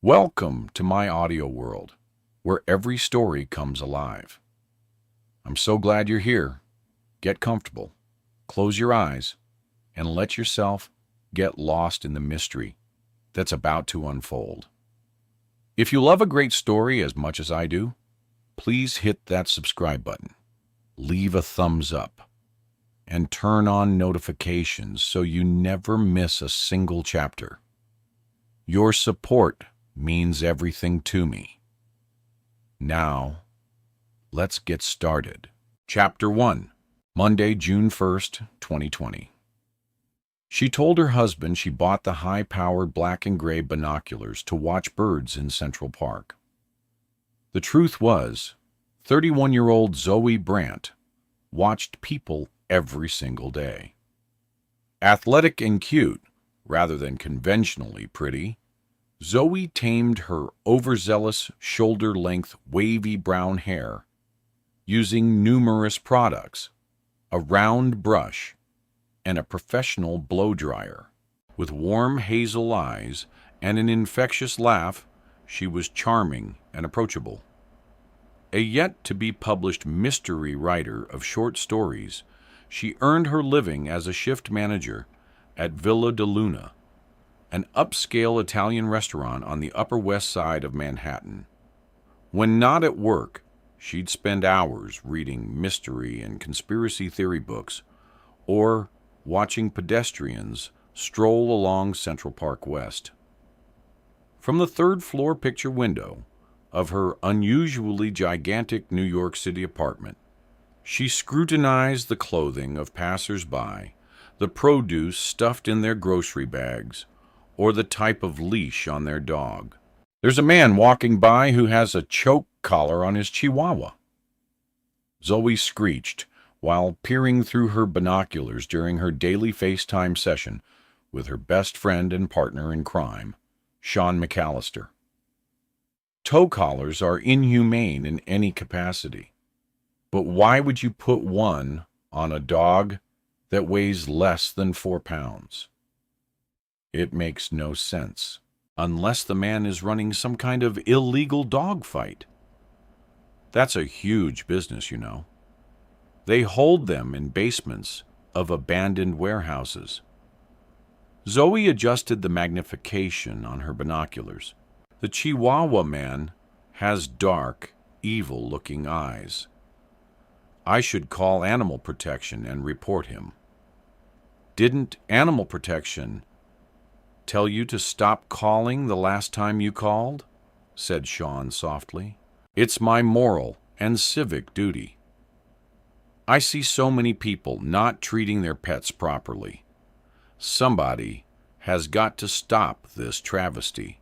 Welcome to my audio world, where every story comes alive. I'm so glad you're here. Get comfortable, close your eyes, and let yourself get lost in the mystery that's about to unfold. If you love a great story as much as I do, please hit that subscribe button, leave a thumbs up, and turn on notifications so you never miss a single chapter. Your support means everything to me. Now, let's get started. Chapter 1, Monday, June 1st, 2020. She told her husband she bought the high-powered black and gray binoculars to watch birds in Central Park. The truth was, 31-year-old Zoe Brandt watched people every single day. Athletic and cute, rather than conventionally pretty, Zoe tamed her overzealous, shoulder-length, wavy brown hair using numerous products, a round brush, and a professional blow dryer. With warm hazel eyes and an infectious laugh, she was charming and approachable. A yet-to-be-published mystery writer of short stories, she earned her living as a shift manager at Villa de Luna, an upscale Italian restaurant on the Upper West Side of Manhattan. When not at work, she'd spend hours reading mystery and conspiracy theory books or watching pedestrians stroll along Central Park West. From the third-floor picture window of her unusually gigantic New York City apartment, she scrutinized the clothing of passers-by, the produce stuffed in their grocery bags, or the type of leash on their dog. There's a man walking by who has a choke collar on his chihuahua. Zoe screeched while peering through her binoculars during her daily FaceTime session with her best friend and partner in crime, Sean McAllister. Toe collars are inhumane in any capacity, but why would you put one on a dog that weighs less than 4 pounds? It makes no sense, unless the man is running some kind of illegal dog fight. That's a huge business, you know. They hold them in basements of abandoned warehouses. Zoe adjusted the magnification on her binoculars. The Chihuahua man has dark, evil-looking eyes. I should call Animal Protection and report him. Didn't Animal Protection tell you to stop calling the last time you called? Said Sean softly. It's my moral and civic duty. I see so many people not treating their pets properly. Somebody has got to stop this travesty.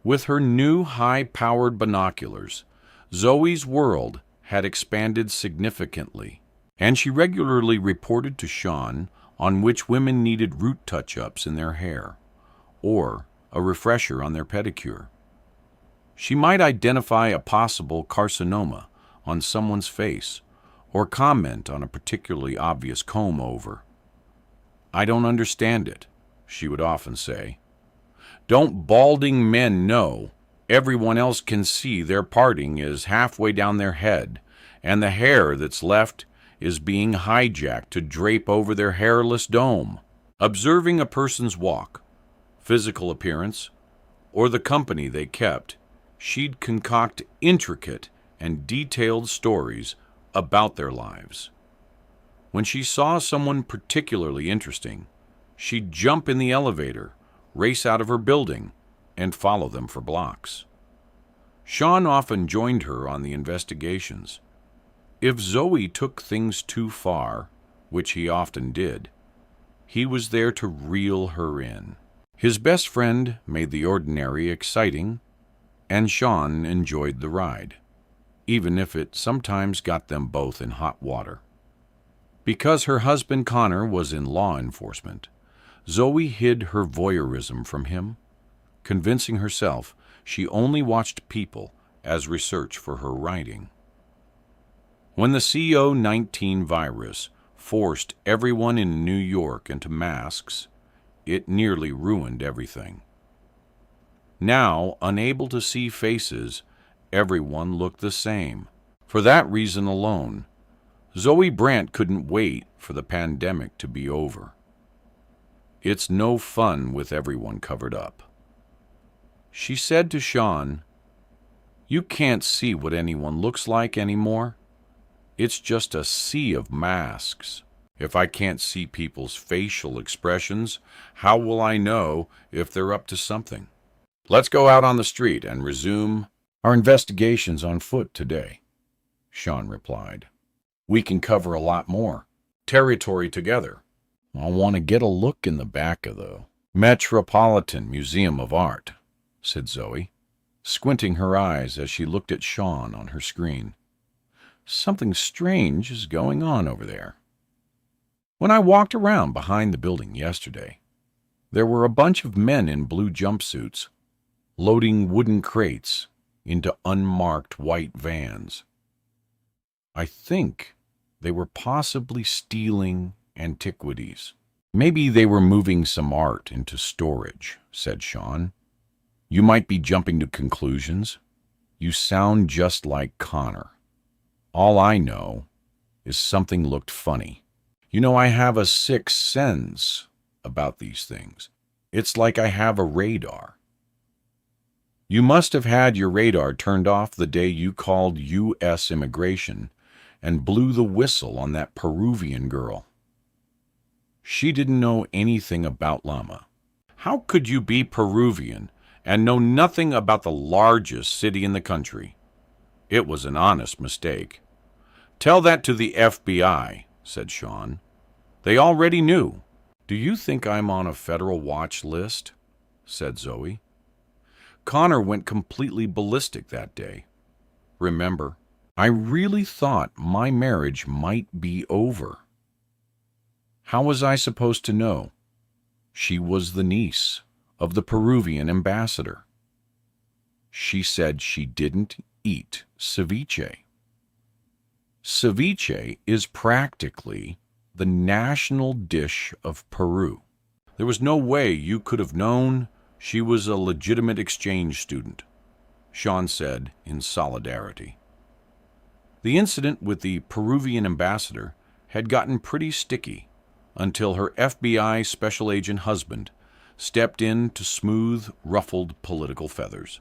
With her new high-powered binoculars, Zoe's world had expanded significantly, and she regularly reported to Sean on which women needed root touch-ups in their hair, or a refresher on their pedicure. She might identify a possible carcinoma on someone's face, or comment on a particularly obvious comb-over. I don't understand it, she would often say. Don't balding men know everyone else can see their parting is halfway down their head, and the hair that's left is being hijacked to drape over their hairless dome? Observing a person's walk, physical appearance, or the company they kept, she'd concoct intricate and detailed stories about their lives. When she saw someone particularly interesting, she'd jump in the elevator, race out of her building, and follow them for blocks. Sean often joined her on the investigations. If Zoe took things too far, which he often did, he was there to reel her in. His best friend made the ordinary exciting, and Sean enjoyed the ride, even if it sometimes got them both in hot water. Because her husband Connor was in law enforcement, Zoe hid her voyeurism from him, convincing herself she only watched people as research for her writing. When the CO-19 virus forced everyone in New York into masks, it nearly ruined everything. Now, unable to see faces, everyone looked the same. For that reason alone, Zoe Brandt couldn't wait for the pandemic to be over. It's no fun with everyone covered up. She said to Sean, "You can't see what anyone looks like anymore. It's just a sea of masks. If I can't see people's facial expressions, how will I know if they're up to something? Let's go out on the street and resume our investigations on foot today," Sean replied. "We can cover a lot more territory together. I want to get a look in the back of the Metropolitan Museum of Art," said Zoe, squinting her eyes as she looked at Sean on her screen. "Something strange is going on over there. When I walked around behind the building yesterday, there were a bunch of men in blue jumpsuits loading wooden crates into unmarked white vans. I think they were possibly stealing antiquities. Maybe they were moving some art into storage," said Sean. "You might be jumping to conclusions. You sound just like Connor. All I know is something looked funny. You know, I have a sixth sense about these things. It's like I have a radar. You must have had your radar turned off the day you called U.S. Immigration and blew the whistle on that Peruvian girl. She didn't know anything about llama. How could you be Peruvian and know nothing about the largest city in the country? It was an honest mistake. Tell that to the FBI, said Sean. They already knew. Do you think I'm on a federal watch list? Said Zoe. Connor went completely ballistic that day. Remember, I really thought my marriage might be over. How was I supposed to know? She was the niece of the Peruvian ambassador. She said she didn't eat ceviche. Ceviche is practically the national dish of Peru. There was no way you could have known she was a legitimate exchange student, Sean said in solidarity. The incident with the Peruvian ambassador had gotten pretty sticky until her FBI special agent husband stepped in to smooth ruffled political feathers.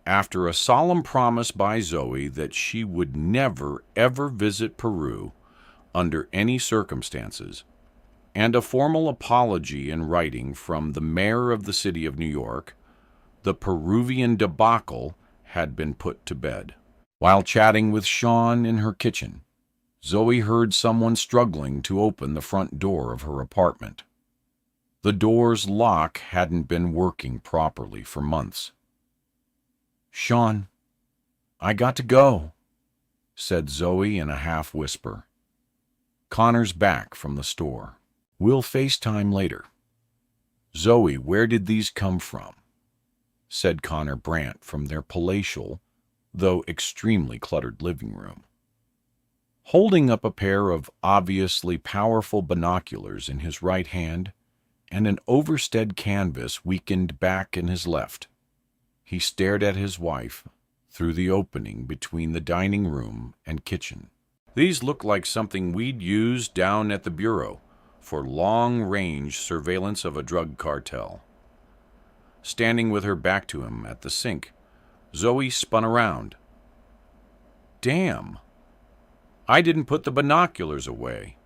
After a solemn promise by Zoe that she would never, ever visit Peru under any circumstances, and a formal apology in writing from the mayor of the city of New York, the Peruvian debacle had been put to bed. While chatting with Sean in her kitchen, Zoe heard someone struggling to open the front door of her apartment. The door's lock hadn't been working properly for months. "Sean, I got to go," said Zoe in a half-whisper. "Connor's back from the store. We'll FaceTime later." "Zoe, where did these come from?" said Connor Brandt from their palatial, though extremely cluttered living room. Holding up a pair of obviously powerful binoculars in his right hand and an overstead canvas weakened back in his left, he stared at his wife through the opening between the dining room and kitchen. "These look like something we'd use down at the Bureau for long-range surveillance of a drug cartel." Standing with her back to him at the sink, Zoe spun around. "Damn, I didn't put the binoculars away."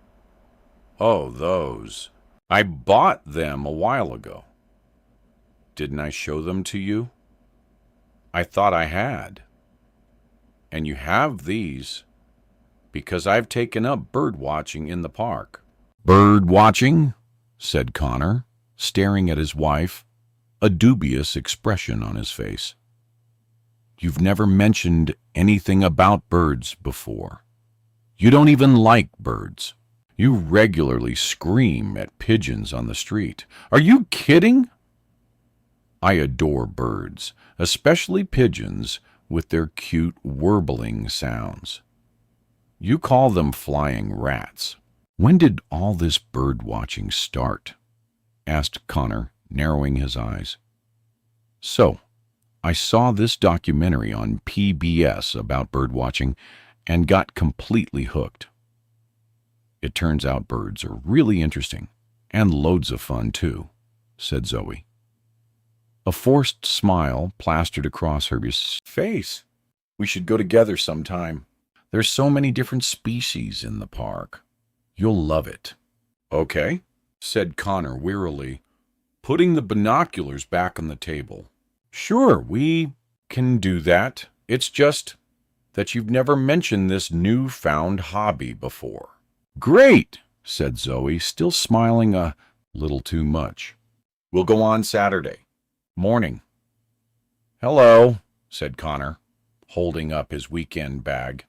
"Oh, those. I bought them a while ago." "Didn't I show them to you?" "I thought I had." "And you have these because I've taken up bird watching in the park." "Bird watching?" said Connor, staring at his wife, a dubious expression on his face. "You've never mentioned anything about birds before. You don't even like birds. You regularly scream at pigeons on the street. Are you kidding?" "I adore birds, especially pigeons with their cute warbling sounds. You call them flying rats." "When did all this bird watching start?" asked Connor, narrowing his eyes. So, I saw this documentary on PBS about birdwatching and got completely hooked. It turns out birds are really interesting and loads of fun too, said Zoe. A forced smile plastered across her face. We should go together sometime. There's so many different species in the park. You'll love it. Okay, said Connor wearily, putting the binoculars back on the table. Sure, we can do that. It's just that you've never mentioned this newfound hobby before. Great, said Zoe, still smiling a little too much. We'll go on Saturday morning. Hello, said Connor, holding up his weekend bag.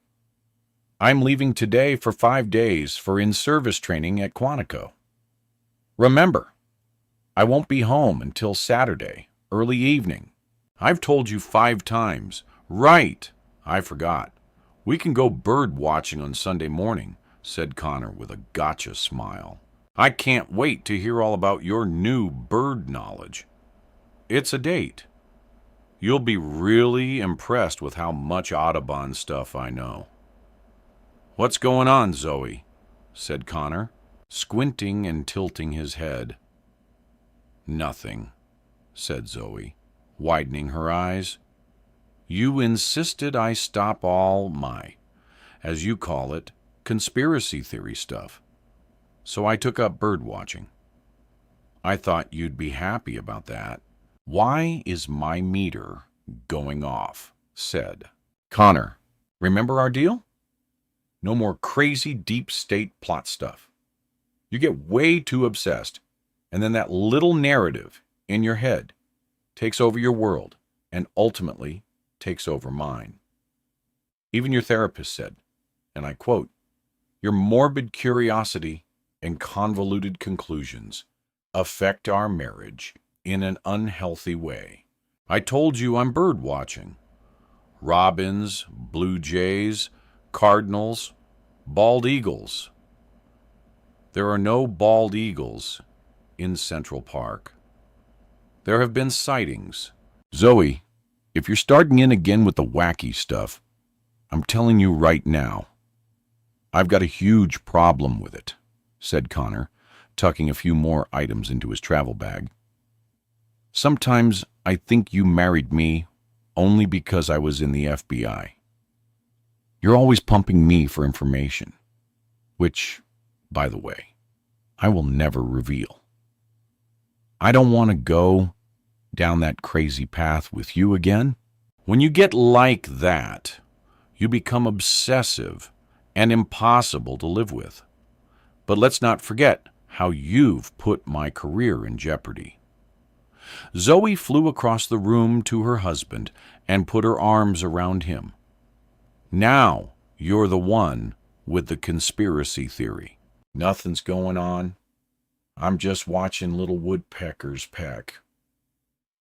I'm leaving today for 5 days for in-service training at Quantico. Remember, I won't be home until Saturday, early evening. I've told you 5 times. Right, I forgot. We can go bird watching on Sunday morning, said Connor with a gotcha smile. I can't wait to hear all about your new bird knowledge. It's a date. You'll be really impressed with how much Audubon stuff I know. What's going on, Zoe? Said Connor, squinting and tilting his head. Nothing, said Zoe, widening her eyes. You insisted I stop all my, as you call it, conspiracy theory stuff. So I took up bird watching. I thought you'd be happy about that. Why is my meter going off? Said Connor. Remember our deal? No more crazy deep state plot stuff. You get way too obsessed, and then that little narrative in your head takes over your world and ultimately takes over mine. Even your therapist said, and I quote, your morbid curiosity and convoluted conclusions affect our marriage in an unhealthy way. I told you I'm bird watching. Robins, blue jays, cardinals, bald eagles. There are no bald eagles in Central Park. There have been sightings. Zoe, if you're starting in again with the wacky stuff, I'm telling you right now, I've got a huge problem with it, said Connor, tucking a few more items into his travel bag. Sometimes I think you married me only because I was in the FBI. You're always pumping me for information, which, by the way, I will never reveal. I don't want to go down that crazy path with you again. When you get like that, you become obsessive and impossible to live with. But let's not forget how you've put my career in jeopardy. Zoe flew across the room to her husband and put her arms around him. Now you're the one with the conspiracy theory. Nothing's going on. I'm just watching little woodpeckers peck.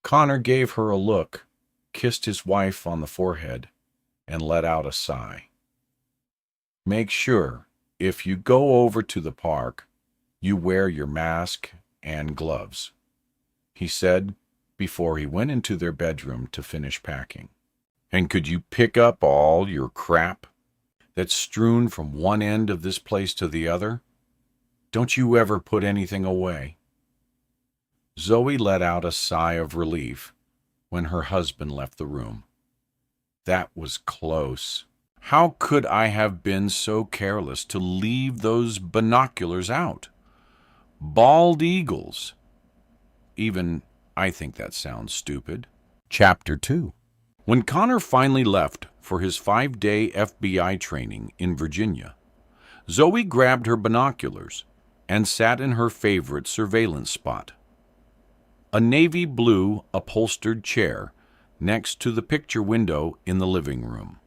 Connor gave her a look, kissed his wife on the forehead, and let out a sigh. Make sure, if you go over to the park, you wear your mask and gloves, he said before he went into their bedroom to finish packing. And could you pick up all your crap that's strewn from one end of this place to the other? Don't you ever put anything away. Zoe let out a sigh of relief when her husband left the room. That was close. How could I have been so careless to leave those binoculars out? Bald eagles. Even I think that sounds stupid. Chapter 2. When Connor finally left for his 5-day FBI training in Virginia, Zoe grabbed her binoculars and sat in her favorite surveillance spot, a navy blue upholstered chair next to the picture window in the living room.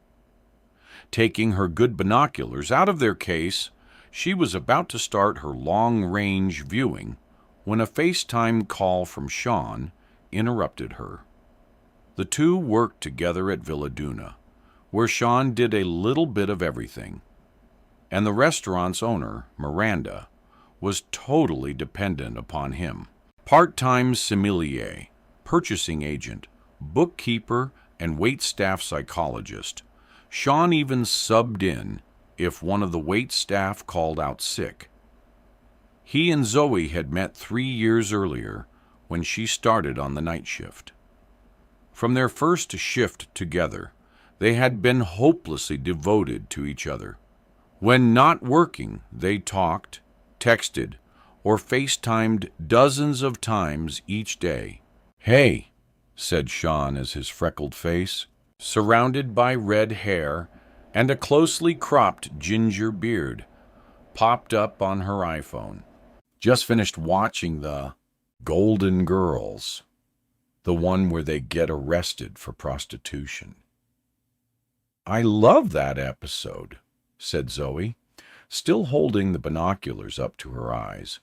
Taking her good binoculars out of their case, she was about to start her long-range viewing when a FaceTime call from Sean interrupted her. The two worked together at Villa Duna, where Sean did a little bit of everything, and the restaurant's owner, Miranda, was totally dependent upon him. Part-time sommelier, purchasing agent, bookkeeper, and waitstaff psychologist. Sean even subbed in if one of the waitstaff called out sick. He and Zoe had met 3 years earlier when she started on the night shift. From their first shift together, they had been hopelessly devoted to each other. When not working, they talked, texted, or FaceTimed dozens of times each day. "Hey," said Sean as his freckled face, surrounded by red hair and a closely cropped ginger beard, popped up on her iPhone. "Just finished watching the Golden Girls, the one where they get arrested for prostitution." "I love that episode," said Zoe, still holding the binoculars up to her eyes,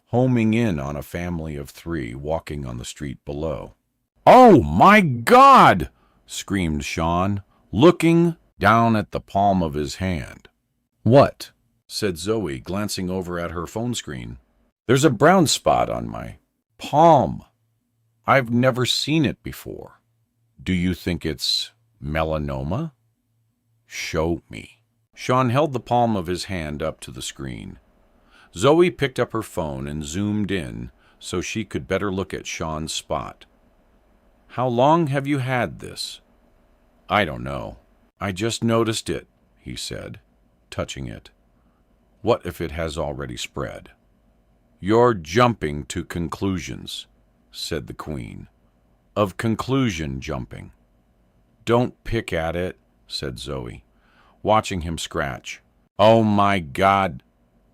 homing in on a family of 3 walking on the street below. "Oh, my God!" screamed Sean, looking down at the palm of his hand. "What?" said Zoe, glancing over at her phone screen. "There's a brown spot on my palm. I've never seen it before. Do you think it's melanoma?" "Show me." Sean held the palm of his hand up to the screen. Zoe picked up her phone and zoomed in so she could better look at Sean's spot. "How long have you had this?" "I don't know. I just noticed it," he said, touching it. "What if it has already spread?" "You're jumping to conclusions," said the Queen. "Of conclusion jumping." "Don't pick at it," said Zoe, watching him scratch. "Oh my God,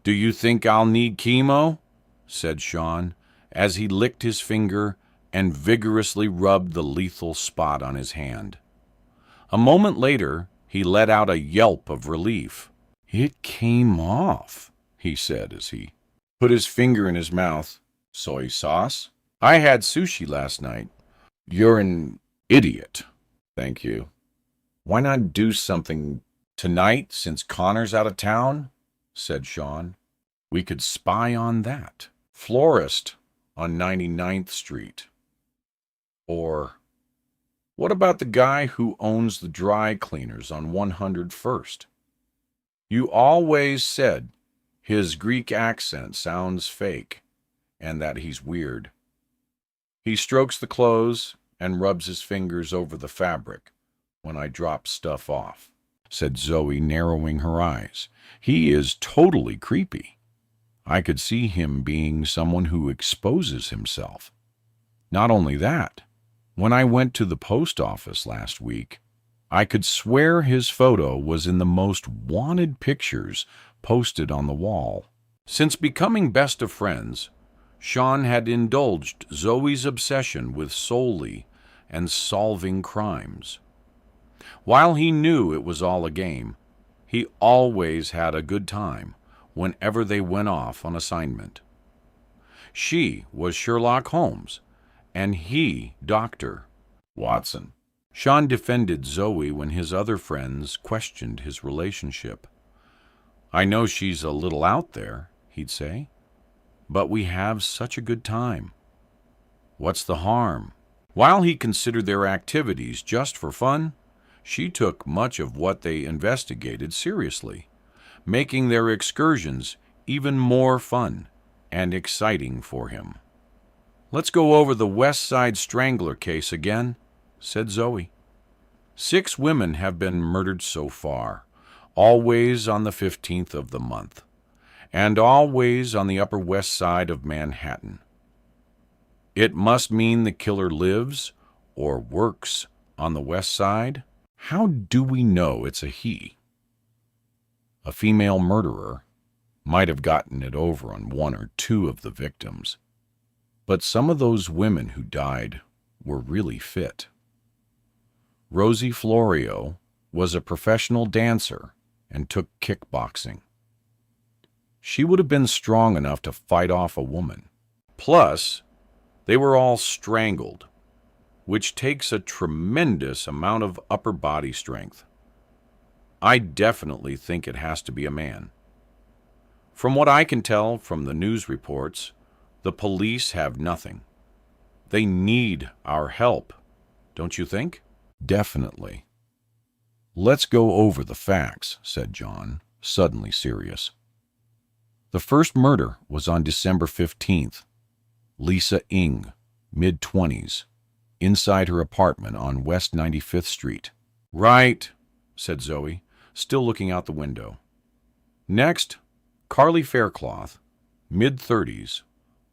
do you think I'll need chemo?" said Sean, as he licked his finger and vigorously rubbed the lethal spot on his hand. A moment later, he let out a yelp of relief. "It came off," he said as he put his finger in his mouth. "Soy sauce? I had sushi last night." "You're an idiot." "Thank you. Why not do something tonight since Connor's out of town?" said Sean. "We could spy on that florist on 99th Street. Or what about the guy who owns the dry cleaners on 101st? You always said his Greek accent sounds fake and that he's weird. He strokes the clothes and rubs his fingers over the fabric when I drop stuff off," said Zoe, narrowing her eyes. "He is totally creepy. I could see him being someone who exposes himself. Not only that, when I went to the post office last week, I could swear his photo was in the most wanted pictures posted on the wall." Since becoming best of friends, Sean had indulged Zoe's obsession with solely and solving crimes. While he knew it was all a game, he always had a good time whenever they went off on assignment. She was Sherlock Holmes, and he Dr. Watson. Sean defended Zoe when his other friends questioned his relationship. "I know she's a little out there," he'd say, "but we have such a good time. What's the harm?" While he considered their activities just for fun, she took much of what they investigated seriously, making their excursions even more fun and exciting for him. "Let's go over the West Side Strangler case again," said Zoe. 6 women have been murdered so far, always on the 15th of the month, and always on the Upper West Side of Manhattan. It must mean the killer lives or works on the West Side. How do we know it's a he? A female murderer might have gotten it over on 1 or 2 of the victims, but some of those women who died were really fit. Rosie Florio was a professional dancer and took kickboxing. She would have been strong enough to fight off a woman. Plus, they were all strangled, which takes a tremendous amount of upper body strength. I definitely think it has to be a man. From what I can tell from the news reports, the police have nothing. They need our help, don't you think? Definitely. Let's go over the facts, said John, suddenly serious. The first murder was on December 15th. Lisa Ng, mid-20s, inside her apartment on West 95th Street. Right, said Zoe, still looking out the window. Next, Carly Faircloth, mid-30s,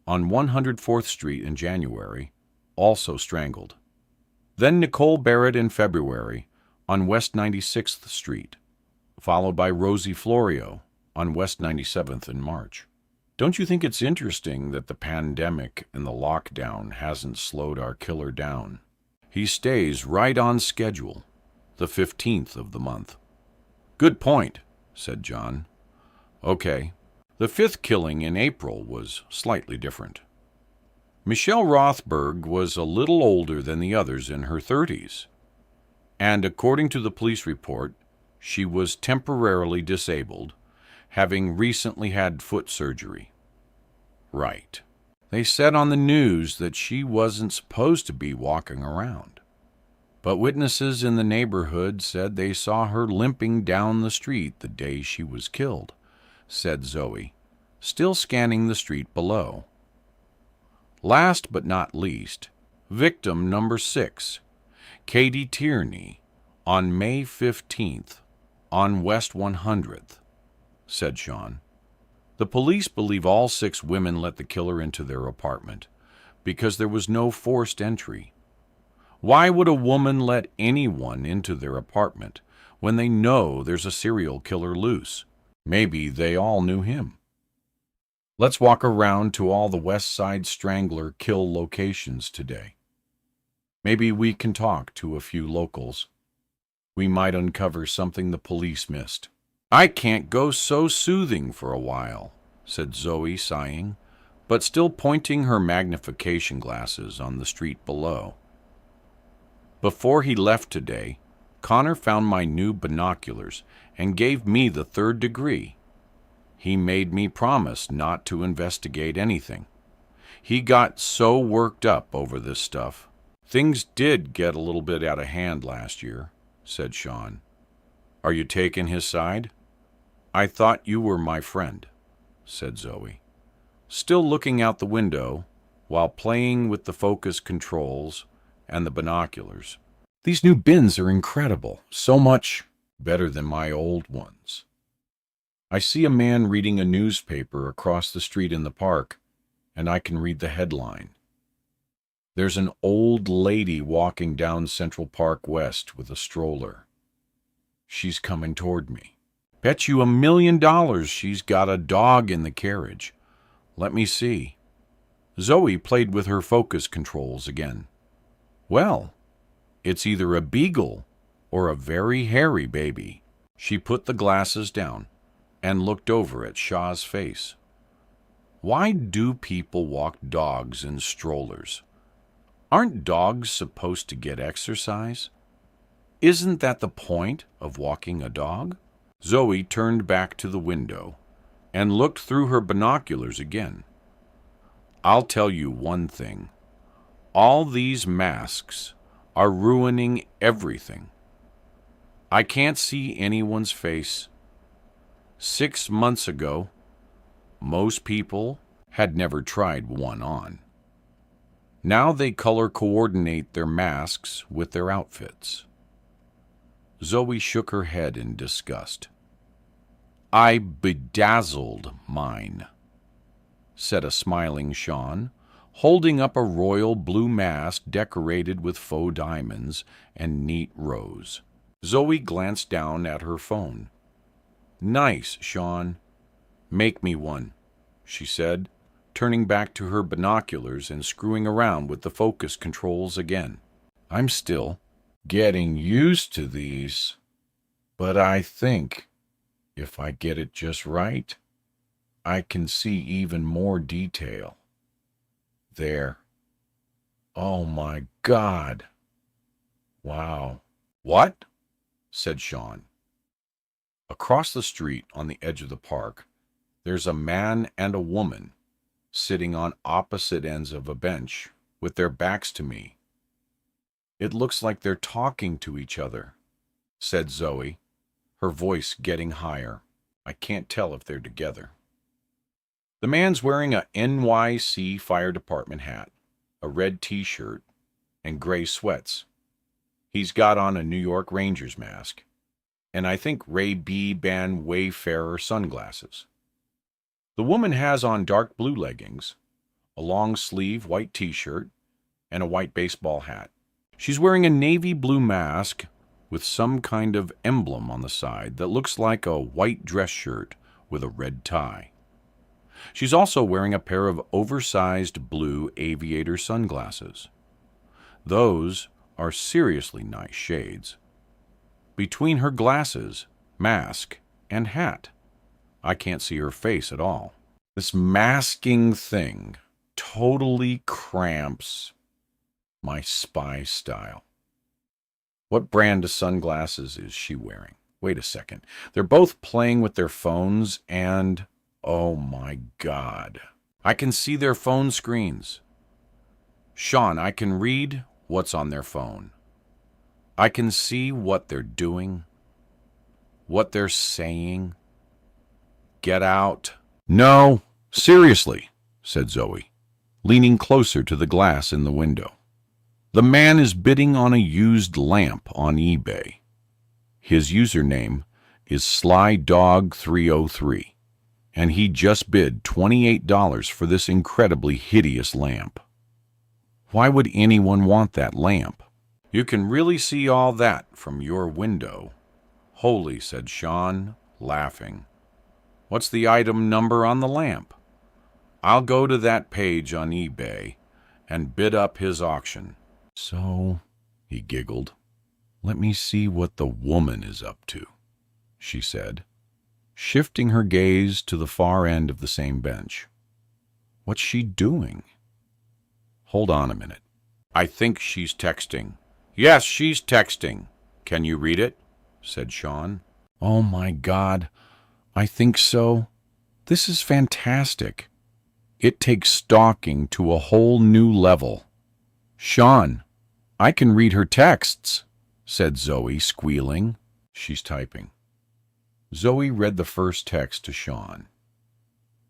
on 104th Street in January, also strangled. Then Nicole Barrett in February on West 96th Street, followed by Rosie Florio on West 97th in March. Don't you think it's interesting that the pandemic and the lockdown hasn't slowed our killer down? He stays right on schedule, the 15th of the month. Good point, said John. Okay, the fifth killing in April was slightly different. Michelle Rothberg was a little older than the others, in her 30s. And according to the police report, she was temporarily disabled, having recently had foot surgery. Right. They said on the news that she wasn't supposed to be walking around. But witnesses in the neighborhood said they saw her limping down the street the day she was killed, said Zoe, still scanning the street below. Last but not least, victim number 6, Katie Tierney, on May 15th, on West 100th, said Sean. The police believe all 6 women let the killer into their apartment because there was no forced entry. Why would a woman let anyone into their apartment when they know there's a serial killer loose? Maybe they all knew him. Let's walk around to all the West Side Strangler kill locations today. Maybe we can talk to a few locals. We might uncover something the police missed. I can't go so soothing for a while, said Zoe, sighing, but still pointing her magnification glasses on the street below. Before he left today, Connor found my new binoculars and gave me the 3rd degree. He made me promise not to investigate anything. He got so worked up over this stuff. Things did get a little bit out of hand last year, said Sean. Are you taking his side? I thought you were my friend, said Zoe, still looking out the window while playing with the focus controls and the binoculars. These new bins are incredible, so much better than my old ones. I see a man reading a newspaper across the street in the park, and I can read the headline. There's an old lady walking down Central Park West with a stroller. She's coming toward me. Bet you $1 million she's got a dog in the carriage. Let me see. Zoe played with her focus controls again. Well, it's either a beagle or a very hairy baby. She put the glasses down and looked over at Shaw's face. Why do people walk dogs in strollers? Aren't dogs supposed to get exercise? Isn't that the point of walking a dog? Zoe turned back to the window and looked through her binoculars again. I'll tell you one thing. All these masks are ruining everything. I can't see anyone's face. 6 months ago, most people had never tried one on. Now they color coordinate their masks with their outfits. Zoe shook her head in disgust. I bedazzled mine, said a smiling Sean, holding up a royal blue mask decorated with faux diamonds and neat rows. Zoe glanced down at her phone. Nice, Sean. Make me one, she said, turning back to her binoculars and screwing around with the focus controls again. I'm still getting used to these, but I think if I get it just right, I can see even more detail. There. Oh my God. Wow. What? Said Sean. Across the street on the edge of the park, there's a man and a woman sitting on opposite ends of a bench with their backs to me. It looks like they're talking to each other, said Zoe, her voice getting higher. I can't tell if they're together. The man's wearing a NYC Fire Department hat, a red t-shirt, and gray sweats. He's got on a New York Rangers mask, and I think Ray-Ban Wayfarer sunglasses. The woman has on dark blue leggings, a long-sleeve white t-shirt, and a white baseball hat. She's wearing a navy blue mask with some kind of emblem on the side that looks like a white dress shirt with a red tie. She's also wearing a pair of oversized blue aviator sunglasses. Those are seriously nice shades. Between her glasses, mask, and hat, I can't see her face at all. This masking thing totally cramps my spy style. What brand of sunglasses is she wearing? Wait a second. They're both playing with their phones and, oh my God, I can see their phone screens. Sean, I can read what's on their phone. I can see what they're doing, what they're saying. Get out. No, seriously, said Zoe, leaning closer to the glass in the window. The man is bidding on a used lamp on eBay. His username is SlyDog303, and he just bid $28 for this incredibly hideous lamp. Why would anyone want that lamp? You can really see all that from your window. Holy, said Sean, laughing. What's the item number on the lamp? I'll go to that page on eBay and bid up his auction. So, he giggled, let me see what the woman is up to, she said, shifting her gaze to the far end of the same bench. What's she doing? Hold on a minute. I think she's texting. Yes, she's texting. Can you read it? Said Sean. Oh my God, I think so. This is fantastic. It takes stalking to a whole new level. Sean, I can read her texts, said Zoe, squealing. She's typing. Zoe read the first text to Sean.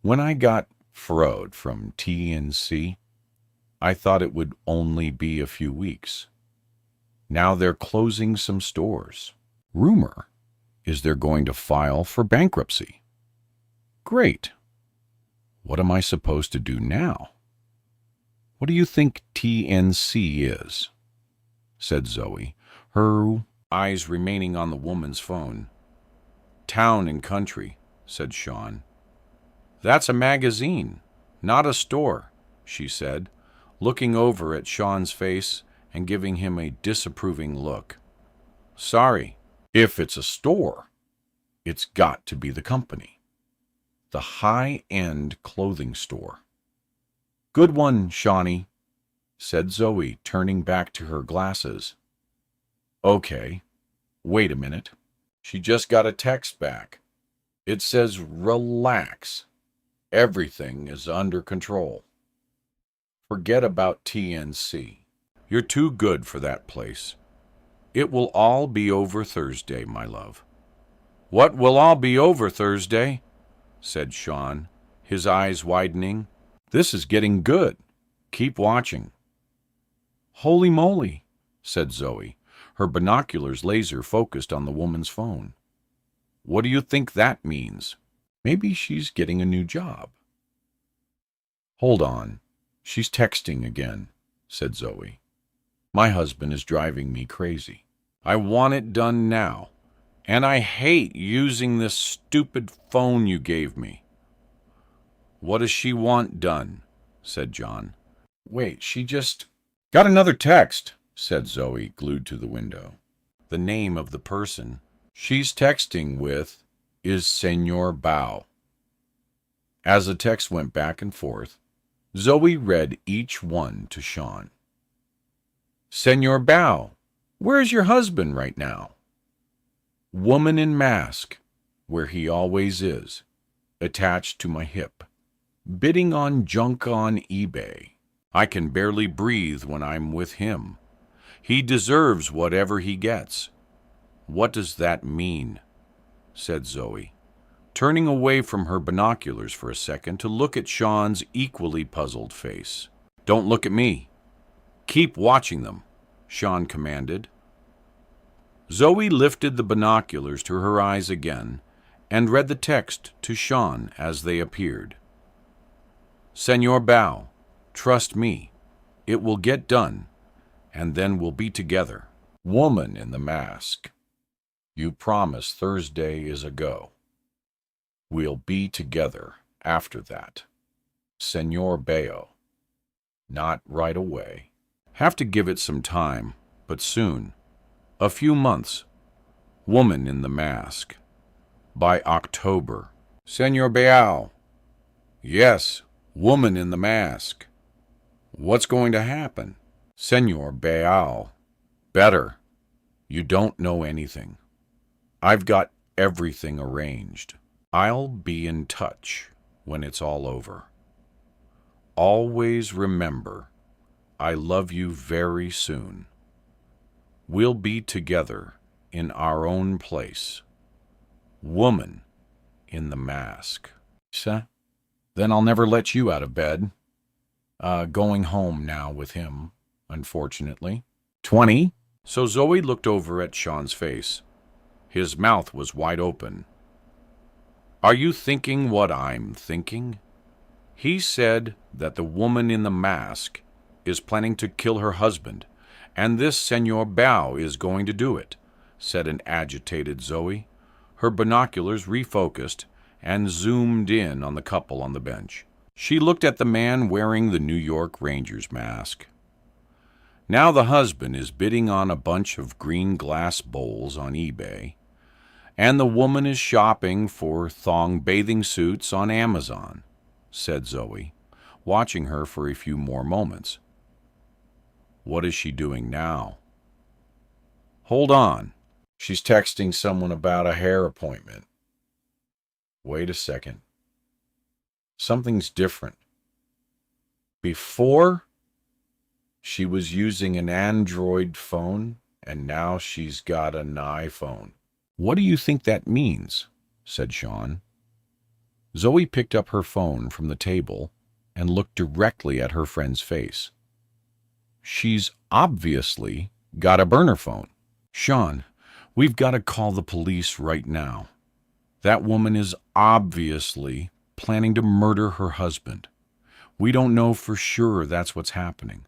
When I got furloughed from TNC, I thought it would only be a few weeks. Now they're closing some stores. Rumor is they're going to file for bankruptcy. Great. What am I supposed to do now? What do you think TNC is? Said Zoe, her eyes remaining on the woman's phone. Town and Country, said Sean. That's a magazine, not a store, she said, looking over at Sean's face and giving him a disapproving look. Sorry, if it's a store, it's got to be the company. The high-end clothing store. Good one, Shawnee, said Zoe, turning back to her glasses. Okay, wait a minute. She just got a text back. It says, relax. Everything is under control. Forget about TNC. You're too good for that place. It will all be over Thursday, my love. What will all be over Thursday? Said Sean, his eyes widening. This is getting good. Keep watching. Holy moly, said Zoe, her binoculars laser focused on the woman's phone. What do you think that means? Maybe she's getting a new job. Hold on. She's texting again, said Zoe. My husband is driving me crazy. I want it done now, and I hate using this stupid phone you gave me. What does she want done? Said John. Wait, she just... Got another text, said Zoe, glued to the window. The name of the person she's texting with is Senor Bao. As the text went back and forth, Zoe read each one to Sean. Senor Bao, where's your husband right now? Woman in mask, where he always is, attached to my hip, bidding on junk on eBay. I can barely breathe when I'm with him. He deserves whatever he gets. What does that mean? Said Zoe, turning away from her binoculars for a second to look at Sean's equally puzzled face. Don't look at me. Keep watching them, Sean commanded. Zoe lifted the binoculars to her eyes again and read the text to Sean as they appeared. Senor Bao, trust me. It will get done, and then we'll be together. Woman in the mask. You promised Thursday is a go. We'll be together after that. Senor Bao. Not right away. Have to give it some time, but soon. A few months. Woman in the mask. By October. Senor Bao. Yes, woman in the mask. What's going to happen? Senor Bao. Better. You don't know anything. I've got everything arranged. I'll be in touch when it's all over. Always remember, I love you very soon. We'll be together in our own place. Woman in the mask. Then I'll never let you out of bed. Going home now with him, unfortunately. 20? So Zoe looked over at Sean's face. His mouth was wide open. Are you thinking what I'm thinking? He said that the woman in the mask is planning to kill her husband, and this Senor Bao is going to do it, said an agitated Zoe. Her binoculars refocused and zoomed in on the couple on the bench. She looked at the man wearing the New York Rangers mask. Now the husband is bidding on a bunch of green glass bowls on eBay, and the woman is shopping for thong bathing suits on Amazon, said Zoe, watching her for a few more moments. What is she doing now? Hold on. She's texting someone about a hair appointment. Wait a second. Something's different. Before, she was using an Android phone, and now she's got an iPhone. What do you think that means? Said Sean. Zoe picked up her phone from the table and looked directly at her friend's face. She's obviously got a burner phone. Sean, we've got to call the police right now. That woman is obviously planning to murder her husband. We don't know for sure that's what's happening.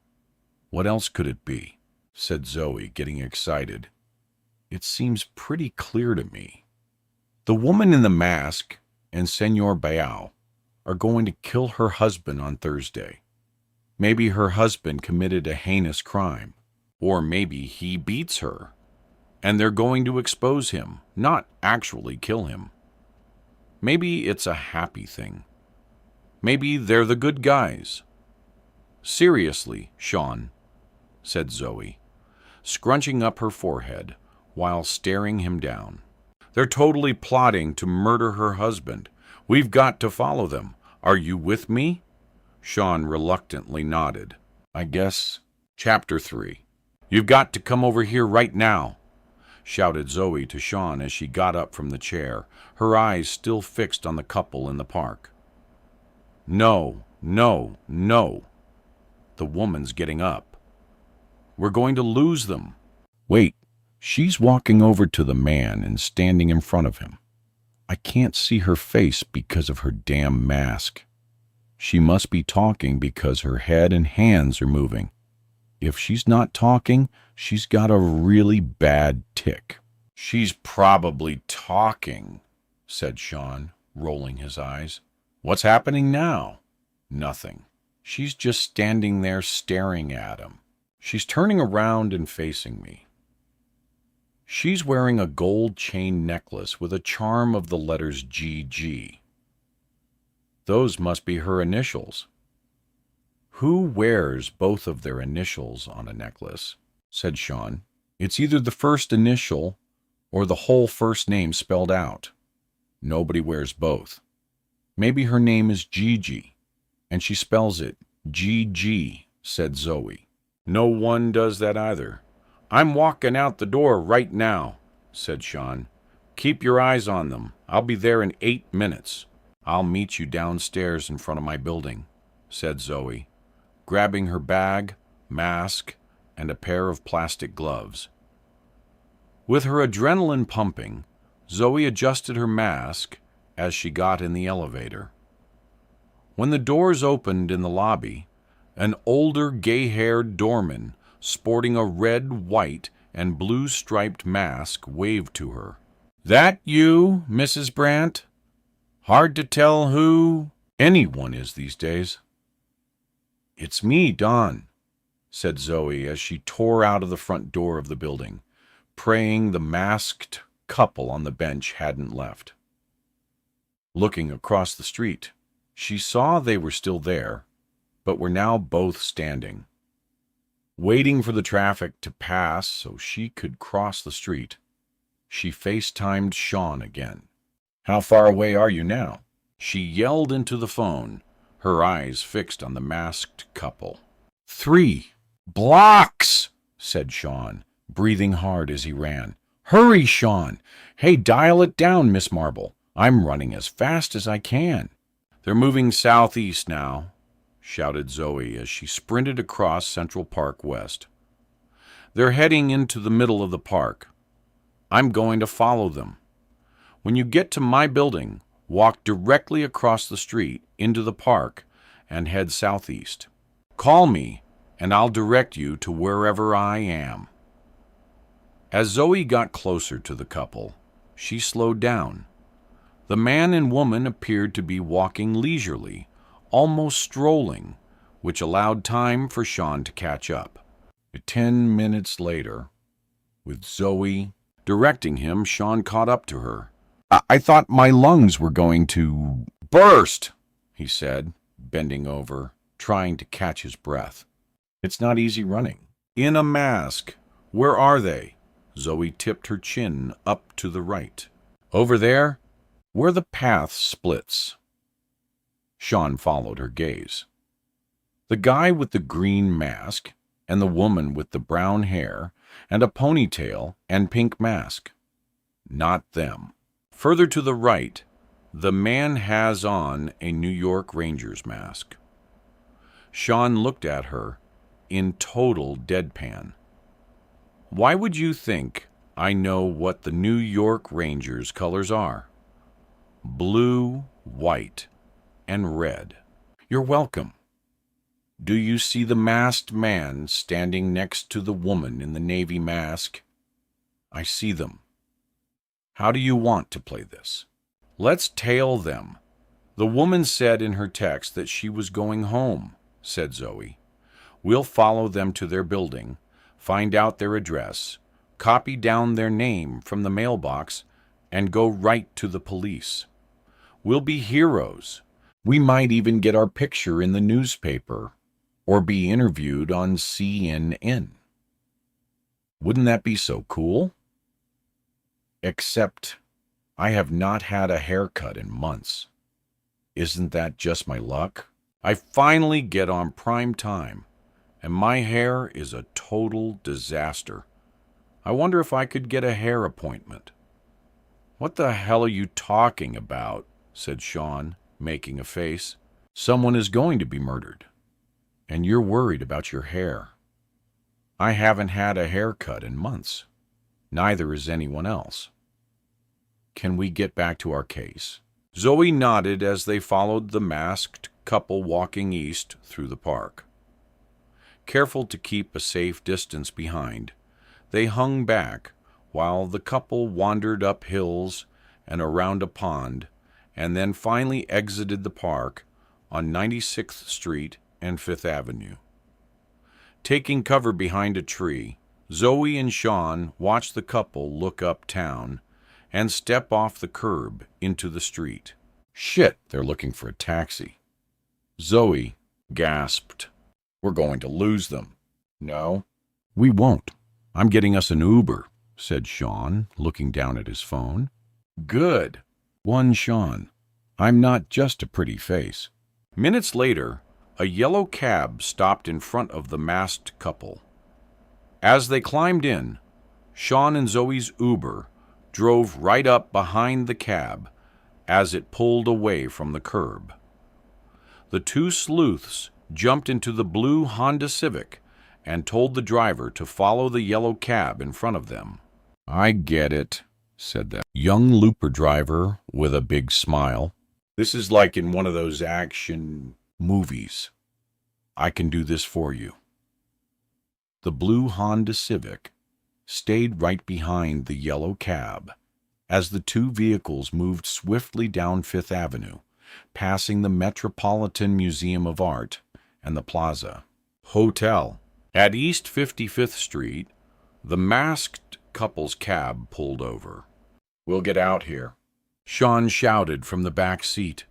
What else could it be? Said Zoe, getting excited. It seems pretty clear to me. The woman in the mask and Senor Bao are going to kill her husband on Thursday. Maybe her husband committed a heinous crime, or maybe he beats her, and they're going to expose him, not actually kill him. Maybe it's a happy thing. Maybe they're the good guys. Seriously, Sean, said Zoe, scrunching up her forehead while staring him down. They're totally plotting to murder her husband. We've got to follow them. Are you with me? Sean reluctantly nodded. I guess. Chapter 3. You've got to come over here right now, shouted Zoe to Sean as she got up from the chair, her eyes still fixed on the couple in the park. No, no, no. The woman's getting up. We're going to lose them. Wait, she's walking over to the man and standing in front of him. I can't see her face because of her damn mask. She must be talking because her head and hands are moving. If she's not talking, she's got a really bad tic. She's probably talking, said Sean, rolling his eyes. What's happening now? Nothing. She's just standing there staring at him. She's turning around and facing me. She's wearing a gold chain necklace with a charm of the letters GG. Those must be her initials. Who wears both of their initials on a necklace? Said Sean. It's either the first initial or the whole first name spelled out. Nobody wears both. Maybe her name is Gigi, and she spells it GG, said Zoe. No one does that either. I'm walking out the door right now, said Sean. Keep your eyes on them. I'll be there in 8 minutes. I'll meet you downstairs in front of my building, said Zoe, grabbing her bag, mask, and a pair of plastic gloves. With her adrenaline pumping, Zoe adjusted her mask as she got in the elevator. When the doors opened in the lobby, an older gay-haired doorman sporting a red, white, and blue-striped mask waved to her. "That you, Mrs. Brandt? Hard to tell who anyone is these days." "It's me, Don," said Zoe as she tore out of the front door of the building, praying the masked couple on the bench hadn't left. Looking across the street, she saw they were still there, but were now both standing. Waiting for the traffic to pass so she could cross the street, she FaceTimed Sean again. "How far away are you now?" she yelled into the phone, her eyes fixed on the masked couple. 3 blocks, said Sean, breathing hard as he ran. "Hurry, Sean! Hey, dial it down, Miss Marble. I'm running as fast as I can." "They're moving southeast now," shouted Zoe as she sprinted across Central Park West. "They're heading into the middle of the park. I'm going to follow them. When you get to my building, walk directly across the street into the park and head southeast. Call me, and I'll direct you to wherever I am." As Zoe got closer to the couple, she slowed down. The man and woman appeared to be walking leisurely, almost strolling, which allowed time for Sean to catch up. 10 minutes later, with Zoe directing him, Sean caught up to her. I thought my lungs were going to burst," he said, bending over, trying to catch his breath. "It's not easy running." "In a mask. Where are they?" Zoe tipped her chin up to the right. "Over there, where the path splits." Sean followed her gaze. The guy with the green mask and the woman with the brown hair and a ponytail and pink mask. Not them. Further to the right, the man has on a New York Rangers mask. Sean looked at her in total deadpan. "Why would you think I know what the New York Rangers colors are? Blue, white, and red." "You're welcome. Do you see the masked man standing next to the woman in the navy mask?" "I see them." "How do you want to play this?" "Let's tail them. The woman said in her text that she was going home," said Zoe. "We'll follow them to their building, find out their address, copy down their name from the mailbox, and go right to the police. We'll be heroes. We might even get our picture in the newspaper or be interviewed on CNN. Wouldn't that be so cool? Except I have not had a haircut in months. Isn't that just my luck? I finally get on prime time, and my hair is a total disaster. I wonder if I could get a hair appointment." "What the hell are you talking about?" said Sean, making a face. "Someone is going to be murdered, and you're worried about your hair. I haven't had a haircut in months. Neither is anyone else. Can we get back to our case?" Zoe nodded as they followed the masked couple walking east through the park. Careful to keep a safe distance behind, they hung back while the couple wandered up hills and around a pond, and then finally exited the park on 96th Street and 5th Avenue. Taking cover behind a tree, Zoe and Sean watched the couple look uptown and step off the curb into the street. "Shit, they're looking for a taxi." Zoe gasped. "We're going to lose them." "No, we won't. I'm getting us an Uber," said Sean, looking down at his phone. "Good. One Sean. I'm not just a pretty face." Minutes later, a yellow cab stopped in front of the masked couple. As they climbed in, Sean and Zoe's Uber drove right up behind the cab as it pulled away from the curb. The two sleuths jumped into the blue Honda Civic and told the driver to follow the yellow cab in front of them. "I get it," said that young Looper driver with a big smile. "This is like in one of those action movies. I can do this for you." The blue Honda Civic stayed right behind the yellow cab as the two vehicles moved swiftly down Fifth Avenue, passing the Metropolitan Museum of Art and the Plaza Hotel. At East 55th Street, the masked couple's cab pulled over. "We'll get out here," Sean shouted from the back seat.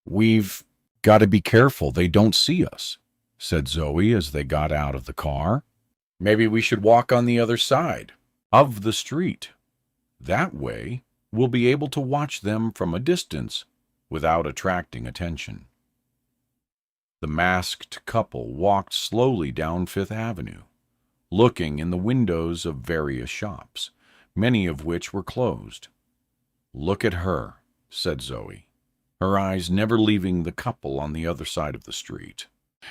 "We've got to be careful they don't see us," said Zoe as they got out of the car. "Maybe we should walk on the other side of the street. That way, we'll be able to watch them from a distance without attracting attention." The masked couple walked slowly down Fifth Avenue, looking in the windows of various shops, many of which were closed. "Look at her," said Zoe, her eyes never leaving the couple on the other side of the street.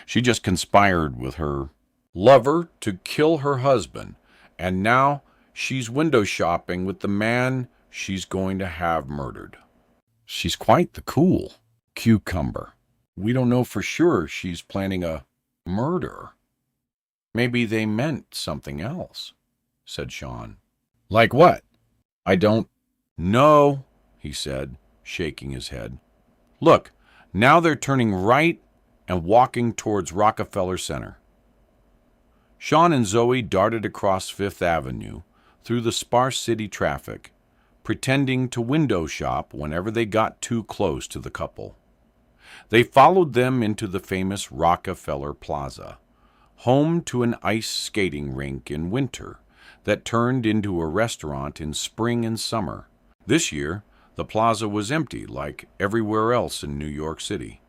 "She just conspired with her lover to kill her husband, and now she's window shopping with the man she's going to have murdered. She's quite the cool cucumber. We don't know for sure she's planning a murder. Maybe they meant something else," said Sean. "Like what?" "I don't know," he said, shaking his head. "Look, now they're turning right and walking towards Rockefeller Center." Sean and Zoe darted across Fifth Avenue through the sparse city traffic, pretending to window shop whenever they got too close to the couple. They followed them into the famous Rockefeller Plaza, home to an ice skating rink in winter that turned into a restaurant in spring and summer. This year, the plaza was empty like everywhere else in New York City.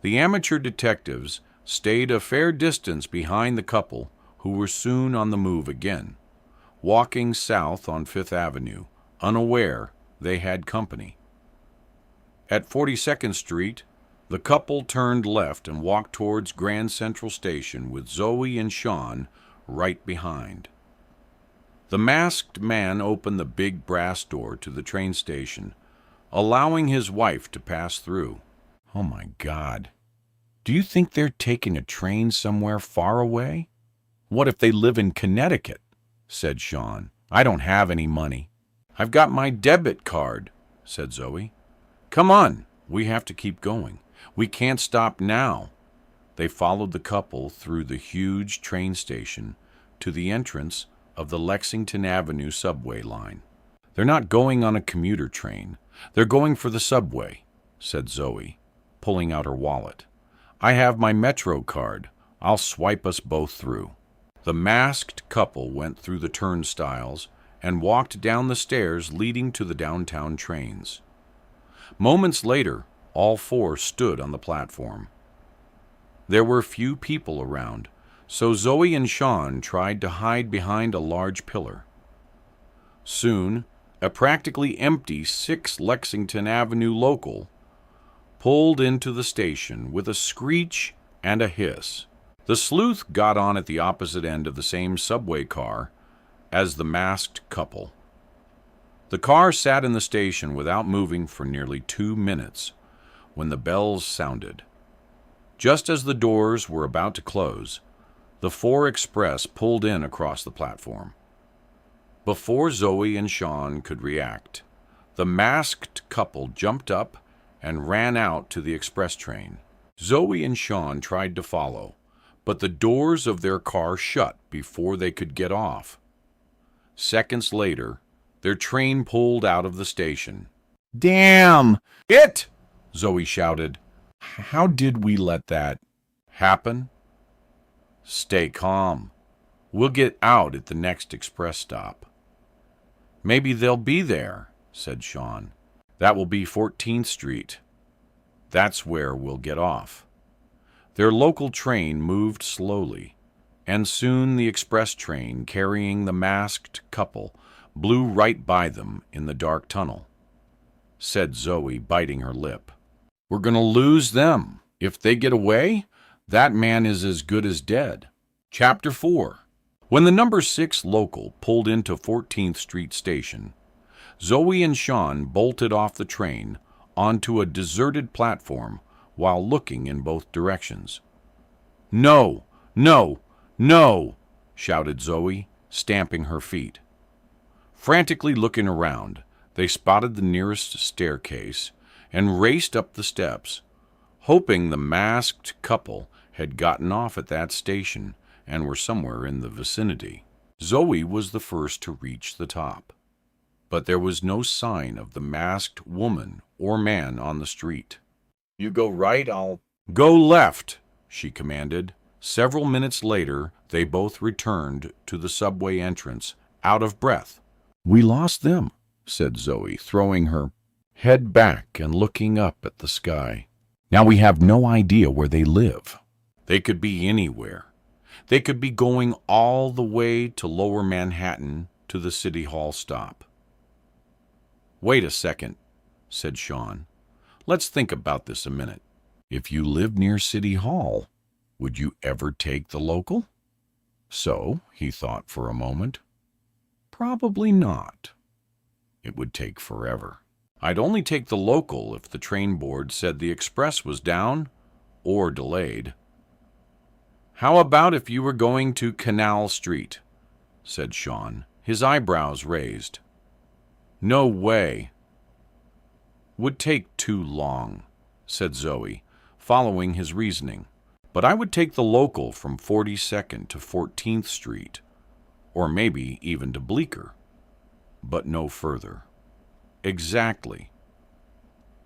The amateur detectives stayed a fair distance behind the couple, who were soon on the move again, walking south on Fifth Avenue, unaware they had company. At 42nd Street, the couple turned left and walked towards Grand Central Station with Zoe and Sean right behind. The masked man opened the big brass door to the train station, allowing his wife to pass through. "Oh my God. Do you think they're taking a train somewhere far away? What if they live in Connecticut?" said Sean. "I don't have any money." "I've got my debit card," said Zoe. "Come on, we have to keep going. We can't stop now." They followed the couple through the huge train station to the entrance of the Lexington Avenue subway line. "They're not going on a commuter train. They're going for the subway," said Zoe, pulling out her wallet. "I have my Metro card. I'll swipe us both through." The masked couple went through the turnstiles and walked down the stairs leading to the downtown trains. Moments later, all four stood on the platform. There were few people around, so Zoe and Sean tried to hide behind a large pillar. Soon, a practically empty 6 Lexington Avenue local pulled into the station with a screech and a hiss. The sleuth got on at the opposite end of the same subway car as the masked couple. The car sat in the station without moving for nearly 2 minutes when the bells sounded. Just as the doors were about to close, the 4 Express pulled in across the platform. Before Zoe and Sean could react, the masked couple jumped up and ran out to the express train. Zoe and Sean tried to follow, but the doors of their car shut before they could get off. Seconds later, their train pulled out of the station. "Damn it!" Zoe shouted. "How did we let that happen?" "Stay calm. We'll get out at the next express stop." "Maybe they'll be there," said Sean. "That will be 14th Street. That's where we'll get off." Their local train moved slowly, and soon the express train carrying the masked couple blew right by them in the dark tunnel. Said Zoe, biting her lip. "We're going to lose them. If they get away, that man is as good as dead." Chapter 4. When the number 6 local pulled into 14th Street Station, Zoe and Sean bolted off the train onto a deserted platform while looking in both directions. "No, no, no!" shouted Zoe, stamping her feet. Frantically looking around, they spotted the nearest staircase and raced up the steps, hoping the masked couple had gotten off at that station and were somewhere in the vicinity. Zoe was the first to reach the top, but there was no sign of the masked woman or man on the street. "You go right, I'll—" "Go left," she commanded. Several minutes later, they both returned to the subway entrance, out of breath. "We lost them," said Zoe, throwing her head back and looking up at the sky. "Now we have no idea where they live. They could be anywhere. They could be going all the way to Lower Manhattan to the City Hall stop." "Wait a second," said Sean. "Let's think about this a minute. If you lived near City Hall, would you ever take the local?" So he thought for a moment. Probably not. It would take forever. "I'd only take the local if the train board said the express was down or delayed." "How about if you were going to Canal Street?" said Sean, his eyebrows raised. "No way." "Would take too long," said Zoe, following his reasoning. "But I would take the local from 42nd to 14th Street, or maybe even to Bleecker, but no further." "Exactly.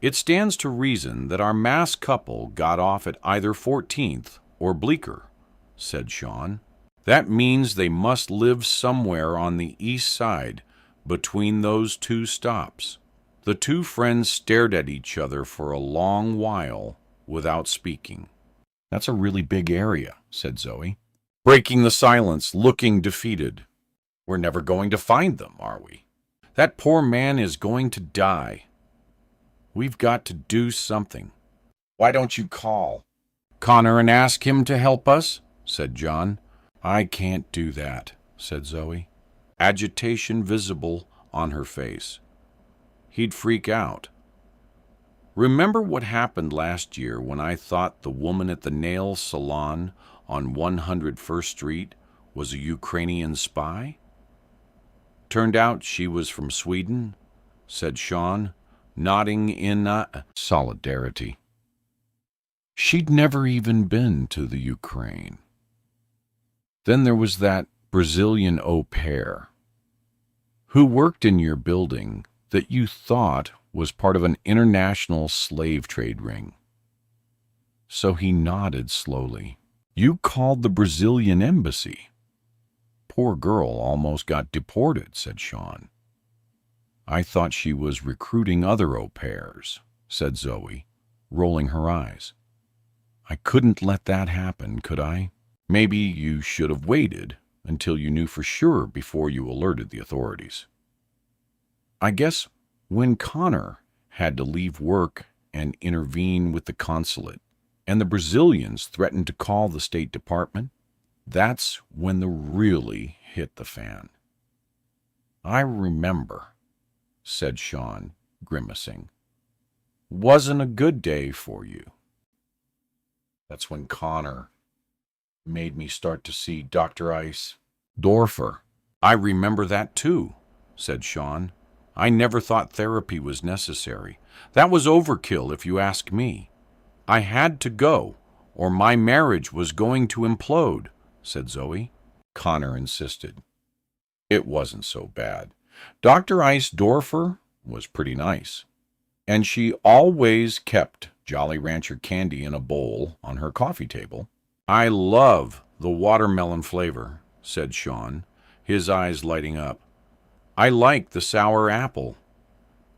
It stands to reason that our masked couple got off at either 14th or Bleecker," said Sean. "That means they must live somewhere on the east side between those two stops." The two friends stared at each other for a long while without speaking. "That's a really big area," said Zoe, breaking the silence, looking defeated. "We're never going to find them, are we? That poor man is going to die. We've got to do something." "Why don't you call Connor and ask him to help us?" said John. "I can't do that," said Zoe, agitation visible on her face. "He'd freak out. Remember what happened last year when I thought the woman at the nail salon on 101st Street was a Ukrainian spy? Turned out she was from Sweden," said Sean, nodding in solidarity. "She'd never even been to the Ukraine. Then there was that Brazilian au pair who worked in your building that you thought was part of an international slave trade ring." So he nodded slowly. "You called the Brazilian embassy. Poor girl almost got deported," said Sean. "I thought she was recruiting other au pairs," said Zoe, rolling her eyes. "I couldn't let that happen, could I? Maybe you should have waited until you knew for sure before you alerted the authorities." "I guess when Connor had to leave work and intervene with the consulate, and the Brazilians threatened to call the State Department, that's when the really hit the fan." "I remember," said Sean, grimacing. "Wasn't a good day for you." "That's when Connor made me start to see Dr. Ice Dorfer." "I remember that too," said Sean. "I never thought therapy was necessary. That was overkill, if you ask me. I had to go, or my marriage was going to implode," said Zoe. Connor insisted. "It wasn't so bad. Dr. Ice Dorfer was pretty nice, and she always kept Jolly Rancher candy in a bowl on her coffee table." "I love the watermelon flavor," said Sean, his eyes lighting up. "I like the sour apple.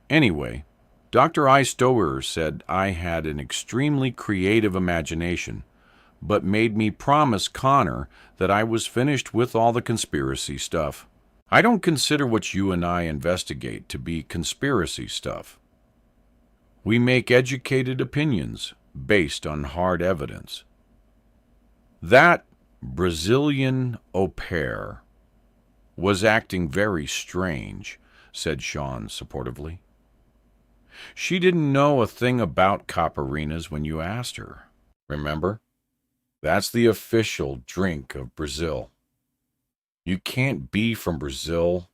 Anyway, Dr. I. Stower said I had an extremely creative imagination, but made me promise Connor that I was finished with all the conspiracy stuff. I don't consider what you and I investigate to be conspiracy stuff. We make educated opinions based on hard evidence. That Brazilian au pair was acting very strange, said Sean supportively. She didn't know a thing about caipirinhas when you asked her. Remember? That's the official drink of Brazil. You can't be from Brazil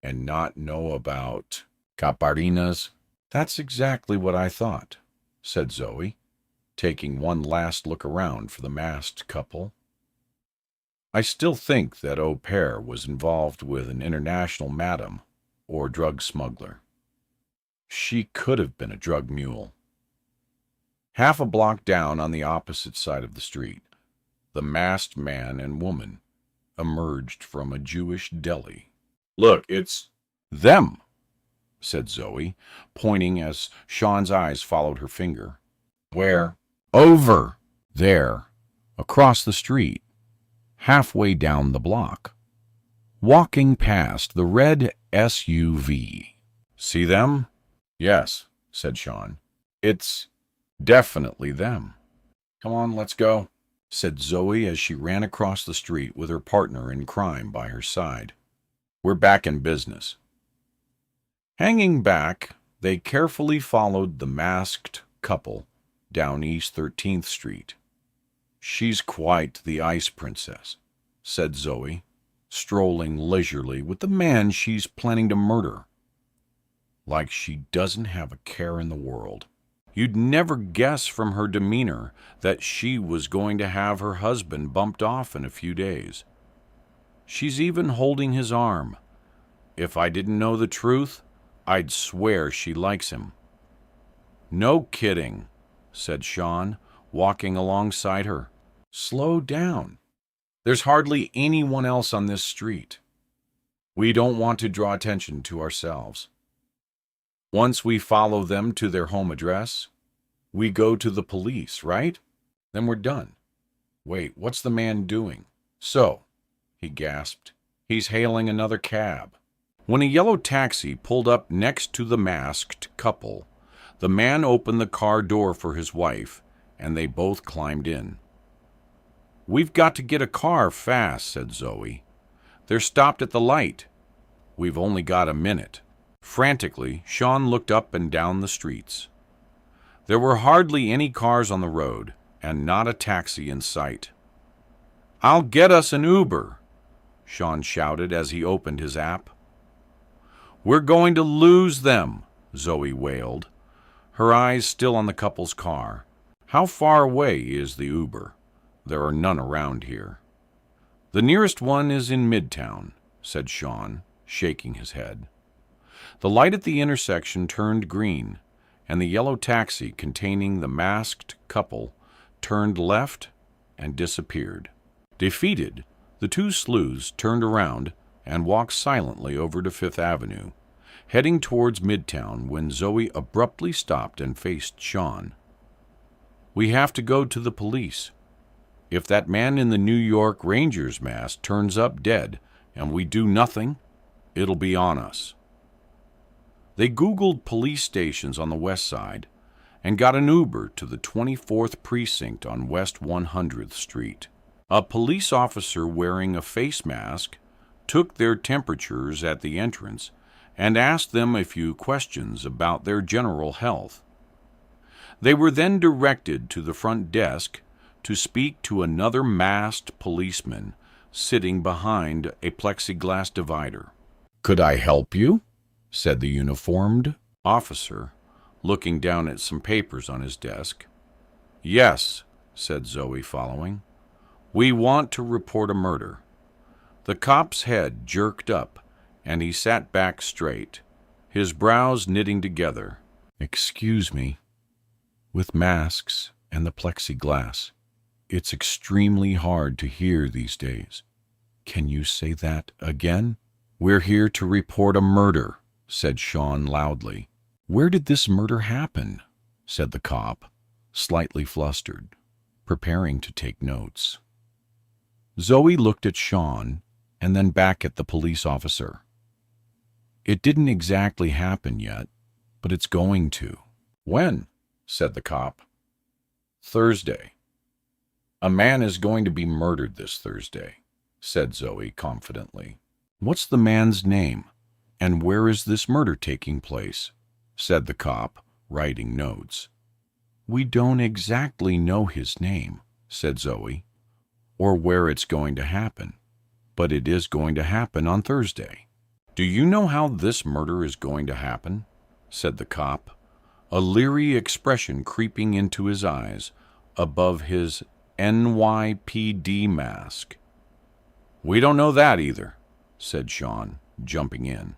and not know about caipirinhas. That's exactly what I thought, said Zoe, taking one last look around for the masked couple. I still think that au pair was involved with an international madam or drug smuggler. She could have been a drug mule. Half a block down on the opposite side of the street, the masked man and woman emerged from a Jewish deli. Look, it's them, said Zoe, pointing as Sean's eyes followed her finger. Where? Over there, across the street, halfway down the block, walking past the red SUV. See them? Yes, said Sean. It's definitely them. Come on, let's go, said Zoe as she ran across the street with her partner in crime by her side. We're back in business. Hanging back, they carefully followed the masked couple down East 13th Street. She's quite the ice princess, said Zoe, strolling leisurely with the man she's planning to murder. Like she doesn't have a care in the world. You'd never guess from her demeanor that she was going to have her husband bumped off in a few days. She's even holding his arm. If I didn't know the truth, I'd swear she likes him. No kidding, said Sean, walking alongside her. Slow down. There's hardly anyone else on this street. We don't want to draw attention to ourselves. Once we follow them to their home address, we go to the police, right? Then we're done. Wait, what's the man doing? So, he gasped, he's hailing another cab. When a yellow taxi pulled up next to the masked couple, the man opened the car door for his wife, and they both climbed in. We've got to get a car fast, said Zoe. They're stopped at the light. We've only got a minute. Frantically, Sean looked up and down the streets. There were hardly any cars on the road, and not a taxi in sight. I'll get us an Uber, Sean shouted as he opened his app. We're going to lose them, Zoe wailed, her eyes still on the couple's car. How far away is the Uber? There are none around here. The nearest one is in Midtown, said Sean, shaking his head. The light at the intersection turned green, and the yellow taxi containing the masked couple turned left and disappeared. Defeated, the two sleuths turned around and walked silently over to Fifth Avenue, heading towards Midtown when Zoe abruptly stopped and faced Sean. We have to go to the police. If that man in the New York Rangers mask turns up dead and we do nothing, it'll be on us. They Googled police stations on the west side and got an Uber to the 24th Precinct on West 100th Street. A police officer wearing a face mask took their temperatures at the entrance and asked them a few questions about their general health. They were then directed to the front desk to speak to another masked policeman sitting behind a plexiglass divider. "Could I help you?" said the uniformed officer, looking down at some papers on his desk. "Yes," said Zoe, following. "We want to report a murder." The cop's head jerked up, and he sat back straight, his brows knitting together. "Excuse me. With masks and the plexiglass, it's extremely hard to hear these days. Can you say that again?" "We're here to report a murder," said Sean loudly. "Where did this murder happen?" said the cop, slightly flustered. preparing to take notes. Zoe looked at Sean and then back at the police officer. It didn't exactly happen yet, but it's going to. When? Said the cop. Thursday. A man is going to be murdered this Thursday, said Zoe confidently. What's the man's name, and where is this murder taking place? Said the cop, writing notes. We don't exactly know his name, said Zoe, or where it's going to happen, but it is going to happen on Thursday. Do you know how this murder is going to happen? Said the cop, a leery expression creeping into his eyes above his NYPD mask. We don't know that either, said Sean, jumping in.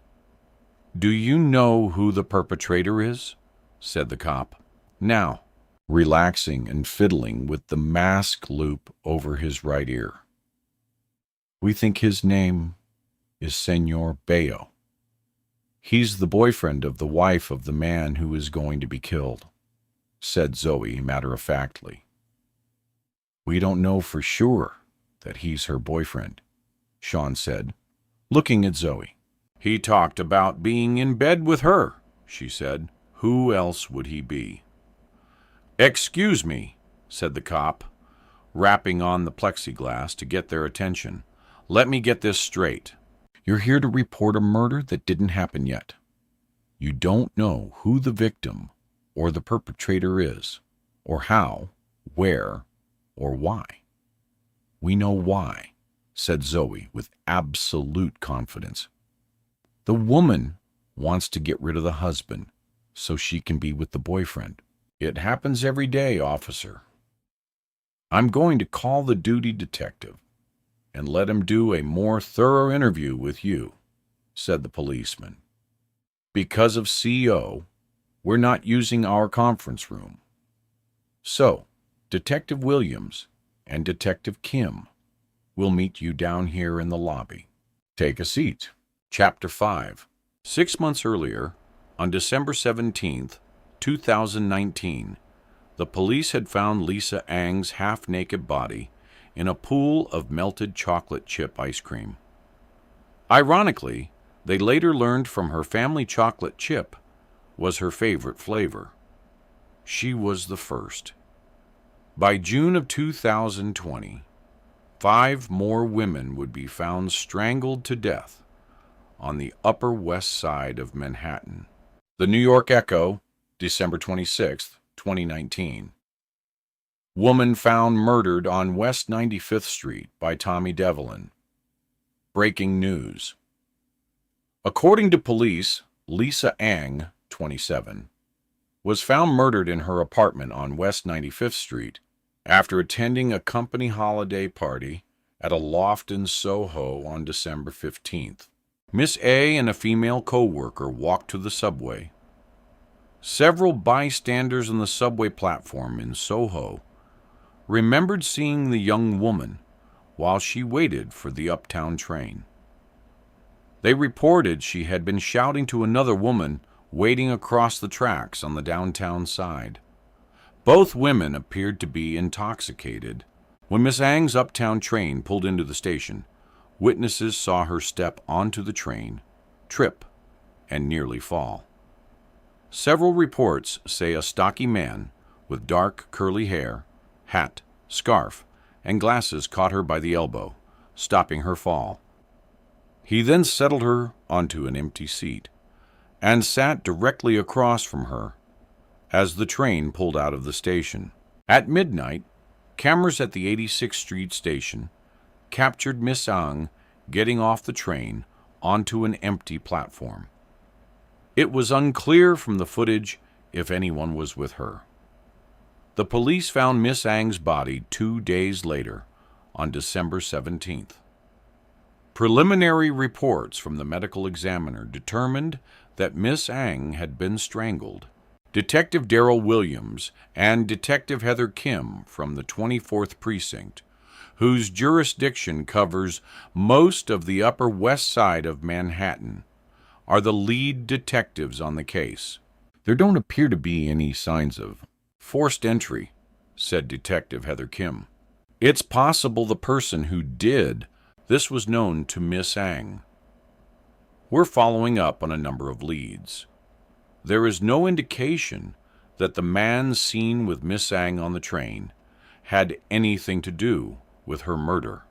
Do you know who the perpetrator is? Said the cop, now relaxing and fiddling with the mask loop over his right ear. We think his name is Senor Bayo. He's the boyfriend of the wife of the man who is going to be killed, said Zoe matter-of-factly. We don't know for sure that he's her boyfriend, Sean said, looking at Zoe. He talked about being in bed with her, she said. Who else would he be? Excuse me, said the cop, rapping on the plexiglass to get their attention. Let me get this straight. You're here to report a murder that didn't happen yet. You don't know who the victim or the perpetrator is, or how, where, or why. We know why, said Zoe with absolute confidence. The woman wants to get rid of the husband so she can be with the boyfriend. It happens every day, officer. I'm going to call the duty detective and let him do a more thorough interview with you, said the policeman. Because of CO, we're not using our conference room. So, Detective Williams and Detective Kim will meet you down here in the lobby. Take a seat. Chapter 5. 6 months earlier, on December 17th, 2019, the police had found Lisa Ang's half-naked body in a pool of melted chocolate chip ice cream. Ironically, they later learned from her family chocolate chip was her favorite flavor. She was the first. By June of 2020, 5 more women would be found strangled to death on the Upper West Side of Manhattan. The New York Echo, December 26, 2019. Woman found murdered on West 95th Street by Tommy Devlin. Breaking news. According to police, Lisa Ang, 27, was found murdered in her apartment on West 95th Street after attending a company holiday party at a loft in Soho on December 15th. Miss A and a female co-worker walked to the subway. Several bystanders on the subway platform in Soho remembered seeing the young woman while she waited for the uptown train. They reported she had been shouting to another woman waiting across the tracks on the downtown side. Both women appeared to be intoxicated. When Miss Ang's uptown train pulled into the station, witnesses saw her step onto the train, trip, and nearly fall. Several reports say a stocky man with dark curly hair, hat, scarf, and glasses caught her by the elbow, stopping her fall. He then settled her onto an empty seat and sat directly across from her as the train pulled out of the station. At midnight, cameras at the 86th Street station captured Miss Ang getting off the train onto an empty platform. It was unclear from the footage if anyone was with her. The police found Miss Ang's body 2 days later, on December 17th. Preliminary reports from the medical examiner determined that Miss Ang had been strangled. Detective Darrell Williams and Detective Heather Kim from the 24th Precinct, whose jurisdiction covers most of the Upper West Side of Manhattan, are the lead detectives on the case. There don't appear to be any signs of forced entry, said Detective Heather Kim. "It's possible the person who did this was known to Miss Ang. We're following up on a number of leads. There is no indication that the man seen with Miss Ang on the train had anything to do with her murder.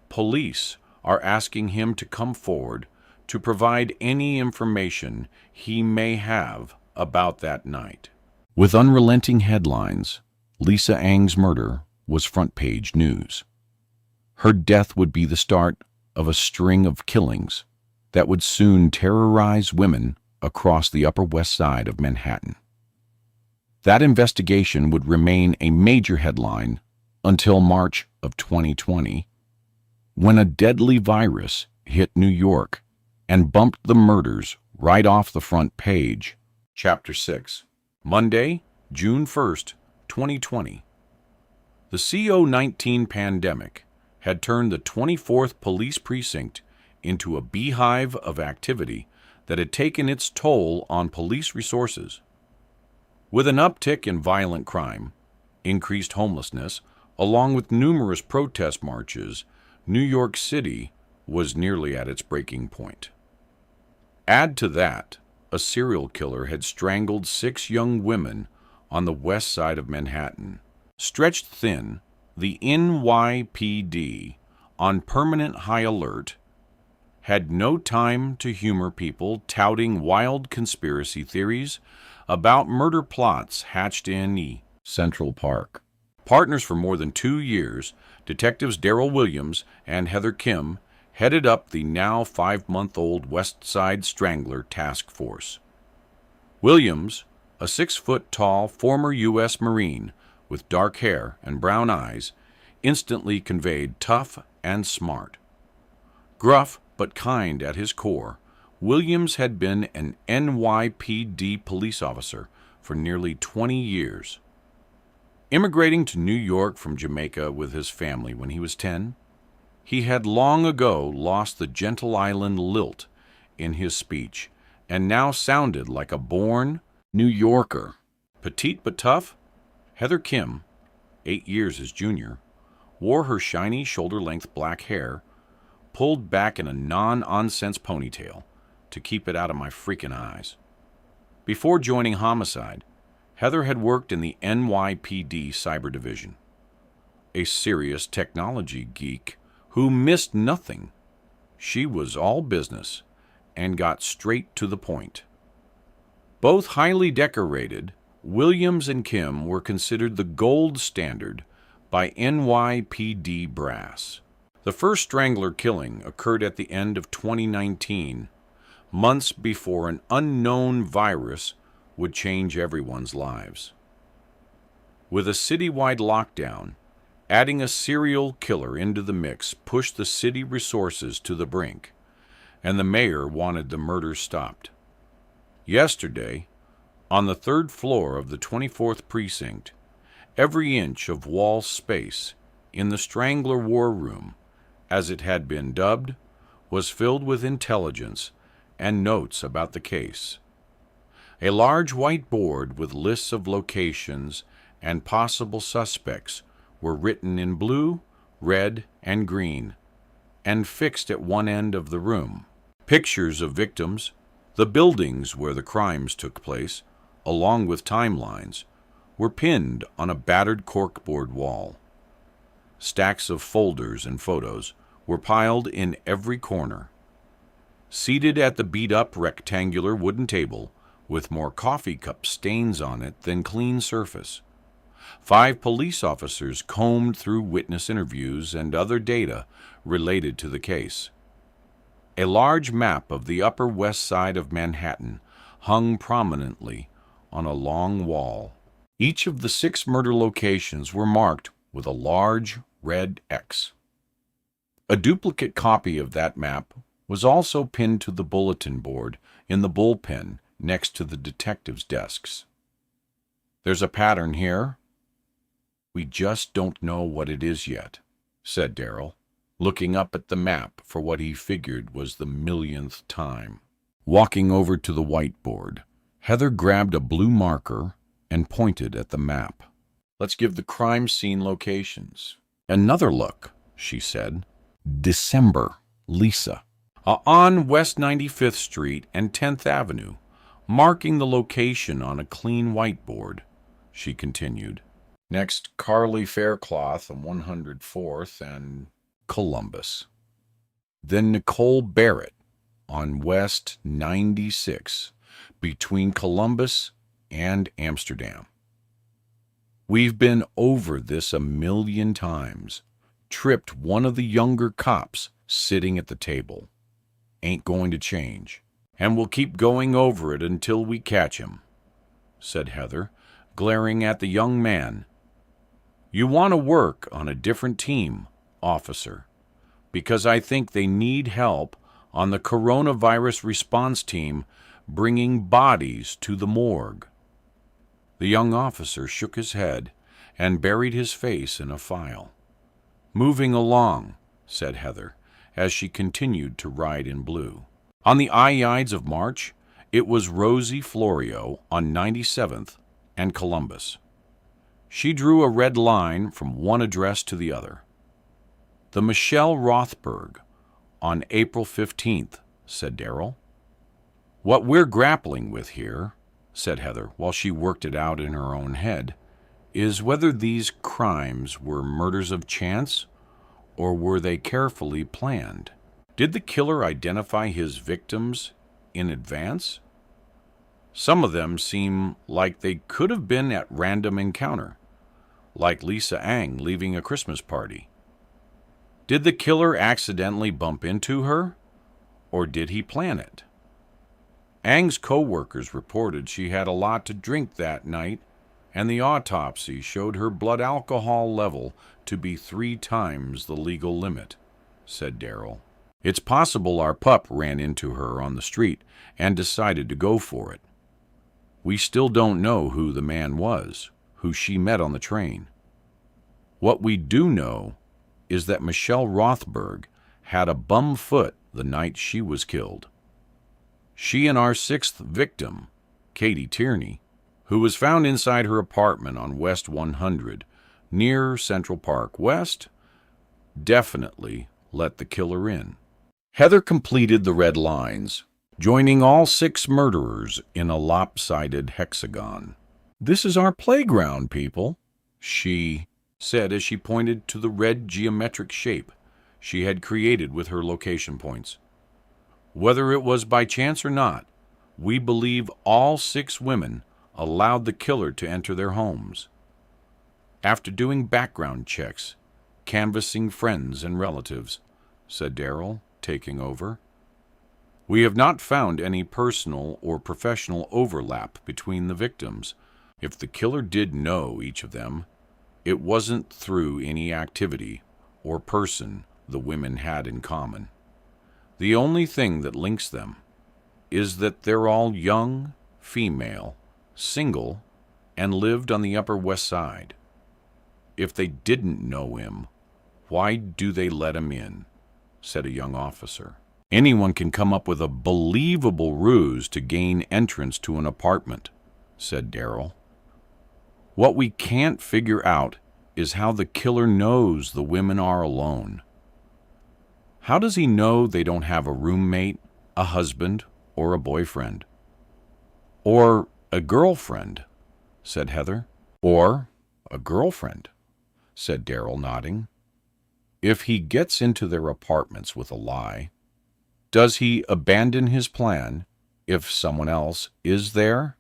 Police are asking him to come forward to provide any information he may have about that night." With unrelenting headlines, Lisa Ang's murder was front-page news. Her death would be the start of a string of killings that would soon terrorize women across the Upper West Side of Manhattan. That investigation would remain a major headline until March of 2020, when a deadly virus hit New York and bumped the murders right off the front page. Chapter 6. Monday, June 1st, 2020. The CO-19 pandemic had turned the 24th Police Precinct into a beehive of activity that had taken its toll on police resources. With an uptick in violent crime, increased homelessness, along with numerous protest marches, New York City was nearly at its breaking point. Add to that, a serial killer had strangled 6 young women on the west side of Manhattan. Stretched thin, the NYPD, on permanent high alert, had no time to humor people touting wild conspiracy theories about murder plots hatched in Central Park. Partners for more than 2 years, Detectives Daryl Williams and Heather Kim headed up the now 5-month-old West Side Strangler Task Force. Williams, a 6-foot-tall former U.S. Marine with dark hair and brown eyes, instantly conveyed tough and smart. Gruff but kind at his core, Williams had been an NYPD police officer for nearly 20 years. Immigrating to New York from Jamaica with his family when he was 10, he had long ago lost the gentle island lilt in his speech and now sounded like a born New Yorker. Petite but tough, Heather Kim, 8 years his junior, wore her shiny shoulder-length black hair pulled back in a non-nonsense ponytail to keep it out of my freaking eyes. Before joining Homicide, Heather had worked in the NYPD Cyber Division. A serious technology geek who missed nothing, she was all business and got straight to the point. Both highly decorated, Williams and Kim were considered the gold standard by NYPD brass. The first Strangler killing occurred at the end of 2019, months before an unknown virus would change everyone's lives. With a citywide lockdown, adding a serial killer into the mix pushed the city resources to the brink, and the mayor wanted the murders stopped. Yesterday, on the 3rd floor of the 24th precinct, every inch of wall space in the Strangler War Room, as it had been dubbed, was filled with intelligence and notes about the case. A large white board with lists of locations and possible suspects were written in blue, red, and green, and fixed at one end of the room. Pictures of victims, the buildings where the crimes took place, along with timelines, were pinned on a battered corkboard wall. Stacks of folders and photos were piled in every corner. Seated at the beat-up rectangular wooden table, with more coffee cup stains on it than clean surface, 5 police officers combed through witness interviews and other data related to the case. A large map of the Upper West Side of Manhattan hung prominently on a long wall. Each of the 6 murder locations were marked with a large red X. A duplicate copy of that map was also pinned to the bulletin board in the bullpen next to the detectives' desks. "There's a pattern here. We just don't know what it is yet," said Daryl, looking up at the map for what he figured was the millionth time. Walking over to the whiteboard, Heather grabbed a blue marker and pointed at the map. Let's give the crime scene locations. Another look, she said. December, Lisa. On West 95th Street and 10th Avenue, marking the location on a clean whiteboard, she continued. Next, Carly Faircloth on 104th and Columbus. Then Nicole Barrett on West 96, between Columbus and Amsterdam. We've been over this a million times. Tripped one of the younger cops sitting at the table. Ain't going to change. And we'll keep going over it until we catch him, said Heather, glaring at the young man. You want to work on a different team, officer, because I think they need help on the coronavirus response team bringing bodies to the morgue. The young officer shook his head and buried his face in a file. Moving along, said Heather, as she continued to ride in blue. On the Ides of March, it was Rosie Florio on 97th and Columbus. She drew a red line from one address to the other. The Michelle Rothberg on April 15th, said Darrell. What we're grappling with here, said Heather, while she worked it out in her own head, is whether these crimes were murders of chance or were they carefully planned. Did the killer identify his victims in advance? Some of them seem like they could have been at random encounter, like Lisa Ang leaving a Christmas party. Did the killer accidentally bump into her, or did he plan it? Ang's co-workers reported she had a lot to drink that night, and the autopsy showed her blood alcohol level to be 3 times the legal limit, said Darrell. It's possible our pup ran into her on the street and decided to go for it. We still don't know who the man was, who she met on the train. What we do know is that Michelle Rothberg had a bum foot the night she was killed. She and our 6th victim, Katie Tierney, who was found inside her apartment on West 100, near Central Park West, definitely let the killer in. Heather completed the red lines, joining all 6 murderers in a lopsided hexagon. This is our playground, people, she said as she pointed to the red geometric shape she had created with her location points. Whether it was by chance or not, we believe all 6 women allowed the killer to enter their homes. After doing background checks, canvassing friends and relatives, said Darrell, taking over, we have not found any personal or professional overlap between the victims. If the killer did know each of them, it wasn't through any activity or person the women had in common. The only thing that links them is that they're all young, female, single, and lived on the Upper West Side. If they didn't know him, why do they let him in? Said a young officer. Anyone can come up with a believable ruse to gain entrance to an apartment, said Darrell. What we can't figure out is how the killer knows the women are alone. How does he know they don't have a roommate, a husband, or a boyfriend? Or a girlfriend, said Heather. Or a girlfriend, said Darrell, nodding. If he gets into their apartments with a lie, does he abandon his plan if someone else is there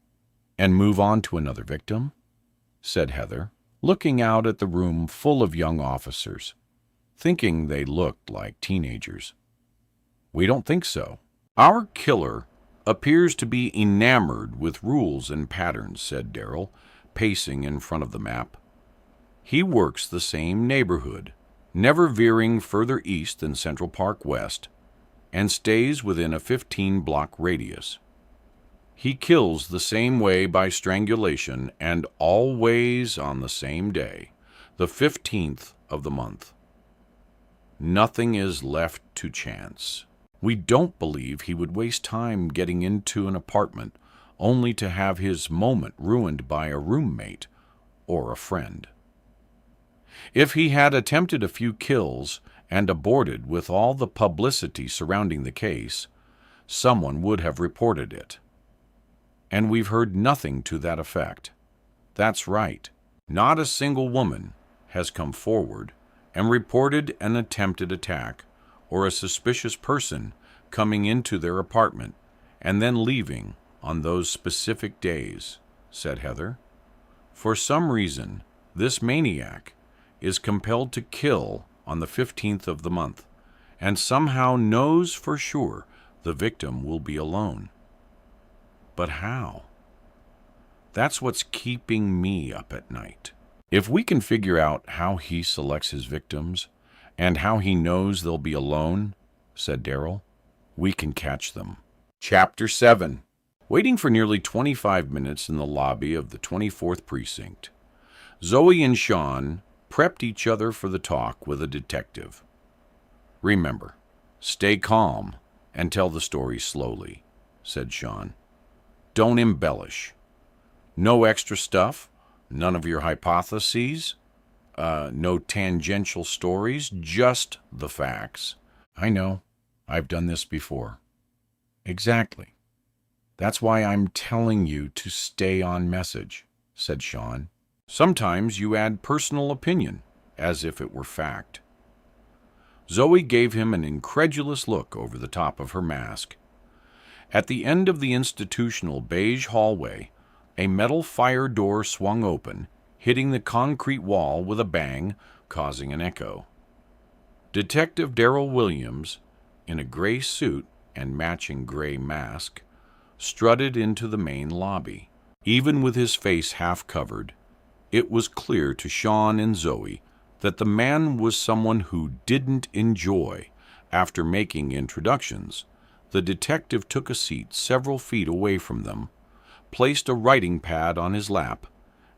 and move on to another victim? Said Heather, looking out at the room full of young officers, thinking they looked like teenagers. We don't think so. Our killer appears to be enamored with rules and patterns, said Darrell, pacing in front of the map. He works the same neighborhood, never veering further east than Central Park West, and stays within a 15-block radius. He kills the same way by strangulation and always on the same day, the 15th of the month. Nothing is left to chance. We don't believe he would waste time getting into an apartment only to have his moment ruined by a roommate or a friend. If he had attempted a few kills and aborted with all the publicity surrounding the case, someone would have reported it. And we've heard nothing to that effect. That's right. Not a single woman has come forward and reported an attempted attack or a suspicious person coming into their apartment and then leaving on those specific days, said Heather. For some reason, this maniac is compelled to kill on the 15th of the month and somehow knows for sure the victim will be alone. But how? That's what's keeping me up at night. If we can figure out how he selects his victims and how he knows they'll be alone, said Darrell, we can catch them. Chapter 7. Waiting for nearly 25 minutes in the lobby of the 24th Precinct, Zoe and Sean prepped each other for the talk with a detective. Remember, stay calm and tell the story slowly, said Sean. Don't embellish. No extra stuff, none of your hypotheses, no tangential stories, just the facts. I know. I've done this before. Exactly. That's why I'm telling you to stay on message, said Sean. Sometimes you add personal opinion, as if it were fact. Zoe gave him an incredulous look over the top of her mask. At the end of the institutional beige hallway, a metal fire door swung open, hitting the concrete wall with a bang, causing an echo. Detective Darrell Williams, in a gray suit and matching gray mask, strutted into the main lobby. Even with his face half covered, it was clear to Sean and Zoe that the man was someone who didn't enjoy. After making introductions, the detective took a seat several feet away from them, placed a writing pad on his lap,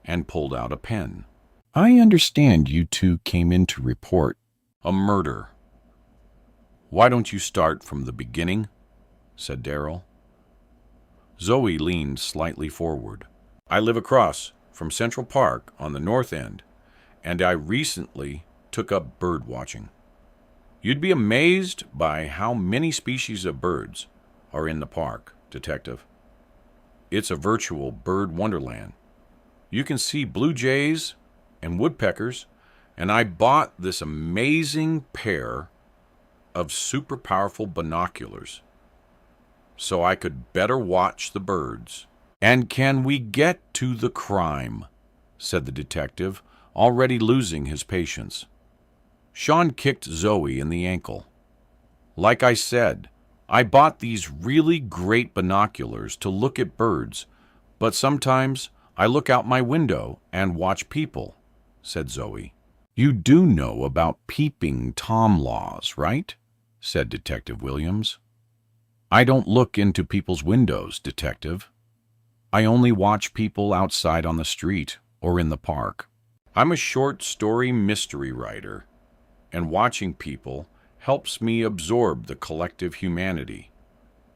and pulled out a pen. I understand you two came in to report a murder. Why don't you start from the beginning? Said Darrell. Zoe leaned slightly forward. I live across from Central Park on the north end, and I recently took up bird watching. You'd be amazed by how many species of birds are in the park, Detective. It's a virtual bird wonderland. You can see blue jays and woodpeckers, and I bought this amazing pair of super powerful binoculars so I could better watch the birds. And can we get to the crime? Said the detective, already losing his patience. Sean kicked Zoe in the ankle. Like I said, I bought these really great binoculars to look at birds, but sometimes I look out my window and watch people, said Zoe. You do know about peeping Tom laws, right? Said Detective Williams. I don't look into people's windows, Detective. I only watch people outside on the street or in the park. I'm a short story mystery writer, and watching people helps me absorb the collective humanity.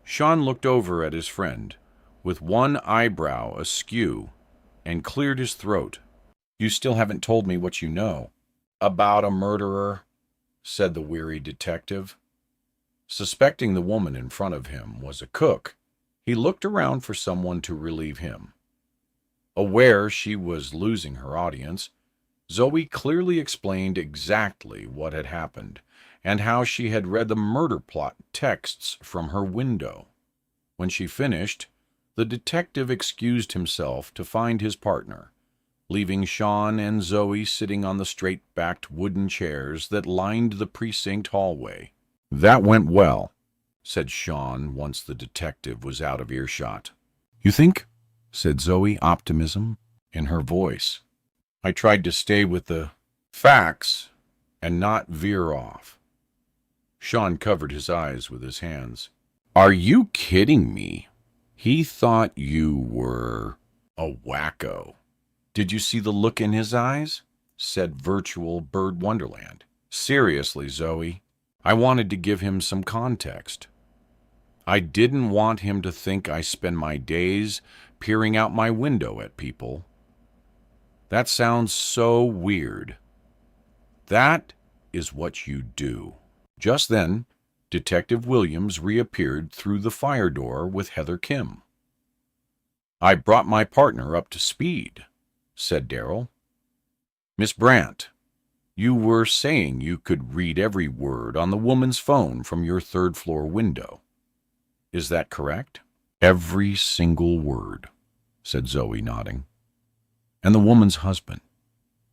Sean looked over at his friend, with one eyebrow askew, and cleared his throat. You still haven't told me what you know. About a murderer, said the weary detective. Suspecting the woman in front of him was a cook, he looked around for someone to relieve him. Aware she was losing her audience, Zoe clearly explained exactly what had happened and how she had read the murder plot texts from her window. When she finished, the detective excused himself to find his partner, leaving Sean and Zoe sitting on the straight-backed wooden chairs that lined the precinct hallway. That went well, said Sean once the detective was out of earshot. You think? Said Zoe, optimism in her voice. I tried to stay with the facts and not veer off. Sean covered his eyes with his hands. Are you kidding me? He thought you were a wacko. Did you see the look in his eyes? Said Virtual Bird Wonderland. Seriously, Zoe, I wanted to give him some context. I didn't want him to think I spend my days peering out my window at people. That sounds so weird. That is what you do. Just then, Detective Williams reappeared through the fire door with Heather Kim. I brought my partner up to speed, said Darrell. Miss Brandt, you were saying you could read every word on the woman's phone from your third-floor window. Is that correct? Every single word, said Zoe, nodding. And the woman's husband,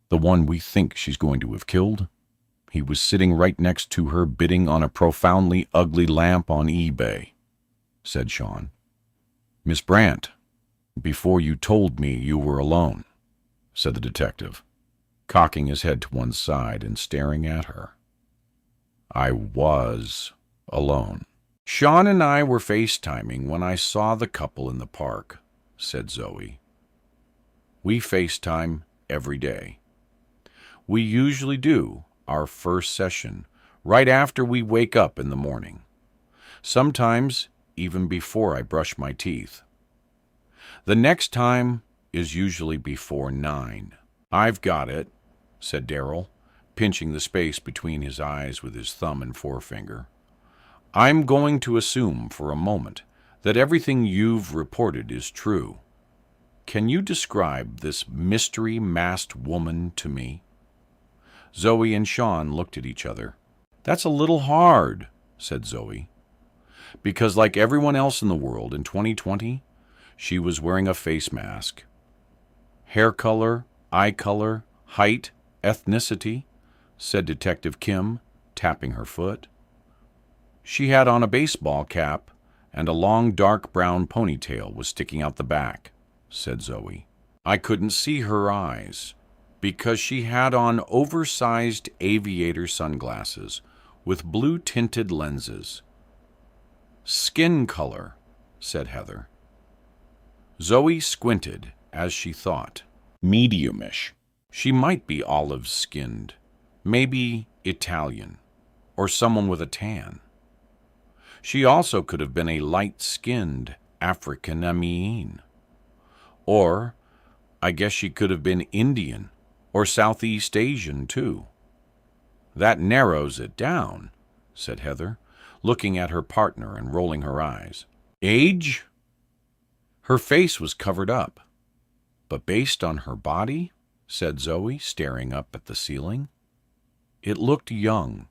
the one we think she's going to have killed, he was sitting right next to her bidding on a profoundly ugly lamp on eBay, said Sean. Miss Brandt, before you told me you were alone, said the detective, cocking his head to one side and staring at her. I was alone. Sean and I were FaceTiming when I saw the couple in the park, said Zoe. We FaceTime every day. We usually do our first session right after we wake up in the morning. Sometimes even before I brush my teeth. The next time is usually before 9. I've got it, said Darrell, pinching the space between his eyes with his thumb and forefinger. I'm going to assume for a moment that everything you've reported is true. Can you describe this mystery masked woman to me? Zoe and Sean looked at each other. That's a little hard, said Zoe, because like everyone else in the world in 2020, she was wearing a face mask. Hair color, eye color, height, ethnicity, said Detective Kim, tapping her foot. She had on a baseball cap, and a long dark brown ponytail was sticking out the back, said Zoe. I couldn't see her eyes, because she had on oversized aviator sunglasses with blue-tinted lenses. Skin color, said Heather. Zoe squinted as she thought. Mediumish. She might be olive-skinned, maybe Italian, or someone with a tan. She also could have been a light-skinned African-American. Or, I guess she could have been Indian or Southeast Asian, too. That narrows it down, said Heather, looking at her partner and rolling her eyes. Age? Her face was covered up. But based on her body, said Zoe, staring up at the ceiling, it looked young.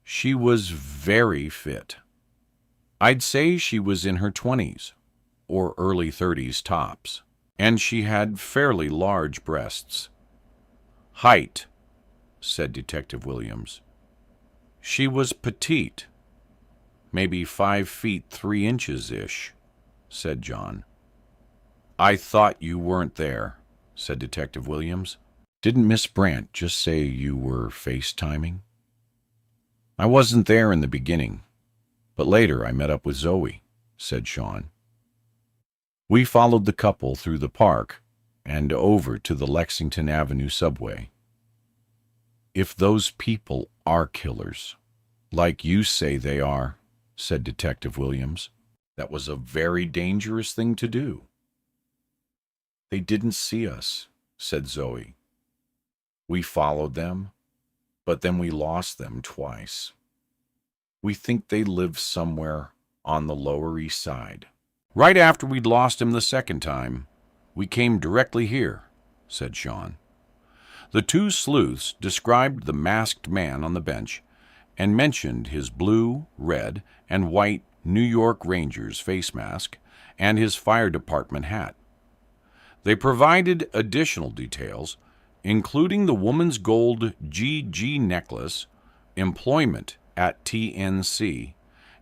She was very fit. I'd say she was in her 20s, or early 30s tops, and she had fairly large breasts. Height, said Detective Williams. She was petite, maybe 5 feet 3 inches-ish, said John. I thought you weren't there, said Detective Williams. Didn't Miss Brandt just say you were FaceTiming? I wasn't there in the beginning, but later I met up with Zoe, said Sean. We followed the couple through the park and over to the Lexington Avenue subway. If those people are killers, like you say they are, said Detective Williams, that was a very dangerous thing to do. They didn't see us, said Zoe. We followed them, but then we lost them twice. We think they live somewhere on the Lower East Side. Right after we'd lost him the second time, we came directly here, said Sean. The two sleuths described the masked man on the bench and mentioned his blue, red, and white New York Rangers face mask and his fire department hat. They provided additional details, including the woman's gold GG necklace, employment at TNC,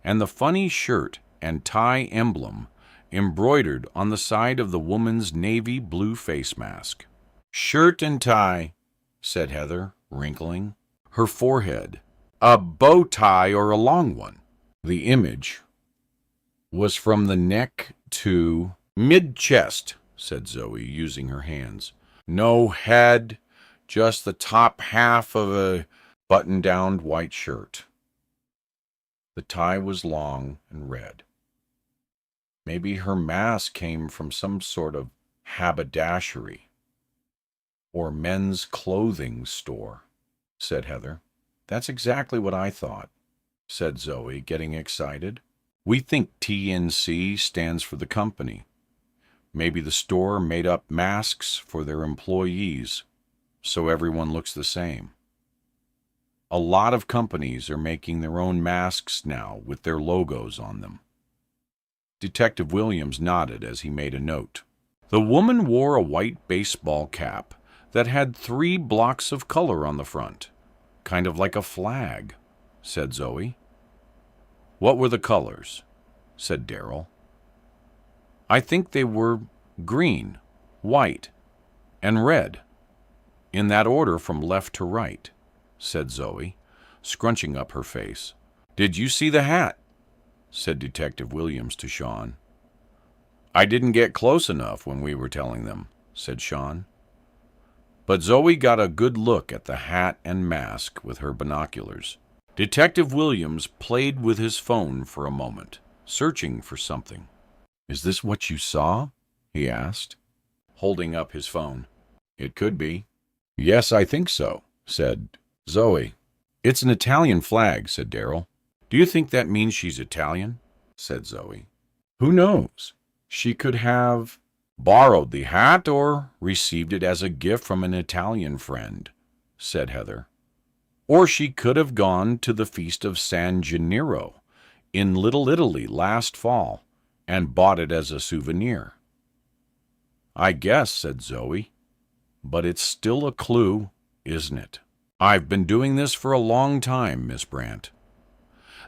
and the funny shirt and tie emblem embroidered on the side of the woman's navy blue face mask. Shirt and tie, said Heather, wrinkling her forehead. A bow tie or a long one. The image was from the neck to mid-chest, said Zoe, using her hands. No head, just the top half of a button-down white shirt. The tie was long and red. Maybe her mask came from some sort of haberdashery. or men's clothing store, said Heather. That's exactly what I thought, said Zoe, getting excited. We think TNC stands for the company. Maybe the store made up masks for their employees, so everyone looks the same. A lot of companies are making their own masks now with their logos on them. Detective Williams nodded as he made a note. The woman wore a white baseball cap that had 3 blocks of color on the front, kind of like a flag, said Zoe. What were the colors? Said Darrell. I think they were green, white, and red, in that order from left to right, said Zoe, scrunching up her face. Did you see the hat? Said Detective Williams to Sean. I didn't get close enough when we were telling them, said Sean. But Zoe got a good look at the hat and mask with her binoculars. Detective Williams played with his phone for a moment, searching for something. Is this what you saw? He asked, holding up his phone. It could be. Yes, I think so, said Zoe. It's an Italian flag, said Darrell. Do you think that means she's Italian? Said Zoe. Who knows? She could have borrowed the hat or received it as a gift from an Italian friend, said Heather. Or she could have gone to the Feast of San Gennaro in Little Italy last fall and bought it as a souvenir. I guess, said Zoe, but it's still a clue, isn't it? I've been doing this for a long time, Miss Brandt.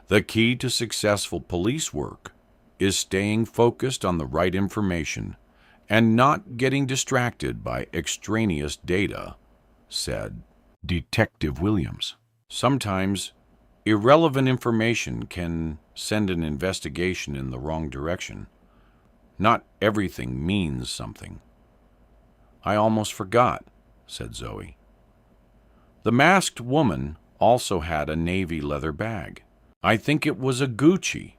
The key to successful police work is staying focused on the right information and not getting distracted by extraneous data, said Detective Williams. Sometimes irrelevant information can send an investigation in the wrong direction. Not everything means something. I almost forgot, said Zoe. The masked woman also had a navy leather bag. I think it was a Gucci,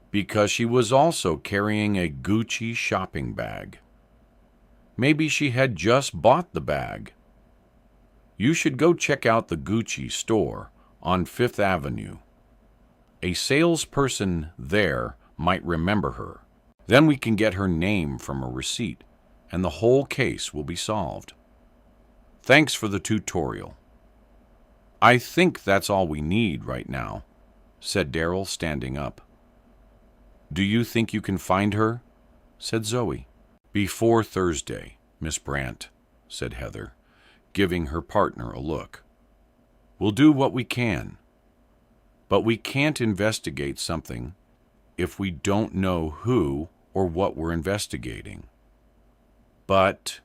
because she was also carrying a Gucci shopping bag. Maybe she had just bought the bag. You should go check out the Gucci store on Fifth Avenue. A salesperson there might remember her. Then we can get her name from a receipt, and the whole case will be solved. Thanks for the tutorial. I think that's all we need right now, said Darrell, standing up. Do you think you can find her? Said Zoe. Before Thursday, Miss Brandt, said Heather, giving her partner a look. We'll do what we can, but we can't investigate something if we don't know who or what we're investigating. But,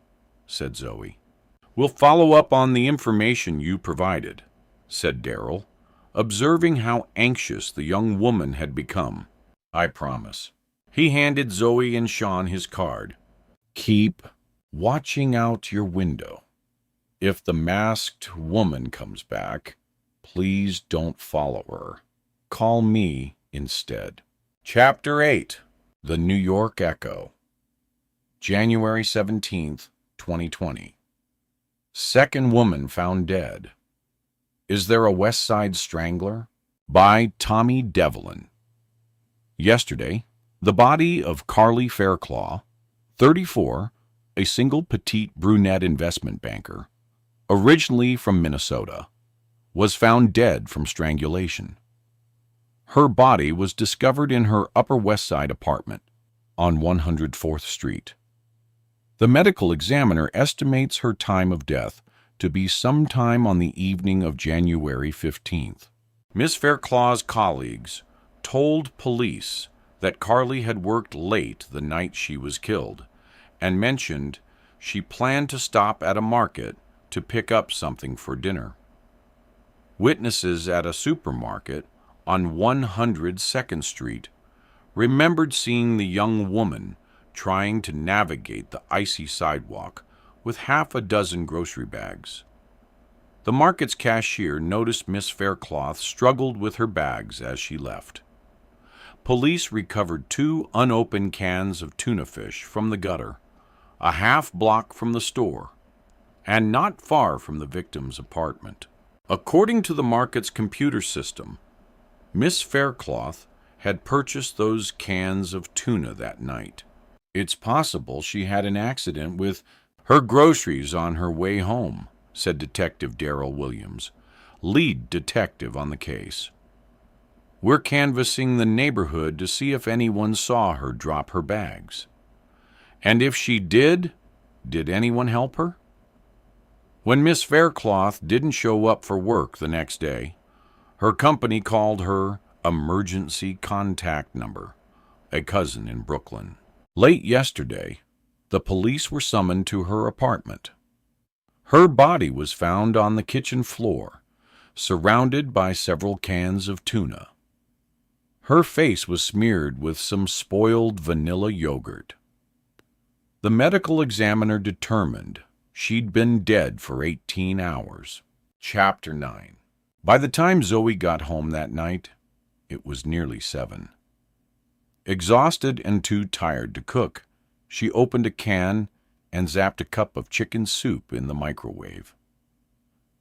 said Zoe, we'll follow up on the information you provided, said Darrell, observing how anxious the young woman had become. I promise. He handed Zoe and Sean his card. Keep watching out your window. If the masked woman comes back, please don't follow her. Call me instead. Chapter 8. The New York Echo. January 17th, 2020. Second woman found dead. Is there a West Side Strangler? By Tommy Devlin. Yesterday, the body of Carly Fairclough, 34, a single petite brunette investment banker, originally from Minnesota, was found dead from strangulation. Her body was discovered in her Upper West Side apartment on 104th Street. The medical examiner estimates her time of death to be sometime on the evening of January 15th. Miss Fairclough's colleagues told police that Carly had worked late the night she was killed and mentioned she planned to stop at a market to pick up something for dinner. Witnesses at a supermarket on 102nd Street remembered seeing the young woman trying to navigate the icy sidewalk with half a dozen grocery bags. The market's cashier noticed Miss Fairclough struggled with her bags as she left. Police recovered 2 unopened cans of tuna fish from the gutter, a half block from the store, and not far from the victim's apartment. According to the market's computer system, Miss Faircloth had purchased those cans of tuna that night. It's possible she had an accident with her groceries on her way home, said Detective Darrell Williams, lead detective on the case. We're canvassing the neighborhood to see if anyone saw her drop her bags. And if she did anyone help her? When Miss Faircloth didn't show up for work the next day, her company called her emergency contact number, a cousin in Brooklyn. Late yesterday, the police were summoned to her apartment. Her body was found on the kitchen floor, surrounded by several cans of tuna. Her face was smeared with some spoiled vanilla yogurt. The medical examiner determined she'd been dead for 18 hours. Chapter 9. By the time Zoe got home that night, it was nearly 7. Exhausted and too tired to cook, she opened a can and zapped a cup of chicken soup in the microwave.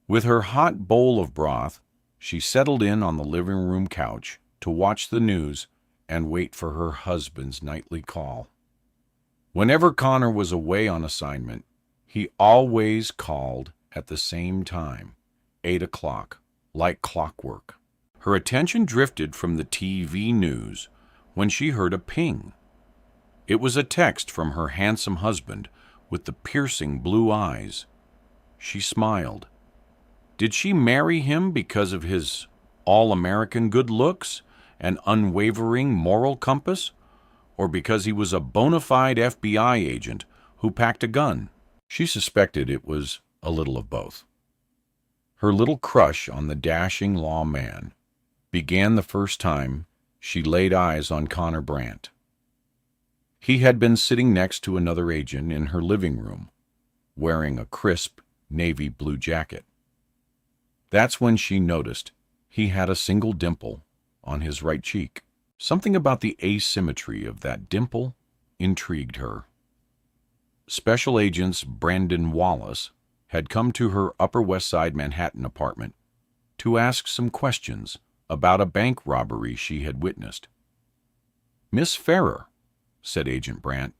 With her hot bowl of broth, she settled in on the living room couch to watch the news and wait for her husband's nightly call. Whenever Connor was away on assignment, he always called at the same time, 8 o'clock, like clockwork. Her attention drifted from the TV news when she heard a ping. It was a text from her handsome husband with the piercing blue eyes. She smiled. Did she marry him because of his all-American good looks and unwavering moral compass, or because he was a bona fide FBI agent who packed a gun? She suspected it was a little of both. Her little crush on the dashing lawman began the first time she laid eyes on Connor Brandt. He had been sitting next to another agent in her living room, wearing a crisp navy blue jacket. That's when she noticed he had a single dimple on his right cheek. Something about the asymmetry of that dimple intrigued her. Special Agents Brandon Wallace had come to her Upper West Side Manhattan apartment to ask some questions about a bank robbery she had witnessed. "Miss Farrer," said Agent Brandt,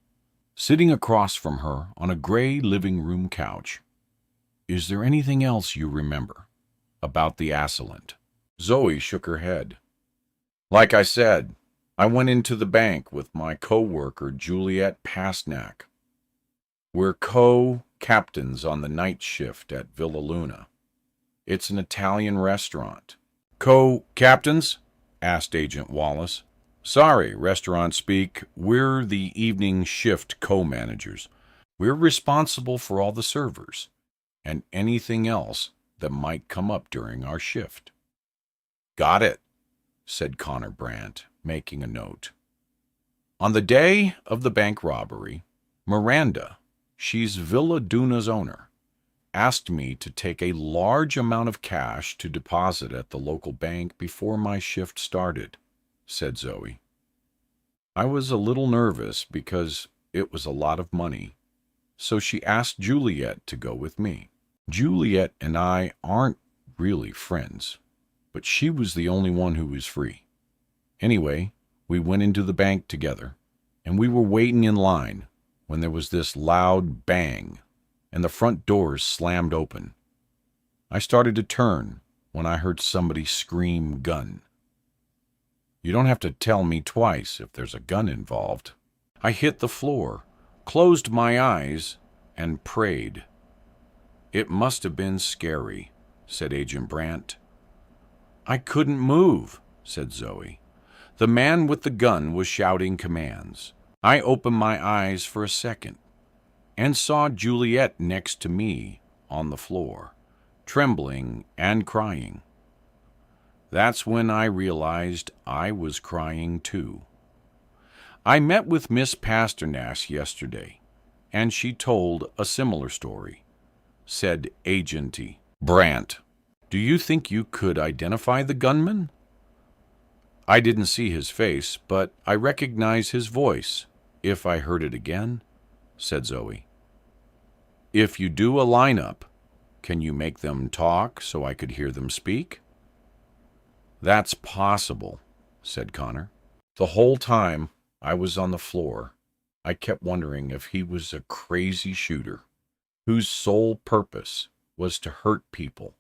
sitting across from her on a gray living room couch, "is there anything else you remember about the assailant?" Zoe shook her head. "Like I said, I went into the bank with my co-worker Juliet Pasnak. We're co-captains on the night shift at Villa Luna. It's an Italian restaurant." "Co-captains?" asked Agent Wallace. "Sorry, restaurant speak. We're the evening shift co-managers. We're responsible for all the servers and anything else that might come up during our shift." "Got it," said Connor Brandt, making a note. "On the day of the bank robbery, Miranda, she's Villa Duna's owner, asked me to take a large amount of cash to deposit at the local bank before my shift started," said Zoe. "I was a little nervous because it was a lot of money, so she asked Juliet to go with me. Juliet and I aren't really friends, but she was the only one who was free. Anyway, we went into the bank together, and we were waiting in line when there was this loud bang, and the front doors slammed open. I started to turn when I heard somebody scream gun. You don't have to tell me twice if there's a gun involved. I hit the floor, closed my eyes, and prayed. It must have been scary," said Agent Brandt. "I couldn't move," said Zoe. "The man with the gun was shouting commands. I opened my eyes for a second and saw Juliet next to me on the floor, trembling and crying. That's when I realized I was crying too. I met with Miss Pasternak yesterday, and she told a similar story," said Agent Brandt. "Do you think you could identify the gunman?" "I didn't see his face, but I recognize his voice if I heard it again," said Zoe. If you do a lineup, can you make them talk so I could hear them speak? That's possible, said Connor. The whole time I was on the floor, I kept wondering if he was a crazy shooter whose sole purpose was to hurt people,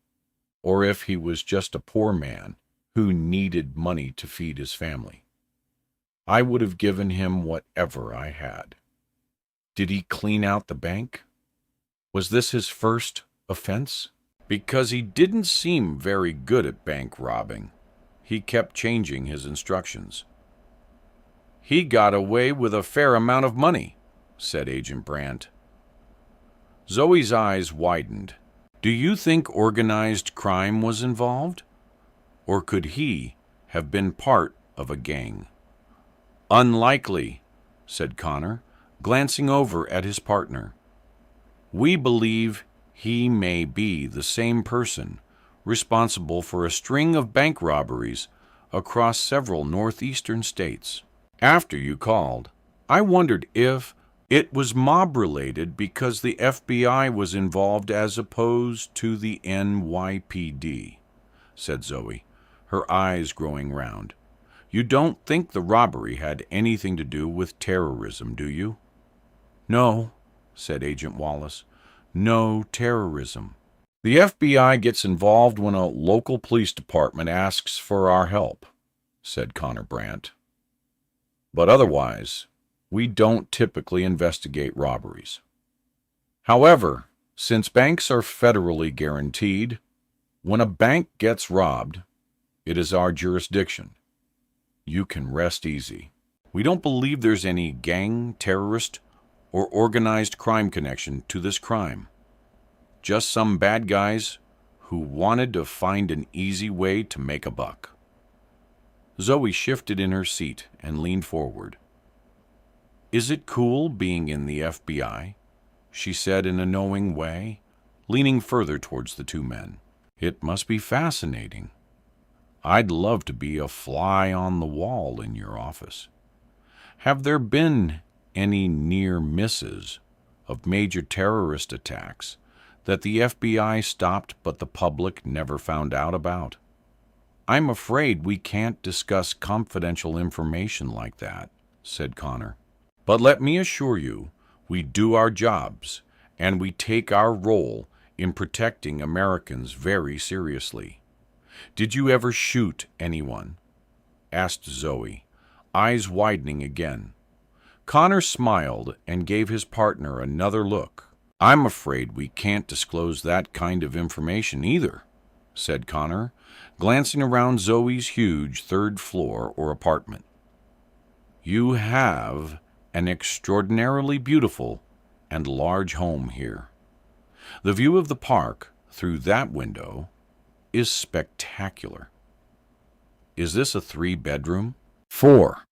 or if he was just a poor man who needed money to feed his family. I would have given him whatever I had. Did he clean out the bank? Was this his first offense? Because he didn't seem very good at bank robbing. He kept changing his instructions. He got away with a fair amount of money, said Agent Brandt. Zoe's eyes widened. Do you think organized crime was involved? Or could he have been part of a gang? Unlikely, said Connor, glancing over at his partner. We believe he may be the same person responsible for a string of bank robberies across several northeastern states. After you called, I wondered if it was mob-related because the FBI was involved as opposed to the NYPD, said Zoe, her eyes growing round. You don't think the robbery had anything to do with terrorism, do you? No, said Agent Wallace. No terrorism. The FBI gets involved when a local police department asks for our help, said Connor Brandt. But otherwise, we don't typically investigate robberies. However, since banks are federally guaranteed, when a bank gets robbed, it is our jurisdiction. You can rest easy. We don't believe there's any gang, terrorist, or organized crime connection to this crime. Just some bad guys who wanted to find an easy way to make a buck. Zoe shifted in her seat and leaned forward. Is it cool being in the FBI? She said in a knowing way, leaning further towards the two men. It must be fascinating. I'd love to be a fly on the wall in your office. Have there been any near misses of major terrorist attacks that the FBI stopped but the public never found out about? I'm afraid we can't discuss confidential information like that, said Connor. But let me assure you, we do our jobs, and we take our role in protecting Americans very seriously. Did you ever shoot anyone? Asked Zoe, eyes widening again. Connor smiled and gave his partner another look. I'm afraid we can't disclose that kind of information either, said Connor, glancing around Zoe's huge third floor or apartment. You have an extraordinarily beautiful and large home here. The view of the park through that window is spectacular. Is this a 3-bedroom? 4,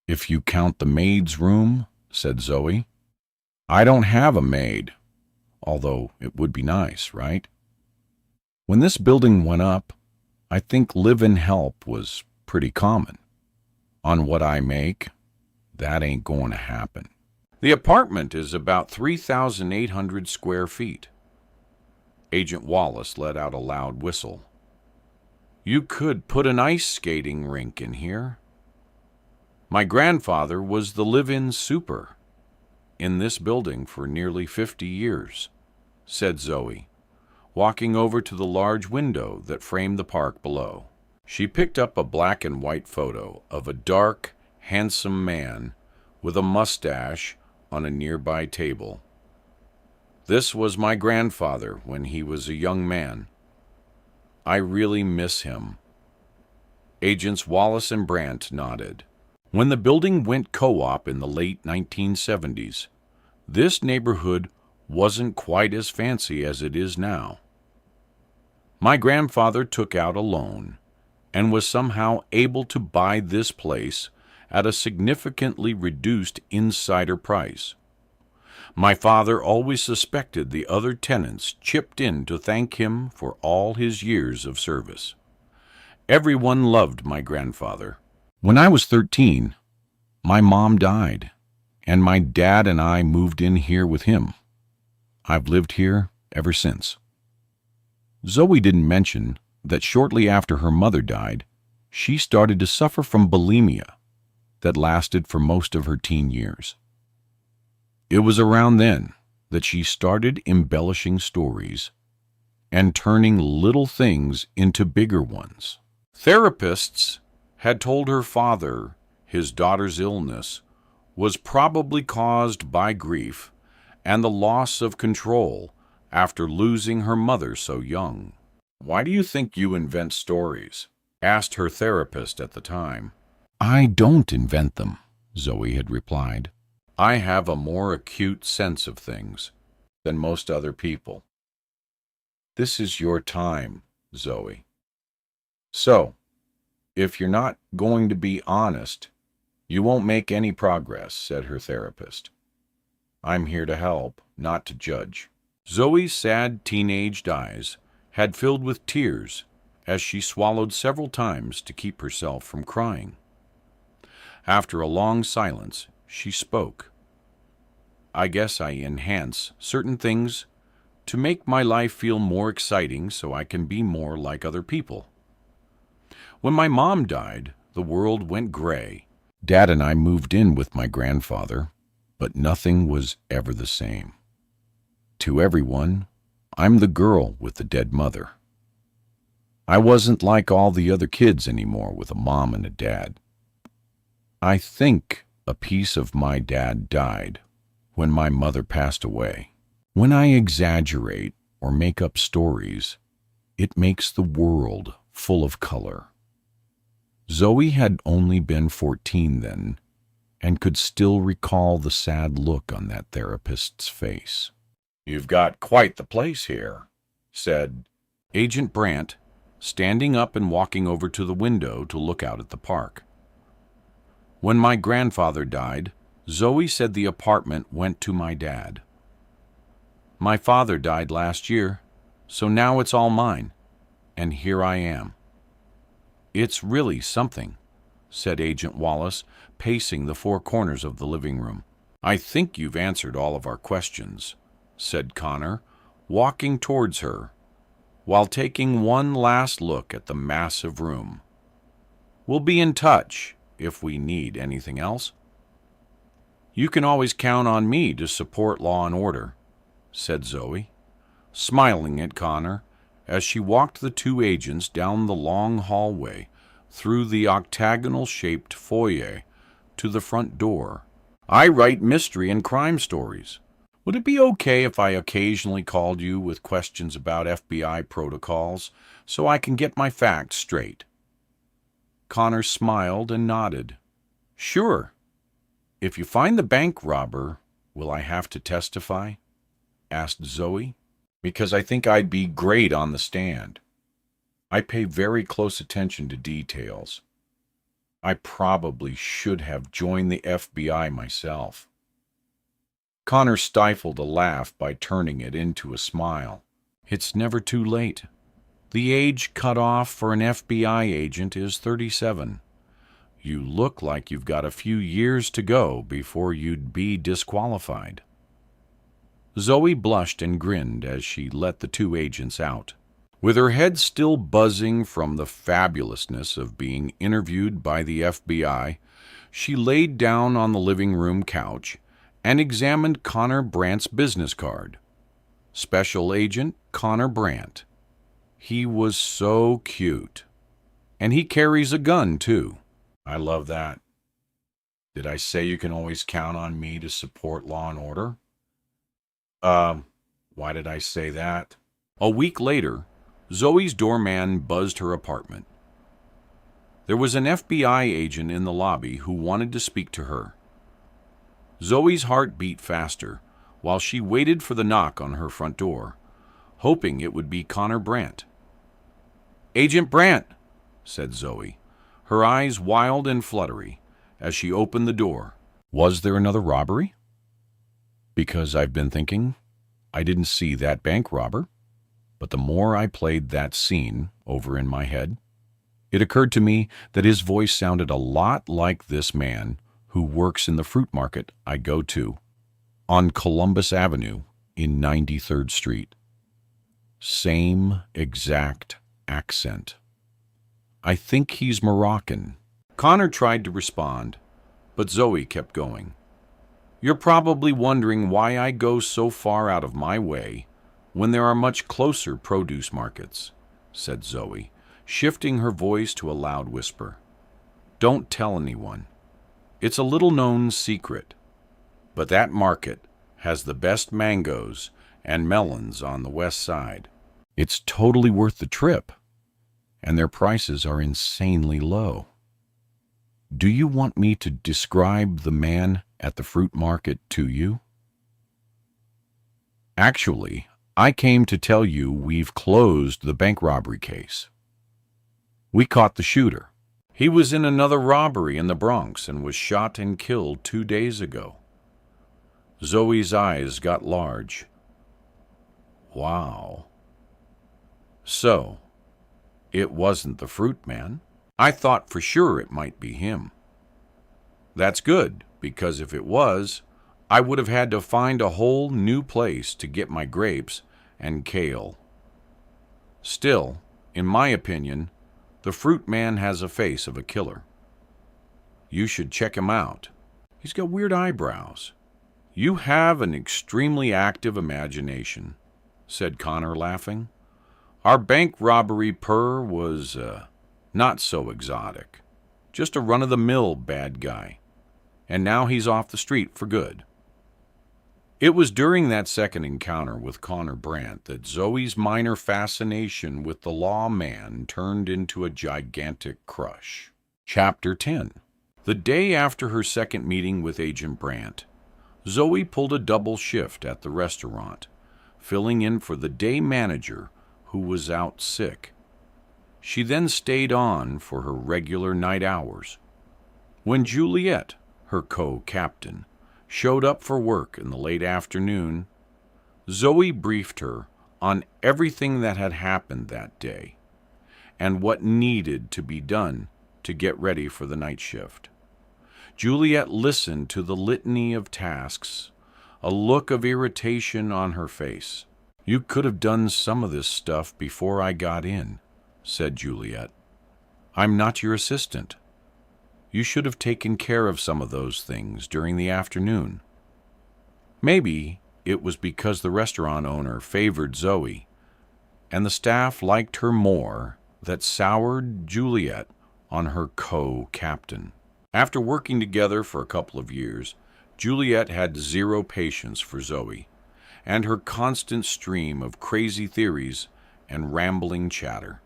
if you count the maid's room, said Zoe. I don't have a maid, although it would be nice, right? When this building went up, I think live-in help was pretty common. On what I make, that ain't going to happen. The apartment is about 3,800 square feet. Agent Wallace let out a loud whistle. You could put an ice skating rink in here. My grandfather was the live-in super in this building for nearly 50 years, said Zoe, walking over to the large window that framed the park below. She picked up a black and white photo of a dark, handsome man with a mustache on a nearby table. This was my grandfather when he was a young man. I really miss him. Agents Wallace and Brandt nodded. When the building went co-op in the late 1970s, this neighborhood wasn't quite as fancy as it is now. My grandfather took out a loan and was somehow able to buy this place at a significantly reduced insider price. My father always suspected the other tenants chipped in to thank him for all his years of service. Everyone loved my grandfather. When I was 13, my mom died, and my dad and I moved in here with him. I've lived here ever since. Zoe didn't mention that shortly after her mother died, she started to suffer from bulimia that lasted for most of her teen years. It was around then that she started embellishing stories and turning little things into bigger ones. Therapists had told her father his daughter's illness was probably caused by grief and the loss of control after losing her mother so young. "Why do you think you invent stories?" asked her therapist at the time. "I don't invent them," Zoe had replied. "I have a more acute sense of things than most other people." "This is your time, Zoe. So, if you're not going to be honest, you won't make any progress," said her therapist. "I'm here to help, not to judge." Zoe's sad teenaged eyes had filled with tears as she swallowed several times to keep herself from crying. After a long silence, she spoke. "I guess I enhance certain things to make my life feel more exciting so I can be more like other people. When my mom died, the world went gray. Dad and I moved in with my grandfather, but nothing was ever the same. To everyone, I'm the girl with the dead mother. I wasn't like all the other kids anymore with a mom and a dad. I think a piece of my dad died when my mother passed away. When I exaggerate or make up stories, it makes the world full of color." Zoe had only been 14 then, and could still recall the sad look on that therapist's face. "You've got quite the place here," said Agent Brandt, standing up and walking over to the window to look out at the park. "When my grandfather died, Zoe said the apartment went to my dad. My father died last year, so now it's all mine, and here I am." "It's really something," said Agent Wallace, pacing the four corners of the living room. "I think you've answered all of our questions," said Connor, walking towards her, while taking one last look at the massive room. "We'll be in touch if we need anything else." "You can always count on me to support law and order," said Zoe, smiling at Connor as she walked the two agents down the long hallway through the octagonal-shaped foyer to the front door. "I write mystery and crime stories. Would it be okay if I occasionally called you with questions about FBI protocols so I can get my facts straight?" Connor smiled and nodded. "Sure. If you find the bank robber, will I have to testify?" asked Zoe. "Because I think I'd be great on the stand. I pay very close attention to details. I probably should have joined the FBI myself." Connor stifled a laugh by turning it into a smile. "It's never too late. The age cut off for an FBI agent is 37. You look like you've got a few years to go before you'd be disqualified." Zoe blushed and grinned as she let the two agents out. With her head still buzzing from the fabulousness of being interviewed by the FBI, she laid down on the living room couch and examined Connor Brandt's business card. Special Agent Connor Brandt. He was so cute. And he carries a gun, too. I love that. Did I say you can always count on me to support law and order? Why did I say that? A week later, Zoe's doorman buzzed her apartment. There was an FBI agent in the lobby who wanted to speak to her. Zoe's heart beat faster while she waited for the knock on her front door, hoping it would be Connor Brandt. "Agent Brandt," said Zoe, her eyes wild and fluttery as she opened the door. "Was there another robbery? Because I've been thinking I didn't see that bank robber, but the more I played that scene over in my head, it occurred to me that his voice sounded a lot like this man who works in the fruit market I go to on Columbus Avenue in 93rd Street. Same exact accent. I think he's Moroccan. Connor tried to respond, but Zoe kept going. You're probably wondering why I go so far out of my way when there are much closer produce markets, said Zoe, shifting her voice to a loud whisper. Don't tell anyone. It's a little-known secret, but that market has the best mangoes and melons on the west side. It's totally worth the trip, and their prices are insanely low. Do you want me to describe the man at the fruit market to you? Actually, I came to tell you we've closed the bank robbery case. We caught the shooter. He was in another robbery in the Bronx and was shot and killed 2 days ago. Zoe's eyes got large. Wow. So, it wasn't the fruit man? I thought for sure it might be him. That's good, because if it was, I would have had to find a whole new place to get my grapes and kale. Still, in my opinion, the fruit man has a face of a killer. You should check him out. He's got weird eyebrows. You have an extremely active imagination, said Connor, laughing. Our bank robbery was not so exotic. Just a run-of-the-mill bad guy. And now he's off the street for good. It was during that second encounter with Connor Brandt that Zoe's minor fascination with the lawman turned into a gigantic crush. Chapter 10. The day after her second meeting with Agent Brandt, Zoe pulled a double shift at the restaurant, filling in for the day manager who was out sick. She then stayed on for her regular night hours. When Juliet, her co-captain, showed up for work in the late afternoon, Zoe briefed her on everything that had happened that day and what needed to be done to get ready for the night shift. Juliet listened to the litany of tasks, a look of irritation on her face. You could have done some of this stuff before I got in, said Juliet. I'm not your assistant. You should have taken care of some of those things during the afternoon. Maybe it was because the restaurant owner favored Zoe, and the staff liked her more, that soured Juliet on her co-captain. After working together for a couple of years, Juliet had zero patience for Zoe and her constant stream of crazy theories and rambling chatter.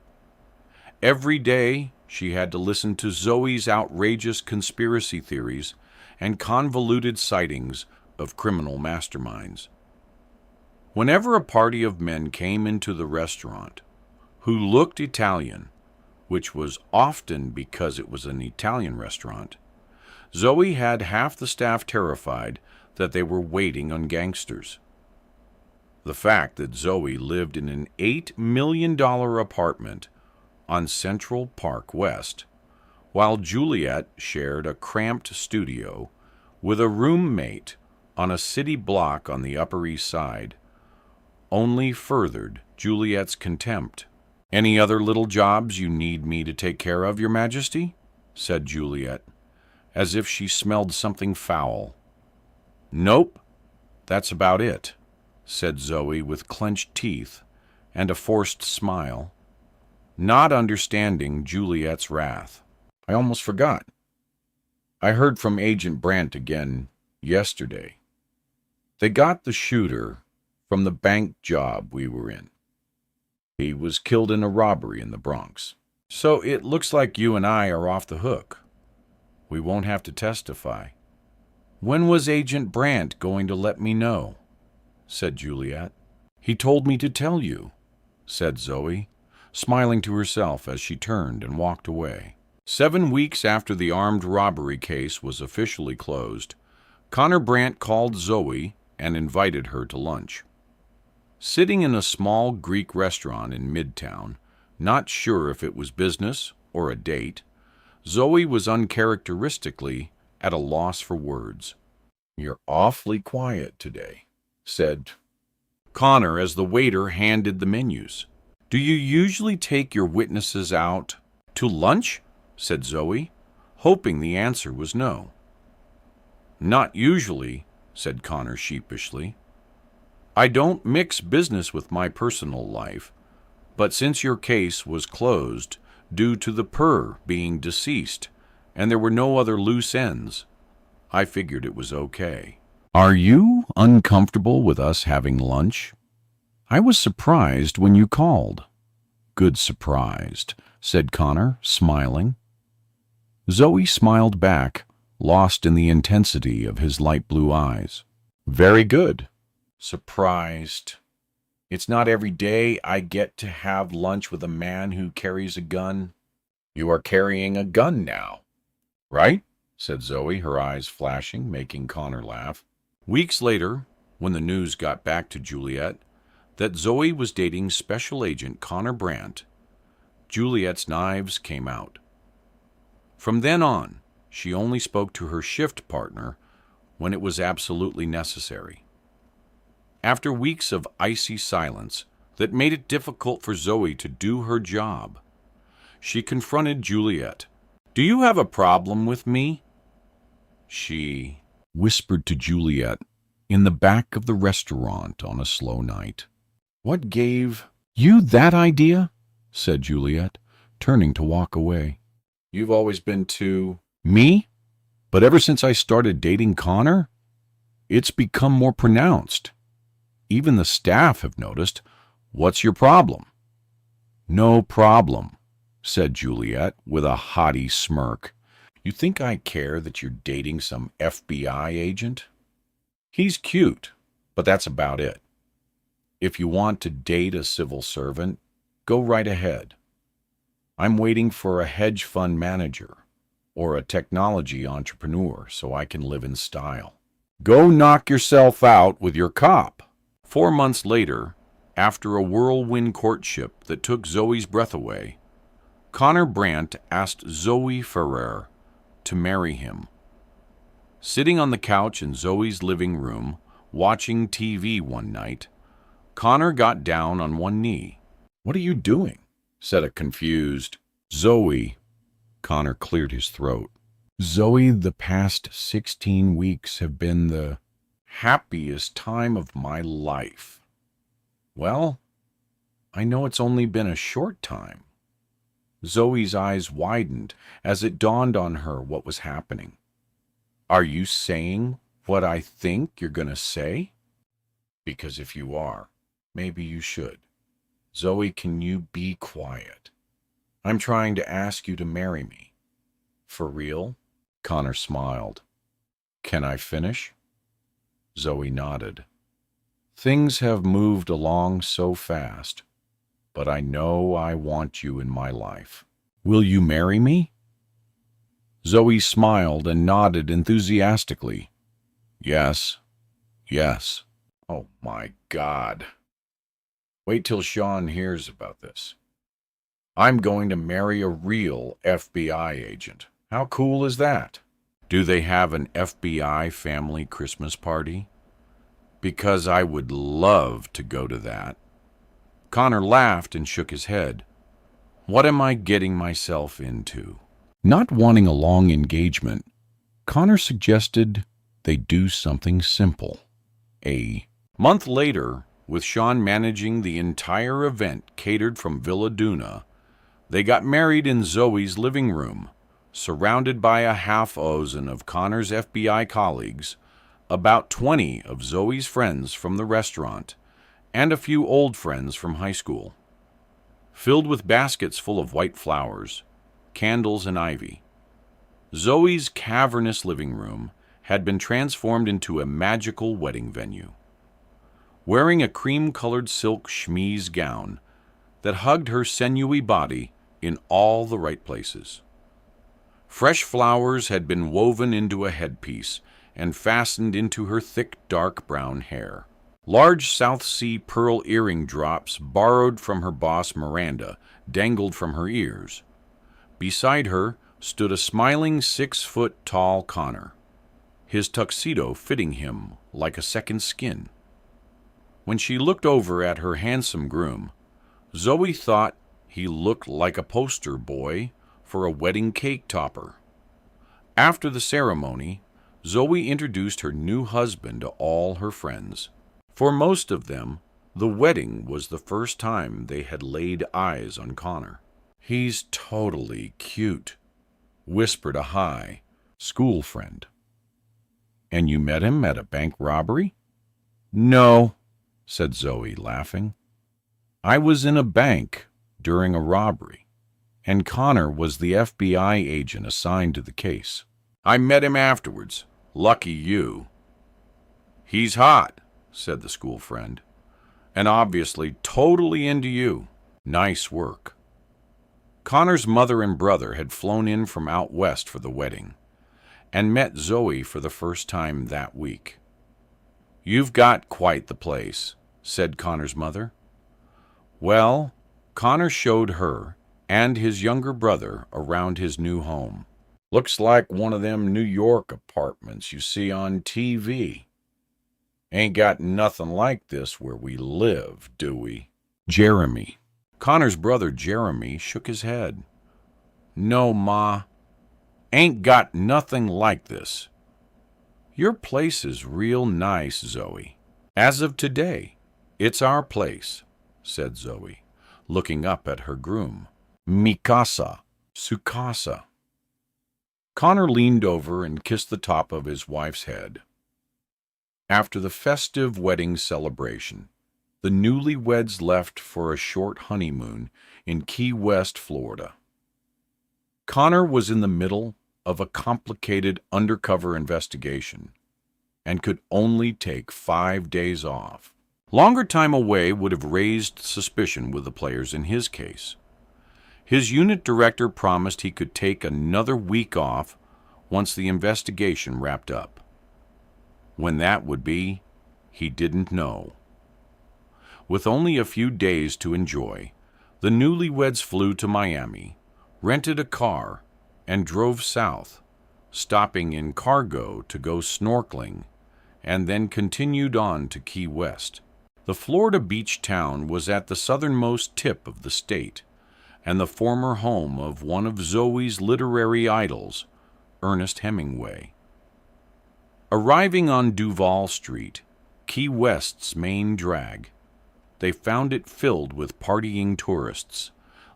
Every day, she had to listen to Zoe's outrageous conspiracy theories and convoluted sightings of criminal masterminds. Whenever a party of men came into the restaurant who looked Italian, which was often because it was an Italian restaurant, Zoe had half the staff terrified that they were waiting on gangsters. The fact that Zoe lived in an $8 million apartment on Central Park West, while Juliet shared a cramped studio with a roommate on a city block on the Upper East Side, only furthered Juliet's contempt. Any other little jobs you need me to take care of, Your Majesty? Said Juliet, as if she smelled something foul. Nope, that's about it, said Zoe with clenched teeth and a forced smile, not understanding Juliet's wrath. I almost forgot. I heard from Agent Brandt again yesterday. They got the shooter from the bank job we were in. He was killed in a robbery in the Bronx. So it looks like you and I are off the hook. We won't have to testify. When was Agent Brandt going to let me know? Said Juliet. He told me to tell you, said Zoe, smiling to herself as she turned and walked away. 7 weeks after the armed robbery case was officially closed, Connor Brandt called Zoe and invited her to lunch. Sitting in a small Greek restaurant in Midtown, not sure if it was business or a date, Zoe was uncharacteristically at a loss for words. You're awfully quiet today, said Connor as the waiter handed the menus. "Do you usually take your witnesses out to lunch?" said Zoe, hoping the answer was no. "Not usually," said Connor sheepishly. "I don't mix business with my personal life, but since your case was closed due to the PER being deceased and there were no other loose ends, I figured it was okay." "Are you uncomfortable with us having lunch? I was surprised when you called." "Good surprised," said Connor, smiling. Zoe smiled back, lost in the intensity of his light blue eyes. "Very good. Surprised. It's not every day I get to have lunch with a man who carries a gun." "You are carrying a gun now, right?" said Zoe, her eyes flashing, making Connor laugh. Weeks later, when the news got back to Juliet that Zoe was dating Special Agent Connor Brandt, Juliet's knives came out. From then on, she only spoke to her shift partner when it was absolutely necessary. After weeks of icy silence that made it difficult for Zoe to do her job, she confronted Juliet. "Do you have a problem with me?" She whispered to Juliet in the back of the restaurant on a slow night. "What gave you that idea?" said Juliet, turning to walk away. "You've always been too—" "Me? But ever since I started dating Connor, it's become more pronounced. Even the staff have noticed. What's your problem?" "No problem," said Juliet with a haughty smirk. "You think I care that you're dating some FBI agent? He's cute, but that's about it. If you want to date a civil servant, go right ahead. I'm waiting for a hedge fund manager or a technology entrepreneur so I can live in style. Go knock yourself out with your cop." 4 months later, after a whirlwind courtship that took Zoe's breath away, Connor Brandt asked Zoe Ferrer to marry him. Sitting on the couch in Zoe's living room, watching TV one night, Connor got down on one knee. "What are you doing?" said a confused Zoe. Connor cleared his throat. "Zoe, the past 16 weeks have been the happiest time of my life." "Well, I know it's only been a short time." Zoe's eyes widened as it dawned on her what was happening. "Are you saying what I think you're going to say? Because if you are, maybe you should. Zoe, can you be quiet? I'm trying to ask you to marry me." "For real?" Connor smiled. "Can I finish?" Zoe nodded. "Things have moved along so fast, but I know I want you in my life. Will you marry me?" Zoe smiled and nodded enthusiastically. "Yes, yes." "Oh my God. Wait till Sean hears about this. I'm going to marry a real FBI agent. How cool is that?" "Do they have an FBI family Christmas party? Because I would love to go to that." Connor laughed and shook his head. "What am I getting myself into?" Not wanting a long engagement, Connor suggested they do something simple. A month later, with Sean managing the entire event catered from Villa Duna, they got married in Zoe's living room, surrounded by a half-dozen of Connor's FBI colleagues, about 20 of Zoe's friends from the restaurant, and a few old friends from high school. Filled with baskets full of white flowers, candles, and ivy, Zoe's cavernous living room had been transformed into a magical wedding venue. Wearing a cream-colored silk chemise gown that hugged her sinewy body in all the right places, fresh flowers had been woven into a headpiece and fastened into her thick, dark brown hair. Large South Sea pearl earring drops borrowed from her boss Miranda dangled from her ears. Beside her stood a smiling 6-foot-tall Connor, his tuxedo fitting him like a second skin. When she looked over at her handsome groom, Zoe thought he looked like a poster boy for a wedding cake topper. After the ceremony, Zoe introduced her new husband to all her friends. For most of them, the wedding was the first time they had laid eyes on Connor. "He's totally cute," whispered a high school friend. "And you met him at a bank robbery?" "No," said Zoe, laughing. "I was in a bank during a robbery, and Connor was the FBI agent assigned to the case. I met him afterwards. Lucky you." "He's hot," said the school friend, "and obviously totally into you. Nice work." Connor's mother and brother had flown in from out west for the wedding, and met Zoe for the first time that week. "You've got quite the place," said Connor's mother. Well, Connor showed her and his younger brother around his new home. "Looks like one of them New York apartments you see on TV. Ain't got nothing like this where we live, do we?" Jeremy. Connor's brother Jeremy shook his head. "No, Ma. Ain't got nothing like this. Your place is real nice, Zoe. As of today, it's our place," said Zoe, looking up at her groom. "Mikasa, Sukasa." Connor leaned over and kissed the top of his wife's head. After the festive wedding celebration, the newlyweds left for a short honeymoon in Key West, Florida. Connor was in the middle of a complicated undercover investigation and could only take 5 days off. Longer time away would have raised suspicion with the players in his case. His unit director promised he could take another week off once the investigation wrapped up. When that would be, he didn't know. With only a few days to enjoy, the newlyweds flew to Miami, rented a car, and drove south, stopping in Cargo to go snorkeling, and then continued on to Key West. The Florida beach town was at the southernmost tip of the state, and the former home of one of Zoe's literary idols, Ernest Hemingway. Arriving on Duval Street, Key West's main drag, they found it filled with partying tourists,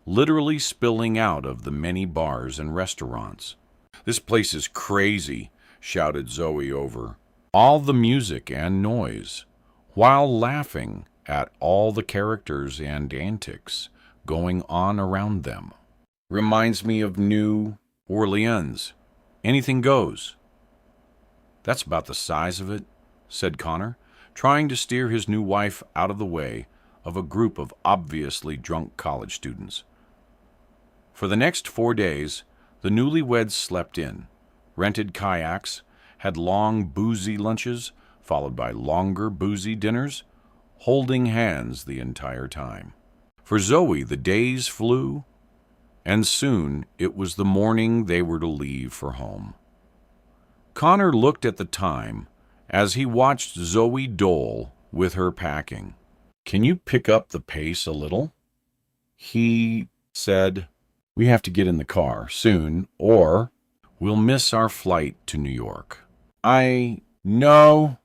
literally spilling out of the many bars and restaurants. "This place is crazy," shouted Zoe over all the music and noise, while laughing at all the characters and antics going on around them. "Reminds me of New Orleans. Anything goes." "That's about the size of it," said Connor, trying to steer his new wife out of the way of a group of obviously drunk college students. For the next 4 days, the newlyweds slept in, rented kayaks, had long, boozy lunches, followed by longer, boozy dinners, holding hands the entire time. For Zoe, the days flew, and soon it was the morning they were to leave for home. Connor looked at the time as he watched Zoe dole with her packing. "Can you pick up the pace a little?" he said. "We have to get in the car soon, or we'll miss our flight to New York." "I know,"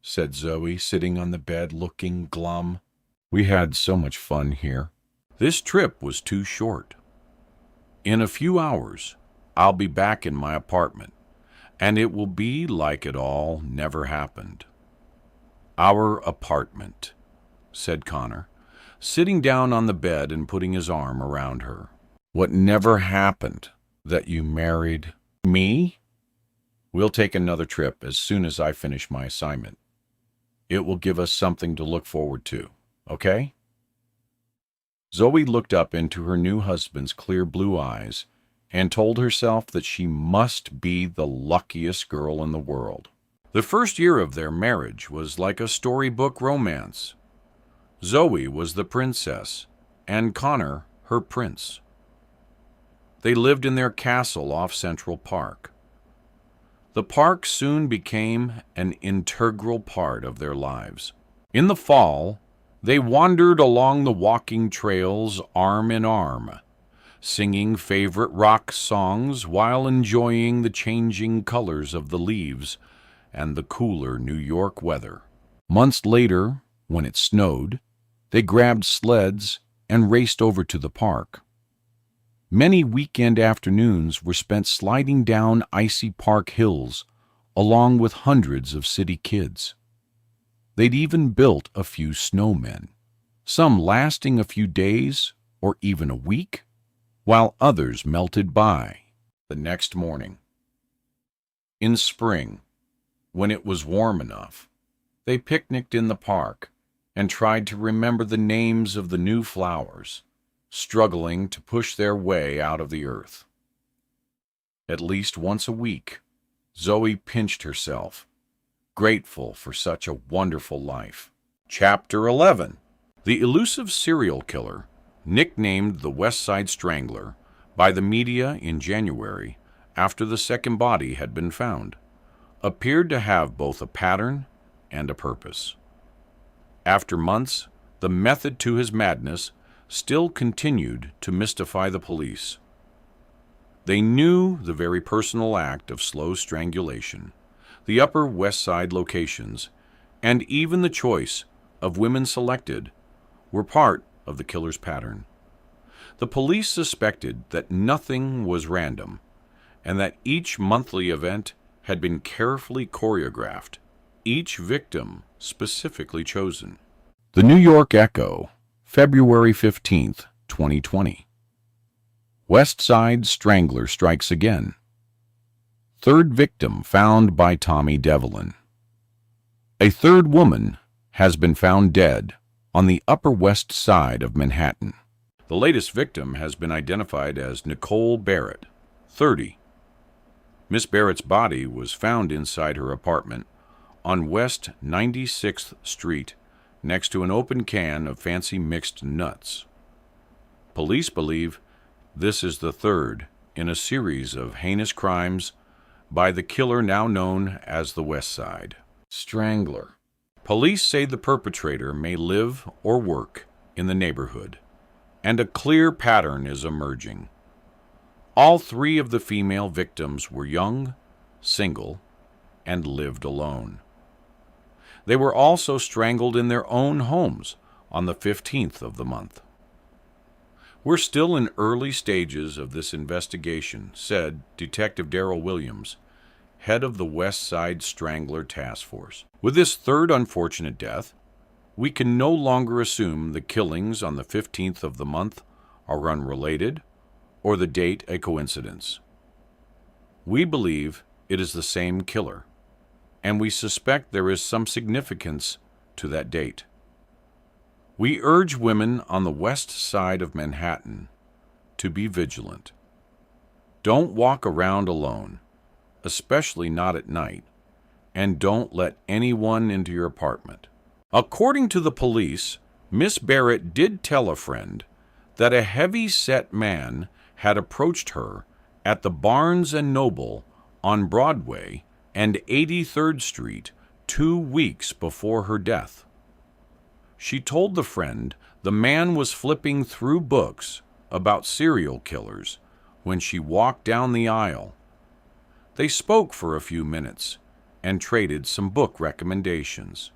said Zoe, sitting on the bed looking glum. "We had so much fun here. This trip was too short. In a few hours, I'll be back in my apartment, and it will be like it all never happened." "Our apartment," said Connor, sitting down on the bed and putting his arm around her. "What never happened? That you married me? We'll take another trip as soon as I finish my assignment. It will give us something to look forward to, okay?" Zoe looked up into her new husband's clear blue eyes and told herself that she must be the luckiest girl in the world. The first year of their marriage was like a storybook romance. Zoe was the princess, and Connor her prince. They lived in their castle off Central Park. The park soon became an integral part of their lives. In the fall, they wandered along the walking trails arm in arm, singing favorite rock songs while enjoying the changing colors of the leaves and the cooler New York weather. Months later, when it snowed, they grabbed sleds and raced over to the park. Many weekend afternoons were spent sliding down icy park hills along with hundreds of city kids. They'd even built a few snowmen, some lasting a few days or even a week, while others melted by the next morning. In spring, when it was warm enough, they picnicked in the park and tried to remember the names of the new flowers, struggling to push their way out of the earth. At least once a week, Zoe pinched herself, grateful for such a wonderful life. Chapter 11. The elusive serial killer, nicknamed the West Side Strangler by the media in January after the second body had been found, appeared to have both a pattern and a purpose. After months, the method to his madness still continued to mystify the police. They knew the very personal act of slow strangulation, the Upper West Side locations, and even the choice of women selected were part of the killer's pattern. The police suspected that nothing was random, and that each monthly event had been carefully choreographed, each victim specifically chosen. The New York Echo, February 15th, 2020. West Side Strangler strikes again. Third victim found by Tommy Devlin. A third woman has been found dead on the Upper West Side of Manhattan. The latest victim has been identified as Nicole Barrett, 30. Miss Barrett's body was found inside her apartment on West 96th Street, next to an open can of fancy mixed nuts. Police believe this is the third in a series of heinous crimes by the killer now known as the West Side Strangler. Police say the perpetrator may live or work in the neighborhood, and a clear pattern is emerging. All three of the female victims were young, single, and lived alone. They were also strangled in their own homes on the 15th of the month. We're still in early stages of this investigation, said Detective Darrell Williams, head of the West Side Strangler Task Force. With this third unfortunate death, we can no longer assume the killings on the 15th of the month are unrelated or the date a coincidence. We believe it is the same killer, and we suspect there is some significance to that date. We urge women on the west side of Manhattan to be vigilant. Don't walk around alone, especially not at night, and don't let anyone into your apartment. According to the police, Miss Barrett did tell a friend that a heavy-set man had approached her at the Barnes & Noble on Broadway and 83rd Street 2 weeks before her death. She told the friend the man was flipping through books about serial killers when she walked down the aisle. They spoke for a few minutes and traded some book recommendations.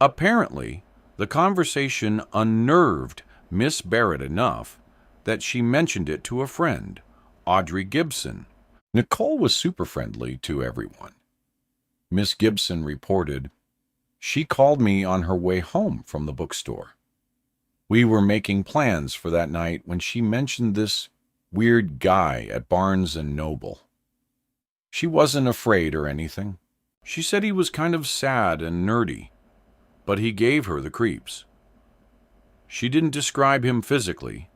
Apparently, the conversation unnerved Miss Barrett enough that she mentioned it to a friend, Audrey Gibson. Nicole was super friendly to everyone. Miss Gibson reported, "She called me on her way home from the bookstore. We were making plans for that night when she mentioned this weird guy at Barnes & Noble. She wasn't afraid or anything. She said he was kind of sad and nerdy, but he gave her the creeps. She didn't describe him physically,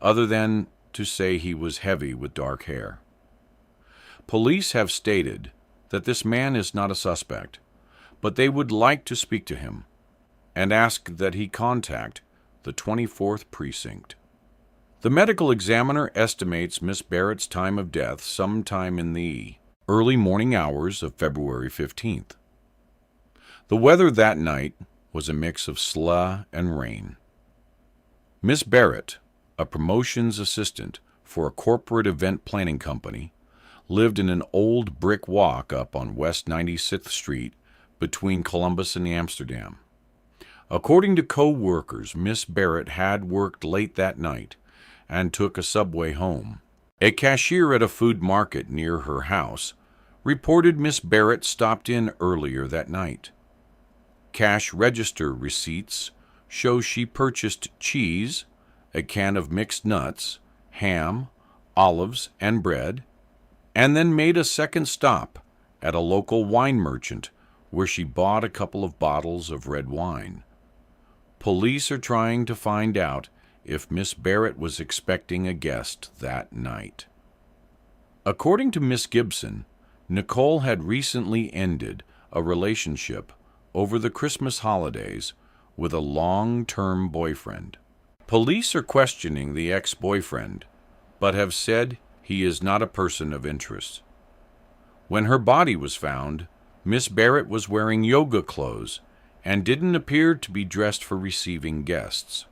other than to say he was heavy with dark hair." Police have stated that this man is not a suspect, but they would like to speak to him and ask that he contact the 24th Precinct. The medical examiner estimates Miss Barrett's time of death sometime in the early morning hours of February 15th. The weather that night was a mix of sleigh and rain. Miss Barrett, a promotions assistant for a corporate event planning company, lived in an old brick walk up on West 96th Street between Columbus and Amsterdam. According to co-workers, Miss Barrett had worked late that night and took a subway home. A cashier at a food market near her house reported Miss Barrett stopped in earlier that night. Cash register receipts show she purchased cheese, a can of mixed nuts, ham, olives, and bread, and then made a second stop at a local wine merchant where she bought a couple of bottles of red wine. Police are trying to find out if Miss Barrett was expecting a guest that night. According to Miss Gibson, Nicole had recently ended a relationship over the Christmas holidays with a long-term boyfriend. Police are questioning the ex-boyfriend, but have said he is not a person of interest. When her body was found, Miss Barrett was wearing yoga clothes and didn't appear to be dressed for receiving guests.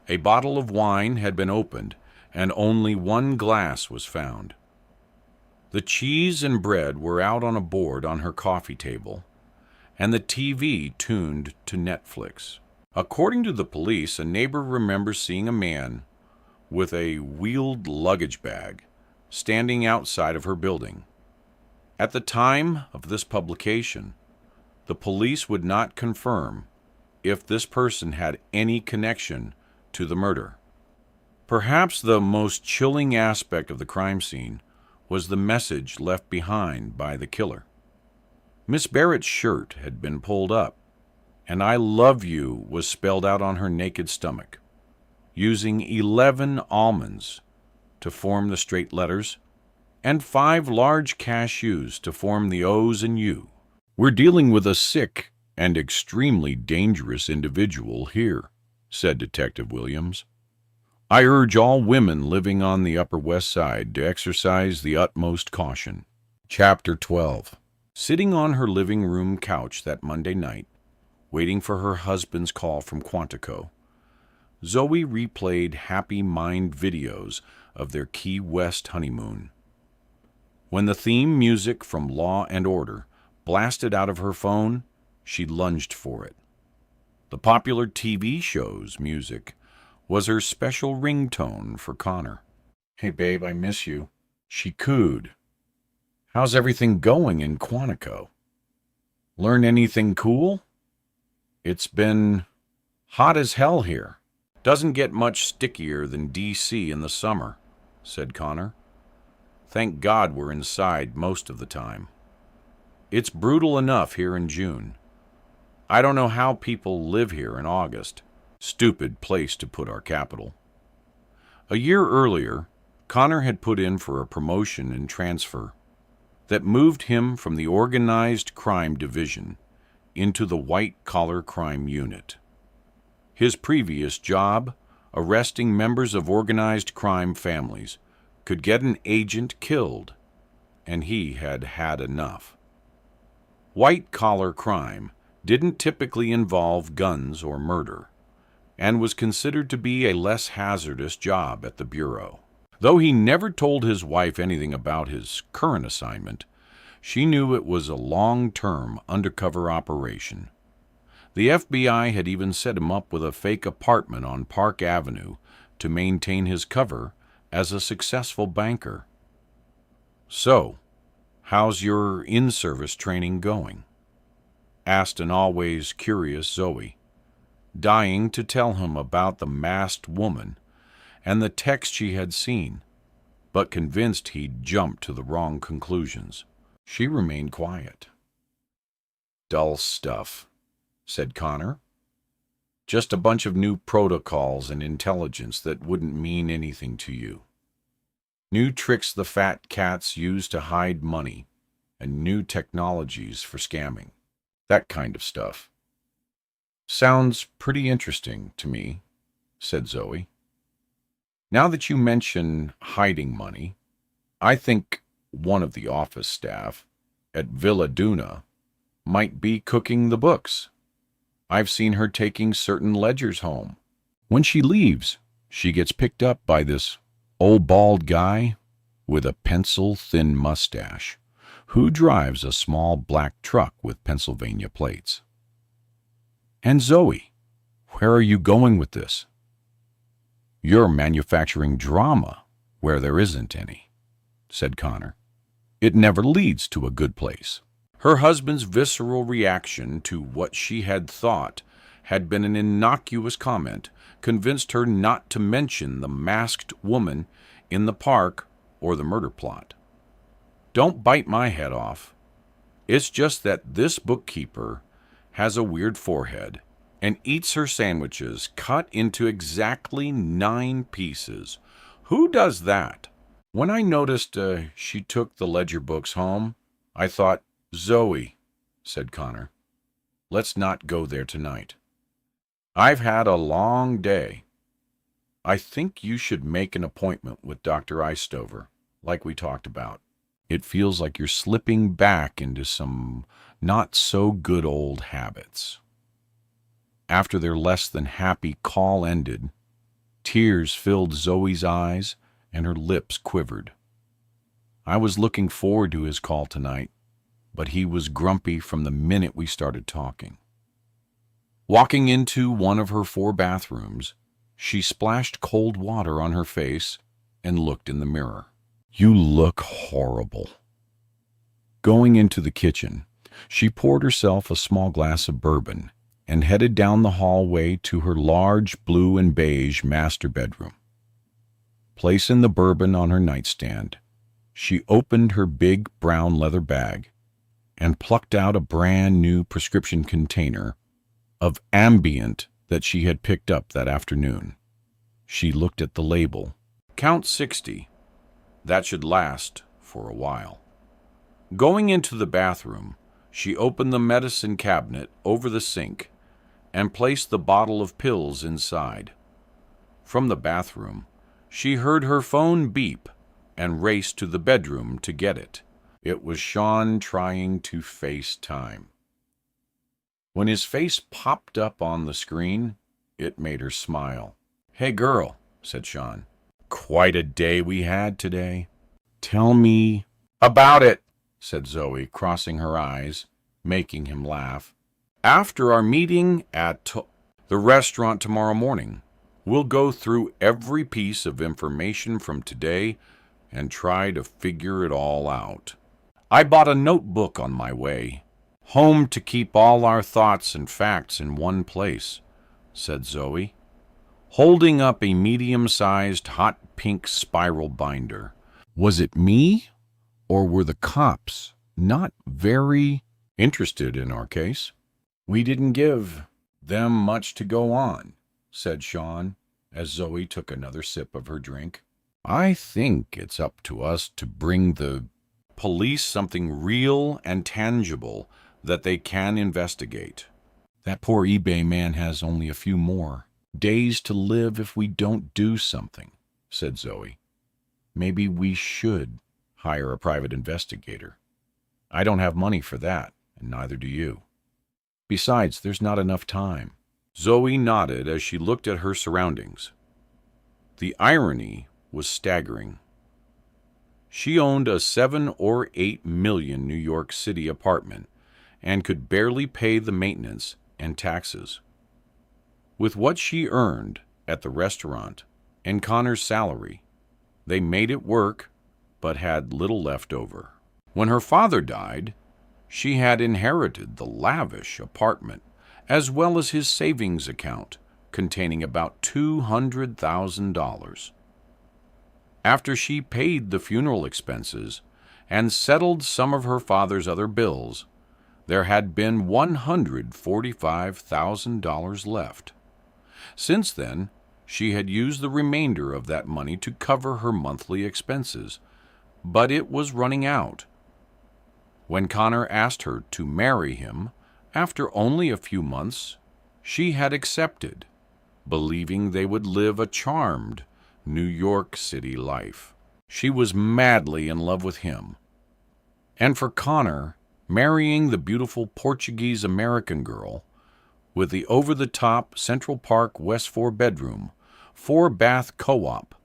A bottle of wine had been opened, and only one glass was found. The cheese and bread were out on a board on her coffee table, and the TV tuned to Netflix. According to the police, a neighbor remembers seeing a man with a wheeled luggage bag standing outside of her building. At the time of this publication, the police would not confirm if this person had any connection to the murder. Perhaps the most chilling aspect of the crime scene was the message left behind by the killer. Miss Barrett's shirt had been pulled up, and "I love you" was spelled out on her naked stomach, using 11 almonds to form the straight letters and 5 large cashews to form the O's and U. "We're dealing with a sick and extremely dangerous individual here," said Detective Williams. "I urge all women living on the Upper West Side to exercise the utmost caution." Chapter 12. Sitting on her living room couch that Monday night, waiting for her husband's call from Quantico, Zoe replayed happy mind videos of their Key West honeymoon. When the theme music from Law and Order blasted out of her phone, she lunged for it. The popular TV show's music was her special ringtone for Connor. "Hey babe, I miss you," she cooed. "How's everything going in Quantico? Learn anything cool? It's been hot as hell here. Doesn't get much stickier than DC in the summer," said Connor. "Thank God we're inside most of the time. It's brutal enough here in June. I don't know how people live here in August. Stupid place to put our capital." A year earlier, Connor had put in for a promotion and transfer that moved him from the organized crime division into the white-collar crime unit. His previous job, arresting members of organized crime families, could get an agent killed, and he had had enough. White-collar crime didn't typically involve guns or murder, and was considered to be a less hazardous job at the Bureau. Though he never told his wife anything about his current assignment, she knew it was a long-term undercover operation. The FBI had even set him up with a fake apartment on Park Avenue to maintain his cover as a successful banker. "So, how's your in-service training going?" asked an always curious Zoe, dying to tell him about the masked woman and the text she had seen, but convinced he'd jumped to the wrong conclusions. She remained quiet. "Dull stuff," said Connor. "Just a bunch of new protocols and intelligence that wouldn't mean anything to you. New tricks the fat cats use to hide money, and new technologies for scamming. That kind of stuff." "Sounds pretty interesting to me," said Zoe. "Now that you mention hiding money, I think one of the office staff at Villa Duna might be cooking the books. I've seen her taking certain ledgers home. When she leaves, she gets picked up by this old bald guy with a pencil-thin mustache who drives a small black truck with Pennsylvania plates. And Zoe, where are you going with this? You're manufacturing drama where there isn't any, said Connor. It never leads to a good place. Her husband's visceral reaction to what she had thought had been an innocuous comment convinced her not to mention the masked woman in the park or the murder plot. Don't bite my head off. It's just that this bookkeeper has a weird forehead and eats her sandwiches cut into exactly 9 pieces. Who does that? When I noticed she took the ledger books home, I thought, Zoe, said Connor, let's not go there tonight. I've had a long day. I think you should make an appointment with Dr. Eistover, like we talked about. It feels like you're slipping back into some not-so-good old habits. After their less-than-happy call ended, tears filled Zoe's eyes and her lips quivered. I was looking forward to his call tonight, but he was grumpy from the minute we started talking. Walking into one of her 4 bathrooms, she splashed cold water on her face and looked in the mirror. You look horrible. Going into the kitchen, she poured herself a small glass of bourbon and headed down the hallway to her large blue and beige master bedroom. Placing the bourbon on her nightstand, she opened her big brown leather bag and plucked out a brand new prescription container of Ambient that she had picked up that afternoon. She looked at the label. Count 60. That should last for a while. Going into the bathroom, she opened the medicine cabinet over the sink and placed the bottle of pills inside. From the bathroom, she heard her phone beep and raced to the bedroom to get it. It was Sean trying to FaceTime. When his face popped up on the screen, it made her smile. Hey girl, said Sean. Quite a day we had today. Tell me about it, said Zoe, crossing her eyes, making him laugh. After our meeting at the restaurant tomorrow morning, we'll go through every piece of information from today and try to figure it all out. I bought a notebook on my way home to keep all our thoughts and facts in one place, said Zoe, holding up a medium-sized hot pink spiral binder. Was it me, or were the cops not very interested in our case? We didn't give them much to go on, said Sean, as Zoe took another sip of her drink. I think it's up to us to bring the police something real and tangible that they can investigate. That poor eBay man has only a few more days to live if we don't do something, said Zoe. Maybe we should hire a private investigator. I don't have money for that, and neither do you. Besides, there's not enough time. Zoe nodded as she looked at her surroundings. The irony was staggering. She owned a 7 or 8 million New York City apartment and could barely pay the maintenance and taxes. With what she earned at the restaurant and Connor's salary, they made it work, but had little left over. When her father died, she had inherited the lavish apartment, as well as his savings account, containing about $200,000. After she paid the funeral expenses and settled some of her father's other bills, there had been $145,000 left. Since then, she had used the remainder of that money to cover her monthly expenses, but it was running out. When Connor asked her to marry him, after only a few months, she had accepted, believing they would live a charmed New York City life. She was madly in love with him. And for Connor, marrying the beautiful Portuguese-American girl with the over-the-top Central Park West 4-bedroom, 4-bath co-op,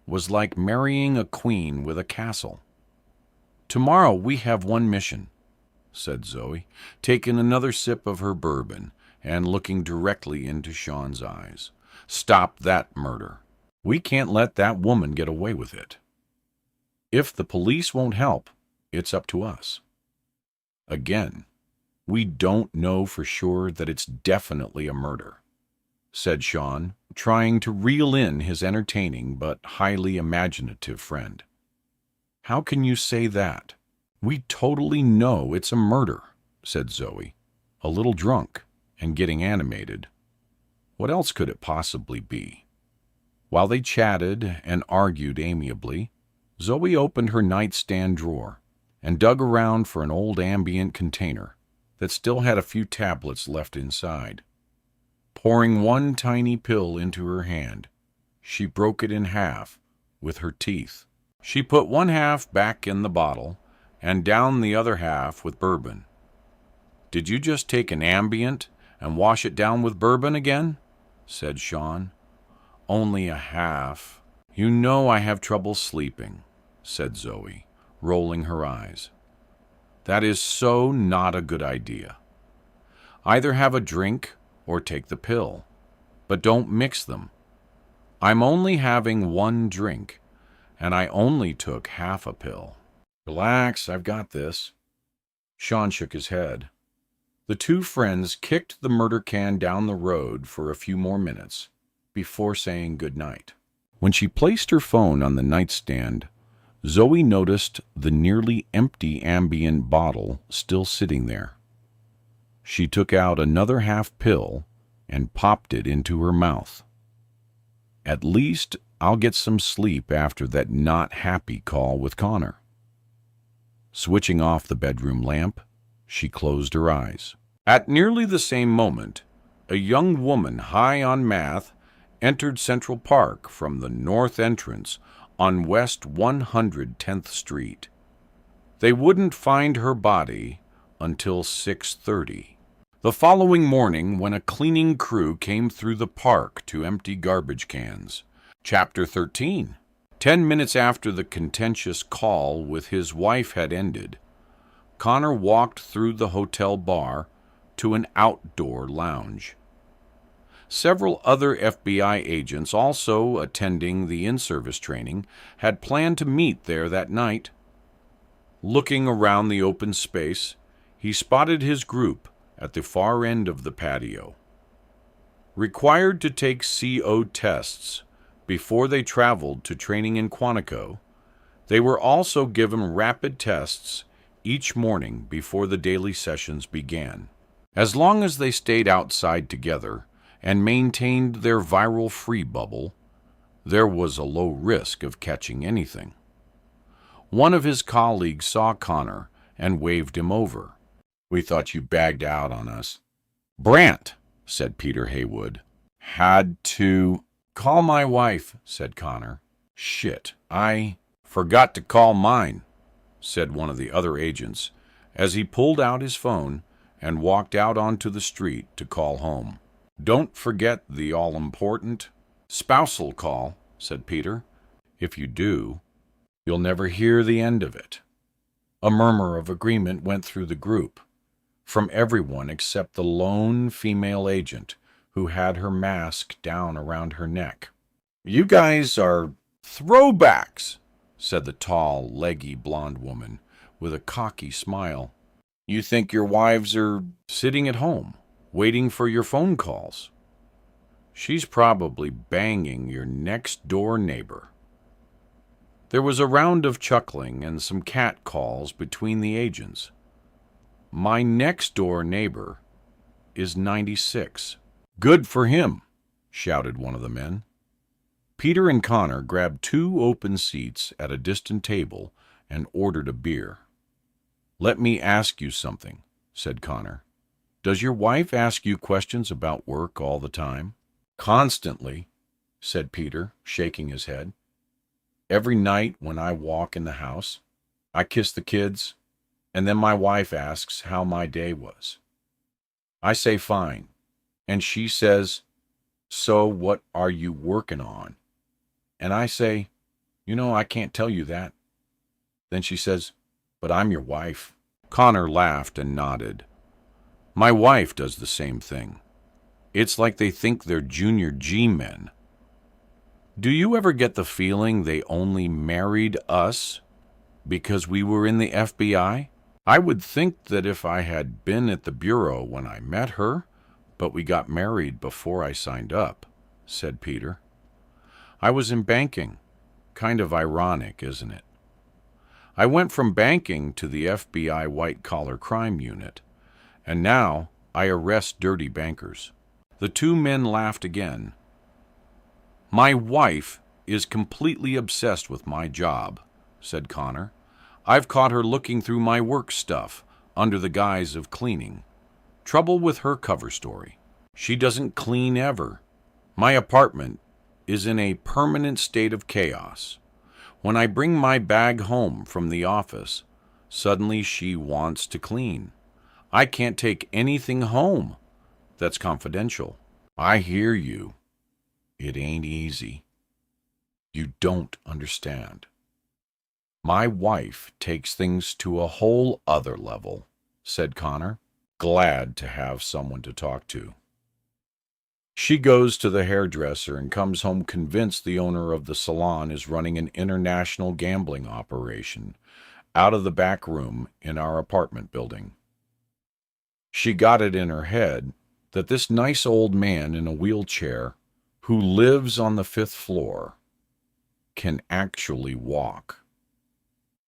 was like marrying a queen with a castle. "Tomorrow we have one mission," said Zoe, taking another sip of her bourbon and looking directly into Sean's eyes. "Stop that murder. We can't let that woman get away with it. If the police won't help, it's up to us. Again, we don't know for sure that it's definitely a murder," said Sean, trying to reel in his entertaining but highly imaginative friend. "How can you say that? We totally know it's a murder," said Zoe, a little drunk and getting animated. What else could it possibly be? While they chatted and argued amiably, Zoe opened her nightstand drawer and dug around for an old ambient container that still had a few tablets left inside. Pouring one tiny pill into her hand, she broke it in half with her teeth. She put one half back in the bottle and downed the other half with bourbon. "Did you just take an ambient and wash it down with bourbon again?" said Sean. "Only a half. You know I have trouble sleeping," said Zoe, rolling her eyes. "That is so not a good idea. Either have a drink or take the pill, but don't mix them. I'm only having one drink, and I only took half a pill." "Relax, I've got this." Sean shook his head. The two friends kicked the murder can down the road for a few more minutes before saying good night. When she placed her phone on the nightstand, Zoe noticed the nearly empty ambient bottle still sitting there. She took out another half pill and popped it into her mouth. "At least I'll get some sleep after that not happy call with Connor." Switching off the bedroom lamp, she closed her eyes. At nearly the same moment, a young woman high on math entered Central Park from the north entrance on West 110th Street. They wouldn't find her body until 6:30. The following morning, when a cleaning crew came through the park to empty garbage cans. Chapter 13. 10 minutes after the contentious call with his wife had ended, Connor walked through the hotel bar to an outdoor lounge. Several other FBI agents, also attending the in-service training, had planned to meet there that night. Looking around the open space, he spotted his group at the far end of the patio. Required to take CO tests before they traveled to training in Quantico, they were also given rapid tests each morning before the daily sessions began. As long as they stayed outside together and maintained their viral-free bubble, there was a low risk of catching anything. One of his colleagues saw Connor and waved him over. "We thought you bagged out on us." "Brant," said Peter Haywood. "Had to call my wife," said Connor. "Shit, I forgot to call mine," said one of the other agents as he pulled out his phone and walked out onto the street to call home. "Don't forget the all-important spousal call," said Peter. "If you do, you'll never hear the end of it." A murmur of agreement went through the group, from everyone except the lone female agent who had her mask down around her neck. "You guys are throwbacks," said the tall, leggy blonde woman with a cocky smile. "You think your wives are sitting at home, waiting for your phone calls? She's probably banging your next-door neighbor." There was a round of chuckling and some cat calls between the agents. "My next-door neighbor is 96. "Good for him," shouted one of the men. Peter and Connor grabbed 2 open seats at a distant table and ordered a beer. "Let me ask you something," said Connor. "Does your wife ask you questions about work all the time?" "Constantly," said Peter, shaking his head. "Every night when I walk in the house, I kiss the kids, and then my wife asks how my day was. I say fine, And she says, "So what are you working on?" And I say, I can't tell you that." Then she says, "But I'm your wife." Connor laughed and nodded. "My wife does the same thing. It's like they think they're junior G-men. Do you ever get the feeling they only married us because we were in the FBI? I would think that if I had been at the bureau when I met her, but we got married before I signed up," said Peter. "I was in banking. Kind of ironic, isn't it? I went from banking to the FBI white-collar crime unit, and now I arrest dirty bankers." The two men laughed again. "My wife is completely obsessed with my job," said Connor. "I've caught her looking through my work stuff under the guise of cleaning. Trouble with her cover story. She doesn't clean ever. My apartment is in a permanent state of chaos. When I bring my bag home from the office, suddenly she wants to clean. I can't take anything home that's confidential." "I hear you. It ain't easy. You don't understand. My wife takes things to a whole other level," said Connor, glad to have someone to talk to. "She goes to the hairdresser and comes home convinced the owner of the salon is running an international gambling operation out of the back room in our apartment building. She got it in her head that this nice old man in a wheelchair who lives on the 5th floor can actually walk.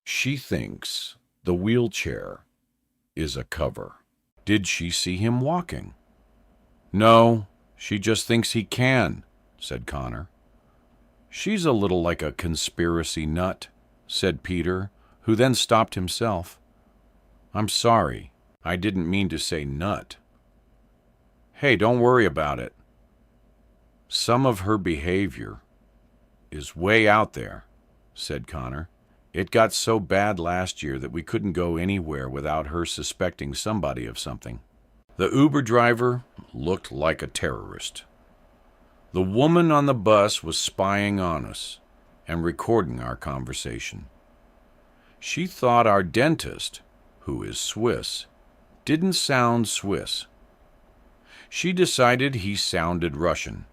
She thinks the wheelchair is a cover." "Did she see him walking?" "No, she just thinks he can," said Connor. "She's a little like a conspiracy nut," said Peter, who then stopped himself. "I'm sorry, I didn't mean to say nut." "Hey, don't worry about it. Some of her behavior is way out there," said Connor. "It got so bad last year that we couldn't go anywhere without her suspecting somebody of something. The Uber driver looked like a terrorist. The woman on the bus was spying on us and recording our conversation. She thought our dentist, who is Swiss, didn't sound Swiss. She decided he sounded Russian,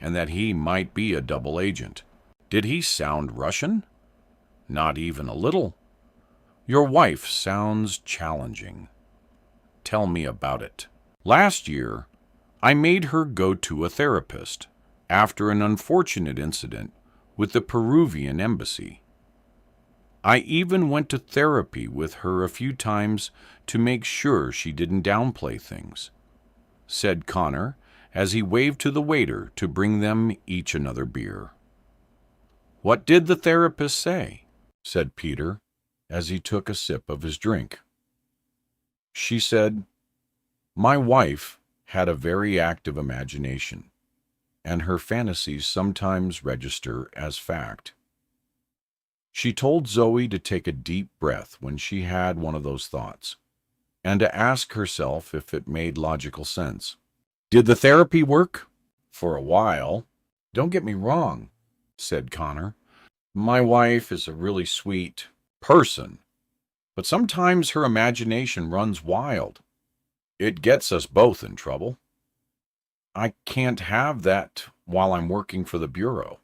and that he might be a double agent. Did he sound Russian? Not even a little. Your wife sounds challenging. Tell me about it. Last year, I made her go to a therapist after an unfortunate incident with the Peruvian embassy. I even went to therapy with her a few times to make sure she didn't downplay things," said Connor as he waved to the waiter to bring them each another beer. "What did the therapist say?" said Peter as he took a sip of his drink. "She said, my wife had a very active imagination, and her fantasies sometimes register as fact. She told Zoe to take a deep breath when she had one of those thoughts, and to ask herself if it made logical sense. Did the therapy work? For a while. Don't get me wrong," said Connor. "My wife is a really sweet person, but sometimes her imagination runs wild. It gets us both in trouble. I can't have that while I'm working for the Bureau."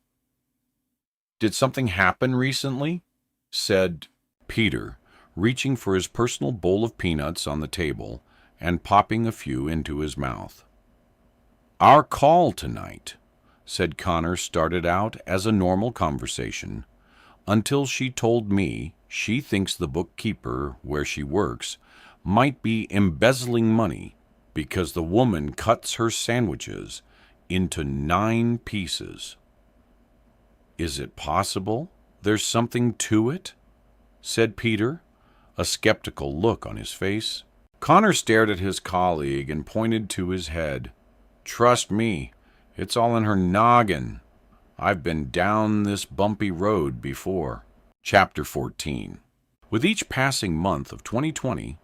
"Did something happen recently?" said Peter, reaching for his personal bowl of peanuts on the table and popping a few into his mouth. "Our call tonight," said Connor, started out as a normal conversation until she told me she thinks the bookkeeper where she works might be embezzling money because the woman cuts her sandwiches into 9 pieces. "Is it possible there's something to it?" said Peter, a skeptical look on his face. Connor stared at his colleague and pointed to his head. "Trust me, it's all in her noggin. I've been down this bumpy road before." Chapter 14. With each passing month of 2020,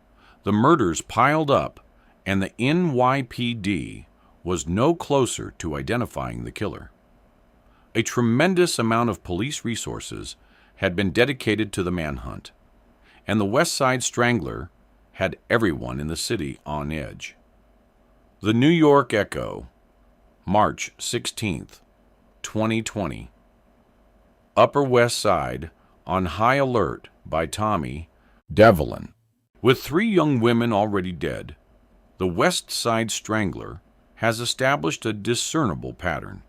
the murders piled up, and the NYPD was no closer to identifying the killer. A tremendous amount of police resources had been dedicated to the manhunt, and the West Side Strangler had everyone in the city on edge. The New York Echo, March 16th, 2020. Upper West Side on high alert by Tommy Devlin. With 3 young women already dead, the West Side Strangler has established a discernible pattern.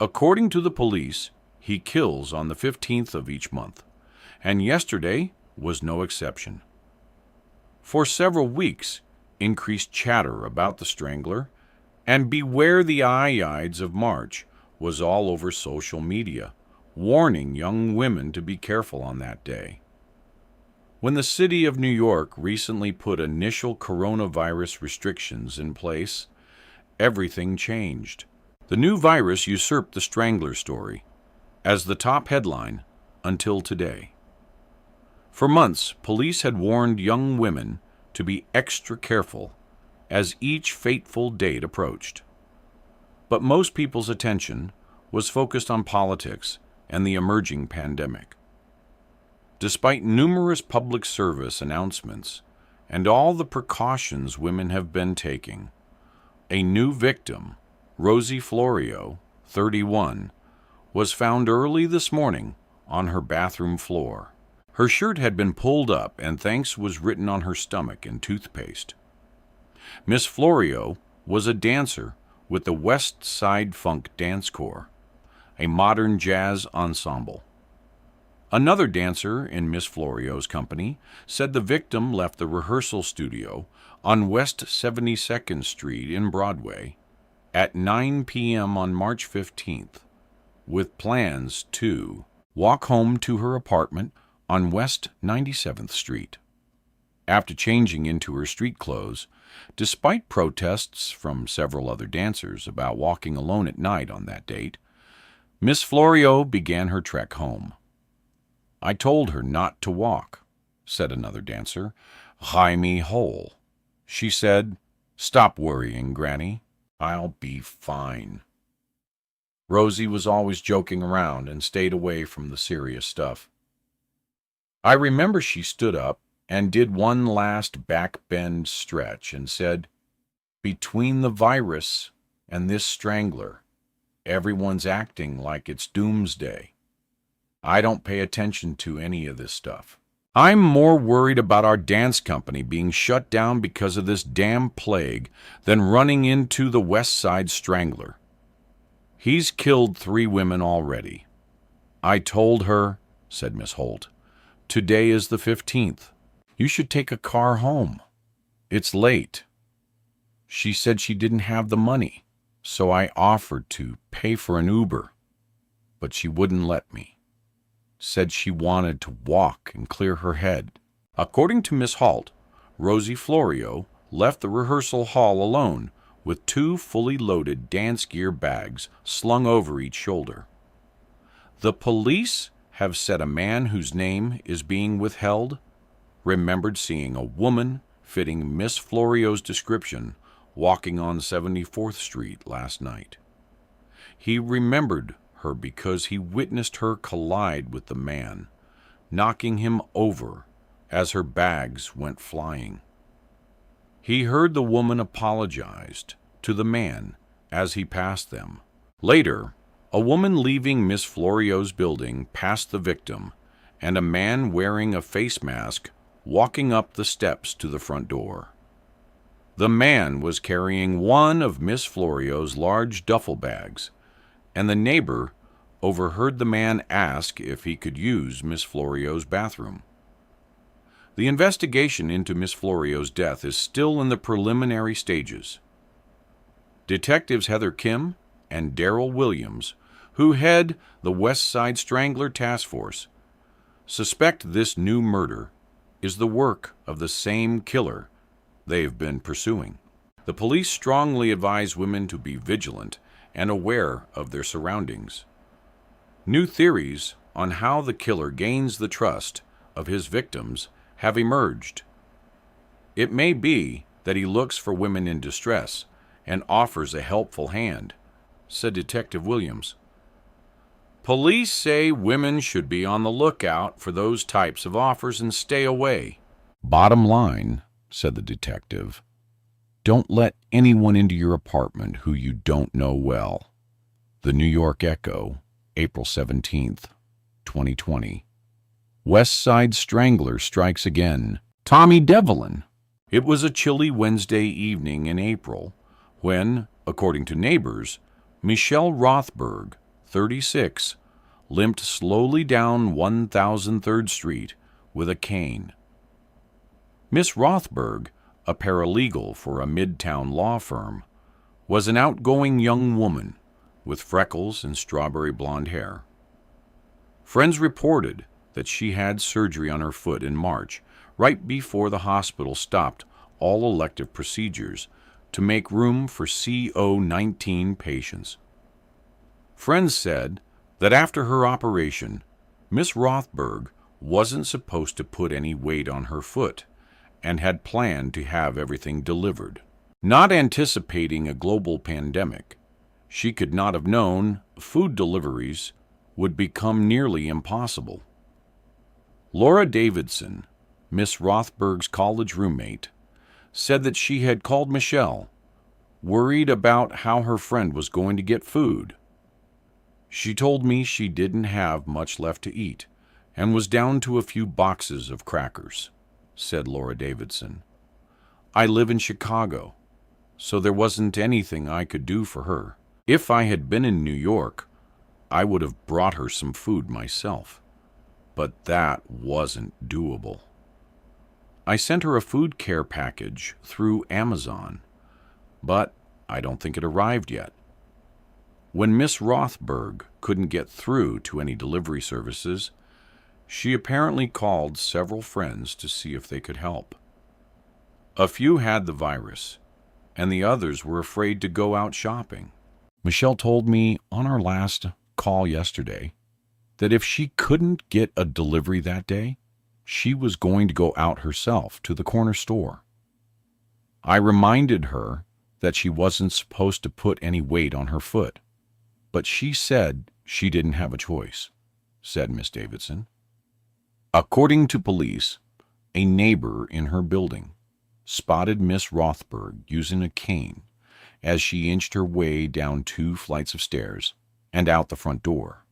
According to the police, he kills on the 15th of each month, and yesterday was no exception. For several weeks, increased chatter about the Strangler and Beware the Ides of March was all over social media, warning young women to be careful on that day. When the city of New York recently put initial coronavirus restrictions in place, everything changed. The new virus usurped the Strangler story as the top headline until today. For months, police had warned young women to be extra careful as each fateful date approached. But most people's attention was focused on politics and the emerging pandemic. Despite numerous public service announcements and all the precautions women have been taking, a new victim, Rosie Florio, 31, was found early this morning on her bathroom floor. Her shirt had been pulled up and thanks was written on her stomach in toothpaste. Miss Florio was a dancer with the West Side Funk Dance Corps, a modern jazz ensemble. Another dancer in Miss Florio's company said the victim left the rehearsal studio on West 72nd Street in Broadway at 9 p.m. on March 15th, with plans to walk home to her apartment on West 97th Street. After changing into her street clothes, despite protests from several other dancers about walking alone at night on that date, Miss Florio began her trek home. "I told her not to walk," said another dancer. "Jaime Hole." She said, "Stop worrying, Granny. I'll be fine." Rosie was always joking around and stayed away from the serious stuff. I remember she stood up and did one last backbend stretch and said, "Between the virus and this Strangler, everyone's acting like it's doomsday. I don't pay attention to any of this stuff. I'm more worried about our dance company being shut down because of this damn plague than running into the West Side Strangler. He's killed 3 women already." "I told her," said Miss Holt, "today is the 15th. You should take a car home. It's late." She said she didn't have the money, so I offered to pay for an Uber, but she wouldn't let me. Said she wanted to walk and clear her head. According to Miss Holt, Rosie Florio left the rehearsal hall alone with 2 fully loaded dance gear bags slung over each shoulder. The police have said a man whose name is being withheld remembered seeing a woman fitting Miss Florio's description walking on 74th Street last night. He remembered her because he witnessed her collide with the man, knocking him over as her bags went flying. He heard the woman apologized to the man as he passed them. Later, a woman leaving Miss Florio's building passed the victim and a man wearing a face mask walking up the steps to the front door. The man was carrying one of Miss Florio's large duffel bags, and the neighbor overheard the man ask if he could use Miss Florio's bathroom. The investigation into Miss Florio's death is still in the preliminary stages. Detectives Heather Kim and Daryl Williams, who head the West Side Strangler Task Force, suspect this new murder is the work of the same killer they've been pursuing. The police strongly advise women to be vigilant and aware of their surroundings. New theories on how the killer gains the trust of his victims have emerged. It may be that he looks for women in distress and offers a helpful hand, said Detective Williams. Police say women should be on the lookout for those types of offers and stay away. Bottom line, said the detective, don't let anyone into your apartment who you don't know well. The New York Echo, April 17th, 2020. West Side Strangler strikes again. Tommy Devlin. It was a chilly Wednesday evening in April when, according to neighbors, Michelle Rothberg, 36, limped slowly down 1003rd Street with a cane. Miss Rothberg, a paralegal for a midtown law firm, was an outgoing young woman with freckles and strawberry blonde hair. Friends reported that she had surgery on her foot in March, right before the hospital stopped all elective procedures to make room for CO-19 patients. Friends said that after her operation, Miss Rothberg wasn't supposed to put any weight on her foot and had planned to have everything delivered. Not anticipating a global pandemic, she could not have known food deliveries would become nearly impossible. Laura Davidson, Miss Rothberg's college roommate, said that she had called Michelle, worried about how her friend was going to get food. She told me she didn't have much left to eat and was down to a few boxes of crackers, said Laura Davidson. I live in Chicago, so there wasn't anything I could do for her. If I had been in New York, I would have brought her some food myself, but that wasn't doable. I sent her a food care package through Amazon, but I don't think it arrived yet. When Miss Rothberg couldn't get through to any delivery services, she apparently called several friends to see if they could help. A few had the virus, and the others were afraid to go out shopping. Michelle told me on our last call yesterday that if she couldn't get a delivery that day, she was going to go out herself to the corner store. I reminded her that she wasn't supposed to put any weight on her foot, but she said she didn't have a choice, said Miss Davidson. According to police, a neighbor in her building spotted Miss Rothberg using a cane as she inched her way down 2 flights of stairs and out the front door.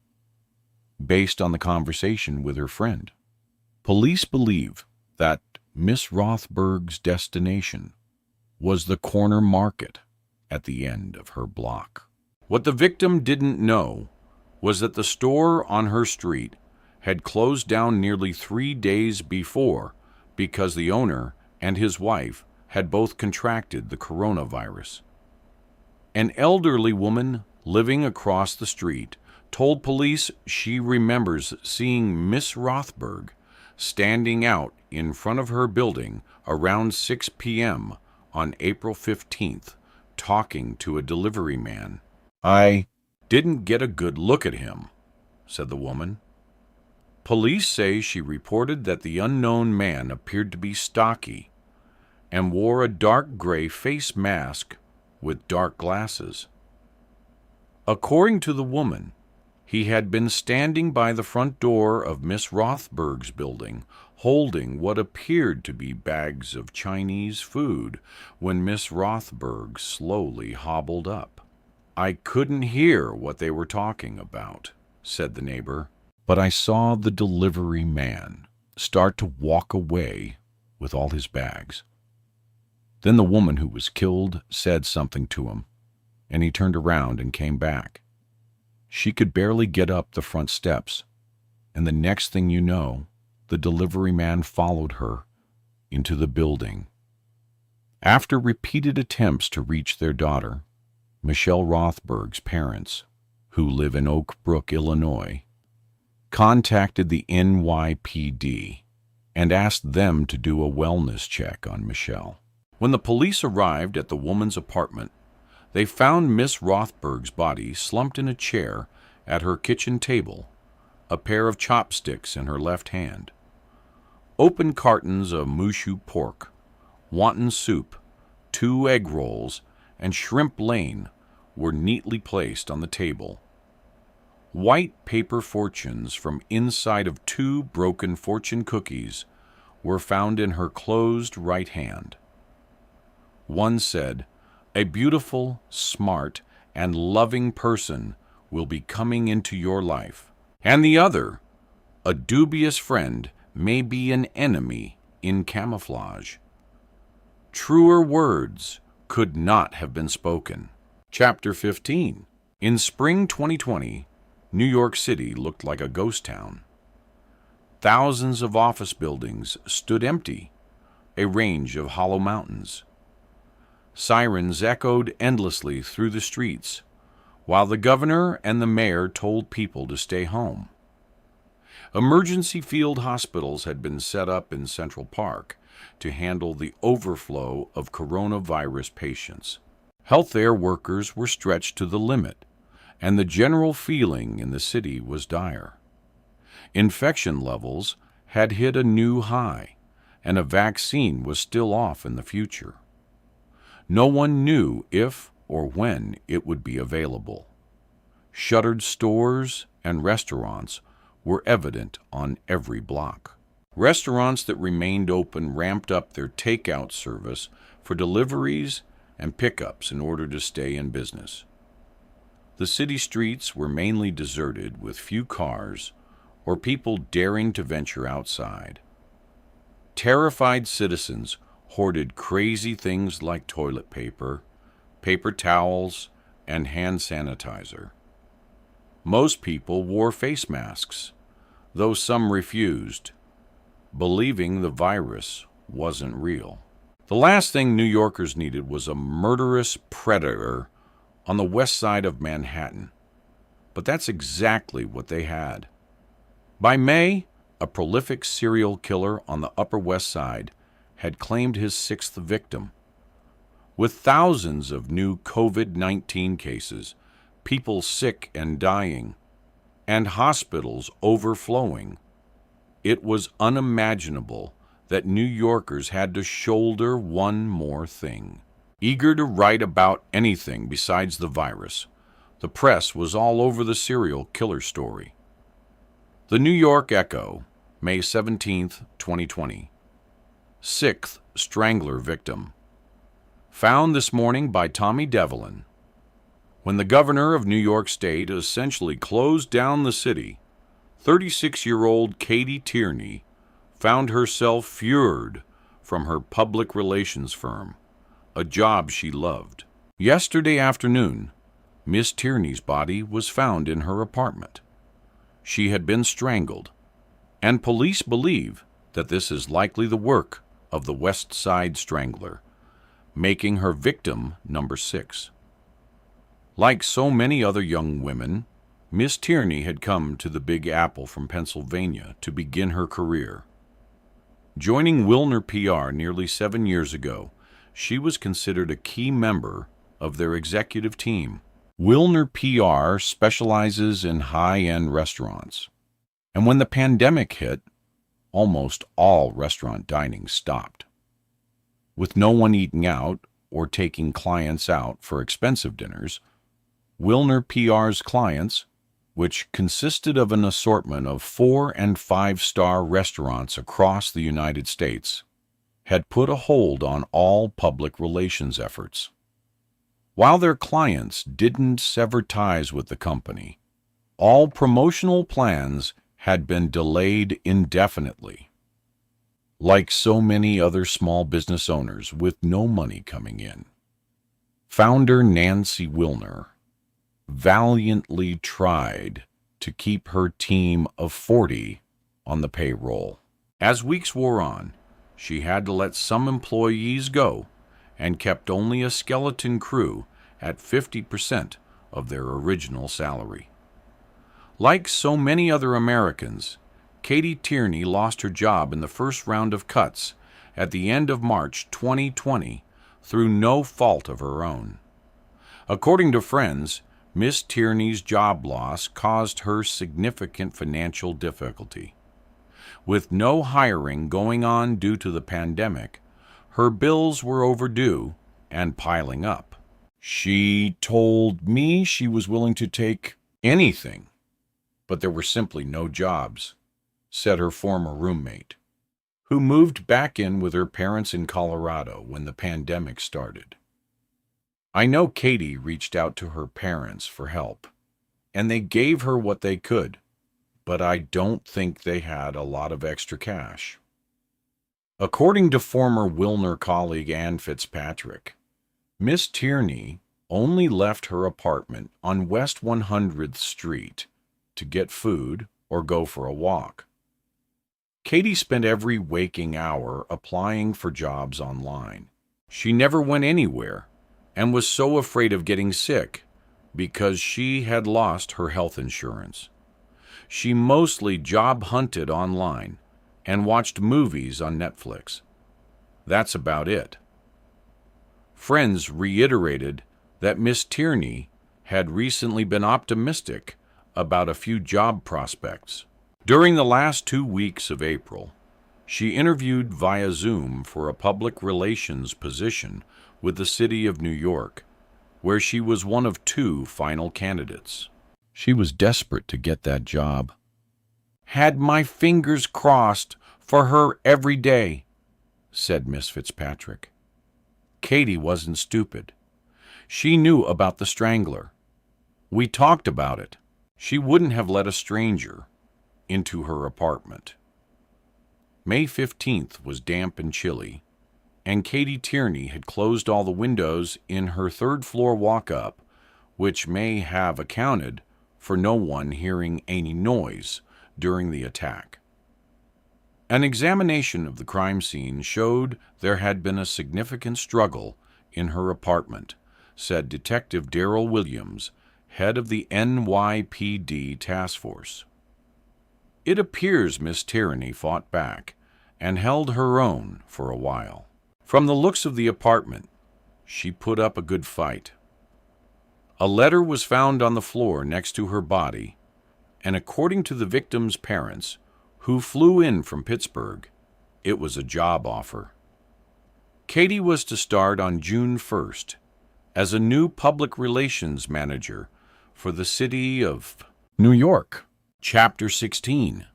Based on the conversation with her friend, police believe that Miss Rothberg's destination was the corner market at the end of her block. What the victim didn't know was that the store on her street had closed down nearly 3 days before because the owner and his wife had both contracted the coronavirus. An elderly woman living across the street told police she remembers seeing Miss Rothberg standing out in front of her building around 6 p.m. on April 15th, talking to a delivery man. I didn't get a good look at him, said the woman. Police say she reported that the unknown man appeared to be stocky and wore a dark gray face mask with dark glasses. According to the woman, he had been standing by the front door of Miss Rothberg's building, holding what appeared to be bags of Chinese food when Miss Rothberg slowly hobbled up. I couldn't hear what they were talking about, said the neighbor, but I saw the delivery man start to walk away with all his bags. Then the woman who was killed said something to him, and he turned around and came back. She could barely get up the front steps, and the next thing you know, the delivery man followed her into the building. After repeated attempts to reach their daughter, Michelle Rothberg's parents, who live in Oak Brook, Illinois, contacted the NYPD and asked them to do a wellness check on Michelle. When the police arrived at the woman's apartment, they found Miss Rothberg's body slumped in a chair at her kitchen table, a pair of chopsticks in her left hand. Open cartons of mushu pork, wonton soup, 2 egg rolls, and shrimp lane were neatly placed on the table. White paper fortunes from inside of 2 broken fortune cookies were found in her closed right hand. One said, "A beautiful, smart, and loving person will be coming into your life." And the other, "A dubious friend may be an enemy in camouflage." Truer words could not have been spoken. Chapter 15. In spring 2020, New York City looked like a ghost town. Thousands of office buildings stood empty, a range of hollow mountains. Sirens echoed endlessly through the streets, while the governor and the mayor told people to stay home. Emergency field hospitals had been set up in Central Park to handle the overflow of coronavirus patients. Healthcare workers were stretched to the limit, and the general feeling in the city was dire. Infection levels had hit a new high, and a vaccine was still off in the future. No one knew if or when it would be available. Shuttered stores and restaurants were evident on every block. Restaurants that remained open ramped up their takeout service for deliveries and pickups in order to stay in business. The city streets were mainly deserted, with few cars or people daring to venture outside. Terrified citizens hoarded crazy things like toilet paper, paper towels, and hand sanitizer. Most people wore face masks, though some refused, believing the virus wasn't real. The last thing New Yorkers needed was a murderous predator on the west side of Manhattan, but that's exactly what they had. By May, a prolific serial killer on the Upper West Side had claimed his 6th victim. With thousands of new COVID-19 cases, people sick and dying, and hospitals overflowing, it was unimaginable that New Yorkers had to shoulder one more thing. Eager to write about anything besides the virus, the press was all over the serial killer story. The New York Echo, May 17, 2020. 6th strangler victim. Found this morning by Tommy Devlin. When the governor of New York State essentially closed down the city, 36-year-old Katie Tierney found herself fured from her public relations firm, a job she loved. Yesterday afternoon, Miss Tierney's body was found in her apartment. She had been strangled, and police believe that this is likely the work of the West Side Strangler, making her victim number 6. Like so many other young women, Miss Tierney had come to the Big Apple from Pennsylvania to begin her career. Joining Wilner PR nearly 7 years ago, she was considered a key member of their executive team. Wilner PR specializes in high-end restaurants, and when the pandemic hit, almost all restaurant dining stopped. With no one eating out or taking clients out for expensive dinners, Wilner PR's clients, which consisted of an assortment of 4- and 5-star restaurants across the United States, had put a hold on all public relations efforts. While their clients didn't sever ties with the company, all promotional plans had been delayed indefinitely. Like so many other small business owners with no money coming in, founder Nancy Wilner valiantly tried to keep her team of 40 on the payroll. As weeks wore on, she had to let some employees go and kept only a skeleton crew at 50% of their original salary. Like so many other Americans, Katie Tierney lost her job in the first round of cuts at the end of March 2020 through no fault of her own. According to friends, Miss Tierney's job loss caused her significant financial difficulty. With no hiring going on due to the pandemic, her bills were overdue and piling up. She told me she was willing to take anything, but there were simply no jobs, said her former roommate, who moved back in with her parents in Colorado when the pandemic started. I know Katie reached out to her parents for help, and they gave her what they could, but I don't think they had a lot of extra cash. According to former Wilner colleague Ann Fitzpatrick, Miss Tierney only left her apartment on West 100th Street to get food or go for a walk. Katie spent every waking hour applying for jobs online. She never went anywhere and was so afraid of getting sick because she had lost her health insurance. She mostly job hunted online and watched movies on Netflix. That's about it. Friends reiterated that Miss Tierney had recently been optimistic about a few job prospects. During the last 2 weeks of April, she interviewed via Zoom for a public relations position with the city of New York, where she was one of 2 final candidates. She was desperate to get that job. Had my fingers crossed for her every day, said Miss Fitzpatrick. Katie wasn't stupid. She knew about the strangler. We talked about it. She wouldn't have let a stranger into her apartment. May 15th was damp and chilly, and Katie Tierney had closed all the windows in her 3rd-floor walk-up, which may have accounted for no one hearing any noise during the attack. An examination of the crime scene showed there had been a significant struggle in her apartment, said Detective Darrell Williams, head of the NYPD task force. It appears Miss Tierney fought back and held her own for a while. From the looks of the apartment, she put up a good fight. A letter was found on the floor next to her body, and according to the victim's parents, who flew in from Pittsburgh, it was a job offer. Katie was to start on June 1st as a new public relations manager for the city of New York. Chapter 16,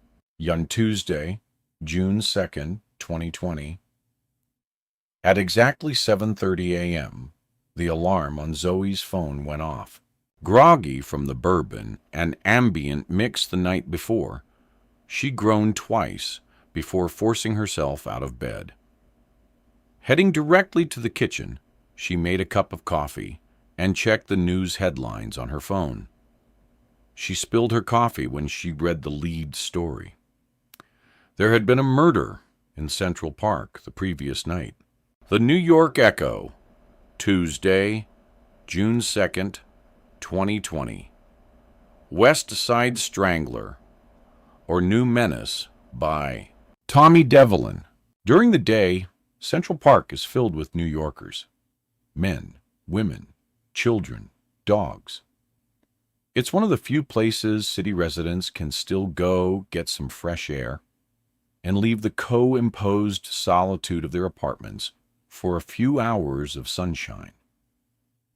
on Tuesday, June 2nd, 2020. At exactly 7:30 a.m., the alarm on Zoe's phone went off. Groggy from the bourbon and ambient mix the night before, she groaned twice before forcing herself out of bed. Heading directly to the kitchen, she made a cup of coffee and checked the news headlines on her phone. She spilled her coffee when she read the lead story. There had been a murder in Central Park the previous night. The New York Echo, Tuesday, June 2nd, 2020. West Side Strangler, or New Menace, by Tommy Devlin. During the day, Central Park is filled with New Yorkers. Men, women, children, dogs. It's one of the few places city residents can still go get some fresh air and leave the co-imposed solitude of their apartments for a few hours of sunshine.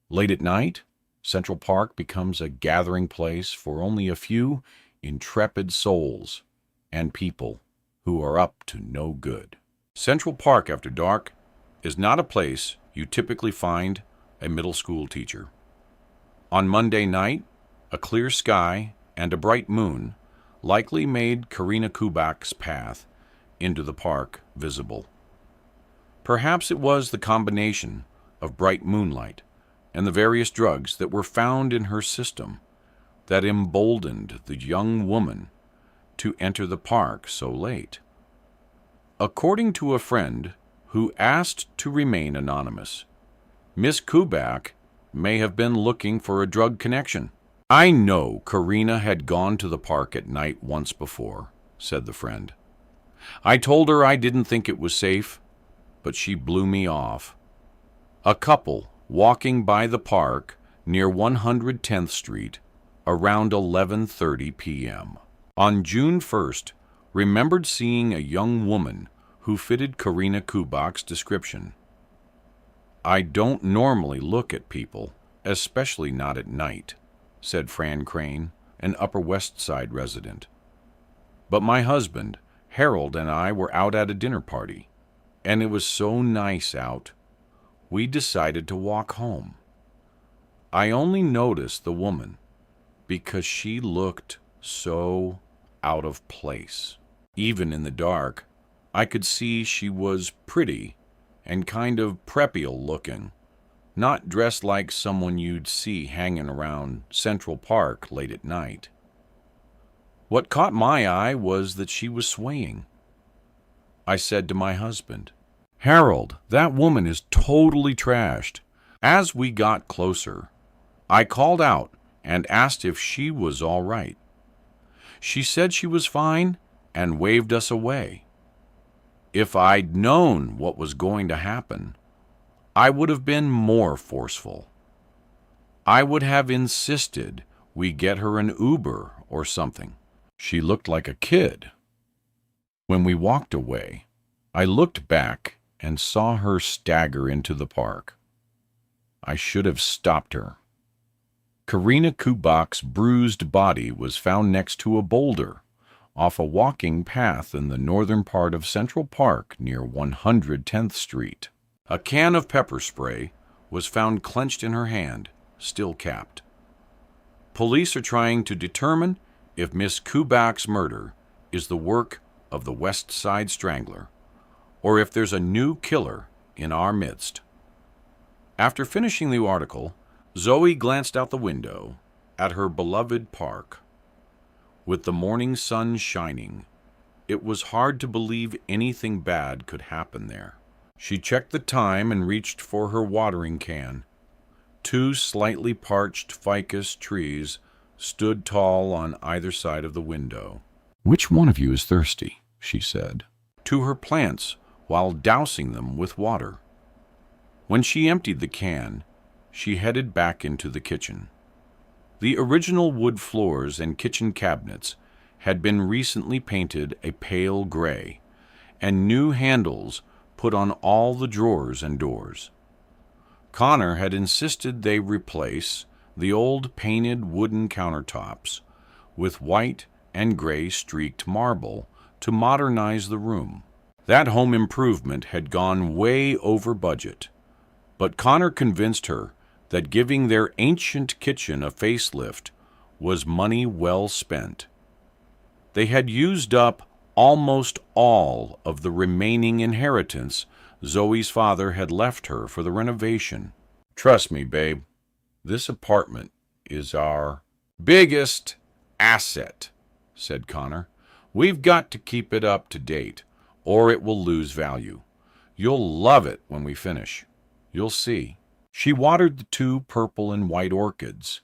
Late at night, Central Park becomes a gathering place for only a few intrepid souls and people who are up to no good. Central Park after dark is not a place you typically find a middle school teacher. On Monday night, a clear sky and a bright moon likely made Karina Kubak's path into the park visible. Perhaps it was the combination of bright moonlight and the various drugs that were found in her system that emboldened the young woman to enter the park so late. According to a friend who asked to remain anonymous, Miss Kubak may have been looking for a drug connection. I know Karina had gone to the park at night once before, said the friend. I told her I didn't think it was safe, but she blew me off. A couple walking by the park near 110th Street around 11:30 p.m. on June 1st remembered seeing a young woman who fitted Karina Kubak's description. I don't normally look at people especially not at night," said Fran Crane, an Upper West Side resident. "But my husband, Harold, and I were out at a dinner party, and it was so nice out, we decided to walk home. I only noticed the woman because she looked so out of place. Even in the dark, I could see she was pretty and kind of preppy looking, not dressed like someone you'd see hanging around Central Park late at night. What caught my eye was that she was swaying. I said to my husband, 'Harold, that woman is totally trashed.' As we got closer, I called out and asked if she was all right. She said she was fine and waved us away. If I'd known what was going to happen, I would have been more forceful. I would have insisted we get her an Uber or something. She looked like a kid. When we walked away, I looked back and saw her stagger into the park. I should have stopped her. Karina Kubak's bruised body was found next to a boulder off a walking path in the northern part of Central Park near 110th Street. A can of pepper spray was found clenched in her hand, still capped. Police are trying to determine if Miss Kubak's murder is the work of the West Side Strangler, or if there's a new killer in our midst." After finishing the article, Zoe glanced out the window at her beloved park. With the morning sun shining, it was hard to believe anything bad could happen there. She checked the time and reached for her watering can. Two slightly parched ficus trees stood tall on either side of the window. "Which one of you is thirsty?" she said to her plants while dousing them with water. When she emptied the can, she headed back into the kitchen. The original wood floors and kitchen cabinets had been recently painted a pale gray, and new handles put on all the drawers and doors. Connor had insisted they replace the old painted wooden countertops with white and gray streaked marble to modernize the room. That home improvement had gone way over budget, but Connor convinced her that giving their ancient kitchen a facelift was money well spent. They had used up almost all of the remaining inheritance Zoe's father had left her for the renovation. "Trust me, babe, this apartment is our biggest asset," said Connor. "We've got to keep it up to date, or it will lose value. You'll love it when we finish. You'll see." She watered the two purple and white orchids,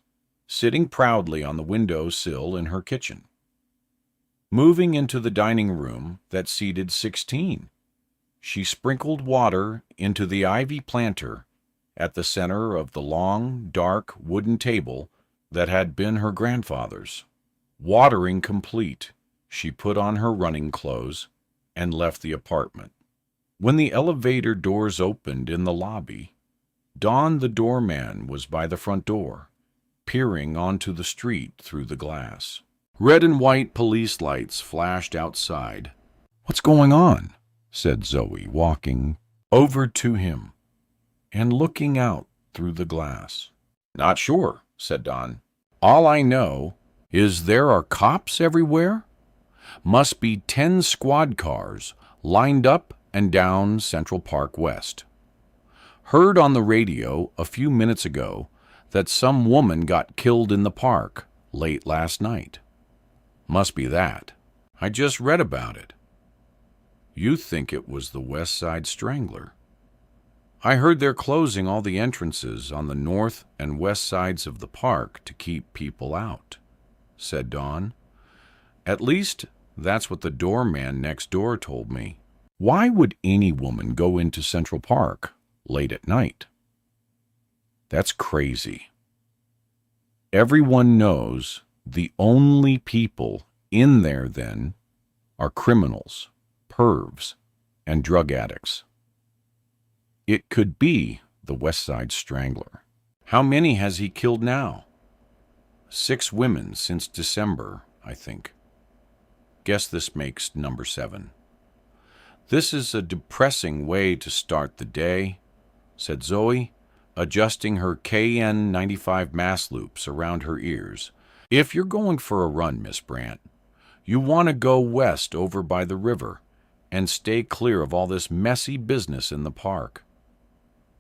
sitting proudly on the window sill in her kitchen. Moving into the dining room that seated 16, she sprinkled water into the ivy planter at the center of the long, dark wooden table that had been her grandfather's. Watering complete, she put on her running clothes and left the apartment. When the elevator doors opened in the lobby, Don the doorman was by the front door, peering onto the street through the glass. Red and white police lights flashed outside. "What's going on?" said Zoe, walking over to him and looking out through the glass. "Not sure," said Don. "All I know is there are cops everywhere. Must be 10 squad cars lined up and down Central Park West. Heard on the radio a few minutes ago that some woman got killed in the park late last night. Must be that. I just read about it. You think it was the West Side Strangler. I heard they're closing all the entrances on the north and west sides of the park to keep people out," said Dawn. "At least that's what the doorman next door told me." "Why would any woman go into Central Park late at night? That's crazy. Everyone knows the only people in there then are criminals, pervs, and drug addicts. It could be the West Side Strangler." How many has he killed now? 6 women since December, I think. Guess this makes number 7. This is a depressing way to start the day, said Zoe, adjusting her KN95 mask loops around her ears. If you're going for a run, Miss Brandt, you want to go west over by the river and stay clear of all this messy business in the park.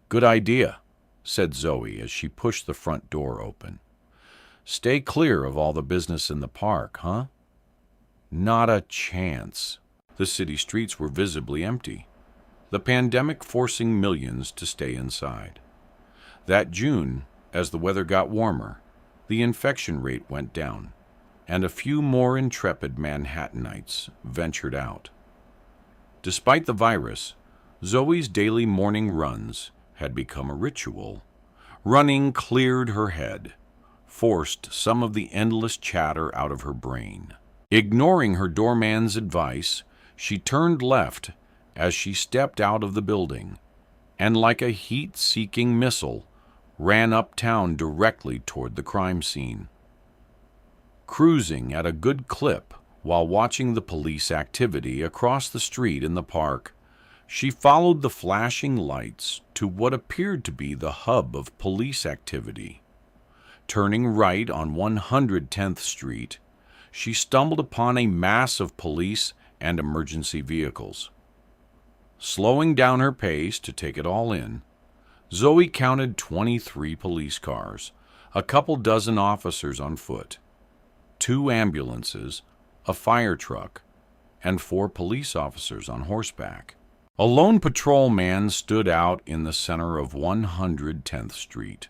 Good idea, said Zoe as she pushed the front door open. Stay clear of all the business in the park, huh? Not a chance. The city streets were visibly empty, the pandemic forcing millions to stay inside. That June, as the weather got warmer, the infection rate went down, and a few more intrepid Manhattanites ventured out. Despite the virus, Zoe's daily morning runs had become a ritual. Running cleared her head, forced some of the endless chatter out of her brain. Ignoring her doorman's advice, she turned left as she stepped out of the building, and like a heat-seeking missile, ran uptown directly toward the crime scene. Cruising at a good clip while watching the police activity across the street in the park, she followed the flashing lights to what appeared to be the hub of police activity. Turning right on 110th Street, she stumbled upon a mass of police and emergency vehicles. Slowing down her pace to take it all in, Zoe counted 23 police cars, a couple dozen officers on foot, 2 ambulances, a fire truck, and 4 police officers on horseback. A lone patrolman stood out in the center of 110th Street,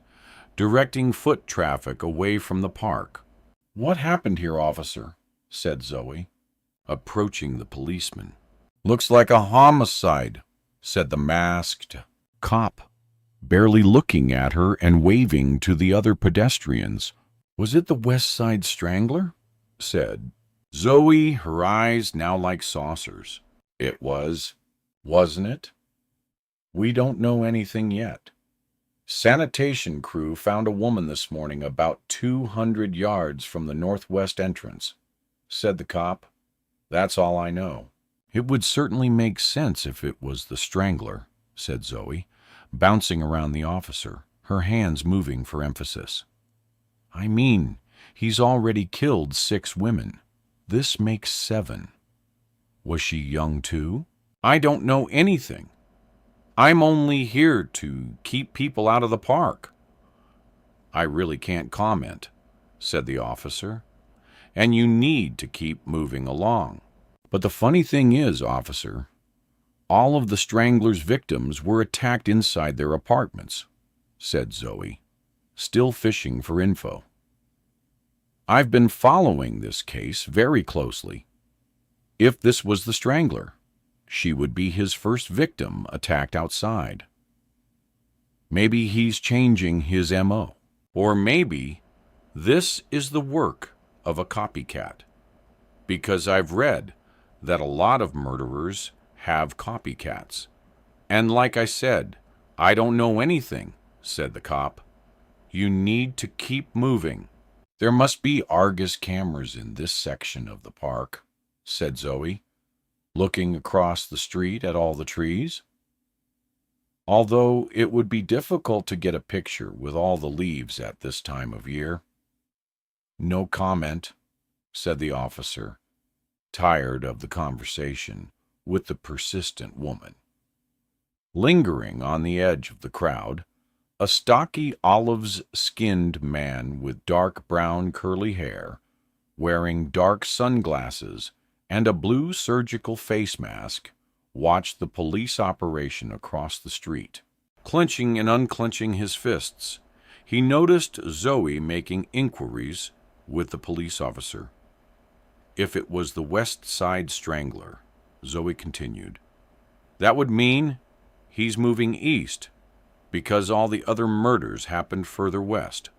directing foot traffic away from the park. "What happened here, officer?" said Zoe, approaching the policeman. "Looks like a homicide," said the masked cop, barely looking at her and waving to the other pedestrians. "Was it the West Side Strangler?" said Zoe, her eyes now like saucers. "It was, wasn't it? We don't know anything yet. Sanitation crew found a woman this morning about 200 yards from the northwest entrance," said the cop. "That's all I know." "It would certainly make sense if it was the Strangler," said Zoe, bouncing around the officer, her hands moving for emphasis. "I mean, he's already killed 6 women. This makes 7. Was she young too?" "I don't know anything. I'm only here to keep people out of the park." "I really can't comment," said the officer, "and you need to keep moving along." "But the funny thing is, officer, all of the Strangler's victims were attacked inside their apartments," said Zoe, still fishing for info. "I've been following this case very closely. If this was the Strangler, she would be his first victim attacked outside. Maybe he's changing his MO. Or maybe this is the work of a copycat, because I've read that a lot of murderers have copycats. And like I said, I don't know anything," said the cop. "You need to keep moving." "There must be Argus cameras in this section of the park," said Zoe, looking across the street at all the trees. "Although it would be difficult to get a picture with all the leaves at this time of year." "No comment," said the officer, tired of the conversation with the persistent woman. Lingering on the edge of the crowd, a stocky olive-skinned man with dark brown curly hair, wearing dark sunglasses and a blue surgical face mask, watched the police operation across the street. Clenching and unclenching his fists, he noticed Zoe making inquiries with the police officer. "If it was the West Side Strangler," Zoe continued, "that would mean he's moving east, because all the other murders happened further west.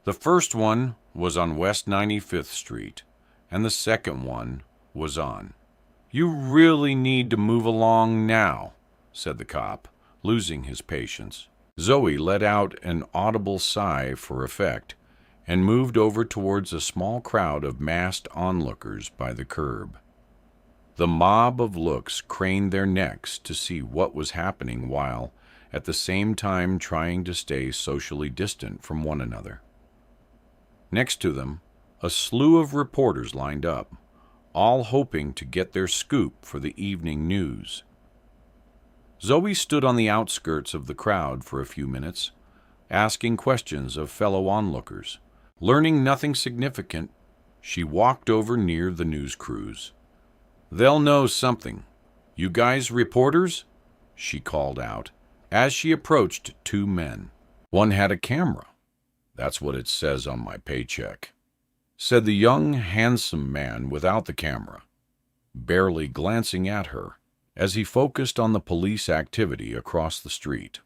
The first one was on West 95th Street, and the second one was on." "You really need to move along now," said the cop, losing his patience. Zoe let out an audible sigh for effect and moved over towards a small crowd of masked onlookers by the curb. The mob of looks craned their necks to see what was happening while, at the same time, trying to stay socially distant from one another. Next to them, a slew of reporters lined up, all hoping to get their scoop for the evening news. Zoe stood on the outskirts of the crowd for a few minutes, asking questions of fellow onlookers. Learning nothing significant, she walked over near the news crews. "They'll know something. You guys reporters?" she called out as she approached two men. "One had a camera. That's what it says on my paycheck," said the young, handsome man without the camera, barely glancing at her as he focused on the police activity across the street.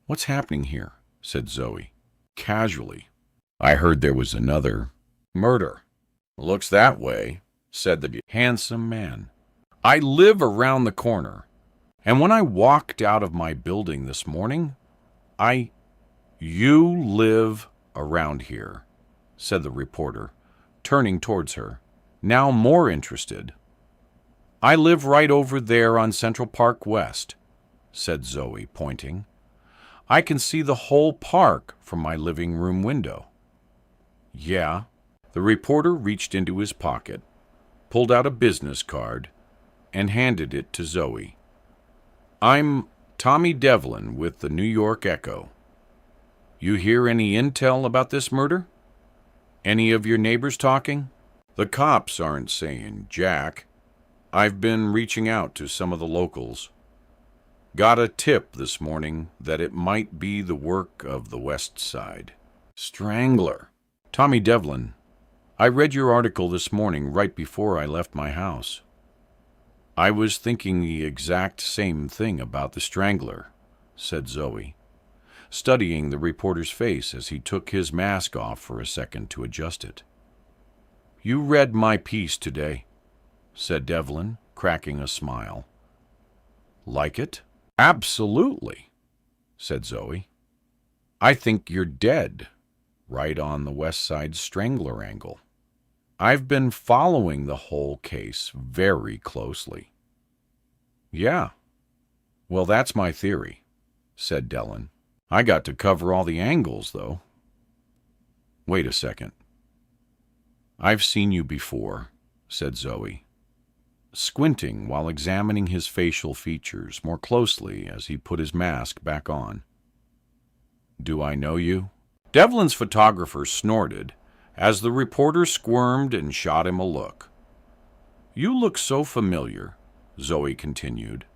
"What's happening here?" said Zoe, casually. "I heard there was another murder." "Looks that way," said the handsome man. "I live around the corner, and when I walked out of my building this morning, You live around here," said the reporter, turning towards her, now more interested. "I live right over there on Central Park West," said Zoe, pointing. "I can see the whole park from my living room window." "Yeah." The reporter reached into his pocket, pulled out a business card, and handed it to Zoe. "I'm Tommy Devlin with the New York Echo. You hear any intel about this murder? Any of your neighbors talking?" "The cops aren't saying jack. I've been reaching out to some of the locals. Got a tip this morning that it might be the work of the West Side." "Strangler." "Tommy Devlin, I read your article this morning right before I left my house. I was thinking the exact same thing about the Strangler," said Zoe, studying the reporter's face as he took his mask off for a second to adjust it. "You read my piece today," said Devlin, cracking a smile. "Like it?" "Absolutely," said Zoe. "I think you're dead, right on the West Side Strangler angle. I've been following the whole case very closely." "Yeah, well, that's my theory," said Devlin. "I got to cover all the angles, though." "Wait a second. I've seen you before," said Zoe, squinting while examining his facial features more closely as he put his mask back on. "Do I know you?" Devlin's photographer snorted as the reporter squirmed and shot him a look. "You look so familiar," Zoe continued.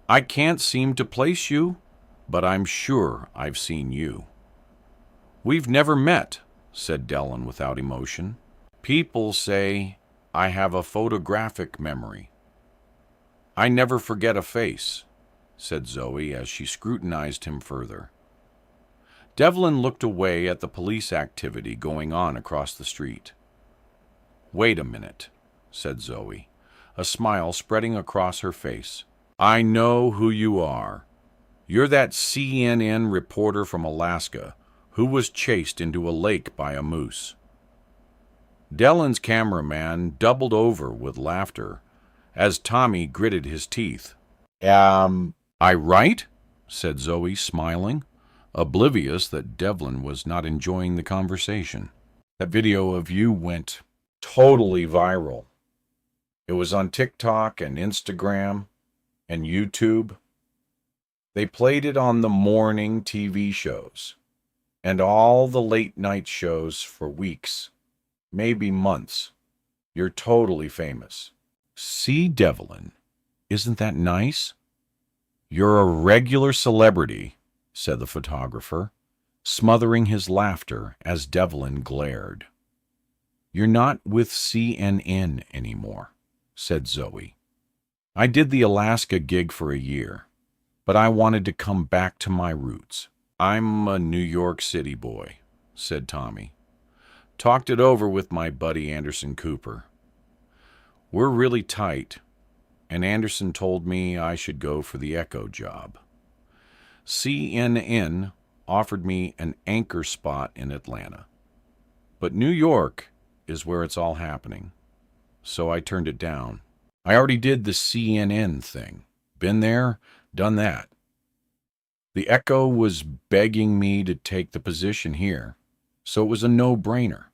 "I can't seem to place you, but I'm sure I've seen you." "We've never met," said Devlin without emotion. "People say I have a photographic memory." "I never forget a face," said Zoe as she scrutinized him further. Devlin looked away at the police activity going on across the street. "Wait a minute," said Zoe, a smile spreading across her face. "I know who you are. You're that CNN reporter from Alaska who was chased into a lake by a moose." Devlin's cameraman doubled over with laughter as Tommy gritted his teeth. I right?" said Zoe, smiling, oblivious that Devlin was not enjoying the conversation. "That video of you went totally viral. It was on TikTok and Instagram and YouTube. They played it on the morning TV shows and all the late night shows for weeks, maybe months. You're totally famous." "See, Devlin, isn't that nice?" "You're a regular celebrity," said the photographer, smothering his laughter as Devlin glared. "You're not with CNN anymore," said Zoe. "I did the Alaska gig for a year, but I wanted to come back to my roots." "I'm a New York City boy," said Tommy. "Talked it over with my buddy Anderson Cooper. We're really tight, and Anderson told me I should go for the Echo job. CNN offered me an anchor spot in Atlanta. But New York is where it's all happening. So I turned it down. I already did the CNN thing. Been there, done that. The Echo was begging me to take the position here, so it was a no-brainer.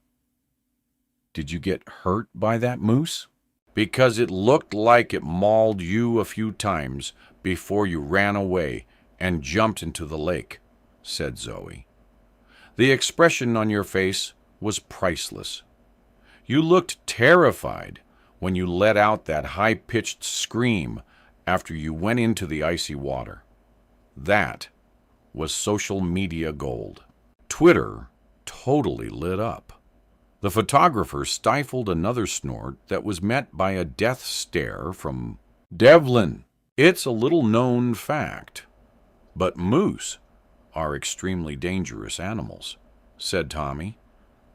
Did you get hurt by that moose? Because it looked like it mauled you a few times before you ran away and jumped into the lake, said Zoe. The expression on your face was priceless. You looked terrified when you let out that high-pitched scream after you went into the icy water. That was social media gold. Twitter totally lit up. The photographer stifled another snort that was met by a death stare from Devlin. It's a little-known fact, but moose are extremely dangerous animals, said Tommy.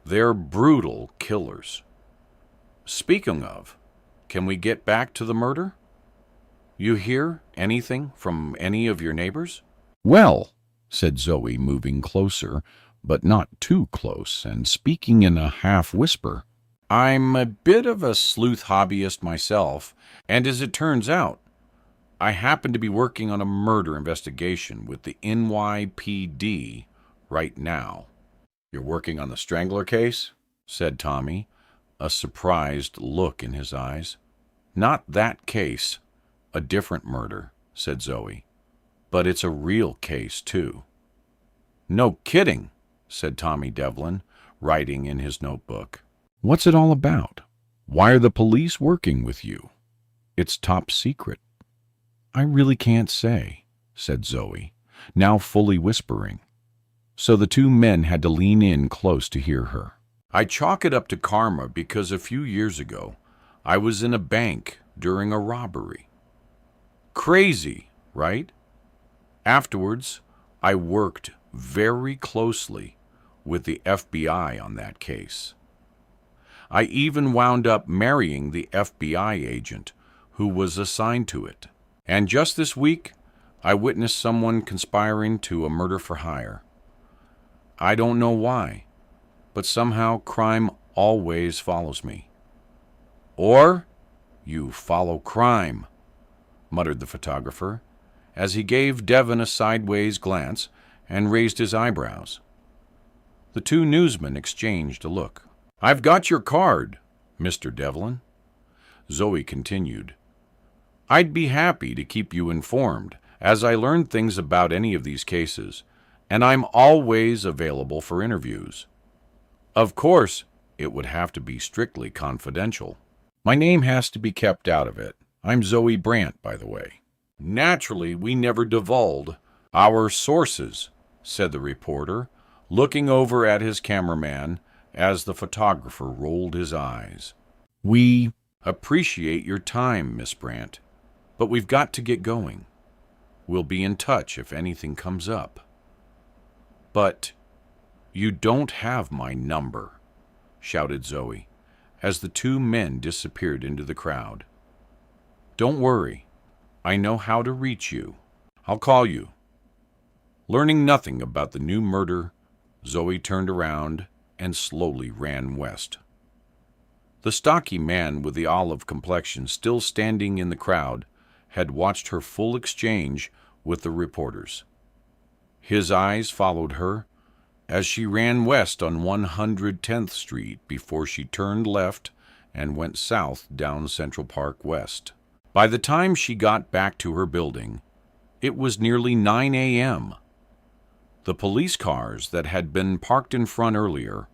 They're brutal killers. Speaking of, can we get back to the murder? You hear anything from any of your neighbors? Well, said Zoe, moving closer, but not too close, and speaking in a half-whisper, I'm a bit of a sleuth hobbyist myself, and as it turns out, I happen to be working on a murder investigation with the NYPD right now. You're working on the Strangler case? Said Tommy, a surprised look in his eyes. Not that case. A different murder, said Zoe. But it's a real case, too. No kidding, said Tommy Devlin, writing in his notebook. What's it all about? Why are the police working with you? It's top secret. I really can't say, said Zoe, now fully whispering. So the two men had to lean in close to hear her. I chalk it up to karma because a few years ago, I was in a bank during a robbery. Crazy, right? Afterwards, I worked very closely with the FBI on that case. I even wound up marrying the FBI agent who was assigned to it. And just this week, I witnessed someone conspiring to a murder for hire. I don't know why, but somehow crime always follows me. Or you follow crime, muttered the photographer, as he gave Devon a sideways glance and raised his eyebrows. The two newsmen exchanged a look. I've got your card, Mr. Devlin. Zoe continued. I'd be happy to keep you informed as I learn things about any of these cases, and I'm always available for interviews. Of course, it would have to be strictly confidential. My name has to be kept out of it. I'm Zoe Brandt, by the way. Naturally, we never divulged our sources, said the reporter, looking over at his cameraman as the photographer rolled his eyes. We appreciate your time, Miss Brandt, but we've got to get going. We'll be in touch if anything comes up. But you don't have my number, shouted Zoe, as the two men disappeared into the crowd. Don't worry. I know how to reach you. I'll call you. Learning nothing about the new murder, Zoe turned around and slowly ran west. The stocky man with the olive complexion still standing in the crowd had watched her full exchange with the reporters. His eyes followed her as she ran west on 110th Street before she turned left and went south down Central Park West. By the time she got back to her building, it was nearly 9 a.m. The police cars that had been parked in front earlier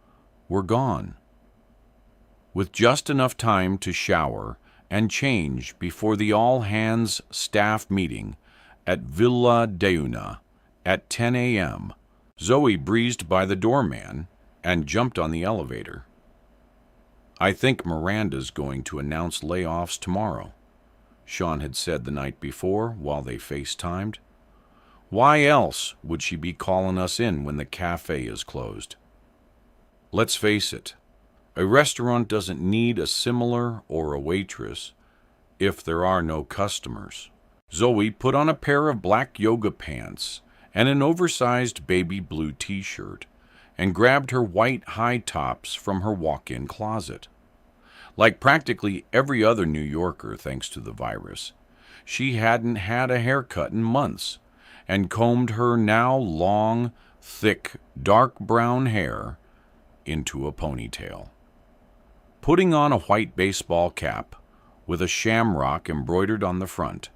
were gone. With just enough time to shower and change before the all-hands staff meeting at Villa Deuna at 10 a.m., Zoe breezed by the doorman and jumped on the elevator. I think Miranda's going to announce layoffs tomorrow, Sean had said the night before while they FaceTimed. Why else would she be calling us in when the cafe is closed? Let's face it, a restaurant doesn't need a similar or a waitress if there are no customers. Zoe put on a pair of black yoga pants and an oversized baby blue t-shirt, and grabbed her white high tops from her walk-in closet. Like practically every other New Yorker, thanks to the virus, she hadn't had a haircut in months, and combed her now long, thick, dark brown hair into a ponytail. Putting on a white baseball cap with a shamrock embroidered on the front,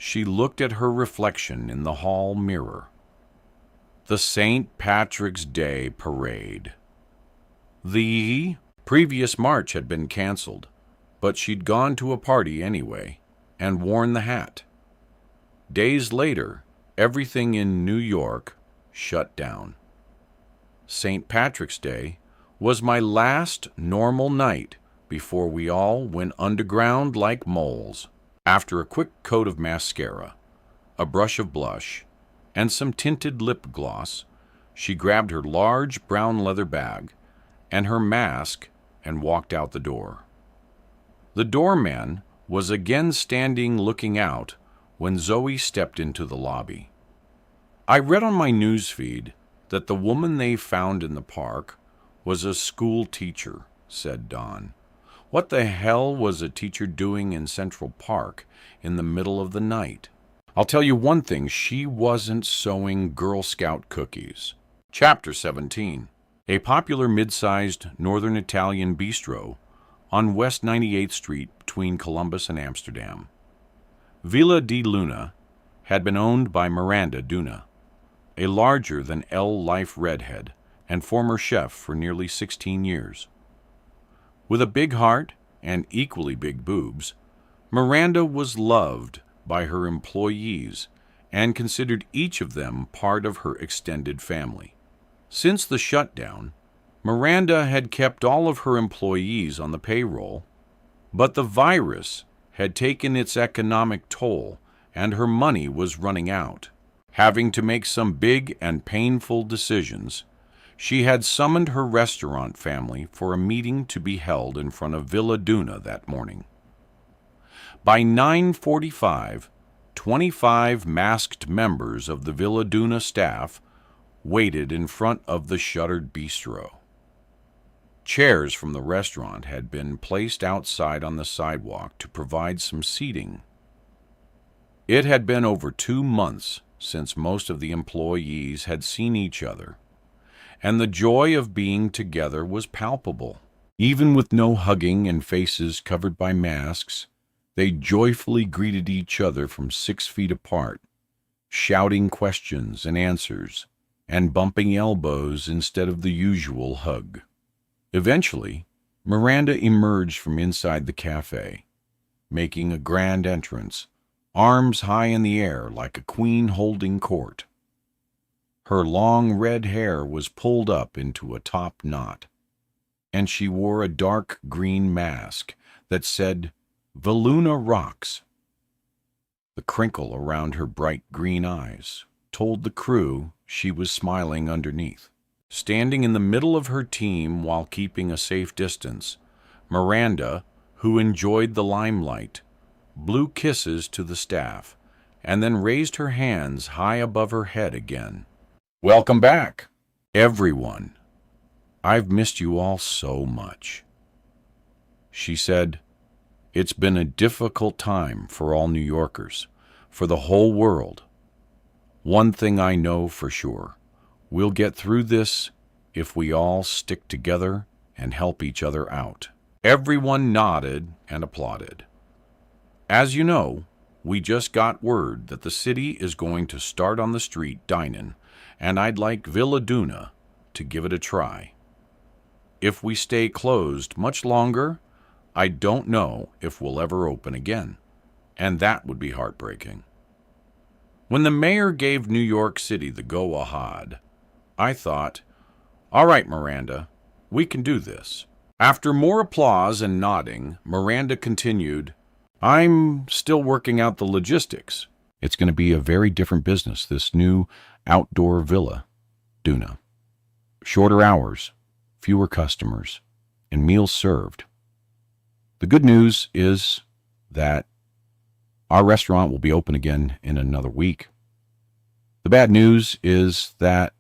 she looked at her reflection in the hall mirror. The St. Patrick's Day parade. The previous march had been canceled, but she'd gone to a party anyway and worn the hat. Days later, everything in New York shut down. St. Patrick's Day was my last normal night before we all went underground like moles. After a quick coat of mascara, a brush of blush, and some tinted lip gloss, she grabbed her large brown leather bag and her mask and walked out the door. The doorman was again standing looking out when Zoe stepped into the lobby. I read on my newsfeed that the woman they found in the park was a school teacher, said Dawn. What the hell was a teacher doing in Central Park in the middle of the night? I'll tell you one thing, she wasn't sewing Girl Scout cookies. Chapter 17. A popular mid-sized northern Italian bistro on West 98th Street between Columbus and Amsterdam. Villa di Luna had been owned by Miranda Duna, a larger-than-L life redhead and former chef for nearly 16 years. With a big heart and equally big boobs, Miranda was loved by her employees and considered each of them part of her extended family. Since the shutdown, Miranda had kept all of her employees on the payroll, but the virus had taken its economic toll and her money was running out. Having to make some big and painful decisions, she had summoned her restaurant family for a meeting to be held in front of Villa Duna that morning. By 9:45, 25 masked members of the Villa Duna staff waited in front of the shuttered bistro. Chairs from the restaurant had been placed outside on the sidewalk to provide some seating. It had been over 2 months since most of the employees had seen each other, and the joy of being together was palpable. Even with no hugging and faces covered by masks, they joyfully greeted each other from 6 feet apart, shouting questions and answers, and bumping elbows instead of the usual hug. Eventually, Miranda emerged from inside the cafe, making a grand entrance, arms high in the air like a queen holding court. Her long red hair was pulled up into a top knot, and she wore a dark green mask that said, "Veluna rocks." The crinkle around her bright green eyes told the crew she was smiling underneath. Standing in the middle of her team while keeping a safe distance, Miranda, who enjoyed the limelight, blew kisses to the staff and then raised her hands high above her head again. "Welcome back, everyone. I've missed you all so much." She said, "It's been a difficult time for all New Yorkers, for the whole world. One thing I know for sure, we'll get through this if we all stick together and help each other out." Everyone nodded and applauded. "As you know, we just got word that the city is going to start on the street dinin', and I'd like Villa Duna to give it a try. If we stay closed much longer, I don't know if we'll ever open again, and that would be heartbreaking." When the mayor gave New York City the go-ahead, I thought, all right, Miranda, we can do this. After more applause and nodding, Miranda continued, "I'm still working out the logistics. It's going to be a very different business, this new outdoor Villa Duna. Shorter hours, fewer customers, and meals served. The good news is that our restaurant will be open again in another week. The bad news is that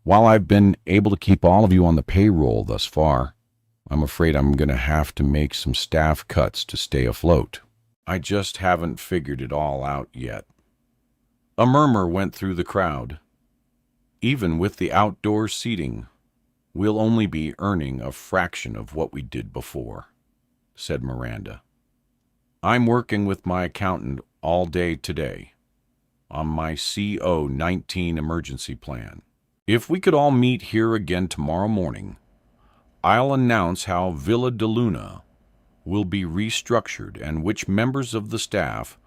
while I've been able to keep all of you on the payroll thus far, I'm afraid I'm going to have to make some staff cuts to stay afloat. I just haven't figured it all out yet. A murmur went through the crowd. Even with the outdoor seating, we'll only be earning a fraction of what we did before, said Miranda. I'm working with my accountant all day today on my CO-19 emergency plan. If we could all meet here again tomorrow morning, I'll announce how Villa de Luna will be restructured and which members of the staff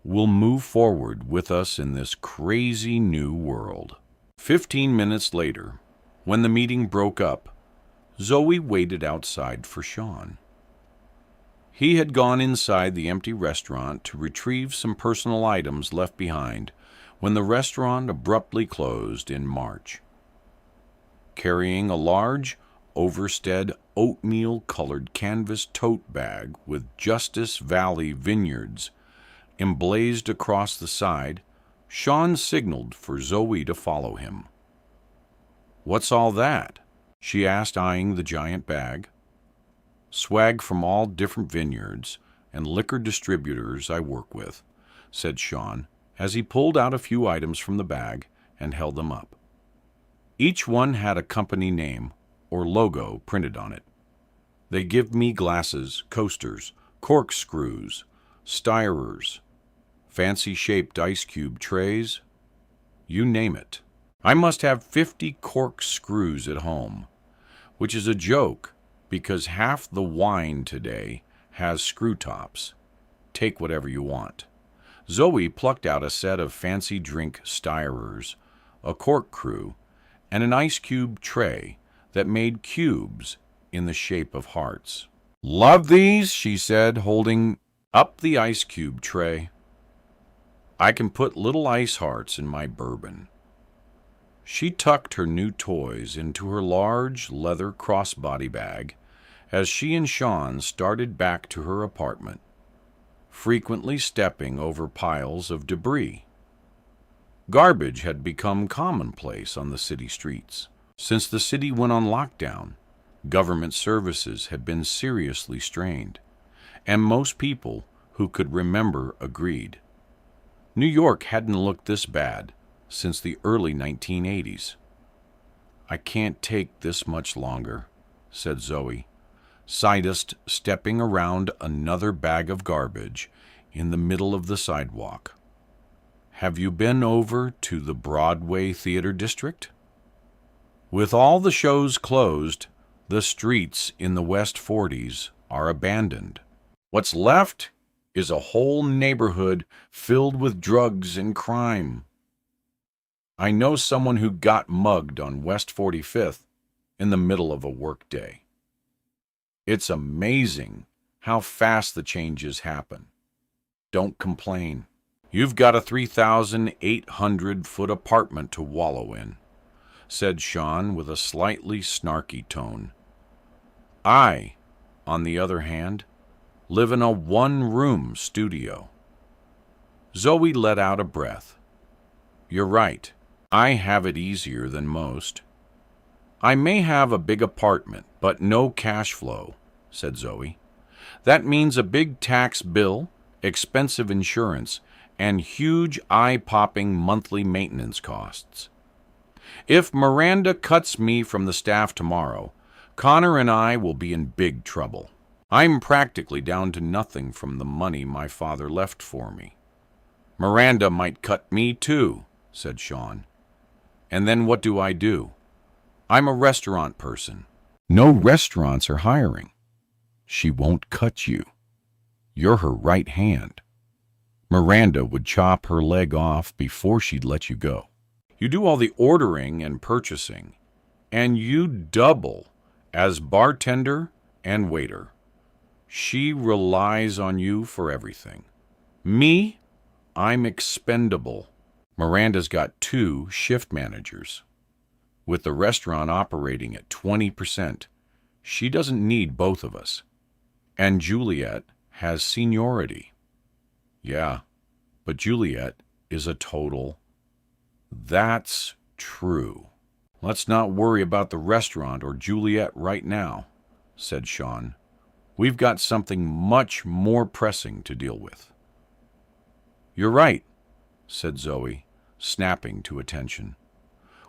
will move forward with us in this crazy new world. 15 minutes later, when the meeting broke up, Zoe waited outside for Sean. He had gone inside the empty restaurant to retrieve some personal items left behind when the restaurant abruptly closed in March. Carrying a large, Overstead oatmeal-colored canvas tote bag with Justice Valley Vineyards emblazed across the side, Sean signaled for Zoe to follow him. "What's all that?" she asked, eyeing the giant bag. "Swag from all different vineyards and liquor distributors I work with," said Sean, as he pulled out a few items from the bag and held them up. Each one had a company name or logo printed on it. They give me glasses, coasters, corkscrews, stirrers, fancy-shaped ice cube trays, you name it. I must have 50 corkscrews at home, which is a joke because half the wine today has screw tops. Take whatever you want. Zoe plucked out a set of fancy drink stirrers, a corkscrew, and an ice cube tray that made cubes in the shape of hearts. "Love these," she said, holding up the ice cube tray. "I can put little ice hearts in my bourbon." She tucked her new toys into her large leather crossbody bag as she and Sean started back to her apartment, frequently stepping over piles of debris. Garbage had become commonplace on the city streets. Since the city went on lockdown, government services had been seriously strained, and most people who could remember agreed. New York hadn't looked this bad since the early 1980s. "I can't take this much longer," said Zoe, side-est stepping around another bag of garbage in the middle of the sidewalk. "Have you been over to the Broadway Theater District? With all the shows closed, the streets in the West 40s are abandoned. What's left is a whole neighborhood filled with drugs and crime. I know someone who got mugged on West 45th in the middle of a workday. It's amazing how fast the changes happen. Don't complain. You've got a 3,800-foot apartment to wallow in," said Sean with a slightly snarky tone. "I, on the other hand, live in a one-room studio." Zoe let out a breath. "You're right. I have it easier than most." "I may have a big apartment, but no cash flow," said Zoe. "That means a big tax bill, expensive insurance, and huge eye-popping monthly maintenance costs. If Miranda cuts me from the staff tomorrow, Connor and I will be in big trouble. I'm practically down to nothing from the money my father left for me." "Miranda might cut me too," said Sean. "And then what do I do? I'm a restaurant person." "No restaurants are hiring. She won't cut you. You're her right hand. Miranda would chop her leg off before she'd let you go. You do all the ordering and purchasing, and you double as bartender and waiter. She relies on you for everything. Me, I'm expendable. Miranda's got 2 shift managers. With the restaurant operating at 20%, she doesn't need both of us. And Juliet has seniority. Yeah, but Juliet is a total That's true. Let's not worry about the restaurant or Juliet right now, said Sean. We've got something much more pressing to deal with. You're right, said Zoe, snapping to attention.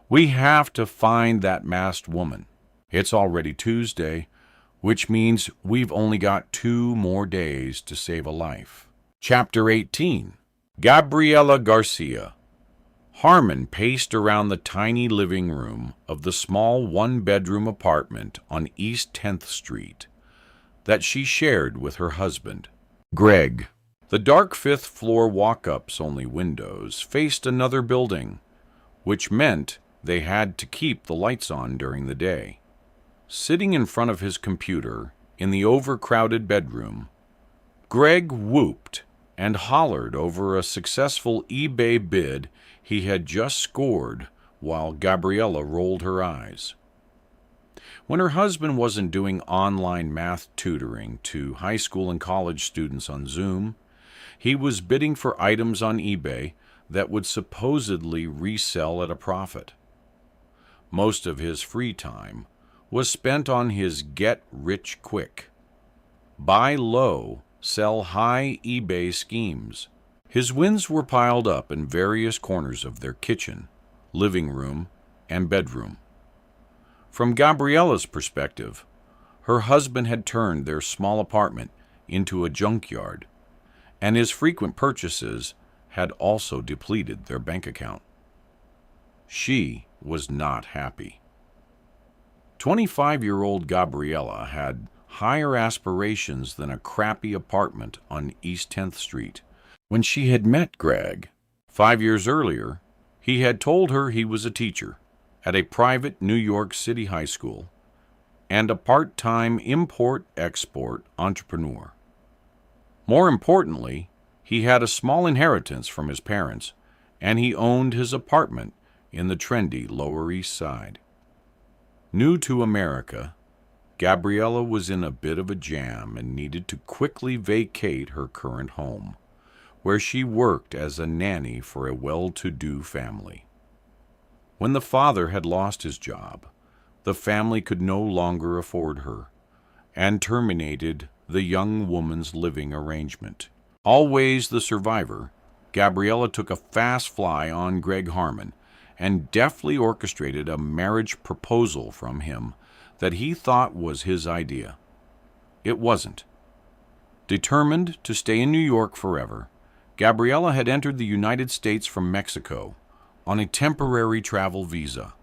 We have to find that masked woman. It's already Tuesday, which means we've only got 2 more days to save a life. Chapter 18. Gabriela Garcia. Harmon paced around the tiny living room of the small one-bedroom apartment on East 10th Street that she shared with her husband, Greg. The dark 5th-floor walk-ups only windows faced another building, which meant they had to keep the lights on during the day. Sitting in front of his computer in the overcrowded bedroom, Greg whooped and hollered over a successful eBay bid he had just scored while Gabriela rolled her eyes. When her husband wasn't doing online math tutoring to high school and college students on Zoom, he was bidding for items on eBay that would supposedly resell at a profit. Most of his free time was spent on his get-rich-quick, buy low, sell high eBay schemes. His wins were piled up in various corners of their kitchen, living room, and bedroom. From Gabriela's perspective, her husband had turned their small apartment into a junkyard, and his frequent purchases had also depleted their bank account. She was not happy. 25-year-old Gabriela had higher aspirations than a crappy apartment on East 10th Street. When she had met Greg 5 years earlier, he had told her he was a teacher at a private New York City high school and a part-time import-export entrepreneur. More importantly, he had a small inheritance from his parents, and he owned his apartment in the trendy Lower East Side. New to America, Gabriela was in a bit of a jam and needed to quickly vacate her current home, where she worked as a nanny for a well-to-do family. When the father had lost his job, the family could no longer afford her, and terminated the young woman's living arrangement. Always the survivor, Gabriela took a fast fly on Greg Harmon and deftly orchestrated a marriage proposal from him that he thought was his idea. It wasn't. Determined to stay in New York forever, Gabriela had entered the United States from Mexico on a temporary travel visa.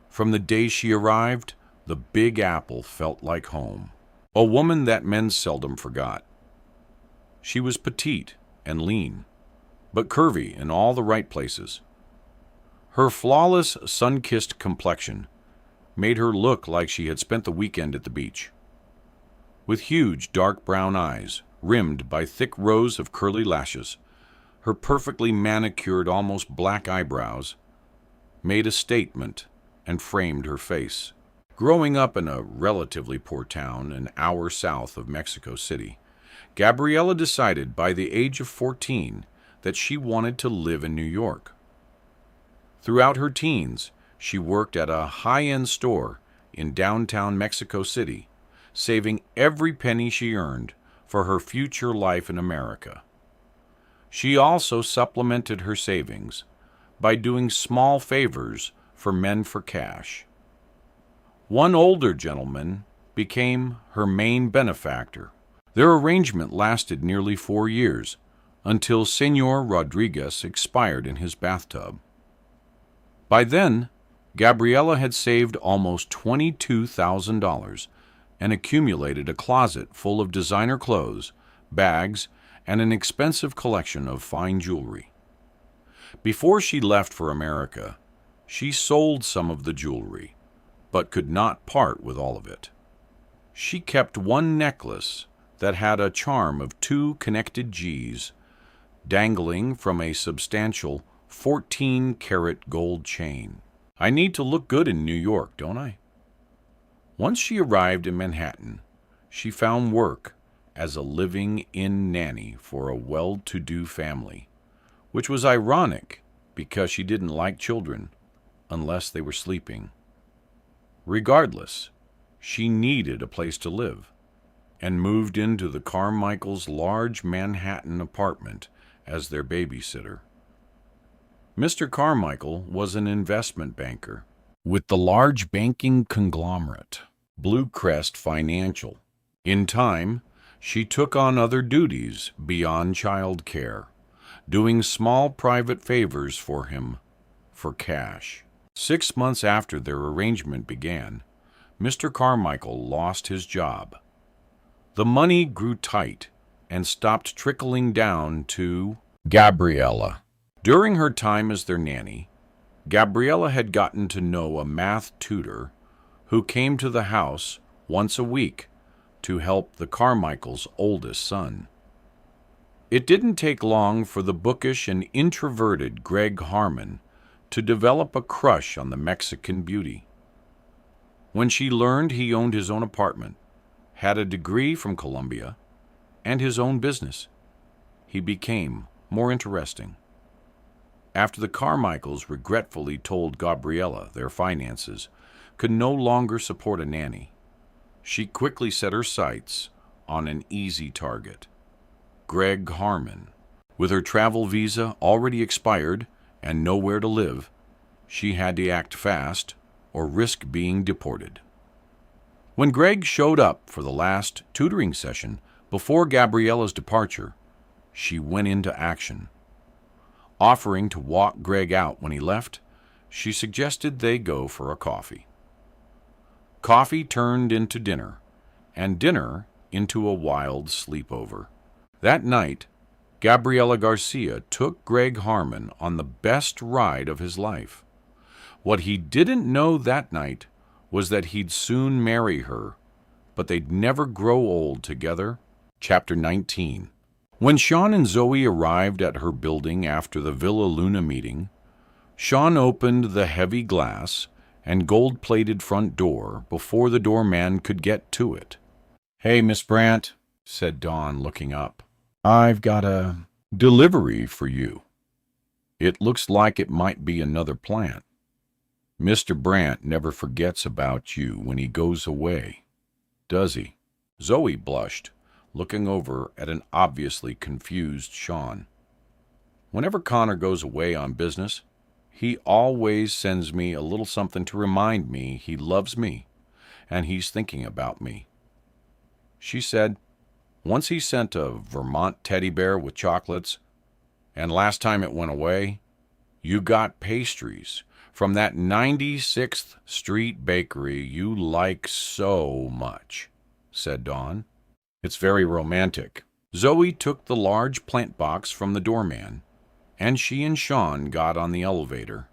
From the day she arrived, the Big Apple felt like home, a woman that men seldom forgot. She was petite and lean, but curvy in all the right places. Her flawless, sun-kissed complexion made her look like she had spent the weekend at the beach. With huge, dark brown eyes, rimmed by thick rows of curly lashes, her perfectly manicured, almost black eyebrows made a statement and framed her face. Growing up in a relatively poor town an hour south of Mexico City, Gabriela decided by the age of 14 that she wanted to live in New York. Throughout her teens, she worked at a high-end store in downtown Mexico City, saving every penny she earned for her future life in America. She also supplemented her savings by doing small favors for men for cash. One older gentleman became her main benefactor. Their arrangement lasted nearly 4 years, until Senor Rodriguez expired in his bathtub. By then, Gabriela had saved almost $22,000 and accumulated a closet full of designer clothes, bags, and an expensive collection of fine jewelry. Before she left for America, she sold some of the jewelry, but could not part with all of it. She kept one necklace that had a charm of 2 connected G's dangling from a substantial 14-karat gold chain. I need to look good in New York, don't I? Once she arrived in Manhattan, she found work as a living-in nanny for a well-to-do family, which was ironic because she didn't like children unless they were sleeping. Regardless, she needed a place to live and moved into the Carmichaels' large Manhattan apartment as their babysitter. Mr. Carmichael was an investment banker with the large banking conglomerate, Blue Crest Financial. In time, she took on other duties beyond child care, doing small private favors for him for cash. 6 months after their arrangement began, Mr. Carmichael lost his job. The money grew tight and stopped trickling down to Gabriella. During her time as their nanny, Gabriella had gotten to know a math tutor who came to the house once a week to help the Carmichaels' oldest son. It didn't take long for the bookish and introverted Greg Harmon to develop a crush on the Mexican beauty. When she learned he owned his own apartment, had a degree from Columbia, and his own business, he became more interesting. After the Carmichaels regretfully told Gabriella their finances could no longer support a nanny, she quickly set her sights on an easy target, Greg Harmon. With her travel visa already expired and nowhere to live, she had to act fast or risk being deported. When Greg showed up for the last tutoring session before Gabriella's departure, she went into action. Offering to walk Greg out when he left, she suggested they go for a coffee. Coffee turned into dinner, and dinner into a wild sleepover. That night, Gabriela Garcia took Greg Harmon on the best ride of his life. What he didn't know that night was that he'd soon marry her, but they'd never grow old together. Chapter 19. When Sean and Zoe arrived at her building after the Villa Luna meeting, Sean opened the heavy glass and gold-plated front door before the doorman could get to it. "Hey, Miss Brandt," said Dawn, looking up. "I've got a delivery for you. It looks like it might be another plant. Mr. Brandt never forgets about you when he goes away, does he?" Zoe blushed, looking over at an obviously confused Sean. "Whenever Connor goes away on business, he always sends me a little something to remind me he loves me and he's thinking about me," she said. "Once he sent a Vermont teddy bear with chocolates, and last time it went away, you got pastries from that 96th Street bakery you like so much," said Dawn. "It's very romantic." Zoe took the large plant box from the doorman, and she and Sean got on the elevator.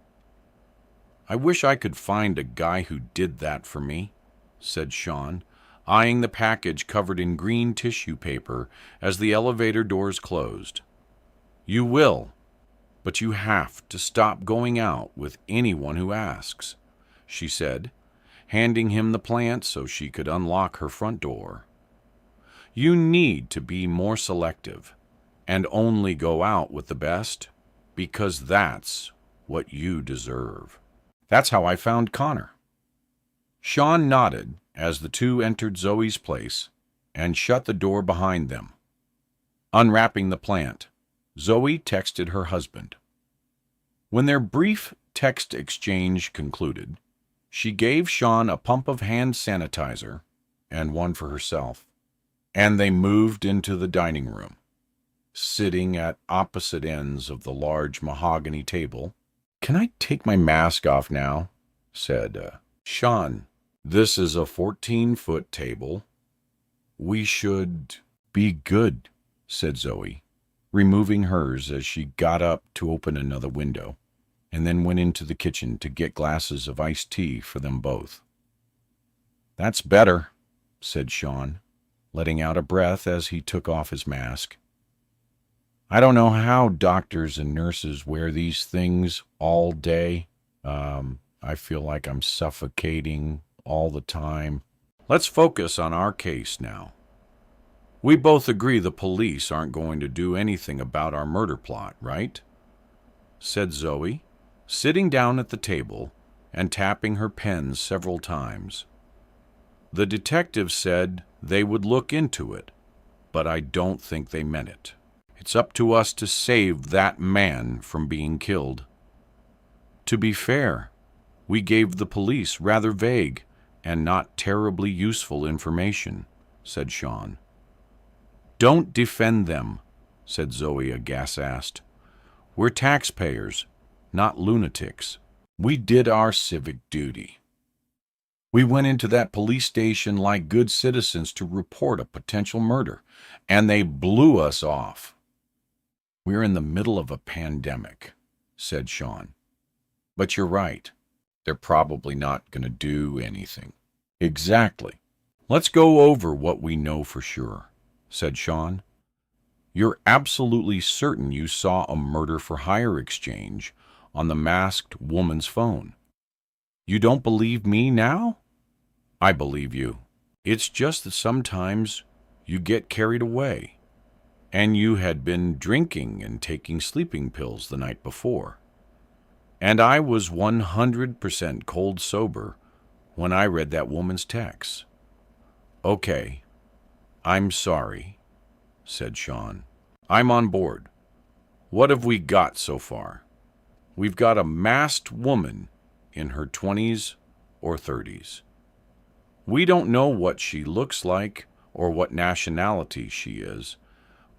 "I wish I could find a guy who did that for me," said Sean, eyeing the package covered in green tissue paper as the elevator doors closed. "You will, but you have to stop going out with anyone who asks," she said, handing him the plant so she could unlock her front door. "You need to be more selective and only go out with the best, because that's what you deserve. That's how I found Connor." Sean nodded as the two entered Zoe's place and shut the door behind them. Unwrapping the plant, Zoe texted her husband. When their brief text exchange concluded, she gave Sean a pump of hand sanitizer and one for herself, and they moved into the dining room. Sitting at opposite ends of the large mahogany table, "Can I take my mask off now?" said Sean. "This is a 14-foot table. We should be good," said Zoe, removing hers as she got up to open another window, and then went into the kitchen to get glasses of iced tea for them both. "That's better," said Sean, letting out a breath as he took off his mask. "I don't know how doctors and nurses wear these things all day. I feel like I'm suffocating all the time. Let's focus on our case now. We both agree the police aren't going to do anything about our murder plot, right?" said Zoe, sitting down at the table and tapping her pen several times. The detective said they would look into it, but I don't think they meant it. It's up to us to save that man from being killed. To be fair, we gave the police rather vague and not terribly useful information, said Sean. Don't defend them, said Zoe aghast. We're taxpayers, not lunatics. We did our civic duty. We went into that police station like good citizens to report a potential murder, and they blew us off. We're in the middle of a pandemic, said Sean. But you're right. They're probably not going to do anything. Exactly. Let's go over what we know for sure, said Sean. You're absolutely certain you saw a murder-for-hire exchange on the masked woman's phone. You don't believe me now? I believe you. It's just that sometimes you get carried away, and you had been drinking and taking sleeping pills the night before. And I was 100% cold sober when I read that woman's text. Okay, I'm sorry, said Sean. I'm on board. What have we got so far? We've got a masked woman in her 20s or 30s. We don't know what she looks like or what nationality she is,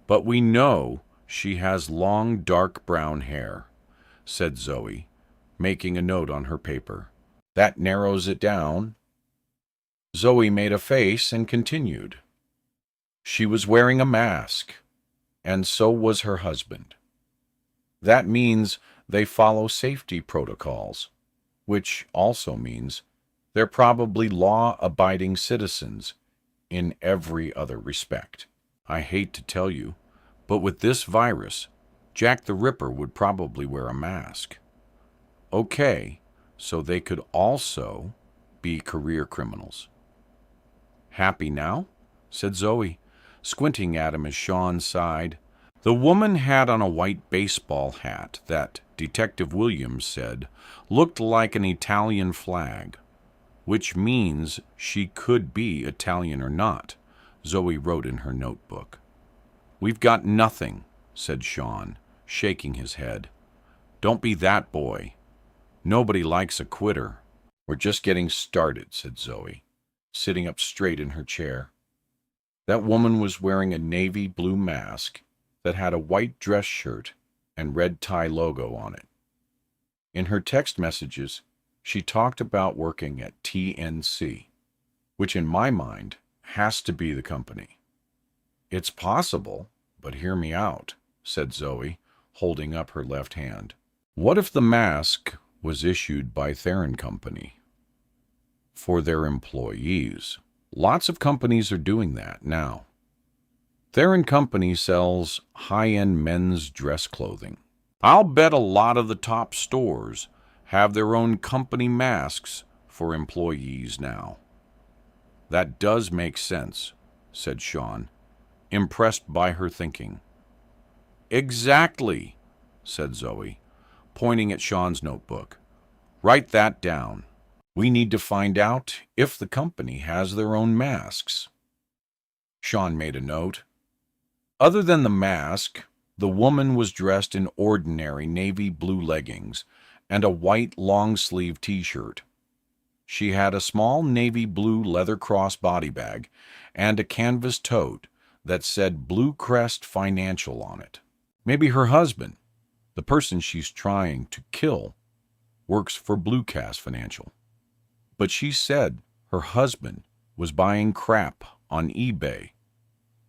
but we know she has long dark brown hair, said Zoe, making a note on her paper. That narrows it down. Zoe made a face and continued. She was wearing a mask, and so was her husband. That means they follow safety protocols, which also means they're probably law-abiding citizens in every other respect. I hate to tell you, but with this virus, Jack the Ripper would probably wear a mask. Okay, so they could also be career criminals. Happy now? Said Zoe, squinting at him as Sean sighed. The woman had on a white baseball hat that, Detective Williams said, looked like an Italian flag, which means she could be Italian or not, Zoe wrote in her notebook. We've got nothing, said Sean, shaking his head. Don't be that boy. Nobody likes a quitter. We're just getting started, said Zoe, sitting up straight in her chair. That woman was wearing a navy blue mask that had a white dress shirt and red tie logo on it. In her text messages, she talked about working at TNC, which in my mind has to be the company. It's possible, but hear me out, said Zoe, holding up her left hand. What if the mask was issued by Theron Company for their employees? Lots of companies are doing that now. Theron Company sells high-end men's dress clothing. I'll bet a lot of the top stores have their own company masks for employees now. That does make sense, said Sean, impressed by her thinking. Exactly, said Zoe, pointing at Sean's notebook. Write that down. We need to find out if the company has their own masks. Sean made a note. Other than the mask, the woman was dressed in ordinary navy blue leggings and a white long-sleeve t-shirt. She had a small navy blue leather crossbody bag and a canvas tote that said Blue Crest Financial on it. Maybe her husband, the person she's trying to kill, works for Blue Cast Financial. But she said her husband was buying crap on eBay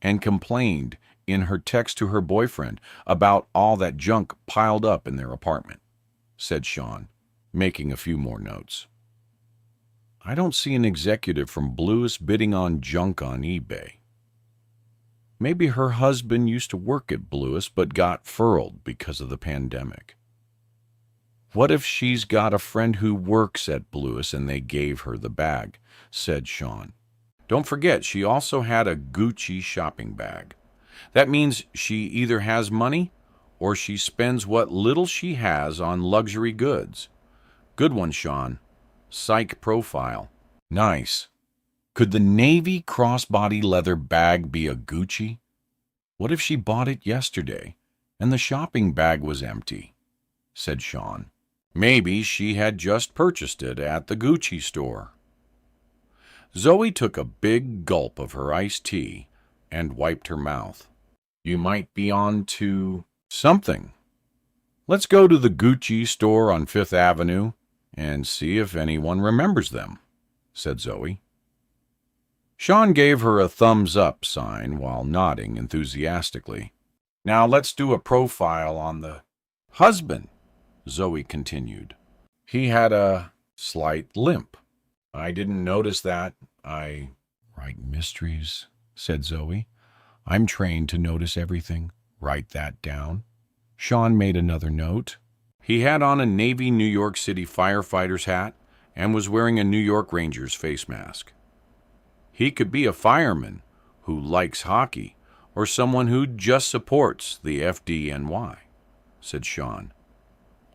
and complained in her text to her boyfriend about all that junk piled up in their apartment, said Sean, making a few more notes. I don't see an executive from Bluest bidding on junk on eBay. Maybe her husband used to work at Bluest but got furloughed because of the pandemic. What if she's got a friend who works at Bluest and they gave her the bag, said Sean. Don't forget, she also had a Gucci shopping bag. That means she either has money or she spends what little she has on luxury goods. Good one, Sean. Psych profile. Nice. Could the navy crossbody leather bag be a Gucci? What if she bought it yesterday and the shopping bag was empty? Said Sean. Maybe she had just purchased it at the Gucci store. Zoe took a big gulp of her iced tea and wiped her mouth. You might be on to something. Let's go to the Gucci store on Fifth Avenue and see if anyone remembers them, said Zoe. Sean gave her a thumbs-up sign while nodding enthusiastically. Now let's do a profile on the husband, Zoe continued. He had a slight limp. I didn't notice that. I write mysteries, said Zoe. I'm trained to notice everything. Write that down. Sean made another note. He had on a Navy New York City firefighter's hat and was wearing a New York Rangers face mask. He could be a fireman who likes hockey or someone who just supports the FDNY, said Sean,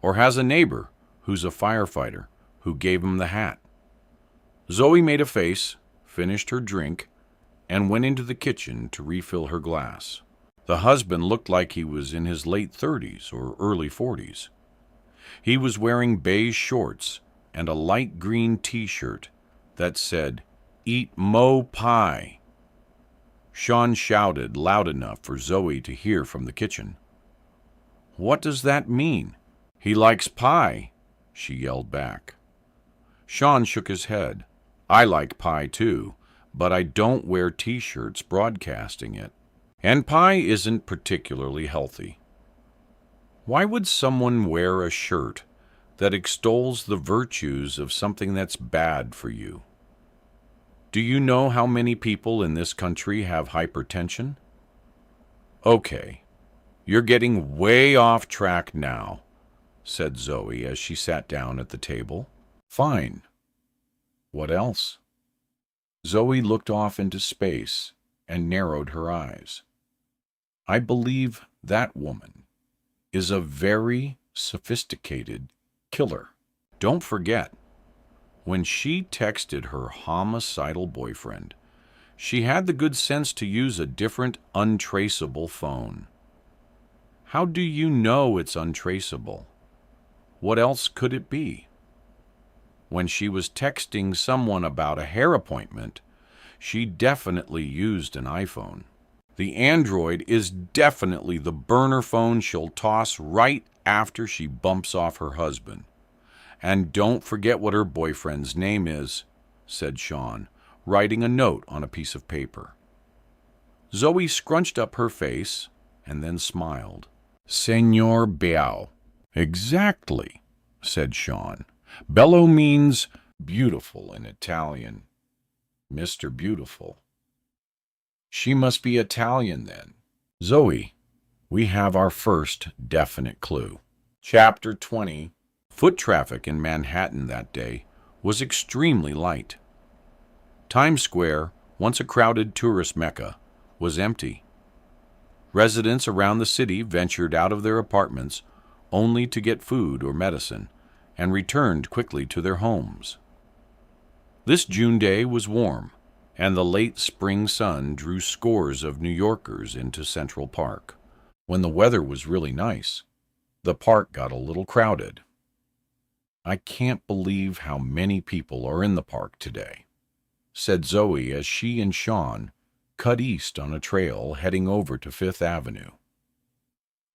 or has a neighbor who's a firefighter who gave him the hat. Zoe made a face, finished her drink, and went into the kitchen to refill her glass. The husband looked like he was in his late 30s or early 40s. He was wearing beige shorts and a light green t-shirt that said, "Eat Mo Pie." Sean shouted loud enough for Zoe to hear from the kitchen. What does that mean? He likes pie, she yelled back. Sean shook his head. I like pie too, but I don't wear t-shirts broadcasting it. And pie isn't particularly healthy. Why would someone wear a shirt that extols the virtues of something that's bad for you? Do you know how many people in this country have hypertension? Okay, you're getting way off track now, said Zoe as she sat down at the table. Fine. What else? Zoe looked off into space and narrowed her eyes. I believe that woman is a very sophisticated killer. Don't forget, when she texted her homicidal boyfriend, she had the good sense to use a different, untraceable phone. How do you know it's untraceable? What else could it be? When she was texting someone about a hair appointment, she definitely used an iPhone. The Android is definitely the burner phone she'll toss right after she bumps off her husband. And don't forget what her boyfriend's name is, said Sean, writing a note on a piece of paper. Zoe scrunched up her face and then smiled. Senor Biao. Exactly, said Sean. Bello means beautiful in Italian. Mr. Beautiful. She must be Italian then. Zoe, we have our first definite clue. Chapter 20. Foot traffic in Manhattan that day was extremely light. Times Square, once a crowded tourist mecca, was empty. Residents around the city ventured out of their apartments only to get food or medicine and returned quickly to their homes. This June day was warm, and the late spring sun drew scores of New Yorkers into Central Park. When the weather was really nice, the park got a little crowded. I can't believe how many people are in the park today, said Zoe as she and Sean cut east on a trail heading over to Fifth Avenue.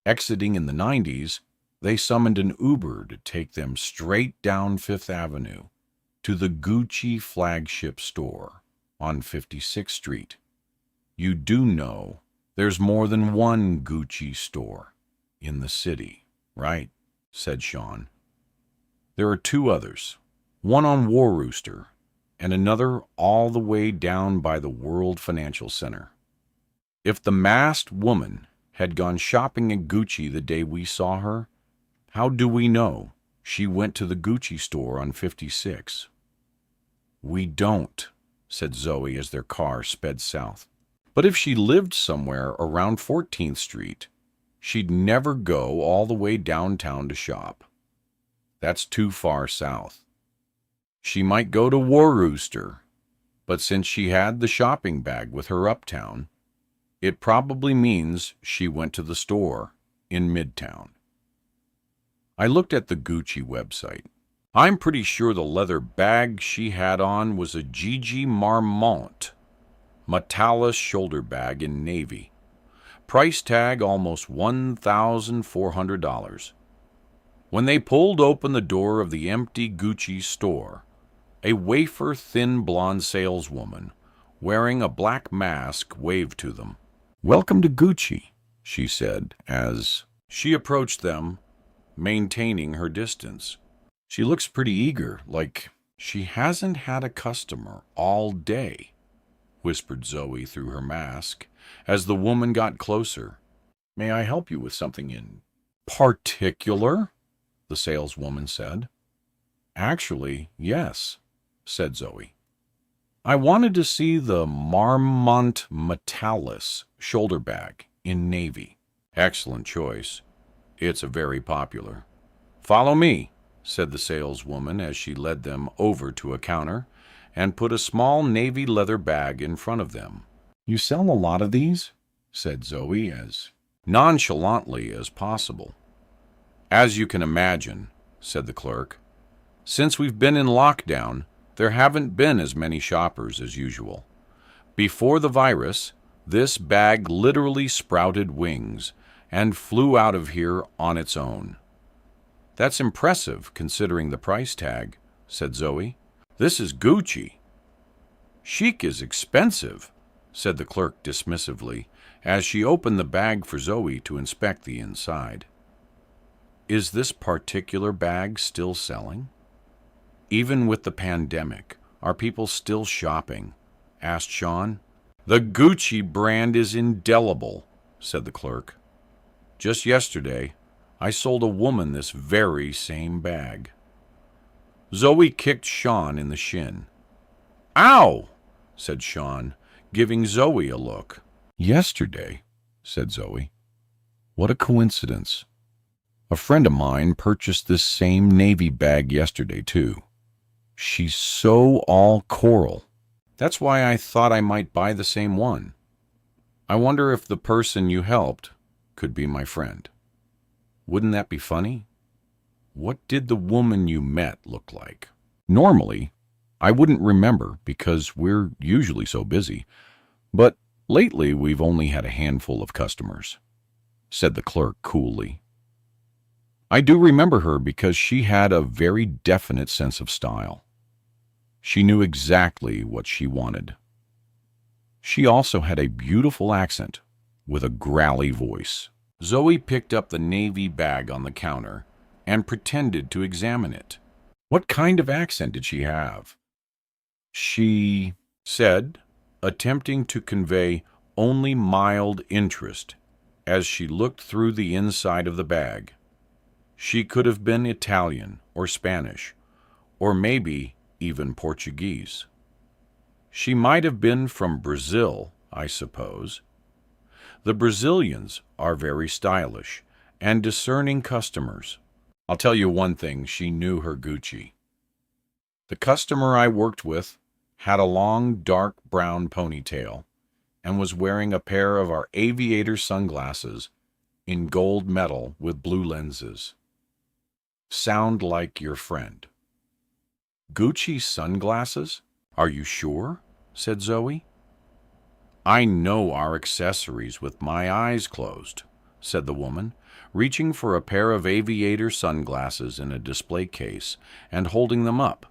Exiting in the 90s, they summoned an Uber to take them straight down Fifth Avenue to the Gucci flagship store on 56th Street. You do know there's more than one Gucci store in the city, right? Said Sean. There are two others, one on War Rooster and another all the way down by the World Financial Center. If the masked woman had gone shopping at Gucci the day we saw her, how do we know she went to the Gucci store on 56? We don't, said Zoe as their car sped south. But if she lived somewhere around 14th Street, She'd never go all the way downtown to shop. That's too far south. She might go to War Rooster, but since she had the shopping bag with her uptown, it probably means she went to the store in Midtown. I looked at the Gucci website. I'm pretty sure the leather bag she had on was a Gigi Marmont Metallis shoulder bag in navy. Price tag almost $1,400. When they pulled open the door of the empty Gucci store, a wafer-thin blonde saleswoman wearing a black mask waved to them. "Welcome to Gucci," she said as she approached them, maintaining her distance. "She looks pretty eager, like she hasn't had a customer all day," whispered Zoe through her mask as the woman got closer. "May I help you with something in particular?" the saleswoman said. "Actually, yes," said Zoe. "I wanted to see the Marmont Metallis shoulder bag in navy." "Excellent choice. It's a very popular." "Follow me," said the saleswoman as she led them over to a counter and put a small navy leather bag in front of them. "You sell a lot of these?" said Zoe as nonchalantly as possible. "As you can imagine," said the clerk, "since we've been in lockdown, there haven't been as many shoppers as usual. Before the virus, this bag literally sprouted wings and flew out of here on its own." "That's impressive, considering the price tag," said Zoe. "This is Gucci." "Chic is expensive," said the clerk dismissively as she opened the bag for Zoe to inspect the inside. "Is this particular bag still selling? Even with the pandemic, are people still shopping?" asked Sean. "The Gucci brand is indelible," said the clerk. "Just yesterday, I sold a woman this very same bag." Zoe kicked Sean in the shin. "Ow!" said Sean, giving Zoe a look. "Yesterday," said Zoe. "What a coincidence. A friend of mine purchased this same navy bag yesterday, too. She's so all coral. That's why I thought I might buy the same one. I wonder if the person you helped could be my friend. Wouldn't that be funny? What did the woman you met look like? Normally, I wouldn't remember because we're usually so busy, but lately we've only had a handful of customers," said the clerk coolly. "I do remember her because she had a very definite sense of style. She knew exactly what she wanted. She also had a beautiful accent with a growly voice." Zoe picked up the navy bag on the counter and pretended to examine it. "What kind of accent did she have?" She said, attempting to convey only mild interest as she looked through the inside of the bag. "She could have been Italian or Spanish, or maybe even Portuguese. She might have been from Brazil, I suppose. The Brazilians are very stylish and discerning customers. I'll tell you one thing, she knew her Gucci. The customer I worked with had a long, dark brown ponytail and was wearing a pair of our aviator sunglasses in gold metal with blue lenses. Sound like your friend." "Gucci sunglasses? Are you sure?" said Zoe. "I know our accessories with my eyes closed," said the woman, reaching for a pair of aviator sunglasses in a display case and holding them up.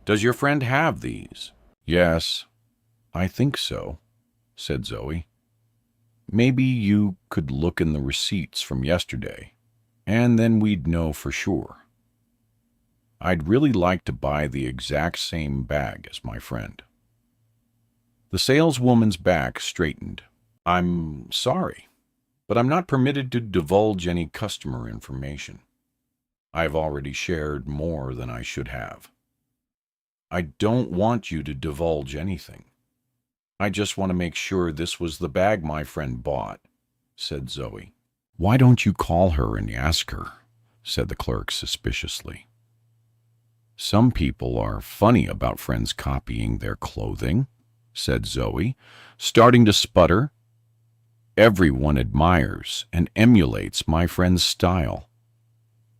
"Does your friend have these?" "Yes, I think so," said Zoe. "Maybe you could look in the receipts from yesterday, and then we'd know for sure. I'd really like to buy the exact same bag as my friend." The saleswoman's back straightened. "I'm sorry, but I'm not permitted to divulge any customer information. I've already shared more than I should have. I don't want you to divulge anything. I just want to make sure this was the bag my friend bought," said Zoe. Why don't you call her and ask her? Said the clerk suspiciously. Some people are funny about friends copying their clothing, said Zoe, starting to sputter. Everyone admires and emulates my friend's style,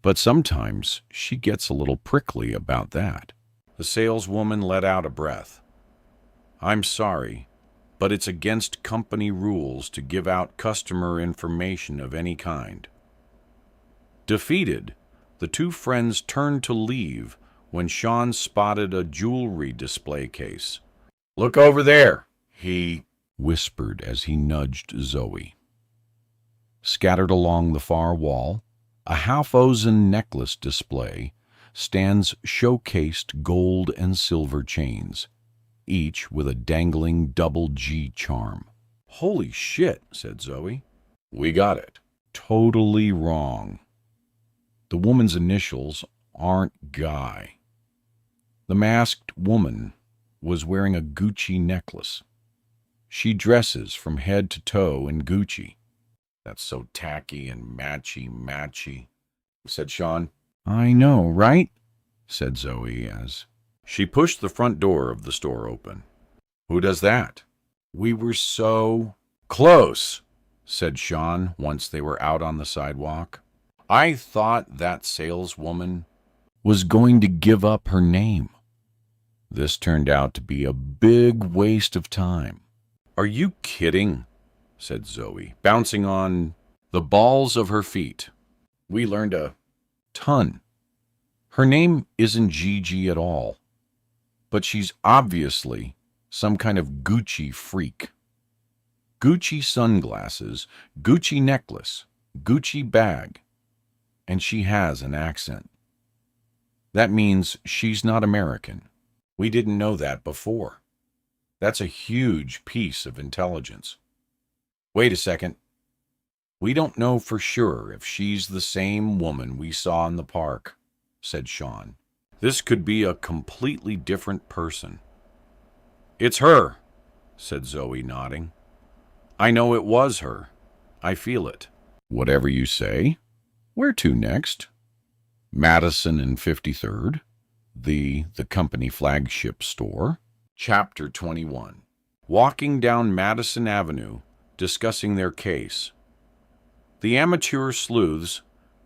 but sometimes she gets a little prickly about that. The saleswoman let out a breath. I'm sorry, but it's against company rules to give out customer information of any kind. Defeated, the two friends turned to leave when Sean spotted a jewelry display case. Look over there, he whispered as he nudged Zoe. Scattered along the far wall, a half-ozen necklace display stands showcased gold and silver chains, each with a dangling double G charm. Holy shit, said Zoe. We got it. Totally wrong. The woman's initials aren't Guy. The masked woman was wearing a Gucci necklace. She dresses from head to toe in Gucci. That's so tacky and matchy, said Sean. I know, right? Said Zoe as she pushed the front door of the store open. Who does that? We were so close, said Sean once they were out on the sidewalk. I thought that saleswoman was going to give up her name. This turned out to be a big waste of time. Are you kidding? Said Zoe, bouncing on the balls of her feet. We learned a ton. Her name isn't Gigi at all, but she's obviously some kind of Gucci freak. Gucci sunglasses, Gucci necklace, Gucci bag, and she has an accent. That means she's not American. We didn't know that before. That's a huge piece of intelligence. Wait a second. We don't know for sure if she's the same woman we saw in the park, said Sean. This could be a completely different person. It's her, said Zoe, nodding. I know it was her. I feel it. Whatever you say. Where to next? Madison and 53rd, the company flagship store. Chapter 21. Walking down Madison Avenue, discussing their case. The amateur sleuths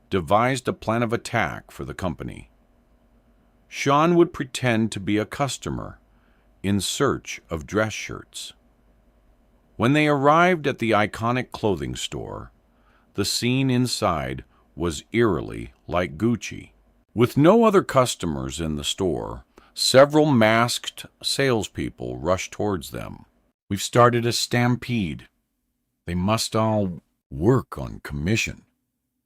devised a plan of attack for the company. Sean would pretend to be a customer in search of dress shirts. When they arrived at the iconic clothing store, the scene inside was eerily like Gucci. With no other customers in the store, several masked salespeople rushed towards them. We've started a stampede. They must all work on commission,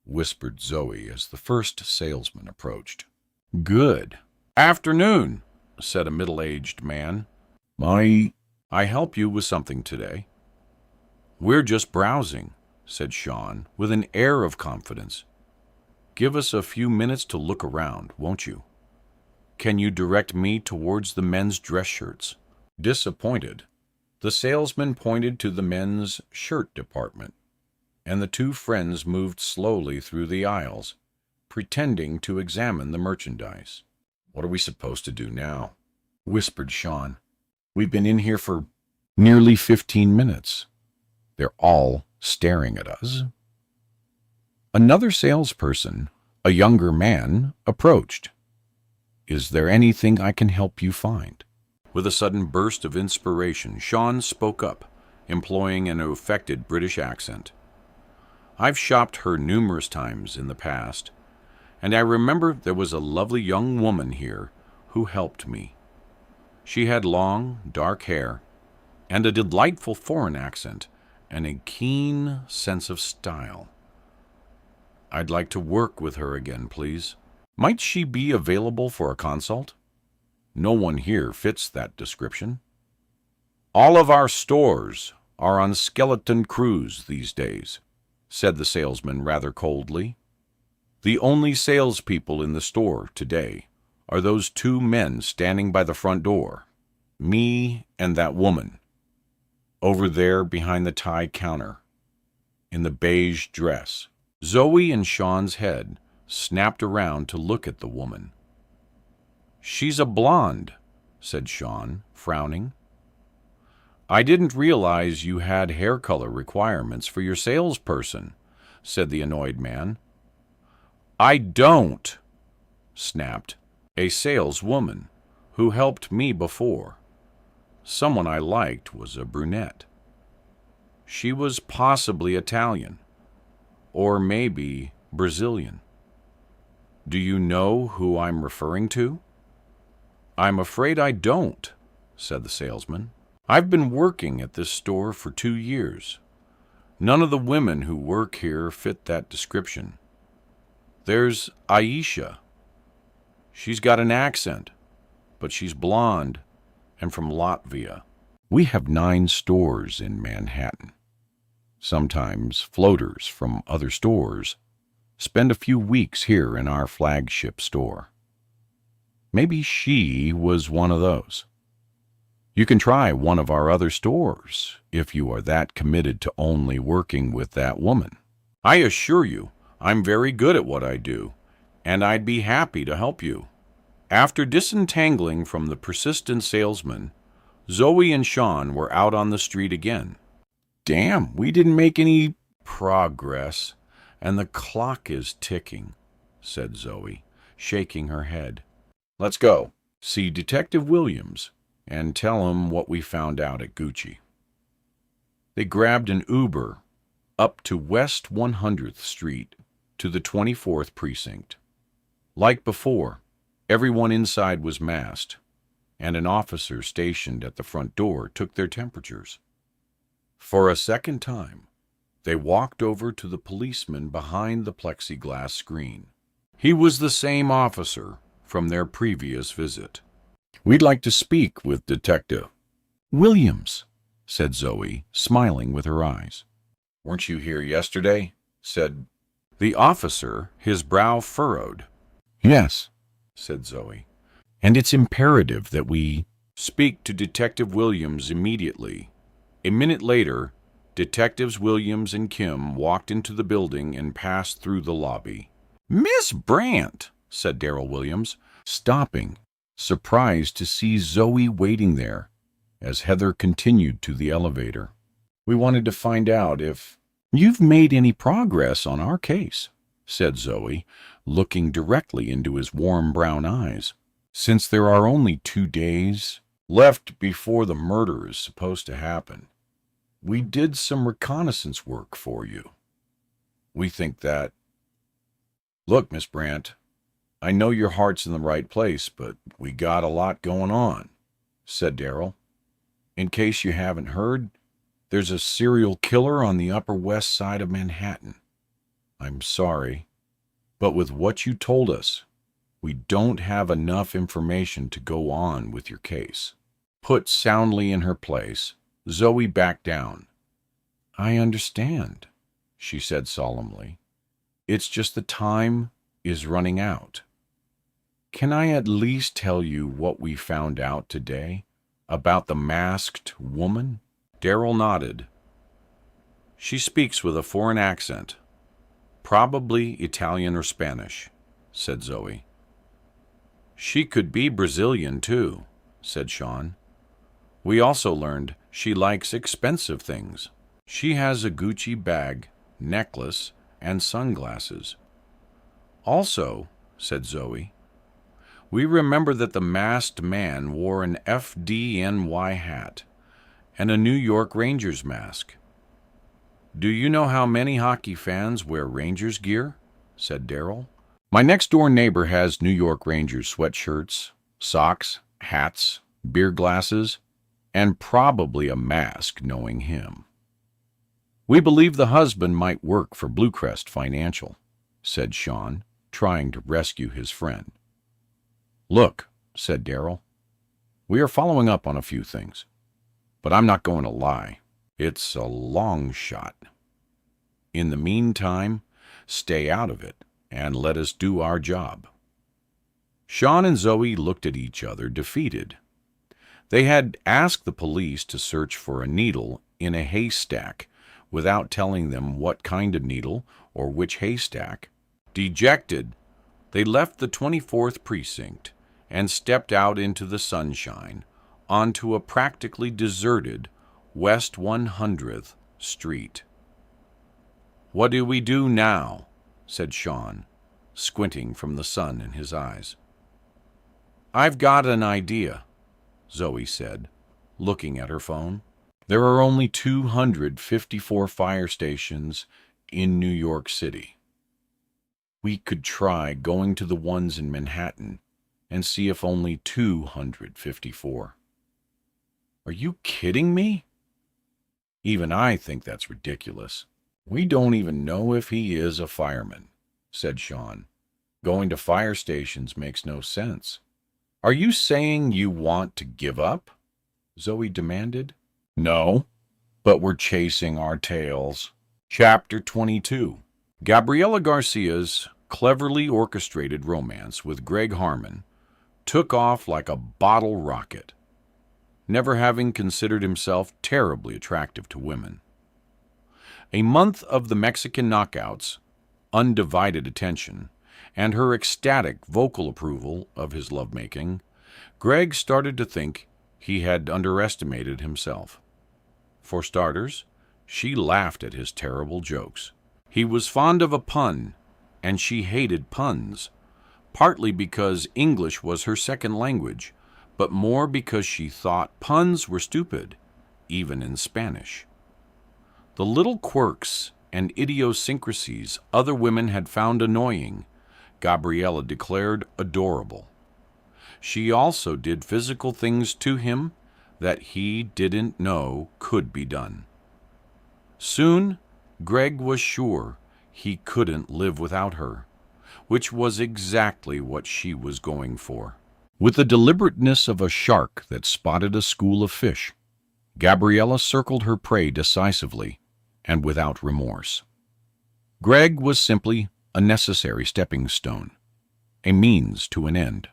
whispered Zoe as the first salesman approached. Good. Afternoon, said a middle-aged man. I help you with something today. We're just browsing, said Sean with an air of confidence. Give us a few minutes to look around, won't you? Can you direct me towards the men's dress shirts? Disappointed, the salesman pointed to the men's shirt department, and the two friends moved slowly through the aisles, pretending to examine the merchandise. What are we supposed to do now? Whispered Sean. We've been in here for nearly 15 minutes. They're all staring at us. Another salesperson, a younger man, approached. Is there anything I can help you find? With a sudden burst of inspiration, Sean spoke up, employing an affected British accent. I've shopped her numerous times in the past, and I remember there was a lovely young woman here who helped me. She had long, dark hair, and a delightful foreign accent, and a keen sense of style. I'd like to work with her again, please. Might she be available for a consult? No one here fits that description. All of our stores are on skeleton crews these days, said the salesman rather coldly. The only salespeople in the store today are those two men standing by the front door, me and that woman, over there behind the tie counter, in the beige dress. Zoe and Sean's head snapped around to look at the woman. "She's a blonde," said Sean, frowning. "I didn't realize you had hair color requirements for your salesperson," said the annoyed man. "I don't," snapped a saleswoman who helped me before. Someone I liked was a brunette. She was possibly Italian, or maybe Brazilian. "Do you know who I'm referring to?" "I'm afraid I don't," said the salesman. "I've been working at this store for 2 years. None of the women who work here fit that description. There's Aisha. She's got an accent, but she's blonde and from Latvia. We have 9 stores in Manhattan. Sometimes floaters from other stores spend a few weeks here in our flagship store. Maybe she was one of those. You can try one of our other stores if you are that committed to only working with that woman. I assure you, I'm very good at what I do, and I'd be happy to help you." After disentangling from the persistent salesman, Zoe and Sean were out on the street again. "Damn, we didn't make any progress, and the clock is ticking," said Zoe, shaking her head. "Let's go see Detective Williams and tell him what we found out at Gucci." They grabbed an Uber up to West 100th Street to the 24th Precinct. Like before, everyone inside was masked, and an officer stationed at the front door took their temperatures. For a second time, they walked over to the policeman behind the plexiglass screen. He was the same officer from their previous visit. "We'd like to speak with Detective Williams," said Zoe, smiling with her eyes. "Weren't you here yesterday?" said the officer, his brow furrowed. "Yes," said Zoe, "and it's imperative that we speak to Detective Williams immediately." A minute later, Detectives Williams and Kim walked into the building and passed through the lobby. "Miss Brandt," said Darrell Williams, stopping, surprised to see Zoe waiting there, as Heather continued to the elevator. "We wanted to find out if you've made any progress on our case," said Zoe, looking directly into his warm brown eyes. "Since there are only 2 days left before the murder is supposed to happen, we did some reconnaissance work for you. We think that... Look, Miss Brandt, I know your heart's in the right place, but we got a lot going on," said Darrell. "In case you haven't heard, there's a serial killer on the Upper West Side of Manhattan. I'm sorry, but with what you told us, we don't have enough information to go on with your case." Put soundly in her place, Zoe backed down. "I understand," she said solemnly. "It's just the time is running out. Can I at least tell you what we found out today about the masked woman?" Darrell nodded. "She speaks with a foreign accent, probably Italian or Spanish," said Zoe. "She could be Brazilian, too," said Sean. "We also learned she likes expensive things. She has a Gucci bag, necklace, and sunglasses. Also," said Zoe, "we remember that the masked man wore an FDNY hat and a New York Rangers mask." "Do you know how many hockey fans wear Rangers gear?" said Darrell. "My next-door neighbor has New York Rangers sweatshirts, socks, hats, beer glasses, and probably a mask, knowing him." "We believe the husband might work for Bluecrest Financial," said Sean, trying to rescue his friend. "Look," said Darrell, "we are following up on a few things, but I'm not going to lie. It's a long shot. In the meantime, stay out of it and let us do our job." Sean and Zoe looked at each other, defeated. They had asked the police to search for a needle in a haystack without telling them what kind of needle or which haystack. Dejected, they left the 24th precinct and stepped out into the sunshine onto a practically deserted West 100th Street. "What do we do now?" said Sean, squinting from the sun in his eyes. "I've got an idea," Zoe said, looking at her phone. "There are only 254 fire stations in New York City. We could try going to the ones in Manhattan and see if only 254. "Are you kidding me?" "Even I think that's ridiculous. We don't even know if he is a fireman," said Sean. "Going to fire stations makes no sense." "Are you saying you want to give up?" Zoe demanded. "No, but we're chasing our tails." Chapter 22. Gabriela Garcia's cleverly orchestrated romance with Greg Harmon took off like a bottle rocket, never having considered himself terribly attractive to women. A month of the Mexican knockouts, undivided attention, and her ecstatic vocal approval of his lovemaking, Greg started to think he had underestimated himself. For starters, she laughed at his terrible jokes. He was fond of a pun, and she hated puns, partly because English was her second language, but more because she thought puns were stupid, even in Spanish. The little quirks and idiosyncrasies other women had found annoying, Gabriela declared adorable. She also did physical things to him that he didn't know could be done. Soon, Greg was sure he couldn't live without her, which was exactly what she was going for. With the deliberateness of a shark that spotted a school of fish, Gabriela circled her prey decisively and without remorse. Greg was simply a necessary stepping stone, a means to an end.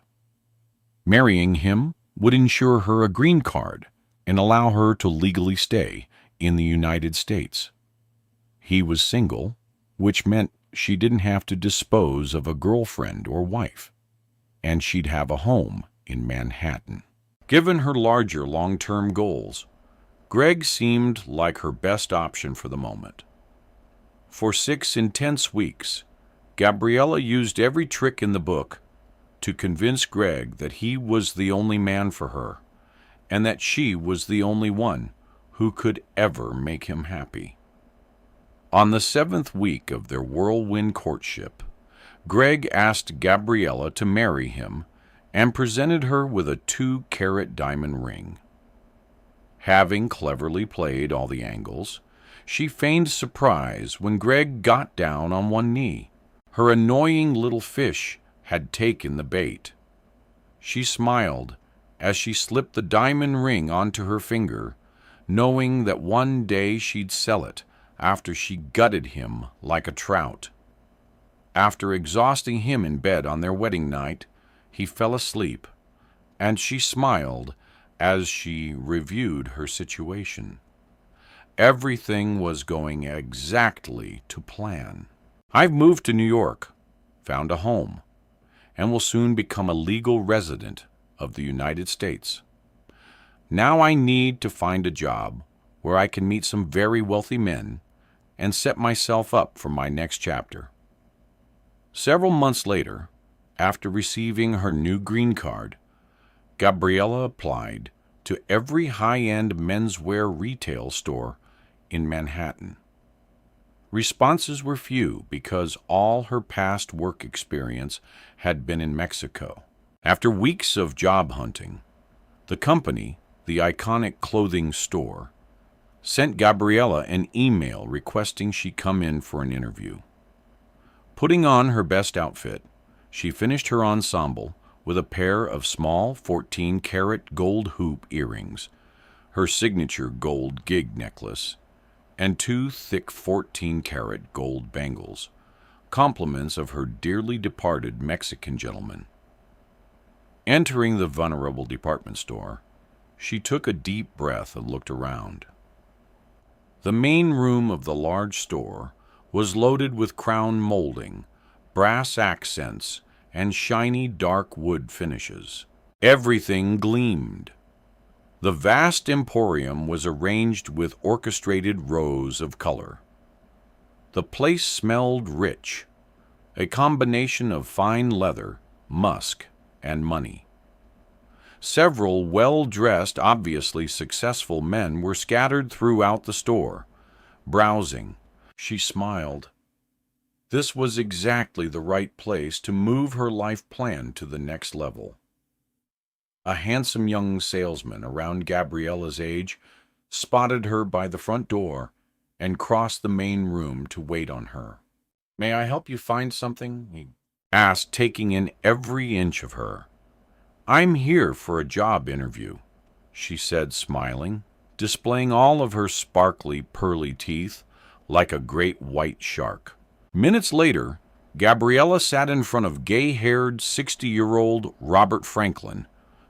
Marrying him would ensure her a green card and allow her to legally stay in the United States. He was single, which meant she didn't have to dispose of a girlfriend or wife, and she'd have a home in Manhattan. Given her larger long-term goals, Greg seemed like her best option for the moment. For 6 intense weeks, Gabriela used every trick in the book to convince Greg that he was the only man for her, and that she was the only one who could ever make him happy. On the 7th week of their whirlwind courtship, Greg asked Gabriela to marry him and presented her with a 2-carat diamond ring. Having cleverly played all the angles, she feigned surprise when Greg got down on one knee. Her annoying little fish had taken the bait. She smiled as she slipped the diamond ring onto her finger, knowing that one day she'd sell it after she gutted him like a trout. After exhausting him in bed on their wedding night, he fell asleep, and she smiled as she reviewed her situation. Everything was going exactly to plan. "I've moved to New York, found a home, and will soon become a legal resident of the United States. Now I need to find a job where I can meet some very wealthy men and set myself up for my next chapter." Several months later, after receiving her new green card, Gabriela applied to every high-end menswear retail store in Manhattan. Responses were few because all her past work experience had been in Mexico. After weeks of job hunting, the company, the iconic clothing store, sent Gabriela an email requesting she come in for an interview. Putting on her best outfit, she finished her ensemble with a pair of small 14-carat gold hoop earrings, her signature gold gig necklace, and 2 thick 14-carat gold bangles, compliments of her dearly departed Mexican gentleman. Entering the vulnerable department store, she took a deep breath and looked around. The main room of the large store was loaded with crown molding, brass accents, and shiny dark wood finishes. Everything gleamed. The vast emporium was arranged with orchestrated rows of color. The place smelled rich, a combination of fine leather, musk, and money. Several well-dressed, obviously successful men were scattered throughout the store, browsing. She smiled. This was exactly the right place to move her life plan to the next level. A handsome young salesman around Gabriella's age spotted her by the front door and crossed the main room to wait on her. "May I help you find something?" he asked, taking in every inch of her. "I'm here for a job interview," she said, smiling, displaying all of her sparkly, pearly teeth like a great white shark. Minutes later, Gabriella sat in front of gay-haired 60-year-old Robert Franklin,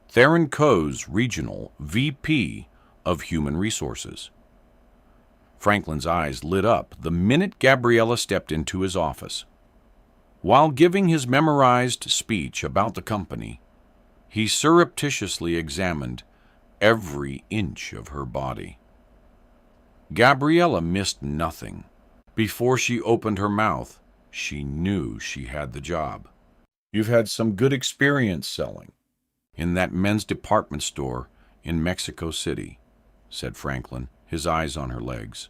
Theron Co.'s regional VP of Human Resources. Franklin's eyes lit up the minute Gabriella stepped into his office. While giving his memorized speech about the company, he surreptitiously examined every inch of her body. Gabriella missed nothing. Before she opened her mouth, she knew she had the job. "You've had some good experience selling in that men's department store in Mexico City," said Franklin, his eyes on her legs.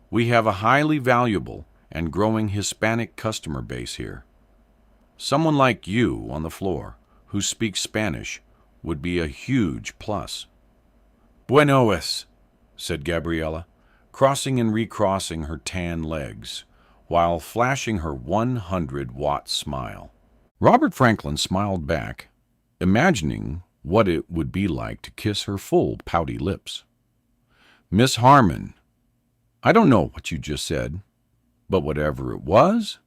"We have a highly valuable and growing Hispanic customer base here. Someone like you on the floor who speaks Spanish would be a huge plus." "Bueno es," said Gabriella, crossing and recrossing her tan legs, while flashing her 100-watt smile. Robert Franklin smiled back, imagining what it would be like to kiss her full, pouty lips. "Miss Harmon, I don't know what you just said, but whatever it was,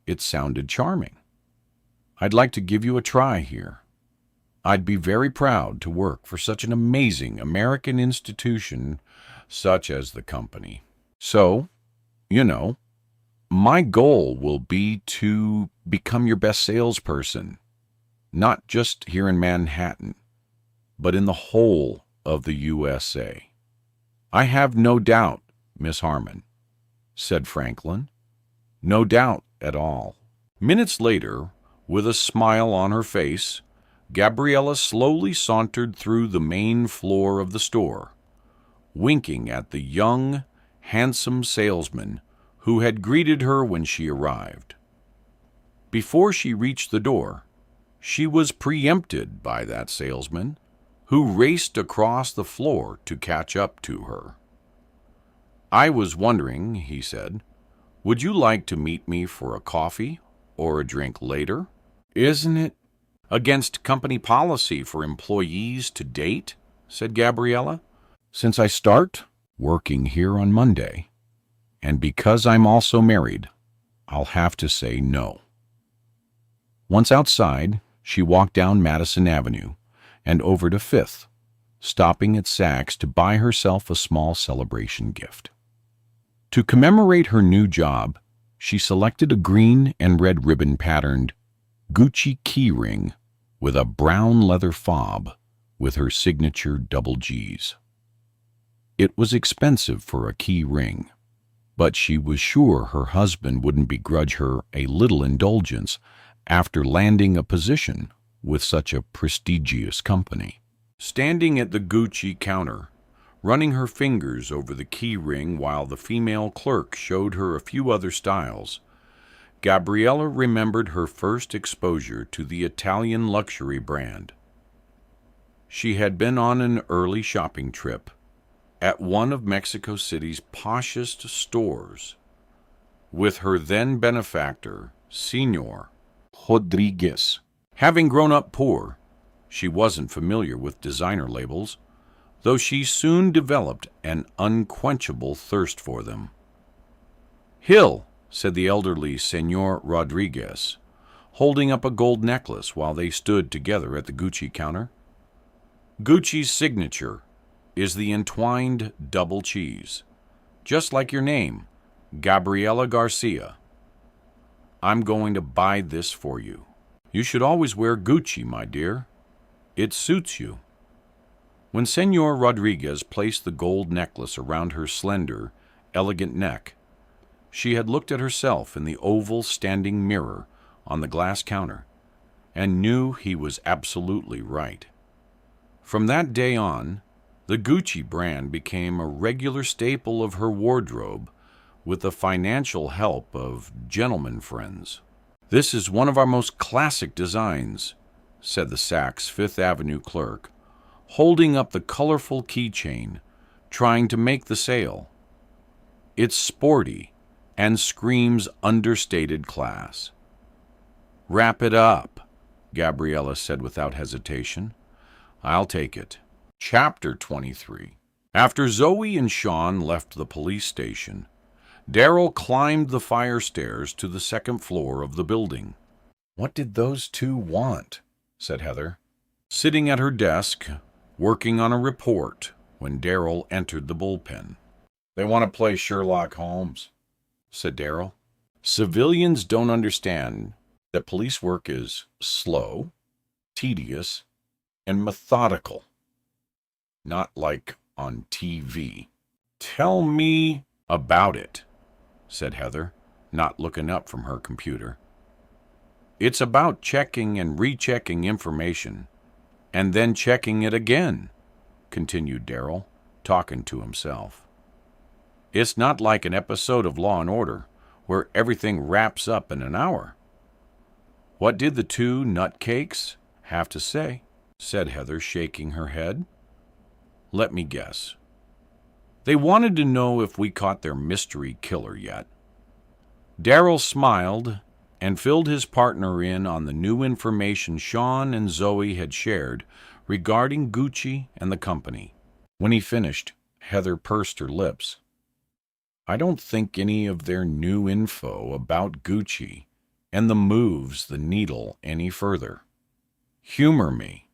it sounded charming. I'd like to give you a try here. I'd be very proud to work for such an amazing American institution such as the company. So, my goal will be to become your best salesperson, not just here in Manhattan, but in the whole of the USA." "I have no doubt, Miss Harmon," said Franklin. "No doubt at all." Minutes later, with a smile on her face, Gabriella slowly sauntered through the main floor of the store, winking at the young, handsome salesman who had greeted her when she arrived. Before she reached the door, she was preempted by that salesman, who raced across the floor to catch up to her. "I was wondering," he said, "would you like to meet me for a coffee or a drink later? Isn't it against company policy for employees to date?" said Gabriella. "Since I start working here on Monday, and because I'm also married, I'll have to say no." Once outside, she walked down Madison Avenue and over to Fifth, stopping at Saks to buy herself a small celebration gift. To commemorate her new job, she selected a green and red ribbon-patterned Gucci key ring with a brown leather fob with her signature double G's. It was expensive for a key ring, but she was sure her husband wouldn't begrudge her a little indulgence after landing a position with such a prestigious company. Standing at the Gucci counter, running her fingers over the key ring while the female clerk showed her a few other styles, Gabriella remembered her first exposure to the Italian luxury brand. She had been on an early shopping trip at one of Mexico City's poshest stores with her then benefactor, Señor Rodriguez. Having grown up poor, she wasn't familiar with designer labels, though she soon developed an unquenchable thirst for them. "Hill," said the elderly Señor Rodriguez, holding up a gold necklace while they stood together at the Gucci counter. "Gucci's signature is the entwined double cheese, Just like your name, Gabriela Garcia. I'm going to buy this for you. You should always wear Gucci, my dear. It suits you." When Senor Rodriguez placed the gold necklace around her slender, elegant neck, she had looked at herself in the oval standing mirror on the glass counter and knew he was absolutely right. From that day on, the Gucci brand became a regular staple of her wardrobe with the financial help of gentlemen friends. "This is one of our most classic designs," said the Saks Fifth Avenue clerk, holding up the colorful keychain, trying to make the sale. "It's sporty and screams understated class." "Wrap it up," Gabriella said without hesitation. "I'll take it." Chapter 23. After Zoe and Sean left the police station, Daryl climbed the fire stairs to the second floor of the building. "What did those two want?" said Heather, sitting at her desk, working on a report when Daryl entered the bullpen. "They want to play Sherlock Holmes," said Daryl. "Civilians don't understand that police work is slow, tedious, and methodical. Not like on TV." "Tell me about it," said Heather, not looking up from her computer. "It's about checking and rechecking information, and then checking it again," continued Daryl, talking to himself. "It's not like an episode of Law and Order, where everything wraps up in an hour." "What did the two nutcakes have to say?" said Heather, shaking her head. "Let me guess. They wanted to know if we caught their mystery killer yet." Daryl smiled and filled his partner in on the new information Sean and Zoe had shared regarding Gucci and the company. When he finished, Heather pursed her lips. "I don't think any of their new info about Gucci and the moves the needle any further. Humor me.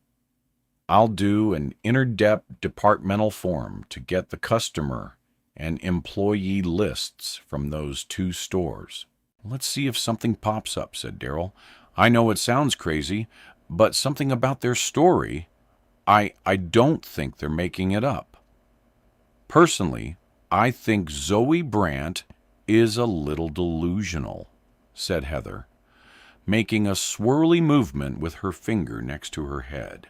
I'll do an inter-dep departmental form to get the customer and employee lists from those two stores." "Let's see if something pops up," said Daryl. "I know it sounds crazy, but something about their story, I don't think they're making it up. Personally, I think Zoe Brandt is a little delusional," said Heather, making a swirly movement with her finger next to her head.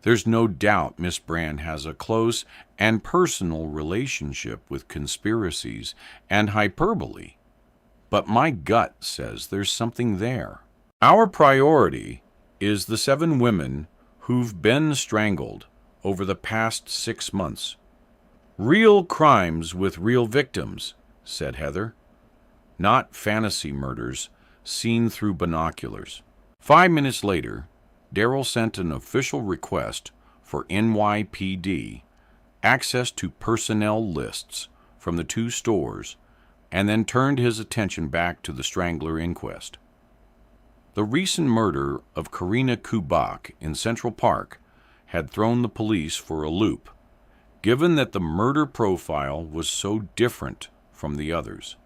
"There's no doubt Miss Brandt has a close and personal relationship with conspiracies and hyperbole, but my gut says there's something there. Our priority is the 7 women who've been strangled over the past 6 months. Real crimes with real victims," said Heather. "Not fantasy murders seen through binoculars." 5 minutes later, Daryl sent an official request for NYPD access to personnel lists from the 2 stores and then turned his attention back to the Strangler inquest. The recent murder of Karina Kubak in Central Park had thrown the police for a loop, given that the murder profile was so different from the others,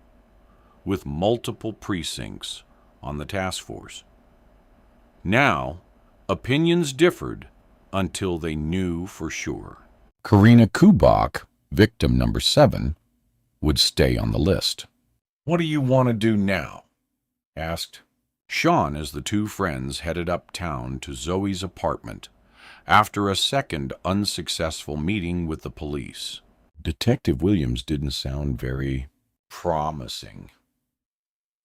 with multiple precincts on the task force. Now, opinions differed until they knew for sure. Karina Kubak, victim number 7, would stay on the list. "What do you want to do now?" asked Sean as the 2 friends headed uptown to Zoe's apartment after a second unsuccessful meeting with the police. Detective Williams didn't sound very promising.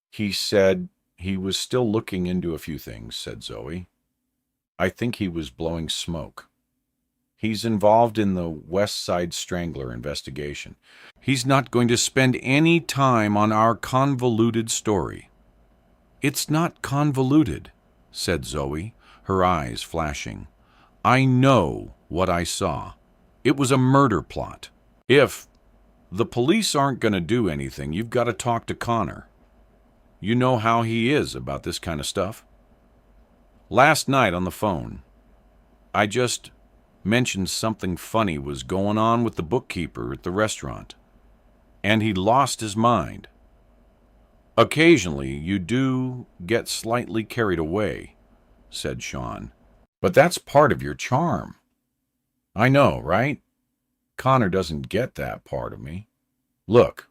"He said he was still looking into a few things," said Zoe. "I think he was blowing smoke. He's involved in the West Side Strangler investigation. He's not going to spend any time on our convoluted story." "It's not convoluted," said Zoe, her eyes flashing. "I know what I saw. It was a murder plot. If the police aren't going to do anything, you've got to talk to Connor. You know how he is about this kind of stuff. Last night on the phone, I just mentioned something funny was going on with the bookkeeper at the restaurant, and he lost his mind. Occasionally, you do get slightly carried away, said Sean. But that's part of your charm. I know, right? Connor doesn't get that part of me. Look,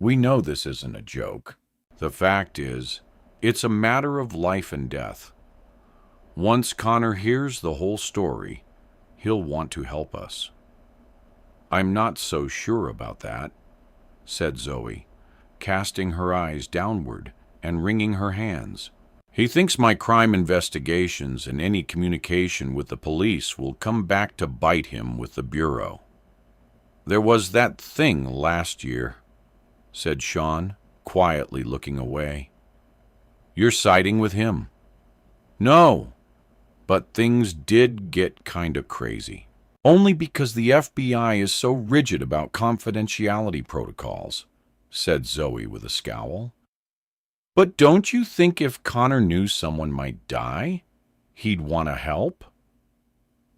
we know this isn't a joke. The fact is, it's a matter of life and death. Once Connor hears the whole story, he'll want to help us. I'm not so sure about that, said Zoe, casting her eyes downward and wringing her hands. He thinks my crime investigations and any communication with the police will come back to bite him with the Bureau. There was that thing last year, said Sean, quietly looking away. You're siding with him. No, but things did get kinda crazy. Only because the FBI is so rigid about confidentiality protocols, said Zoe with a scowl. But don't you think if Connor knew someone might die, he'd want to help?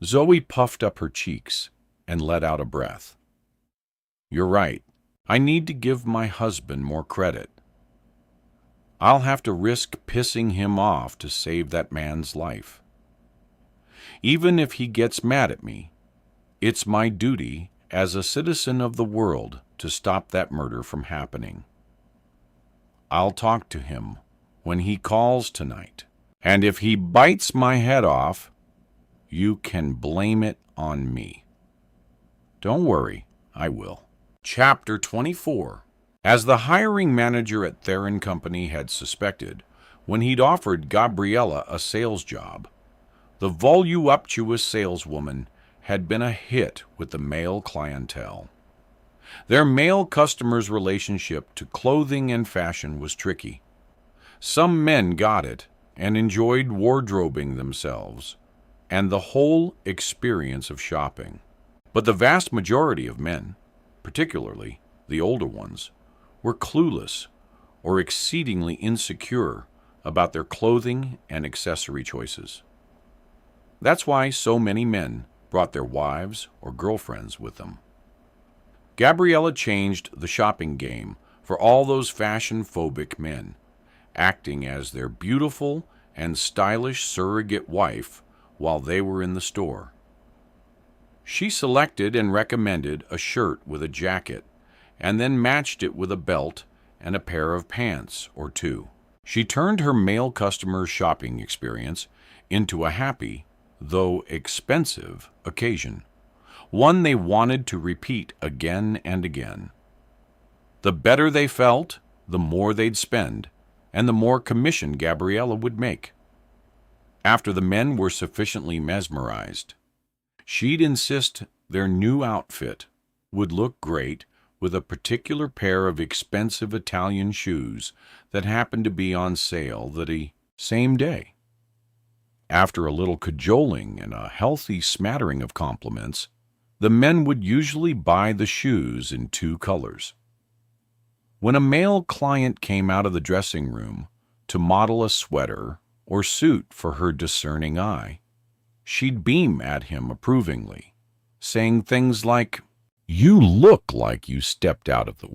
Zoe puffed up her cheeks and let out a breath. You're right. I need to give my husband more credit. I'll have to risk pissing him off to save that man's life. Even if he gets mad at me, it's my duty as a citizen of the world to stop that murder from happening. I'll talk to him when he calls tonight, and if he bites my head off, you can blame it on me. Don't worry, I will. Chapter 24. As the hiring manager at Theron Company had suspected, when he'd offered Gabriella a sales job, the voluptuous saleswoman had been a hit with the male clientele. Their male customers' relationship to clothing and fashion was tricky. Some men got it and enjoyed wardrobing themselves and the whole experience of shopping. But the vast majority of men, particularly the older ones, were clueless or exceedingly insecure about their clothing and accessory choices. That's why so many men brought their wives or girlfriends with them. Gabriella changed the shopping game for all those fashion-phobic men, acting as their beautiful and stylish surrogate wife while they were in the store. She selected and recommended a shirt with a jacket, and then matched it with a belt and a pair of pants or two. She turned her male customers' shopping experience into a happy, though expensive, occasion, one they wanted to repeat again and again. The better they felt, the more they'd spend, and the more commission Gabriella would make. After the men were sufficiently mesmerized, she'd insist their new outfit would look great with a particular pair of expensive Italian shoes that happened to be on sale the same day. After a little cajoling and a healthy smattering of compliments, the men would usually buy the shoes in 2 colors. When a male client came out of the dressing room to model a sweater or suit for her discerning eye, she'd beam at him approvingly, saying things like, "You look like you stepped out of the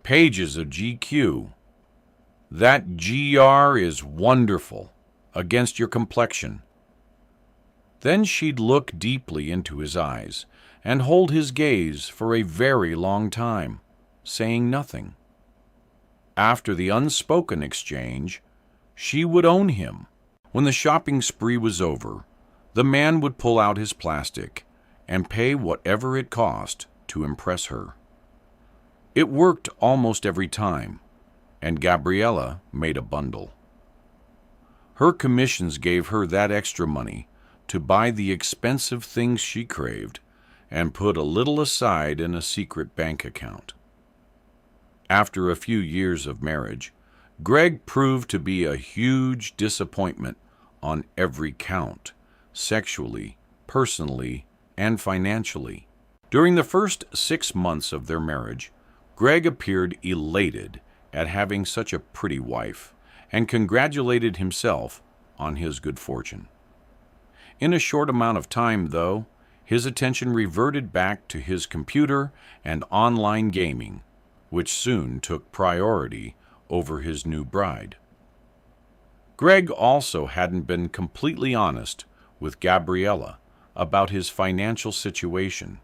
pages of GQ. That GR is wonderful against your complexion." Then she'd look deeply into his eyes and hold his gaze for a very long time, saying nothing. After the unspoken exchange, she would own him. When the shopping spree was over, the man would pull out his plastic and pay whatever it cost to impress her. It worked almost every time, and Gabriella made a bundle. Her commissions gave her that extra money to buy the expensive things she craved and put a little aside in a secret bank account. After a few years of marriage, Greg proved to be a huge disappointment on every count, sexually, personally, and financially. During the first 6 months of their marriage, Greg appeared elated at having such a pretty wife and congratulated himself on his good fortune. In a short amount of time, though, his attention reverted back to his computer and online gaming, which soon took priority over his new bride. Greg also hadn't been completely honest with Gabriella about his financial situation,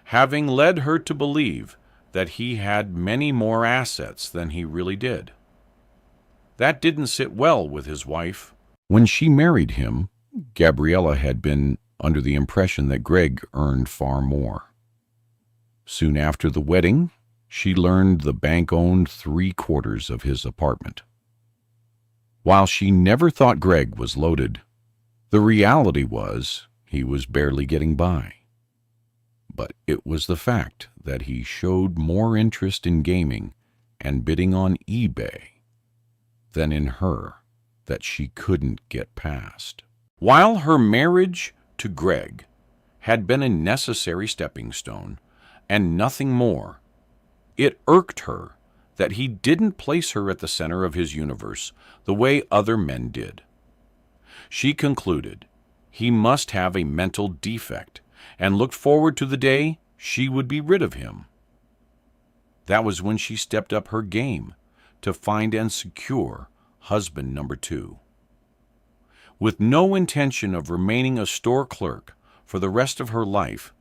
having led her to believe that he had many more assets than he really did. That didn't sit well with his wife. When she married him, Gabriella had been under the impression that Greg earned far more. Soon after the wedding, she learned the bank owned 3/4 of his apartment. While she never thought Greg was loaded, the reality was he was barely getting by. But it was the fact that he showed more interest in gaming and bidding on eBay than in her that she couldn't get past. While her marriage to Greg had been a necessary stepping stone and nothing more, it irked her that he didn't place her at the center of his universe the way other men did. She concluded he must have a mental defect and looked forward to the day she would be rid of him. That was when she stepped up her game to find and secure husband number 2. With no intention of remaining a store clerk for the rest of her life,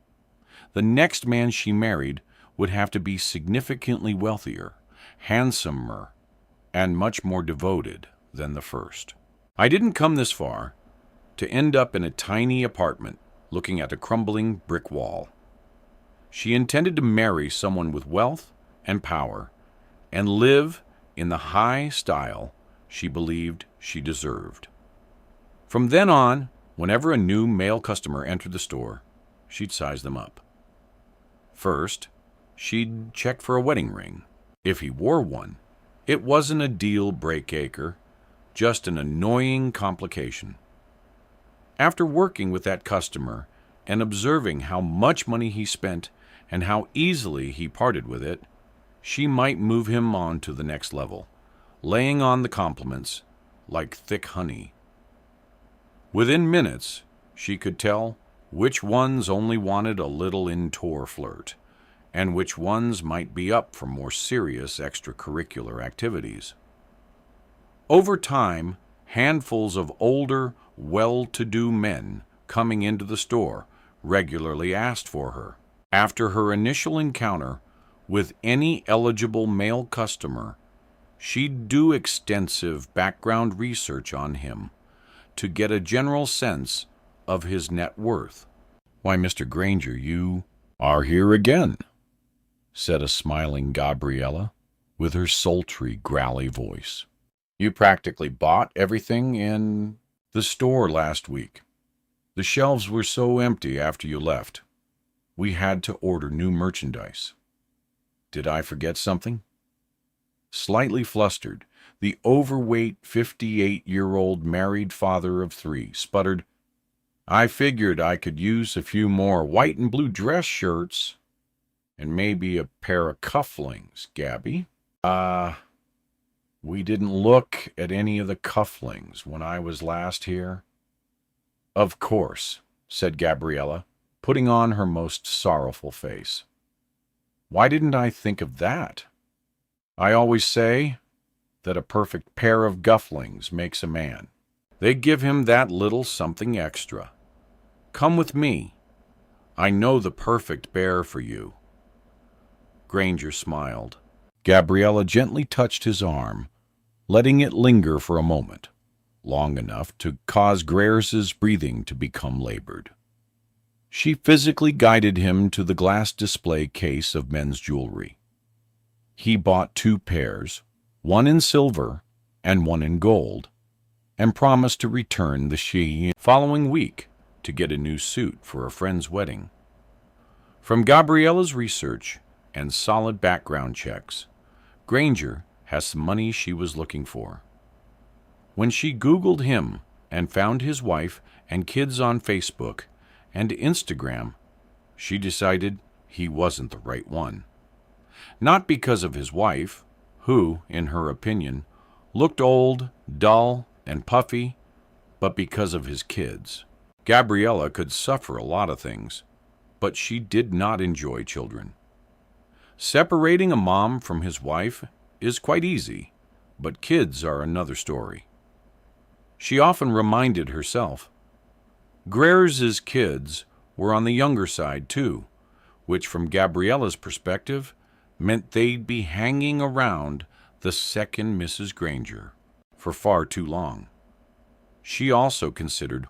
the next man she married would have to be significantly wealthier, handsomer, and much more devoted than the first. I didn't come this far to end up in a tiny apartment looking at a crumbling brick wall. She intended to marry someone with wealth and power and live in the high style she believed she deserved. From then on, whenever a new male customer entered the store, she'd size them up. First, she'd check for a wedding ring. If he wore one, it wasn't a deal breaker, just an annoying complication. After working with that customer and observing how much money he spent and how easily he parted with it, she might move him on to the next level, laying on the compliments like thick honey. Within minutes, she could tell which ones only wanted a little in-tour flirt, and which ones might be up for more serious extracurricular activities. Over time, handfuls of older, well-to-do men coming into the store regularly asked for her. After her initial encounter with any eligible male customer, she'd do extensive background research on him to get a general sense of his net worth. "Why, Mr. Granger, you are here again," said a smiling Gabriella with her sultry, growly voice. "You practically bought everything in the store last week. The shelves were so empty after you left. We had to order new merchandise. Did I forget something?" Slightly flustered, the overweight 58-year-old married father of 3 sputtered, "I figured I could use a few more white and blue dress shirts and maybe a pair of cufflinks, Gabby." We didn't look at any of the cufflinks when I was last here." "Of course," said Gabriella, putting on her most sorrowful face. "Why didn't I think of that? I always say that a perfect pair of cufflinks makes a man. They give him that little something extra. Come with me. I know the perfect pair for you." Granger smiled. Gabriella gently touched his arm, letting it linger for a moment, long enough to cause Greer's breathing to become labored. She physically guided him to the glass display case of men's jewelry. He bought 2 pairs, one in silver and one in gold, and promised to return the following week to get a new suit for a friend's wedding. From Gabriella's research and solid background checks, Granger has the money she was looking for. When she Googled him and found his wife and kids on Facebook and Instagram, she decided he wasn't the right one. Not because of his wife, who, in her opinion, looked old, dull, and puffy, but because of his kids. Gabriella could suffer a lot of things, but she did not enjoy children. Separating a mom from his wife is quite easy, but kids are another story. She often reminded herself. Grier's kids were on the younger side, too, which from Gabriella's perspective meant they'd be hanging around the second Mrs. Granger for far too long. She also considered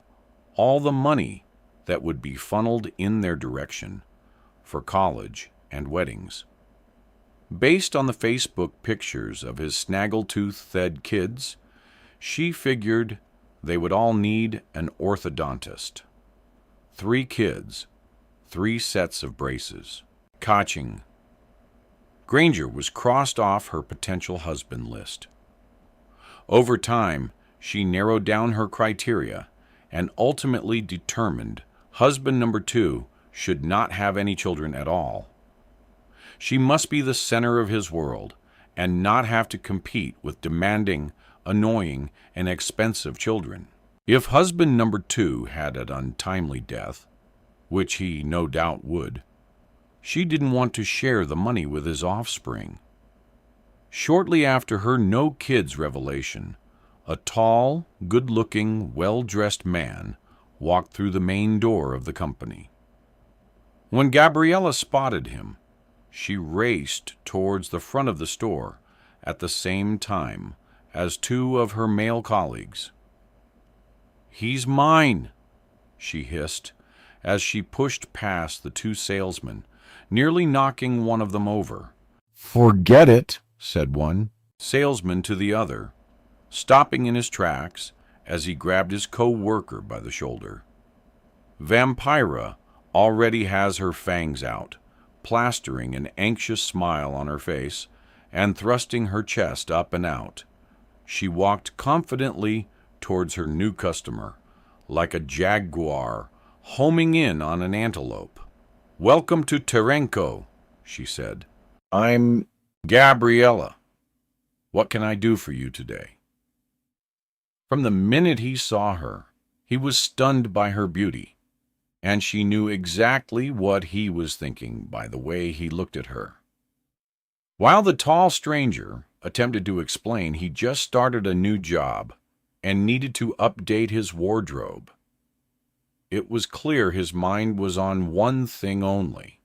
all the money that would be funneled in their direction for college and weddings. Based on the Facebook pictures of his snaggletooth-fed kids, she figured they would all need an orthodontist. 3 kids, 3 sets of braces. Kaching. Granger was crossed off her potential husband list. Over time, she narrowed down her criteria and ultimately determined husband number 2 should not have any children at all. She must be the center of his world and not have to compete with demanding, annoying, and expensive children. If husband number 2 had an untimely death, which he no doubt would, she didn't want to share the money with his offspring. Shortly after her no kids revelation, a tall, good-looking, well-dressed man walked through the main door of the company. When Gabriella spotted him, she raced towards the front of the store at the same time as 2 of her male colleagues. "He's mine," she hissed as she pushed past the 2 salesmen, nearly knocking one of them over. "Forget it," said one salesman to the other, stopping in his tracks as he grabbed his co-worker by the shoulder. Vampira already has her fangs out, plastering an anxious smile on her face and thrusting her chest up and out. She walked confidently towards her new customer, like a jaguar homing in on an antelope. "Welcome to Terenko," she said. "I'm Gabriella. What can I do for you today?" From the minute he saw her, he was stunned by her beauty, and she knew exactly what he was thinking by the way he looked at her. While the tall stranger attempted to explain he just started a new job and needed to update his wardrobe, it was clear his mind was on one thing only,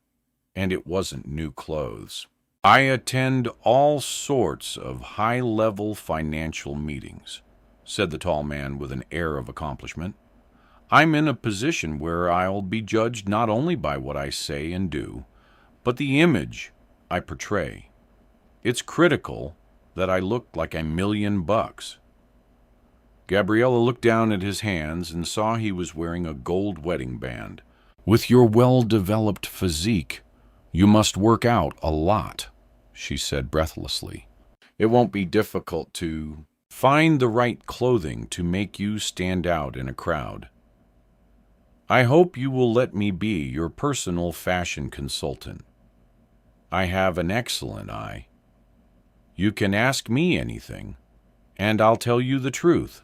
and it wasn't new clothes. "I attend all sorts of high-level financial meetings," said the tall man with an air of accomplishment. "I'm in a position where I'll be judged not only by what I say and do, but the image I portray. It's critical that I look like $1,000,000. Gabriella looked down at his hands and saw he was wearing a gold wedding band. "With your well-developed physique, you must work out a lot," she said breathlessly. "It won't be difficult to find the right clothing to make you stand out in a crowd. I hope you will let me be your personal fashion consultant. I have an excellent eye. You can ask me anything, and I'll tell you the truth."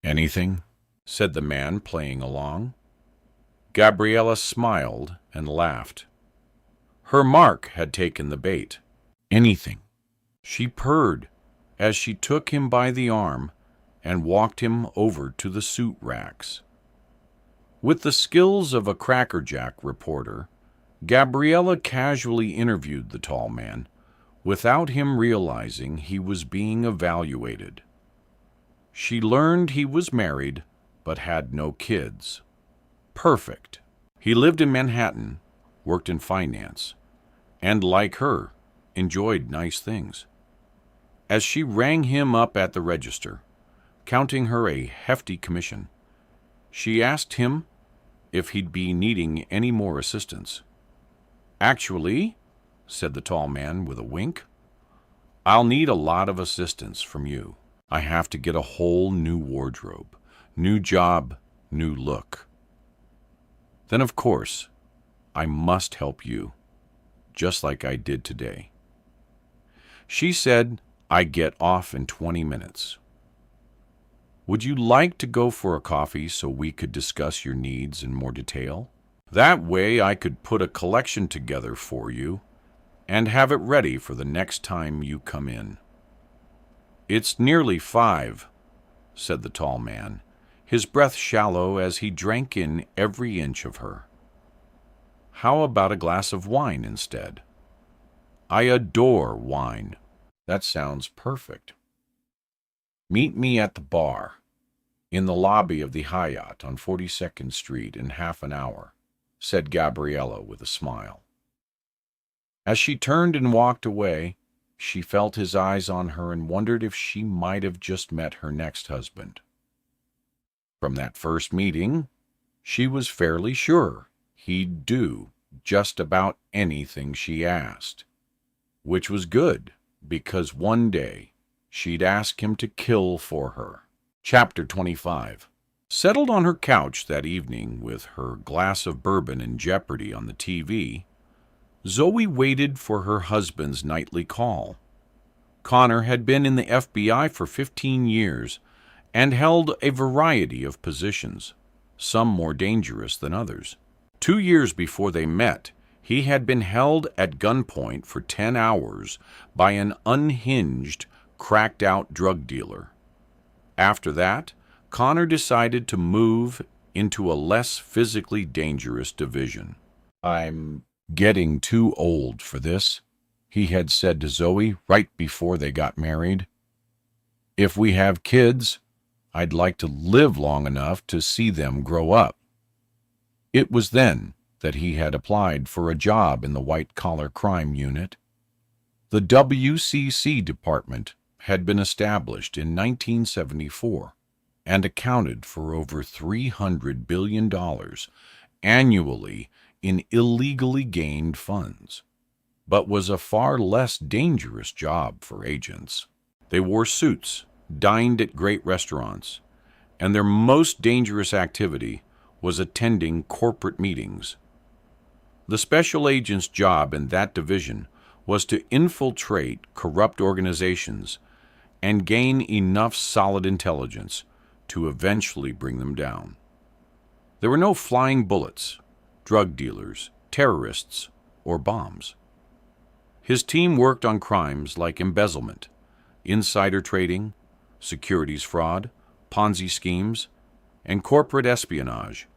"Anything?" said the man, playing along. Gabriella smiled and laughed. Her mark had taken the bait. "Anything." She purred as she took him by the arm and walked him over to the suit racks. With the skills of a crackerjack reporter, Gabriella casually interviewed the tall man, without him realizing he was being evaluated. She learned he was married, but had no kids. Perfect. He lived in Manhattan, worked in finance, and, like her, enjoyed nice things. As she rang him up at the register, counting her a hefty commission, she asked him if he'd be needing any more assistance. "Actually," said the tall man with a wink, "I'll need a lot of assistance from you. I have to get a whole new wardrobe, new job, new look. Then, of course, I must help you, just like I did today." She said, "I get off in 20 minutes. Would you like to go for a coffee so we could discuss your needs in more detail? That way I could put a collection together for you and have it ready for the next time you come in." "It's nearly 5, said the tall man, his breath shallow as he drank in every inch of her. "How about a glass of wine instead?" "I adore wine." "That sounds perfect. Meet me at the bar, in the lobby of the Hyatt on 42nd Street in half an hour," said Gabriella with a smile. As she turned and walked away, she felt his eyes on her and wondered if she might have just met her next husband. From that first meeting, she was fairly sure he'd do just about anything she asked, which was good, because one day she'd ask him to kill for her. Chapter 25. Settled on her couch that evening with her glass of bourbon in jeopardy on the TV, Zoe waited for her husband's nightly call. Connor had been in the FBI for 15 years and held a variety of positions, some more dangerous than others. 2 years before they met, he had been held at gunpoint for 10 hours by an unhinged, cracked-out drug dealer. After that, Connor decided to move into a less physically dangerous division. "I'm getting too old for this," he had said to Zoe right before they got married. "If we have kids, I'd like to live long enough to see them grow up." It was then that he had applied for a job in the white-collar crime unit. The WCC department had been established in 1974 and accounted for over $300 billion annually in illegally gained funds, but was a far less dangerous job for agents. They wore suits, dined at great restaurants, and their most dangerous activity was attending corporate meetings. The special agent's job in that division was to infiltrate corrupt organizations and gain enough solid intelligence to eventually bring them down. There were no flying bullets, drug dealers, terrorists, or bombs. His team worked on crimes like embezzlement, insider trading, securities fraud, Ponzi schemes, and corporate espionage,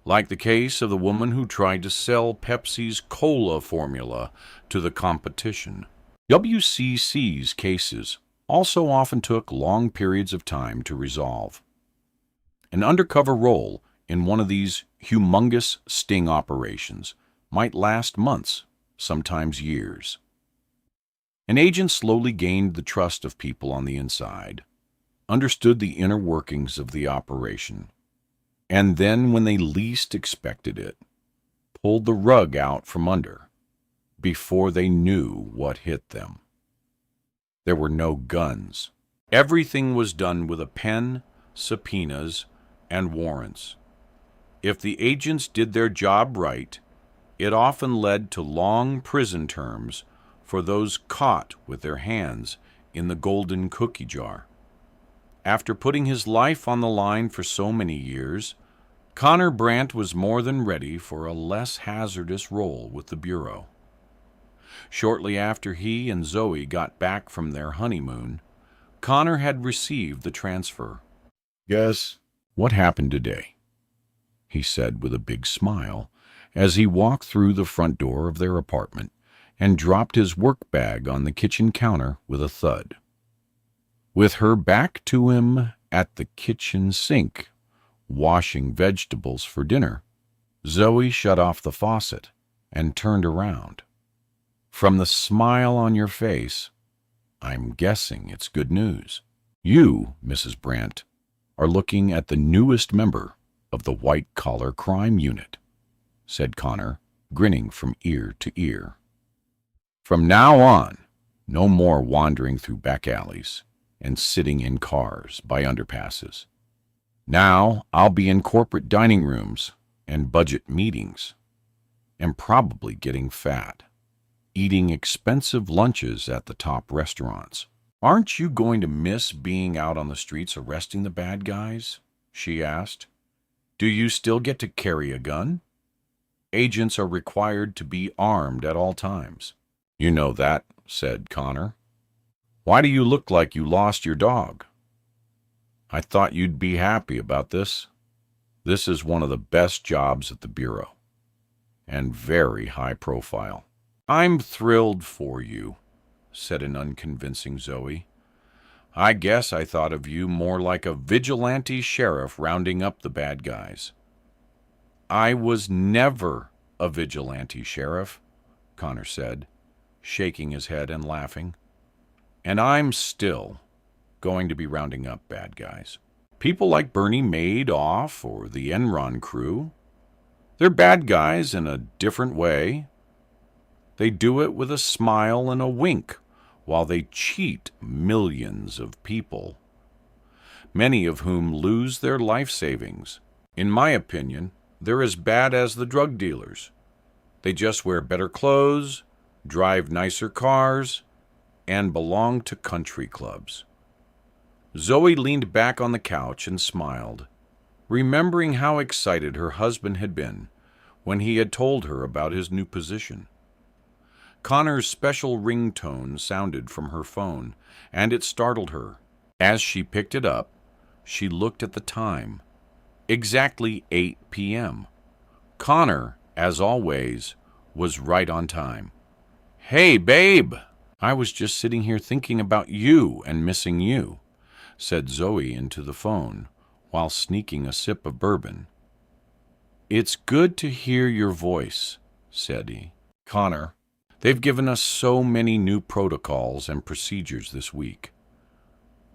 like the case of the woman who tried to sell Pepsi's cola formula to the competition. WCC's cases also often took long periods of time to resolve. An undercover role in one of these humongous sting operations might last months, sometimes years. An agent slowly gained the trust of people on the inside, understood the inner workings of the operation, and then, when they least expected it, pulled the rug out from under before they knew what hit them. There were no guns. Everything was done with a pen, subpoenas, and warrants. If the agents did their job right, it often led to long prison terms for those caught with their hands in the golden cookie jar. After putting his life on the line for so many years, Connor Brandt was more than ready for a less hazardous role with the Bureau. Shortly after he and Zoe got back from their honeymoon, Connor had received the transfer. "Guess what happened today?" he said with a big smile as he walked through the front door of their apartment and dropped his work bag on the kitchen counter with a thud. With her back to him at the kitchen sink, washing vegetables for dinner, Zoe shut off the faucet and turned around. "From the smile on your face, I'm guessing it's good news. You, Mrs. Brandt, are looking at the newest member of the white-collar crime unit," said Connor, grinning from ear to ear. "From now on, no more wandering through back alleys and sitting in cars by underpasses. Now I'll be in corporate dining rooms and budget meetings, and probably getting fat, eating expensive lunches at the top restaurants. Aren't you going to miss being out on the streets arresting the bad guys? She asked. Do you still get to carry a gun? Agents are required to be armed at all times. You know that, said Connor. Why do you look like you lost your dog? I thought you'd be happy about this. This is one of the best jobs at the Bureau, and very high profile. I'm thrilled for you, said an unconvincing Zoe. I guess I thought of you more like a vigilante sheriff rounding up the bad guys. I was never a vigilante sheriff, Connor said, shaking his head and laughing. And I'm still going to be rounding up bad guys. People like Bernie Madoff or the Enron crew. They're bad guys in a different way. They do it with a smile and a wink while they cheat millions of people, many of whom lose their life savings. In my opinion, they're as bad as the drug dealers. They just wear better clothes, drive nicer cars, and belong to country clubs. Zoe leaned back on the couch and smiled, remembering how excited her husband had been when he had told her about his new position. Connor's special ringtone sounded from her phone, and it startled her. As she picked it up, she looked at the time. Exactly 8 p.m. Connor, as always, was right on time. Hey, babe! I was just sitting here thinking about you and missing you, said Zoe into the phone while sneaking a sip of bourbon. It's good to hear your voice, said he. Connor, they've given us so many new protocols and procedures this week.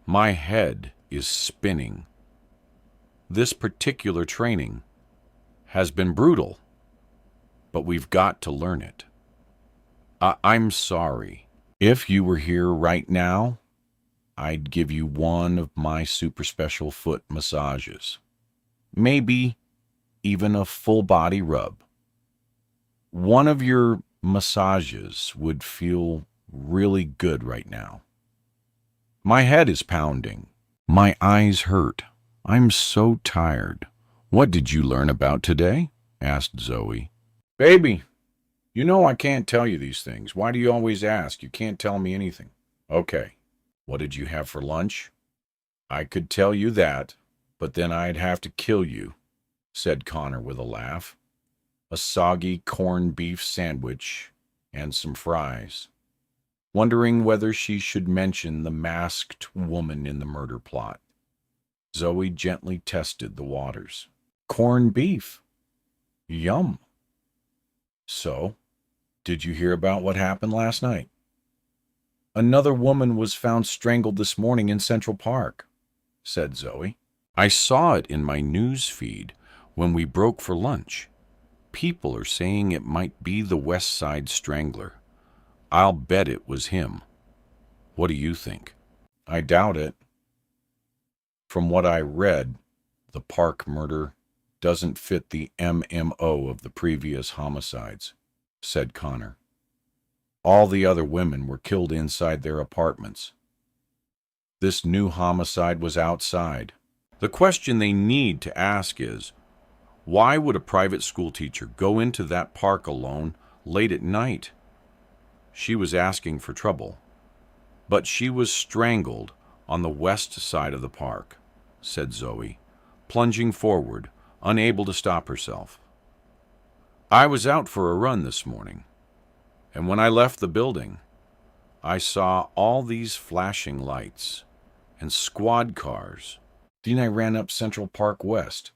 My head is spinning. This particular training has been brutal, but we've got to learn it. I'm sorry. If you were here right now, I'd give you one of my super special foot massages. Maybe even a full body rub. One of your massages would feel really good right now. My head is pounding. My eyes hurt. I'm so tired. What did you learn about today? Asked Zoe. Baby, you know I can't tell you these things. Why do you always ask? You can't tell me anything. Okay. What did you have for lunch? I could tell you that, but then I'd have to kill you, said Connor with a laugh. A soggy corned beef sandwich and some fries, wondering whether she should mention the masked woman in the murder plot. Zoe gently tested the waters. Corned beef. Yum. So, did you hear about what happened last night? Another woman was found strangled this morning in Central Park, said Zoe. I saw it in my news feed when we broke for lunch. People are saying it might be the West Side Strangler. I'll bet it was him. What do you think? I doubt it. From what I read, the Park murder doesn't fit the MMO of the previous homicides, said Connor. All the other women were killed inside their apartments. This new homicide was outside. The question they need to ask is, why would a private school teacher go into that park alone late at night? She was asking for trouble, but she was strangled on the west side of the park, said Zoe, plunging forward, unable to stop herself. I was out for a run this morning, and when I left the building, I saw all these flashing lights and squad cars. Then I ran up Central Park West,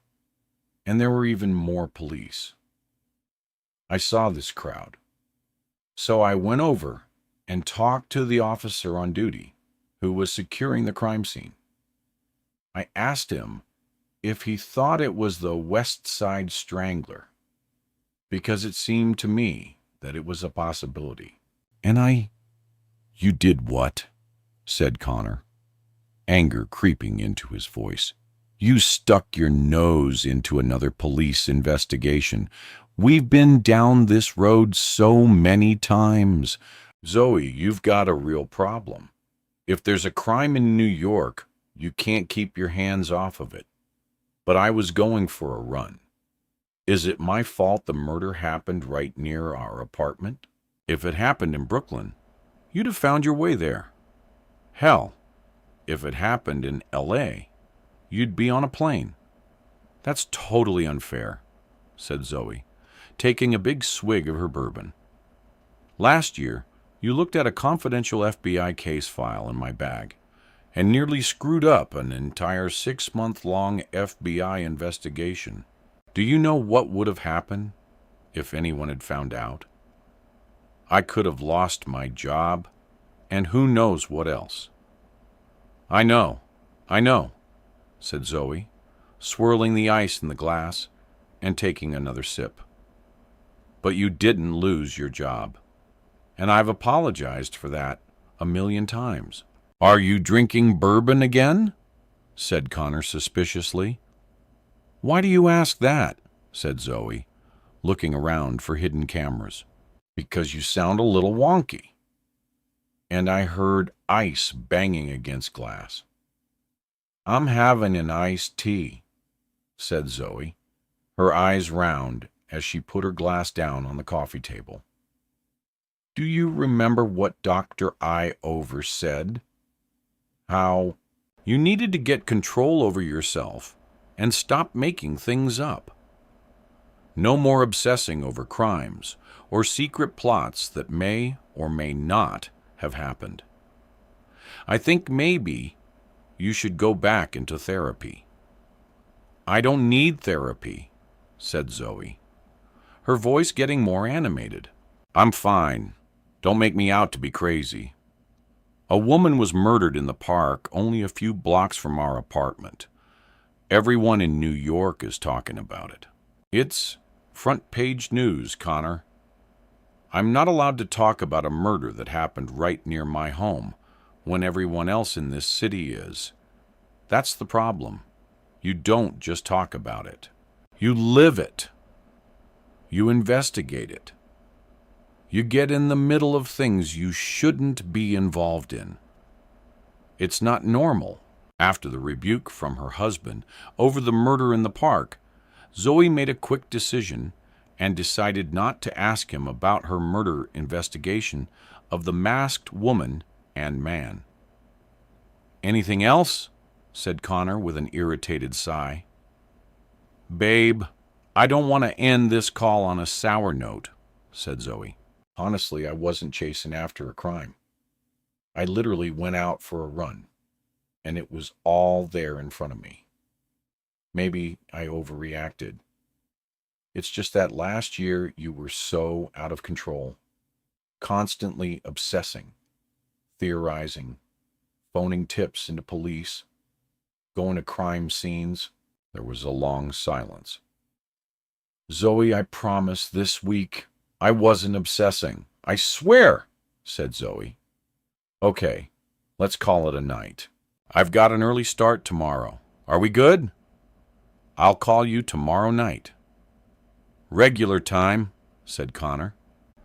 and there were even more police. I saw this crowd, so I went over and talked to the officer on duty who was securing the crime scene. I asked him if he thought it was the West Side Strangler, because it seemed to me that it was a possibility. You did what? Said Connor, anger creeping into his voice. You stuck your nose into another police investigation. We've been down this road so many times. Zoe, you've got a real problem. If there's a crime in New York, you can't keep your hands off of it. But I was going for a run. Is it my fault the murder happened right near our apartment? If it happened in Brooklyn, you'd have found your way there. Hell, if it happened in L.A., you'd be on a plane. That's totally unfair, said Zoe, taking a big swig of her bourbon. Last year, you looked at a confidential FBI case file in my bag and nearly screwed up an entire 6-month-long FBI investigation. Do you know what would have happened if anyone had found out? I could have lost my job, and who knows what else. I know, said Zoe, swirling the ice in the glass and taking another sip. But you didn't lose your job, and I've apologized for that 1,000,000 times. Are you drinking bourbon again? Said Connor suspiciously. Why do you ask that? Said Zoe, looking around for hidden cameras. Because you sound a little wonky. And I heard ice banging against glass. I'm having an iced tea, said Zoe, her eyes round as she put her glass down on the coffee table. Do you remember what Dr. Over said? How you needed to get control over yourself and stop making things up. No more obsessing over crimes or secret plots that may or may not have happened. I think maybe you should go back into therapy. I don't need therapy, said Zoe, her voice getting more animated. I'm fine. Don't make me out to be crazy. A woman was murdered in the park only a few blocks from our apartment. Everyone in New York is talking about it. It's front-page news, Connor. I'm not allowed to talk about a murder that happened right near my home when everyone else in this city is. That's the problem. You don't just talk about it. You live it. You investigate it. You get in the middle of things you shouldn't be involved in. It's not normal. After the rebuke from her husband over the murder in the park, Zoe made a quick decision and decided not to ask him about her murder investigation of the masked woman and man. Anything else? Said Connor with an irritated sigh. Babe, I don't want to end this call on a sour note, said Zoe. Honestly, I wasn't chasing after a crime. I literally went out for a run, and it was all there in front of me. Maybe I overreacted. It's just that last year you were so out of control, constantly obsessing, theorizing, phoning tips into police, going to crime scenes. There was a long silence. Zoe, I promise this week I wasn't obsessing. I swear, said Zoe. Okay, let's call it a night. I've got an early start tomorrow. Are we good? I'll call you tomorrow night. Regular time, said Connor.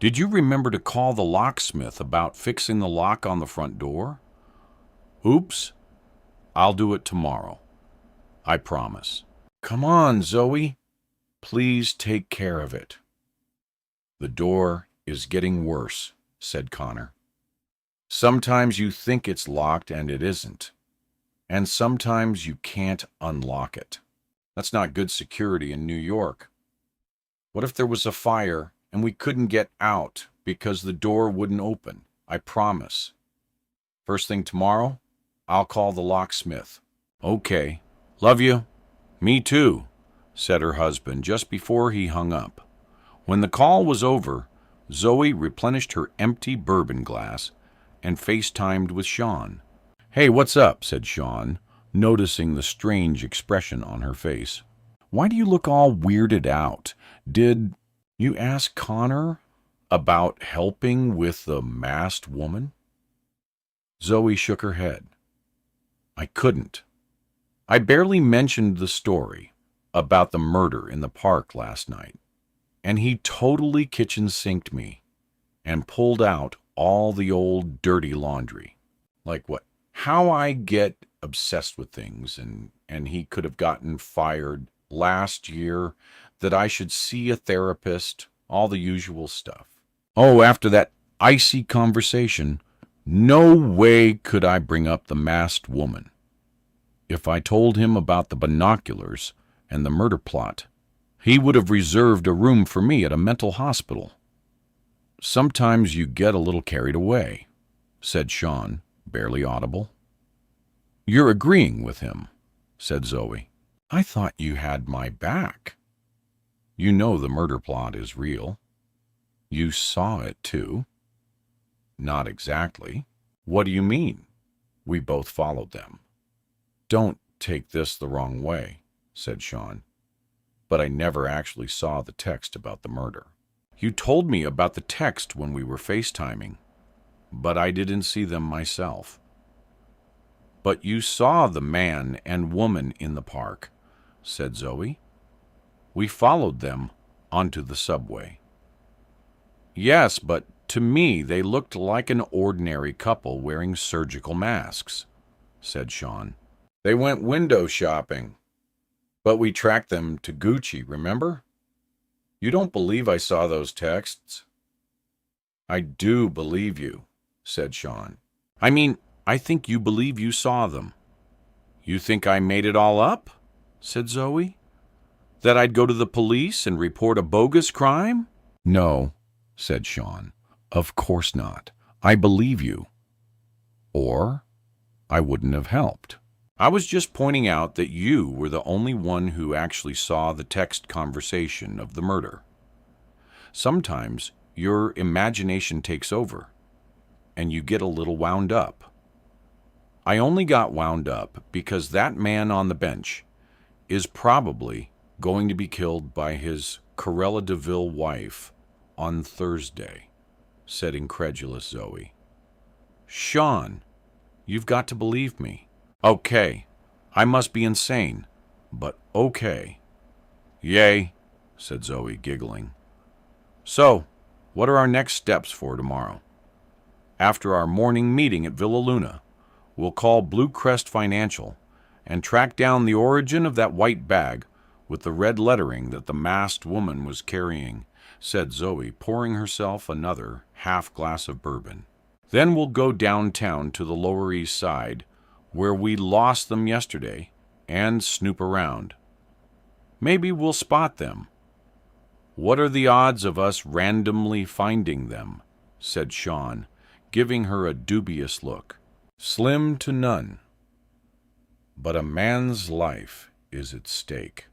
Did you remember to call the locksmith about fixing the lock on the front door? Oops. I'll do it tomorrow. I promise. Come on, Zoe. Please take care of it. The door is getting worse, said Connor. Sometimes you think it's locked and it isn't. And sometimes you can't unlock it. That's not good security in New York. What if there was a fire and we couldn't get out because the door wouldn't open? I promise. First thing tomorrow, I'll call the locksmith. Okay. Love you. Me too, said her husband just before he hung up. When the call was over, Zoe replenished her empty bourbon glass and FaceTimed with Sean. Hey, what's up? Said Sean, noticing the strange expression on her face. Why do you look all weirded out? Did you ask Connor about helping with the masked woman? Zoe shook her head. I couldn't. I barely mentioned the story about the murder in the park last night, and he totally kitchen sinked me and pulled out all the old dirty laundry. Like what, how I get obsessed with things, and he could have gotten fired last year, that I should see a therapist, all the usual stuff. Oh, after that icy conversation, no way could I bring up the masked woman. If I told him about the binoculars and the murder plot, he would have reserved a room for me at a mental hospital. Sometimes you get a little carried away, said Sean, barely audible. You're agreeing with him, said Zoe. I thought you had my back. You know the murder plot is real. You saw it, too. Not exactly. What do you mean? We both followed them. Don't take this the wrong way, said Sean, but I never actually saw the text about the murder. You told me about the text when we were FaceTiming, but I didn't see them myself. But you saw the man and woman in the park, said Zoe. We followed them onto the subway. Yes, but to me they looked like an ordinary couple wearing surgical masks, said Sean. They went window shopping, but we tracked them to Gucci, remember? You don't believe I saw those texts? I do believe you, said Sean. I mean, I think you believe you saw them. You think I made it all up? Said Zoe. That I'd go to the police and report a bogus crime? No, said Sean. Of course not. I believe you. Or I wouldn't have helped. I was just pointing out that you were the only one who actually saw the text conversation of the murder. Sometimes your imagination takes over, and you get a little wound up. I only got wound up because that man on the bench is probably going to be killed by his Corella DeVille wife on Thursday, said incredulous Zoe. Sean, you've got to believe me. Okay, I must be insane, but okay. Yay, said Zoe, giggling. So, what are our next steps for tomorrow? After our morning meeting at Villa Luna, we'll call Blue Crest Financial and track down the origin of that white bag with the red lettering that the masked woman was carrying, said Zoe, pouring herself another half glass of bourbon. Then we'll go downtown to the Lower East Side, where we lost them yesterday, and snoop around. Maybe we'll spot them. What are the odds of us randomly finding them? Said Sean, giving her a dubious look. Slim to none. But a man's life is at stake.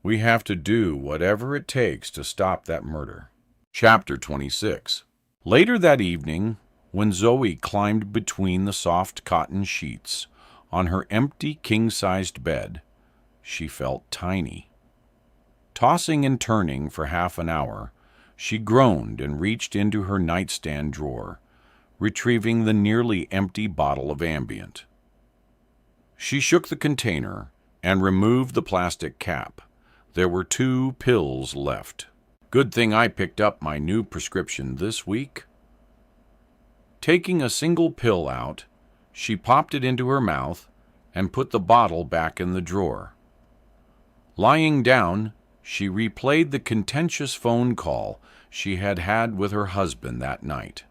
We have to do whatever it takes to stop that murder. Chapter 26. Later that evening, when Zoe climbed between the soft cotton sheets on her empty king-sized bed, she felt tiny. Tossing and turning for half an hour, she groaned and reached into her nightstand drawer, retrieving the nearly empty bottle of ambient. She shook the container and removed the plastic cap. There were 2 pills left. Good thing I picked up my new prescription this week. Taking a single pill out, she popped it into her mouth and put the bottle back in the drawer. Lying down, she replayed the contentious phone call she had had with her husband that night.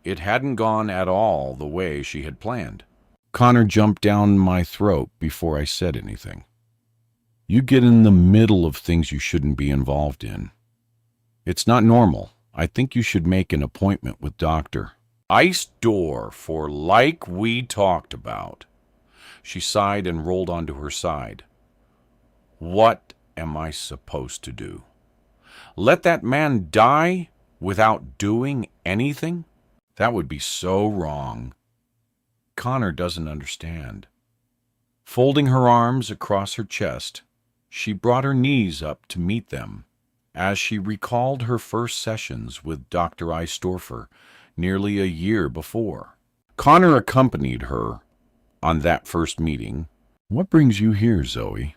It hadn't gone at all the way she had planned. Connor jumped down my throat before I said anything. You get in the middle of things you shouldn't be involved in. It's not normal. I think you should make an appointment with doctor. Ice door for like we talked about. She sighed and rolled onto her side. What am I supposed to do? Let that man die without doing anything? That would be so wrong. Connor doesn't understand. Folding her arms across her chest, she brought her knees up to meet them as she recalled her first sessions with Dr. Eistorfer nearly a year before. Connor accompanied her on that first meeting. What brings you here, Zoe?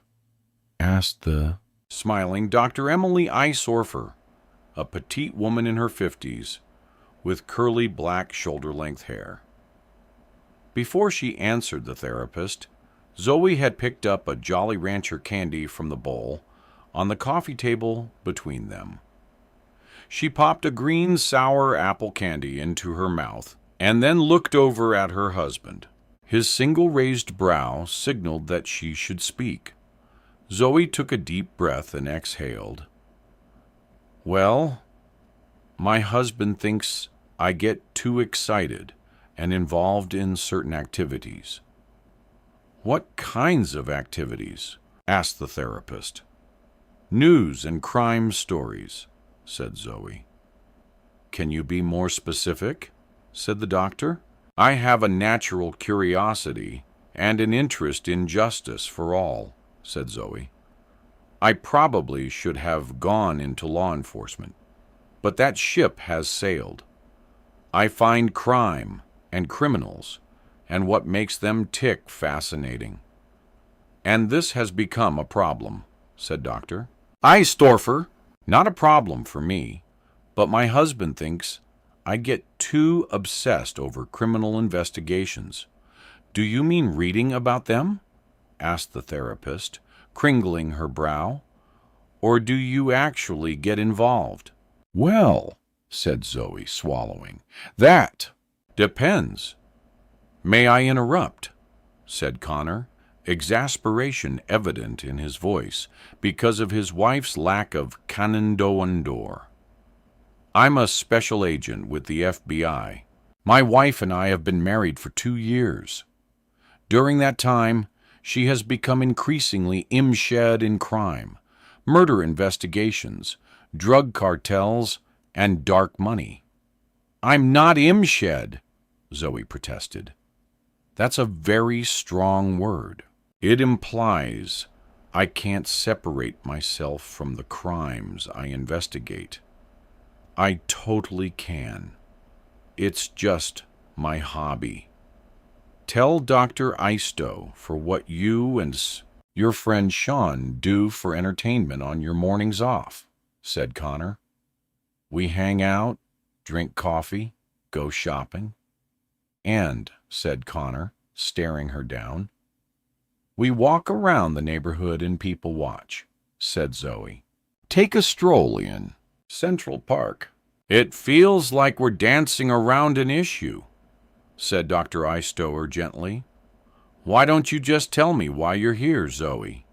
Asked the smiling Dr. Emily Eistorfer, a petite woman in her 50s with curly black shoulder-length hair. Before she answered the therapist, Zoe had picked up a Jolly Rancher candy from the bowl on the coffee table between them. She popped a green sour apple candy into her mouth and then looked over at her husband. His single raised brow signaled that she should speak. Zoe took a deep breath and exhaled. "Well, my husband thinks I get too excited and involved in certain activities." "What kinds of activities?" asked the therapist. "News and crime stories," said Zoe. "Can you be more specific?" said the doctor. "I have a natural curiosity and an interest in justice for all," said Zoe. "I probably should have gone into law enforcement, but that ship has sailed. I find crime and criminals and what makes them tick fascinating. And this has become a problem," said Doctor. "I, Storfer, not a problem for me, but my husband thinks I get too obsessed over criminal investigations." "Do you mean reading about them?" asked the therapist, crinkling her brow. "Or do you actually get involved?" "Well," said Zoe, swallowing, "that depends." "May I interrupt?" said Connor, exasperation evident in his voice because of his wife's lack of canondoandor. "I'm a special agent with the FBI. My wife and I have been married for 2 years. During that time, she has become increasingly imshed in crime, murder investigations, drug cartels, and dark money." "I'm not imshed," Zoe protested. "That's a very strong word. It implies I can't separate myself from the crimes I investigate. I totally can. It's just my hobby. Tell Dr. Isto for what you and your friend Sean do for entertainment on your mornings off," said Connor. "We hang out, drink coffee, go shopping. And," said Connor, staring her down, "we walk around the neighborhood and people watch," said Zoe. "Take a stroll in Central Park." "It feels like we're dancing around an issue," said Dr. Eistower gently. "Why don't you just tell me why you're here, Zoe?"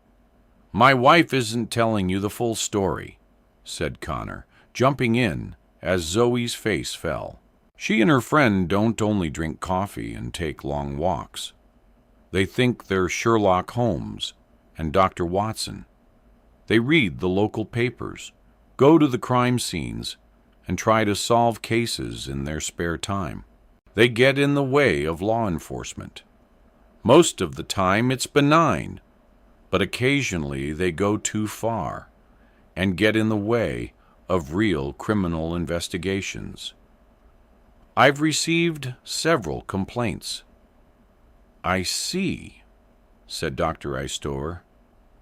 "My wife isn't telling you the full story," said Connor, jumping in as Zoe's face fell. "She and her friend don't only drink coffee and take long walks. They think they're Sherlock Holmes and Dr. Watson. They read the local papers, go to the crime scenes, and try to solve cases in their spare time. They get in the way of law enforcement. Most of the time it's benign, but occasionally they go too far and get in the way of real criminal investigations. I've received several complaints." "I see," said Dr. Eistower,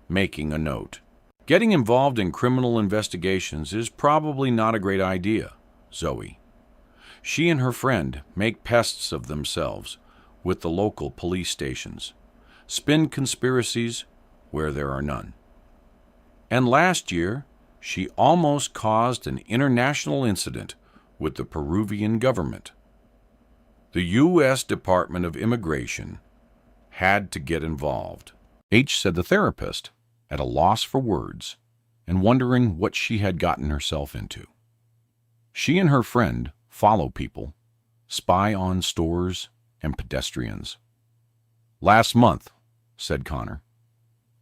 making a note. "Getting involved in criminal investigations is probably not a great idea, Zoe. She and her friend make pests of themselves with the local police stations, spin conspiracies where there are none. And last year, she almost caused an international incident with the Peruvian government. The U.S. Department of Immigration had to get involved." H, said the therapist, at a loss for words and wondering what she had gotten herself into. "She and her friend follow people, spy on stores and pedestrians." "Last month," said Connor,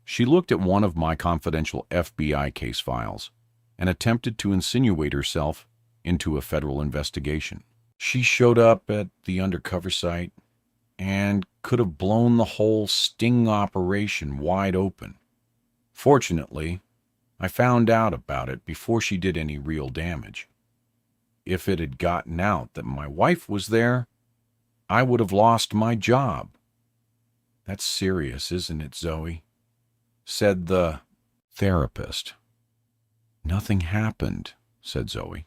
"she looked at one of my confidential FBI case files and attempted to insinuate herself into a federal investigation. She showed up at the undercover site and could have blown the whole sting operation wide open. Fortunately, I found out about it before she did any real damage. If it had gotten out that my wife was there, I would have lost my job." "That's serious, isn't it, Zoe?" said the therapist. "Nothing happened," said Zoe.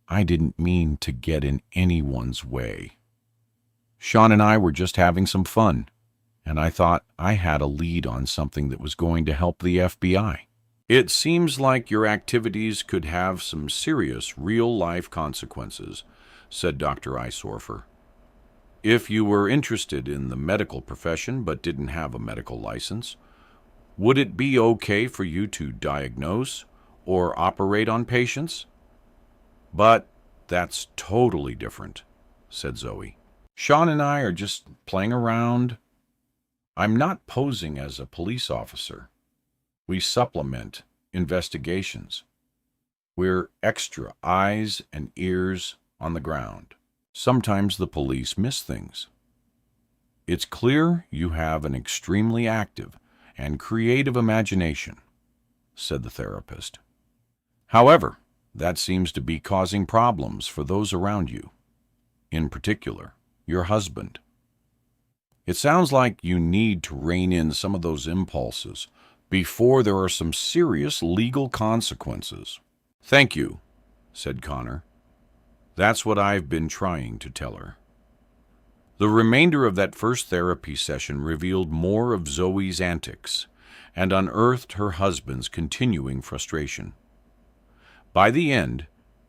"I didn't mean to get in anyone's way." Sean and I were just having some fun, and I thought I had a lead on something that was going to help the FBI. It seems like your activities could have some serious real-life consequences, said Dr. Eisorfer. If you were interested in the medical profession but didn't have a medical license, would it be okay for you to diagnose or operate on patients? But that's totally different, said Zoe. Sean and I are just playing around. I'm not posing as a police officer. We supplement investigations. We're extra eyes and ears on the ground. Sometimes the police miss things. It's clear you have an extremely active and creative imagination, said the therapist. However, that seems to be causing problems for those around you, in particular, your husband. It sounds like you need to rein in some of those impulses before there are some serious legal consequences. Thank you, said Connor. That's what I've been trying to tell her. The remainder of that first therapy session revealed more of Zoe's antics and unearthed her husband's continuing frustration. By the end,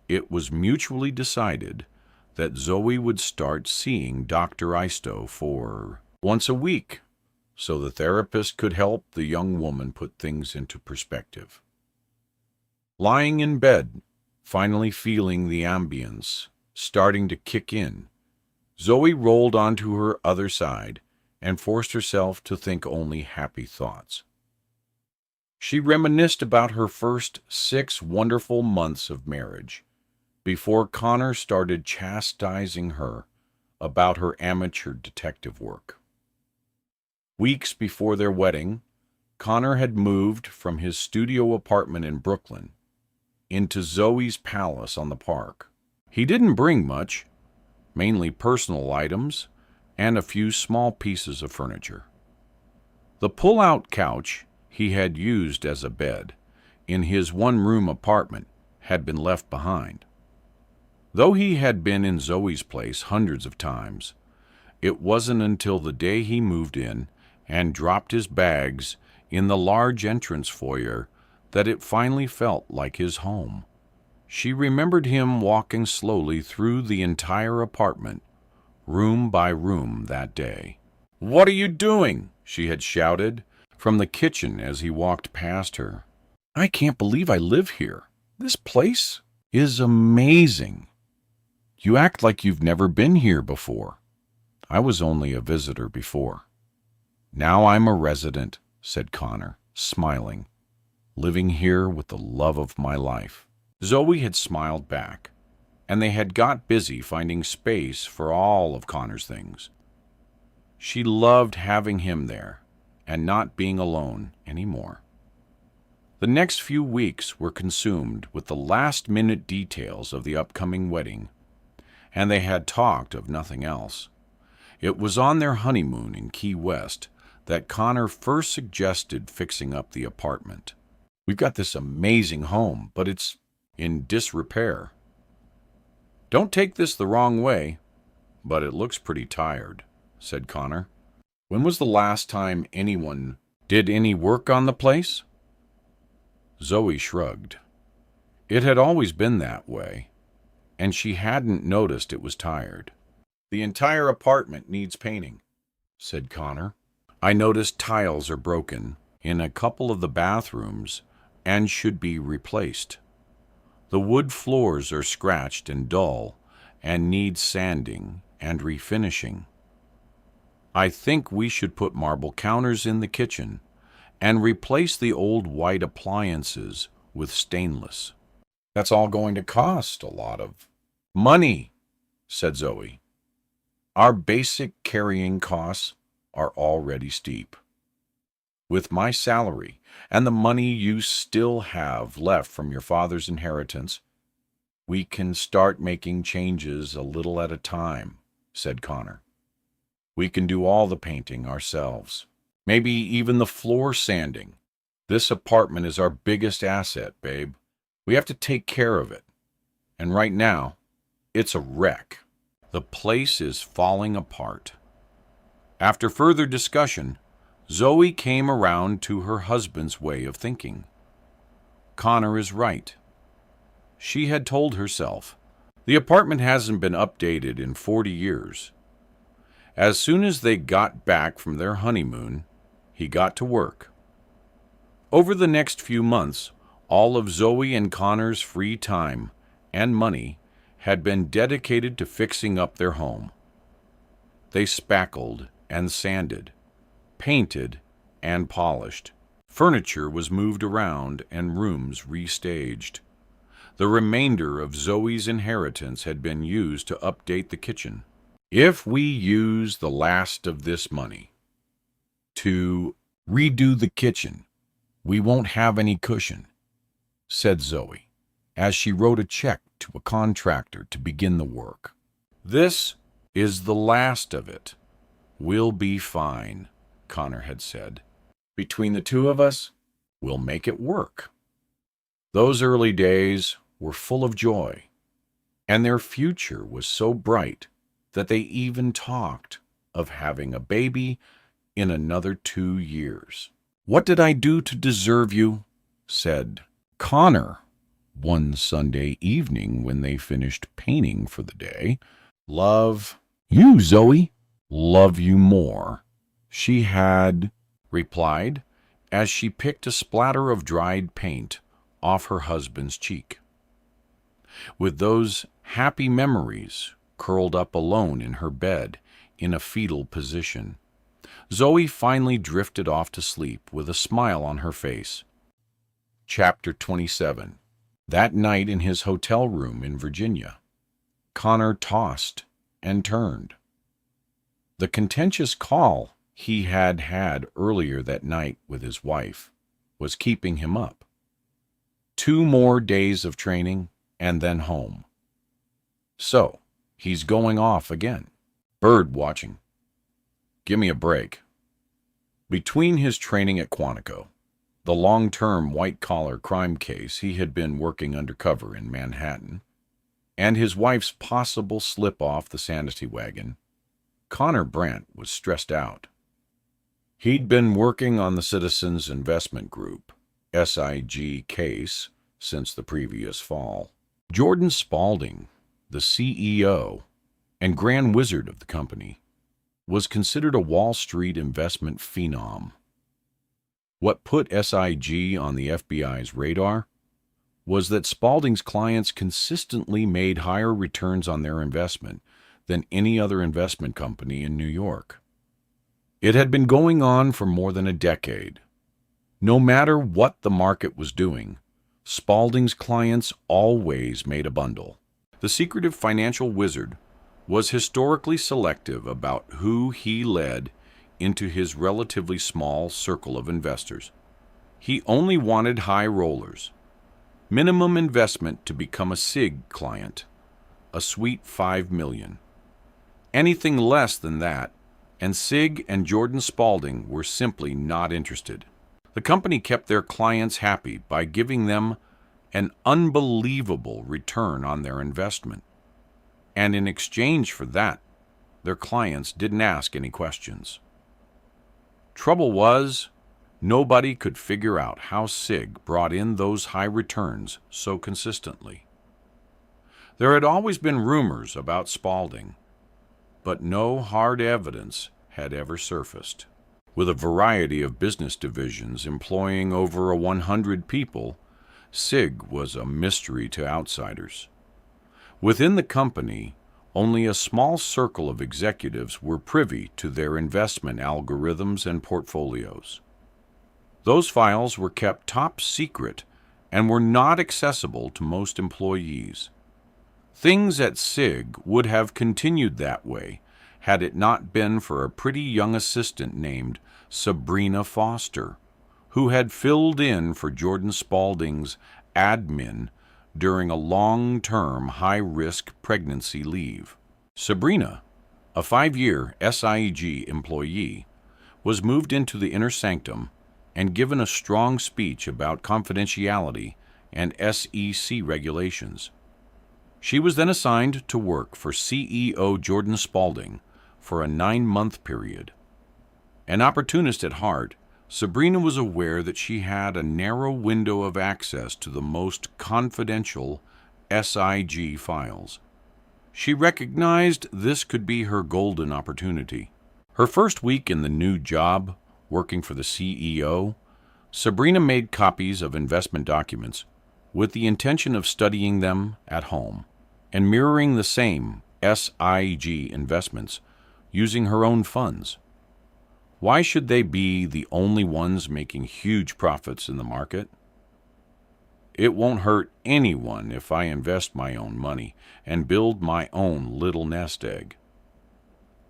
it was mutually decided that Zoe would start seeing Dr. Eisto for once a week, so the therapist could help the young woman put things into perspective. Lying in bed, finally feeling the ambience starting to kick in, Zoe rolled onto her other side and forced herself to think only happy thoughts. She reminisced about her first 6 wonderful months of marriage before Connor started chastising her about her amateur detective work. Weeks before their wedding, Connor had moved from his studio apartment in Brooklyn into Zoe's palace on the park. He didn't bring much, mainly personal items and a few small pieces of furniture. The pull-out couch he had used as a bed in his one-room apartment had been left behind. Though he had been in Zoe's place hundreds of times, it wasn't until the day he moved in and dropped his bags in the large entrance foyer that it finally felt like his home. She remembered him walking slowly through the entire apartment, room by room that day. "What are you doing?" she had shouted from the kitchen as he walked past her. "I can't believe I live here. This place is amazing. You act like you've never been here before." "I was only a visitor before. Now I'm a resident," said Connor, smiling, "living here with the love of my life." Zoe had smiled back, and they had got busy finding space for all of Connor's things. She loved having him there and not being alone anymore. The next few weeks were consumed with the last-minute details of the upcoming wedding, and they had talked of nothing else. It was on their honeymoon in Key West that Connor first suggested fixing up the apartment. "We've got this amazing home, but it's in disrepair. Don't take this the wrong way, but it looks pretty tired," said Connor. "When was the last time anyone did any work on the place?" Zoe shrugged. It had always been that way, and she hadn't noticed it was tired. "The entire apartment needs painting," said Connor. "I noticed tiles are broken in a couple of the bathrooms and should be replaced. The wood floors are scratched and dull and need sanding and refinishing. I think we should put marble counters in the kitchen and replace the old white appliances with stainless." "That's all going to cost a lot of money," said Zoe. "Our basic carrying costs are already steep. With my salary and the money you still have left from your father's inheritance, we can start making changes a little at a time," said Connor. "We can do all the painting ourselves, maybe even the floor sanding. This apartment is our biggest asset, babe. We have to take care of it. And right now, it's a wreck." The place is falling apart. After further discussion, Zoe came around to her husband's way of thinking. Connor is right. She had told herself, the apartment hasn't been updated in 40 years. As soon as they got back from their honeymoon, he got to work. Over the next few months, all of Zoe and Connor's free time and money had been dedicated to fixing up their home. They spackled and sanded, painted and polished. Furniture was moved around and rooms restaged. The remainder of Zoe's inheritance had been used to update the kitchen. If we use the last of this money to redo the kitchen, we won't have any cushion, said Zoe, as she wrote a check to a contractor to begin the work. This is the last of it. We'll be fine, Connor had said. Between the two of us, we'll make it work. Those early days were full of joy, and their future was so bright that they even talked of having a baby in another 2 years. What did I do to deserve you? Said Connor one Sunday evening when they finished painting for the day. Love you, Zoe. Love you more, she had replied as she picked a splatter of dried paint off her husband's cheek. With those happy memories curled up alone in her bed in a fetal position, Zoe finally drifted off to sleep with a smile on her face. Chapter 27. That night in his hotel room in Virginia, Connor tossed and turned. The contentious call he had had earlier that night with his wife was keeping him up. 2 more days of training and then home. So, he's going off again. Bird watching. Give me a break. Between his training at Quantico, the long-term white-collar crime case he had been working undercover in Manhattan, and his wife's possible slip off the sanity wagon, Connor Brandt was stressed out. He'd been working on the Citizens Investment Group, SIG, case since the previous fall. Jordan Spaulding, the CEO and grand wizard of the company, was considered a Wall Street investment phenom. What put SIG on the FBI's radar was that Spaulding's clients consistently made higher returns on their investment than any other investment company in New York. It had been going on for more than a decade. No matter what the market was doing, Spaulding's clients always made a bundle. The secretive financial wizard was historically selective about who he led into his relatively small circle of investors. He only wanted high rollers, minimum investment to become a SIG client, a sweet $5 million. Anything less than that, and SIG and Jordan Spaulding were simply not interested. The company kept their clients happy by giving them an unbelievable return on their investment. And in exchange for that, their clients didn't ask any questions. Trouble was, nobody could figure out how SIG brought in those high returns so consistently. There had always been rumors about Spaulding, but no hard evidence had ever surfaced. With a variety of business divisions employing over 100 people, SIG was a mystery to outsiders. Within the company, only a small circle of executives were privy to their investment algorithms and portfolios. Those files were kept top secret and were not accessible to most employees. Things at SIG would have continued that way had it not been for a pretty young assistant named Sabrina Foster, who had filled in for Jordan Spaulding's admin during a long-term, high-risk pregnancy leave. Sabrina, a 5-year SIG employee, was moved into the inner sanctum and given a strong speech about confidentiality and SEC regulations. She was then assigned to work for CEO Jordan Spalding for a 9-month period. An opportunist at heart, Sabrina was aware that she had a narrow window of access to the most confidential SIG files. She recognized this could be her golden opportunity. Her first week in the new job, working for the CEO, Sabrina made copies of investment documents with the intention of studying them at home and mirroring the same SIG investments using her own funds. Why should they be the only ones making huge profits in the market? It won't hurt anyone if I invest my own money and build my own little nest egg.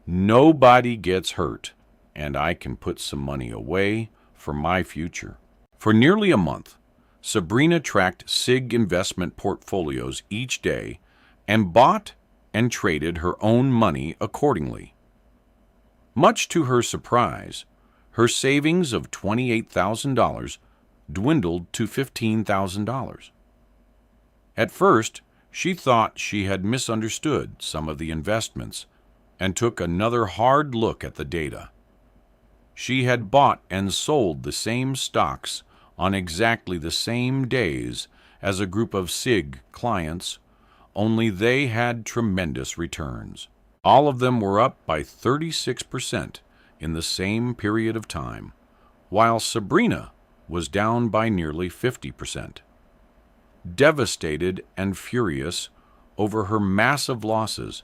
Nobody gets hurt, and I can put some money away for my future. For nearly a month, Sabrina tracked SIG investment portfolios each day and bought and traded her own money accordingly. Much to her surprise, her savings of $28,000 dwindled to $15,000. At first, she thought she had misunderstood some of the investments and took another hard look at the data. She had bought and sold the same stocks on exactly the same days as a group of SIG clients, only they had tremendous returns. All of them were up by 36% in the same period of time, while Sabrina was down by nearly 50%. Devastated and furious over her massive losses,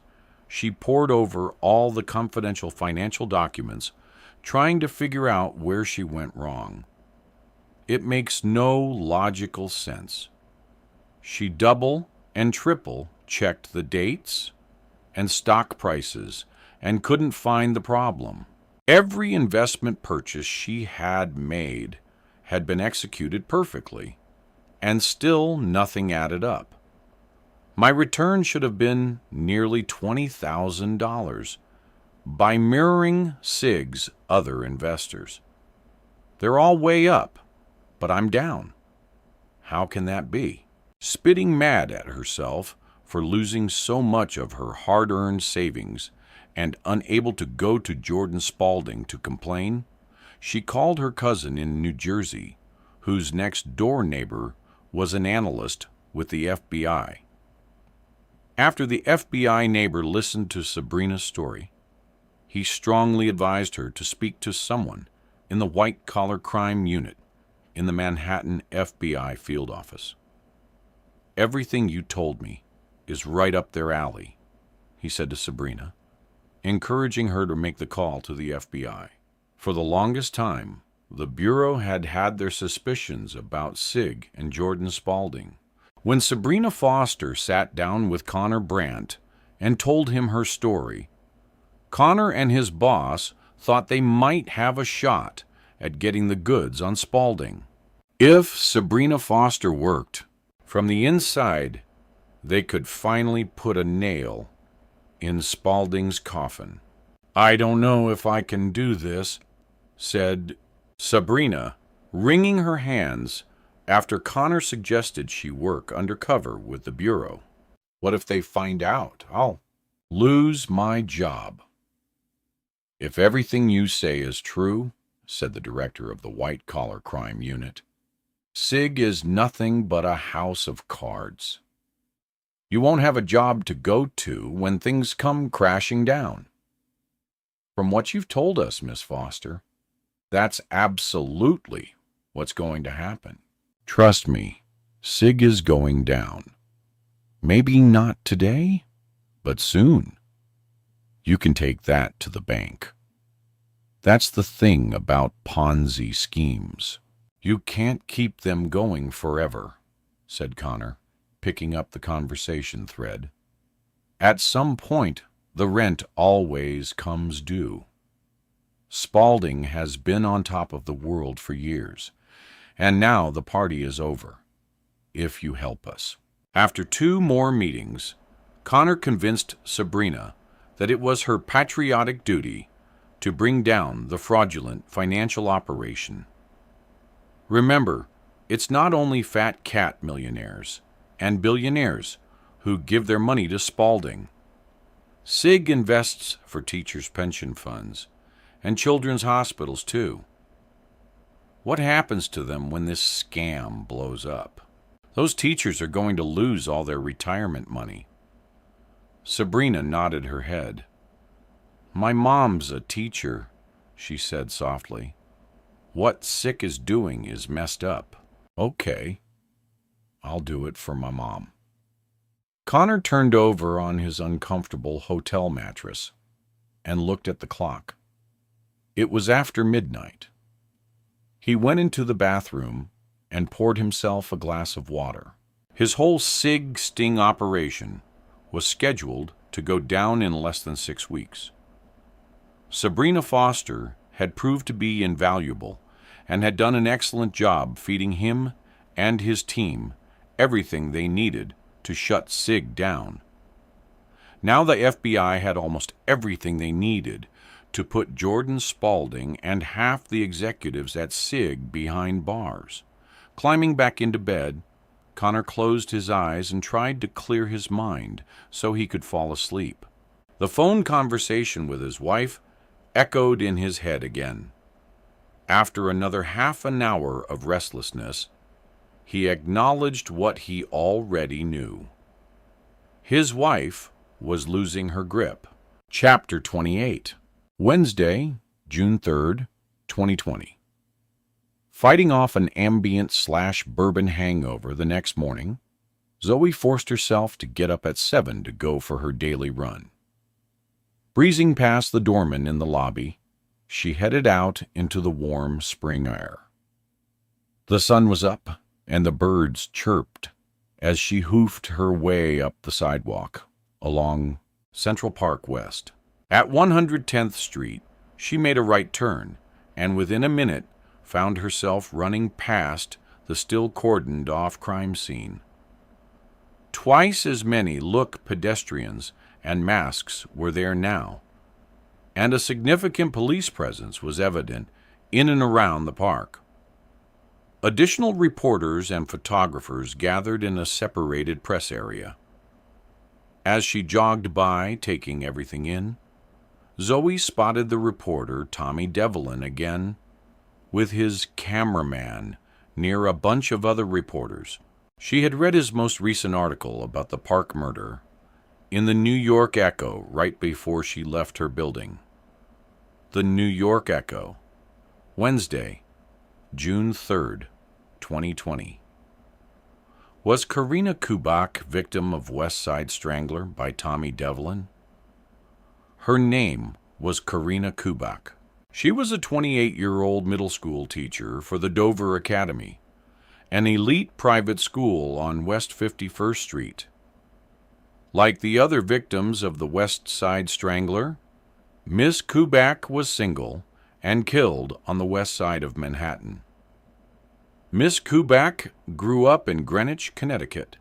she pored over all the confidential financial documents, trying to figure out where she went wrong. It makes no logical sense. She double and triple checked the dates and stock prices and couldn't find the problem. Every investment purchase she had made had been executed perfectly, and still nothing added up. My return should have been nearly $20,000 by mirroring SIG's other investors. They're all way up, but I'm down. How can that be? Spitting mad at herself for losing so much of her hard-earned savings and unable to go to Jordan Spalding to complain, she called her cousin in New Jersey, whose next-door neighbor was an analyst with the FBI. After the FBI neighbor listened to Sabrina's story, he strongly advised her to speak to someone in the white-collar crime unit in the Manhattan FBI field office. "Everything you told me is right up their alley," he said to Sabrina, encouraging her to make the call to the FBI. For the longest time, the Bureau had had their suspicions about SIG and Jordan Spalding. When Sabrina Foster sat down with Connor Brandt and told him her story, Connor and his boss thought they might have a shot at getting the goods on Spalding. If Sabrina Foster worked, from the inside, they could finally put a nail in Spalding's coffin. "I don't know if I can do this," said Sabrina, wringing her hands after Connor suggested she work undercover with the Bureau. "What if they find out? I'll lose my job." "If everything you say is true," said the director of the white-collar crime unit, "SIG is nothing but a house of cards. You won't have a job to go to when things come crashing down." "From what you've told us, Miss Foster, that's absolutely what's going to happen. Trust me, SIG is going down. Maybe not today, but soon. You can take that to the bank. That's the thing about Ponzi schemes. You can't keep them going forever," said Connor, picking up the conversation thread. "At some point, the rent always comes due. Spalding has been on top of the world for years, and now the party is over, if you help us." After 2 more meetings, Connor convinced Sabrina that it was her patriotic duty to bring down the fraudulent financial operation. Remember, it's not only fat cat millionaires and billionaires who give their money to Spaulding. SIG invests for teachers' pension funds and children's hospitals, too. What happens to them when this scam blows up? Those teachers are going to lose all their retirement money. Sabrina nodded her head. My mom's a teacher, she said softly. What SIG is doing is messed up. Okay, I'll do it for my mom. Connor turned over on his uncomfortable hotel mattress and looked at the clock. It was after midnight. He went into the bathroom and poured himself a glass of water. His whole SIG sting operation was scheduled to go down in less than 6 weeks. Sabrina Foster had proved to be invaluable and had done an excellent job feeding him and his team everything they needed to shut SIG down. Now the FBI had almost everything they needed to put Jordan Spaulding and half the executives at SIG behind bars. Climbing back into bed, Connor closed his eyes and tried to clear his mind so he could fall asleep. The phone conversation with his wife echoed in his head again. After another half an hour of restlessness, he acknowledged what he already knew. His wife was losing her grip. Chapter 28. Wednesday, June 3rd, 2020. Fighting off an ambient/bourbon hangover the next morning, Zoe forced herself to get up at 7 to go for her daily run. Breezing past the doorman in the lobby, she headed out into the warm spring air. The sun was up, and the birds chirped as she hoofed her way up the sidewalk along Central Park West. At 110th Street, she made a right turn, and within a minute found herself running past the still cordoned-off crime scene. Twice as many look pedestrians and masks were there now, and a significant police presence was evident in and around the park. Additional reporters and photographers gathered in a separated press area. As she jogged by, taking everything in, Zoe spotted the reporter Tommy Devlin again with his cameraman near a bunch of other reporters. She had read his most recent article about the park murder in the New York Echo right before she left her building. The New York Echo, Wednesday, June 3rd, 2020. Was Karina Kubak victim of West Side Strangler by Tommy Devlin? Her name was Karina Kubak. She was a 28-year-old middle school teacher for the Dover Academy, an elite private school on West 51st Street. Like the other victims of the West Side Strangler, Miss Kubak was single and killed on the west side of Manhattan. Miss Kubak grew up in Greenwich, Connecticut,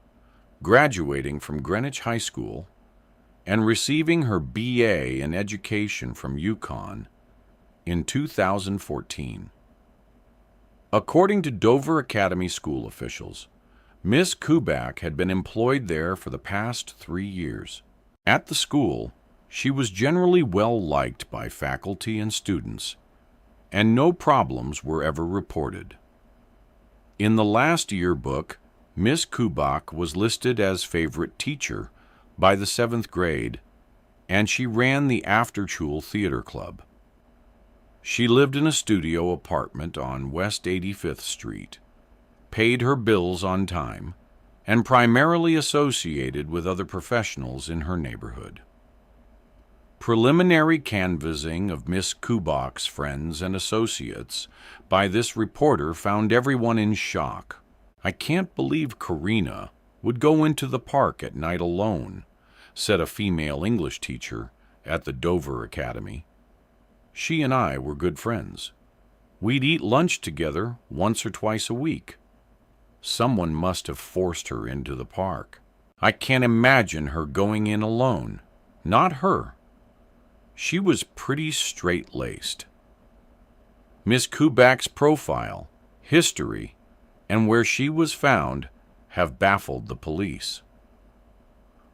graduating from Greenwich High School and receiving her BA in education from UConn in 2014. According to Dover Academy school officials, Miss Kubak had been employed there for the past 3 years. At the school, she was generally well liked by faculty and students, and no problems were ever reported. In the last yearbook, Miss Kubak was listed as favorite teacher by the 7th grade, and she ran the after-school theater club. She lived in a studio apartment on West 85th Street, paid her bills on time, and primarily associated with other professionals in her neighborhood. Preliminary canvassing of Miss Kubak's friends and associates by this reporter found everyone in shock. I can't believe Karina would go into the park at night alone, said a female English teacher at the Dover Academy. She and I were good friends. We'd eat lunch together once or twice a week. Someone must have forced her into the park. I can't imagine her going in alone. Not her. She was pretty straight-laced. Miss Kubak's profile, history, and where she was found have baffled the police.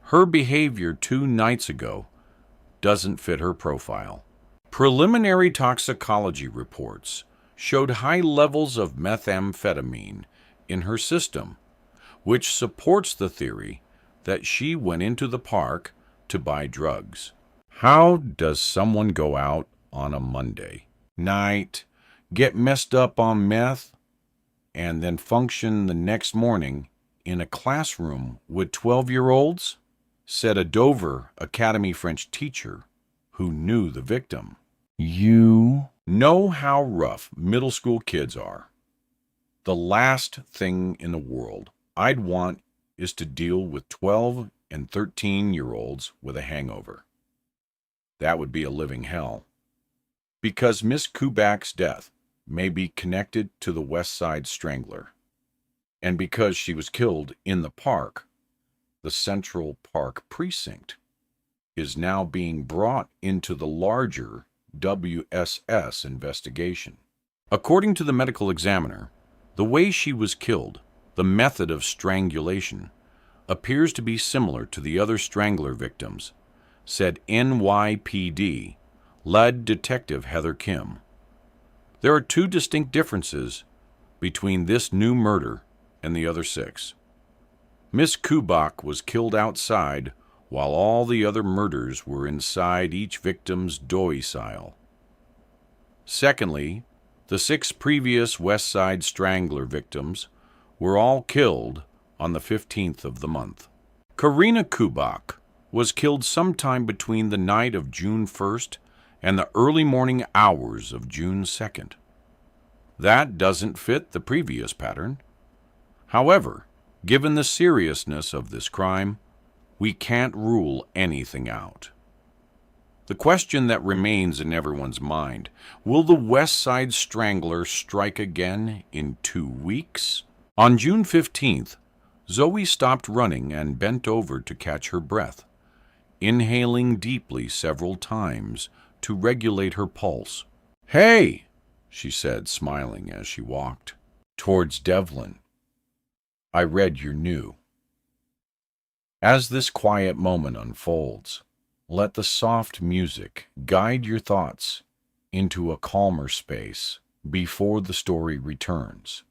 Her behavior 2 nights ago doesn't fit her profile. Preliminary toxicology reports showed high levels of methamphetamine in her system, which supports the theory that she went into the park to buy drugs. How does someone go out on a Monday night, get messed up on meth, and then function the next morning in a classroom with 12-year-olds? Said a Dover Academy French teacher who knew the victim. You know how rough middle school kids are. The last thing in the world I'd want is to deal with 12 and 13-year-olds with a hangover. That would be a living hell. Because Miss Kubak's death may be connected to the West Side Strangler, and because she was killed in the park, the Central Park Precinct is now being brought into the larger WSS investigation. According to the medical examiner, the way she was killed, the method of strangulation, appears to be similar to the other strangler victims, said NYPD lead detective Heather Kim. There are 2 distinct differences between this new murder and the other 6. Miss Kubak was killed outside while all the other murders were inside each victim's domicile. Secondly, the 6 previous West Side Strangler victims were all killed on the 15th of the month. Karina Kubak was killed sometime between the night of June 1st and the early morning hours of June 2nd. That doesn't fit the previous pattern. However, given the seriousness of this crime, we can't rule anything out. The question that remains in everyone's mind, will the West Side Strangler strike again in 2 weeks? On June 15th, Zoe stopped running and bent over to catch her breath, inhaling deeply several times to regulate her pulse. "Hey," she said, smiling as she walked towards Devlin. "I read your new." As this quiet moment unfolds, let the soft music guide your thoughts into a calmer space before the story returns.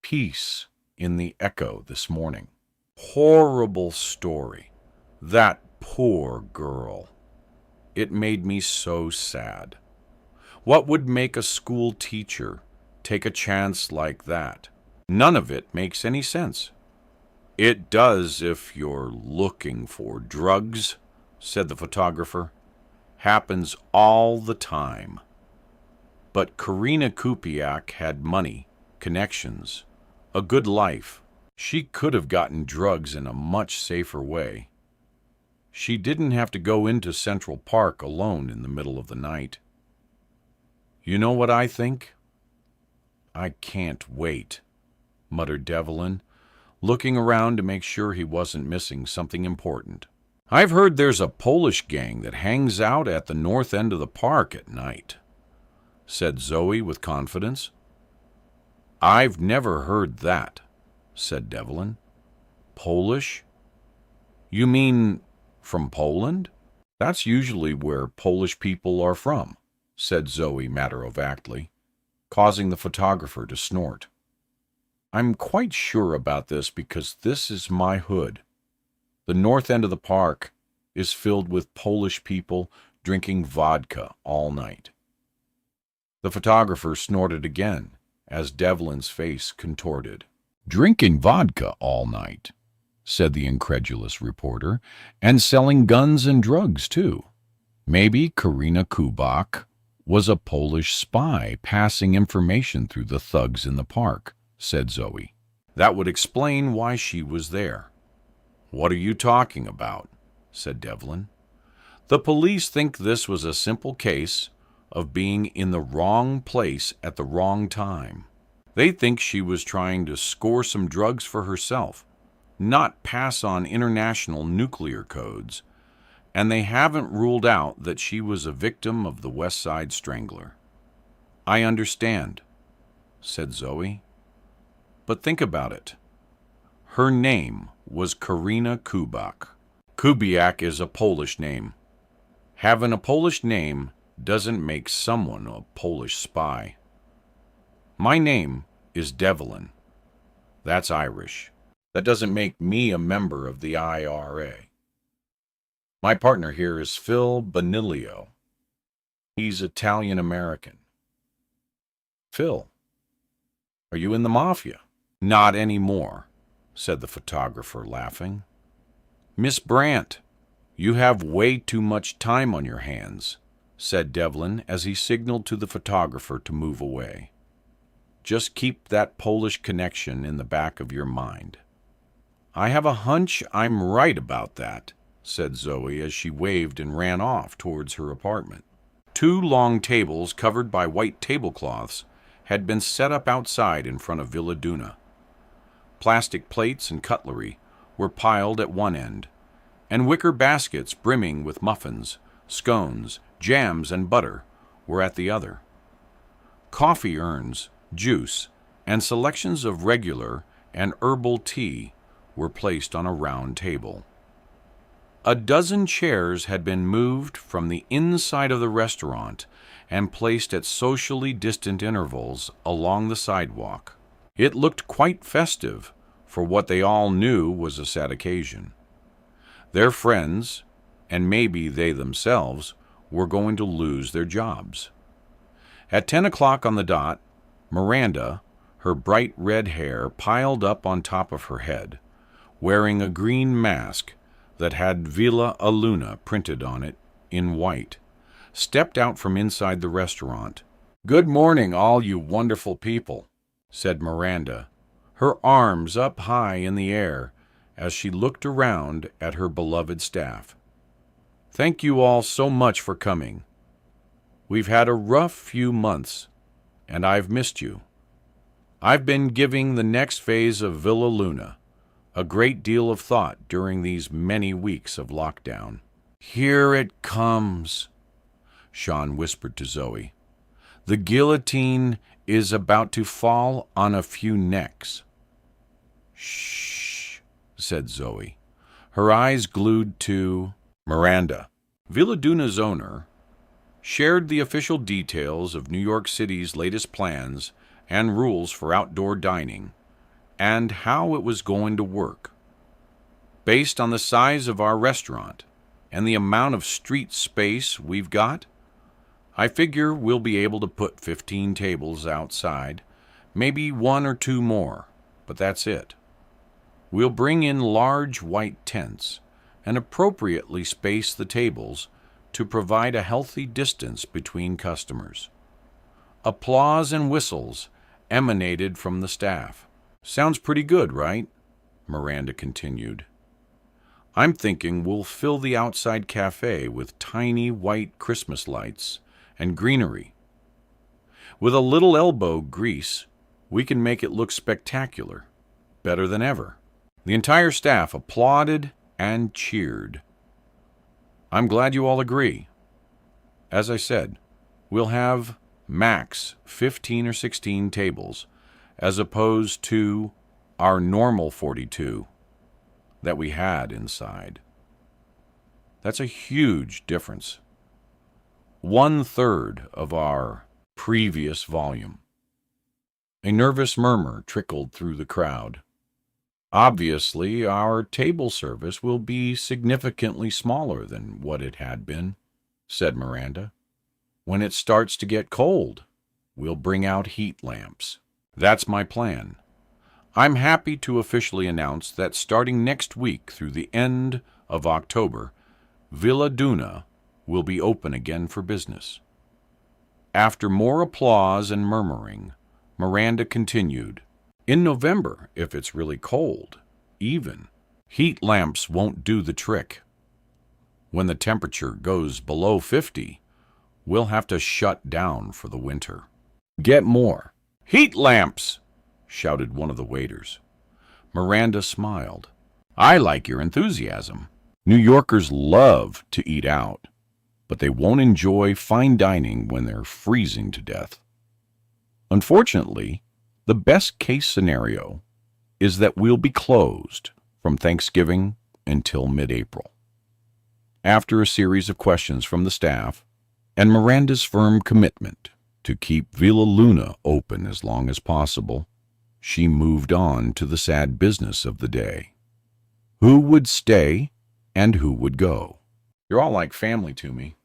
Peace in the echo this morning. Horrible story. That poor girl. It made me so sad. What would make a school teacher take a chance like that? None of it makes any sense. "It does if you're looking for drugs," said the photographer. "Happens all the time." But Karina Kupiak had money, connections, a good life. She could have gotten drugs in a much safer way. She didn't have to go into Central Park alone in the middle of the night. "You know what I think?" "I can't wait," muttered Devlin, looking around to make sure he wasn't missing something important. "I've heard there's a Polish gang that hangs out at the north end of the park at night," said Zoe with confidence. "I've never heard that," said Devlin. "Polish? You mean from Poland? That's usually where Polish people are from," said Zoe matter-of-factly, causing the photographer to snort. "I'm quite sure about this because this is my hood. The north end of the park is filled with Polish people drinking vodka all night." The photographer snorted again as Devlin's face contorted. "Drinking vodka all night," said the incredulous reporter, "and selling guns and drugs, too. Maybe Karina Kubak was a Polish spy passing information through the thugs in the park," said Zoe. "That would explain why she was there." "What are you talking about?" said Devlin. "The police think this was a simple case of being in the wrong place at the wrong time. They think she was trying to score some drugs for herself, not pass on international nuclear codes, and they haven't ruled out that she was a victim of the West Side Strangler." "I understand," said Zoe. "But think about it. Her name was Karina Kubak. Kubiak is a Polish name. Having a Polish name doesn't make someone a Polish spy. My name is Devlin. That's Irish. That doesn't make me a member of the IRA. My partner here is Phil Bonilio. He's Italian-American. Phil, are you in the mafia? Not anymore, said the photographer, laughing. Miss Brandt, you have way too much time on your hands, said Devlin as he signaled to the photographer to move away. Just keep that Polish connection in the back of your mind. I have a hunch I'm right about that, said Zoe as she waved and ran off towards her apartment. 2 long tables covered by white tablecloths had been set up outside in front of Villa Duna. Plastic plates and cutlery were piled at one end, and wicker baskets brimming with muffins, scones, jams, and butter were at the other. Coffee urns, juice, and selections of regular and herbal tea were placed on a round table. A dozen chairs had been moved from the inside of the restaurant and placed at socially distant intervals along the sidewalk. It looked quite festive for what they all knew was a sad occasion. Their friends, and maybe they themselves, were going to lose their jobs. At 10 o'clock on the dot, Miranda, her bright red hair piled up on top of her head, wearing a green mask that had Villa Aluna printed on it in white, stepped out from inside the restaurant. "Good morning, all you wonderful people," said Miranda, her arms up high in the air as she looked around at her beloved staff. "Thank you all so much for coming. We've had a rough few months, and I've missed you. I've been giving the next phase of Villa Luna a great deal of thought during these many weeks of lockdown." "Here it comes," Sean whispered to Zoe. "The guillotine is about to fall on a few necks." "Shh," said Zoe, her eyes glued to Miranda. Villa Duna's owner shared the official details of New York City's latest plans and rules for outdoor dining and how it was going to work. "Based on the size of our restaurant and the amount of street space we've got, I figure we'll be able to put 15 tables outside, maybe 1 or 2 more, but that's it. We'll bring in large white tents and appropriately space the tables to provide a healthy distance between customers." Applause and whistles emanated from the staff. "Sounds pretty good, right?" Miranda continued. "I'm thinking we'll fill the outside cafe with tiny white Christmas lights and greenery. With a little elbow grease, we can make it look spectacular, better than ever." The entire staff applauded and cheered. "I'm glad you all agree. As I said, we'll have max 15 or 16 tables, as opposed to our normal 42 that we had inside. That's a huge difference. 1/3 of our previous volume." A nervous murmur trickled through the crowd. "Obviously, our table service will be significantly smaller than what it had been," said Miranda. "When it starts to get cold, we'll bring out heat lamps. That's my plan. I'm happy to officially announce that starting next week through the end of October, Villa Duna will be open again for business." After more applause and murmuring, Miranda continued, "In November, if it's really cold, even, heat lamps won't do the trick. When the temperature goes below 50, we'll have to shut down for the winter." "Get more heat lamps!" shouted one of the waiters. Miranda smiled. "I like your enthusiasm. New Yorkers love to eat out, but they won't enjoy fine dining when they're freezing to death. Unfortunately, the best-case scenario is that we'll be closed from Thanksgiving until mid-April. After a series of questions from the staff and Miranda's firm commitment to keep Villa Luna open as long as possible, she moved on to the sad business of the day. Who would stay and who would go? You're all like family to me.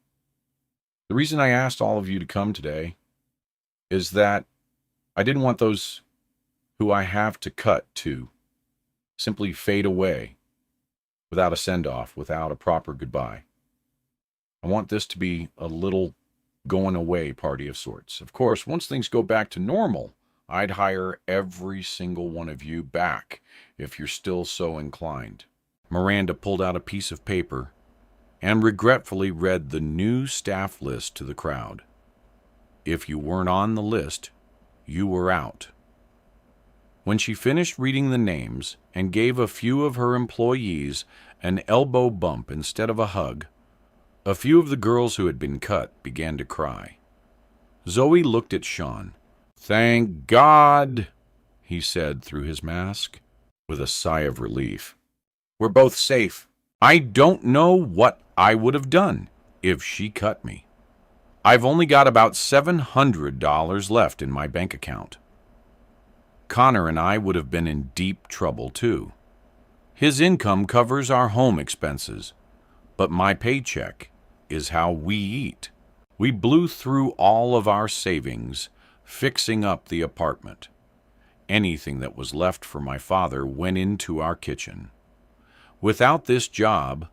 The reason I asked all of you to come today is that I didn't want those who I have to cut to simply fade away without a send-off, without a proper goodbye. I want this to be a little going away party of sorts. Of course, once things go back to normal, I'd hire every single one of you back if you're still so inclined. Miranda pulled out a piece of paper and regretfully read the new staff list to the crowd. If you weren't on the list, you were out. When she finished reading the names and gave a few of her employees an elbow bump instead of a hug, a few of the girls who had been cut began to cry. Zoe looked at Sean. "Thank God," he said through his mask, with a sigh of relief. "We're both safe. I don't know what I would have done if she cut me. I've only got about $700 left in my bank account. Connor and I would have been in deep trouble, too. His income covers our home expenses, but my paycheck is how we eat. We blew through all of our savings fixing up the apartment. Anything that was left for my father went into our kitchen. Without this job,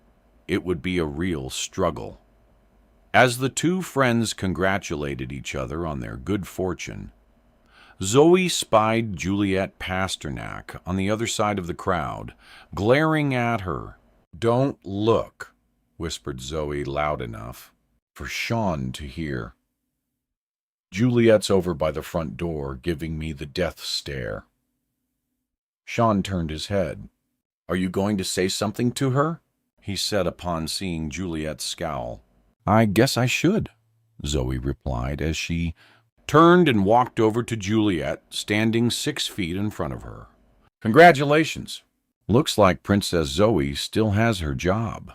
it would be a real struggle." As the two friends congratulated each other on their good fortune, Zoe spied Juliet Pasternak on the other side of the crowd, glaring at her. "Don't look," whispered Zoe loud enough for Sean to hear. "Juliet's over by the front door, giving me the death stare." Sean turned his head. "Are you going to say something to her?" he said upon seeing Juliet's scowl. "I guess I should," Zoe replied as she turned and walked over to Juliet, standing 6 feet in front of her. "Congratulations. Looks like Princess Zoe still has her job,"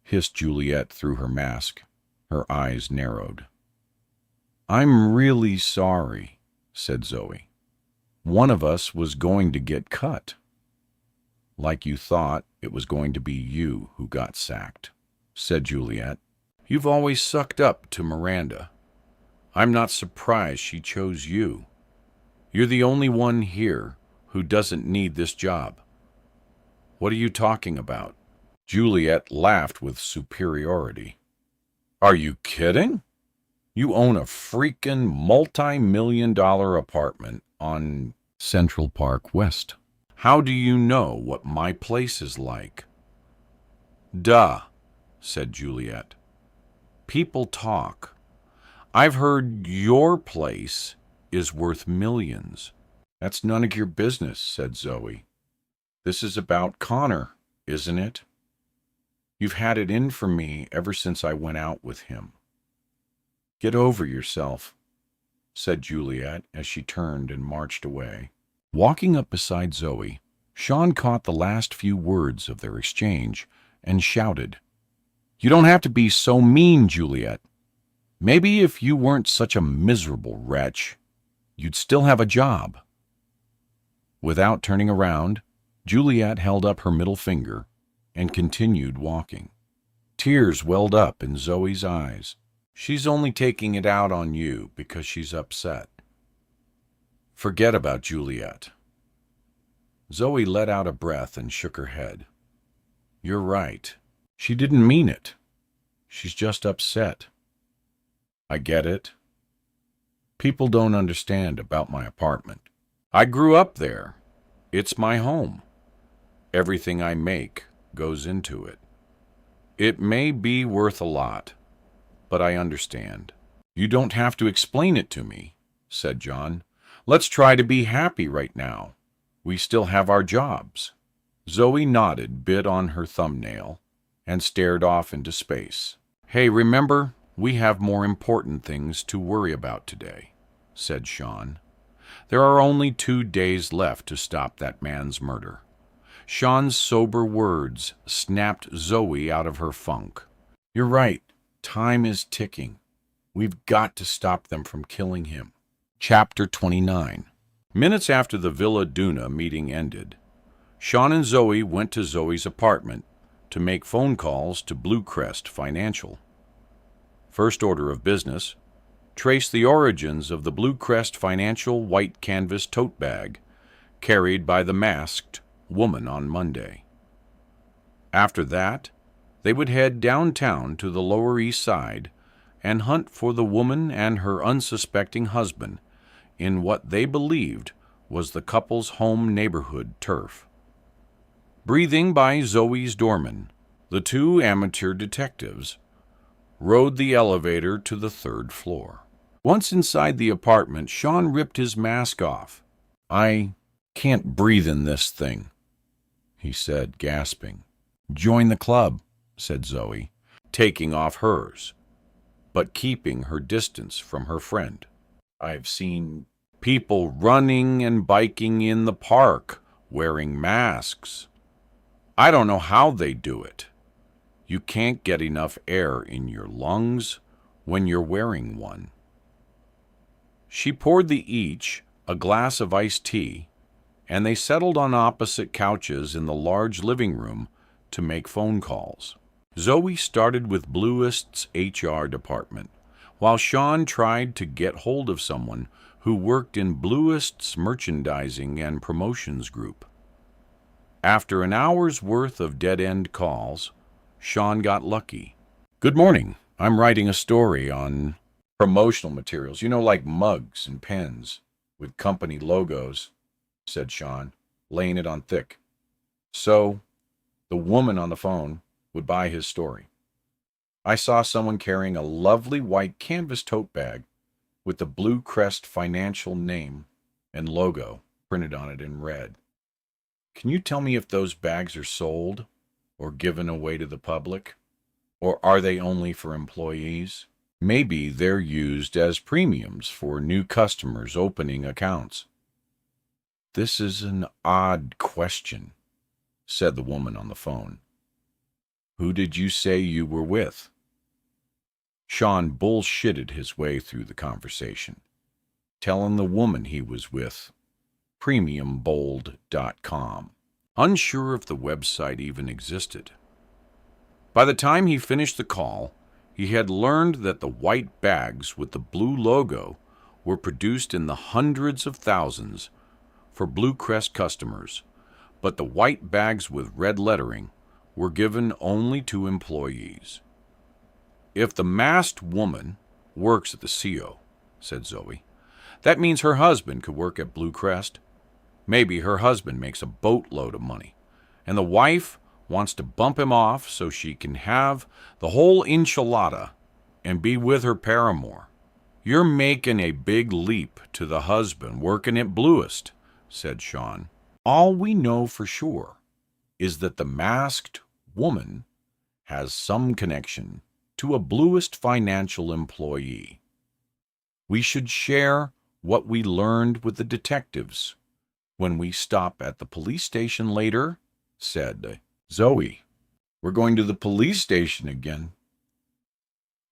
hissed Juliet through her mask. Her eyes narrowed. "I'm really sorry," said Zoe. "One of us was going to get cut." "Like you thought it was going to be you who got sacked," said Juliet. "You've always sucked up to Miranda. I'm not surprised she chose you. You're the only one here who doesn't need this job." "What are you talking about?" Juliet laughed with superiority. "Are you kidding? You own a freaking multi-million-dollar apartment on Central Park West. How do you know what my place is like?" "Duh," said Juliet. "People talk. I've heard your place is worth millions." "That's none of your business," said Zoe. "This is about Connor, isn't it? You've had it in for me ever since I went out with him." "Get over yourself," said Juliet as she turned and marched away. Walking up beside Zoe, Sean caught the last few words of their exchange and shouted, "You don't have to be so mean, Juliet. Maybe if you weren't such a miserable wretch, you'd still have a job." Without turning around, Juliet held up her middle finger and continued walking. Tears welled up in Zoe's eyes. "She's only taking it out on you because she's upset. Forget about Juliet." Zoe let out a breath and shook her head. "You're right. She didn't mean it. She's just upset. I get it. People don't understand about my apartment. I grew up there. It's my home. Everything I make goes into it. It may be worth a lot, but I understand." "You don't have to explain it to me," said John. "Let's try to be happy right now. We still have our jobs." Zoe nodded, bit on her thumbnail, and stared off into space. "Hey, remember, we have more important things to worry about today," said Sean. There are only 2 days left to stop that man's murder. Sean's sober words snapped Zoe out of her funk. You're right. Time is ticking. We've got to stop them from killing him. Chapter 29. Minutes after the Villa Duna meeting ended, Sean and Zoe went to Zoe's apartment to make phone calls to Bluecrest Financial. First order of business, trace the origins of the Bluecrest Financial white canvas tote bag carried by the masked woman on Monday. After that, they would head downtown to the Lower East Side and hunt for the woman and her unsuspecting husband in what they believed was the couple's home neighborhood turf. Breathing by Zoe's doorman, the 2 amateur detectives rode the elevator to the 3rd floor. Once inside the apartment, Sean ripped his mask off. I can't breathe in this thing, he said, gasping. Join the club, said Zoe, taking off hers, but keeping her distance from her friend. I've seen people running and biking in the park wearing masks. I don't know how they do it. You can't get enough air in your lungs when you're wearing one. She poured them each a glass of iced tea, and they settled on opposite couches in the large living room to make phone calls. Zoe started with Bluist's HR department, while Sean tried to get hold of someone who worked in Bluist's merchandising and promotions group. After an hour's worth of dead-end calls, Sean got lucky. Good morning. I'm writing a story on promotional materials, like mugs and pens with company logos, said Sean, laying it on thick. So, the woman on the phone would buy his story. I saw someone carrying a lovely white canvas tote bag with the Bluecrest Financial name and logo printed on it in red. Can you tell me if those bags are sold or given away to the public? Or are they only for employees? Maybe they're used as premiums for new customers opening accounts. This is an odd question, said the woman on the phone. Who did you say you were with? Sean bullshitted his way through the conversation, telling the woman he was with premiumbold.com, unsure if the website even existed. By the time he finished the call, he had learned that the white bags with the blue logo were produced in the hundreds of thousands for Bluecrest customers, but the white bags with red lettering were given only to employees. If the masked woman works at the CO, said Zoe, that means her husband could work at Bluecrest. Maybe her husband makes a boatload of money, and the wife wants to bump him off so she can have the whole enchilada and be with her paramour. You're making a big leap to the husband working at Bluest, said Sean. All we know for sure is that the masked woman has some connection to a Bluest Financial employee. We should share what we learned with the detectives when we stop at the police station later, said Zoe. We're going to the police station again.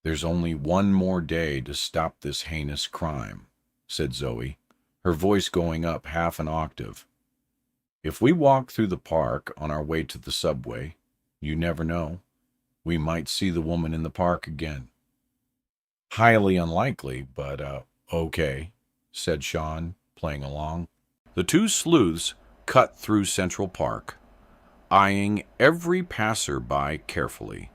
There's only one more day to stop this heinous crime, said Zoe, her voice going up half an octave. If we walk through the park on our way to the subway, you never know. We might see the woman in the park again. Highly unlikely, but okay, said Sean, playing along. The 2 sleuths cut through Central Park, eyeing every passerby carefully.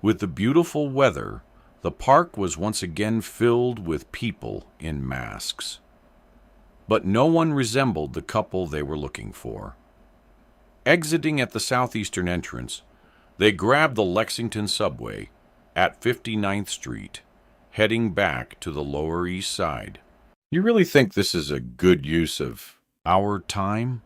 With the beautiful weather, the park was once again filled with people in masks. But no one resembled the couple they were looking for. Exiting at the southeastern entrance, they grabbed the Lexington subway at 59th Street, heading back to the Lower East Side. You really think this is a good use of our time?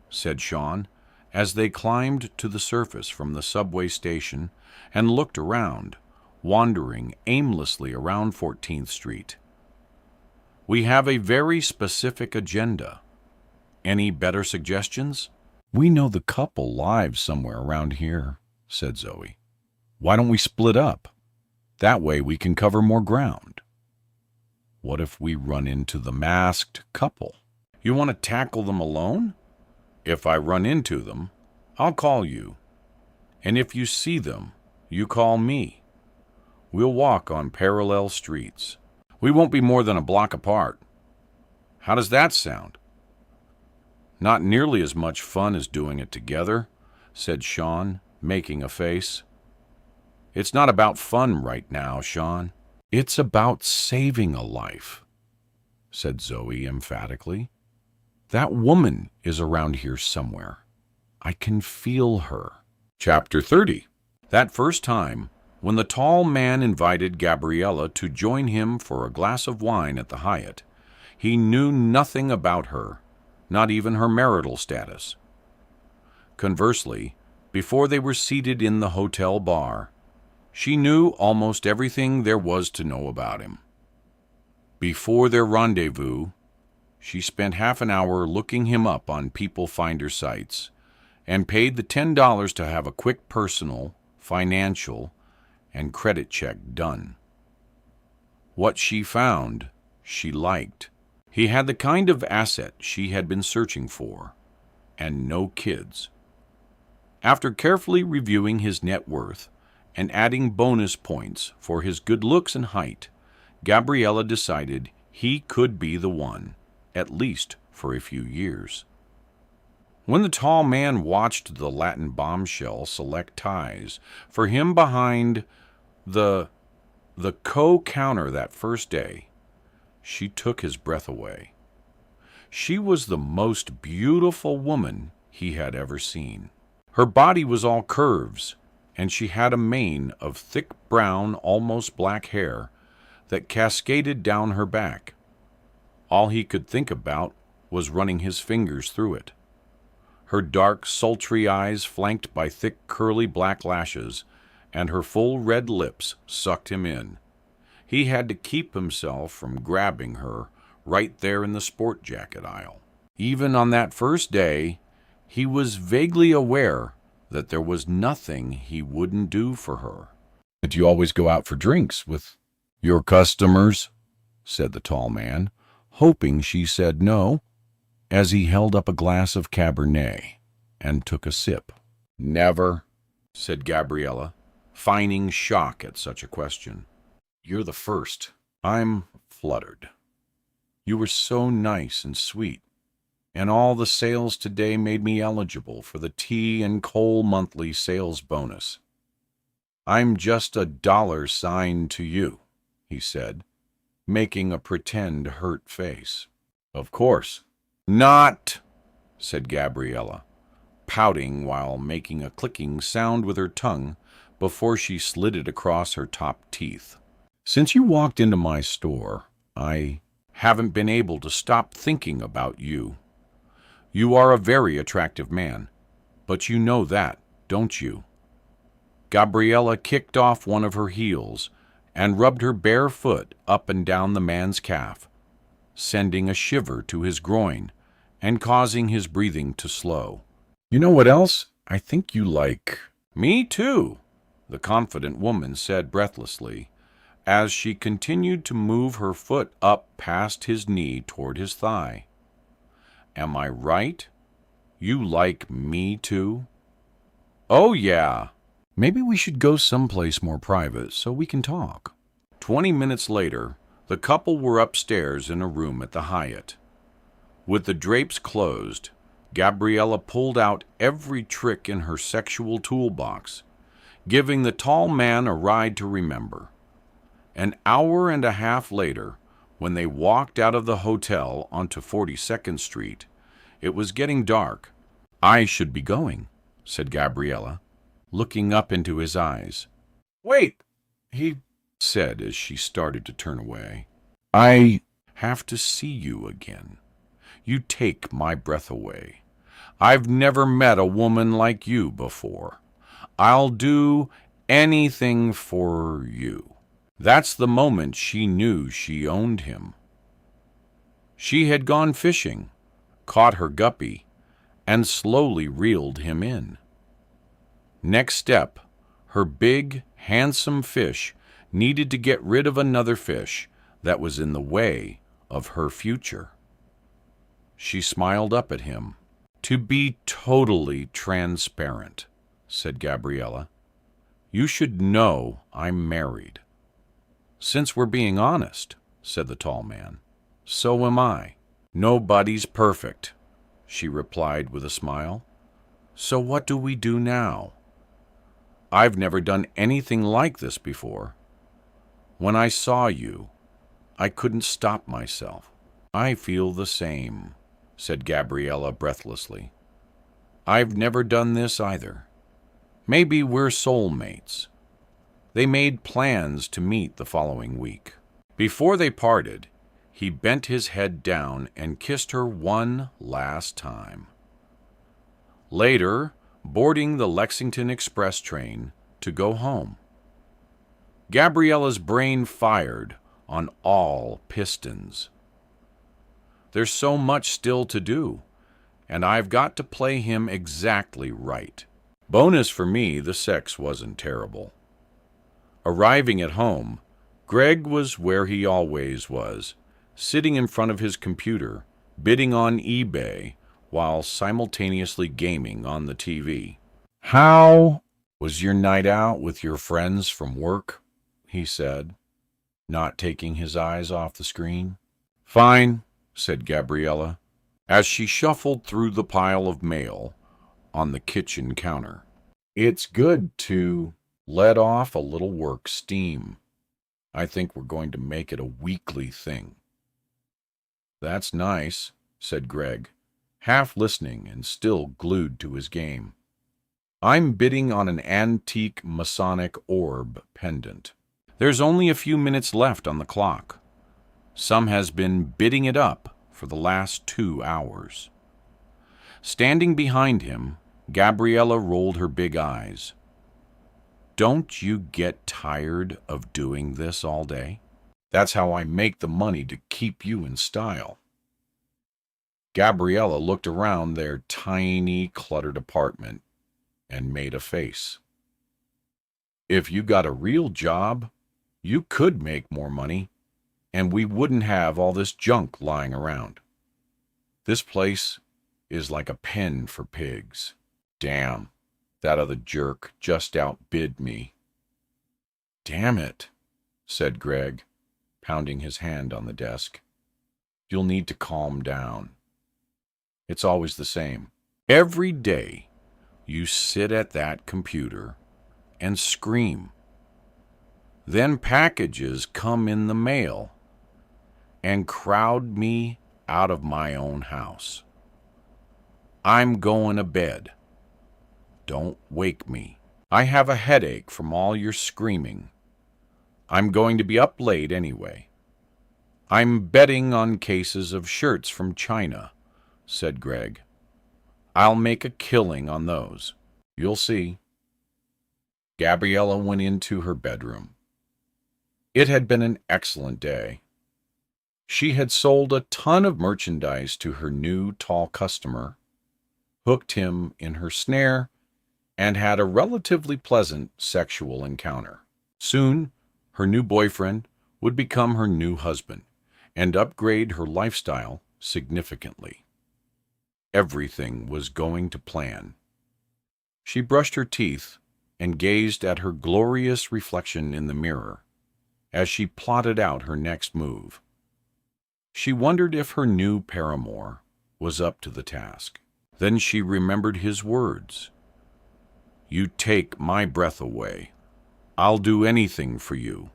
Said Sean, as they climbed to the surface from the subway station and looked around, wandering aimlessly around 14th Street. We have a very specific agenda. Any better suggestions? We know the couple lives somewhere around here, said Zoe. Why don't we split up? That way we can cover more ground. What if we run into the masked couple? You want to tackle them alone? If I run into them, I'll call you. And if you see them, you call me. We'll walk on parallel streets. We won't be more than a block apart. How does that sound? Not nearly as much fun as doing it together, said Sean, making a face. It's not about fun right now, Sean. It's about saving a life, said Zoe emphatically. That woman is around here somewhere. I can feel her. Chapter 30. That first time, when the tall man invited Gabriella to join him for a glass of wine at the Hyatt, he knew nothing about her, not even her marital status. Conversely, before they were seated in the hotel bar, she knew almost everything there was to know about him. Before their rendezvous, she spent half an hour looking him up on People Finder sites and paid the $10 to have a quick personal, financial, and credit check done. What she found, she liked. He had the kind of asset she had been searching for, and no kids. After carefully reviewing his net worth and adding bonus points for his good looks and height, Gabriella decided he could be the one, at least for a few years. When the tall man watched the Latin bombshell select ties for him behind the co-counter that first day, she took his breath away. She was the most beautiful woman he had ever seen. Her body was all curves, and she had a mane of thick brown, almost black hair that cascaded down her back. All he could think about was running his fingers through it. Her dark, sultry eyes flanked by thick, curly black lashes, and her full red lips sucked him in. He had to keep himself from grabbing her right there in the sport jacket aisle. Even on that first day, he was vaguely aware that there was nothing he wouldn't do for her. "Did you always go out for drinks with your customers?" said the tall man, hoping she said no, as he held up a glass of Cabernet and took a sip. "Never," said Gabriella, feigning shock at such a question. "You're the first. I'm fluttered. You were so nice and sweet, and all the sales today made me eligible for the tea and coal monthly sales bonus. I'm just a $sign to you," he said, making a pretend hurt face. "Of course." "Not," said Gabriella, pouting while making a clicking sound with her tongue before she slid it across her top teeth. "Since you walked into my store, I haven't been able to stop thinking about you. You are a very attractive man, but you know that, don't you?" Gabriella kicked off one of her heels and rubbed her bare foot up and down the man's calf, sending a shiver to his groin and causing his breathing to slow. "You know what else? I think you like—" "Me too," the confident woman said breathlessly, as she continued to move her foot up past his knee toward his thigh. "Am I right? You like me too?" "Oh, yeah." "Maybe we should go someplace more private so we can talk." 20 minutes later, the couple were upstairs in a room at the Hyatt. With the drapes closed, Gabriella pulled out every trick in her sexual toolbox, giving the tall man a ride to remember. An hour and a half later, when they walked out of the hotel onto 42nd Street, it was getting dark. "I should be going," said Gabriella, looking up into his eyes. "Wait," he said as she started to turn away. "I have to see you again. You take my breath away. I've never met a woman like you before. I'll do anything for you." That's the moment she knew she owned him. She had gone fishing, caught her guppy, and slowly reeled him in. Next step, her big, handsome fish needed to get rid of another fish that was in the way of her future. She smiled up at him. "To be totally transparent," said Gabriella, "you should know I'm married." "Since we're being honest," said the tall man, "so am I." "Nobody's perfect," she replied with a smile. "So what do we do now? I've never done anything like this before. When I saw you, I couldn't stop myself." "I feel the same," said Gabriella breathlessly. "I've never done this either. Maybe we're soulmates." They made plans to meet the following week. Before they parted, he bent his head down and kissed her one last time. Later, boarding the Lexington Express train to go home. Gabriella's brain fired on all pistons. "There's so much still to do, and I've got to play him exactly right." Bonus for me, the sex wasn't terrible. Arriving at home, Greg was where he always was, sitting in front of his computer, bidding on eBay while simultaneously gaming on the TV. "How was your night out with your friends from work?" he said, not taking his eyes off the screen. "Fine," said Gabriella, as she shuffled through the pile of mail on the kitchen counter. "It's good to let off a little work steam. I think we're going to make it a weekly thing." "That's nice," said Greg, half listening and still glued to his game. "I'm bidding on an antique Masonic orb pendant. There's only a few minutes left on the clock. Some has been bidding it up for the last 2 hours. Standing behind him, Gabriella rolled her big eyes. "Don't you get tired of doing this all day? That's how I make the money to keep you in style." Gabriella looked around their tiny, cluttered apartment and made a face. "If you got a real job, you could make more money, and we wouldn't have all this junk lying around. This place is like a pen for pigs. Damn, that other jerk just outbid me." "Damn it," said Greg, pounding his hand on the desk. "You'll need to calm down. It's always the same. Every day you sit at that computer and scream. Then packages come in the mail and crowd me out of my own house. I'm going to bed. Don't wake me. I have a headache from all your screaming. I'm going to be up late anyway. I'm betting on cases of shirts from China," said Greg. "I'll make a killing on those. You'll see." Gabriella went into her bedroom. It had been an excellent day. She had sold a ton of merchandise to her new tall customer, hooked him in her snare, and had a relatively pleasant sexual encounter. Soon, her new boyfriend would become her new husband and upgrade her lifestyle significantly. Everything was going to plan. She brushed her teeth and gazed at her glorious reflection in the mirror as she plotted out her next move. She wondered if her new paramour was up to the task. Then she remembered his words. "You take my breath away. I'll do anything for you."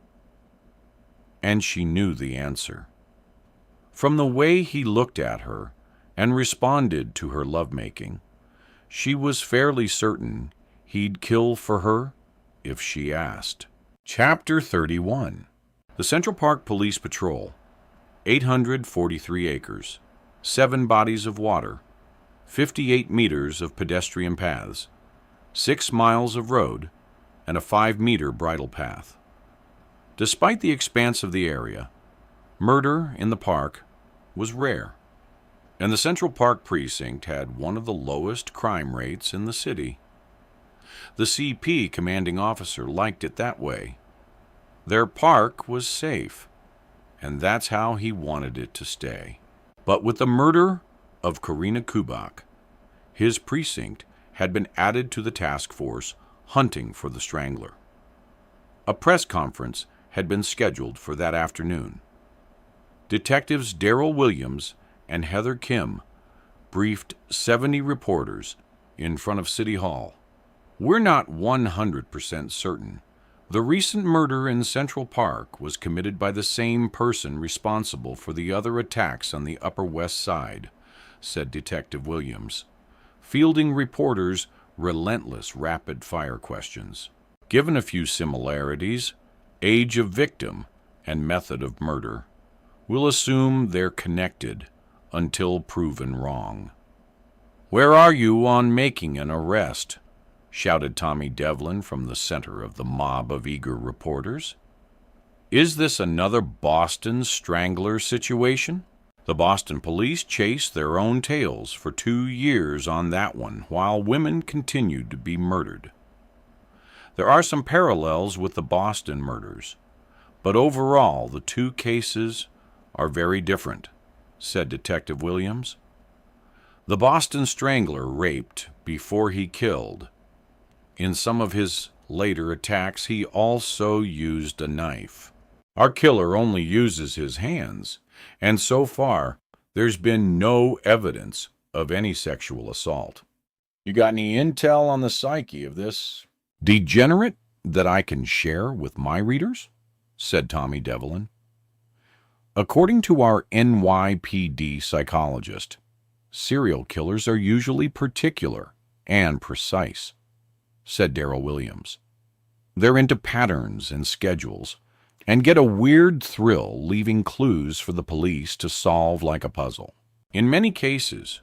And she knew the answer. From the way he looked at her and responded to her lovemaking, she was fairly certain he'd kill for her if she asked. Chapter 31. The Central Park Police Patrol. 843 acres, 7 bodies of water, 58 meters of pedestrian paths, 6 miles of road, and a 5-meter bridle path. Despite the expanse of the area, murder in the park was rare, and the Central Park precinct had one of the lowest crime rates in the city. The CP commanding officer liked it that way. Their park was safe, and that's how he wanted it to stay. But with the murder of Karina Kubak, his precinct had been added to the task force hunting for the strangler. A press conference had been scheduled for that afternoon. Detectives Darrell Williams and Heather Kim briefed 70 reporters in front of City Hall. We're not 100% certain. The recent murder in Central Park was committed by the same person responsible for the other attacks on the Upper West Side, said Detective Williams, fielding reporters' relentless rapid-fire questions. Given a few similarities, age of victim and method of murder, we'll assume they're connected until proven wrong. "Where are you on making an arrest?" shouted Tommy Devlin from the center of the mob of eager reporters. "Is this another Boston Strangler situation?" The Boston police chased their own tails for 2 years on that one, while women continued to be murdered. There are some parallels with the Boston murders, but overall the two cases are very different, said Detective Williams. The Boston Strangler raped before he killed. In some of his later attacks, he also used a knife. Our killer only uses his hands, and so far, there's been no evidence of any sexual assault. You got any intel on the psyche of this degenerate that I can share with my readers? Said Tommy Devlin. According to our NYPD psychologist, serial killers are usually particular and precise, said Darrell Williams. They're into patterns and schedules, and get a weird thrill leaving clues for the police to solve like a puzzle. In many cases,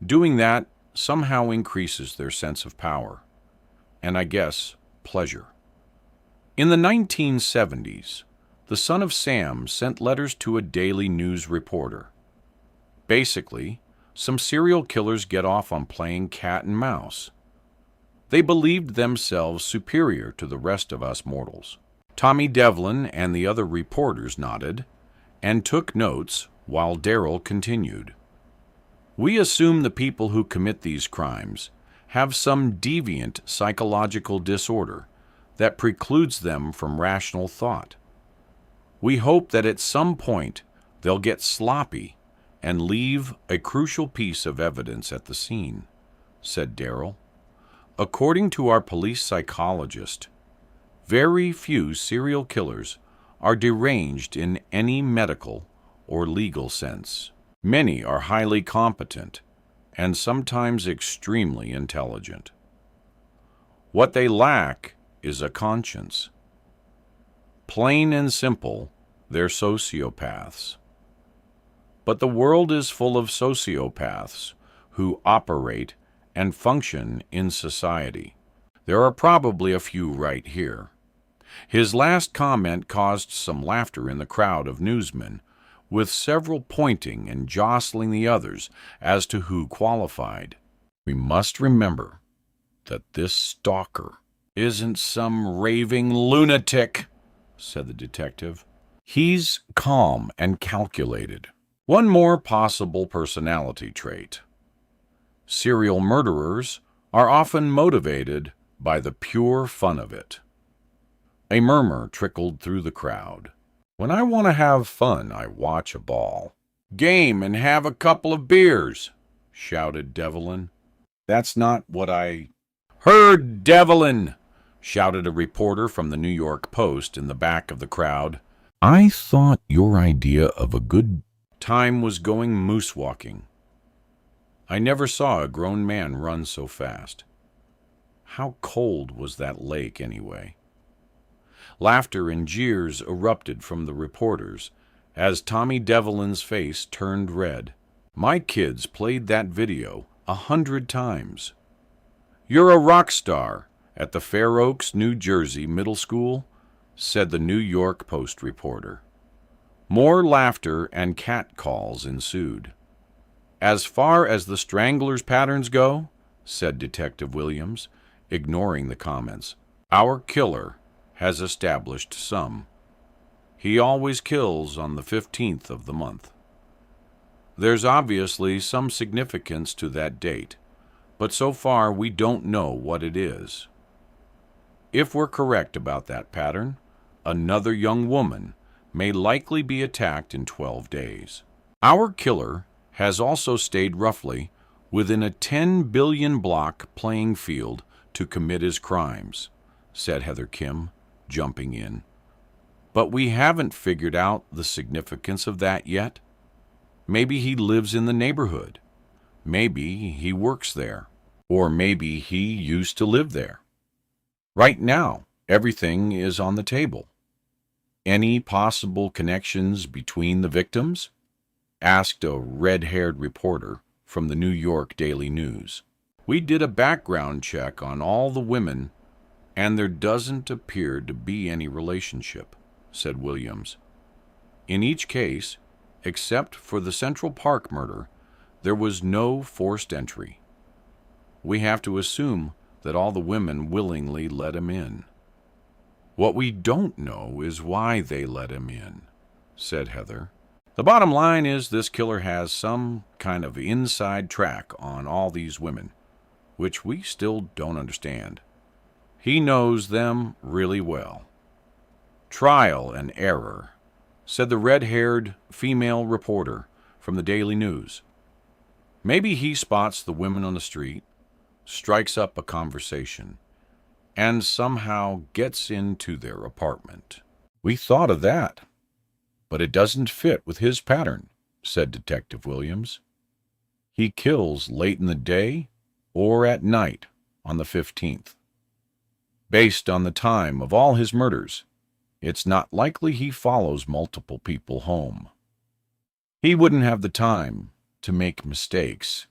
doing that somehow increases their sense of power, and I guess pleasure. In the 1970s, the son of Sam sent letters to a daily news reporter. Basically, some serial killers get off on playing cat and mouse. They believed themselves superior to the rest of us mortals. Tommy Devlin and the other reporters nodded and took notes while Darrell continued. We assume the people who commit these crimes have some deviant psychological disorder that precludes them from rational thought. We hope that at some point they'll get sloppy and leave a crucial piece of evidence at the scene, said Darrell. According to our police psychologist, very few serial killers are deranged in any medical or legal sense. Many are highly competent and sometimes extremely intelligent. What they lack is a conscience. Plain and simple, they're sociopaths. But the world is full of sociopaths who operate and function in society. There are probably a few right here. His last comment caused some laughter in the crowd of newsmen, with several pointing and jostling the others as to who qualified. We must remember that this stalker isn't some raving lunatic, said the detective. He's calm and calculated. One more possible personality trait. Serial murderers are often motivated by the pure fun of it. A murmur trickled through the crowd. When I want to have fun, I watch a ball. Game and have a couple of beers, shouted Devlin. That's not what I heard, Devlin, shouted a reporter from the New York Post in the back of the crowd. I thought your idea of a good time was going moose walking. I never saw a grown man run so fast. How cold was that lake, anyway? Laughter and jeers erupted from the reporters as Tommy Devlin's face turned red. My kids played that video 100 times. You're a rock star at the Fair Oaks, New Jersey Middle School, said the New York Post reporter. More laughter and catcalls ensued. "As far as the Strangler's patterns go," said Detective Williams, ignoring the comments, "our killer has established some. He always kills on the 15th of the month. There's obviously some significance to that date, but so far we don't know what it is. If we're correct about that pattern, another young woman may likely be attacked in 12 days. Our killer has also stayed roughly within a 10 billion block playing field to commit his crimes," said Heather Kim, jumping in. "But we haven't figured out the significance of that yet. Maybe he lives in the neighborhood. Maybe he works there. Or maybe he used to live there. Right now, everything is on the table. Any possible connections between the victims?" asked a red-haired reporter from the New York Daily News. "We did a background check on all the women, and there doesn't appear to be any relationship," said Williams. "In each case, except for the Central Park murder, there was no forced entry. We have to assume that all the women willingly let him in." "What we don't know is why they let him in," said Heather. "The bottom line is this killer has some kind of inside track on all these women, which we still don't understand. He knows them really well." "Trial and error," said the red-haired female reporter from the Daily News. "Maybe he spots the women on the street, strikes up a conversation, and somehow gets into their apartment." "We thought of that, but it doesn't fit with his pattern," said Detective Williams. "He kills late in the day or at night on the 15th. Based on the time of all his murders, it's not likely he follows multiple people home. He wouldn't have the time to make mistakes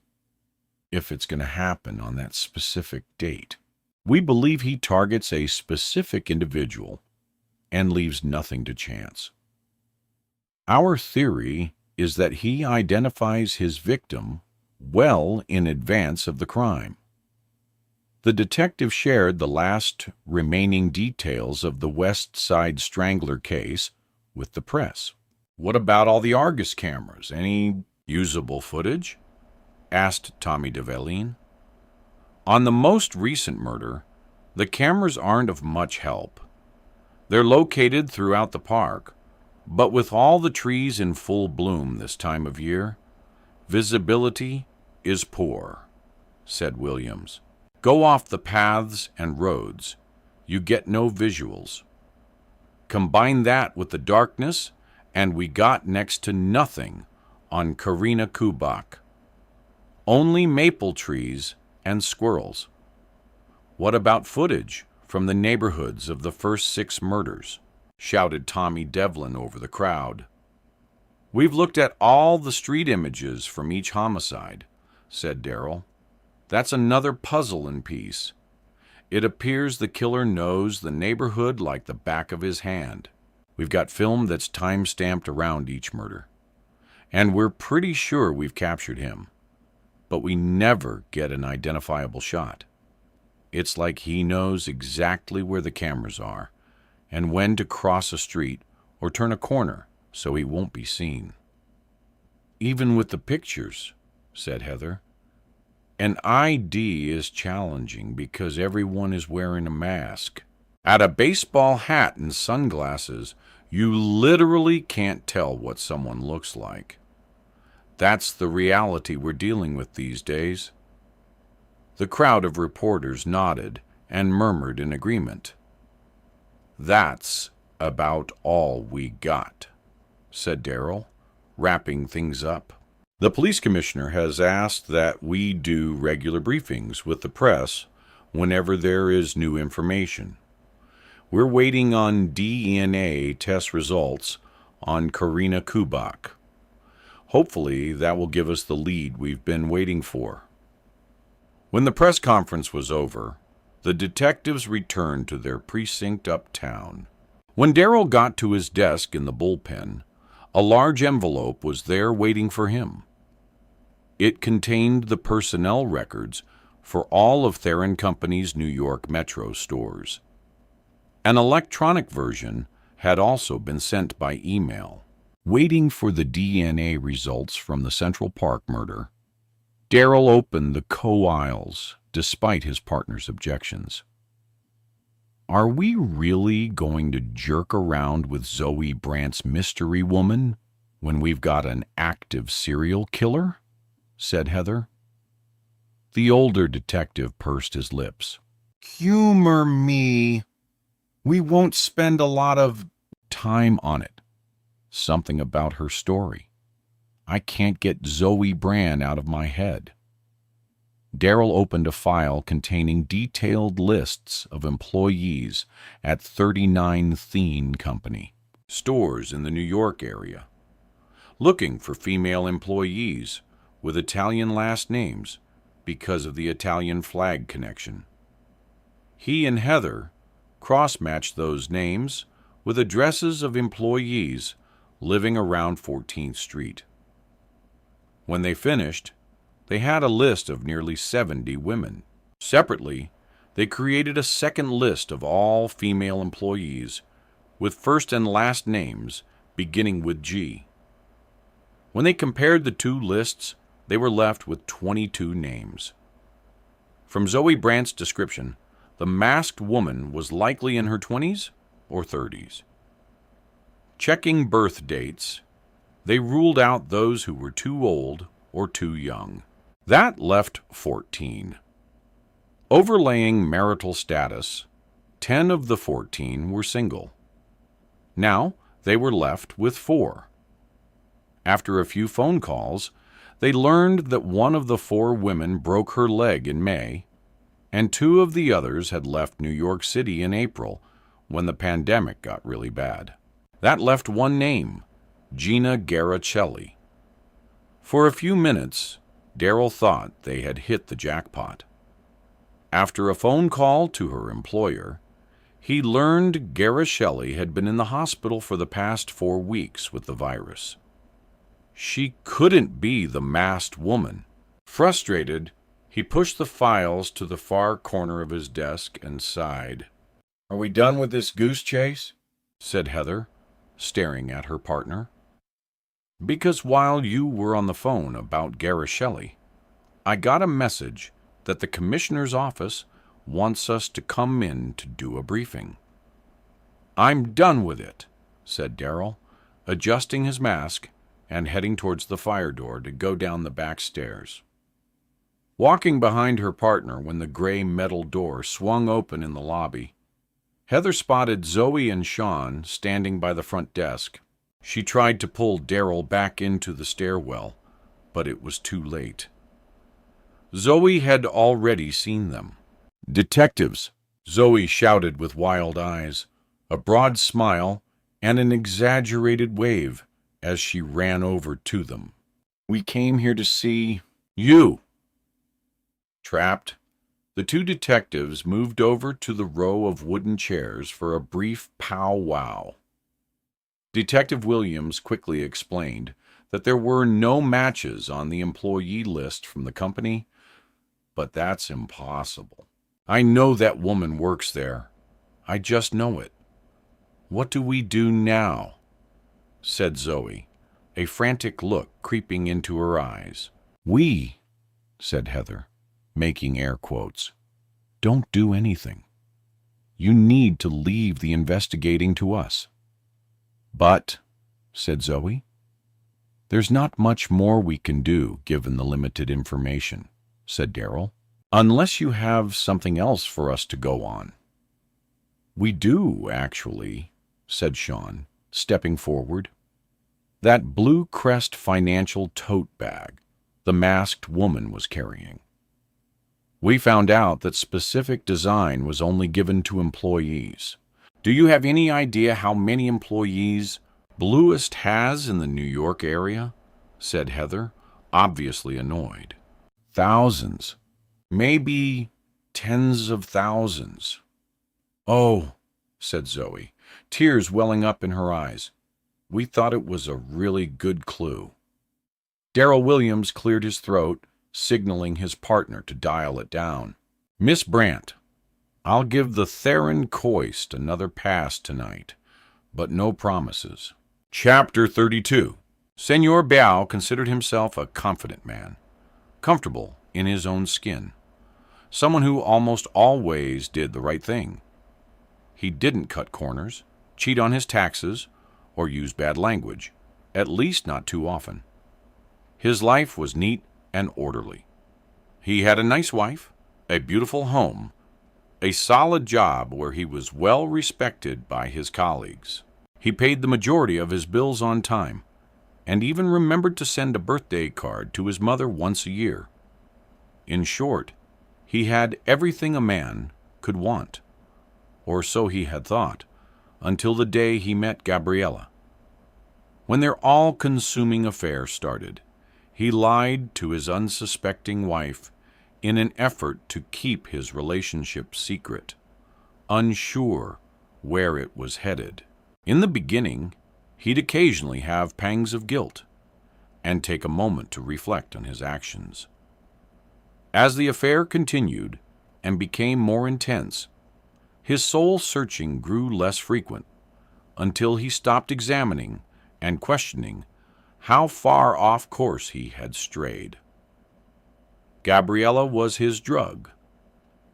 if it's going to happen on that specific date. We believe he targets a specific individual and leaves nothing to chance. Our theory is that he identifies his victim well in advance of the crime." The detective shared the last remaining details of the West Side Strangler case with the press. "What about all the Argus cameras? Any usable footage?" asked Tommy DeValine. "On the most recent murder, the cameras aren't of much help. They're located throughout the park, but with all the trees in full bloom this time of year, visibility is poor," said Williams. "Go off the paths and roads. You get no visuals. Combine that with the darkness, and we got next to nothing on Karina Kubak. Only maple trees and squirrels. What about footage from the neighborhoods of the first 6 murders?" shouted Tommy Devlin over the crowd. "We've looked at all the street images from each homicide," said Darrell. "That's another puzzle in piece. It appears the killer knows the neighborhood like the back of his hand. We've got film that's time-stamped around each murder, and we're pretty sure we've captured him. But we never get an identifiable shot. It's like he knows exactly where the cameras are and when to cross a street or turn a corner so he won't be seen." "Even with the pictures," said Heather, "an ID is challenging because everyone is wearing a mask. At a baseball hat and sunglasses, you literally can't tell what someone looks like. That's the reality we're dealing with these days." The crowd of reporters nodded and murmured in agreement. "That's about all we got," said Darrell, wrapping things up. "The police commissioner has asked that we do regular briefings with the press whenever there is new information. We're waiting on DNA test results on Karina Kubak. Hopefully that will give us the lead we've been waiting for." When the press conference was over, the detectives returned to their precinct uptown. When Darrell got to his desk in the bullpen, A large envelope was there waiting for him. It contained the personnel records for all of Theron Company's New York Metro stores. An electronic version had also been sent by email. Waiting for the DNA results from the Central Park murder, Darrell opened the co-aisles despite his partner's objections. Are we really going to jerk around with Zoe Brandt's mystery woman when we've got an active serial killer? Said Heather. The older detective pursed his lips. Humor me. We won't spend a lot of time on it. Something about her story. I can't get Zoe Brandt out of my head. Darrell opened a file containing detailed lists of employees at 39 Thien Company, stores in the New York area, looking for female employees with Italian last names because of the Italian flag connection. He and Heather cross-matched those names with addresses of employees living around 14th Street. When they finished, they had a list of nearly 70 women. Separately, they created a second list of all female employees with first and last names beginning with G. When they compared the two lists, they were left with 22 names. From Zoe Brandt's description, the masked woman was likely in her 20s or 30s. Checking birth dates, they ruled out those who were too old or too young. That left 14. Overlaying marital status, 10 of the 14 were single. Now they were left with 4. After a few phone calls, they learned that one of the 4 women broke her leg in May, and 2 of the others had left New York City in April when the pandemic got really bad. That left one name, Gina Garacelli. For a few minutes, Darrell thought they had hit the jackpot. After a phone call to her employer, he learned Garacelli had been in the hospital for the past 4 weeks with the virus. She couldn't be the masked woman. Frustrated, he pushed the files to the far corner of his desk and sighed. "Are we done with this goose chase?" said Heather, staring at her partner. "Because while you were on the phone about Garacelli, I got a message that the commissioner's office wants us to come in to do a briefing." "I'm done with it," said Darrell, adjusting his mask and heading towards the fire door to go down the back stairs. Walking behind her partner when the gray metal door swung open in the lobby, Heather spotted Zoe and Sean standing by the front desk. She tried to pull Darrell back into the stairwell, but it was too late. Zoe had already seen them. "Detectives!" Zoe shouted with wild eyes, a broad smile, and an exaggerated wave as she ran over to them. "We came here to see you." Trapped, the 2 detectives moved over to the row of wooden chairs for a brief powwow. Detective Williams quickly explained that there were no matches on the employee list from the company, but that's impossible. "I know that woman works there. I just know it. What do we do now?" said Zoe, a frantic look creeping into her eyes. "We," said Heather, making air quotes, "don't do anything. You need to leave the investigating to us." "But," said Zoe, "there's not much more we can do given the limited information," said Darrell, "unless you have something else for us to go on." "We do, actually," said Sean, stepping forward. "That Blue Crest Financial tote bag the masked woman was carrying. We found out that specific design was only given to employees. Do you have any idea how many employees Bluest has in the New York area?" said Heather, obviously annoyed. "Thousands. Maybe tens of thousands." "Oh," said Zoe, tears welling up in her eyes. We thought it was a really good clue. Darrell Williams cleared his throat, signaling his partner to dial it down. Miss Brandt, I'll give the Theron Coist another pass tonight, but no promises. Chapter 32. Senor Beao considered himself a confident man, comfortable in his own skin, someone who almost always did the right thing. He didn't cut corners, cheat on his taxes, or use bad language, at least not too often. His life was neat and orderly. He had a nice wife, a beautiful home, a solid job where he was well respected by his colleagues. He paid the majority of his bills on time, and even remembered to send a birthday card to his mother once a year. In short, he had everything a man could want, or so he had thought, until the day he met Gabriella. When their all-consuming affair started, he lied to his unsuspecting wife in an effort to keep his relationship secret, unsure where it was headed. In the beginning, he'd occasionally have pangs of guilt and take a moment to reflect on his actions. As the affair continued and became more intense, his soul-searching grew less frequent until he stopped examining and questioning how far off course he had strayed. Gabriella was his drug,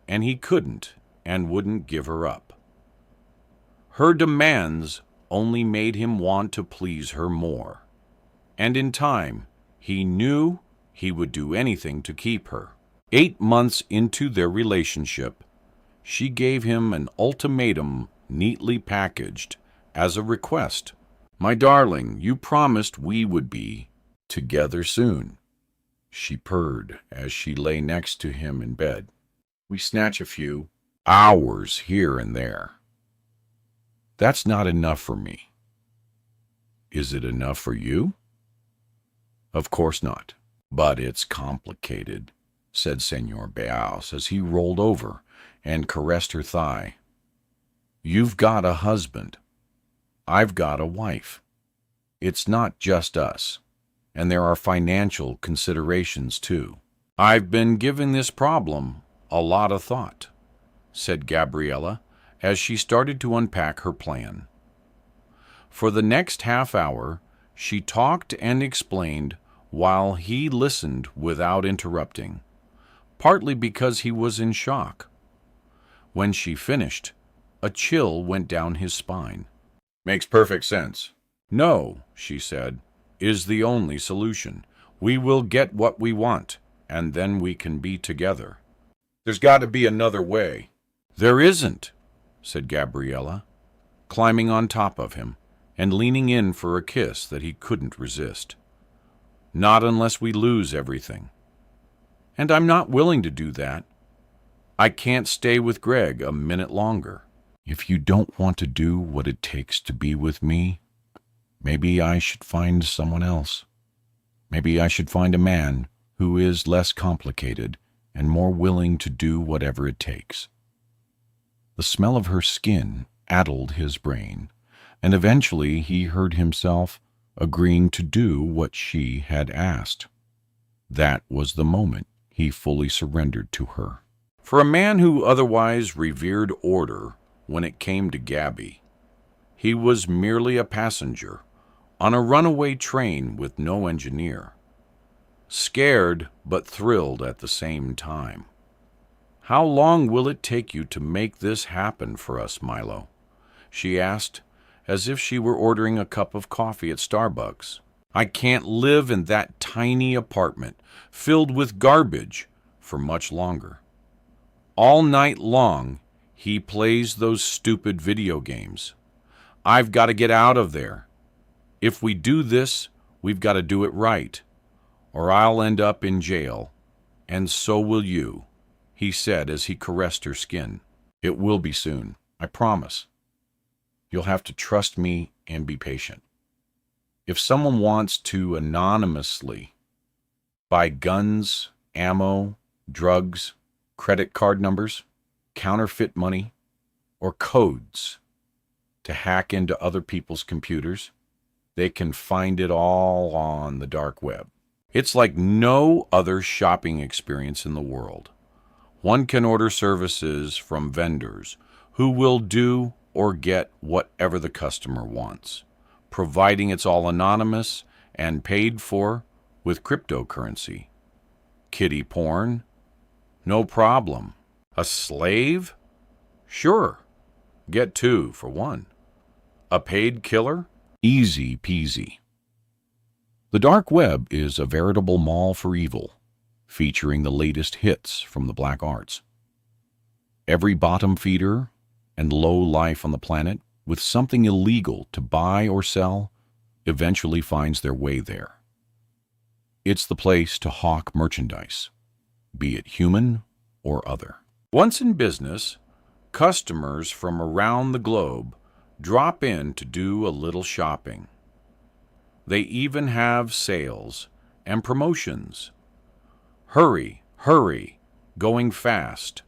and he couldn't and wouldn't give her up. Her demands only made him want to please her more, and in time he knew he would do anything to keep her. 8 months into their relationship, she gave him an ultimatum neatly packaged as a request. "My darling, you promised we would be together soon," she purred as she lay next to him in bed. "We snatch a few hours here and there. That's not enough for me. Is it enough for you?" "Of course not, but it's complicated," said Senor Beao as he rolled over and caressed her thigh. "You've got a husband. I've got a wife. It's not just us, and there are financial considerations too." "I've been giving this problem a lot of thought," said Gabriella as she started to unpack her plan. For the next half hour, she talked and explained while he listened without interrupting, partly because he was in shock. When she finished, a chill went down his spine. "Makes perfect sense. No," she said, "is the only solution. We will get what we want, and then we can be together. There's got to be another way." "There isn't," said Gabriella, climbing on top of him and leaning in for a kiss that he couldn't resist. "Not unless we lose everything. And I'm not willing to do that. I can't stay with Greg a minute longer." "If you don't want to do what it takes to be with me, maybe I should find someone else. Maybe I should find a man who is less complicated and more willing to do whatever it takes." The smell of her skin addled his brain, and eventually he heard himself agreeing to do what she had asked. That was the moment he fully surrendered to her. For a man who otherwise revered order when it came to Gabby, he was merely a passenger on a runaway train with no engineer. Scared but thrilled at the same time. "How long will it take you to make this happen for us, Milo?" she asked, as if she were ordering a cup of coffee at Starbucks. "I can't live in that tiny apartment filled with garbage for much longer. All night long, he plays those stupid video games. I've got to get out of there. If we do this, we've got to do it right, or I'll end up in jail, and so will you," he said as he caressed her skin. "It will be soon, I promise. You'll have to trust me and be patient. If someone wants to anonymously buy guns, ammo, drugs, credit card numbers, counterfeit money, or codes to hack into other people's computers, They can find it all on the dark web. It's like no other shopping experience in the world. One can order services from vendors who will do or get whatever the customer wants, providing it's all anonymous and paid for with cryptocurrency. Kiddie porn? No problem. A slave? Sure. Get 2 for 1. A paid killer? Easy peasy. The dark web is a veritable mall for evil, featuring the latest hits from the black arts. Every bottom feeder and low life on the planet with something illegal to buy or sell eventually finds their way there. It's the place to hawk merchandise, be it human or other. Once in business, customers from around the globe drop in to do a little shopping. They even have sales and promotions. Hurry, hurry, going fast.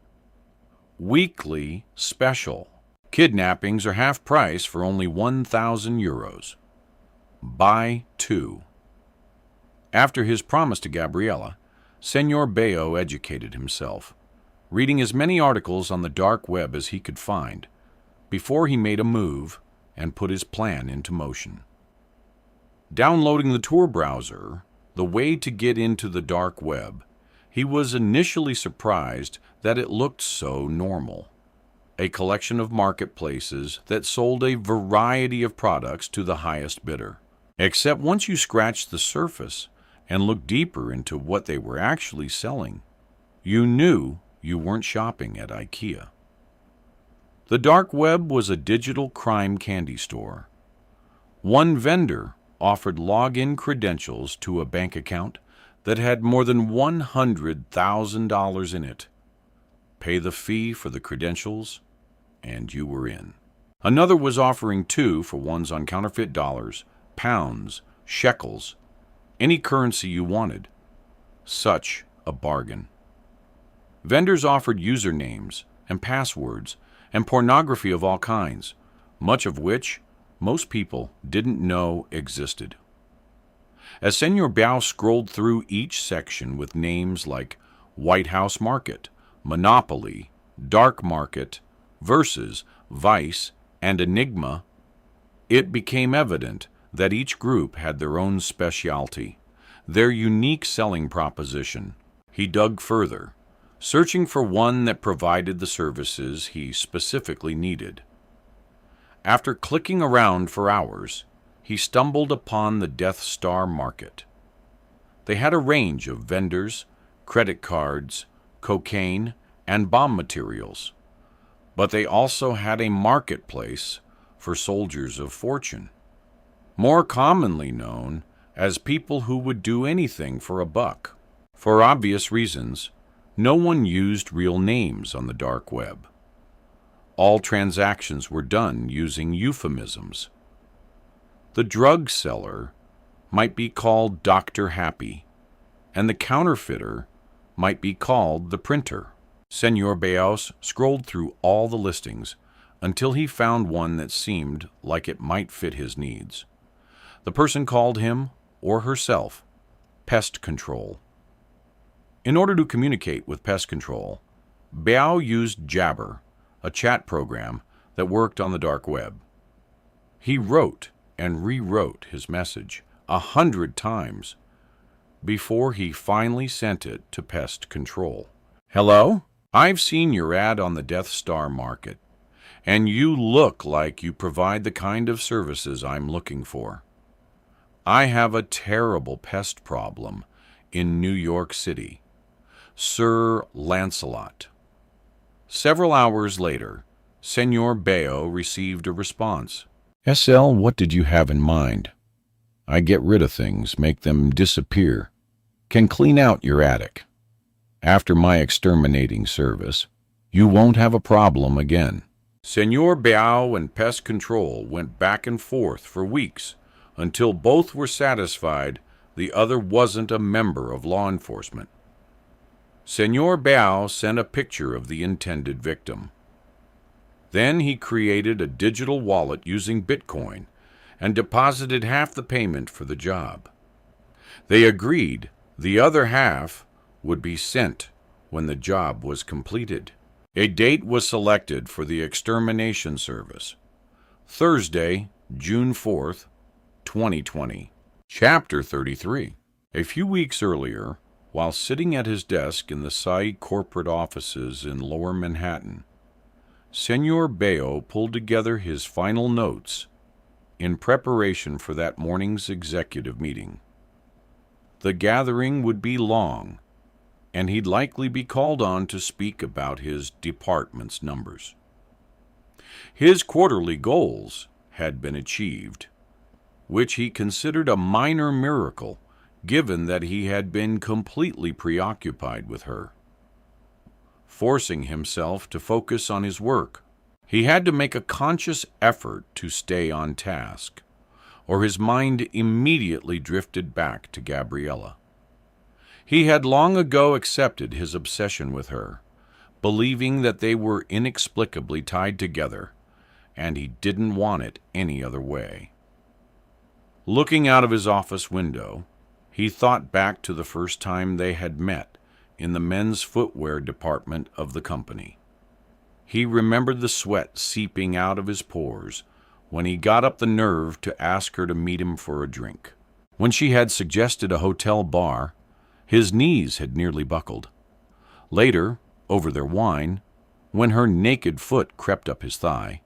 Weekly special. Kidnappings are half price for only 1,000 euros. Buy 2. After his promise to Gabriella, Senor Bayo educated himself, reading as many articles on the dark web as he could find, before he made a move and put his plan into motion. Downloading the Tor browser, the way to get into the dark web, he was initially surprised that it looked so normal. A collection of marketplaces that sold a variety of products to the highest bidder. Except once you scratched the surface and looked deeper into what they were actually selling, you knew you weren't shopping at IKEA. The dark web was a digital crime candy store. One vendor offered login credentials to a bank account that had more than $100,000 in it. Pay the fee for the credentials, and you were in. Another was offering 2 for 1s on counterfeit dollars, pounds, shekels, any currency you wanted. Such a bargain. Vendors offered usernames and passwords and pornography of all kinds, much of which most people didn't know existed. As Senor Bao scrolled through each section with names like White House Market, Monopoly, Dark Market, Versus, Vice, and Enigma, it became evident that each group had their own specialty, their unique selling proposition. He dug further, searching for one that provided the services he specifically needed. After clicking around for hours, he stumbled upon the Death Star Market. They had a range of vendors, credit cards, cocaine, and bomb materials, but they also had a marketplace for soldiers of fortune, more commonly known as people who would do anything for a buck. For obvious reasons, no one used real names on the dark web. All transactions were done using euphemisms. The drug seller might be called Dr. Happy, and the counterfeiter might be called the printer. Senor Beos scrolled through all the listings until he found one that seemed like it might fit his needs. The person called him, or herself, Pest Control. In order to communicate with Pest Control, Bao used Jabber, a chat program that worked on the dark web. He wrote and rewrote his message 100 times before he finally sent it to Pest Control. Hello? I've seen your ad on the Death Star Market, and you look like you provide the kind of services I'm looking for. I have a terrible pest problem in New York City. Sir Lancelot. Several hours later, Senor Bayo received a response. SL, what did you have in mind? I get rid of things, make them disappear. Can clean out your attic. After my exterminating service, you won't have a problem again. Senor Bao and Pest Control went back and forth for weeks until both were satisfied the other wasn't a member of law enforcement. Senor Bao sent a picture of the intended victim. Then he created a digital wallet using Bitcoin and deposited half the payment for the job. They agreed the other half would be sent when the job was completed. A date was selected for the extermination service, Thursday, June 4th, 2020. Chapter 33. A few weeks earlier, while sitting at his desk in the site corporate offices in Lower Manhattan, Senor Bayo pulled together his final notes in preparation for that morning's executive meeting. The gathering would be long, and he'd likely be called on to speak about his department's numbers. His quarterly goals had been achieved, which he considered a minor miracle given that he had been completely preoccupied with her. Forcing himself to focus on his work, he had to make a conscious effort to stay on task, or his mind immediately drifted back to Gabriella. He had long ago accepted his obsession with her, believing that they were inexplicably tied together, and he didn't want it any other way. Looking out of his office window, he thought back to the first time they had met in the men's footwear department of the company. He remembered the sweat seeping out of his pores when he got up the nerve to ask her to meet him for a drink. When she had suggested a hotel bar, his knees had nearly buckled. Later, over their wine, when her naked foot crept up his thigh,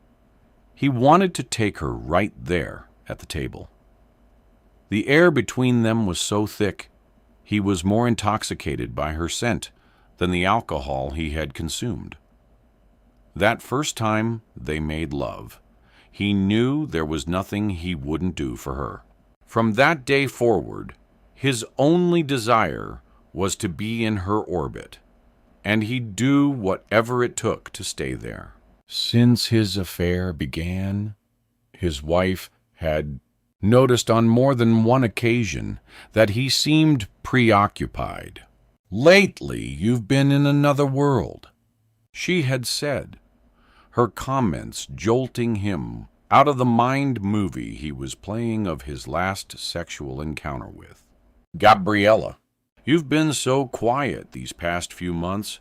he wanted to take her right there at the table. The air between them was so thick, he was more intoxicated by her scent than the alcohol he had consumed. That first time they made love, he knew there was nothing he wouldn't do for her. From that day forward, his only desire was to be in her orbit, and he'd do whatever it took to stay there. Since his affair began, his wife had noticed on more than one occasion that he seemed preoccupied. "Lately, you've been in another world," she had said, her comments jolting him out of the mind movie he was playing of his last sexual encounter with. "Gabriella, you've been so quiet these past few months.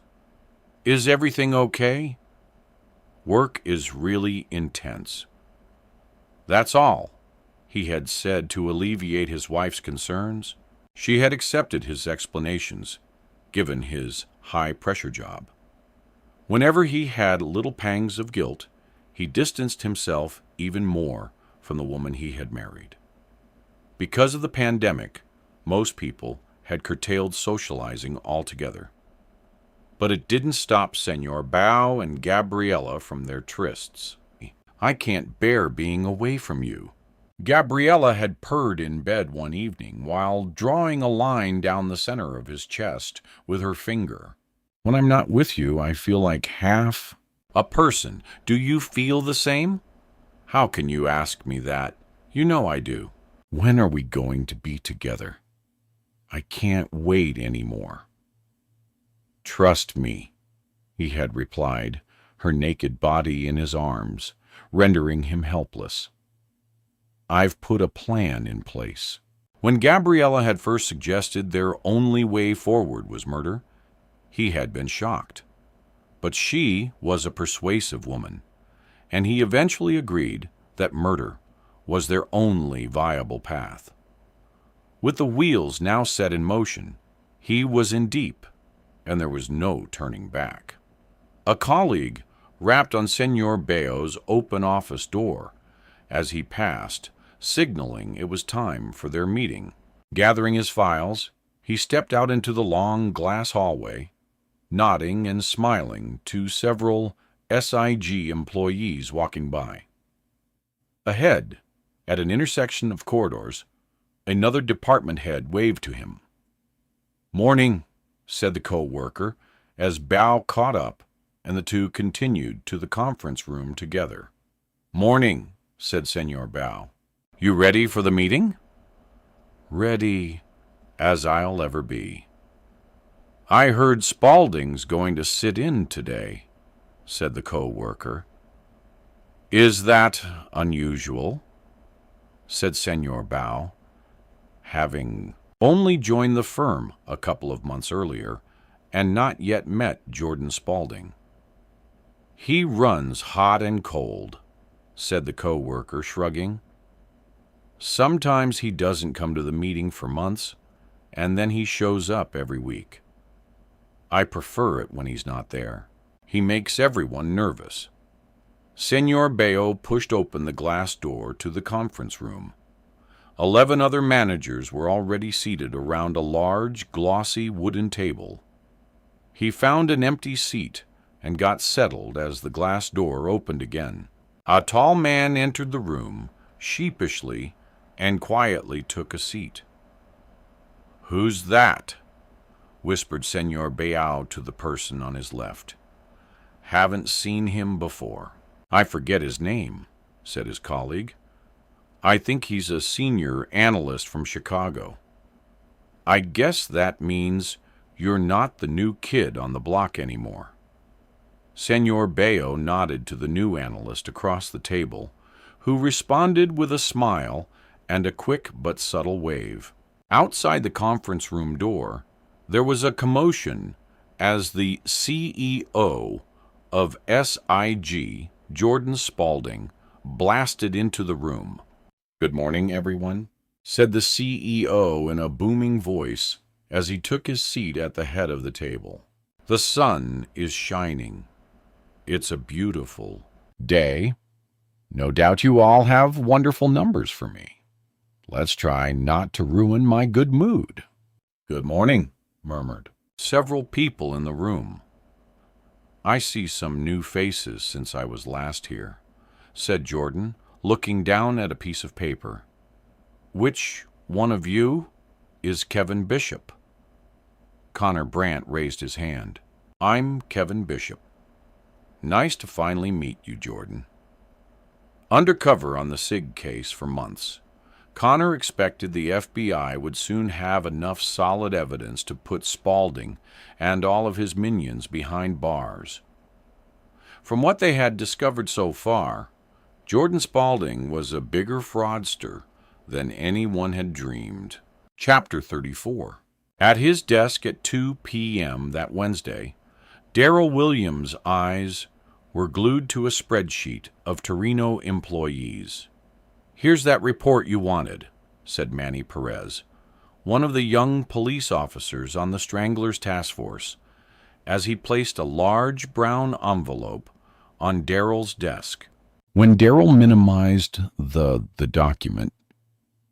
Is everything okay? Work is really intense." That's all he had said to alleviate his wife's concerns. She had accepted his explanations, given his high-pressure job. Whenever he had little pangs of guilt, he distanced himself even more from the woman he had married. Because of the pandemic, most people had curtailed socializing altogether. But it didn't stop Senor Bao and Gabriella from their trysts. "I can't bear being away from you." Gabriella had purred in bed one evening while drawing a line down the center of his chest with her finger. "When I'm not with you, I feel like half a person. Do you feel the same?" "How can you ask me that? You know I do." "When are we going to be together? I can't wait anymore." "Trust me," he had replied, her naked body in his arms, rendering him helpless. "I've put a plan in place." When Gabriella had first suggested their only way forward was murder, he had been shocked. But she was a persuasive woman, and he eventually agreed that murder was their only viable path. With the wheels now set in motion, he was in deep, and there was no turning back. A colleague rapped on Senor Bayo's open office door as he passed, signaling it was time for their meeting. Gathering his files, he stepped out into the long glass hallway, nodding and smiling to several SIG employees walking by. Ahead, at an intersection of corridors, another department head waved to him. "Morning," said the co-worker, as Bao caught up and the two continued to the conference room together. "Morning," said Senor Bao. "You ready for the meeting?" "Ready as I'll ever be." "I heard Spaulding's going to sit in today," said the co-worker. "Is that unusual?" said Senor Bao, having only joined the firm a couple of months earlier and not yet met Jordan Spaulding. "He runs hot and cold," said the co-worker, shrugging. "Sometimes he doesn't come to the meeting for months, and then he shows up every week. I prefer it when he's not there. He makes everyone nervous." Senor Bayo pushed open the glass door to the conference room. 11 other managers were already seated around a large, glossy wooden table. He found an empty seat and got settled as the glass door opened again. A tall man entered the room, sheepishly, and quietly took a seat. "Who's that?" whispered Senor Bayao to the person on his left. "Haven't seen him before." "I forget his name," said his colleague. "I think he's a senior analyst from Chicago." "I guess that means you're not the new kid on the block anymore." Senor Bayo nodded to the new analyst across the table, who responded with a smile and a quick but subtle wave. Outside the conference room door, there was a commotion as the CEO of SIG, Jordan Spaulding, blasted into the room. "Good morning, everyone," said the CEO in a booming voice as he took his seat at the head of the table. "The sun is shining. It's a beautiful day. No doubt you all have wonderful numbers for me. Let's try not to ruin my good mood." "Good morning," murmured several people in the room. "I see some new faces since I was last here," said Jordan, looking down at a piece of paper. "Which one of you is Kevin Bishop?" Connor Brandt raised his hand. "I'm Kevin Bishop. Nice to finally meet you, Jordan." Undercover on the SIG case for months, Connor expected the FBI would soon have enough solid evidence to put Spaulding and all of his minions behind bars. From what they had discovered so far, Jordan Spaulding was a bigger fraudster than anyone had dreamed. Chapter 34. At his desk at 2 p.m. that Wednesday, Darrell Williams' eyes were glued to a spreadsheet of Torino employees. "Here's that report you wanted," said Manny Perez, one of the young police officers on the Stranglers task force, as he placed a large brown envelope on Darrell's desk. When Darrell minimized the document,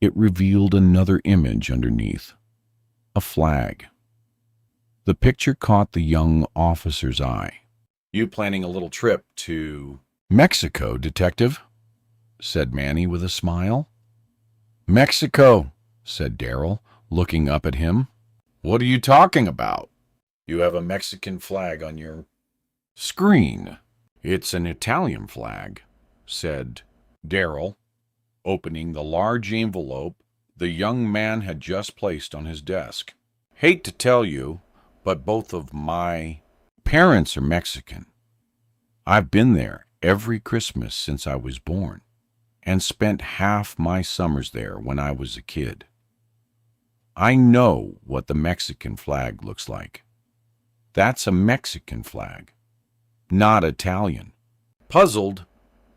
it revealed another image underneath, a flag. The picture caught the young officer's eye. "You planning a little trip to Mexico, Detective?" said Manny with a smile. "Mexico," said Darrell, looking up at him. "What are you talking about? You have a Mexican flag on your screen." "It's an Italian flag," said Darrell, opening the large envelope the young man had just placed on his desk. "Hate to tell you, but both of my parents are Mexican. I've been there every Christmas since I was born, and spent half my summers there when I was a kid. I know what the Mexican flag looks like. That's a Mexican flag, not Italian." Puzzled,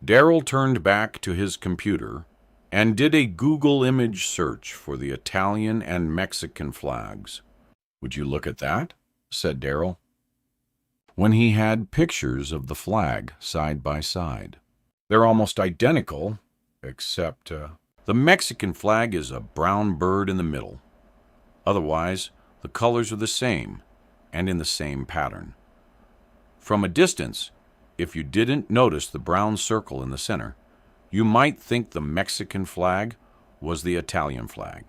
Darrell turned back to his computer and did a Google image search for the Italian and Mexican flags. "Would you look at that?" said Darrell, when he had pictures of the flag side by side. "They're almost identical, except the Mexican flag is a brown bird in the middle. Otherwise, the colors are the same and in the same pattern. From a distance, if you didn't notice the brown circle in the center, you might think the Mexican flag was the Italian flag.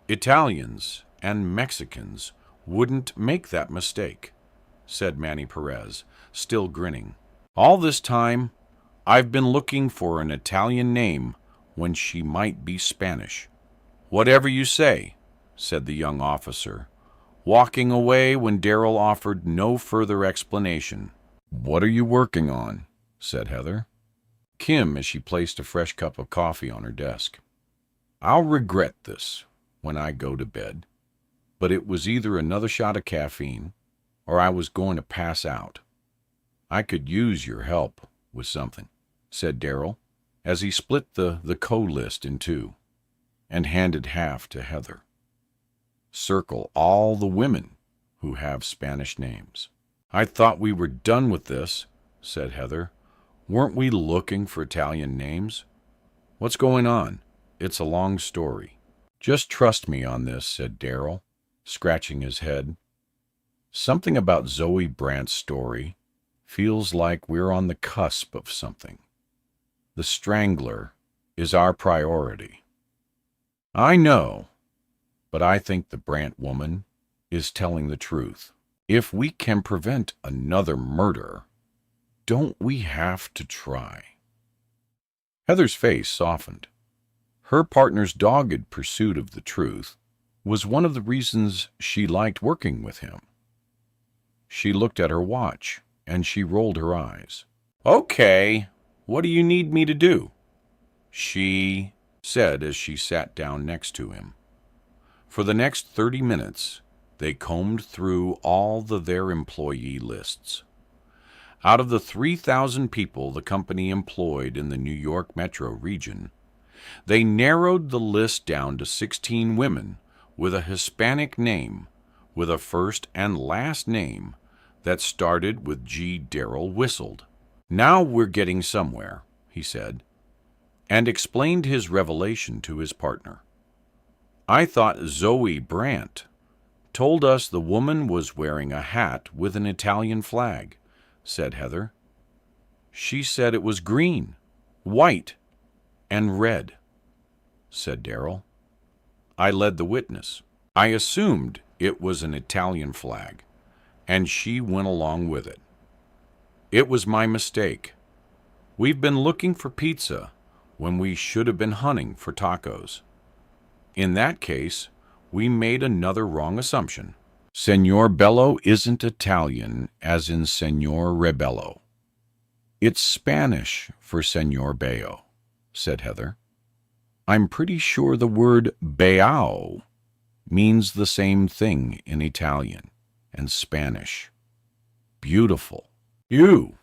Italians and Mexicans wouldn't make that mistake," said Manny Perez, still grinning. "All this time, I've been looking for an Italian name when she might be Spanish." "Whatever you say," said the young officer, walking away when Darrell offered no further explanation. "What are you working on?" said Heather. Kim as she placed a fresh cup of coffee on her desk. "I'll regret this when I go to bed, but it was either another shot of caffeine or I was going to pass out. I could use your help with something," said Darrell, as he split the co-list in two and handed half to Heather. "Circle all the women who have Spanish names." "I thought we were done with this," said Heather. "Weren't we looking for Italian names? What's going on? It's a long story." "Just trust me on this," said Darrell, scratching his head. "Something about Zoe Brandt's story feels like we're on the cusp of something. The Strangler is our priority." "I know, but I think the Brandt woman is telling the truth. If we can prevent another murder, don't we have to try?" Heather's face softened. Her partner's dogged pursuit of the truth was one of the reasons she liked working with him. She looked at her watch, and she rolled her eyes. "Okay, what do you need me to do?" she said as she sat down next to him. For the next 30 minutes, they combed through all their employee lists. Out of the 3,000 people the company employed in the New York metro region, they narrowed the list down to 16 women with a Hispanic name with a first and last name that started with G. Darrell whistled. "Now we're getting somewhere," he said, and explained his revelation to his partner. "I thought Zoe Brandt told us the woman was wearing a hat with an Italian flag," said Heather. "She said it was green, white, and red," said Darrell. "I led the witness. I assumed it was an Italian flag, and she went along with it. It was my mistake. We've been looking for pizza when we should have been hunting for tacos. In that case, we made another wrong assumption. Senor Bello isn't Italian as in Senor Rebello. It's Spanish for Senor Bello," said Heather. "I'm pretty sure the word beao means the same thing in Italian and Spanish. Beautiful. You.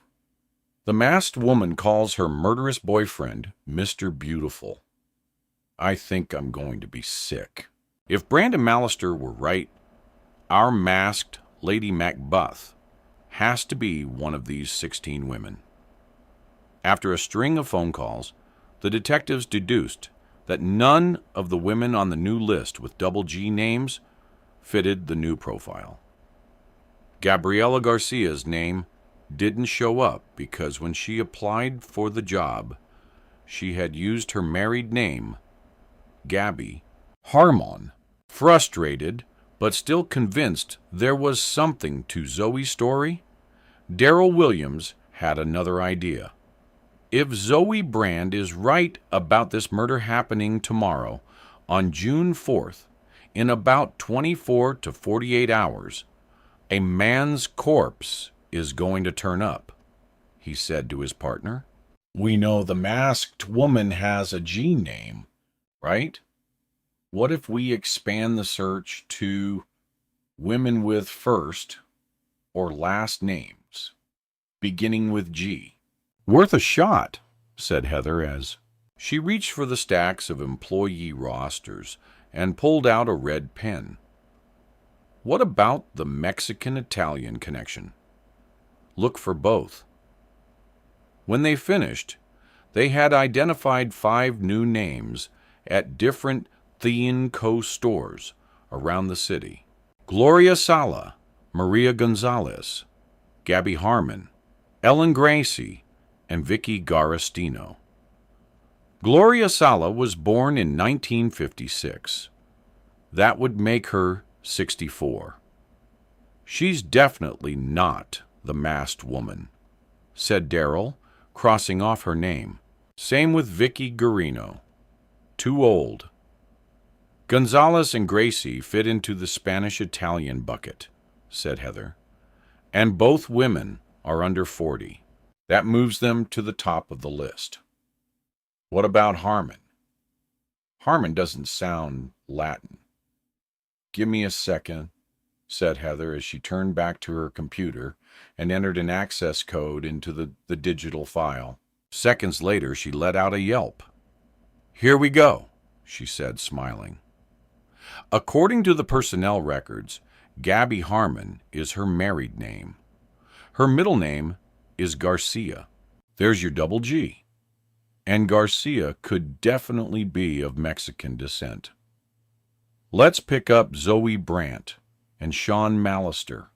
The masked woman calls her murderous boyfriend Mr. Beautiful. I think I'm going to be sick. If Brandon Mallister were right, our masked Lady Macbeth has to be one of these 16 women." After a string of phone calls, the detectives deduced that none of the women on the new list with double G names fitted the new profile. Gabriela Garcia's name didn't show up because when she applied for the job, she had used her married name, Gabby Harmon. Frustrated, but still convinced there was something to Zoe's story, Darrell Williams had another idea. If Zoe Brand is right about this murder happening tomorrow, on June 4th, in about 24 to 48 hours, a man's corpse is going to turn up, he said to his partner. "We know the masked woman has a G name, right? What if we expand the search to women with first or last names, beginning with G?" "Worth a shot," said Heather as she reached for the stacks of employee rosters and pulled out a red pen. "What about the Mexican-Italian connection? Look for both." When they finished, they had identified 5 new names at different Thean Co. stores around the city. Gloria Sala, Maria Gonzalez, Gabby Harmon, Ellen Gracie, and Vicky Garastino. Gloria Sala was born in 1956. That would make her 64. "She's definitely not the masked woman," said Darrell, crossing off her name. "Same with Vicky Guarino. Too old." "Gonzalez and Gracie fit into the Spanish-Italian bucket," said Heather, "and both women are under 40. That moves them to the top of the list." What about Harmon? Harmon doesn't sound Latin. Give me a second, said Heather as she turned back to her computer and entered an access code into the digital file. Seconds later, she let out a yelp. Here we go, she said, smiling. According to the personnel records, Gabby Harmon is her married name. Her middle name is Garcia. There's your double G. And Garcia could definitely be of Mexican descent. Let's pick up Zoe Brandt and Sean Mallister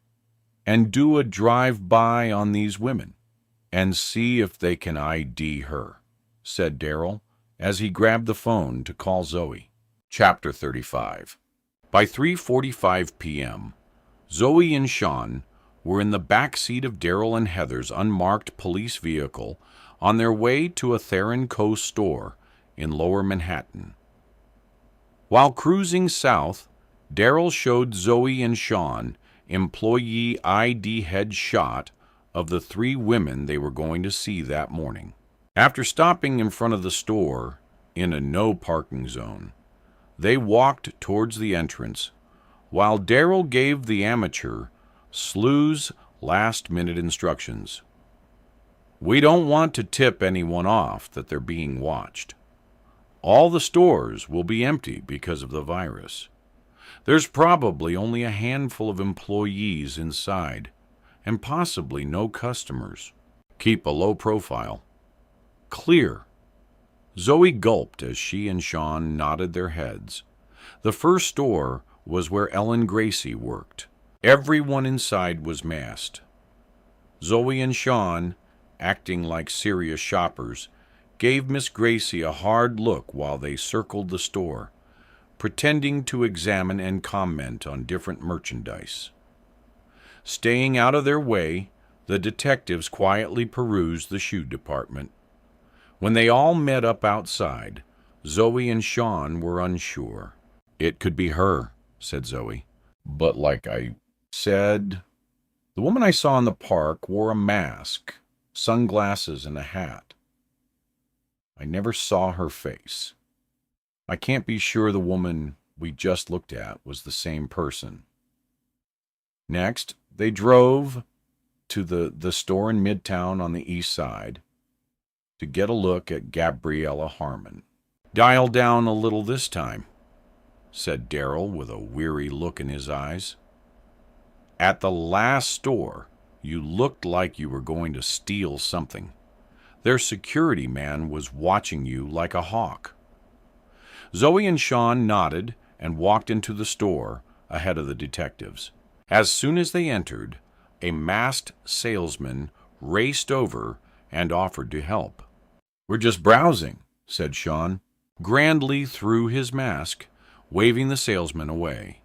and do a drive-by on these women and see if they can ID her, said Darrell as he grabbed the phone to call Zoe. Chapter 35. By 3:45 p.m., Zoe and Sean were in the back seat of Darrell and Heather's unmarked police vehicle on their way to a Theron Co. store in Lower Manhattan. While cruising south, Darrell showed Zoe and Sean employee ID headshot of the 3 women they were going to see that morning. After stopping in front of the store in a no parking zone, they walked towards the entrance while Darrell gave the amateur Slew's last-minute instructions. We don't want to tip anyone off that they're being watched. All the stores will be empty because of the virus. There's probably only a handful of employees inside, and possibly no customers. Keep a low profile. Clear. Zoe gulped as she and Sean nodded their heads. The first store was where Ellen Gracie worked. Everyone inside was masked. Zoe and Sean, acting like serious shoppers, gave Miss Gracie a hard look while they circled the store, pretending to examine and comment on different merchandise. Staying out of their way, the detectives quietly perused the shoe department. When they all met up outside, Zoe and Sean were unsure. It could be her, said Zoe. But like I said, the woman I saw in the park wore a mask, sunglasses, and a hat. I never saw her face. I can't be sure the woman we just looked at was the same person. Next, they drove to the store in Midtown on the east side to get a look at Gabriella Harmon. Dial down a little this time, said Darrell with a weary look in his eyes. At the last store, you looked like you were going to steal something. Their security man was watching you like a hawk. Zoe and Sean nodded and walked into the store ahead of the detectives. As soon as they entered, a masked salesman raced over and offered to help. We're just browsing, said Sean, grandly through his mask, waving the salesman away.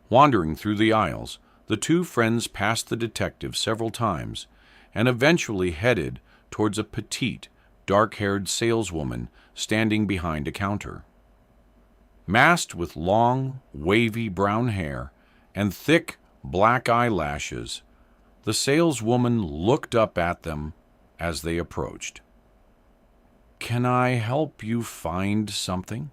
Wandering through the aisles, the two friends passed the detective several times and eventually headed towards a petite, dark-haired saleswoman standing behind a counter. Masked with long, wavy brown hair and thick black eyelashes, the saleswoman looked up at them as they approached. Can I help you find something?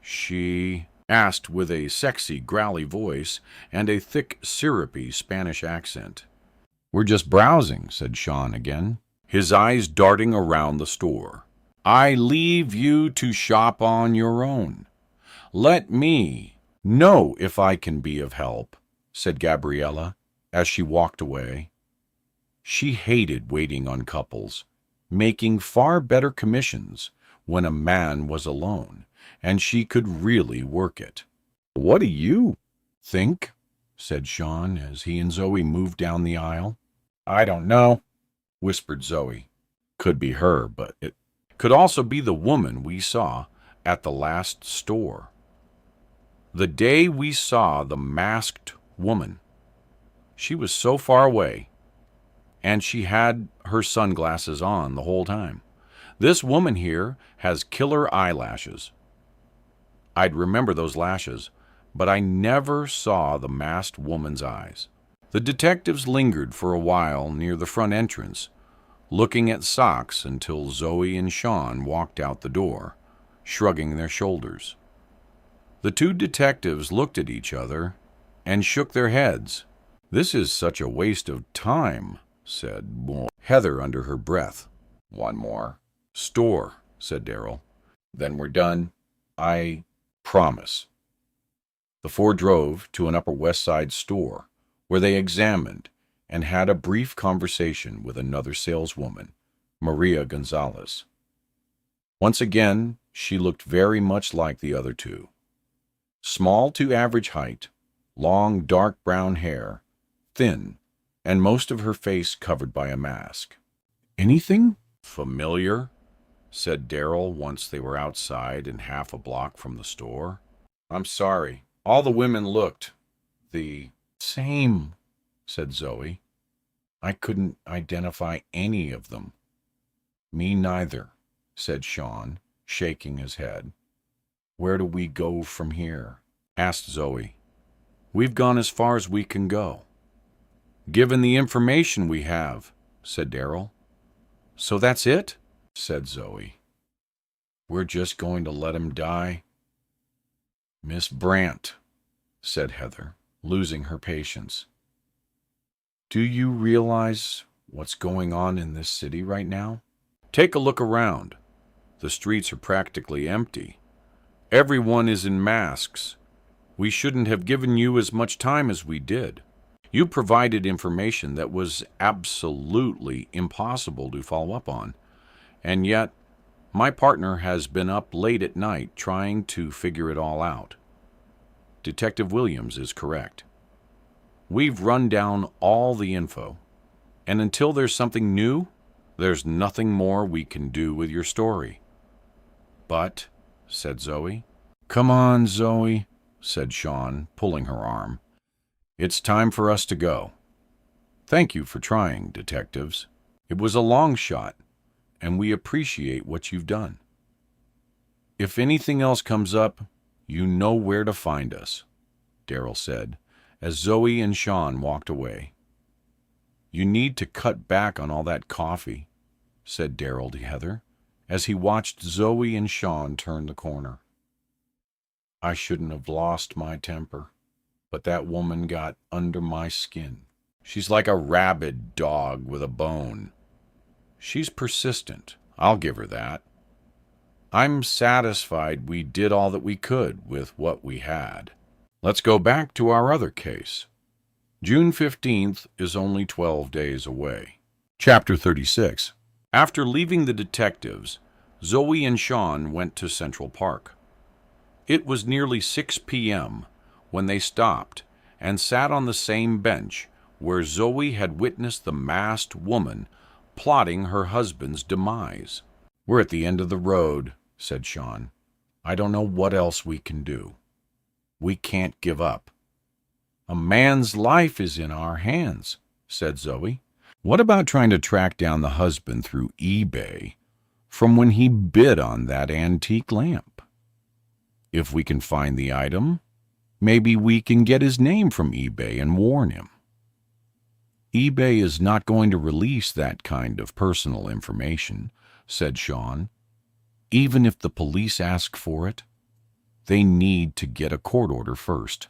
She asked with a sexy, growly voice and a thick, syrupy Spanish accent. We're just browsing, said Sean again, his eyes darting around the store. I leave you to shop on your own. Let me know if I can be of help, said Gabriella as she walked away. She hated waiting on couples, making far better commissions when a man was alone, and she could really work it. What do you think? Said Sean as he and Zoe moved down the aisle. I don't know, whispered Zoe. Could be her, but it could also be the woman we saw at the last store. The day we saw the masked woman, she was so far away, and she had her sunglasses on the whole time. This woman here has killer eyelashes. I'd remember those lashes, but I never saw the masked woman's eyes. The detectives lingered for a while near the front entrance, looking at socks until Zoe and Sean walked out the door, shrugging their shoulders. The two detectives looked at each other and shook their heads. "This is such a waste of time," said Heather under her breath. "One more." "Store," said Darryl. "Then we're done. I promise." The four drove to an Upper West Side store, where they examined and had a brief conversation with another saleswoman, Maria Gonzalez. Once again, she looked very much like the other two. Small to average height, long dark brown hair, thin, and most of her face covered by a mask. "Anything familiar?" said Darryl once they were outside and half a block from the store. "I'm sorry. All the women looked the same," said Zoe. "I couldn't identify any of them." "Me neither," said Sean, shaking his head. "Where do we go from here?" asked Zoe. "We've gone as far as we can go, given the information we have," said Darryl. "So that's it?" said Zoe. "We're just going to let him die?" "Miss Brant," said Heather, losing her patience. "Do you realize what's going on in this city right now? Take a look around. The streets are practically empty. Everyone is in masks. We shouldn't have given you as much time as we did. You provided information that was absolutely impossible to follow up on, and yet my partner has been up late at night trying to figure it all out. Detective Williams is correct. We've run down all the info, and until there's something new, there's nothing more we can do with your story." "But," said Zoe. "Come on, Zoe," said Sean, pulling her arm. "It's time for us to go. Thank you for trying, detectives. It was a long shot, and we appreciate what you've done. If anything else comes up, you know where to find us," Darryl said, as Zoe and Sean walked away. "You need to cut back on all that coffee," said Darryl to Heather, as he watched Zoe and Sean turn the corner. "I shouldn't have lost my temper, but that woman got under my skin. She's like a rabid dog with a bone. She's persistent, I'll give her that. I'm satisfied we did all that we could with what we had. Let's go back to our other case. June 15th is only 12 days away." Chapter 36. After leaving the detectives, Zoe and Sean went to Central Park. It was nearly 6 p.m. when they stopped and sat on the same bench where Zoe had witnessed the masked woman plotting her husband's demise. "We're at the end of the road," said Sean. "I don't know what else we can do. We can't give up." "A man's life is in our hands," said Zoe. "What about trying to track down the husband through eBay from when he bid on that antique lamp? If we can find the item, maybe we can get his name from eBay and warn him." "eBay is not going to release that kind of personal information," said Sean. "Even if the police ask for it, they need to get a court order first,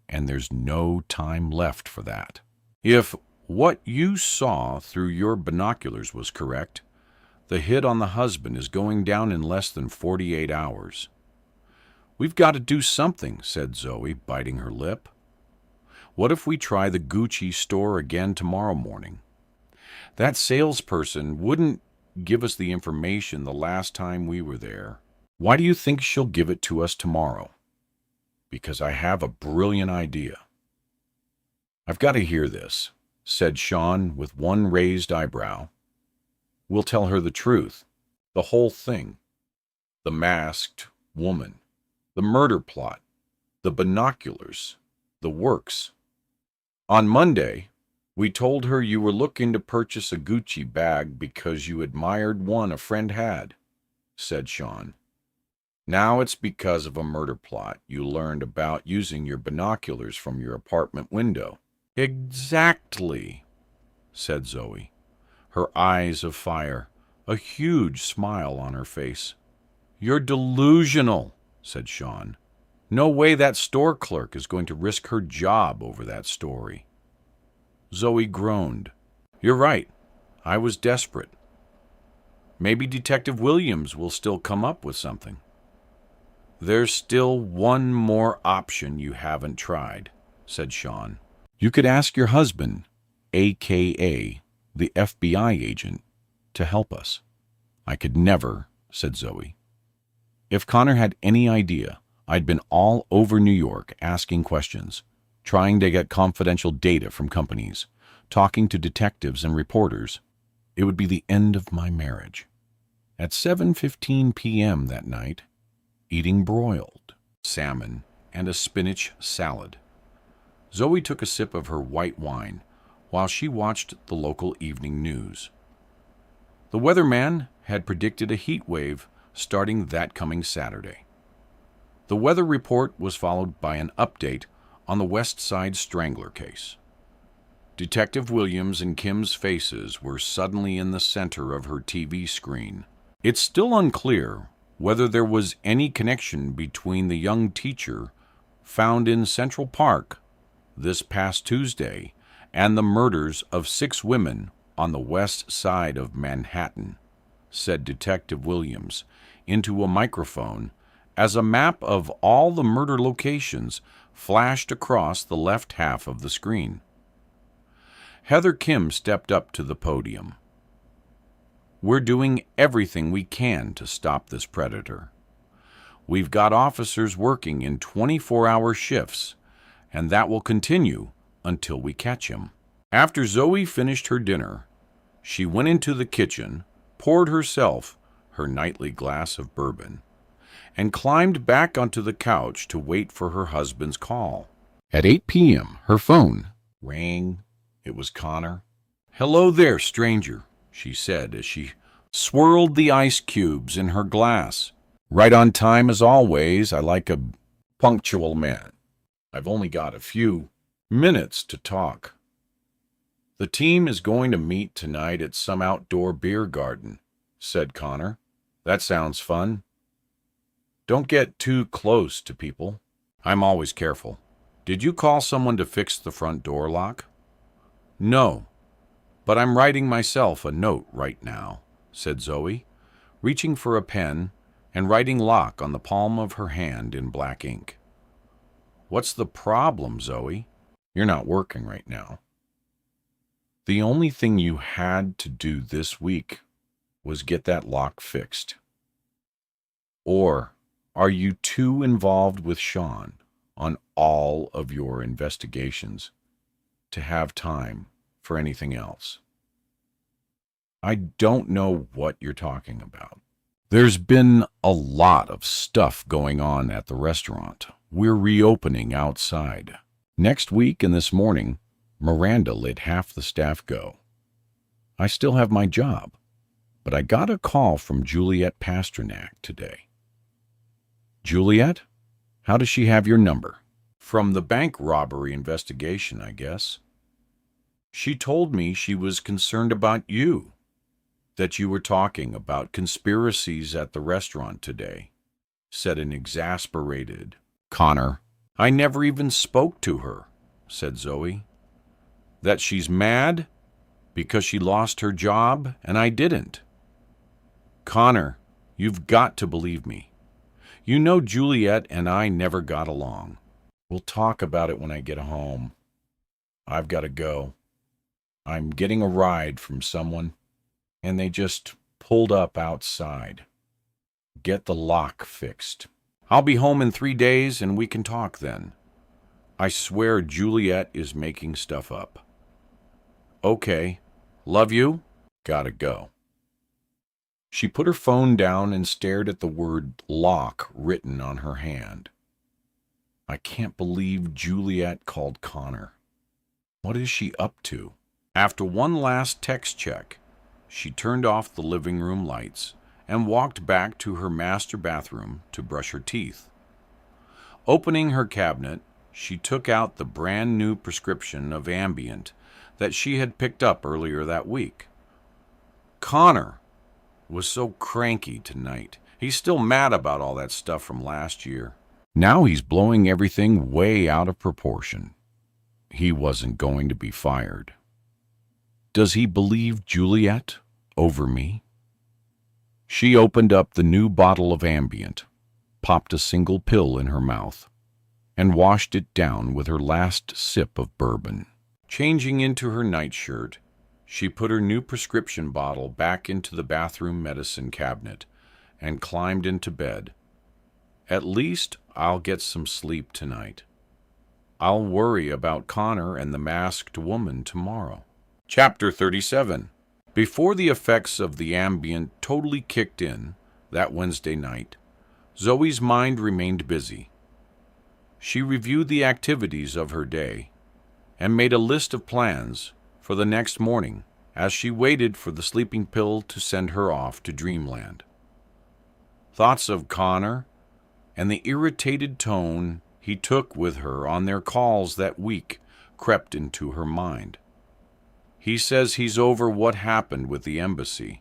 and there's no time left for that. If what you saw through your binoculars was correct, the hit on the husband is going down in less than 48 hours. "We've got to do something," said Zoe, biting her lip. "What if we try the Gucci store again tomorrow morning? That salesperson wouldn't give us the information the last time we were there. Why do you think she'll give it to us tomorrow?" "Because I have a brilliant idea." "I've got to hear this," said Sean with one raised eyebrow. "We'll tell her the truth, the whole thing. The masked woman, the murder plot, the binoculars, the works. On Monday, we told her you were looking to purchase a Gucci bag because you admired one a friend had," said Sean. "Now it's because of a murder plot you learned about using your binoculars from your apartment window." "Exactly," said Zoe. her eyes of fire, a huge smile on her face. "You're delusional," said Sean. "No way that store clerk is going to risk her job over that story." Zoe groaned. "You're right. I was desperate. Maybe Detective Williams will still come up with something." "There's still one more option you haven't tried," said Sean. "You could ask your husband, a.k.a. the FBI agent, to help us." "I could never," said Zoe. "If Connor had any idea, I'd been all over New York asking questions, trying to get confidential data from companies, talking to detectives and reporters. It would be the end of my marriage." At 7:15 p.m. that night, eating broiled salmon and a spinach salad, Zoe took a sip of her white wine while she watched the local evening news. The weatherman had predicted a heat wave starting that coming Saturday. The weather report was followed by an update on the West Side Strangler case. Detective Williams and Kim's faces were suddenly in the center of her TV screen. It's still unclear whether there was any connection between the young teacher found in Central Park this past Tuesday and the murders of 6 women on the west side of Manhattan, said Detective Williams into a microphone as a map of all the murder locations flashed across the left half of the screen. Heather Kim stepped up to the podium. "We're doing everything we can to stop this predator. We've got officers working in 24-hour shifts, and that will continue until we catch him." After Zoe finished her dinner, she went into the kitchen, poured herself her nightly glass of bourbon, and climbed back onto the couch to wait for her husband's call. At 8 p.m., her phone rang. It was Connor. "Hello there, stranger," she said as she swirled the ice cubes in her glass. "Right on time as always. I like a punctual man. I've only got a few minutes to talk. The team is going to meet tonight at some outdoor beer garden," said Connor. "That sounds fun. Don't get too close to people. I'm always careful. Did you call someone to fix the front door lock?" "No, but I'm writing myself a note right now," said Zoe, reaching for a pen and writing lock on the palm of her hand in black ink. "What's the problem, Zoe? You're not working right now. The only thing you had to do this week was get that lock fixed. Or are you too involved with Sean on all of your investigations to have time for anything else?" "I don't know what you're talking about. There's been a lot of stuff going on at the restaurant. We're reopening outside. Next week and this morning, Miranda let half the staff go. I still have my job, but I got a call from Juliet Pasternak today." "Juliet? How does she have your number?" "From the bank robbery investigation, I guess. She told me she was concerned about you, that you were talking about conspiracies at the restaurant today," said an exasperated Connor. "I never even spoke to her," said Zoe. "That she's mad because she lost her job and I didn't. Connor, you've got to believe me. You know Juliet and I never got along. We'll talk about it when I get home. I've got to go. I'm getting a ride from someone, and they just pulled up outside. Get the lock fixed. I'll be home in 3 days, and we can talk then. I swear Juliet is making stuff up. Okay. Love you. Gotta go." She put her phone down and stared at the word lock written on her hand. I can't believe Juliet called Connor. What is she up to? After one last text check, she turned off the living room lights and walked back to her master bathroom to brush her teeth. Opening her cabinet, she took out the brand new prescription of Ambient that she had picked up earlier that week. Connor was so cranky tonight. He's still mad about all that stuff from last year. Now he's blowing everything way out of proportion. He wasn't going to be fired. Does he believe Juliet over me? She opened up the new bottle of Ambient, popped a single pill in her mouth, and washed it down with her last sip of bourbon. Changing into her nightshirt, she put her new prescription bottle back into the bathroom medicine cabinet and climbed into bed. At least I'll get some sleep tonight. I'll worry about Connor and the masked woman tomorrow. Chapter 37. Before the effects of the Ambient totally kicked in that Wednesday night, Zoe's mind remained busy. She reviewed the activities of her day and made a list of plans for the next morning as she waited for the sleeping pill to send her off to dreamland. Thoughts of Connor and the irritated tone he took with her on their calls that week crept into her mind. He says he's over what happened with the embassy,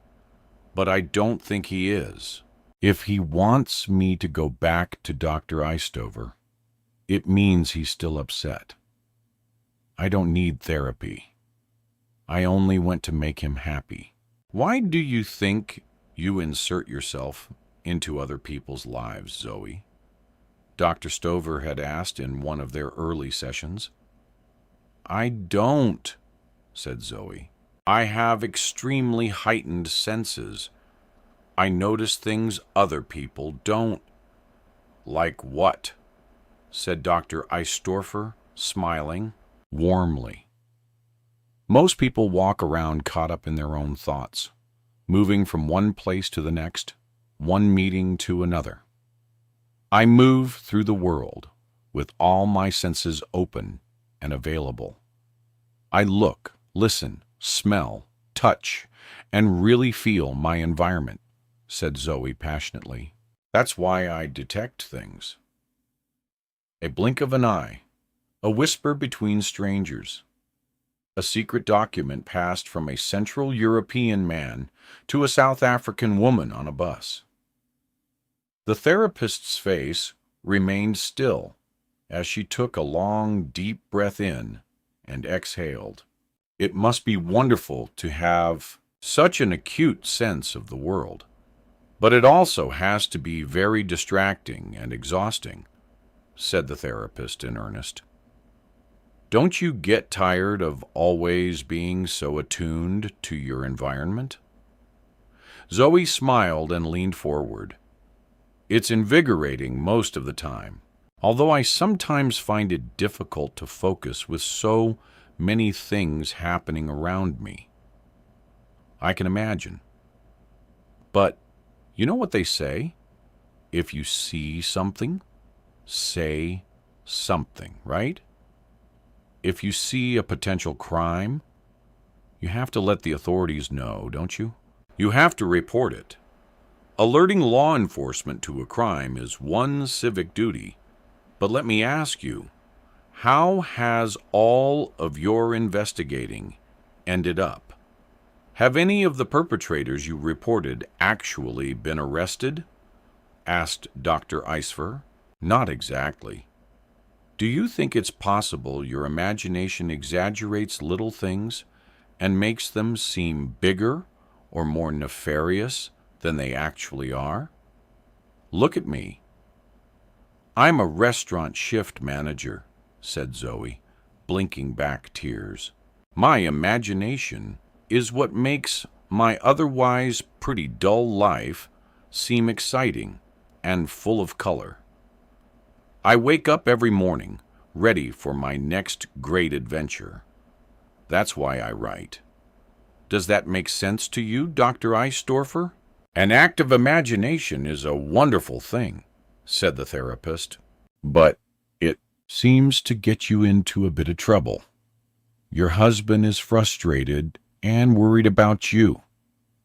but I don't think he is. If he wants me to go back to Dr. Eistover, it means he's still upset. I don't need therapy. I only went to make him happy. Why do you think you insert yourself into other people's lives, Zoe? Dr. Stover had asked in one of their early sessions. I don't, said Zoe. I have extremely heightened senses. I notice things other people don't. Like what? Said Dr. Eistorfer, smiling warmly. Most people walk around caught up in their own thoughts, moving from one place to the next, one meeting to another. I move through the world with all my senses open and available. I look, listen, smell, touch, and really feel my environment, said Zoe passionately. That's why I detect things. A blink of an eye, a whisper between strangers. A secret document passed from a Central European man to a South African woman on a bus. The therapist's face remained still as she took a long, deep breath in and exhaled. It must be wonderful to have such an acute sense of the world, but it also has to be very distracting and exhausting, said the therapist in earnest. Don't you get tired of always being so attuned to your environment? Zoe smiled and leaned forward. It's invigorating most of the time, although I sometimes find it difficult to focus with so many things happening around me. I can imagine. But you know what they say? If you see something, say something, right? If you see a potential crime, you have to let the authorities know, don't you? You have to report it. Alerting law enforcement to a crime is one civic duty, but let me ask you, how has all of your investigating ended up? Have any of the perpetrators you reported actually been arrested? Asked Dr. Eisver. Not exactly. Do you think it's possible your imagination exaggerates little things and makes them seem bigger or more nefarious than they actually are? Look at me. I'm a restaurant shift manager, said Zoe, blinking back tears. My imagination is what makes my otherwise pretty dull life seem exciting and full of color. I wake up every morning, ready for my next great adventure. That's why I write. Does that make sense to you, Dr. Eistorfer? An active imagination is a wonderful thing, said the therapist, but it seems to get you into a bit of trouble. Your husband is frustrated and worried about you,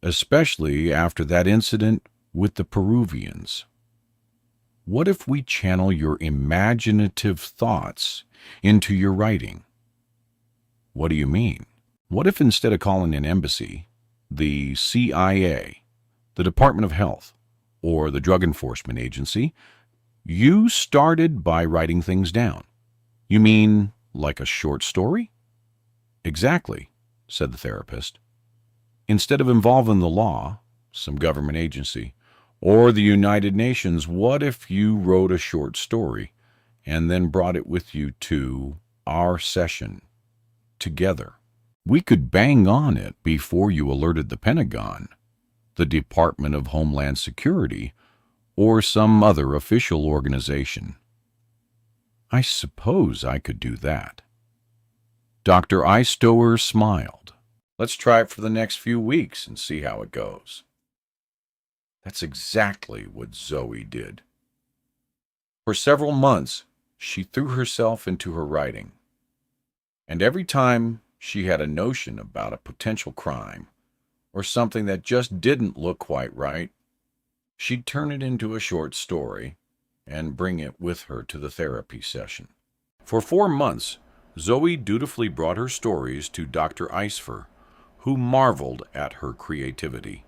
especially after that incident with the Peruvians. What if we channel your imaginative thoughts into your writing? What do you mean? What if instead of calling an embassy, the CIA, the Department of Health, or the Drug Enforcement Agency, you started by writing things down. You mean like a short story? Exactly, said the therapist. Instead of involving the law, some government agency, or the United Nations, what if you wrote a short story and then brought it with you to our session together? We could bang on it before you alerted the Pentagon, the Department of Homeland Security, or some other official organization. I suppose I could do that. Dr. Eistower smiled. Let's try it for the next few weeks and see how it goes. That's exactly what Zoe did. For several months, she threw herself into her writing. And every time she had a notion about a potential crime or something that just didn't look quite right, she'd turn it into a short story and bring it with her to the therapy session. For 4 months, Zoe dutifully brought her stories to Dr. Eisfer, who marveled at her creativity.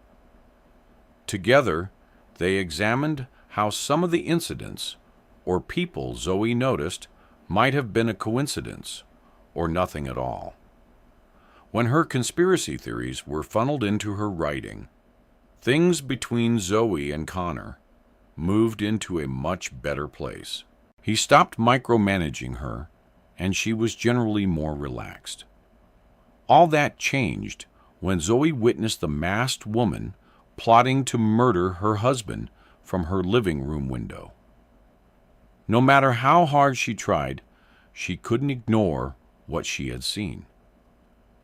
Together, they examined how some of the incidents or people Zoe noticed might have been a coincidence or nothing at all. When her conspiracy theories were funneled into her writing, things between Zoe and Connor moved into a much better place. He stopped micromanaging her, and she was generally more relaxed. All that changed when Zoe witnessed the masked woman plotting to murder her husband from her living room window. No matter how hard she tried, she couldn't ignore what she had seen.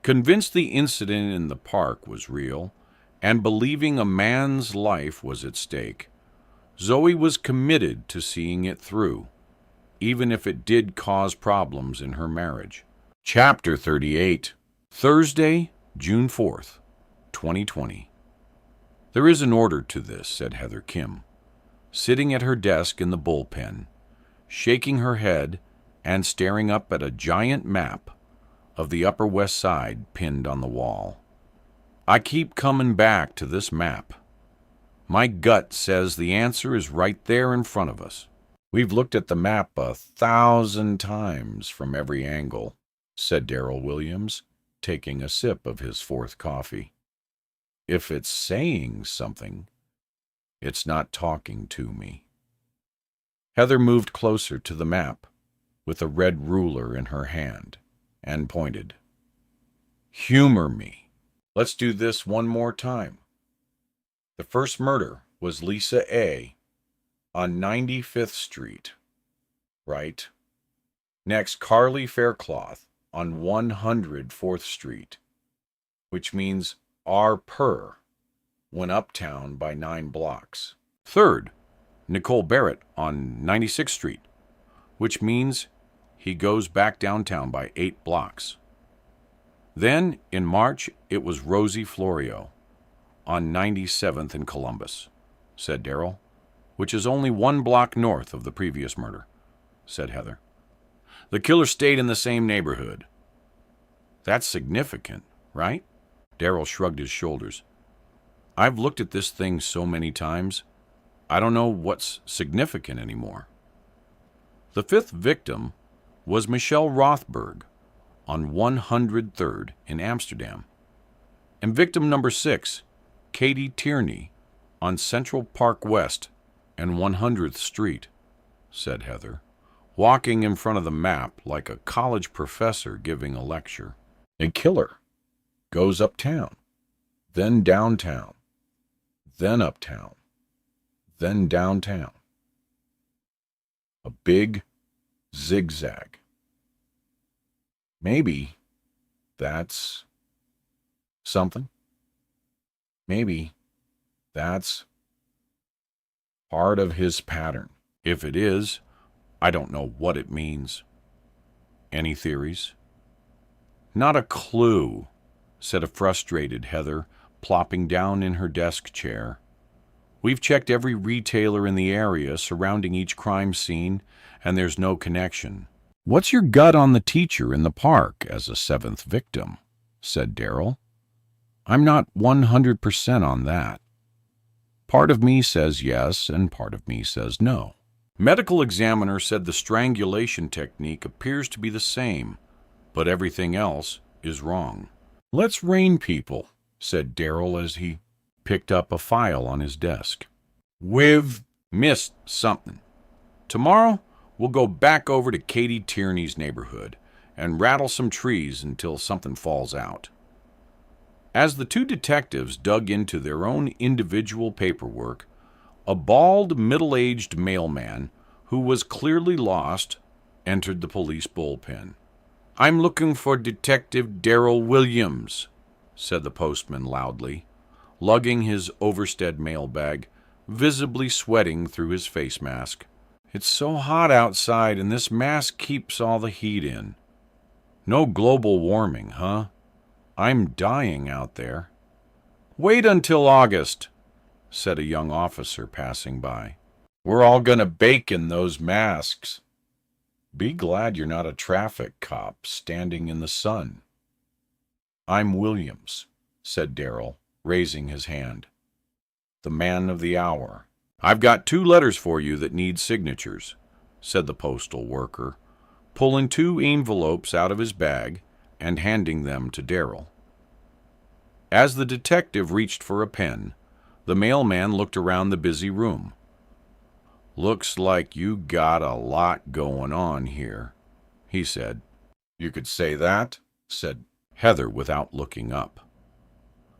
Convinced the incident in the park was real, and believing a man's life was at stake, Zoe was committed to seeing it through, even if it did cause problems in her marriage. Chapter 38. Thursday, June 4th, 2020. There is an order to this, said Heather Kim, sitting at her desk in the bullpen, shaking her head and staring up at a giant map of the Upper West Side pinned on the wall. I keep coming back to this map. My gut says the answer is right there in front of us. We've looked at the map 1,000 times from every angle, said Darrell Williams, taking a sip of his fourth coffee. If it's saying something, it's not talking to me. Heather moved closer to the map with a red ruler in her hand and pointed. Humor me. Let's do this one more time. The first murder was Lisa A. on 95th Street, right? Next, Carly Faircloth on 104th Street, which means R. Purr went uptown by 9 blocks. Third, Nicole Barrett on 96th Street, which means he goes back downtown by 8 blocks. Then, in March, it was Rosie Florio on 97th and Columbus, said Darrell, which is only 1 block north of the previous murder, said Heather. The killer stayed in the same neighborhood. That's significant, right? Darrell shrugged his shoulders. I've looked at this thing so many times, I don't know what's significant anymore. The 5th victim was Michelle Rothberg on 103rd in Amsterdam, and victim number 6, Katie Tierney, on Central Park West and 100th Street, said Heather, walking in front of the map like a college professor giving a lecture. A killer goes uptown, then downtown, then uptown, then downtown. A big zigzag. Maybe that's something. Maybe that's part of his pattern. If it is, I don't know what it means. Any theories? Not a clue, said a frustrated Heather, plopping down in her desk chair. We've checked every retailer in the area surrounding each crime scene, and there's no connection. What's your gut on the teacher in the park as a 7th victim? Said Darrell. I'm not 100% on that. Part of me says yes, and part of me says no. Medical examiner said the strangulation technique appears to be the same, but everything else is wrong. Let's rein people, said Darrell as he picked up a file on his desk. We've missed something. Tomorrow, we'll go back over to Katie Tierney's neighborhood and rattle some trees until something falls out. As the two detectives dug into their own individual paperwork, a bald, middle-aged mailman who was clearly lost entered the police bullpen. I'm looking for Detective Darrell Williams, said the postman loudly, lugging his Overstead mailbag, visibly sweating through his face mask. It's so hot outside, and this mask keeps all the heat in. No global warming, huh? I'm dying out there. Wait until August, said a young officer passing by. We're all gonna bake in those masks. Be glad you're not a traffic cop standing in the sun. I'm Williams, said Darrell, raising his hand. The man of the hour. I've got 2 letters for you that need signatures, said the postal worker, pulling 2 envelopes out of his bag and handing them to Darrell. As the detective reached for a pen, the mailman looked around the busy room. Looks like you got a lot going on here, he said. You could say that, said Heather without looking up.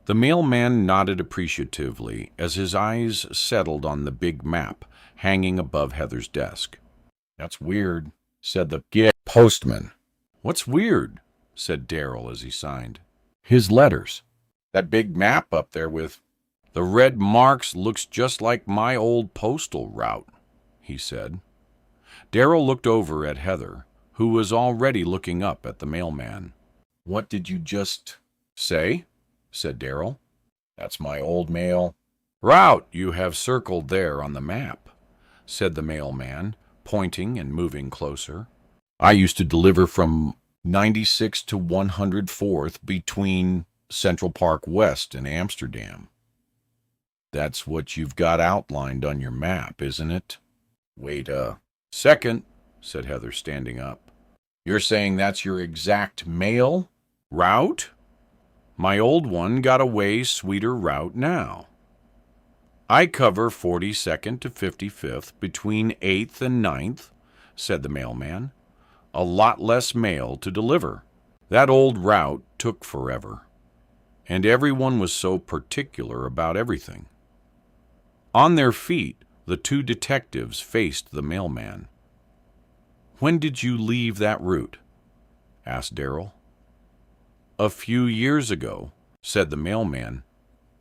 The mailman nodded appreciatively as his eyes settled on the big map hanging above Heather's desk. That's weird, said the postman. What's weird? Said Darrell as he signed. His letters. That big map up there with the red marks looks just like my old postal route, he said. Darrell looked over at Heather, who was already looking up at the mailman. What did you just say? Said Darrell. That's my old mail route you have circled there on the map, said the mailman, pointing and moving closer. I used to deliver from 96 to 104th between Central Park West and Amsterdam. That's what you've got outlined on your map, isn't it? Wait a second, said Heather, standing up. You're saying that's your exact mail route? My old one got a way sweeter route now. I cover 42nd to 55th between 8th and 9th, said the mailman. A lot less mail to deliver. That old route took forever, and everyone was so particular about everything. On their feet, the 2 detectives faced the mailman. When did you leave that route? Asked Darrell. A few years ago, said the mailman,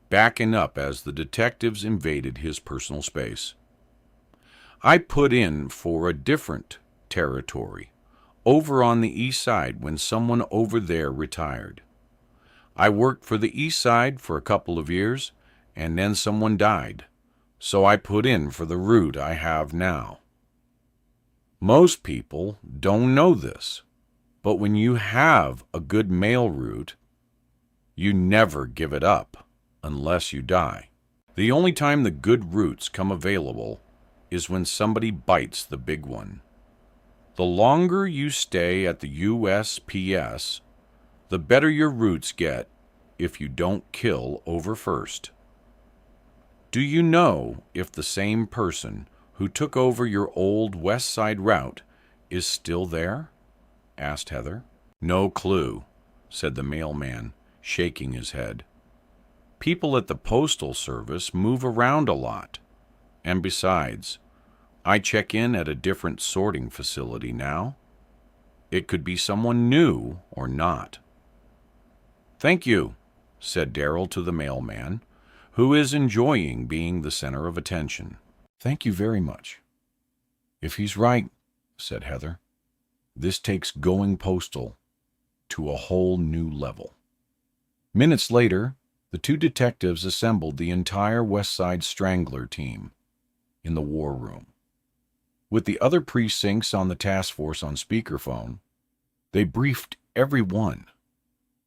backing up as the detectives invaded his personal space. I put in for a different territory, over on the east side when someone over there retired. I worked for the east side for a couple of years, and then someone died, so I put in for the route I have now. Most people don't know this, but when you have a good mail route, you never give it up unless you die. The only time the good routes come available is when somebody bites the big one. The longer you stay at the USPS, the better your routes get if you don't kill over first. Do you know if the same person who took over your old West Side route is still there? Asked Heather. No clue, said the mailman, shaking his head. People at the Postal Service move around a lot. And besides, I check in at a different sorting facility now. It could be someone new or not. Thank you, said Darrell to the mailman, who is enjoying being the center of attention. Thank you very much. If he's right, said Heather, this takes going postal to a whole new level. Minutes later, the 2 detectives assembled the entire West Side Strangler team in the war room. With the other precincts on the task force on speakerphone, they briefed everyone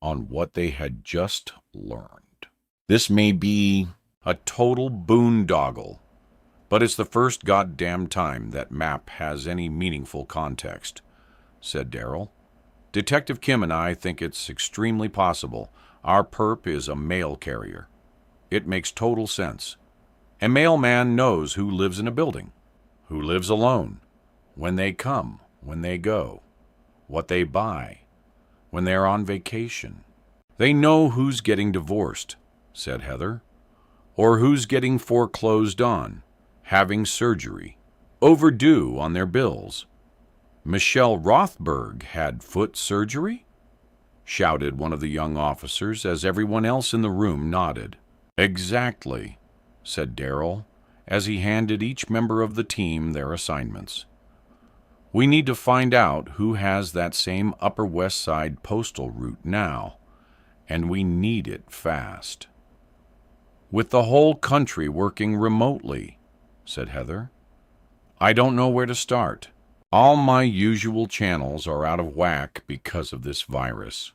on what they had just learned. This may be a total boondoggle, but it's the first goddamn time that map has any meaningful context, said Darrell. Detective Kim and I think it's extremely possible our perp is a mail carrier. It makes total sense. A mailman knows who lives in a building, who lives alone, when they come, when they go, what they buy, when they're on vacation. They know who's getting divorced, said Heather, or who's getting foreclosed on, having surgery, overdue on their bills. Michelle Rothberg had foot surgery? Shouted one of the young officers as everyone else in the room nodded. Exactly, said Darrell, as he handed each member of the team their assignments. We need to find out who has that same Upper West Side postal route now, and we need it fast. With the whole country working remotely, said Heather. I don't know where to start. All my usual channels are out of whack because of this virus.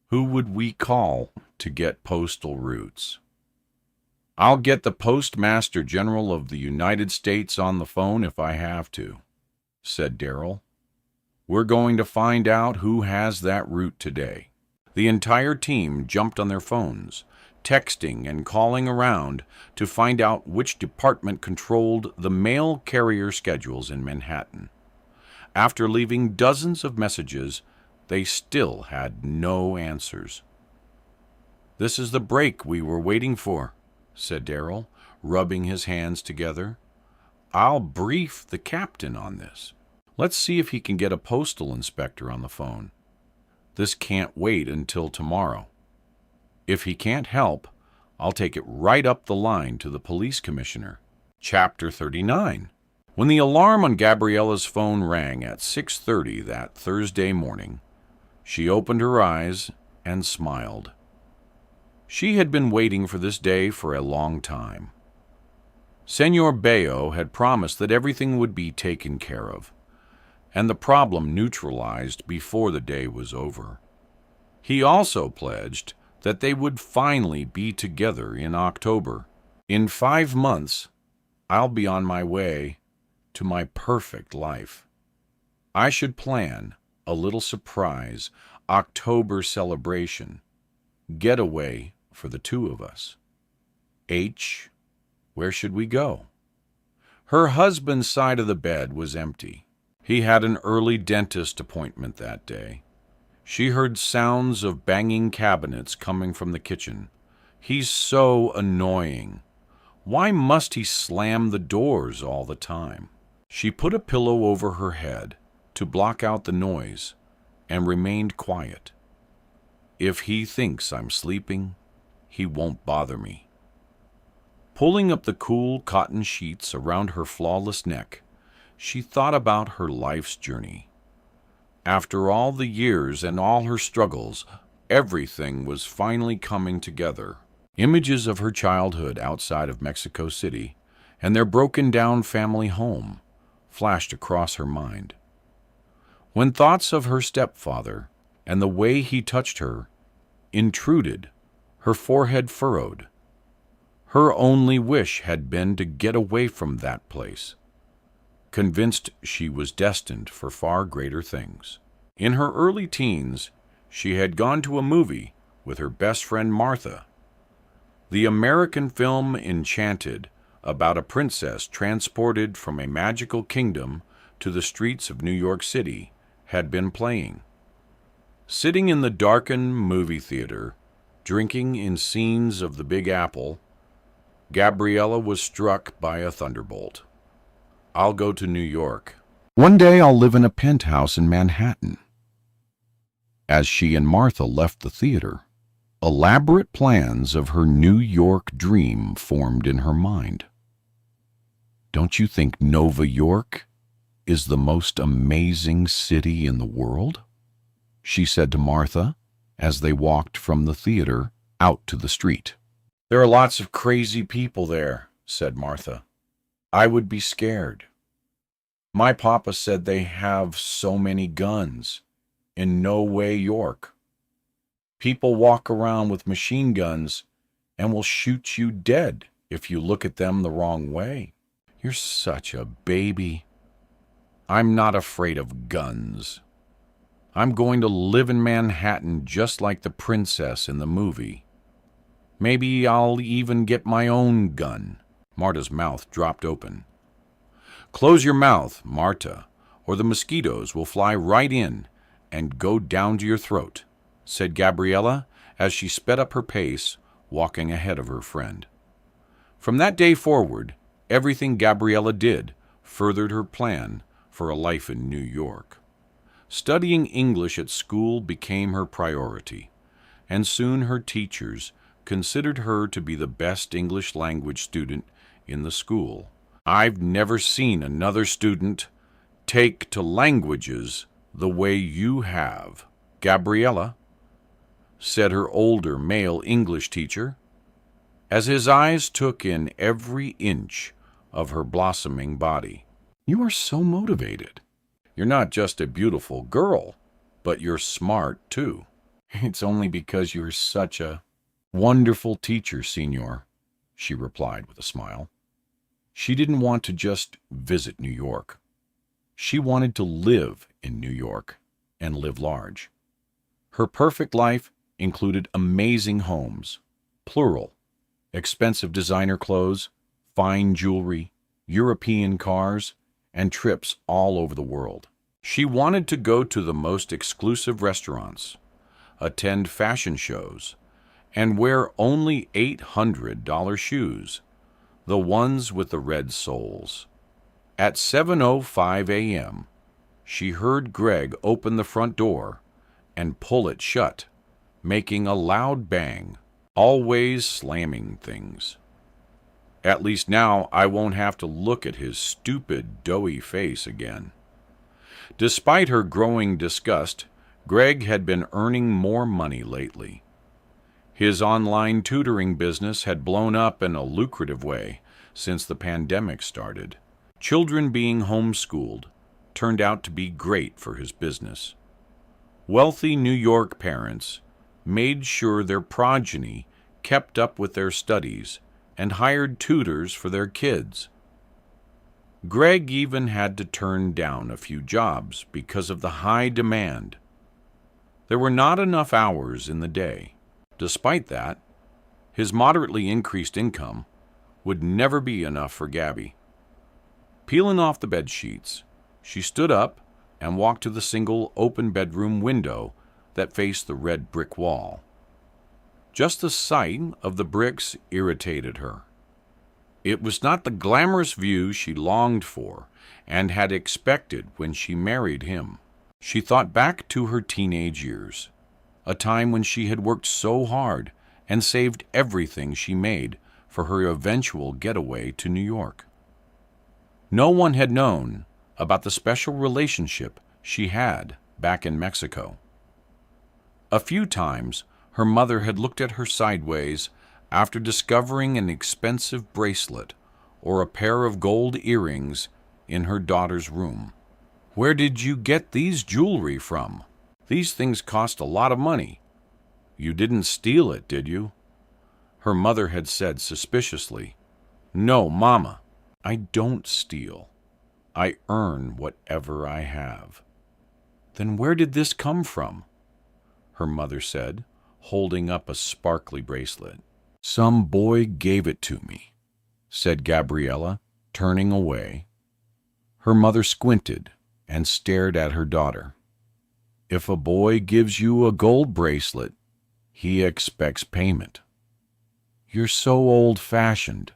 Who would we call to get postal routes? I'll get the Postmaster General of the United States on the phone if I have to, said Darrell. We're going to find out who has that route today. The entire team jumped on their phones, texting and calling around to find out which department controlled the mail carrier schedules in Manhattan. After leaving dozens of messages, they still had no answers. This is the break we were waiting for, said Darrell, rubbing his hands together. I'll brief the captain on this. Let's see if he can get a postal inspector on the phone. This can't wait until tomorrow. If he can't help, I'll take it right up the line to the police commissioner. Chapter 39. When the alarm on Gabriella's phone rang at 6:30 that Thursday morning, she opened her eyes and smiled. She had been waiting for this day for a long time. Senor Bayo had promised that everything would be taken care of, and the problem neutralized before the day was over. He also pledged that they would finally be together in October. In 5 months, I'll be on my way to my perfect life. I should plan a little surprise October celebration, getaway for the two of us. H, where should we go? Her husband's side of the bed was empty. He had an early dentist appointment that day. She heard sounds of banging cabinets coming from the kitchen. He's so annoying. Why must he slam the doors all the time? She put a pillow over her head to block out the noise and remained quiet. If he thinks I'm sleeping, he won't bother me. Pulling up the cool cotton sheets around her flawless neck, she thought about her life's journey. After all the years and all her struggles, everything was finally coming together. Images of her childhood outside of Mexico City and their broken-down family home flashed across her mind. When thoughts of her stepfather and the way he touched her intruded, her forehead furrowed. Her only wish had been to get away from that place, convinced she was destined for far greater things. In her early teens, she had gone to a movie with her best friend Martha. The American film Enchanted, about a princess transported from a magical kingdom to the streets of New York City, had been playing. Sitting in the darkened movie theater, drinking in scenes of the Big Apple, Gabriella was struck by a thunderbolt. I'll go to New York. One day I'll live in a penthouse in Manhattan. As she and Martha left the theater, elaborate plans of her New York dream formed in her mind. Don't you think Nova York is the most amazing city in the world? She said to Martha as they walked from the theater out to the street. There are lots of crazy people there, said Martha. I would be scared. My papa said they have so many guns in No Way York. People walk around with machine guns and will shoot you dead if you look at them the wrong way. You're such a baby. I'm not afraid of guns. I'm going to live in Manhattan just like the princess in the movie. Maybe I'll even get my own gun." Marta's mouth dropped open. "Close your mouth, Marta, or the mosquitoes will fly right in and go down to your throat," said Gabriella as she sped up her pace, walking ahead of her friend. From that day forward, everything Gabriella did furthered her plan for a life in New York. Studying English at school became her priority, and soon her teachers considered her to be the best English language student in the school. "I've never seen another student take to languages the way you have, Gabriella," said her older male English teacher, as his eyes took in every inch of her blossoming body. "You are so motivated. You're not just a beautiful girl, but you're smart, too." "It's only because you're such a wonderful teacher, Senor," she replied with a smile. She didn't want to just visit New York. She wanted to live in New York and live large. Her perfect life included amazing homes, plural, expensive designer clothes, fine jewelry, European cars, and trips all over the world. She wanted to go to the most exclusive restaurants, attend fashion shows, and wear only $800 shoes, the ones with the red soles. At 7:05 a.m., she heard Greg open the front door and pull it shut, making a loud bang, always slamming things. "At least now I won't have to look at his stupid, doughy face again." Despite her growing disgust, Greg had been earning more money lately. His online tutoring business had blown up in a lucrative way since the pandemic started. Children being homeschooled turned out to be great for his business. Wealthy New York parents made sure their progeny kept up with their studies and hired tutors for their kids. Greg even had to turn down a few jobs because of the high demand. There were not enough hours in the day. Despite that, his moderately increased income would never be enough for Gabby. Peeling off the bed sheets, she stood up and walked to the single open bedroom window that faced the red brick wall. Just the sight of the bricks irritated her. It was not the glamorous view she longed for and had expected when she married him. She thought back to her teenage years, a time when she had worked so hard and saved everything she made for her eventual getaway to New York. No one had known about the special relationship she had back in Mexico. A few times, her mother had looked at her sideways after discovering an expensive bracelet or a pair of gold earrings in her daughter's room. "Where did you get these jewelry from? These things cost a lot of money. You didn't steal it, did you?" Her mother had said suspiciously, "No, Mama, I don't steal. I earn whatever I have." "Then where did this come from?" her mother said, holding up a sparkly bracelet. "Some boy gave it to me," said Gabriella, turning away. Her mother squinted and stared at her daughter. "If a boy gives you a gold bracelet, he expects payment." "You're so old-fashioned,"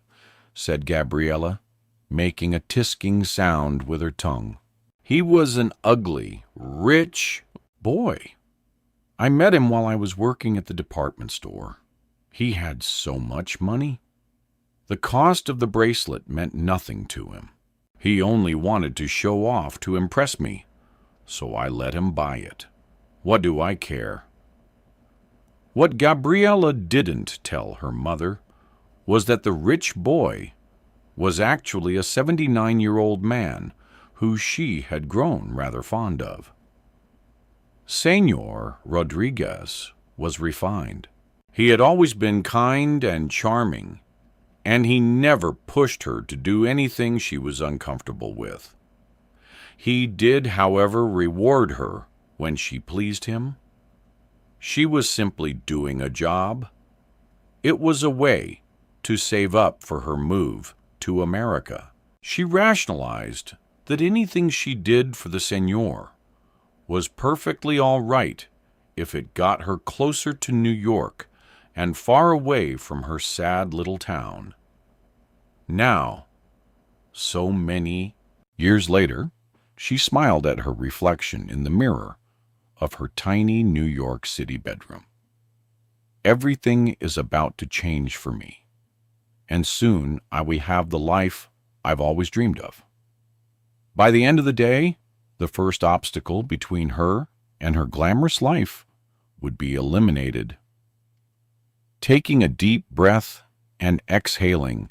said Gabriella, making a tisking sound with her tongue. "He was an ugly, rich boy. I met him while I was working at the department store. He had so much money. The cost of the bracelet meant nothing to him. He only wanted to show off to impress me, so I let him buy it. What do I care?" What Gabriella didn't tell her mother was that the rich boy was actually a 79-year-old man who she had grown rather fond of. Senor Rodriguez was refined. He had always been kind and charming, and he never pushed her to do anything she was uncomfortable with. He did, however, reward her when she pleased him. She was simply doing a job. It was a way to save up for her move to America. She rationalized that anything she did for the Señor was perfectly all right if it got her closer to New York and far away from her sad little town. Now, so many years later, she smiled at her reflection in the mirror of her tiny New York City bedroom. Everything is about to change for me, and soon I will have the life I've always dreamed of. By the end of the day, the first obstacle between her and her glamorous life would be eliminated. Taking a deep breath and exhaling,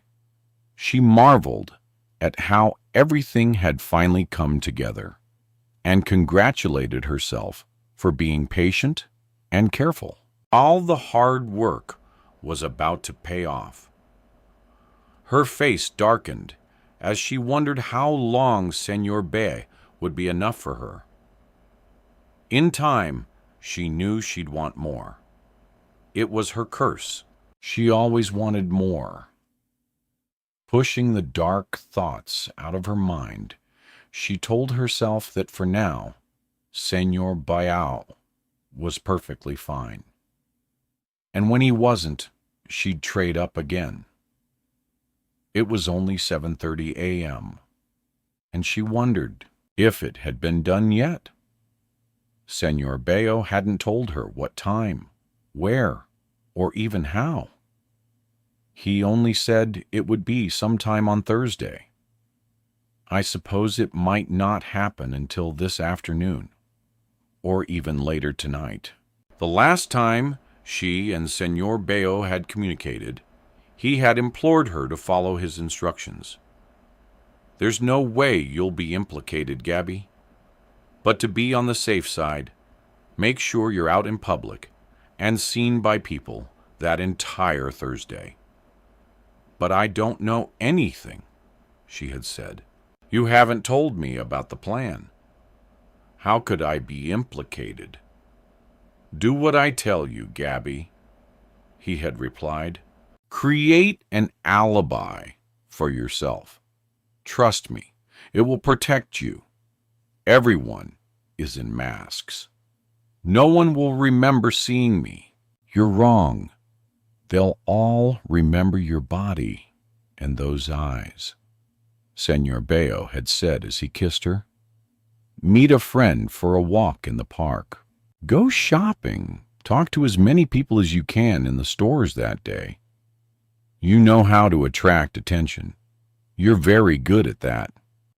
she marveled at how everything had finally come together, and congratulated herself for being patient and careful. All the hard work was about to pay off. Her face darkened as she wondered how long Señor Bay would be enough for her. In time, she knew she'd want more. It was her curse. She always wanted more. Pushing the dark thoughts out of her mind, she told herself that for now, Señor Bayao was perfectly fine. And when he wasn't, she'd trade up again. It was only 7:30 a.m., and she wondered if it had been done yet. Señor Bayo hadn't told her what time, where, or even how. He only said it would be sometime on Thursday. I suppose it might not happen until this afternoon, or even later tonight. The last time she and Señor Bayo had communicated, he had implored her to follow his instructions. There's no way you'll be implicated, Gabby. But to be on the safe side, make sure you're out in public and seen by people that entire Thursday. But I don't know anything, she had said. You haven't told me about the plan. How could I be implicated? Do what I tell you, Gabby, he had replied. Create an alibi for yourself. Trust me, it will protect you. Everyone is in masks. No one will remember seeing me. You're wrong. They'll all remember your body and those eyes, Señor Bayo had said as he kissed her. Meet a friend for a walk in the park. Go shopping. Talk to as many people as you can in the stores that day. You know how to attract attention. You're very good at that.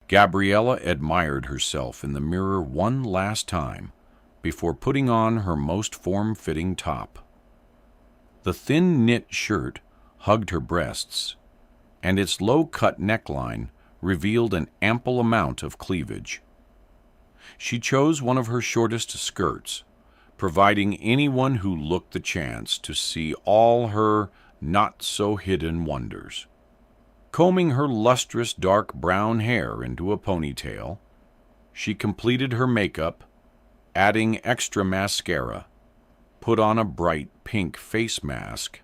Gabriella admired herself in the mirror one last time before putting on her most form-fitting top. The thin knit shirt hugged her breasts, and its low-cut neckline revealed an ample amount of cleavage. She chose one of her shortest skirts, providing anyone who looked the chance to see all her not-so-hidden wonders. Combing her lustrous dark brown hair into a ponytail, she completed her makeup, adding extra mascara, put on a bright pink face mask,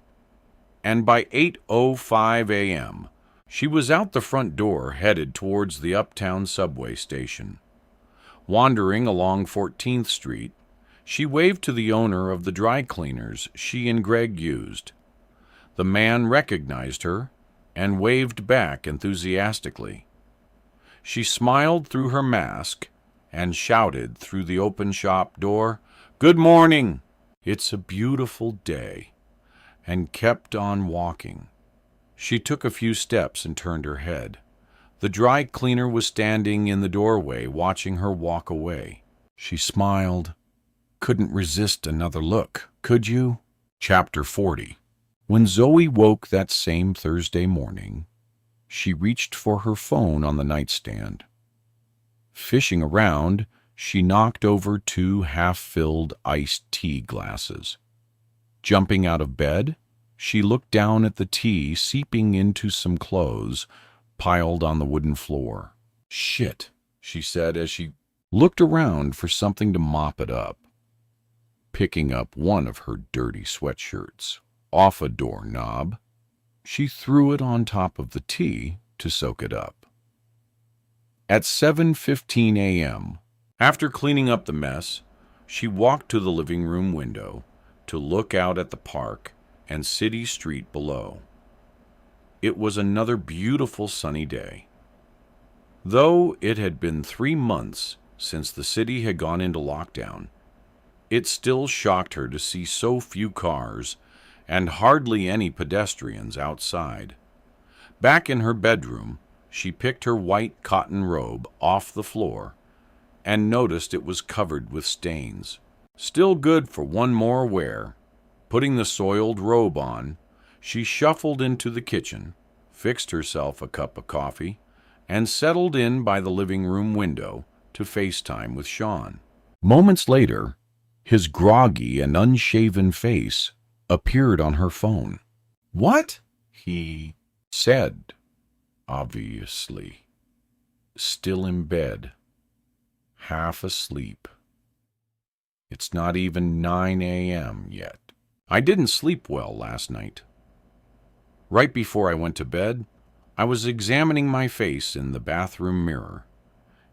and by 8:05 a.m., she was out the front door headed towards the uptown subway station. Wandering along 14th Street, she waved to the owner of the dry cleaners she and Greg used. The man recognized her and waved back enthusiastically. She smiled through her mask and shouted through the open shop door, "Good morning! It's a beautiful day," and kept on walking. She took a few steps and turned her head. The dry cleaner was standing in the doorway watching her walk away. She smiled. Couldn't resist another look, could you? Chapter 40. When Zoe woke that same Thursday morning, she reached for her phone on the nightstand. Fishing around, she knocked over 2 half-filled iced tea glasses. Jumping out of bed, she looked down at the tea seeping into some clothes piled on the wooden floor. "Shit," she said as she looked around for something to mop it up. Picking up one of her dirty sweatshirts off a doorknob, she threw it on top of the tea to soak it up. At 7:15 a.m., after cleaning up the mess, she walked to the living room window to look out at the park and city street below. It was another beautiful sunny day. Though it had been 3 months since the city had gone into lockdown, it still shocked her to see so few cars and hardly any pedestrians outside. Back in her bedroom, she picked her white cotton robe off the floor and noticed it was covered with stains. Still good for one more wear. Putting the soiled robe on, she shuffled into the kitchen, fixed herself a cup of coffee, and settled in by the living room window to FaceTime with Sean. Moments later, his groggy and unshaven face appeared on her phone. "What?" he said, obviously. Still in bed, half asleep. It's not even 9 a.m. yet. "I didn't sleep well last night. Right before I went to bed, I was examining my face in the bathroom mirror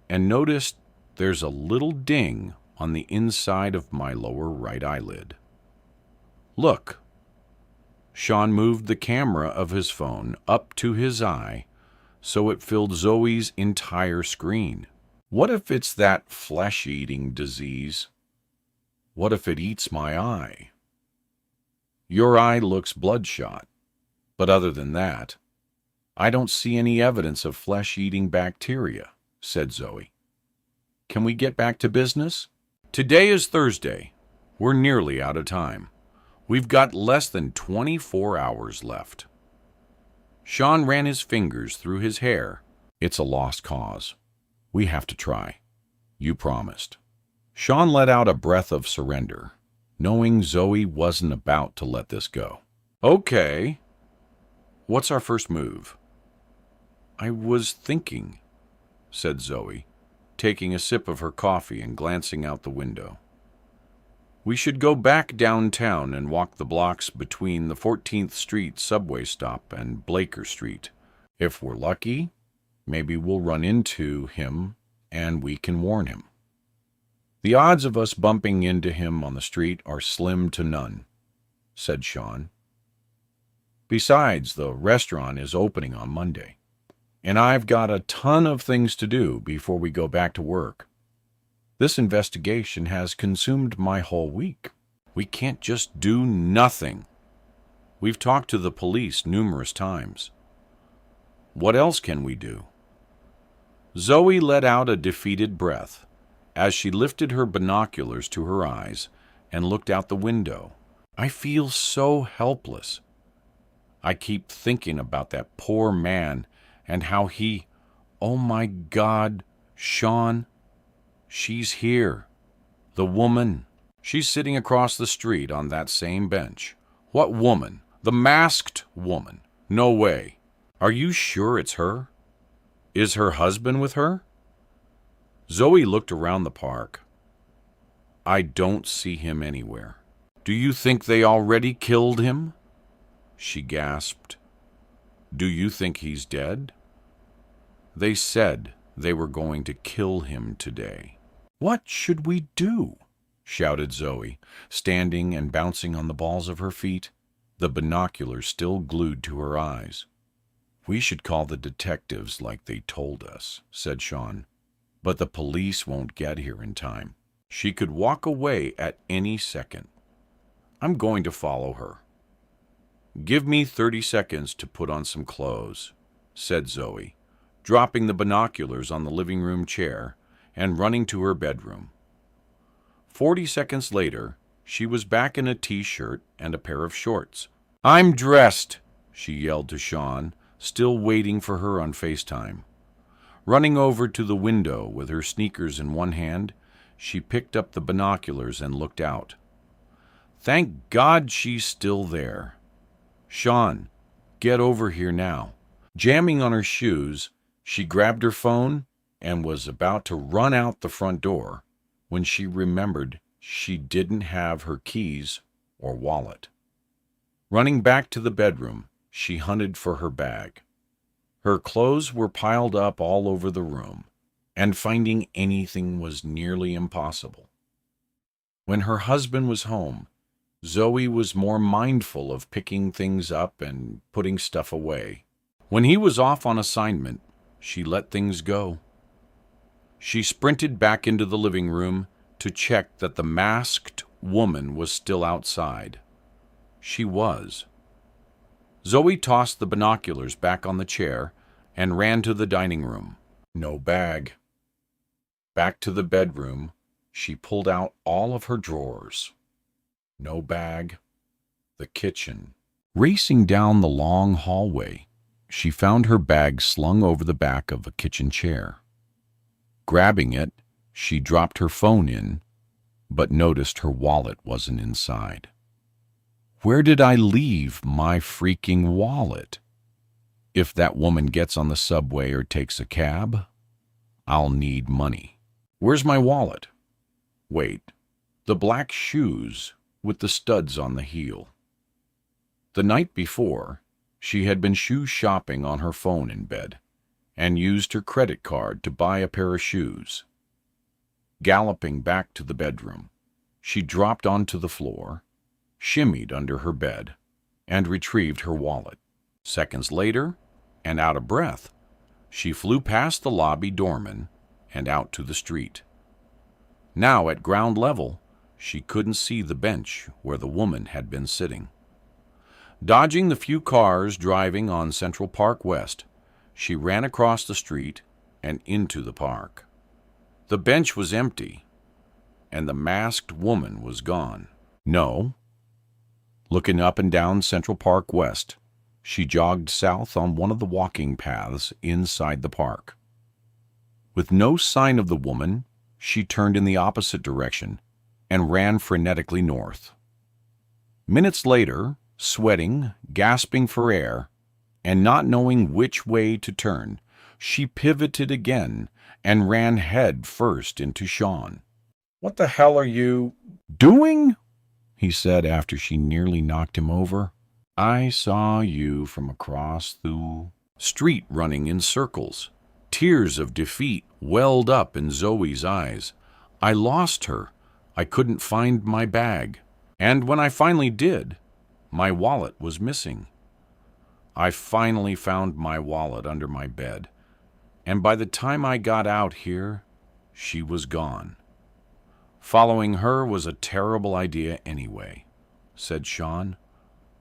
and noticed there's a little ding on the inside of my lower right eyelid. Look." Sean moved the camera of his phone up to his eye so it filled Zoe's entire screen. "What if it's that flesh-eating disease? What if it eats my eye?" "Your eye looks bloodshot, but other than that, I don't see any evidence of flesh-eating bacteria," said Zoe. "Can we get back to business?" "Today is Thursday. We're nearly out of time. We've got less than 24 hours left." Sean ran his fingers through his hair. "It's a lost cause. We have to try. You promised." Sean let out a breath of surrender, knowing Zoe wasn't about to let this go. "Okay. What's our first move?" "I was thinking," said Zoe, taking a sip of her coffee and glancing out the window. "We should go back downtown and walk the blocks between the 14th Street subway stop and Blaker Street. If we're lucky, maybe we'll run into him and we can warn him. The odds of us bumping into him on the street are slim to none," said Sean. "Besides, the restaurant is opening on Monday, and I've got a ton of things to do before we go back to work. This investigation has consumed my whole week. We can't just do nothing. We've talked to the police numerous times. What else can we do?" Zoe let out a defeated breath as she lifted her binoculars to her eyes and looked out the window. "I feel so helpless. I keep thinking about that poor man and how he... Oh my God, Sean, she's here. The woman. She's sitting across the street on that same bench." "What woman?" "The masked woman." "No way. Are you sure it's her? Is her husband with her?" Zoe looked around the park. "I don't see him anywhere." "Do you think they already killed him?" she gasped. "Do you think he's dead?" "They said they were going to kill him today." "What should we do?" shouted Zoe, standing and bouncing on the balls of her feet, the binoculars still glued to her eyes. "We should call the detectives like they told us," said Sean. "But the police won't get here in time. She could walk away at any second. I'm going to follow her." "Give me 30 seconds to put on some clothes," said Zoe, dropping the binoculars on the living room chair and running to her bedroom. 40 seconds later, she was back in a t-shirt and a pair of shorts. "I'm dressed," she yelled to Sean, still waiting for her on FaceTime. Running over to the window with her sneakers in one hand, she picked up the binoculars and looked out. Thank God she's still there. Sean, get over here now. Jamming on her shoes, she grabbed her phone and was about to run out the front door when she remembered she didn't have her keys or wallet. Running back to the bedroom, she hunted for her bag. Her clothes were piled up all over the room, and finding anything was nearly impossible. When her husband was home, Zoe was more mindful of picking things up and putting stuff away. When he was off on assignment, she let things go. She sprinted back into the living room to check that the masked woman was still outside. She was. Zoe tossed the binoculars back on the chair and ran to the dining room. No bag. Back to the bedroom, she pulled out all of her drawers. No bag. The kitchen. Racing down the long hallway, she found her bag slung over the back of a kitchen chair. Grabbing it, she dropped her phone in, but noticed her wallet wasn't inside. Where did I leave my freaking wallet? If that woman gets on the subway or takes a cab, I'll need money. Where's my wallet? Wait, the black shoes with the studs on the heel. The night before, she had been shoe shopping on her phone in bed and used her credit card to buy a pair of shoes. Galloping back to the bedroom, she dropped onto the floor, shimmied under her bed, and retrieved her wallet. Seconds later, and out of breath, she flew past the lobby doorman and out to the street. Now at ground level, she couldn't see the bench where the woman had been sitting. Dodging the few cars driving on Central Park West, she ran across the street and into the park. The bench was empty, and the masked woman was gone. No. Looking up and down Central Park West, she jogged south on one of the walking paths inside the park. With no sign of the woman, she turned in the opposite direction and ran frenetically north. Minutes later, sweating, gasping for air, and not knowing which way to turn, she pivoted again and ran head first into Sean. "What the hell are you doing?" he said after she nearly knocked him over. "I saw you from across the street running in circles." Tears of defeat welled up in Zoe's eyes. "I lost her. I couldn't find my bag. And when I finally did, my wallet was missing. I finally found my wallet under my bed, and by the time I got out here, she was gone. Following her was a terrible idea anyway," said Sean.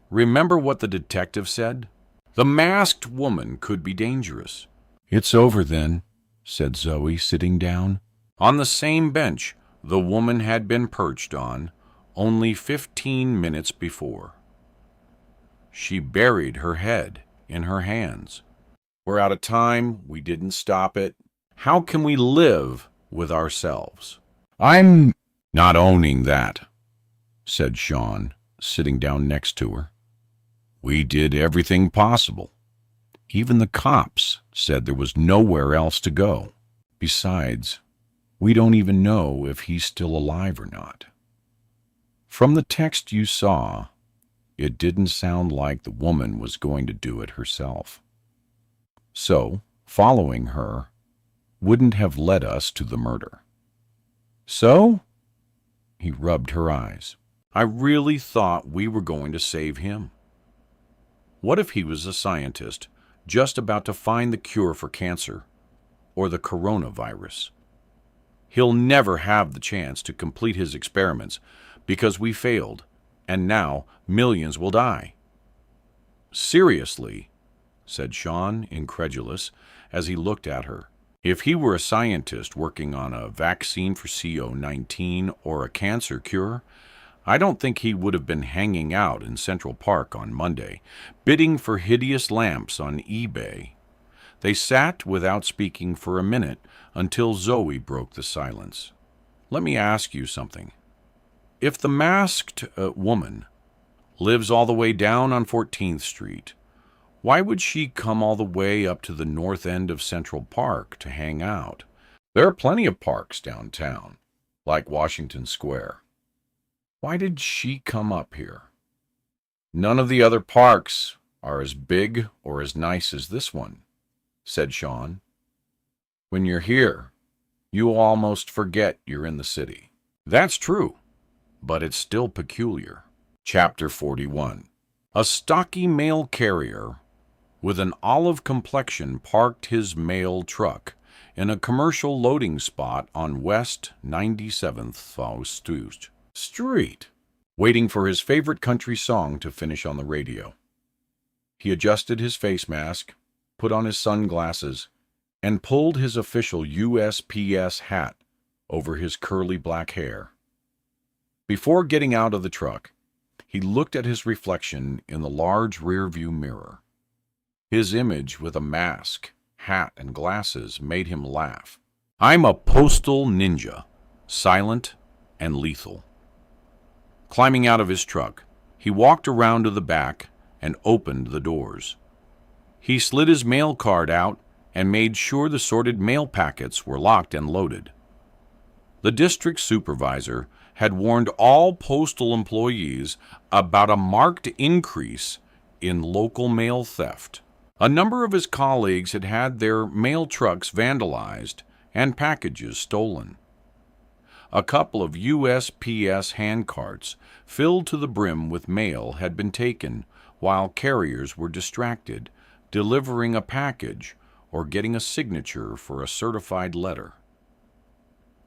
"Remember what the detective said? The masked woman could be dangerous." "It's over then," said Zoe, sitting down. On the same bench the woman had been perched on only 15 minutes before. She buried her head in her hands. "We're out of time. We didn't stop it. How can we live with ourselves?" "I'm not owning that," said Sean, sitting down next to her. "We did everything possible. Even the cops said there was nowhere else to go. Besides, we don't even know if he's still alive or not. From the text you saw, it didn't sound like the woman was going to do it herself. So, following her wouldn't have led us to the murder. So?" He rubbed her eyes. "I really thought we were going to save him. What if he was a scientist just about to find the cure for cancer or the coronavirus? He'll never have the chance to complete his experiments because we failed, and now millions will die." "Seriously," said Sean, incredulous, as he looked at her. "If he were a scientist working on a vaccine for CO-19 or a cancer cure, I don't think he would have been hanging out in Central Park on Monday, bidding for hideous lamps on eBay." They sat without speaking for a minute until Zoe broke the silence. "Let me ask you something. If the masked woman lives all the way down on 14th Street, why would she come all the way up to the north end of Central Park to hang out? There are plenty of parks downtown, like Washington Square. Why did she come up here? None of the other parks are as big or as nice as this one, said Sean. When you're here, you almost forget you're in the city. That's true, but it's still peculiar. Chapter 41. A stocky mail carrier with an olive complexion parked his mail truck in a commercial loading spot on West 97th Street, waiting for his favorite country song to finish on the radio. He adjusted his face mask, put on his sunglasses, and pulled his official USPS hat over his curly black hair. Before getting out of the truck, he looked at his reflection in the large rearview mirror. His image with a mask, hat, and glasses made him laugh. I'm a postal ninja, silent and lethal. Climbing out of his truck, he walked around to the back and opened the doors. He slid his mail card out and made sure the sorted mail packets were locked and loaded. The district supervisor had warned all postal employees about a marked increase in local mail theft. A number of his colleagues had had their mail trucks vandalized and packages stolen. A couple of USPS handcarts filled to the brim with mail had been taken while carriers were distracted, delivering a package or getting a signature for a certified letter.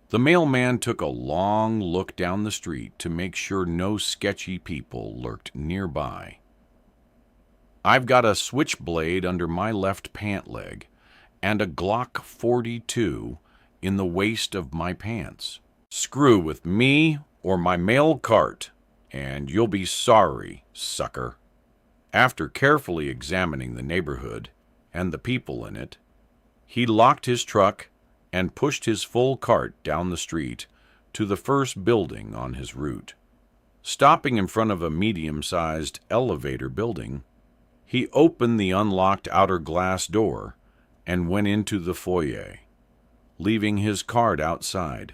The mailman took a long look down the street to make sure no sketchy people lurked nearby. I've got a switchblade under my left pant leg and a Glock 42 in the waist of my pants. Screw with me or my mail cart, and you'll be sorry, sucker. After carefully examining the neighborhood and the people in it, he locked his truck and pushed his full cart down the street to the first building on his route. Stopping in front of a medium-sized elevator building, he opened the unlocked outer glass door and went into the foyer, leaving his cart outside.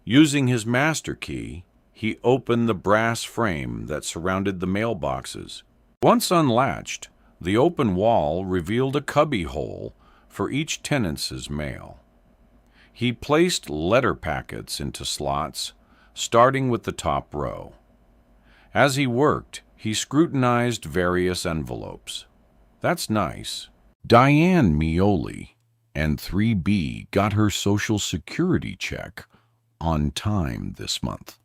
Using his master key, he opened the brass frame that surrounded the mailboxes. Once unlatched, the open wall revealed a cubby hole for each tenant's mail. He placed letter packets into slots, starting with the top row. As he worked, he scrutinized various envelopes. That's nice. Diane Mioli and 3B got her Social Security check on time this month.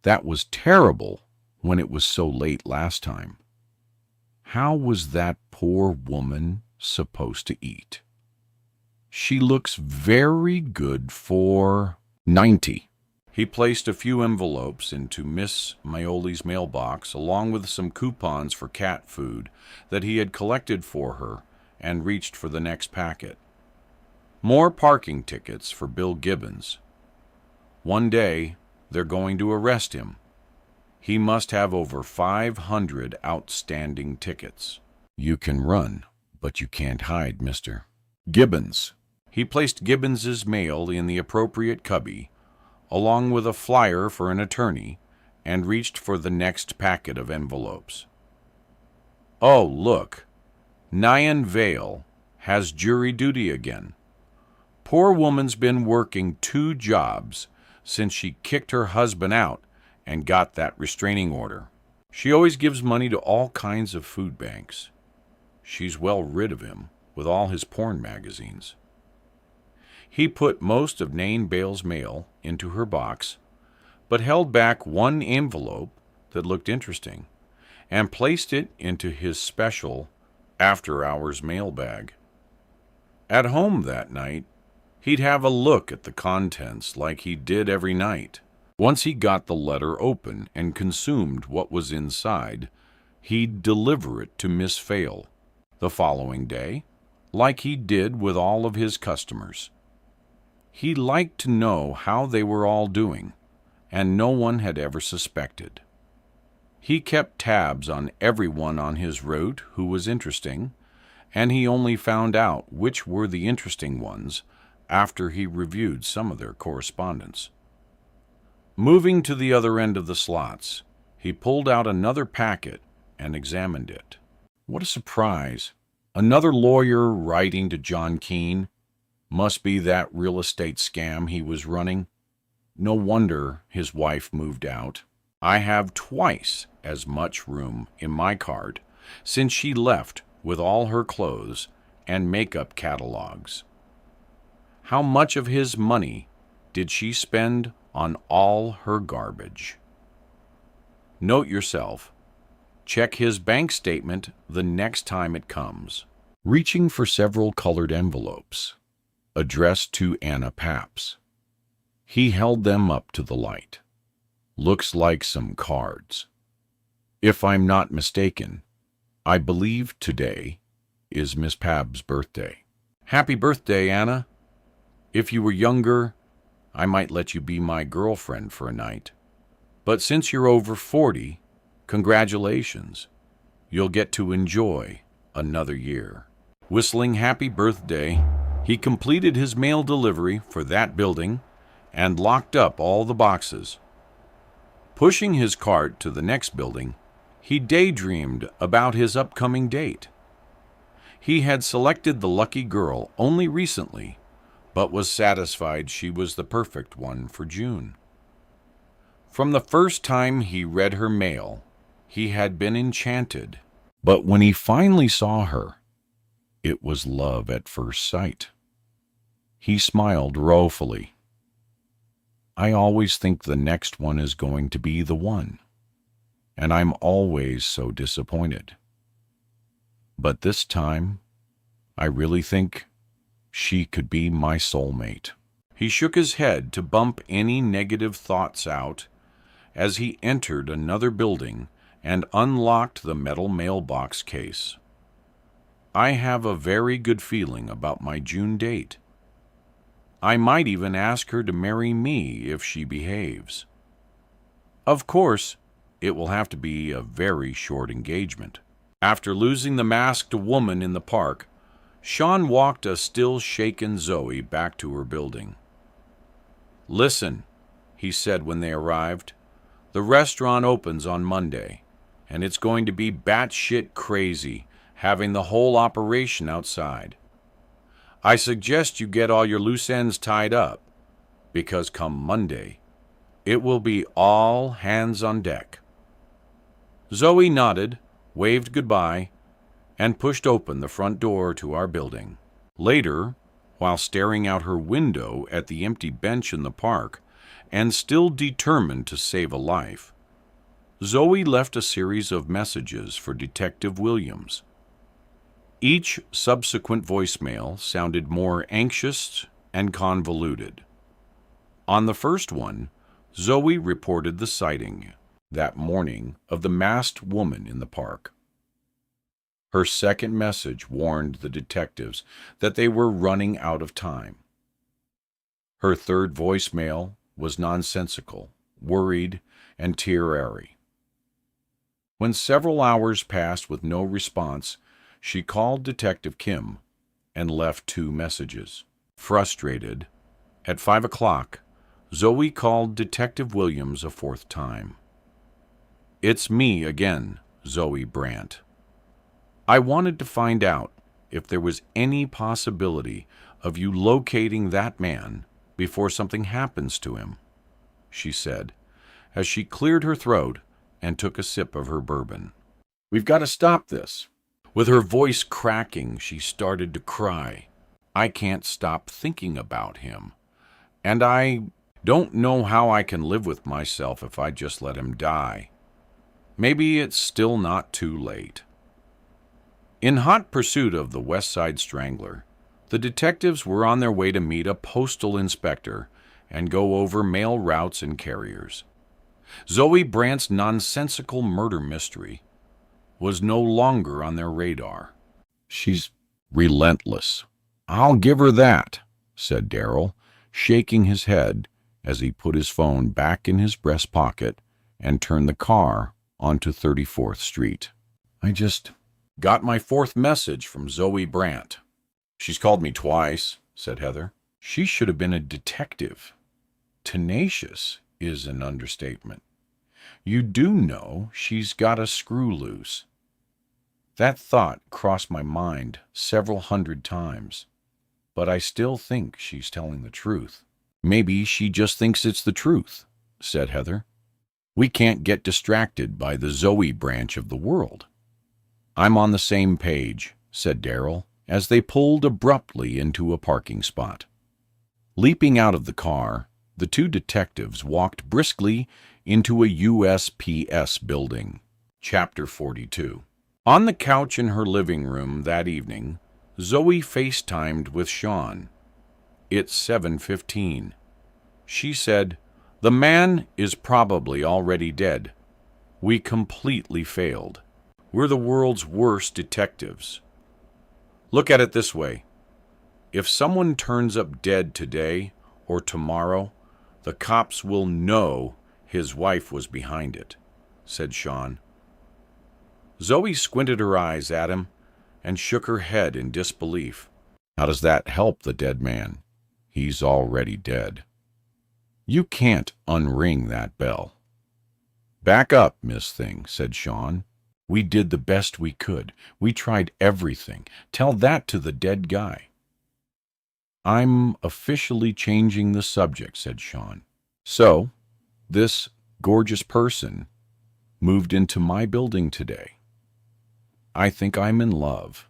That was terrible when it was so late last time. How was that poor woman supposed to eat? She looks very good for 90. He placed a few envelopes into Miss Maioli's mailbox along with some coupons for cat food that he had collected for her and reached for the next packet. More parking tickets for Bill Gibbons. One day, they're going to arrest him. He must have over 500 outstanding tickets. You can run, but you can't hide, mister. Gibbons. He placed Gibbons's mail in the appropriate cubby, along with a flyer for an attorney, and reached for the next packet of envelopes. Oh, look. Nyan Vale has jury duty again. Poor woman's been working 2 jobs since she kicked her husband out and got that restraining order. She always gives money to all kinds of food banks. She's well rid of him with all his porn magazines. He put most of Nain Bale's mail into her box, but held back one envelope that looked interesting and placed it into his special after-hours mailbag. At home that night, he'd have a look at the contents like he did every night. Once he got the letter open and consumed what was inside, he'd deliver it to Miss Vale the following day, like he did with all of his customers. He liked to know how they were all doing and no one had ever suspected. He kept tabs on everyone on his route who was interesting, and he only found out which were the interesting ones after he reviewed some of their correspondence. Moving to the other end of the slots, he pulled out another packet and examined it. What a surprise! Another lawyer writing to John Keene. Must be that real estate scam he was running. No wonder his wife moved out. I have twice as much room in my cart since she left with all her clothes and makeup catalogs. How much of his money did she spend on all her garbage? Note yourself. Check his bank statement the next time it comes. Reaching for several colored envelopes, addressed to Anna Paps. He held them up to the light. Looks like some cards. If I'm not mistaken, I believe today is Miss Paps' birthday. Happy birthday, Anna. If you were younger, I might let you be my girlfriend for a night. But since you're over 40, congratulations. You'll get to enjoy another year. Whistling happy birthday, he completed his mail delivery for that building and locked up all the boxes. Pushing his cart to the next building, he daydreamed about his upcoming date. He had selected the lucky girl only recently, but was satisfied she was the perfect one for June. From the first time he read her mail, he had been enchanted. But when he finally saw her, it was love at first sight. He smiled ruefully. I always think the next one is going to be the one, and I'm always so disappointed. But this time, I really think she could be my soulmate. He shook his head to bump any negative thoughts out as he entered another building and unlocked the metal mailbox case. I have a very good feeling about my June date. I might even ask her to marry me if she behaves. Of course, it will have to be a very short engagement. After losing the masked woman in the park, Sean walked a still shaken Zoe back to her building. Listen, he said when they arrived, the restaurant opens on Monday, and it's going to be batshit crazy having the whole operation outside. I suggest you get all your loose ends tied up, because come Monday, it will be all hands on deck. Zoe nodded, waved goodbye, and pushed open the front door to our building. Later, while staring out her window at the empty bench in the park, and still determined to save a life, Zoe left a series of messages for Detective Williams. Each subsequent voicemail sounded more anxious and convoluted. On the first one, Zoe reported the sighting that morning of the masked woman in the park. Her second message warned the detectives that they were running out of time. Her third voicemail was nonsensical, worried, and teary. When several hours passed with no response, she called Detective Kim and left 2 messages. Frustrated, at 5 o'clock, Zoe called Detective Williams a 4th time. It's me again, Zoe Brandt. I wanted to find out if there was any possibility of you locating that man before something happens to him, she said, as she cleared her throat and took a sip of her bourbon. We've got to stop this. With her voice cracking, she started to cry. I can't stop thinking about him, and I don't know how I can live with myself if I just let him die. Maybe it's still not too late. In hot pursuit of the West Side Strangler, the detectives were on their way to meet a postal inspector and go over mail routes and carriers. Zoe Brandt's nonsensical murder mystery was no longer on their radar. She's relentless. I'll give her that, said Darrell, shaking his head as he put his phone back in his breast pocket and turned the car onto 34th Street. I just got my 4th message from Zoe Brandt. She's called me twice, said Heather. She should have been a detective. Tenacious is an understatement. You do know she's got a screw loose. That thought crossed my mind several hundred times, but I still think she's telling the truth. Maybe she just thinks it's the truth, said Heather. We can't get distracted by the Zoe branch of the world. I'm on the same page, said Darrell, as they pulled abruptly into a parking spot. Leaping out of the car, the two detectives walked briskly into a USPS building. Chapter 42. On the couch in her living room that evening, Zoe FaceTimed with Sean. It's 7:15. She said, "The man is probably already dead. We completely failed. We're the world's worst detectives. Look at it this way. If someone turns up dead today or tomorrow, the cops will know his wife was behind it," said Sean. Zoe squinted her eyes at him and shook her head in disbelief. How does that help the dead man? He's already dead. You can't unring that bell. Back up, Miss Thing, said Sean. We did the best we could. We tried everything. Tell that to the dead guy. I'm officially changing the subject, said Sean. So, this gorgeous person moved into my building today. I think I'm in love.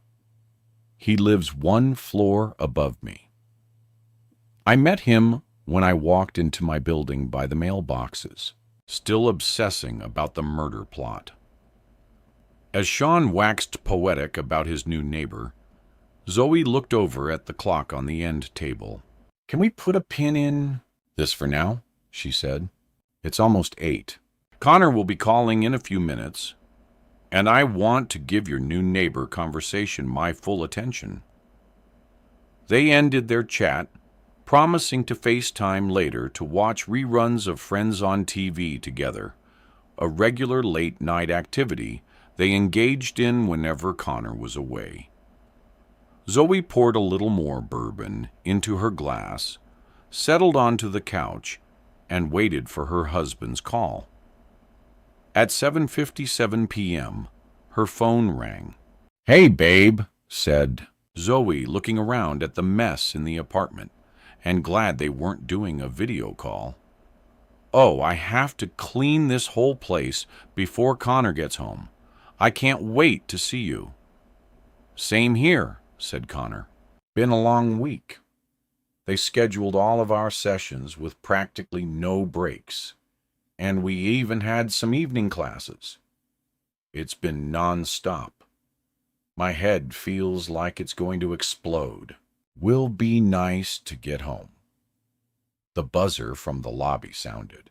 He lives 1 floor above me. I met him when I walked into my building by the mailboxes, still obsessing about the murder plot. As Sean waxed poetic about his new neighbor, Zoe looked over at the clock on the end table. Can we put a pin in this for now? She said. It's almost 8. Connor will be calling in a few minutes, and I want to give your new neighbor conversation my full attention. They ended their chat, promising to FaceTime later to watch reruns of Friends on TV together, a regular late-night activity they engaged in whenever Connor was away. Zoe poured a little more bourbon into her glass, settled onto the couch, and waited for her husband's call. At 7:57 p.m., her phone rang. Hey, babe, said Zoe, looking around at the mess in the apartment, and glad they weren't doing a video call. Oh, I have to clean this whole place before Connor gets home. I can't wait to see you. Same here, said Connor. Been a long week. They scheduled all of our sessions with practically no breaks, and we even had some evening classes. It's been non-stop. My head feels like it's going to explode. Will be nice to get home. The buzzer from the lobby sounded.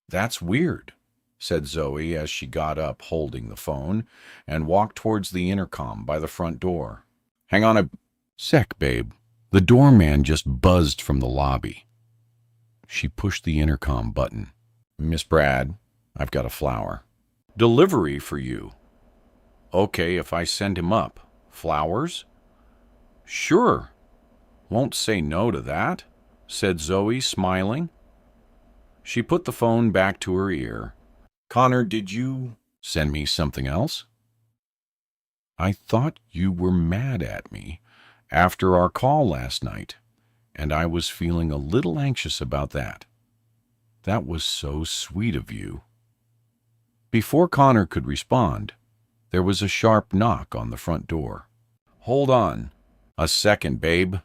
That's weird, said Zoe as she got up holding the phone and walked towards the intercom by the front door. Hang on a sec, babe. The doorman just buzzed from the lobby. She pushed the intercom button. Miss Brad, I've got a flower. Delivery for you. Okay, if I send him up. Flowers? Sure. Won't say no to that, said Zoe, smiling. She put the phone back to her ear. Connor, did you send me something else? I thought you were mad at me after our call last night, and I was feeling a little anxious about that. That was so sweet of you. Before Connor could respond, there was a sharp knock on the front door. Hold on a second, babe,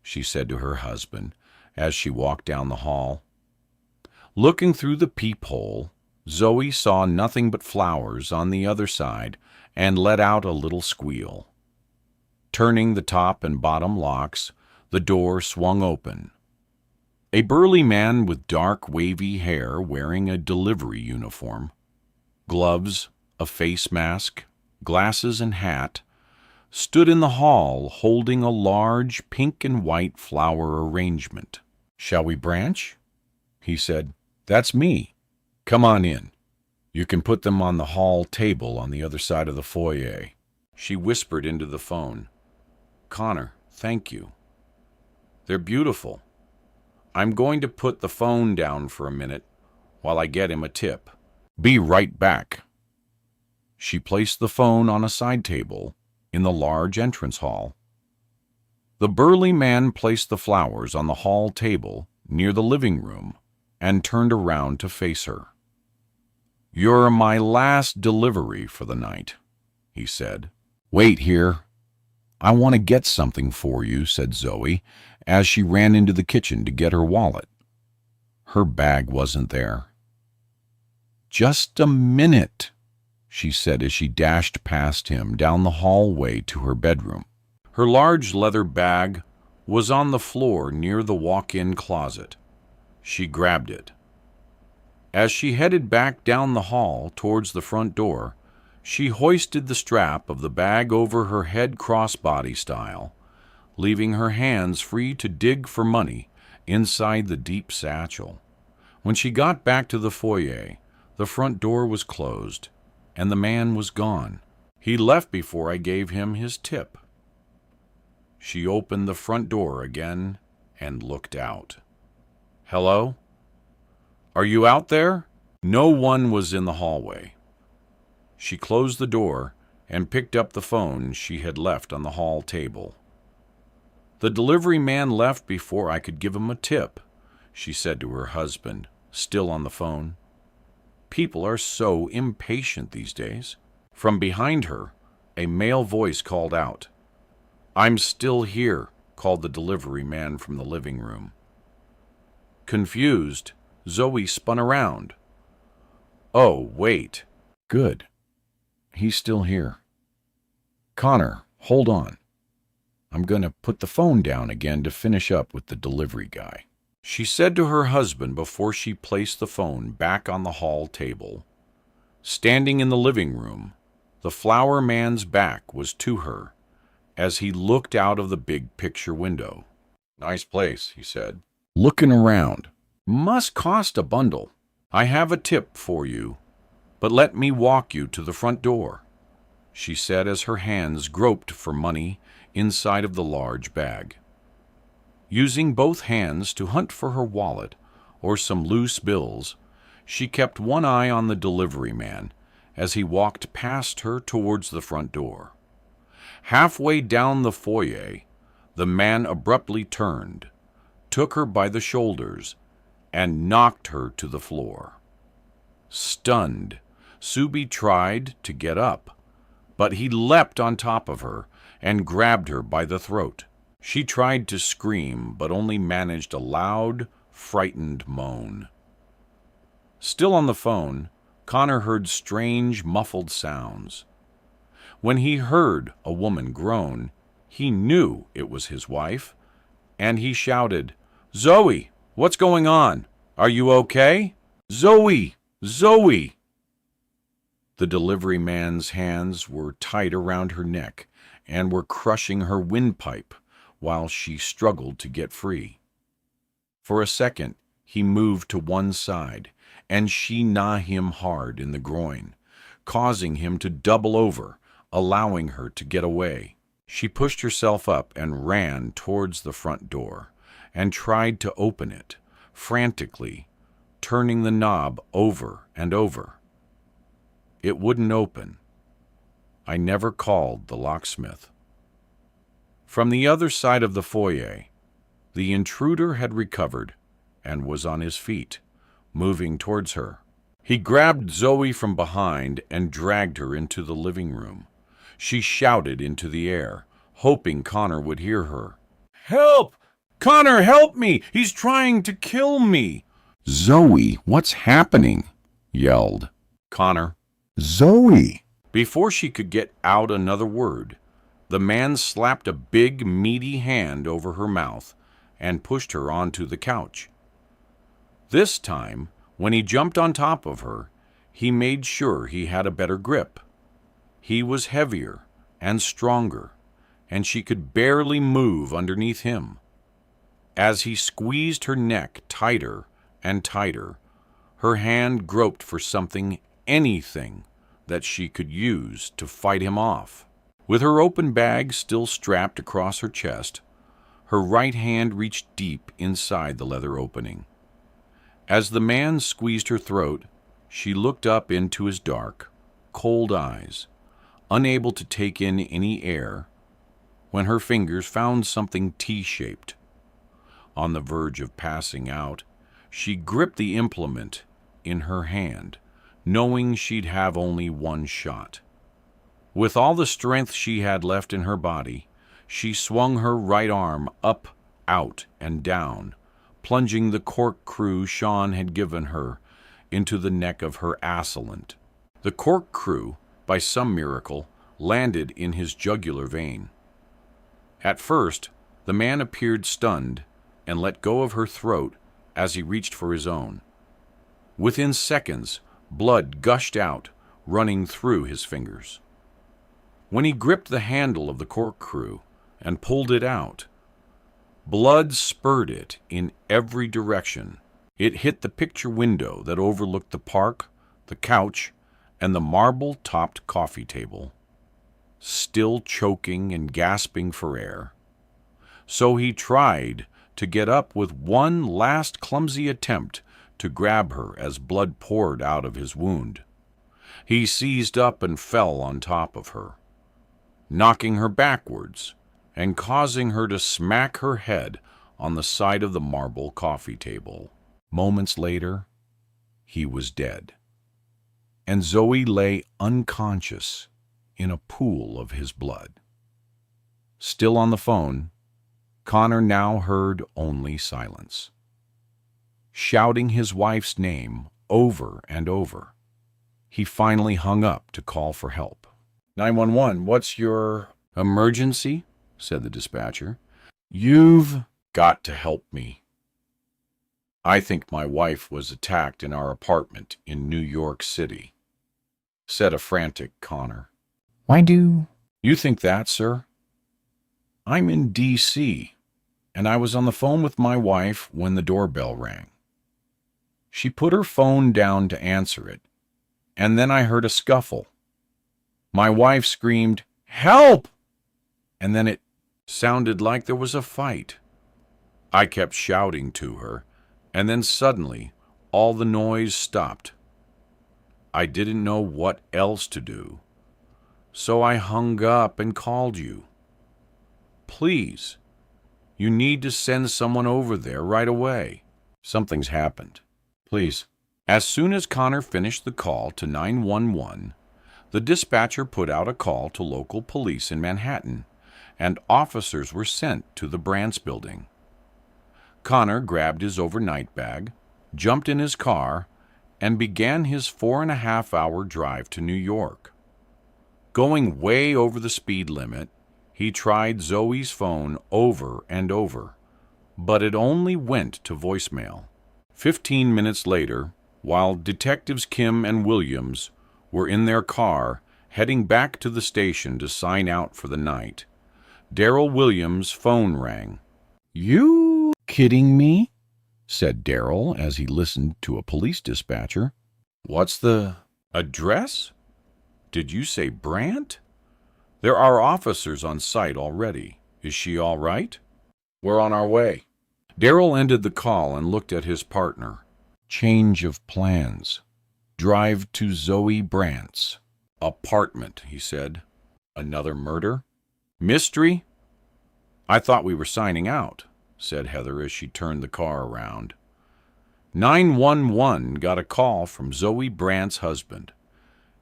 she said to her husband as she walked down the hall. Looking through the peephole, Zoe saw nothing but flowers on the other side and let out a little squeal. Turning the top and bottom locks, the door swung open. A burly man with dark, wavy hair wearing a delivery uniform, gloves, a face mask, glasses, and hat, stood in the hall holding a large pink and white flower arrangement. Shall we branch? he said. "That's me. Come on in. You can put them on the hall table on the other side of the foyer." She whispered into the phone. "Connor, thank you. They're beautiful. I'm going to put the phone down for a minute while I get him a tip. Be right back." She placed the phone on a side table in the large entrance hall. The burly man placed the flowers on the hall table near the living room and turned around to face her. "You're my last delivery for the night," he said. "Wait here. I want to get something for you," said Zoe, as she ran into the kitchen to get her wallet. Her bag wasn't there. "Just a minute," she said as she dashed past him down the hallway to her bedroom. Her large leather bag was on the floor near the walk-in closet. She grabbed it. As she headed back down the hall towards the front door, she hoisted the strap of the bag over her head crossbody style, leaving her hands free to dig for money inside the deep satchel. When she got back to the foyer, the front door was closed, and the man was gone. He left before I gave him his tip. She opened the front door again and looked out. "Hello? Are you out there?" No one was in the hallway. She closed the door and picked up the phone she had left on the hall table. "The delivery man left before I could give him a tip," she said to her husband, still on the phone. People are so impatient these days. From behind her, a male voice called out. "I'm still here," called the delivery man from the living room. Confused, Zoe spun around. "Oh, wait. Good. He's still here. Connor, hold on. I'm going to put the phone down again to finish up with the delivery guy," she said to her husband before she placed the phone back on the hall table. Standing in the living room, the flower man's back was to her as he looked out of the big picture window. "Nice place," he said, looking around. "Must cost a bundle. I have a tip for you, but let me walk you to the front door," she said as her hands groped for money inside of the large bag. Using both hands to hunt for her wallet or some loose bills, she kept one eye on the delivery man as he walked past her towards the front door. Halfway down the foyer, the man abruptly turned, took her by the shoulders, and knocked her to the floor. Stunned, Subi tried to get up, but he leapt on top of her and grabbed her by the throat. She tried to scream, but only managed a loud, frightened moan. Still on the phone, Connor heard strange, muffled sounds. When he heard a woman groan, he knew it was his wife, and he shouted, "Zoe, what's going on? Are you okay? Zoe! Zoe!" The delivery man's hands were tight around her neck and were crushing her windpipe while she struggled to get free. For a second, he moved to one side, and she gnawed him hard in the groin, causing him to double over, allowing her to get away. She pushed herself up and ran towards the front door and tried to open it, frantically, turning the knob over and over. It wouldn't open. I never called the locksmith. From the other side of the foyer, the intruder had recovered and was on his feet, moving towards her. He grabbed Zoe from behind and dragged her into the living room. She shouted into the air, hoping Connor would hear her. "Help! Connor, help me! He's trying to kill me!" "Zoe, what's happening?" yelled Connor. "Zoe!" Before she could get out another word, the man slapped a big, meaty hand over her mouth and pushed her onto the couch. This time, when he jumped on top of her, he made sure he had a better grip. He was heavier and stronger, and she could barely move underneath him. As he squeezed her neck tighter and tighter. Her hand groped for something, anything, that she could use to fight him off. With her open bag still strapped across her chest, her right hand reached deep inside the leather opening. As the man squeezed her throat, she looked up into his dark, cold eyes, unable to take in any air, when her fingers found something T-shaped. On the verge of passing out, she gripped the implement in her hand, knowing she'd have only one shot. With all the strength she had left in her body, she swung her right arm up, out, and down, plunging the corkscrew Sean had given her into the neck of her assailant. The corkscrew, by some miracle, landed in his jugular vein. At first, the man appeared stunned and let go of her throat as he reached for his own. Within seconds, blood gushed out, running through his fingers. When he gripped the handle of the corkscrew and pulled it out, blood spurted in every direction. It hit the picture window that overlooked the park, the couch, and the marble-topped coffee table. Still choking and gasping for air. So he tried to get up with one last clumsy attempt to grab her as blood poured out of his wound. He seized up and fell on top of her, knocking her backwards and causing her to smack her head on the side of the marble coffee table. Moments later, he was dead, and Zoe lay unconscious in a pool of his blood. Still on the phone, Connor now heard only silence. Shouting his wife's name over and over, he finally hung up to call for help. 911, what's your emergency? Said the dispatcher. You've got to help me. I think my wife was attacked in our apartment in New York City, said a frantic Connor. Why do you think that, sir? I'm in D.C., and I was on the phone with my wife when the doorbell rang. She put her phone down to answer it, and then I heard a scuffle. My wife screamed, "Help!" And then it sounded like there was a fight. I kept shouting to her, and then suddenly all the noise stopped. I didn't know what else to do, so I hung up and called you. Please, you need to send someone over there right away. Something's happened. Please. As soon as Connor finished the call to 911, the dispatcher put out a call to local police in Manhattan, and officers were sent to the Brandts building. Connor grabbed his overnight bag, jumped in his car, and began his 4.5-hour drive to New York. Going way over the speed limit, he tried Zoe's phone over and over, but it only went to voicemail. 15 minutes later, while Detectives Kim and Williams were in their car heading back to the station to sign out for the night, Darrell Williams' phone rang. You kidding me? Said Darrell as he listened to a police dispatcher. What's the address? Did you say Brandt? There are officers on site already. Is she all right? We're on our way. Darrell ended the call and looked at his partner. Change of plans. Drive to Zoe Brandt's apartment, he said. Another murder? Mystery? I thought we were signing out, said Heather as she turned the car around. 911 got a call from Zoe Brandt's husband.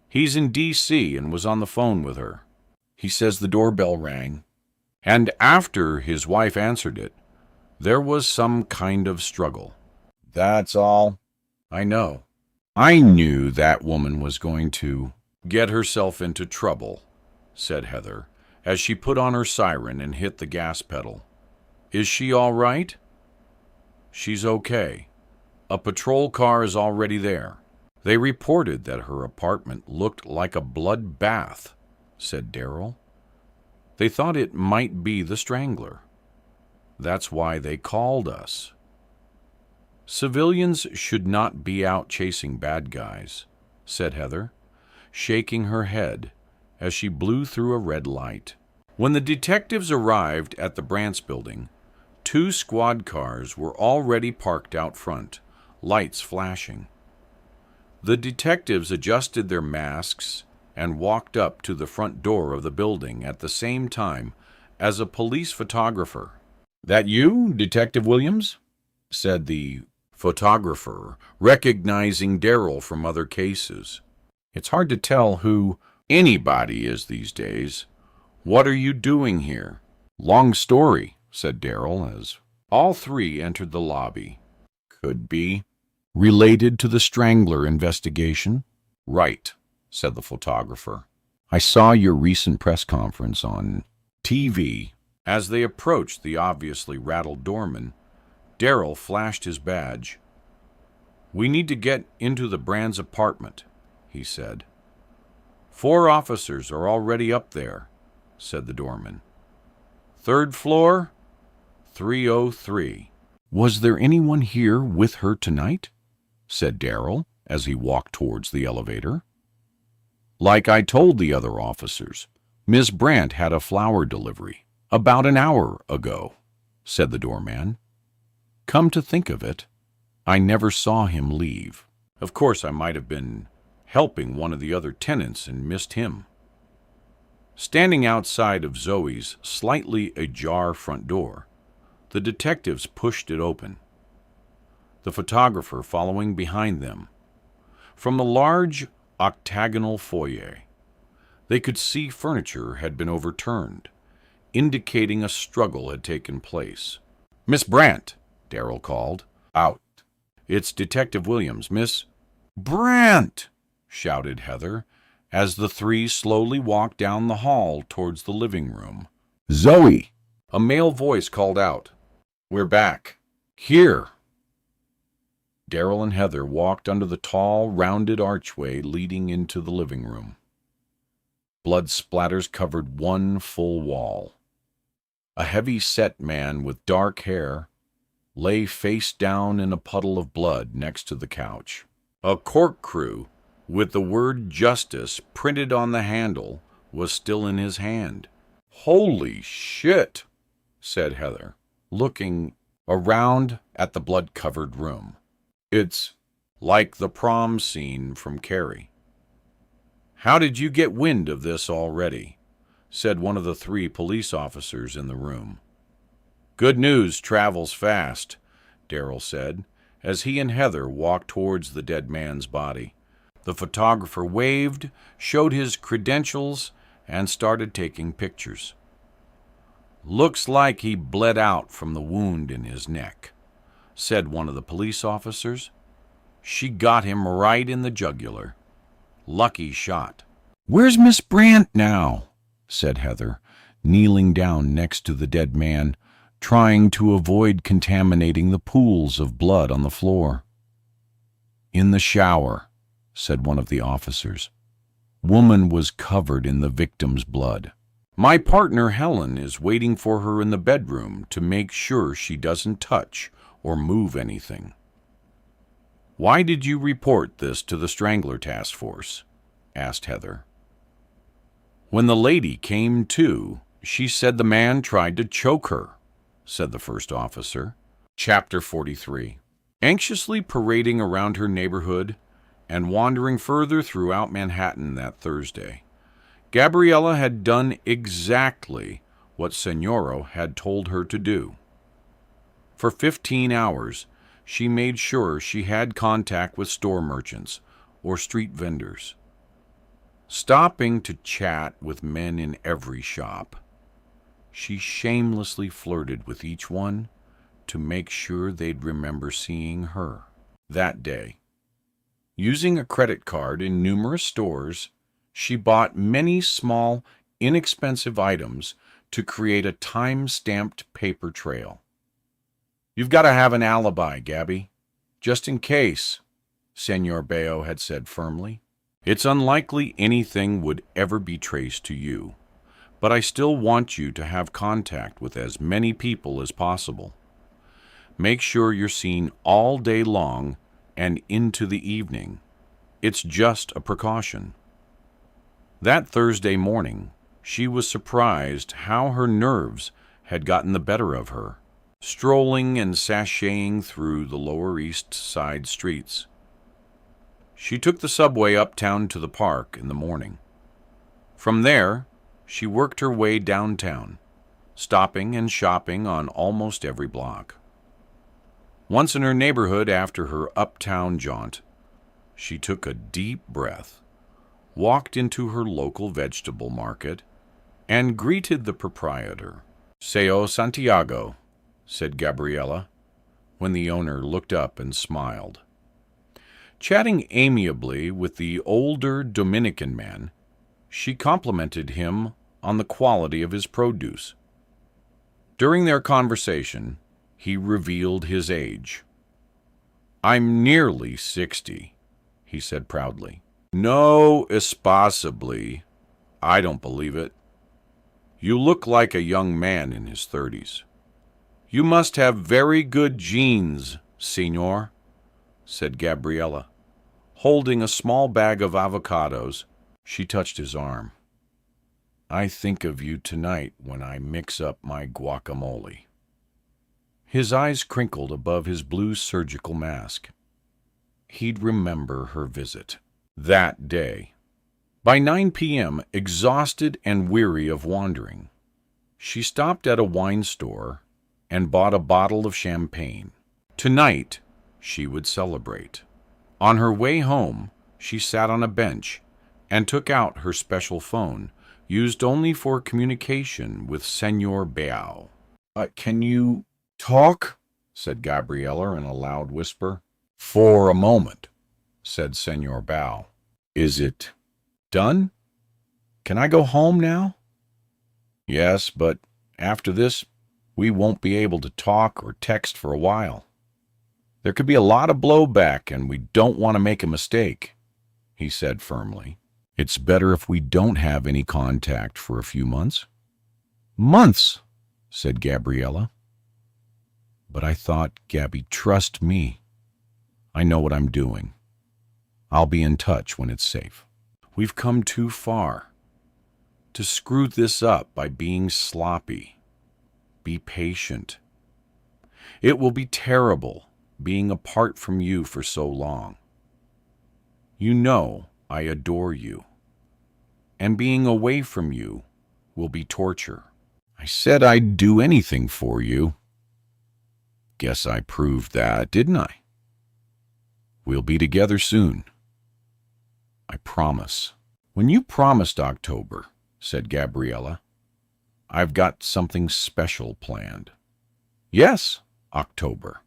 He's in D.C. and was on the phone with her. He says the doorbell rang, and after his wife answered it, there was some kind of struggle. That's all. I know. I knew that woman was going to get herself into trouble, said Heather, as she put on her siren and hit the gas pedal. Is she all right? She's okay. A patrol car is already there. They reported that her apartment looked like a blood bath, said Darrell. They thought it might be the Strangler. That's why they called us. Civilians should not be out chasing bad guys, said Heather, shaking her head as she blew through a red light. When the detectives arrived at the Brant's building, 2 squad cars were already parked out front, lights flashing. The detectives adjusted their masks and walked up to the front door of the building at the same time as a police photographer. "That you, Detective Williams?" said the photographer, recognizing Darrell from other cases. "It's hard to tell who anybody is these days. What are you doing here?" "Long story," said Darrell as all 3 entered the lobby. "Could be related to the Strangler investigation?" "Right," said the photographer. "I saw your recent press conference on TV." As they approached the obviously rattled doorman, Darrell flashed his badge. "We need to get into the Brand's apartment," he said. "4 officers are already up there," said the doorman. "3rd floor, 303. "Was there anyone here with her tonight?" said Darrell as he walked towards the elevator. "Like I told the other officers, Miss Brant had a flower delivery about an hour ago," said the doorman. "Come to think of it, I never saw him leave. Of course, I might have been helping one of the other tenants and missed him." Standing outside of Zoe's slightly ajar front door, the detectives pushed it open, the photographer following behind them. From the large octagonal foyer, they could see furniture had been overturned, indicating a struggle had taken place. "Miss Brant," Darrell called. "Out." "It's Detective Williams, Miss—" "Brant!" shouted Heather, as the 3 slowly walked down the hall towards the living room. "Zoe!" a male voice called out. "We're back." "Here." Darrell and Heather walked under the tall, rounded archway leading into the living room. Blood splatters covered one full wall. A heavy-set man with dark hair lay face down in a puddle of blood next to the couch. A corkscrew with the word "Justice" printed on the handle was still in his hand. "Holy shit," said Heather, looking around at the blood-covered room. "It's like the prom scene from Carrie." "How did you get wind of this already?" said one of the 3 police officers in the room. "Good news travels fast," Darrell said, as he and Heather walked towards the dead man's body. The photographer waved, showed his credentials, and started taking pictures. "Looks like he bled out from the wound in his neck," said one of the police officers. "She got him right in the jugular. Lucky shot." "Where's Miss Brant now?" said Heather, kneeling down next to the dead man, trying to avoid contaminating the pools of blood on the floor. "In the shower," said one of the officers. "Woman was covered in the victim's blood. My partner Helen is waiting for her in the bedroom to make sure she doesn't touch or move anything." "Why did you report this to the Strangler Task Force?" asked Heather. "When the lady came to, she said the man tried to choke her," said the first officer. Chapter 43. Anxiously parading around her neighborhood and wandering further throughout Manhattan that Thursday, Gabriella had done exactly what Senoro had told her to do. For 15 hours, she made sure she had contact with store merchants or street vendors, stopping to chat with men in every shop. She shamelessly flirted with each one to make sure they'd remember seeing her that day. Using a credit card in numerous stores, she bought many small, inexpensive items to create a time-stamped paper trail. "You've got to have an alibi, Gabby, just in case," Senor Bayo had said firmly. "It's unlikely anything would ever be traced to you, but I still want you to have contact with as many people as possible. Make sure you're seen all day long and into the evening. It's just a precaution. That Thursday morning, she was surprised how her nerves had gotten the better of her, strolling and sashaying through the Lower East Side streets. She took the subway uptown to the park in the morning. From there, she worked her way downtown, stopping and shopping on almost every block. Once in her neighborhood after her uptown jaunt, she took a deep breath, walked into her local vegetable market, and greeted the proprietor. "Seo Santiago," said Gabriela, when the owner looked up and smiled. Chatting amiably with the older Dominican man, she complimented him on the quality of his produce. During their conversation, he revealed his age. "I'm nearly 60, he said proudly. "No, possibly. I don't believe it. You look like a young man in his 30s. You must have very good genes, senor," said Gabriela. Holding a small bag of avocados, she touched his arm. "I think of you tonight when I mix up my guacamole." His eyes crinkled above his blue surgical mask. He'd remember her visit that day. By 9 p.m., exhausted and weary of wandering, she stopped at a wine store and bought a bottle of champagne. Tonight, she would celebrate. On her way home, she sat on a bench and took out her special phone, used only for communication with Senor Beao. "Can you talk?" said Gabriela in a loud whisper. "For a moment," said Senor Bao. "Is it done? Can I go home now?" "Yes, but after this, we won't be able to talk or text for a while. There could be a lot of blowback, and we don't want to make a mistake," he said firmly. "It's better if we don't have any contact for a few months." "Months," said Gabriela. "But I thought, Gabby, trust me. I know what I'm doing. I'll be in touch when it's safe. We've come too far to screw this up by being sloppy. Be patient. It will be terrible being apart from you for so long. You know I adore you, and being away from you will be torture. I said I'd do anything for you. Guess I proved that, didn't I? We'll be together soon. I promise." "When you promised October," said Gabriela, "I've got something special planned." "Yes, October."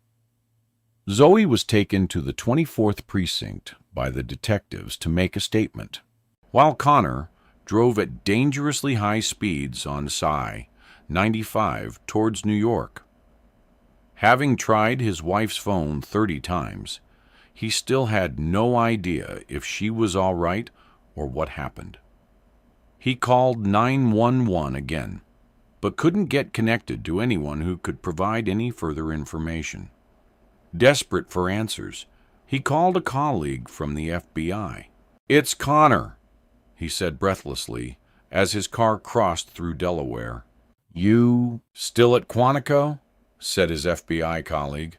Zoe was taken to the 24th precinct by the detectives to make a statement, while Connor drove at dangerously high speeds on Sci 95 towards New York. Having tried his wife's phone 30 times, he still had no idea if she was all right or what happened. He called 911 again, but couldn't get connected to anyone who could provide any further information. Desperate for answers, he called a colleague from the FBI. "It's Connor," he said breathlessly as his car crossed through Delaware. "You still at Quantico?" said his FBI colleague.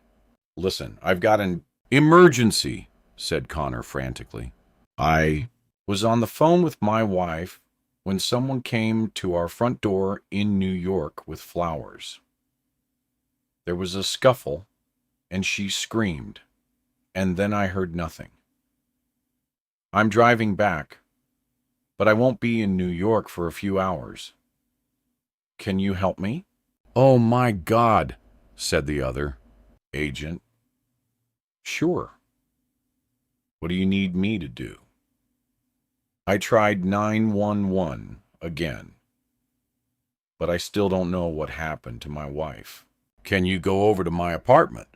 "Listen, I've got an emergency," said Connor frantically. "I was on the phone with my wife when someone came to our front door in New York with flowers. There was a scuffle, and she screamed, and then I heard nothing. I'm driving back, but I won't be in New York for a few hours. Can you help me?" "Oh my God," said the other agent. "Sure. What do you need me to do?" "I tried 911 again, but I still don't know what happened to my wife. Can you go over to my apartment?"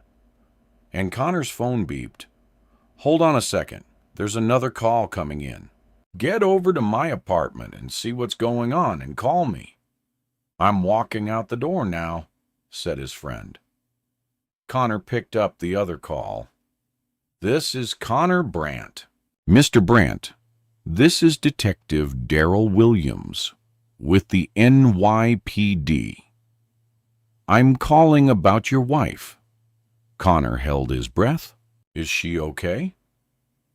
And Connor's phone beeped. "Hold on a second. There's another call coming in. Get over to my apartment and see what's going on and call me." "I'm walking out the door now," said his friend. Connor picked up the other call. "This is Connor Brandt." "Mr. Brandt, this is Detective Daryl Williams with the NYPD. I'm calling about your wife." Connor held his breath. "Is she okay?"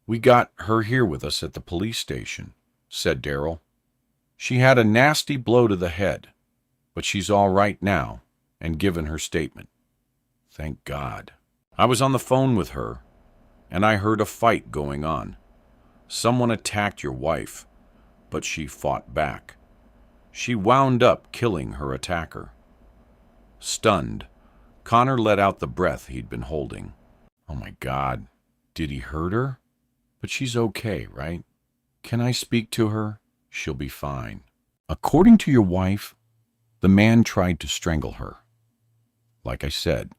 "We got her here with us at the police station," said Daryl. "She had a nasty blow to the head, but she's all right now and given her statement." "Thank God." "I was on the phone with her, and I heard a fight going on. Someone attacked your wife, but she fought back. She wound up killing her attacker." Stunned, Connor let out the breath he'd been holding. "Oh my God, did he hurt her? But she's okay, right? Can I speak to her? She'll be fine." "According to your wife, the man tried to strangle her. Like I said,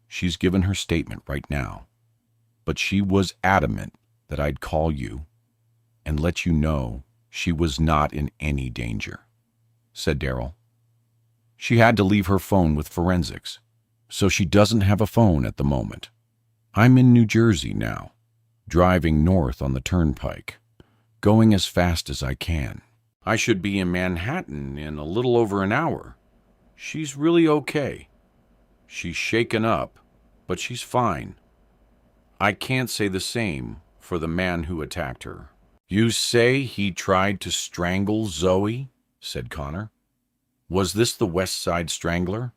she's given her statement right now, but she was adamant that I'd call you and let you know she was not in any danger," said Daryl. "She had to leave her phone with forensics, so she doesn't have a phone at the moment. I'm in New Jersey now, driving north on the turnpike, going as fast as I can. I should be in Manhattan in a little over an hour. She's really okay. She's shaken up, but she's fine. I can't say the same for the man who attacked her." "You say he tried to strangle Zoe?" said Connor. "Was this the West Side Strangler?"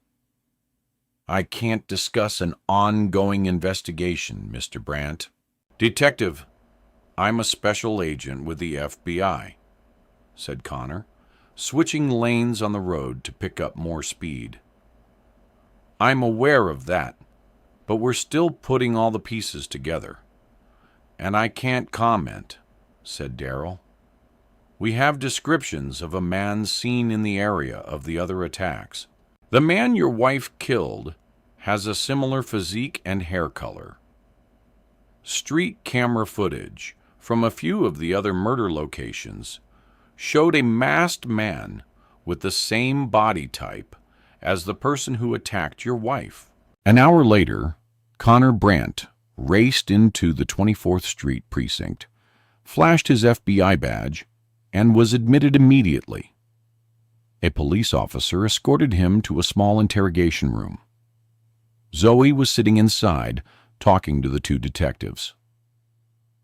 "I can't discuss an ongoing investigation, Mr. Brandt." "Detective, I'm a special agent with the FBI," said Connor, switching lanes on the road to pick up more speed. "I'm aware of that, but we're still putting all the pieces together. And I can't comment," said Daryl. "We have descriptions of a man seen in the area of the other attacks. The man your wife killed has a similar physique and hair color. Street camera footage from a few of the other murder locations showed a masked man with the same body type as the person who attacked your wife." An hour later, Connor Brandt raced into the 24th Street precinct, flashed his FBI badge, and was admitted immediately. A police officer escorted him to a small interrogation room. Zoe was sitting inside, talking to the two detectives.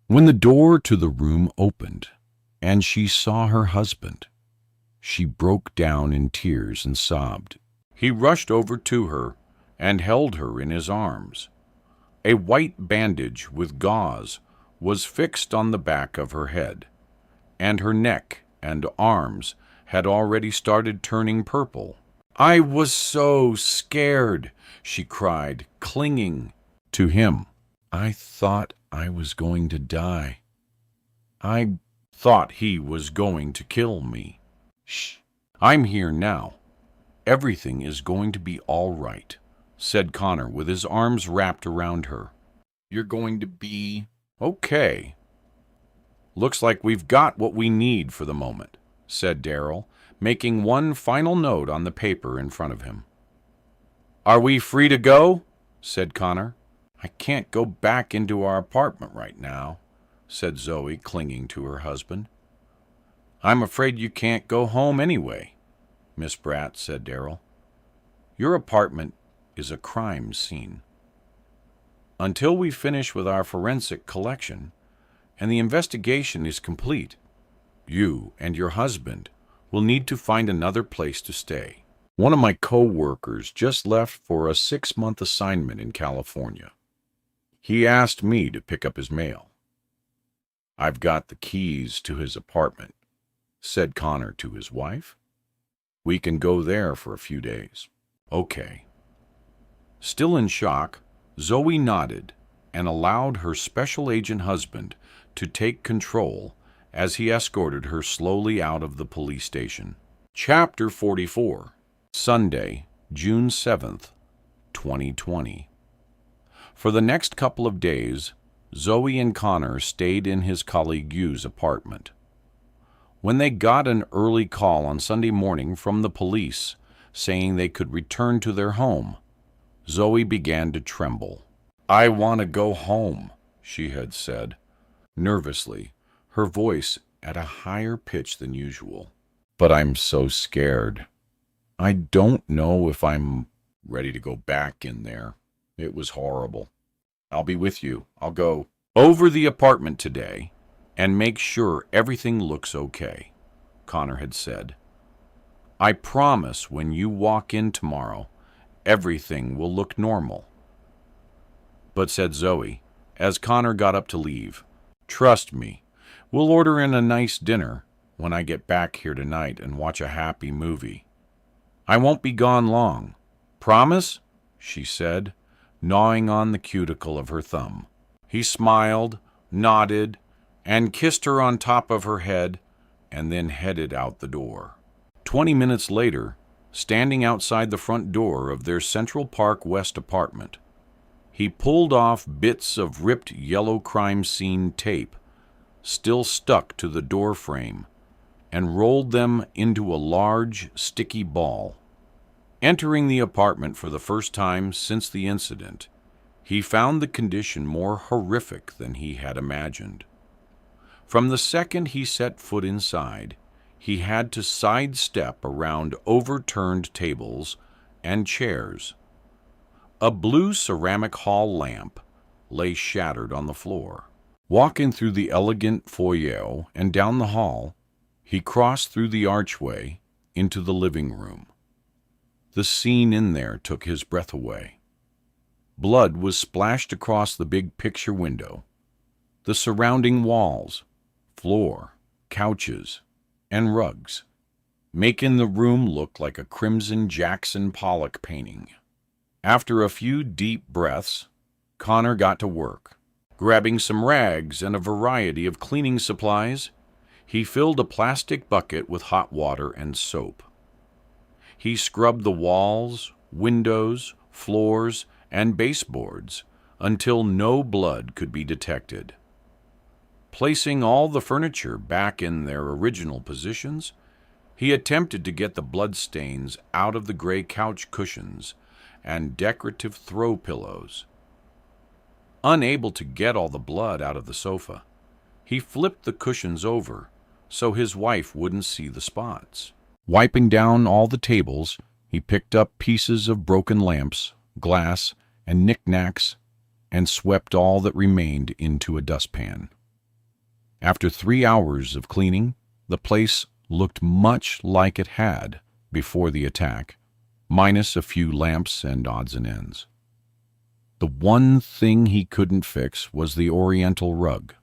When the door to the room opened, and she saw her husband, she broke down in tears and sobbed. He rushed over to her and held her in his arms. A white bandage with gauze was fixed on the back of her head, and her neck and arms had already started turning purple. "I was so scared," she cried, clinging to him. "I thought I was going to die. I thought he was going to kill me. Shh. I'm here now. Everything is going to be all right," said Connor with his arms wrapped around her. "You're going to be okay. Looks like we've got what we need for the moment," said Daryl, making one final note on the paper in front of him. "Are we free to go?" said Connor. "I can't go back into our apartment right now," said Zoe, clinging to her husband. "I'm afraid you can't go home anyway, Miss Bratt," said Daryl. "Your apartment is a crime scene. Until we finish with our forensic collection and the investigation is complete, you and your husband will need to find another place to stay. One of my co-workers just left for a 6-month assignment in California. He asked me to pick up his mail. I've got the keys to his apartment," said Connor to his wife. "We can go there for a few days." "Okay." Still in shock, Zoe nodded and allowed her special agent husband to take control as he escorted her slowly out of the police station. Chapter 44. Sunday, June 7th, 2020. For the next couple of days, Zoe and Connor stayed in his colleague Yu's apartment. When they got an early call on Sunday morning from the police saying they could return to their home, Zoe began to tremble. "I want to go home," she had said, nervously, her voice at a higher pitch than usual. "But I'm so scared. I don't know if I'm ready to go back in there. It was horrible. I'll be with you. I'll go over the apartment today and make sure everything looks okay," Connor had said. "I promise when you walk in tomorrow, everything will look normal." "But," said Zoe, as Connor got up to leave, "trust me, we'll order in a nice dinner when I get back here tonight and watch a happy movie. I won't be gone long. Promise?" she said, gnawing on the cuticle of her thumb. He smiled, nodded, and kissed her on top of her head, and then headed out the door. 20 minutes later, standing outside the front door of their Central Park West apartment, he pulled off bits of ripped yellow crime scene tape still stuck to the door frame and rolled them into a large, sticky ball. Entering the apartment for the first time since the incident, he found the condition more horrific than he had imagined. From the second he set foot inside, he had to sidestep around overturned tables and chairs. A blue ceramic hall lamp lay shattered on the floor. Walking through the elegant foyer and down the hall, he crossed through the archway into the living room. The scene in there took his breath away. Blood was splashed across the big picture window, the surrounding walls, floor, couches, and rugs, making the room look like a crimson Jackson Pollock painting. After a few deep breaths, Connor got to work. Grabbing some rags and a variety of cleaning supplies, he filled a plastic bucket with hot water and soap. He scrubbed the walls, windows, floors, and baseboards until no blood could be detected. Placing all the furniture back in their original positions, he attempted to get the bloodstains out of the gray couch cushions and decorative throw pillows. Unable to get all the blood out of the sofa, he flipped the cushions over so his wife wouldn't see the spots. Wiping down all the tables, he picked up pieces of broken lamps, glass, and knickknacks, and swept all that remained into a dustpan. After 3 hours of cleaning, the place looked much like it had before the attack, minus a few lamps and odds and ends. The one thing he couldn't fix was the oriental rug.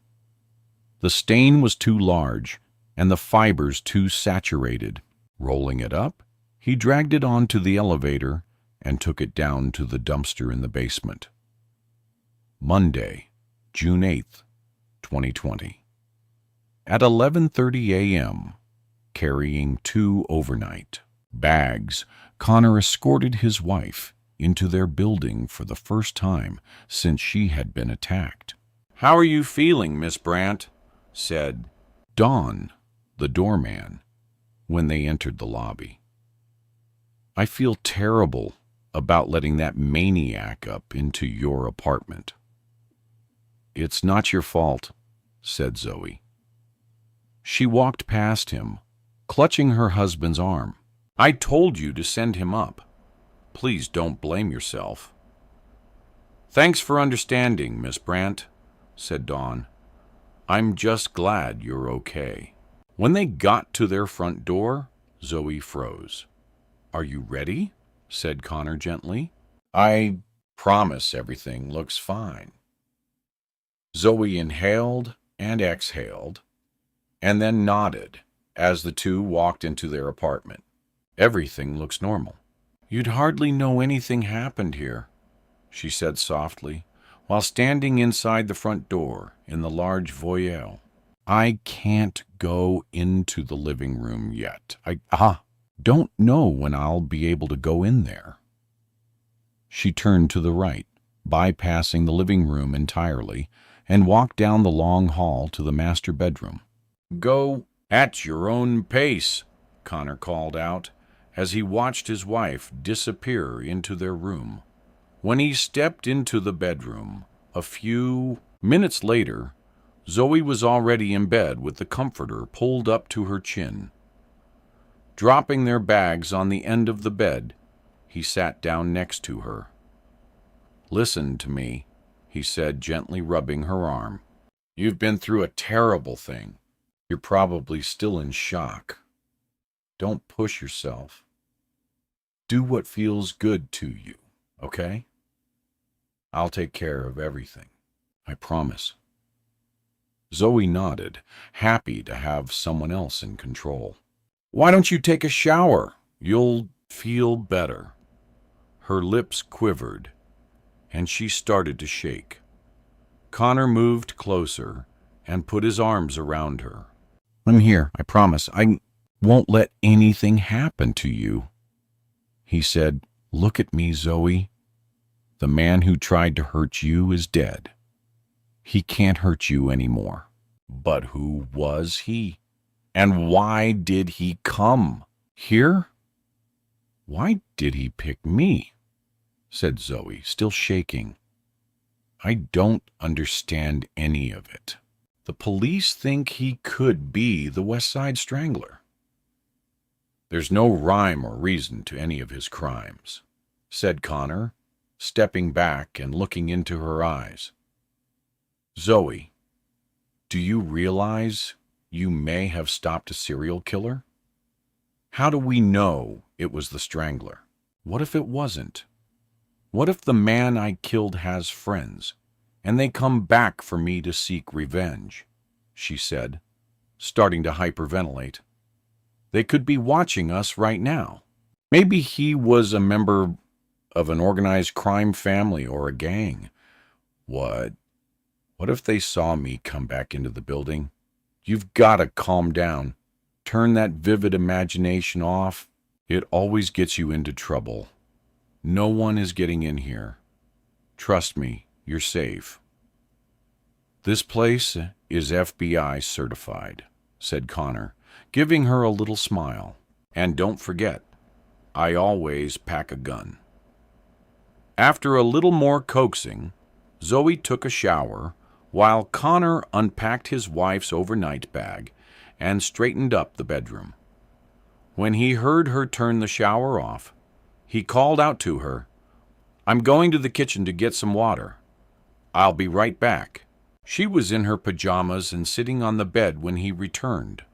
The stain was too large, and the fibers too saturated. Rolling it up, he dragged it onto the elevator and took it down to the dumpster in the basement. Monday, June 8th, 2020. At 11:30 a.m., carrying 2 overnight bags, Connor escorted his wife into their building for the first time since she had been attacked. "How are you feeling, Miss Brandt?" said Don, the doorman, when they entered the lobby. "I feel terrible about letting that maniac up into your apartment." "It's not your fault," said Zoe. She walked past him, clutching her husband's arm. "I told you to send him up. Please don't blame yourself." "Thanks for understanding, Miss Brandt," said Dawn. "I'm just glad you're okay." When they got to their front door, Zoe froze. "Are you ready?" said Connor gently. "I promise everything looks fine." Zoe inhaled and exhaled, and then nodded as the two walked into their apartment. "Everything looks normal." "You'd hardly know anything happened here," she said softly, while standing inside the front door in the large foyer. "I can't go into the living room yet. I don't know when I'll be able to go in there." She turned to the right, bypassing the living room entirely, and walked down the long hall to the master bedroom. "Go at your own pace," Connor called out, as he watched his wife disappear into their room. When he stepped into the bedroom, a few minutes later, Zoe was already in bed with the comforter pulled up to her chin. Dropping their bags on the end of the bed, he sat down next to her. "Listen to me," he said, gently rubbing her arm. "You've been through a terrible thing. You're probably still in shock. Don't push yourself. Do what feels good to you, okay? I'll take care of everything. I promise." Zoe nodded, happy to have someone else in control. "Why don't you take a shower? You'll feel better." Her lips quivered, and she started to shake. Connor moved closer and put his arms around her. "I'm here, I promise. I won't let anything happen to you," he said. "Look at me, Zoe. The man who tried to hurt you is dead. He can't hurt you anymore." But who was he? And why did he come here? "Why did he pick me?" said Zoe, still shaking. "I don't understand any of it. The police think he could be the West Side Strangler. There's no rhyme or reason to any of his crimes," said Connor, stepping back and looking into her eyes. "Zoe, do you realize you may have stopped a serial killer? How do we know it was the Strangler? What if it wasn't? What if the man I killed has friends, and they come back for me to seek revenge?" she said, starting to hyperventilate. "They could be watching us right now. Maybe he was a member of an organized crime family or a gang. What if they saw me come back into the building? You've got to calm down. Turn that vivid imagination off. It always gets you into trouble. No one is getting in here. Trust me, you're safe." "This place is FBI certified," said Connor, giving her a little smile. "And don't forget, I always pack a gun." After a little more coaxing, Zoe took a shower while Connor unpacked his wife's overnight bag and straightened up the bedroom. When he heard her turn the shower off, he called out to her, "I'm going to the kitchen to get some water. I'll be right back." She was in her pajamas and sitting on the bed when he returned.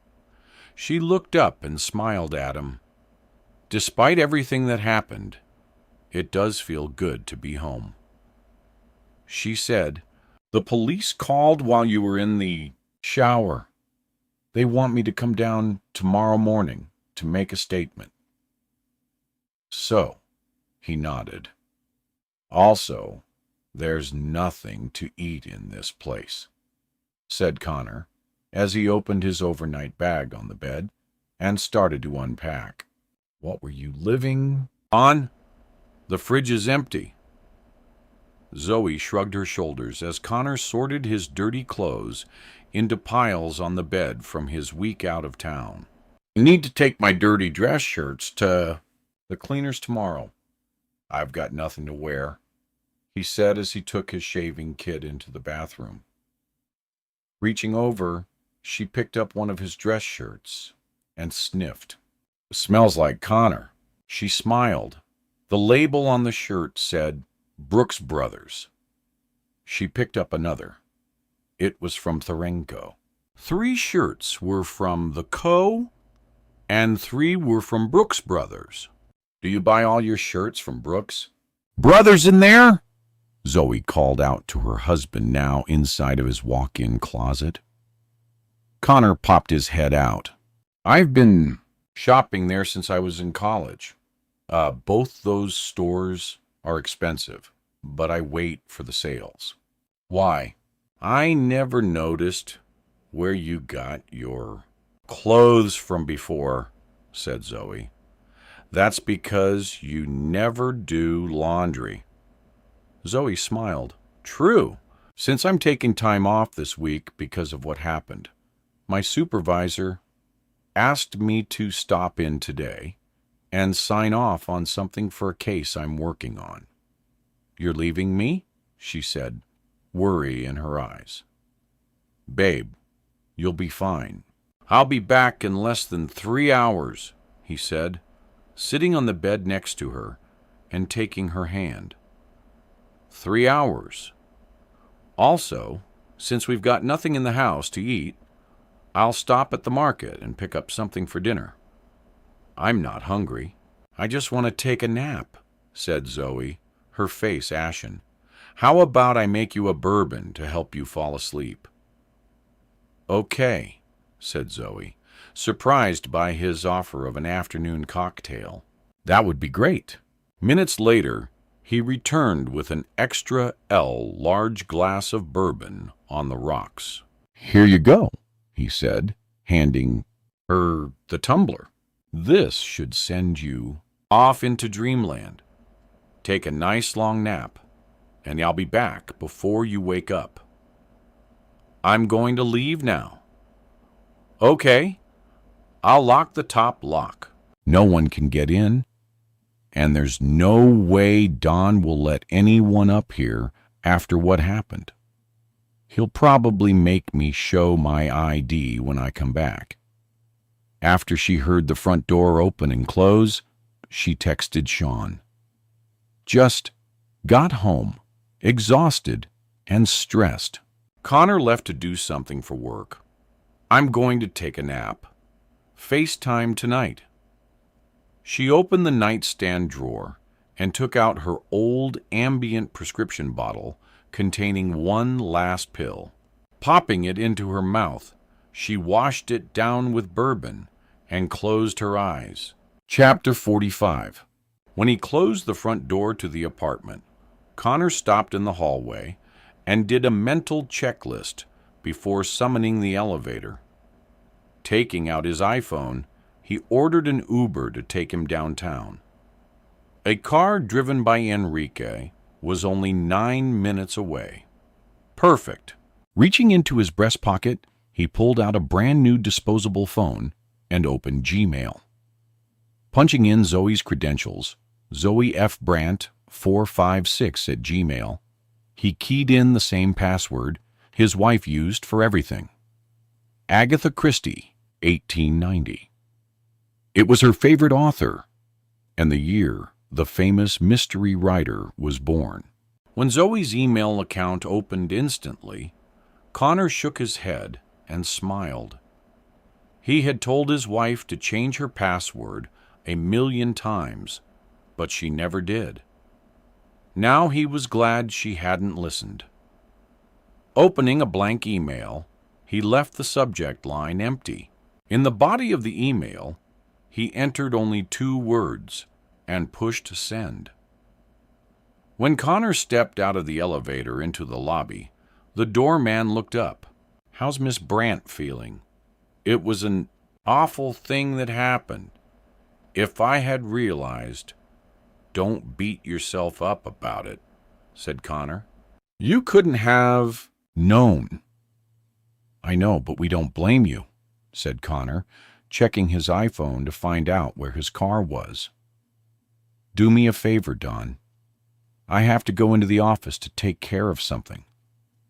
She looked up and smiled at him. "Despite everything that happened, it does feel good to be home." She said, "The police called while you were in the shower. They want me to come down tomorrow morning to make a statement." "So," he nodded. "Also, there's nothing to eat in this place," said Connor, as he opened his overnight bag on the bed and started to unpack. "What were you living on? The fridge is empty." Zoe shrugged her shoulders as Connor sorted his dirty clothes into piles on the bed from his week out of town. "I need to take my dirty dress shirts to the cleaners tomorrow. I've got nothing to wear," he said as he took his shaving kit into the bathroom. Reaching over, she picked up one of his dress shirts and sniffed. "It smells like Connor." She smiled. The label on the shirt said Brooks Brothers. She picked up another. It was from Tharenko. 3 shirts were from the Co., and 3 were from Brooks Brothers. "Do you buy all your shirts from Brooks?" "Brothers in there?" Zoe called out to her husband, now inside of his walk-in closet. Connor popped his head out. "I've been shopping there since I was in college. Both those stores are expensive, but I wait for the sales." "Why?" "I never noticed where you got your clothes from before," said Zoe. "That's because you never do laundry." Zoe smiled. "True. Since I'm taking time off this week because of what happened, my supervisor asked me to stop in today and sign off on something for a case I'm working on. "You're leaving me?" she said, worry in her eyes. "Babe, you'll be fine. I'll be back in less than 3 hours," he said, sitting on the bed next to her and taking her hand. 3 hours. Also, since we've got nothing in the house to eat, I'll stop at the market and pick up something for dinner. I'm not hungry. I just want to take a nap, said Zoe, her face ashen. How about I make you a bourbon to help you fall asleep? Okay, said Zoe, surprised by his offer of an afternoon cocktail. That would be great. Minutes later, he returned with an extra L large glass of bourbon on the rocks. Here you go, he said, handing her the tumbler. This should send you off into dreamland. Take a nice long nap, and I'll be back before you wake up. I'm going to leave now. Okay, I'll lock the top lock. No one can get in, and there's no way Don will let anyone up here after what happened. He'll probably make me show my ID when I come back. After she heard the front door open and close, she texted Sean. Just got home, exhausted and stressed. Connor left to do something for work. I'm going to take a nap. FaceTime tonight. She opened the nightstand drawer and took out her old ambient prescription bottle containing one last pill. Popping it into her mouth, she washed it down with bourbon and closed her eyes. Chapter 45. When he closed the front door to the apartment, Connor stopped in the hallway and did a mental checklist before summoning the elevator. Taking out his iPhone, he ordered an Uber to take him downtown. A car driven by Enrique was only 9 minutes away. Perfect. Reaching into his breast pocket, he pulled out a brand new disposable phone and opened Gmail. Punching in Zoe's credentials, Zoe F. Brandt 456 at Gmail, he keyed in the same password his wife used for everything. Agatha Christie, 1890. It was her favorite author, and the year the famous mystery writer was born. When Zoe's email account opened instantly, Connor shook his head and smiled. He had told his wife to change her password 1,000,000 times, but she never did. Now he was glad she hadn't listened. Opening a blank email, he left the subject line empty. In the body of the email, he entered only 2 words and pushed send. When Connor stepped out of the elevator into the lobby, the doorman looked up. How's Miss Brandt feeling? It was an awful thing that happened. If I had realized, don't beat yourself up about it, said Connor. You couldn't have known. I know, but we don't blame you, said Connor, checking his iPhone to find out where his car was. Do me a favor, Don. I have to go into the office to take care of something,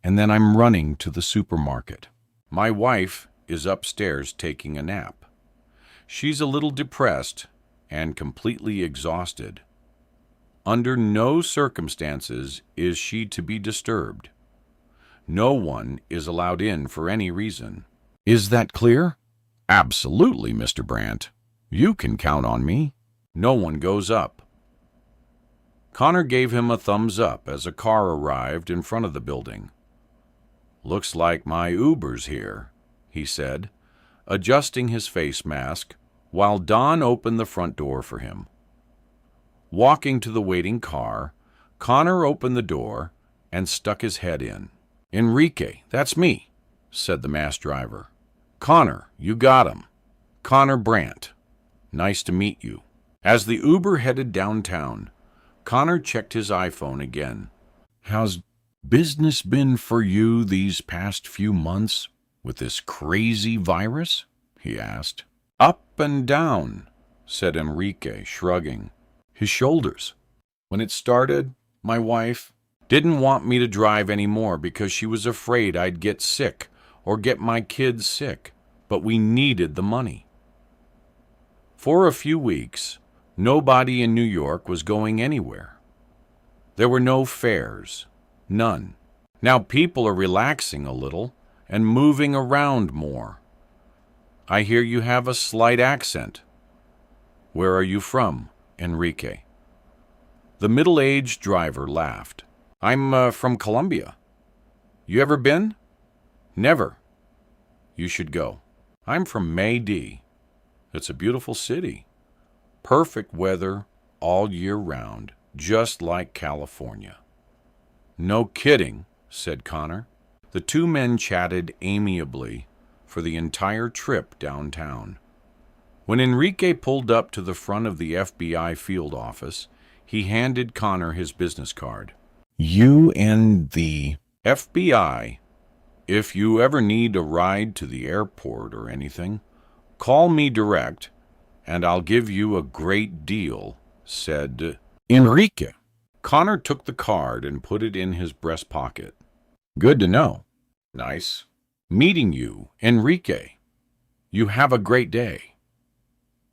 and then I'm running to the supermarket. My wife is upstairs taking a nap. She's a little depressed and completely exhausted. Under no circumstances is she to be disturbed. No one is allowed in for any reason. Is that clear? Absolutely, Mr. Brandt. You can count on me. No one goes up. Connor gave him a thumbs up as a car arrived in front of the building. Looks like my Uber's here, he said, adjusting his face mask while Don opened the front door for him. Walking to the waiting car, Connor opened the door and stuck his head in. Enrique, that's me, said the masked driver. Connor, you got him. Connor Brandt. Nice to meet you. As the Uber headed downtown, Connor checked his iPhone again. How's business been for you these past few months with this crazy virus? He asked. Up and down, said Enrique, shrugging his shoulders. When it started, My wife didn't want me to drive anymore because she was afraid I'd get sick or get my kids sick, but we needed the money. For a few weeks, nobody in New York was going anywhere. There were no fares, none. Now people are relaxing a little and moving around more. I hear you have a slight accent. Where are you from, Enrique? The middle-aged driver laughed. I'm from Colombia. You ever been? Never. You should go. I'm from Maydi. It's a beautiful city. Perfect weather all year round, just like California. No kidding, said Connor. The two men chatted amiably for the entire trip downtown. When Enrique pulled up to the front of the FBI field office, he handed Connor his business card. You and the FBI. If you ever need a ride to the airport or anything, call me direct, and I'll give you a great deal, said Enrique. Connor took the card and put it in his breast pocket. Good to know. Nice meeting you, Enrique. You have a great day.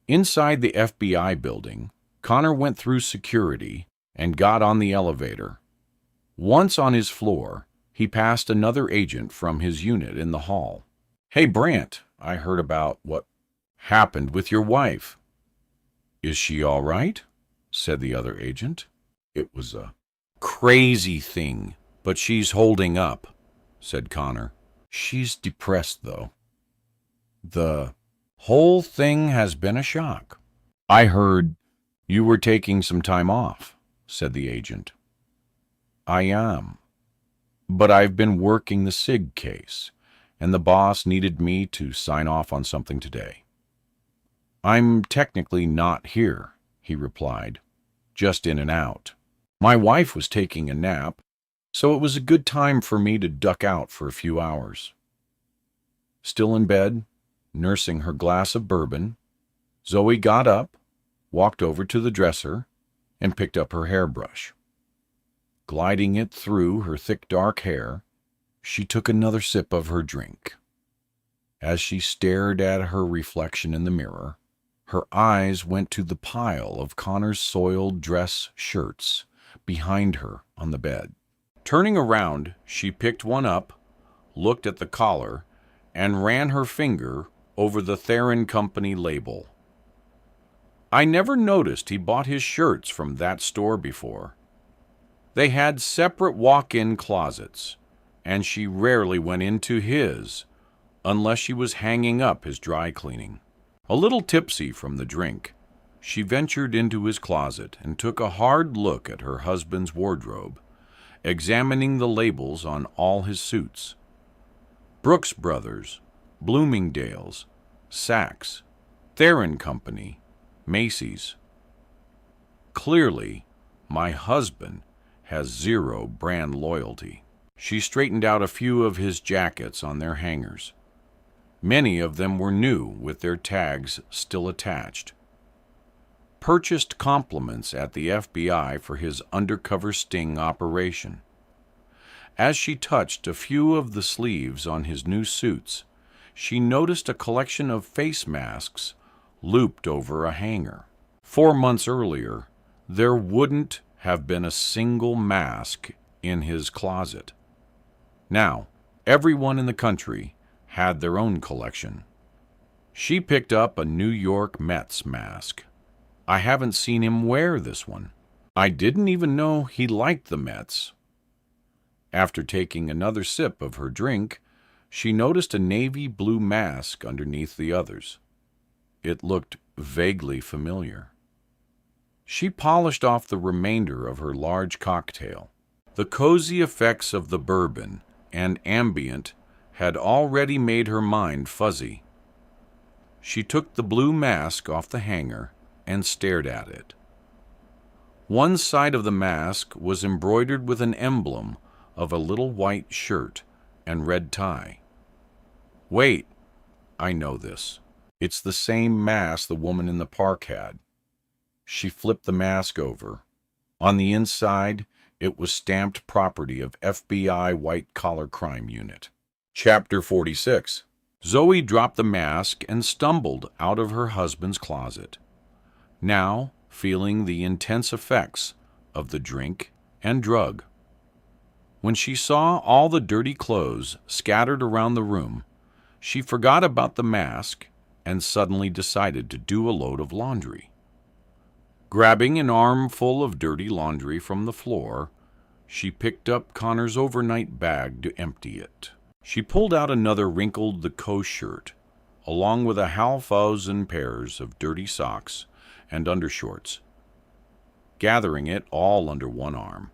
Inside the FBI building, Connor went through security and got on the elevator. Once on his floor, he passed another agent from his unit in the hall. Hey, Brant, I heard about what happened with your wife. Is she all right? Said the other agent. It was a crazy thing, but she's holding up, said Connor. She's depressed, though. The whole thing has been a shock. I heard you were taking some time off, said the agent. I am. But I've been working the SIG case, and the boss needed me to sign off on something today. I'm technically not here, he replied, just in and out. My wife was taking a nap, so it was a good time for me to duck out for a few hours. Still in bed, nursing her glass of bourbon, Zoe got up, walked over to the dresser, and picked up her hairbrush. Gliding it through her thick dark hair, she took another sip of her drink. As she stared at her reflection in the mirror, her eyes went to the pile of Connor's soiled dress shirts behind her on the bed. Turning around, she picked one up, looked at the collar, and ran her finger over the Theron Company label. I never noticed he bought his shirts from that store before. They had separate walk-in closets, and she rarely went into his, unless she was hanging up his dry cleaning. A little tipsy from the drink, she ventured into his closet and took a hard look at her husband's wardrobe, examining the labels on all his suits. Brooks Brothers, Bloomingdale's, Saks, Theron Company, Macy's. Clearly, my husband has zero brand loyalty. She straightened out a few of his jackets on their hangers. Many of them were new with their tags still attached. Purchased compliments at the FBI for his undercover sting operation. As she touched a few of the sleeves on his new suits, she noticed a collection of face masks looped over a hanger. 4 months earlier, there wouldn't have been a single mask in his closet. Now, everyone in the country had their own collection. She picked up a New York Mets mask. I haven't seen him wear this one. I didn't even know he liked the Mets. After taking another sip of her drink, she noticed a navy blue mask underneath the others. It looked vaguely familiar. She polished off the remainder of her large cocktail. The cozy effects of the bourbon and ambient had already made her mind fuzzy. She took the blue mask off the hanger and stared at it. One side of the mask was embroidered with an emblem of a little white shirt and red tie. Wait, I know this. It's the same mask the woman in the park had. She flipped the mask over. On the inside, It was stamped property of FBI White-Collar Crime Unit. Chapter 46. Zoe dropped the mask and stumbled out of her husband's closet, now feeling the intense effects of the drink and drug. When she saw all the dirty clothes scattered around the room, she forgot about the mask and suddenly decided to do a load of laundry. Grabbing an armful of dirty laundry from the floor, she picked up Connor's overnight bag to empty it. She pulled out another wrinkled Lacoste shirt, along with a half-dozen pairs of dirty socks and undershorts. Gathering it all under one arm,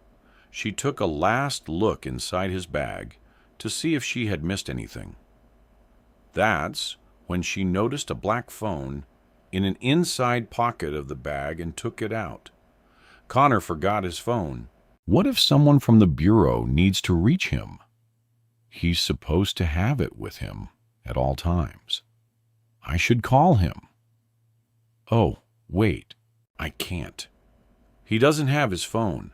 she took a last look inside his bag to see if she had missed anything. That's when she noticed a black phone in an inside pocket of the bag and took it out. Connor forgot his phone. What if someone from the bureau needs to reach him? He's supposed to have it with him at all times. I should call him. Oh, wait, I can't. He doesn't have his phone.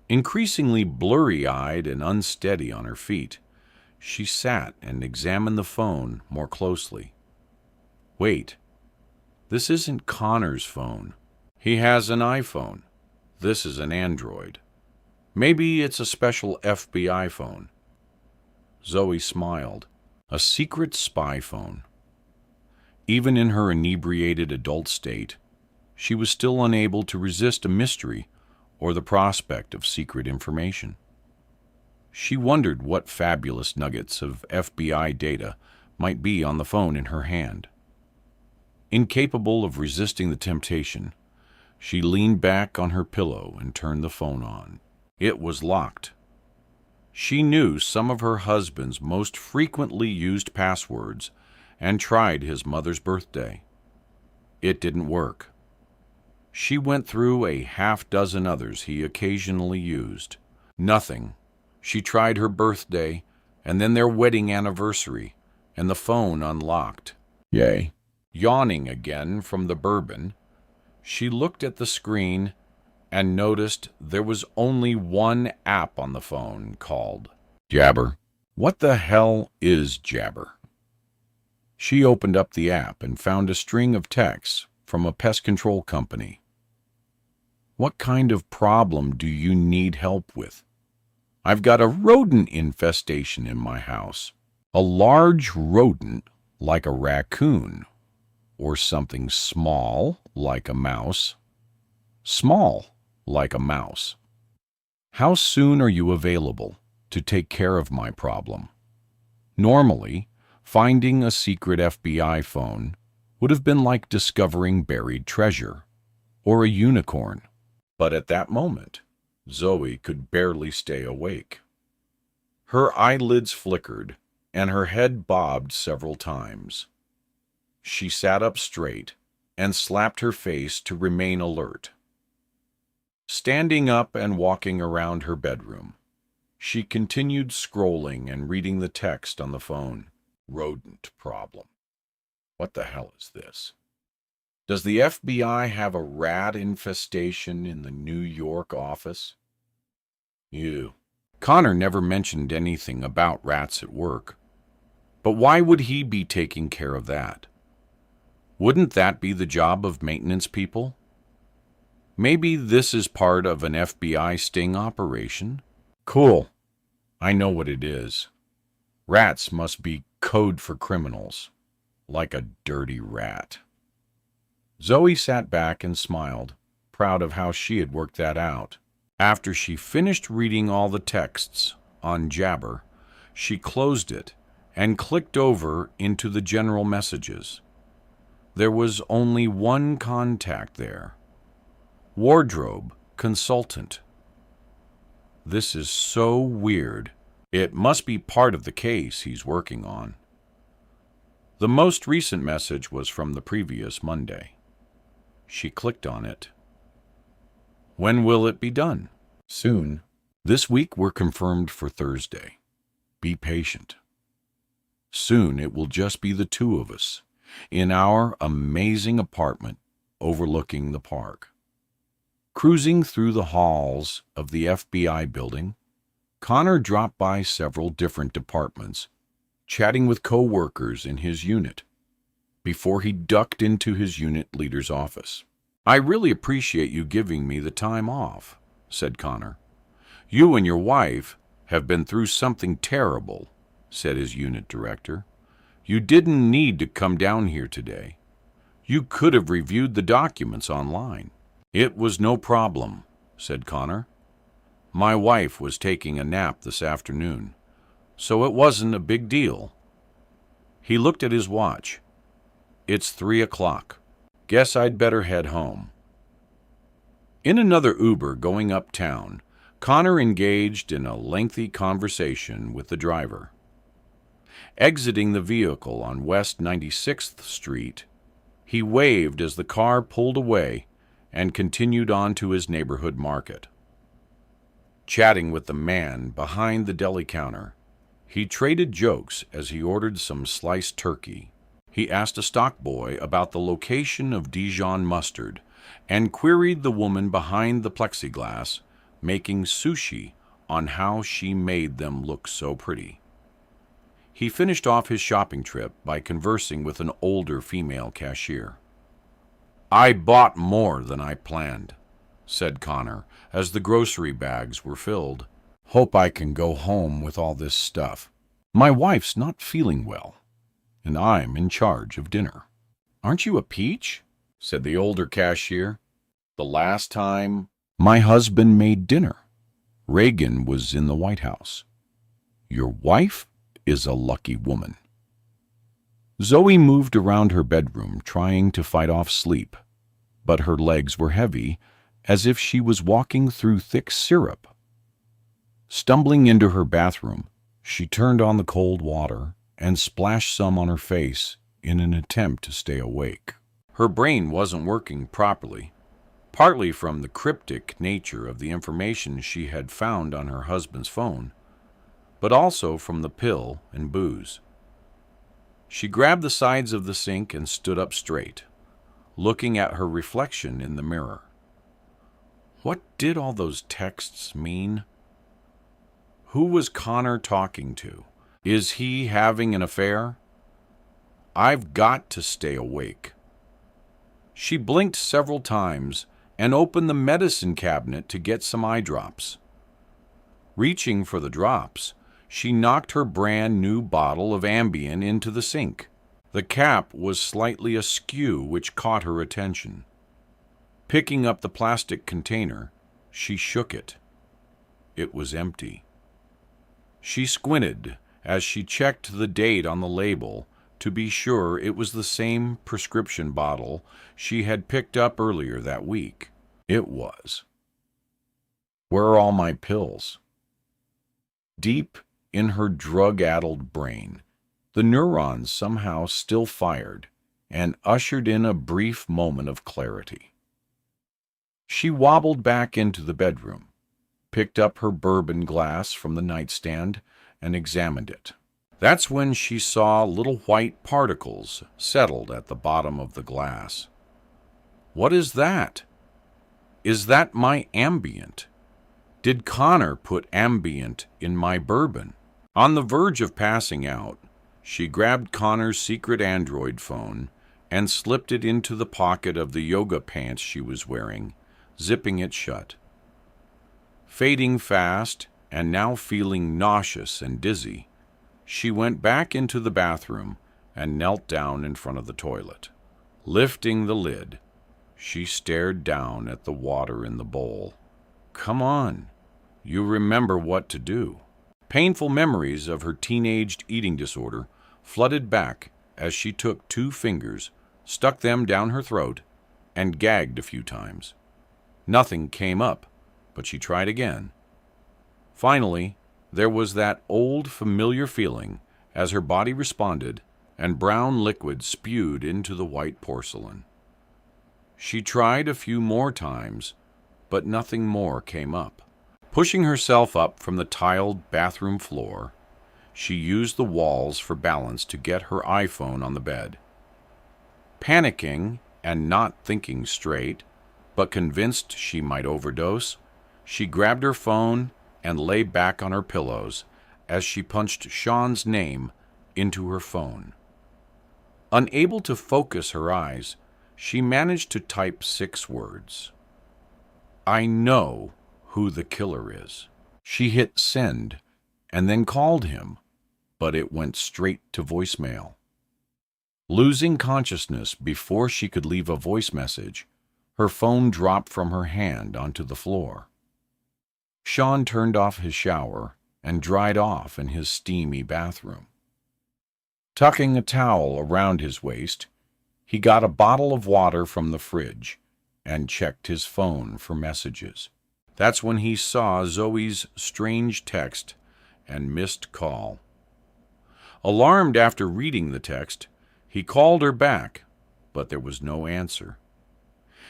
Increasingly blurry-eyed and unsteady on her feet, she sat and examined the phone more closely. Wait, this isn't Connor's phone. He has an iPhone. This is an Android. Maybe it's a special FBI phone. Zoe smiled. A secret spy phone. Even in her inebriated adult state, she was still unable to resist a mystery or the prospect of secret information. She wondered what fabulous nuggets of FBI data might be on the phone in her hand. Incapable of resisting the temptation, she leaned back on her pillow and turned the phone on. It was locked. She knew some of her husband's most frequently used passwords and tried his mother's birthday. It didn't work. She went through a half-dozen others he occasionally used. Nothing. She tried her birthday, and then their wedding anniversary, and the phone unlocked. Yay. Yawning again from the bourbon, she looked at the screen and noticed there was only one app on the phone called Jabber. What the hell is Jabber? She opened up the app and found a string of texts from a pest control company. What kind of problem do you need help with? I've got a rodent infestation in my house. A large rodent like a raccoon, or something small like a mouse. Small like a mouse. How soon are you available to take care of my problem? Normally, finding a secret FBI phone would have been like discovering buried treasure or a unicorn. But at that moment, Zoe could barely stay awake. Her eyelids flickered, and her head bobbed several times. She sat up straight and slapped her face to remain alert. Standing up and walking around her bedroom, she continued scrolling and reading the text on the phone. Rodent problem. What the hell is this? Does the FBI have a rat infestation in the New York office? Ew. Connor never mentioned anything about rats at work. But why would he be taking care of that? Wouldn't that be the job of maintenance people? Maybe this is part of an FBI sting operation? Cool. I know what it is. Rats must be code for criminals, like a dirty rat. Zoe sat back and smiled, proud of how she had worked that out. After she finished reading all the texts on Jabber, she closed it and clicked over into the general messages. There was only one contact there. Wardrobe consultant. This is so weird. It must be part of the case he's working on. The most recent message was from the previous Monday. She clicked on it. When will it be done? Soon. This week we're confirmed for Thursday. Be patient. Soon it will just be the two of us in our amazing apartment overlooking the park. Cruising through the halls of the FBI building, Connor dropped by several different departments, chatting with co-workers in his unit, before he ducked into his unit leader's office. "I really appreciate you giving me the time off," said Connor. "You and your wife have been through something terrible," said his unit director. "You didn't need to come down here today. You could have reviewed the documents online." "It was no problem," said Connor. "My wife was taking a nap this afternoon, so it wasn't a big deal." He looked at his watch. "It's 3 o'clock. Guess I'd better head home." In another Uber going uptown, Connor engaged in a lengthy conversation with the driver. Exiting the vehicle on West 96th Street, he waved as the car pulled away and continued on to his neighborhood market. Chatting with the man behind the deli counter, he traded jokes as he ordered some sliced turkey. He asked a stock boy about the location of Dijon mustard and queried the woman behind the plexiglass making sushi on how she made them look so pretty. He finished off his shopping trip by conversing with an older female cashier. "I bought more than I planned," said Connor as the grocery bags were filled. "Hope I can go home with all this stuff. My wife's not feeling well, and I'm in charge of dinner." "Aren't you a peach?" said the older cashier. "The last time my husband made dinner, Reagan was in the White House. Your wife is a lucky woman." Zoe moved around her bedroom trying to fight off sleep, but her legs were heavy, as if she was walking through thick syrup. Stumbling into her bathroom, she turned on the cold water and splashed some on her face in an attempt to stay awake. Her brain wasn't working properly, partly from the cryptic nature of the information she had found on her husband's phone, but also from the pill and booze. She grabbed the sides of the sink and stood up straight, looking at her reflection in the mirror. What did all those texts mean? Who was Connor talking to? Is he having an affair? I've got to stay awake. She blinked several times and opened the medicine cabinet to get some eye drops. Reaching for the drops, she knocked her brand new bottle of Ambien into the sink. The cap was slightly askew, which caught her attention. Picking up the plastic container, she shook it. It was empty. She squinted as she checked the date on the label to be sure it was the same prescription bottle she had picked up earlier that week. It was. Where are all my pills? Deep in her drug-addled brain, the neurons somehow still fired and ushered in a brief moment of clarity. She wobbled back into the bedroom, picked up her bourbon glass from the nightstand, and examined it. That's when she saw little white particles settled at the bottom of the glass. What is that? Is that my ambient? Did Connor put ambient in my bourbon? On the verge of passing out, she grabbed Connor's secret Android phone and slipped it into the pocket of the yoga pants she was wearing, zipping it shut. Fading fast and now feeling nauseous and dizzy, she went back into the bathroom and knelt down in front of the toilet. Lifting the lid, she stared down at the water in the bowl. Come on, you remember what to do. Painful memories of her teenaged eating disorder flooded back as she took 2 fingers, stuck them down her throat, and gagged a few times. Nothing came up, but she tried again. Finally, there was that old familiar feeling as her body responded and brown liquid spewed into the white porcelain. She tried a few more times, but nothing more came up. Pushing herself up from the tiled bathroom floor, she used the walls for balance to get her iPhone on the bed. Panicking and not thinking straight, but convinced she might overdose, she grabbed her phone and lay back on her pillows as she punched Sean's name into her phone. Unable to focus her eyes, she managed to type 6 words. "I know who the killer is." She hit send and then called him, but it went straight to voicemail. Losing consciousness before she could leave a voice message, her phone dropped from her hand onto the floor. Sean turned off his shower and dried off in his steamy bathroom. Tucking a towel around his waist, he got a bottle of water from the fridge and checked his phone for messages. That's when he saw Zoe's strange text and missed call. Alarmed after reading the text, he called her back, but there was no answer.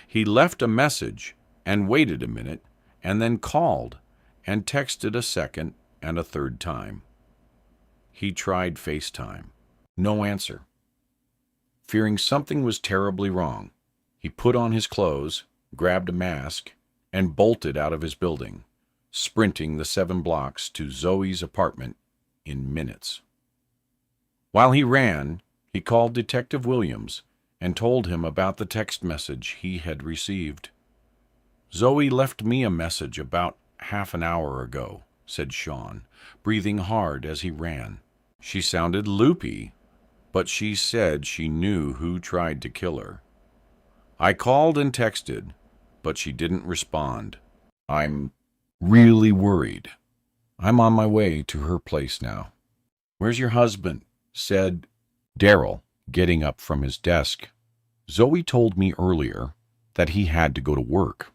He left a message and waited a minute, and then called and texted a second and a third time. He tried FaceTime. No answer. Fearing something was terribly wrong, he put on his clothes, grabbed a mask, and bolted out of his building, sprinting the 7 blocks to Zoe's apartment in minutes. While he ran, he called Detective Williams and told him about the text message he had received. "Zoe left me a message about half an hour ago," said Sean, breathing hard as he ran. "She sounded loopy, but she said she knew who tried to kill her. I called and texted, but she didn't respond. I'm really worried. I'm on my way to her place now." "Where's your husband?" said Daryl, getting up from his desk. "Zoe told me earlier that he had to go to work."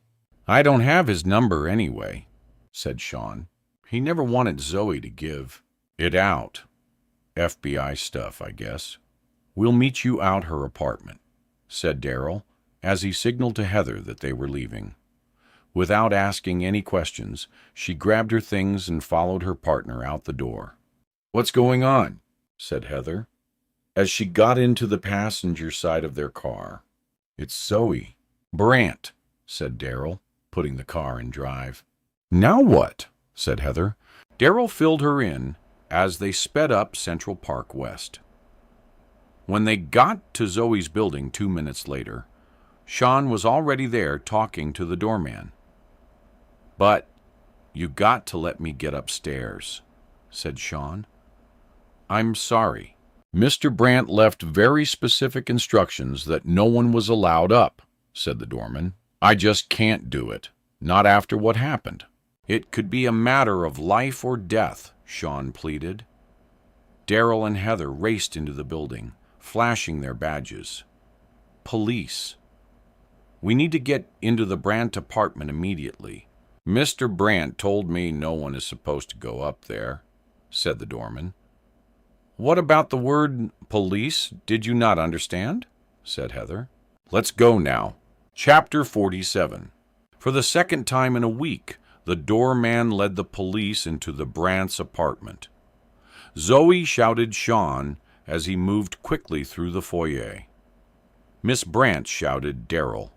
"I don't have his number anyway," said Sean. He never wanted Zoe to give it out. FBI stuff, I guess. "We'll meet you out her apartment," said Daryl, as he signaled to Heather that they were leaving. Without asking any questions, she grabbed her things and followed her partner out the door. "What's going on?" said Heather, as she got into the passenger side of their car. "It's Zoe." "Brant," said Daryl, putting the car in drive. "Now what?" said Heather. Daryl filled her in as they sped up Central Park West. When they got to Zoe's building 2 minutes later, Sean was already there talking to the doorman. "But you got to let me get upstairs," said Sean. "I'm sorry. Mr. Brant left very specific instructions that no one was allowed up," said the doorman. "I just can't do it, not after what happened." "It could be a matter of life or death," Sean pleaded. Daryl and Heather raced into the building, flashing their badges. "Police. We need to get into the Brant apartment immediately." "Mr. Brant told me no one is supposed to go up there," said the doorman. "What about the word police? Did you not understand?" said Heather. "Let's go now." Chapter 47. For the second time in a week, the doorman led the police into the Brant's apartment. Zoe shouted Sean as he moved quickly through the foyer. Miss Brant shouted Daryl.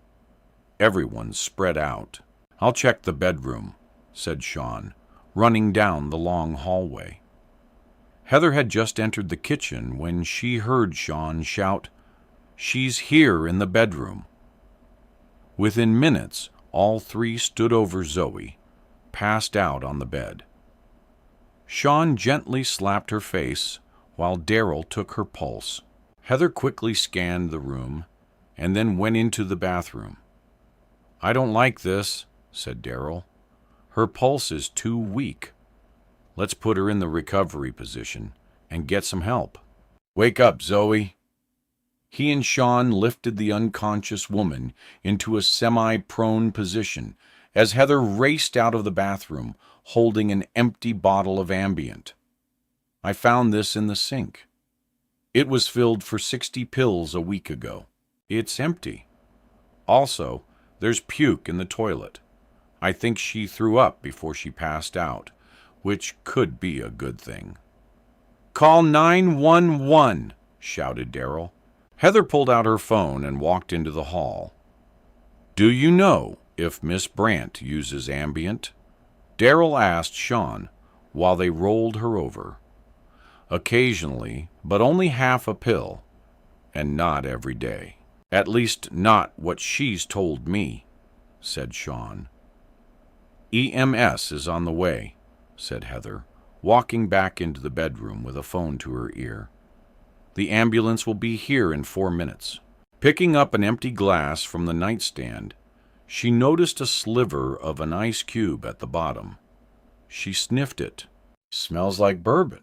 Everyone spread out. "I'll check the bedroom," said Sean, running down the long hallway. Heather had just entered the kitchen when she heard Sean shout, "She's here in the bedroom." Within minutes, all 3 stood over Zoe, passed out on the bed. Sean gently slapped her face while Daryl took her pulse. Heather quickly scanned the room and then went into the bathroom. "I don't like this," said Daryl. "Her pulse is too weak. Let's put her in the recovery position and get some help." "Wake up, Zoe." He and Sean lifted the unconscious woman into a semi-prone position as Heather raced out of the bathroom, holding an empty bottle of Ambient. "I found this in the sink. It was filled for 60 pills a week ago. It's empty. Also, there's puke in the toilet. I think she threw up before she passed out, which could be a good thing." "Call 911, shouted Daryl. Heather pulled out her phone and walked into the hall. "Do you know if Miss Brant uses Ambient?" Darrell asked Sean while they rolled her over. "Occasionally, but only half a pill, and not every day. At least not what she's told me," said Sean. "EMS is on the way," said Heather, walking back into the bedroom with a phone to her ear. "The ambulance will be here in 4 minutes." Picking up an empty glass from the nightstand, she noticed a sliver of an ice cube at the bottom. She sniffed it. "Smells like bourbon."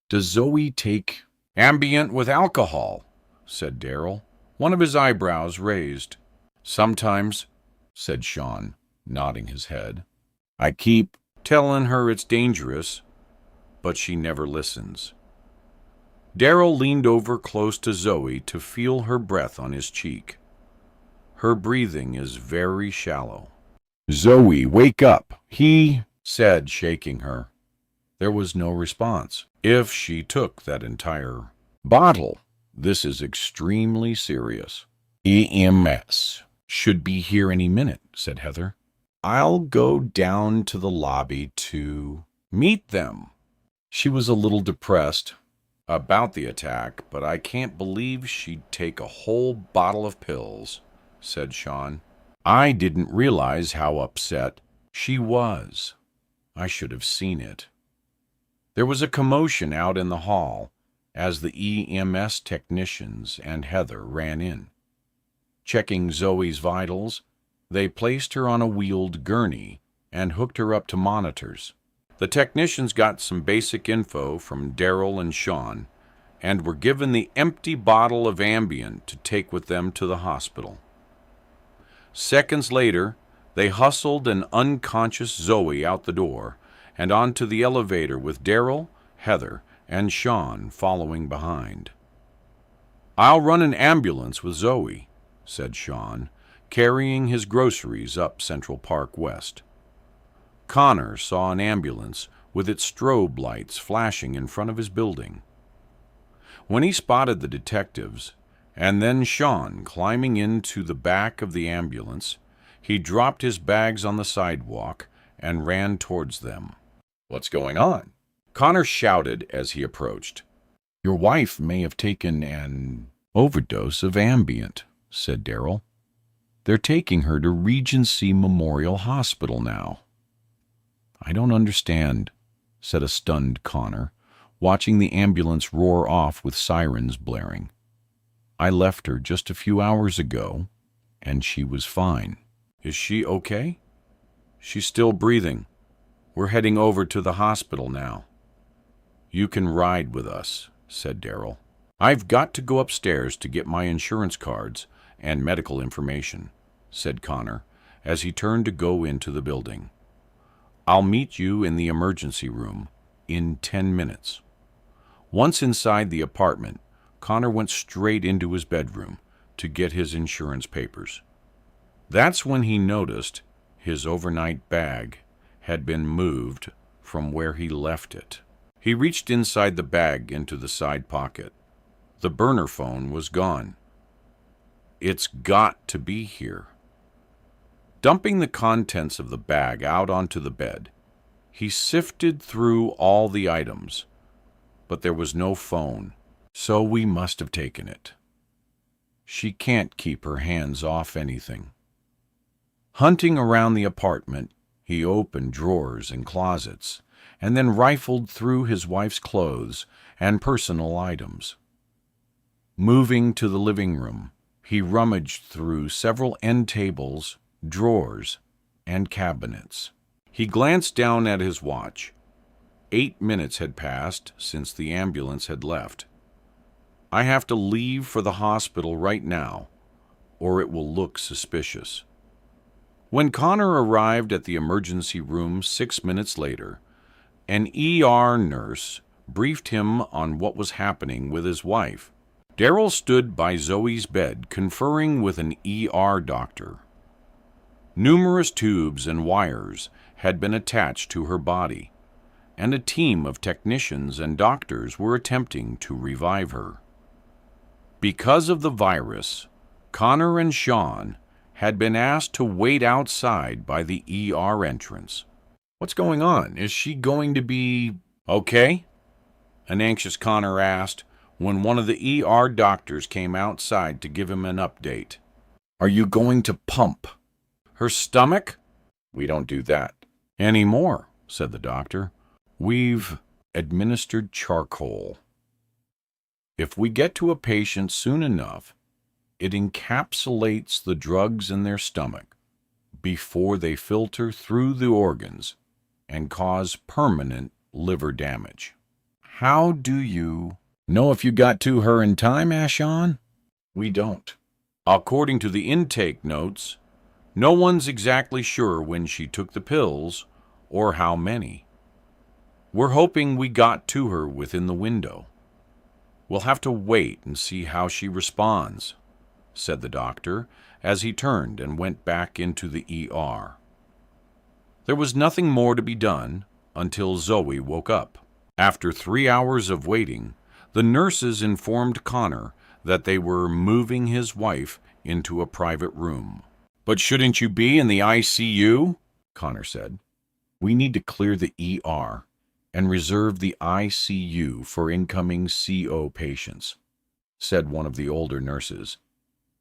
"Does Zoe take ambient with alcohol?" said Darrell, one of his eyebrows raised. "Sometimes," said Sean, nodding his head. "I keep telling her it's dangerous, but she never listens." Darrell leaned over close to Zoe to feel her breath on his cheek. "Her breathing is very shallow." "Zoe, wake up," he said, shaking her. There was no response. "If she took that entire bottle, this is extremely serious." "EMS should be here any minute," said Heather. "I'll go down to the lobby to meet them." She was a little depressed about the attack, but "I can't believe she'd take a whole bottle of pills," said Sean. "I didn't realize how upset she was. I should have seen it." There was a commotion out in the hall as the EMS technicians and Heather ran in. Checking Zoe's vitals, they placed her on a wheeled gurney and hooked her up to monitors. The technicians got some basic info from Darrell and Sean and were given the empty bottle of Ambient to take with them to the hospital. Seconds later, they hustled an unconscious Zoe out the door and onto the elevator with Darrell, Heather, and Sean following behind. "I'll run an ambulance with Zoe," said Sean, carrying his groceries up Central Park West. Connor saw an ambulance with its strobe lights flashing in front of his building. When he spotted the detectives, and then Sean climbing into the back of the ambulance, he dropped his bags on the sidewalk and ran towards them. "What's going on?" Connor shouted as he approached. "Your wife may have taken an overdose of Ambient," said Darrell. "They're taking her to Regency Memorial Hospital now." "I don't understand," said a stunned Connor, watching the ambulance roar off with sirens blaring. "I left her just a few hours ago, and she was fine." "Is she okay?" "She's still breathing. We're heading over to the hospital now." "You can ride with us," said Darrell. "I've got to go upstairs to get my insurance cards and medical information," said Connor as he turned to go into the building. "I'll meet you in the emergency room in 10 minutes. Once inside the apartment, Connor went straight into his bedroom to get his insurance papers. That's when he noticed his overnight bag had been moved from where he left it. He reached inside the bag into the side pocket. The burner phone was gone. "It's got to be here." Dumping the contents of the bag out onto the bed, he sifted through all the items, but there was no phone, so we must have taken it. She can't keep her hands off anything. Hunting around the apartment, he opened drawers and closets, and then rifled through his wife's clothes and personal items. Moving to the living room, he rummaged through several end tables, drawers, and cabinets. He glanced down at his watch. 8 minutes had passed since the ambulance had left. "I have to leave for the hospital right now, or it will look suspicious." When Connor arrived at the emergency room 6 minutes later, an ER nurse briefed him on what was happening with his wife. Darrell stood by Zoe's bed conferring with an ER doctor. Numerous tubes and wires had been attached to her body, and a team of technicians and doctors were attempting to revive her. Because of the virus, Connor and Sean had been asked to wait outside by the ER entrance. "What's going on? Is she going to be okay?" an anxious Connor asked when one of the ER doctors came outside to give him an update. "Are you going to pump her stomach?" "We don't do that anymore," said the doctor. "We've administered charcoal. If we get to a patient soon enough, it encapsulates the drugs in their stomach before they filter through the organs and cause permanent liver damage." "How do you know if you got to her in time, Ashon?" "We don't. According to the intake notes, no one's exactly sure when she took the pills or how many. We're hoping we got to her within the window. We'll have to wait and see how she responds," said the doctor as he turned and went back into the ER. There was nothing more to be done until Zoe woke up. After 3 hours of waiting, the nurses informed Connor that they were moving his wife into a private room. "But shouldn't you be in the ICU?" Connor said. "We need to clear the ER and reserve the ICU for incoming CO patients," said one of the older nurses.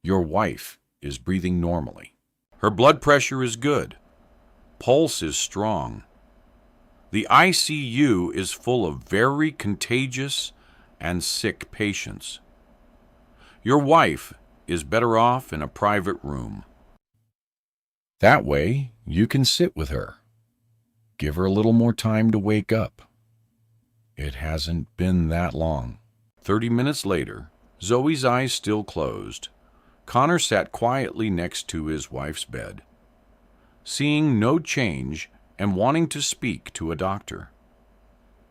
"Your wife is breathing normally. Her blood pressure is good. Pulse is strong. The ICU is full of very contagious and sick patients. Your wife is better off in a private room. That way you can sit with her. Give her a little more time to wake up. It hasn't been that long." 30 minutes later, Zoe's eyes still closed, Connor sat quietly next to his wife's bed, seeing no change and wanting to speak to a doctor.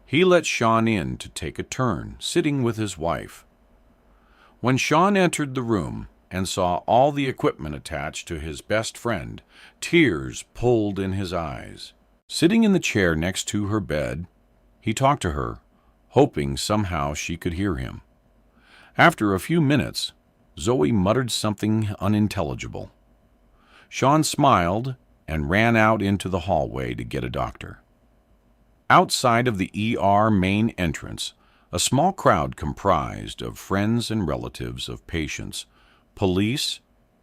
He let Sean in to take a turn, sitting with his wife. When Sean entered the room and saw all the equipment attached to his best friend, tears pulled in his eyes. Sitting in the chair next to her bed, he talked to her, hoping somehow she could hear him. After a few minutes, Zoe muttered something unintelligible. Sean smiled and ran out into the hallway to get a doctor. Outside of the ER main entrance, a small crowd comprised of friends and relatives of patients, police,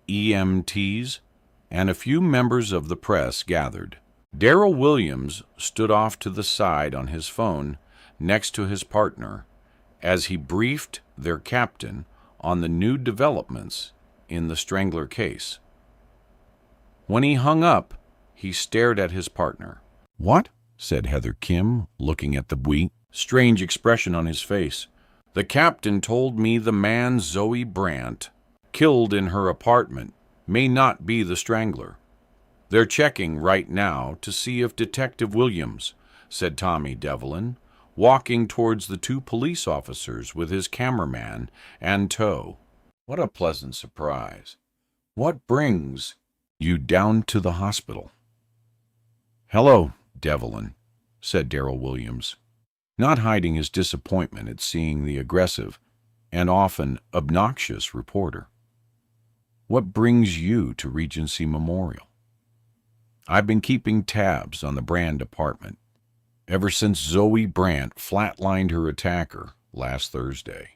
EMTs, and a few members of the press gathered. Darrell Williams stood off to the side on his phone next to his partner as he briefed their captain on the new developments in the Strangler case. When he hung up, he stared at his partner. "What?" said Heather Kim, looking at the strange expression on his face. "The captain told me the man Zoe Brandt killed in her apartment may not be the Strangler. They're checking right now to see if Detective Williams," said Tommy Devlin, walking towards the two police officers with his cameraman and tow. "What a pleasant surprise. What brings you down to the hospital?" "Hello, Devlin," said Darrell Williams, not hiding his disappointment at seeing the aggressive and often obnoxious reporter. "What brings you to Regency Memorial?" "I've been keeping tabs on the Brand apartment ever since Zoe Brandt flatlined her attacker last Thursday,"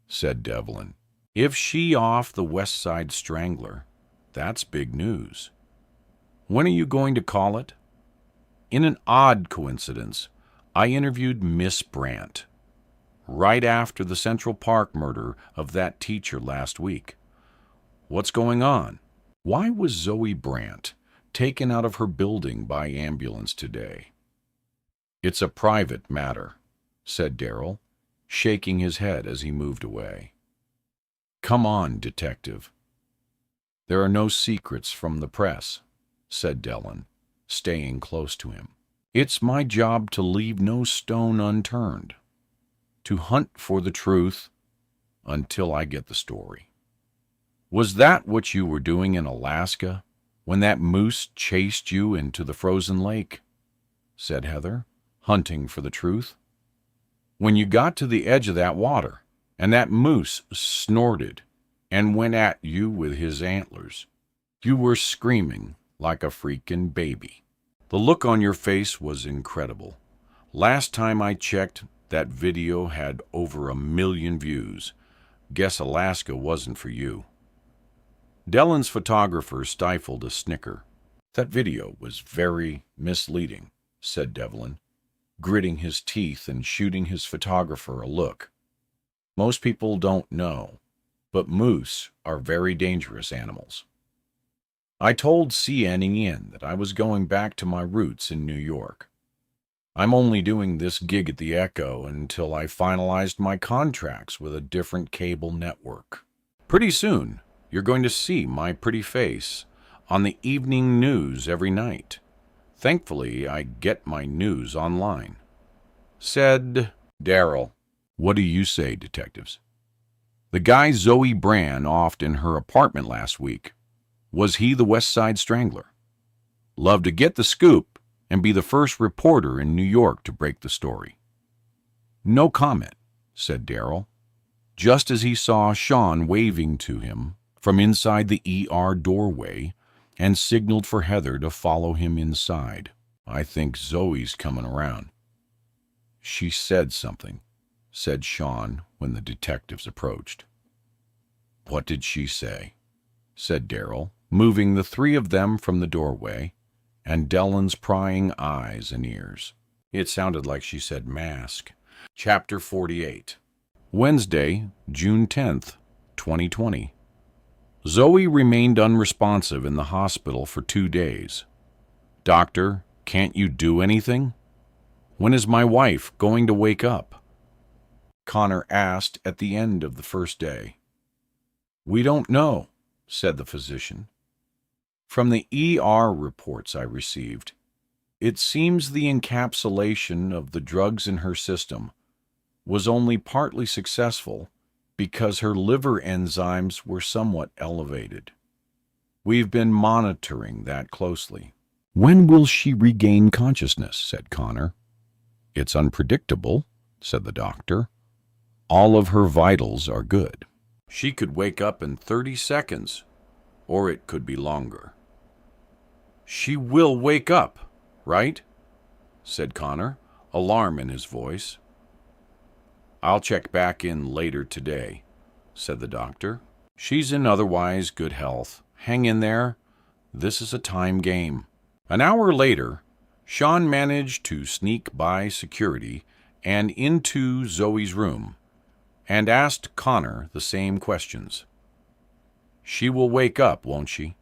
said Devlin. "If she off the West Side Strangler, that's big news. When are you going to call it?" "In an odd coincidence, I interviewed Miss Brandt right after the Central Park murder of that teacher last week. What's going on? Why was Zoe Brandt taken out of her building by ambulance today?" "It's a private matter," said Darrell, shaking his head as he moved away. "Come on, detective." "There are no secrets from the press," said Devlin, staying close to him. "It's my job to leave no stone unturned, to hunt for the truth until I get the story." "Was that what you were doing in Alaska when that moose chased you into the frozen lake?" said Heather, hunting for the truth. "When you got to the edge of that water, and that moose snorted and went at you with his antlers, You were screaming like a freaking baby. The look on your face was incredible. Last time I checked, that video had over 1 million views. Guess Alaska wasn't for you. Dellen's photographer stifled a snicker. That video was very misleading, said Devlin, gritting his teeth and shooting his photographer a look. Most people don't know, but moose are very dangerous animals. I told CNN that I was going back to my roots in New York. I'm only doing this gig at the Echo until I finalized my contracts with a different cable network. Pretty soon, you're going to see my pretty face on the evening news every night. Thankfully, I get my news online. Said Daryl. What do you say, detectives? The guy Zoe Brand offed in her apartment last week, was he the West Side Strangler? Love to get the scoop and be the first reporter in New York to break the story. No comment, said Daryl, just as he saw Sean waving to him from inside the ER doorway and signaled for Heather to follow him inside. I think Zoe's coming around. She said something, said Sean when the detectives approached. What did she say? Said Daryl, moving the three of them from the doorway and Dellen's prying eyes and ears. It sounded like she said mask. Chapter 48. Wednesday, June 10th, 2020. Zoe remained unresponsive in the hospital for 2 days. Doctor, can't you do anything? When is my wife going to wake up? Connor asked at the end of the first day. We don't know, said the physician. From the ER reports I received, it seems the encapsulation of the drugs in her system was only partly successful because her liver enzymes were somewhat elevated. We've been monitoring that closely. When will she regain consciousness? Said Connor. It's unpredictable, said the doctor. All of her vitals are good. She could wake up in 30 seconds, or it could be longer. She will wake up, right? Said Connor, alarm in his voice. I'll check back in later today, said the doctor. She's in otherwise good health. Hang in there. This is a time game. An hour later, Sean managed to sneak by security and into Zoe's room and asked Connor the same questions. She will wake up, won't she?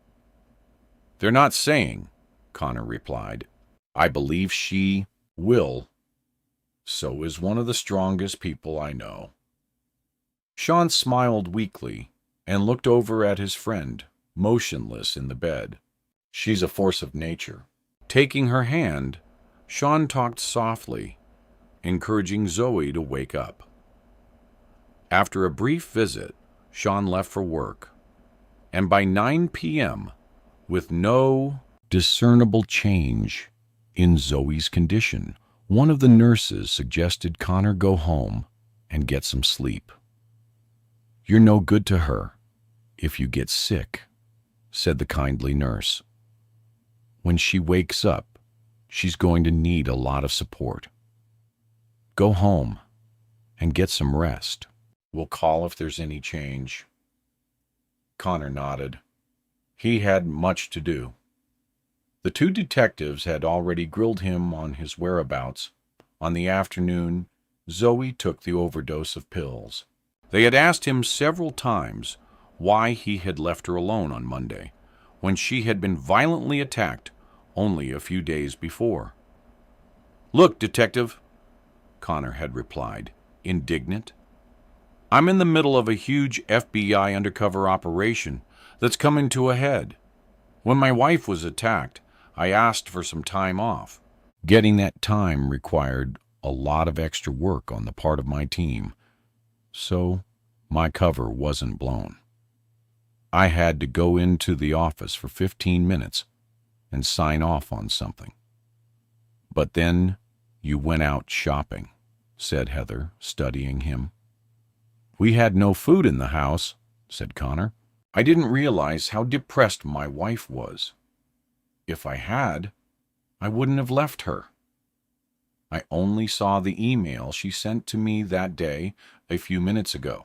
They're not saying, Connor replied. I believe she will. So is one of the strongest people I know. Sean smiled weakly and looked over at his friend, motionless in the bed. She's a force of nature. Taking her hand, Sean talked softly, encouraging Zoe to wake up. After a brief visit, Sean left for work, and by 9 p.m., with no discernible change in Zoe's condition, one of the nurses suggested Connor go home and get some sleep. You're no good to her if you get sick, said the kindly nurse. When she wakes up, she's going to need a lot of support. Go home and get some rest. We'll call if there's any change. Connor nodded. He had much to do. The two detectives had already grilled him on his whereabouts on the afternoon Zoe took the overdose of pills. They had asked him several times why he had left her alone on Monday, when she had been violently attacked only a few days before. Look, detective, Connor had replied, indignant. I'm in the middle of a huge FBI undercover operation that's coming to a head. When my wife was attacked, I asked for some time off. Getting that time required a lot of extra work on the part of my team, so my cover wasn't blown. I had to go into the office for 15 minutes and sign off on something. But then you went out shopping, said Heather, studying him. We had no food in the house, said Connor. I didn't realize how depressed my wife was. If I had, I wouldn't have left her. I only saw the email she sent to me that day a few minutes ago."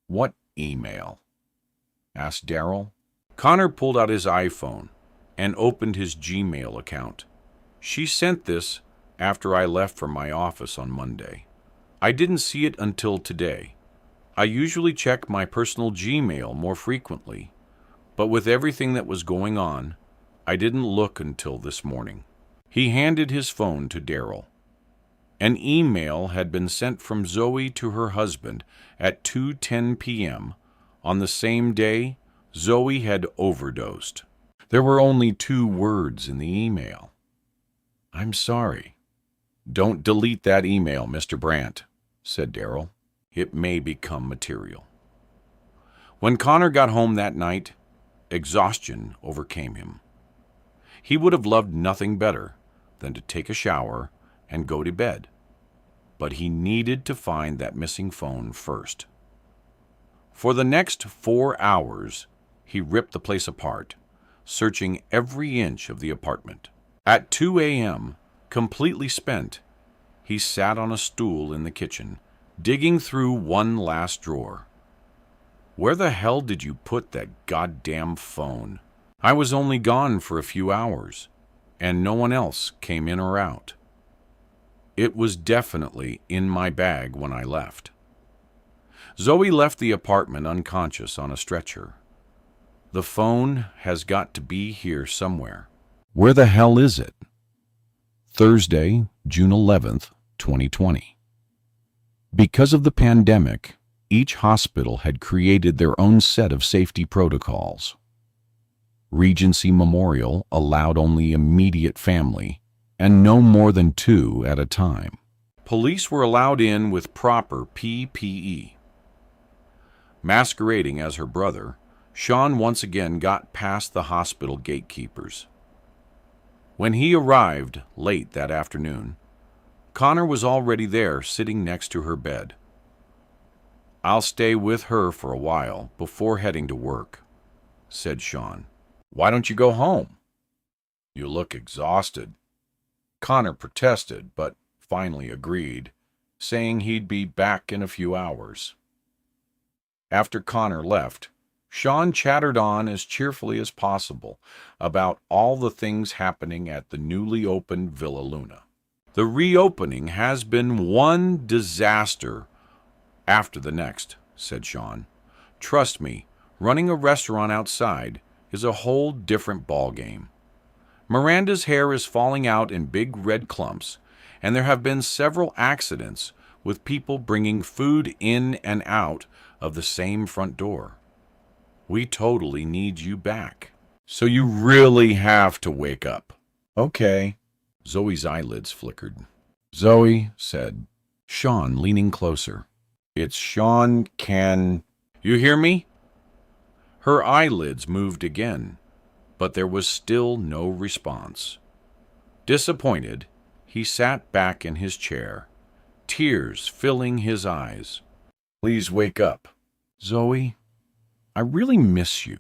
"What email?" asked Daryl. Connor pulled out his iPhone and opened his Gmail account. "She sent this after I left for my office on Monday. I didn't see it until today. I usually check my personal Gmail more frequently, but with everything that was going on, I didn't look until this morning." He handed his phone to Daryl. An email had been sent from Zoe to her husband at 2:10 p.m. on the same day Zoe had overdosed. There were only 2 words in the email. "I'm sorry." "Don't delete that email, Mr. Brandt," said Daryl. "It may become material." When Connor got home that night, exhaustion overcame him. He would have loved nothing better than to take a shower and go to bed, but he needed to find that missing phone first. For the next 4 hours, he ripped the place apart, searching every inch of the apartment. At 2 a.m., completely spent, he sat on a stool in the kitchen, digging through one last drawer. "Where the hell did you put that goddamn phone? I was only gone for a few hours, and no one else came in or out. It was definitely in my bag when I left." Zoe left the apartment unconscious on a stretcher. "The phone has got to be here somewhere. Where the hell is it?" Thursday, June 11th, 2020. Because of the pandemic, each hospital had created their own set of safety protocols. Regency Memorial allowed only immediate family, and no more than 2 at a time. Police were allowed in with proper PPE. Masquerading as her brother, Sean once again got past the hospital gatekeepers. When he arrived late that afternoon, Connor was already there sitting next to her bed. "I'll stay with her for a while before heading to work," said Sean. "Why don't you go home? You look exhausted." Connor protested, but finally agreed, saying he'd be back in a few hours. After Connor left, Sean chattered on as cheerfully as possible about all the things happening at the newly opened Villa Luna. "The reopening has been one disaster after the next," said Sean. "Trust me, running a restaurant outside is a whole different ballgame. Miranda's hair is falling out in big red clumps, and there have been several accidents with people bringing food in and out of the same front door. We totally need you back. So you really have to wake up." "Okay." Zoe's eyelids flickered. "Zoe," said Sean, leaning closer. "It's Sean. Can you hear me?" Her eyelids moved again, but there was still no response. Disappointed, he sat back in his chair, tears filling his eyes. "Please wake up." "Zoe, I really miss you."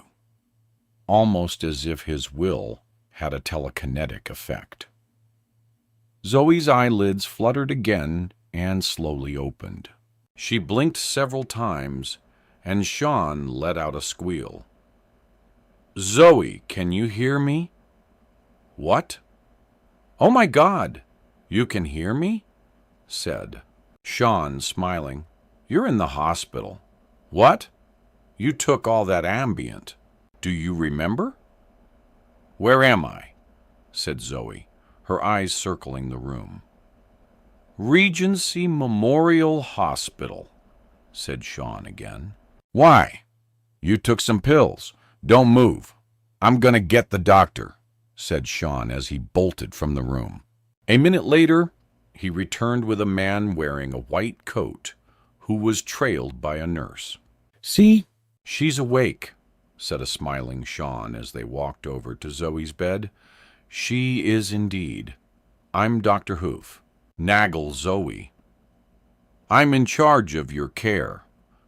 Almost as if his will had a telekinetic effect. Zoe's eyelids fluttered again and slowly opened. She blinked several times, and Sean let out a squeal. "Zoe, can you hear me?" "What? Oh my God, you can hear me?" said Sean, smiling. "You're in the hospital." "What? You took all that Ambient. Do you remember?" "Where am I?" said Zoe, her eyes circling the room. "Regency Memorial Hospital," said Sean again. "Why?" "You took some pills. Don't move. I'm gonna get the doctor," said Sean as he bolted from the room. A minute later, he returned with a man wearing a white coat who was trailed by a nurse. "See? She's awake," said a smiling Sean as they walked over to Zoe's bed. "She is indeed. I'm Dr. Hoof. Naggle Zoe." "I'm in charge of your care,"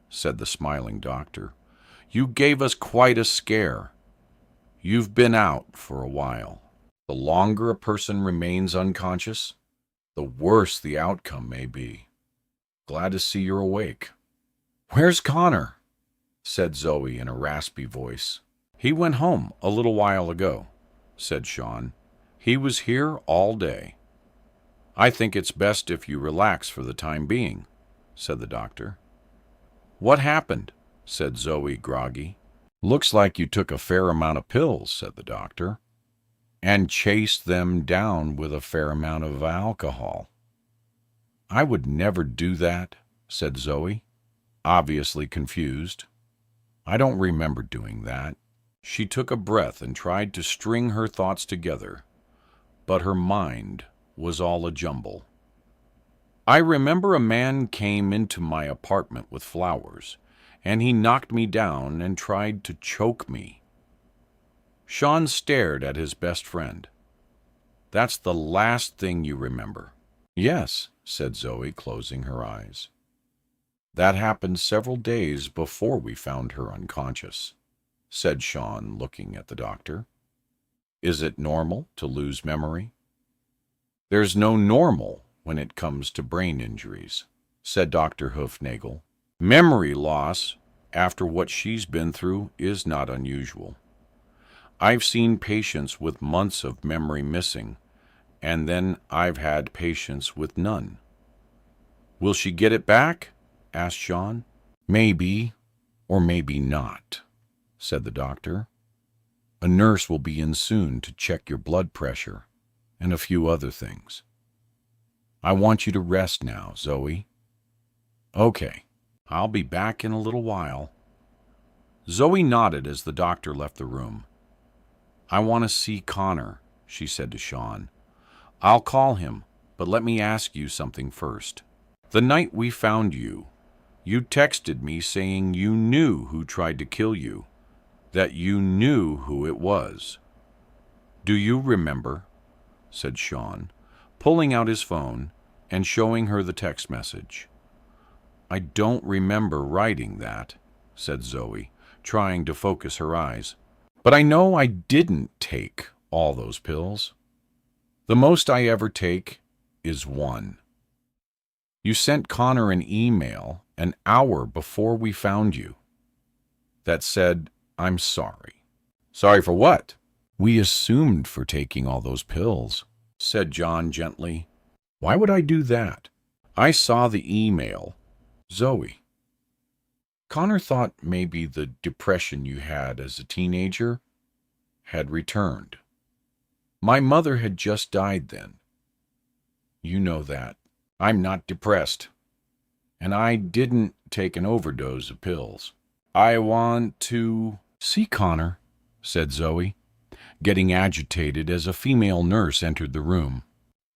said the smiling doctor. You gave us quite a scare. You've been out for a while. The longer a person remains unconscious, the worse the outcome may be. Glad to see you're awake." "Where's Connor?" said Zoe in a raspy voice. "He went home a little while ago," said Sean. "He was here all day." "I think it's best if you relax for the time being," said the doctor. "What happened?" said Zoe, groggy. "Looks like you took a fair amount of pills," said the doctor, "and chased them down with a fair amount of alcohol." "I would never do that," said Zoe, obviously confused. "I don't remember doing that." She took a breath and tried to string her thoughts together, but her mind was all a jumble. "I remember a man came into my apartment with flowers, and he knocked me down and tried to choke me." Sean stared at his best friend. "That's the last thing you remember?" "Yes," said Zoe, closing her eyes. "That happened several days before we found her unconscious," said Sean, looking at the doctor. "Is it normal to lose memory?" "There's no normal when it comes to brain injuries," said Dr. Hoofnagel. "Memory loss after what she's been through is not unusual. I've seen patients with months of memory missing, and then I've had patients with none." "Will she get it back?" asked Sean. "Maybe, or maybe not," said the doctor. "A nurse will be in soon to check your blood pressure and a few other things. I want you to rest now, Zoe." "Okay, I'll be back in a little while." Zoe nodded as the doctor left the room. "I want to see Connor," she said to Sean. "I'll call him, but let me ask you something first. The night we found you, you texted me saying you knew who tried to kill you, that you knew who it was. Do you remember?" said Sean, pulling out his phone and showing her the text message. "I don't remember writing that," said Zoe, trying to focus her eyes. "But I know I didn't take all those pills. The most I ever take is one. You sent Connor an email an hour before we found you that said, 'I'm sorry.'" "Sorry for what?" "We assumed for taking all those pills," said John gently. "Why would I do that? I saw the email." "Zoe, Connor thought maybe the depression you had as a teenager had returned. My mother had just died then. You know that. I'm not depressed. And I didn't take an overdose of pills. I want to see Connor," said Zoe, getting agitated as a female nurse entered the room.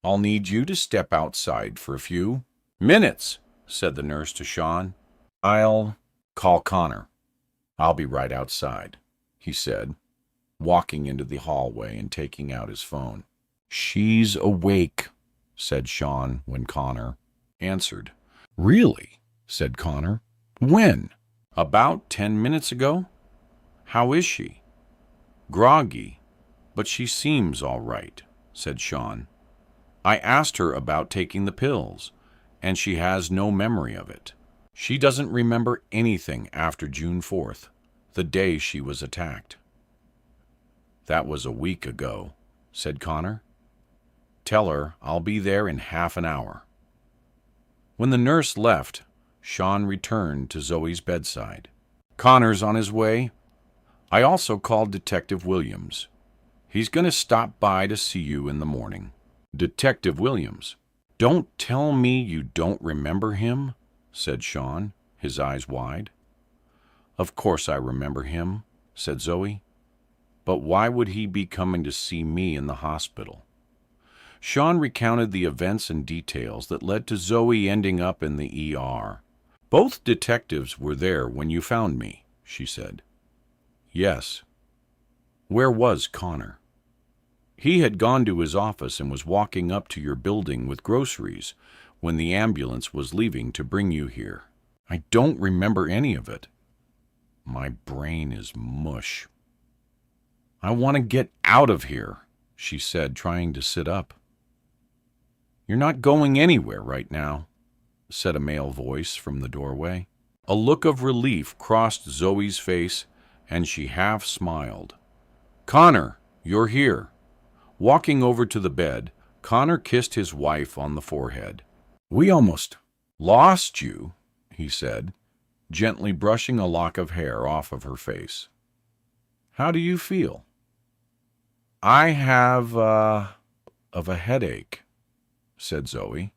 "I'll need you to step outside for a few minutes," said the nurse to Sean. "I'll call Connor. I'll be right outside," he said, walking into the hallway and taking out his phone. "She's awake," said Sean when Connor answered. "Really?" said Connor. "When?" "About 10 minutes ago." "How is she?" "Groggy, but she seems all right," said Sean. "I asked her about taking the pills, and she has no memory of it. She doesn't remember anything after June 4th, the day she was attacked." "That was a week ago," said Connor. "Tell her I'll be there in half an hour." When the nurse left, Sean returned to Zoe's bedside. "Connor's on his way. I also called Detective Williams. He's going to stop by to see you in the morning." "Detective Williams? Don't tell me you don't remember him," said Sean, his eyes wide. "Of course I remember him," said Zoe. "But why would he be coming to see me in the hospital?" Sean recounted the events and details that led to Zoe ending up in the ER. "Both detectives were there when you found me," she said. "Yes." "Where was Connor?" "He had gone to his office and was walking up to your building with groceries when the ambulance was leaving to bring you here." "I don't remember any of it." My brain is mush. I want to get out of here, she said, trying to sit up. You're not going anywhere right now, said a male voice from the doorway. A look of relief crossed Zoe's face, and she half smiled. Connor, you're here. Walking over to the bed, Connor kissed his wife on the forehead. We almost lost you, he said, gently brushing a lock of hair off of her face. How do you feel? I have a headache, said Zoe.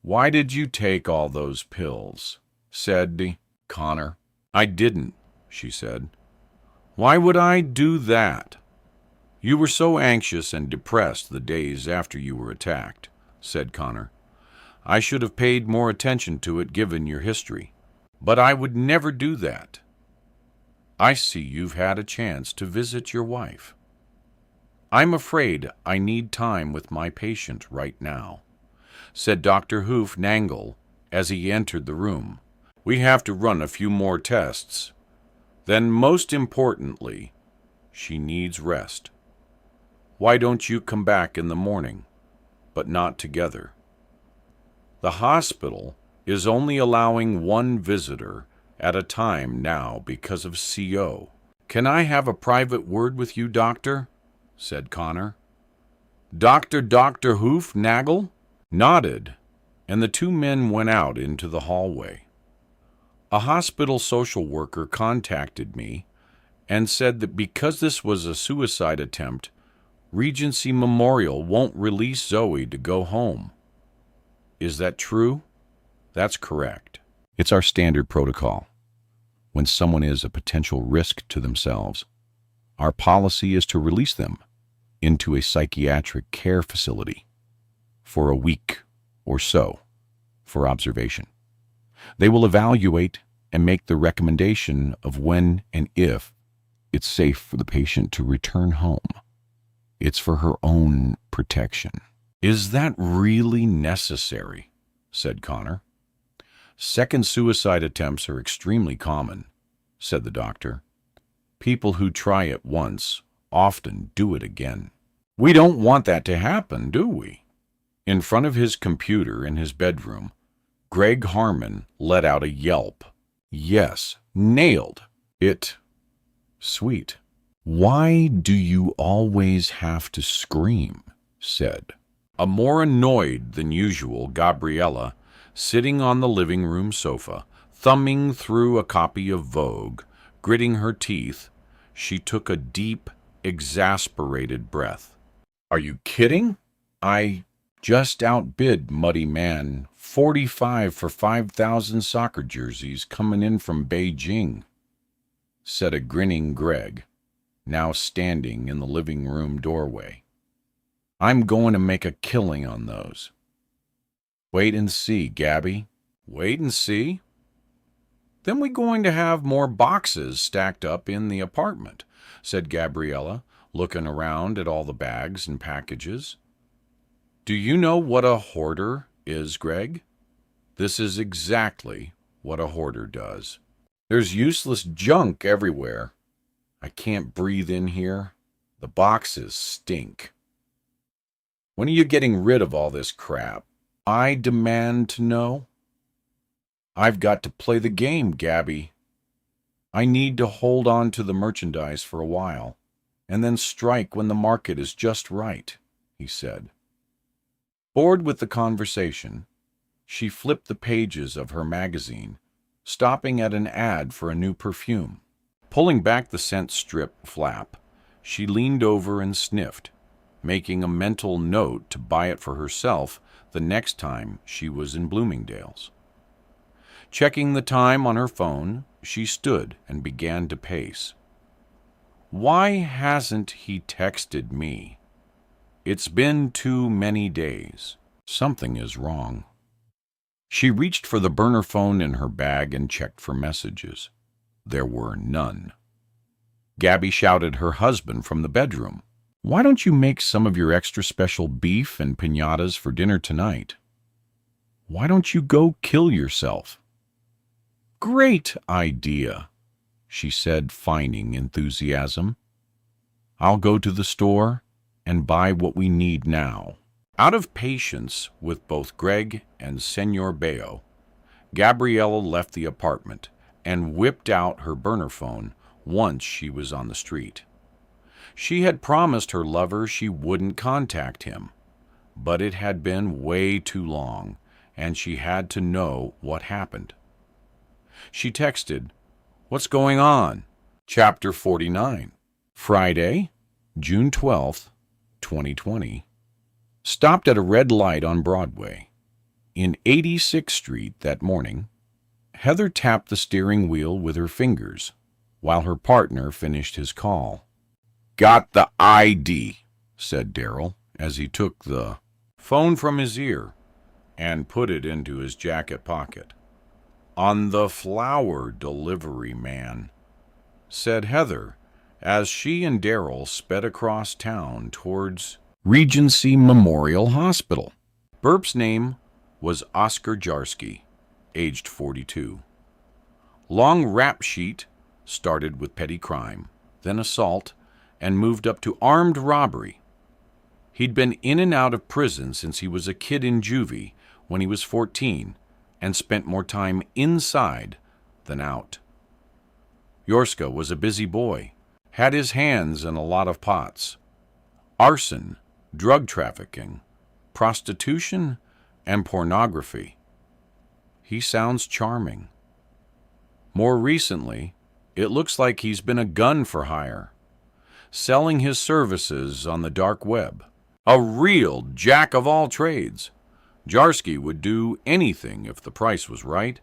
Why did you take all those pills? Said Connor. I didn't, she said. Why would I do that? You were so anxious and depressed the days after you were attacked, said Connor. I should have paid more attention to it given your history. But I would never do that. I see you've had a chance to visit your wife. I'm afraid I need time with my patient right now, said Dr. Hoof Nangle as he entered the room. We have to run a few more tests. Then, most importantly, she needs rest. Why don't you come back in the morning, but not together? The hospital is only allowing one visitor at a time now because of CO. Can I have a private word with you, doctor? Said Connor. Dr. Hoof Nagel nodded, and the two men went out into the hallway. A hospital social worker contacted me and said that because this was a suicide attempt, Regency Memorial won't release Zoe to go home. Is that true? That's correct. It's our standard protocol. When someone is a potential risk to themselves, our policy is to release them into a psychiatric care facility for a week or so for observation. They will evaluate and make the recommendation of when and if it's safe for the patient to return home. It's for her own protection. Is that really necessary? Said Connor. Second suicide attempts are extremely common, said the doctor. People who try it once often do it again. We don't want that to happen, do we? In front of his computer in his bedroom, Greg Harmon let out a yelp. Yes, nailed it. Sweet. Why do you always have to scream? Said. A more annoyed than usual Gabriella, sitting on the living room sofa, thumbing through a copy of Vogue, gritting her teeth, she took a deep, exasperated breath. Are you kidding? I just outbid Muddy Man 45 for 5,000 soccer jerseys coming in from Beijing, said a grinning Greg, now standing in the living room doorway. I'm going to make a killing on those. Wait and see, Gabby. Wait and see? Then we're going to have more boxes stacked up in the apartment, said Gabriella, looking around at all the bags and packages. Do you know what a hoarder is, Greg? This is exactly what a hoarder does. There's useless junk everywhere. I can't breathe in here. The boxes stink. When are you getting rid of all this crap? I demand to know. I've got to play the game, Gabby. I need to hold on to the merchandise for a while, and then strike when the market is just right, he said. Bored with the conversation, she flipped the pages of her magazine, stopping at an ad for a new perfume. Pulling back the scent strip flap, she leaned over and sniffed, making a mental note to buy it for herself the next time she was in Bloomingdale's. Checking the time on her phone, she stood and began to pace. Why hasn't he texted me? It's been too many days. Something is wrong. She reached for the burner phone in her bag and checked for messages. There were none. Gabby shouted her husband from the bedroom. Why don't you make some of your extra special beef and piñatas for dinner tonight? Why don't you go kill yourself? Great idea, she said, feigning enthusiasm. "I'll go to the store and buy what we need now." Out of patience with both Greg and Senor Bayo, Gabriella left the apartment and whipped out her burner phone once she was on the street. She had promised her lover she wouldn't contact him, but it had been way too long, and she had to know what happened. She texted, "What's going on?" Chapter 49. Friday, June 12th, 2020. Stopped at a red light on Broadway. In 86th Street that morning, Heather tapped the steering wheel with her fingers while her partner finished his call. "Got the ID," said Darrell as he took the phone from his ear and put it into his jacket pocket. "On the flower delivery man," said Heather as she and Darrell sped across town towards Regency Memorial Hospital. Burp's name was Oscar Jarsky, aged 42. Long rap sheet started with petty crime, then assault, and moved up to armed robbery. He'd been in and out of prison since he was a kid in juvie when he was 14 and spent more time inside than out. Yorska was a busy boy, had his hands in a lot of pots. Arson, drug trafficking, prostitution, and pornography. He sounds charming. More recently, it looks like he's been a gun for hire, selling his services on the dark web. A real jack of all trades. Jarsky would do anything if the price was right.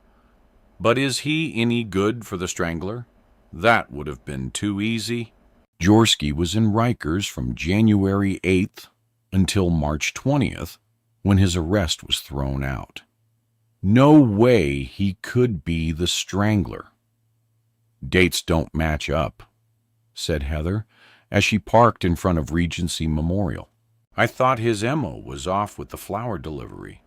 But is he any good for the Strangler? That would have been too easy. Jarsky was in Rikers from January 8th until March 20th, when his arrest was thrown out. No way he could be the Strangler. "Dates don't match up," said Heather as she parked in front of Regency Memorial. "I thought his MO was off with the flower delivery,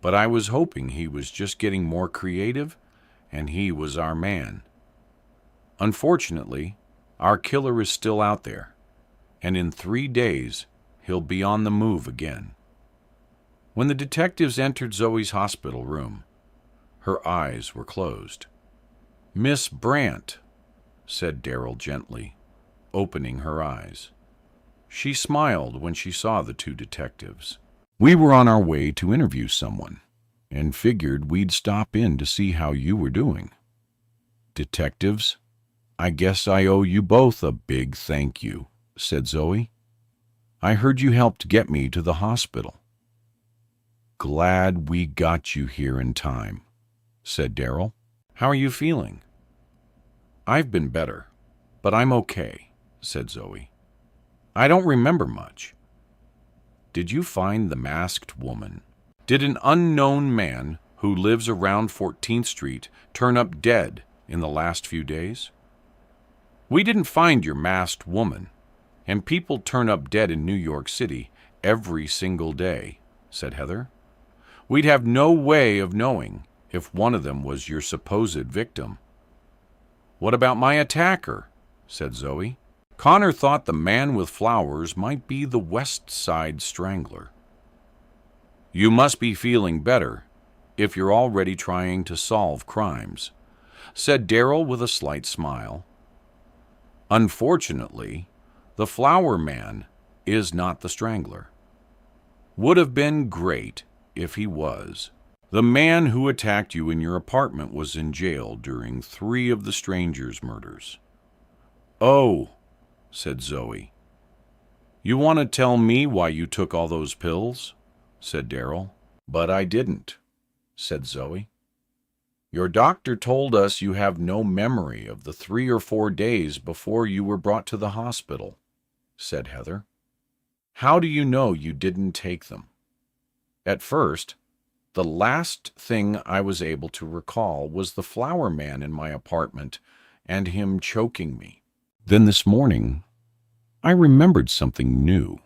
but I was hoping he was just getting more creative and he was our man. Unfortunately, our killer is still out there, and in 3 days he'll be on the move again." When the detectives entered Zoe's hospital room, her eyes were closed. "Miss Brandt," said Darrell gently, opening her eyes. She smiled when she saw the two detectives. "We were on our way to interview someone, and figured we'd stop in to see how you were doing. Detectives, I guess I owe you both a big thank you," said Zoe. "I heard you helped get me to the hospital." "Glad we got you here in time," said Darrell. "How are you feeling?" "I've been better, but I'm okay," said Zoe. "I don't remember much. Did you find the masked woman? Did an unknown man who lives around 14th Street turn up dead in the last few days?" "We didn't find your masked woman, and people turn up dead in New York City every single day," said Heather. "We'd have no way of knowing if one of them was your supposed victim." "What about my attacker?" said Zoe. "Connor thought the man with flowers might be the West Side Strangler." "You must be feeling better if you're already trying to solve crimes," said Darrell with a slight smile. "Unfortunately, the flower man is not the Strangler. Would have been great if he was. The man who attacked you in your apartment was in jail during 3 of the strangers' murders." "Oh," said Zoe. "You want to tell me why you took all those pills?" said Darrell. "But I didn't," said Zoe. "Your doctor told us you have no memory of the 3 or 4 days before you were brought to the hospital," said Heather. "How do you know you didn't take them?" "At first, the last thing I was able to recall was the flower man in my apartment and him choking me. Then this morning, I remembered something new.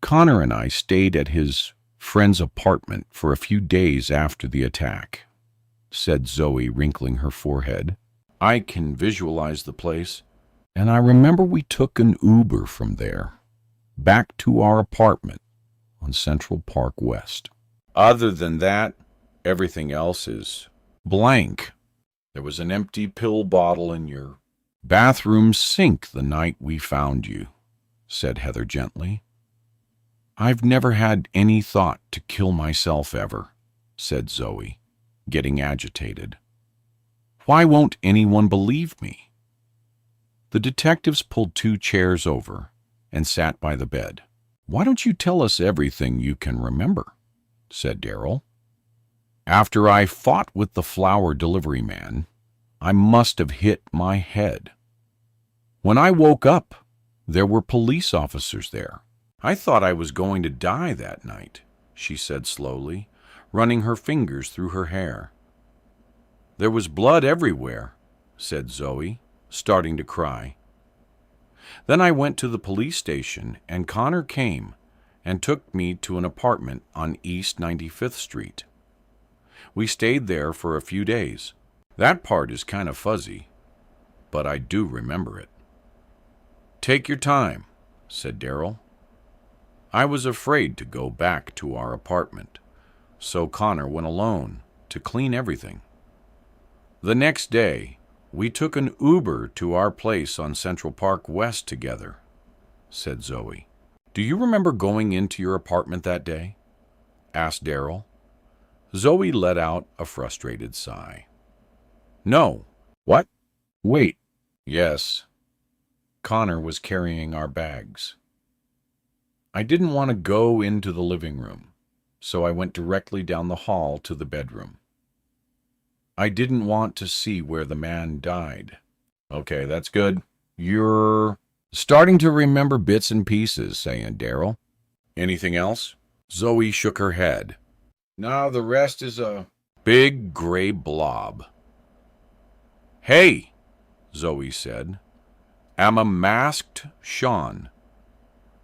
Connor and I stayed at his friend's apartment for a few days after the attack," said Zoe, wrinkling her forehead. I can visualize the place, and I remember we took an Uber from there, back to our apartment on Central Park West. Other than that, everything else is blank. There was an empty pill bottle in your bathroom sink the night we found you, said Heather gently. I've never had any thought to kill myself ever, said Zoe, getting agitated. Why won't anyone believe me? The detectives pulled 2 chairs over and sat by the bed. Why don't you tell us everything you can remember? Said Darryl. After I fought with the flower delivery man, I must have hit my head. When I woke up, there were police officers there. I thought I was going to die that night, she said slowly, running her fingers through her hair. There was blood everywhere, said Zoe, starting to cry. Then I went to the police station, and Connor came and took me to an apartment on East 95th Street. We stayed there for a few days. That part is kind of fuzzy, but I do remember it. Take your time, said Darryl. I was afraid to go back to our apartment, so Connor went alone to clean everything. The next day, we took an Uber to our place on Central Park West together, said Zoe. Do you remember going into your apartment that day? Asked Darryl. Zoe let out a frustrated sigh. No. What? Wait. Yes. Connor was carrying our bags. I didn't want to go into the living room, so I went directly down the hall to the bedroom. I didn't want to see where the man died. Okay, that's good. You're starting to remember bits and pieces, saying Darryl. Anything else? Zoe shook her head. No, the rest is a big gray blob. Hey, Zoe said. I'm a masked Sean,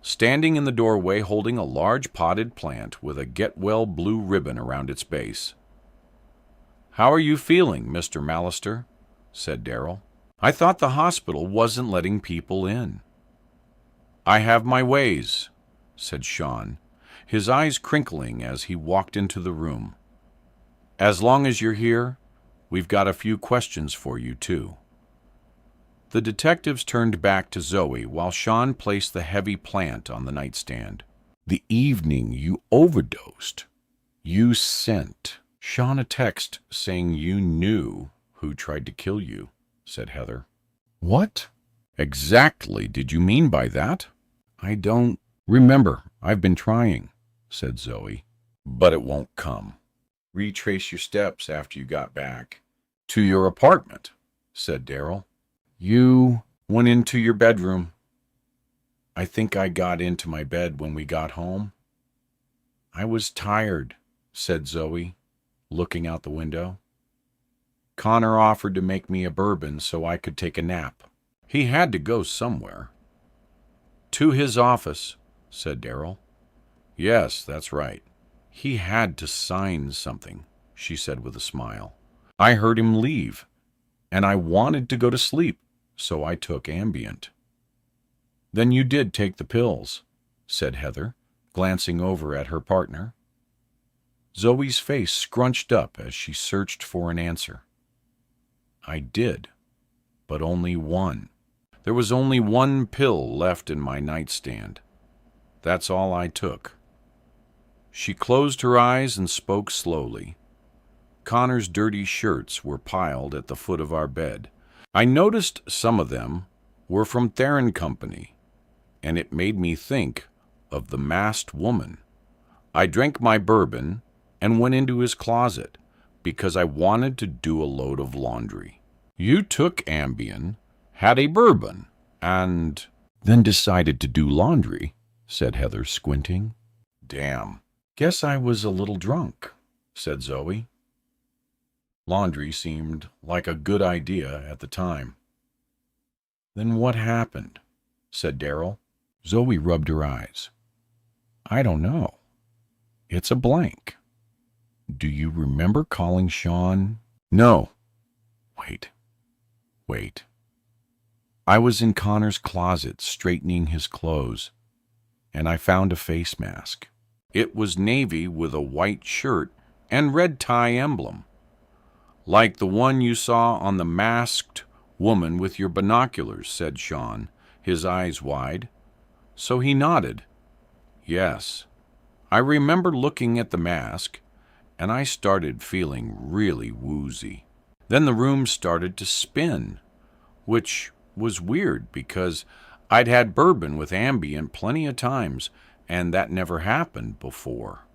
standing in the doorway holding a large potted plant with a get-well blue ribbon around its base. How are you feeling, Mr. Mallister? Said Darryl. I thought the hospital wasn't letting people in. I have my ways, said Sean, his eyes crinkling as he walked into the room. As long as you're here, we've got a few questions for you, too. The detectives turned back to Zoe while Sean placed the heavy plant on the nightstand. The evening you overdosed, you sent Sean a text saying you knew who tried to kill you, said Heather. What exactly did you mean by that? I don't remember. I've been trying, said Zoe. But it won't come. Retrace your steps after you got back to your apartment, said Darryl. You went into your bedroom. I think I got into my bed when we got home. I was tired, said Zoe, looking out the window. Connor offered to make me a bourbon so I could take a nap. He had to go somewhere. To his office, said Darryl. Yes, that's right. He had to sign something, she said with a smile. I heard him leave, and I wanted to go to sleep, so I took Ambient. Then you did take the pills, said Heather, glancing over at her partner. Zoe's face scrunched up as she searched for an answer. I did, but only one. There was only one pill left in my nightstand. That's all I took. She closed her eyes and spoke slowly. Connor's dirty shirts were piled at the foot of our bed. I noticed some of them were from Theron Company, and it made me think of the masked woman. I drank my bourbon and went into his closet because I wanted to do a load of laundry. You took Ambien, had a bourbon, and then decided to do laundry, said Heather, squinting. Damn. Guess I was a little drunk, said Zoe. Laundry seemed like a good idea at the time. Then what happened? Said Darryl. Zoe rubbed her eyes. I don't know. It's a blank. Do you remember calling Sean? No. Wait. Wait. I was in Connor's closet straightening his clothes, and I found a face mask. It was navy with a white shirt and red tie emblem, like the one you saw on the masked woman with your binoculars, said Sean, his eyes wide. So he nodded. Yes, I remember looking at the mask, and I started feeling really woozy. Then the room started to spin, which was weird because I'd had bourbon with Ambient plenty of times, and that never happened before.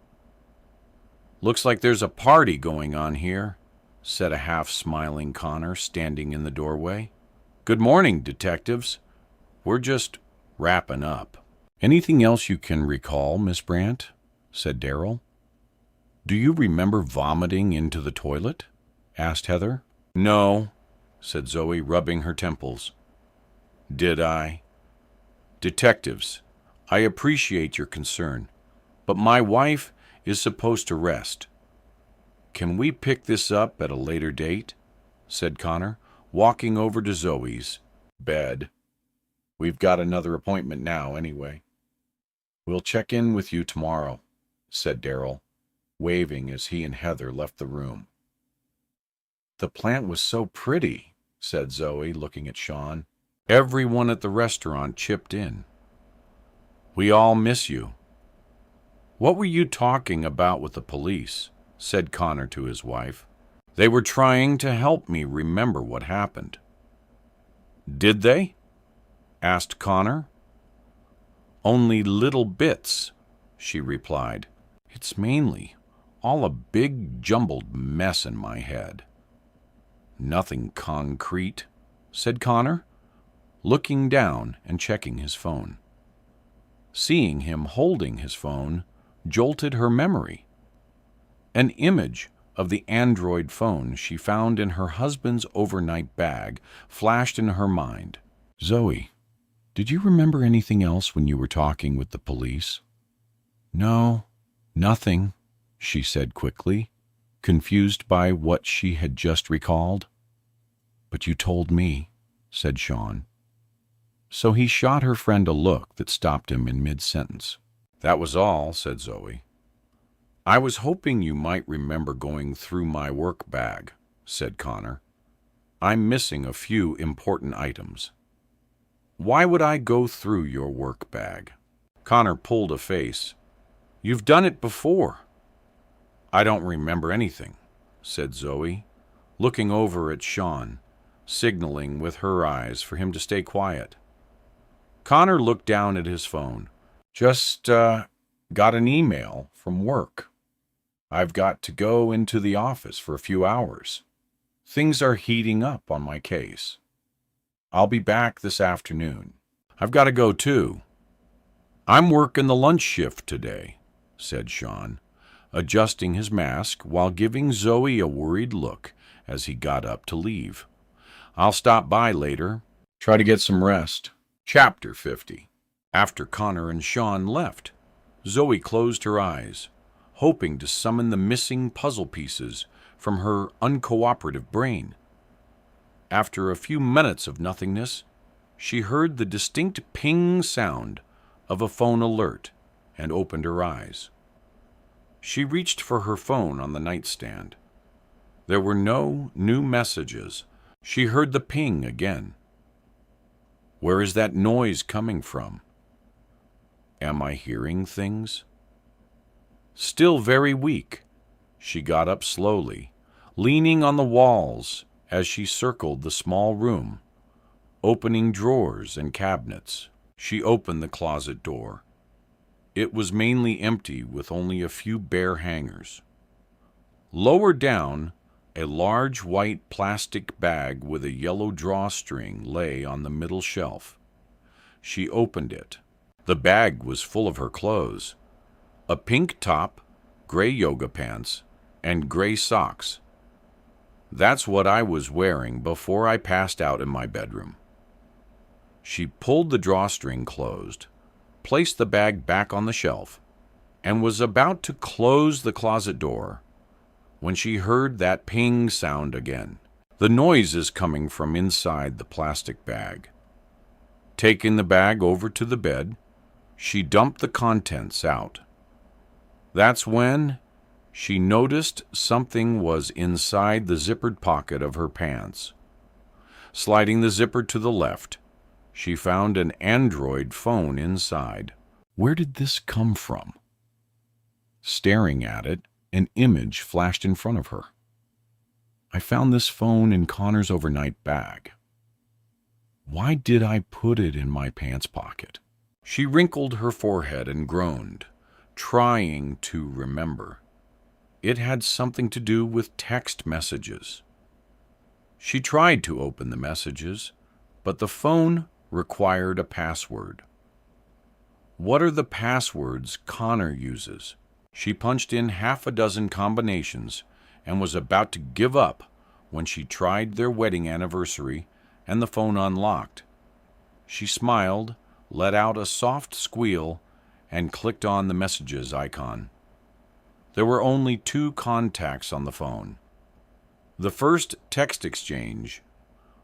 Looks like there's a party going on here, said a half-smiling Connor standing in the doorway. Good morning, detectives. We're just wrapping up. Anything else you can recall, Miss Brandt? Said Darrell. Do you remember vomiting into the toilet? Asked Heather. No, said Zoe, rubbing her temples. Did I? Detectives, I appreciate your concern, but my wife is supposed to rest. Can we pick this up at a later date? Said Connor, walking over to Zoe's bed. We've got another appointment now, anyway. We'll check in with you tomorrow, said Darrell, waving as he and Heather left the room. The plant was so pretty, said Zoe, looking at Sean. Everyone at the restaurant chipped in. We all miss you. What were you talking about with the police? Said Connor to his wife. They were trying to help me remember what happened. Did they? Asked Connor. Only little bits, she replied. It's mainly all a big jumbled mess in my head. Nothing concrete, said Connor, looking down and checking his phone. Seeing him holding his phone jolted her memory. An image of the Android phone she found in her husband's overnight bag flashed in her mind. Zoe, did you remember anything else when you were talking with the police? No, nothing, she said quickly, confused by what she had just recalled. But you told me, said Sean. So he shot her friend a look that stopped him in mid-sentence. That was all, said Zoe. I was hoping you might remember going through my work bag, said Connor. I'm missing a few important items. Why would I go through your work bag? Connor pulled a face. You've done it before. I don't remember anything, said Zoe, looking over at Sean, signaling with her eyes for him to stay quiet. Connor looked down at his phone. Just got an email from work. I've got to go into the office for a few hours. Things are heating up on my case. I'll be back this afternoon. I've got to go too. I'm working the lunch shift today, said Sean, adjusting his mask while giving Zoe a worried look as he got up to leave. I'll stop by later. Try to get some rest. Chapter 50. After Connor and Sean left, Zoe closed her eyes, hoping to summon the missing puzzle pieces from her uncooperative brain. After a few minutes of nothingness, she heard the distinct ping sound of a phone alert and opened her eyes. She reached for her phone on the nightstand. There were no new messages. She heard the ping again. Where is that noise coming from? Am I hearing things? Still very weak, she got up slowly, leaning on the walls as she circled the small room, opening drawers and cabinets. She opened the closet door. It was mainly empty with only a few bare hangers. Lower down, a large white plastic bag with a yellow drawstring lay on the middle shelf. She opened it. The bag was full of her clothes. A pink top, gray yoga pants, and gray socks. That's what I was wearing before I passed out in my bedroom. She pulled the drawstring closed, placed the bag back on the shelf, and was about to close the closet door when she heard that ping sound again. The noise is coming from inside the plastic bag. Taking the bag over to the bed, she dumped the contents out. That's when she noticed something was inside the zippered pocket of her pants. Sliding the zipper to the left, she found an Android phone inside. Where did this come from? Staring at it, an image flashed in front of her. I found this phone in Connor's overnight bag. Why did I put it in my pants pocket? She wrinkled her forehead and groaned, trying to remember. It had something to do with text messages. She tried to open the messages, but the phone required a password. What are the passwords Connor uses? She punched in half a dozen combinations and was about to give up when she tried their wedding anniversary and the phone unlocked. She smiled, let out a soft squeal, and clicked on the messages icon. There were only 2 contacts on the phone. The first text exchange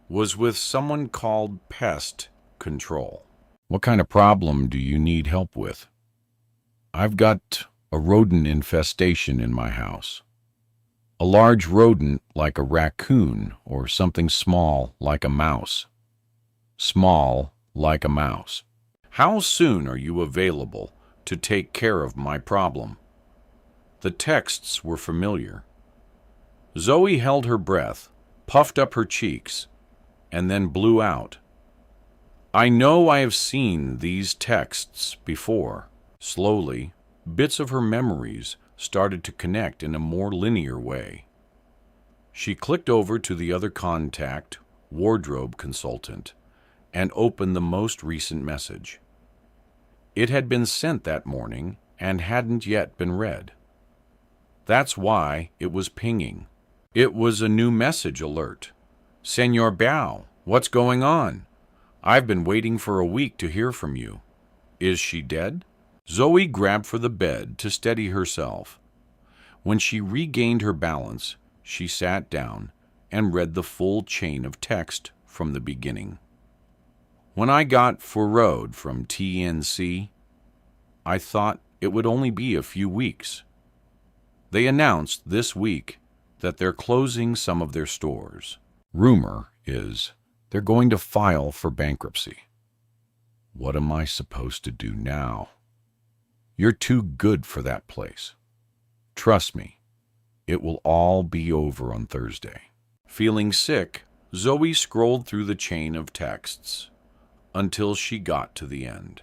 was with someone called Pest Control. What kind of problem do you need help with? I've got a rodent infestation in my house. A large rodent like a raccoon or something small like a mouse. Small like a mouse. How soon are you available to take care of my problem? The texts were familiar. Zoe held her breath, puffed up her cheeks, and then blew out. I know I have seen these texts before. Slowly, bits of her memories started to connect in a more linear way. She clicked over to the other contact, wardrobe consultant, and opened the most recent message. It had been sent that morning and hadn't yet been read. That's why it was pinging. It was a new message alert. Senor Bao, what's going on? I've been waiting for a week to hear from you. Is she dead? Zoe grabbed for the bed to steady herself. When she regained her balance, she sat down and read the full chain of text from the beginning. When I got furloughed from TNC, I thought it would only be a few weeks. They announced this week that they're closing some of their stores. Rumor is they're going to file for bankruptcy. What am I supposed to do now? You're too good for that place. Trust me, it will all be over on Thursday. Feeling sick, Zoe scrolled through the chain of texts until she got to the end.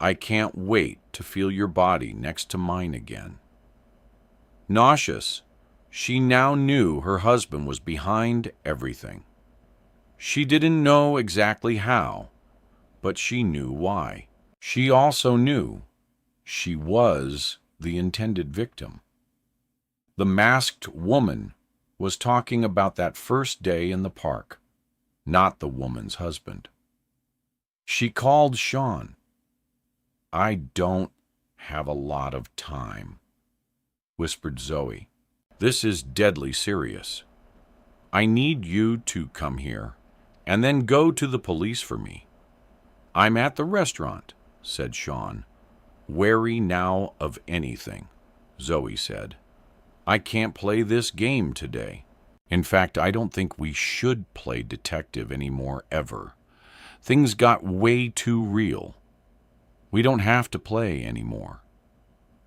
I can't wait to feel your body next to mine again. Nauseous, she now knew her husband was behind everything. She didn't know exactly how, but she knew why. She also knew she was the intended victim. The masked woman was talking about that first day in the park, not the woman's husband. She called Sean. I don't have a lot of time, whispered Zoe. This is deadly serious. I need you to come here and then go to the police for me. I'm at the restaurant, said Sean. Wary now of anything, Zoe said. I can't play this game today. In fact, I don't think we should play detective anymore ever. Things got way too real. We don't have to play anymore.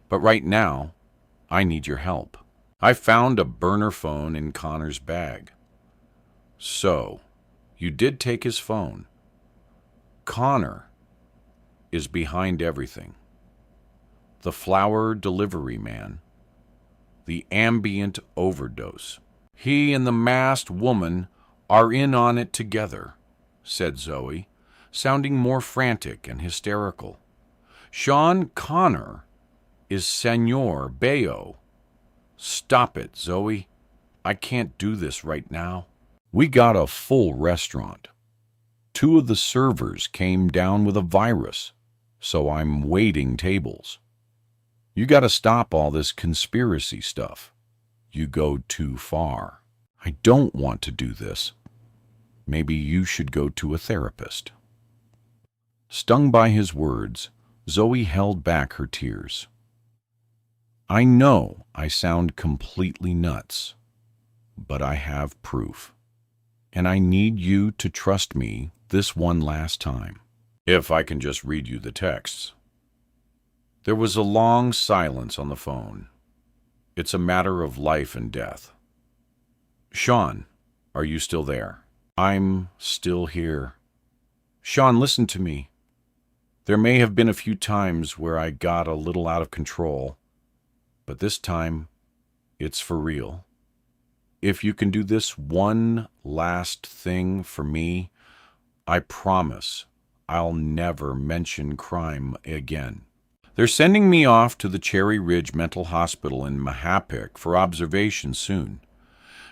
But right now, I need your help. I found a burner phone in Connor's bag. So, you did take his phone. Connor is behind everything. The flower delivery man. The ambient overdose. He and the masked woman are in on it together, said Zoe, sounding more frantic and hysterical. Sean Connor is Senor Bao. Stop it, Zoe. I can't do this right now. We got a full restaurant. 2 of the servers came down with a virus, so I'm waiting tables. You got to stop all this conspiracy stuff. You go too far. I don't want to do this. Maybe you should go to a therapist." Stung by his words, Zoe held back her tears. "I know I sound completely nuts, but I have proof, and I need you to trust me this one last time. If I can just read you the texts." There was a long silence on the phone. It's a matter of life and death. "Sean, are you still there?" "I'm still here." "Sean, listen to me. There may have been a few times where I got a little out of control, but this time, it's for real. If you can do this one last thing for me, I promise I'll never mention crime again. They're sending me off to the Cherry Ridge Mental Hospital in Mahapic for observation soon.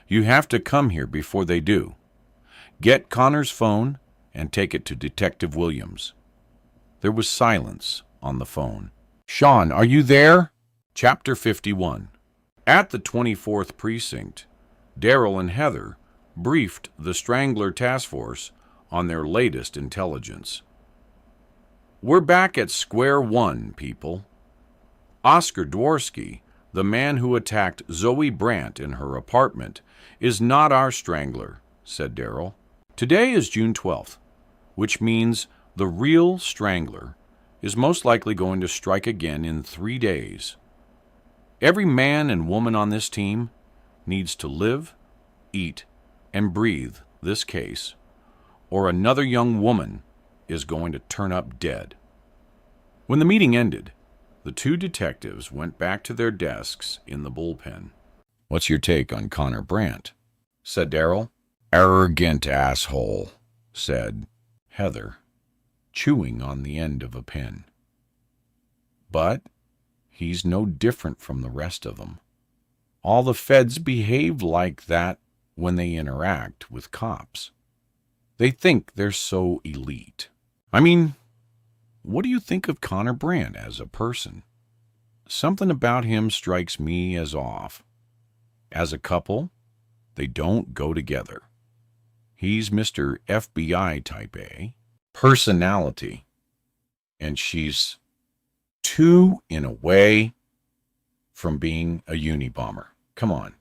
You have to come here before they do. Get Connor's phone and take it to Detective Williams." There was silence on the phone. "Sean, are you there?" Chapter 51. At the 24th Precinct, Daryl and Heather briefed the Strangler Task Force on their latest intelligence. "We're back at square one, people. Oscar Dworsky, the man who attacked Zoe Brandt in her apartment, is not our strangler," said Daryl. "Today is June 12th, which means the real strangler is most likely going to strike again in 3 days. Every man and woman on this team needs to live, eat, and breathe this case, or another young woman is going to turn up dead." When the meeting ended, the two detectives went back to their desks in the bullpen. "What's your take on Connor Brandt?" said Daryl. "Arrogant asshole," said Heather, chewing on the end of a pen. "But he's no different from the rest of them. All the feds behave like that when they interact with cops. They think they're so elite. I mean, what do you think of Connor Brandt as a person? Something about him strikes me as off. As a couple, they don't go together. He's Mr. FBI type A. Personality. And she's too, in a way, from being a Unabomber. Come on.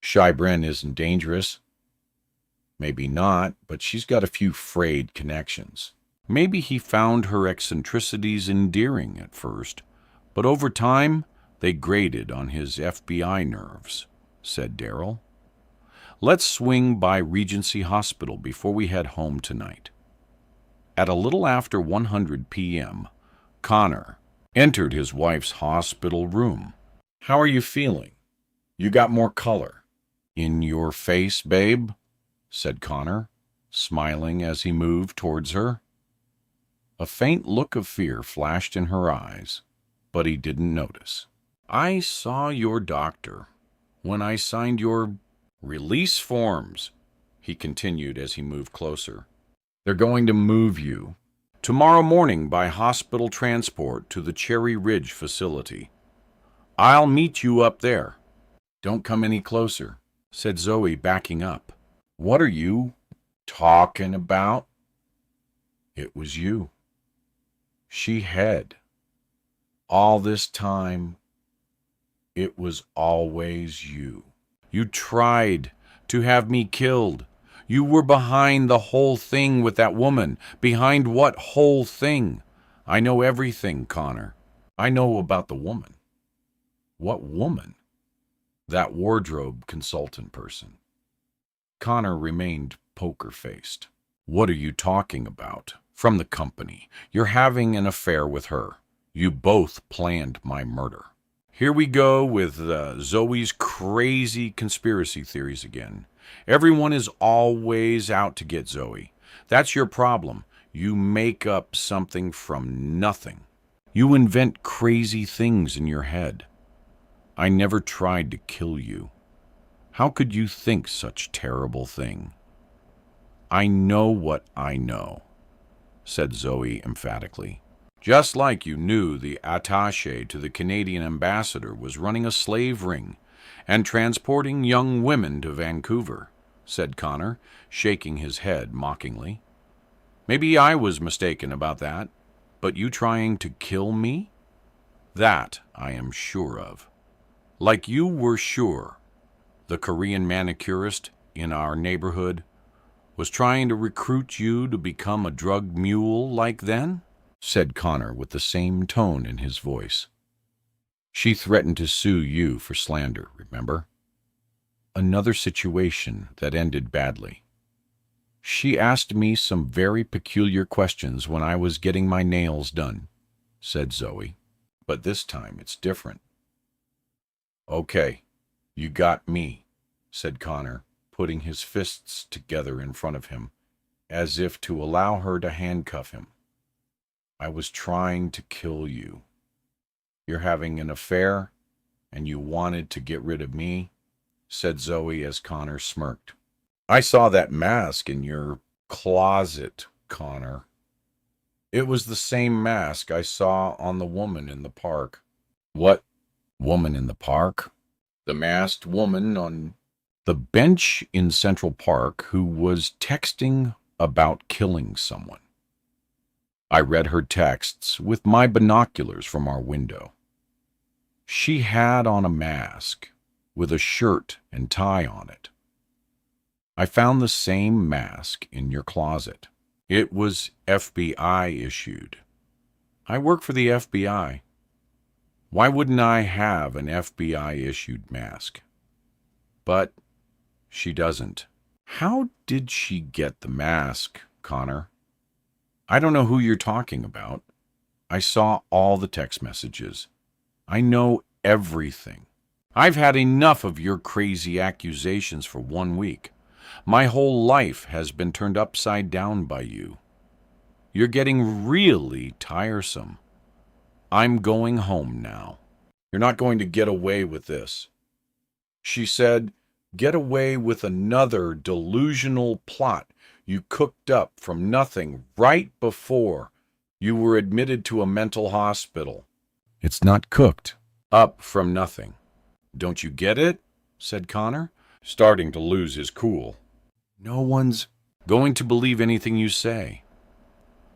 Shy Bren isn't dangerous. Maybe not, but she's got a few frayed connections. Maybe he found her eccentricities endearing at first, but over time they grated on his FBI nerves," said Daryl. "Let's swing by Regency Hospital before we head home tonight." At a little after 100 p.m., Connor entered his wife's hospital room. "How are you feeling? You got more color." "In your face, babe," said Connor, smiling as he moved towards her. A faint look of fear flashed in her eyes, but he didn't notice. "I saw your doctor when I signed your release forms," he continued as he moved closer. "They're going to move you tomorrow morning by hospital transport to the Cherry Ridge facility. I'll meet you up there." "Don't come any closer," said Zoe, backing up. "What are you talking about?" "It was you. She had. All this time, it was always you. You tried to have me killed. You were behind the whole thing with that woman. Behind what whole thing? I know everything, Connor. I know about the woman." "What woman?" "That wardrobe consultant person." Connor remained poker-faced. "What are you talking about?" "From the company. You're having an affair with her. You both planned my murder." Here we go with Zoe's crazy conspiracy theories again. Everyone is always out to get Zoe. That's your problem. You make up something from nothing. You invent crazy things in your head. I never tried to kill you. How could you think such terrible thing? "I know what I know," said Zoe emphatically. "Just like you knew the attaché to the Canadian ambassador was running a slave ring and transporting young women to Vancouver," said Connor, shaking his head mockingly. "Maybe I was mistaken about that, but you trying to kill me? That I am sure of. Like you were sure the Korean manicurist in our neighborhood was trying to recruit you to become a drug mule like then?" said Connor with the same tone in his voice. "She threatened to sue you for slander, remember? Another situation that ended badly. She asked me some very peculiar questions when I was getting my nails done," said Zoe. "But this time it's different." "Okay, you got me," said Connor, putting his fists together in front of him, as if to allow her to handcuff him. "I was trying to kill you. You're having an affair, and you wanted to get rid of me," said Zoe as Connor smirked. "I saw that mask in your closet, Connor. It was the same mask I saw on the woman in the park." "What woman in the park?" "The masked woman on the bench in Central Park who was texting about killing someone. I read her texts with my binoculars from our window. She had on a mask with a shirt and tie on it. I found the same mask in your closet. It was FBI issued. I work for the FBI. Why wouldn't I have an FBI issued mask? But she doesn't." "How did she get the mask, Connor?" "I don't know who you're talking about. I saw all the text messages. I know everything. I've had enough of your crazy accusations for 1 week. My whole life has been turned upside down by you. You're getting really tiresome. I'm going home now. You're not going to get away with this." She said, "Get away with another delusional plot you cooked up from nothing right before you were admitted to a mental hospital." "It's not cooked up from nothing. Don't you get it?" said Connor, starting to lose his cool. "No one's going to believe anything you say.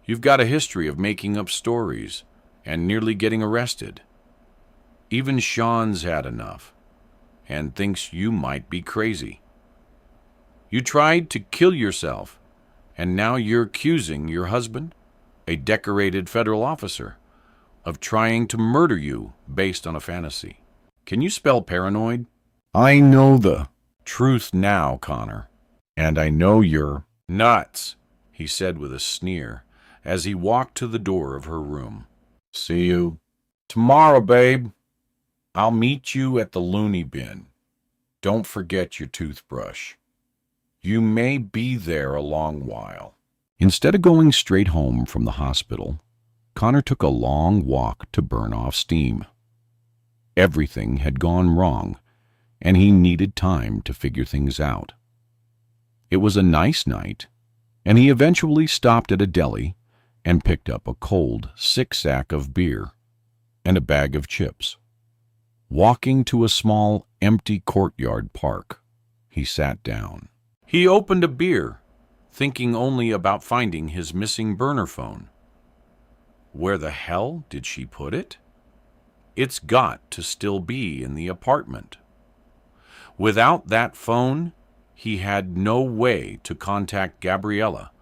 You've got a history of making up stories and nearly getting arrested. Even Sean's had enough and thinks you might be crazy. You tried to kill yourself, and now you're accusing your husband, a decorated federal officer, of trying to murder you based on a fantasy. Can you spell paranoid?" "I know the truth now, Connor, and I know you're nuts," he said with a sneer as he walked to the door of her room. "See you tomorrow, babe. I'll meet you at the loony bin. Don't forget your toothbrush. You may be there a long while." Instead of going straight home from the hospital, Connor took a long walk to burn off steam. Everything had gone wrong, and he needed time to figure things out. It was a nice night, and he eventually stopped at a deli and picked up a cold 6-sack of beer and a bag of chips. Walking to a small, empty courtyard park, he sat down. He opened a beer, thinking only about finding his missing burner phone. Where the hell did she put it? It's got to still be in the apartment. Without that phone, he had no way to contact Gabriella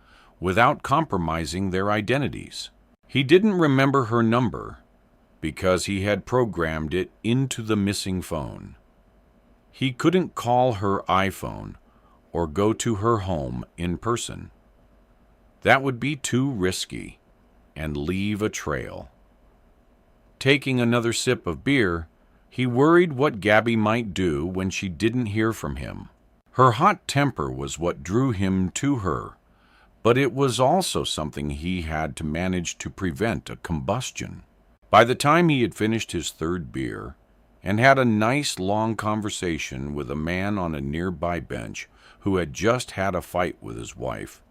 without compromising their identities. He didn't remember her number because he had programmed it into the missing phone. He couldn't call her iPhone or go to her home in person. That would be too risky and leave a trail. Taking another sip of beer, he worried what Gabby might do when she didn't hear from him. Her hot temper was what drew him to her, but it was also something he had to manage to prevent a combustion. By the time he had finished his third beer and had a nice long conversation with a man on a nearby bench who had just had a fight with his wife,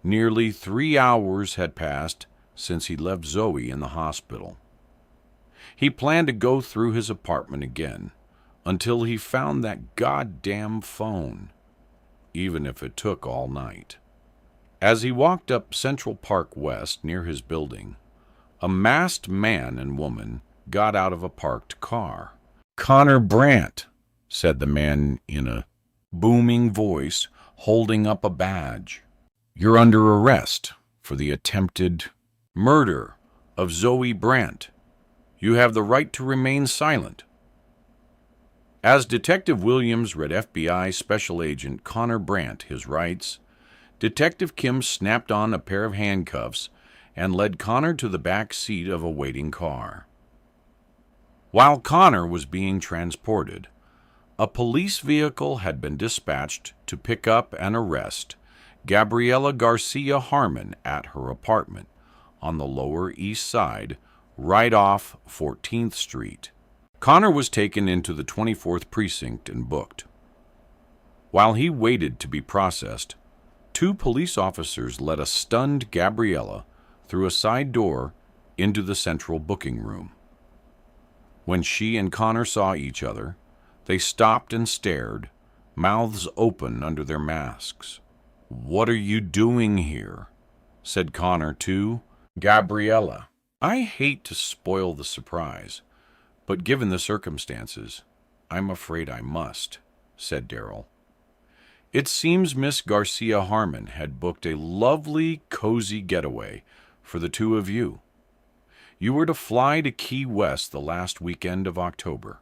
nearly 3 hours had passed since he left Zoe in the hospital. He planned to go through his apartment again, until he found that goddamn phone, even if it took all night. As he walked up Central Park West near his building, a masked man and woman got out of a parked car. "Connor Brandt," said the man in a booming voice, holding up a badge. "You're under arrest for the attempted murder of Zoe Brandt. You have the right to remain silent." As Detective Williams read FBI Special Agent Connor Brandt his rights, Detective Kim snapped on a pair of handcuffs and led Connor to the back seat of a waiting car. While Connor was being transported, a police vehicle had been dispatched to pick up and arrest Gabriela Garcia Harmon at her apartment on the Lower East Side, right off 14th Street. Connor was taken into the 24th Precinct and booked. While he waited to be processed, 2 police officers led a stunned Gabriela through a side door into the central booking room. When she and Connor saw each other, they stopped and stared, mouths open under their masks. "What are you doing here?" said Connor to Gabriela. "I hate to spoil the surprise, but given the circumstances, I'm afraid I must," said Darrell. "It seems Miss Garcia Harmon had booked a lovely, cozy getaway for the 2 of you. You were to fly to Key West the last weekend of October.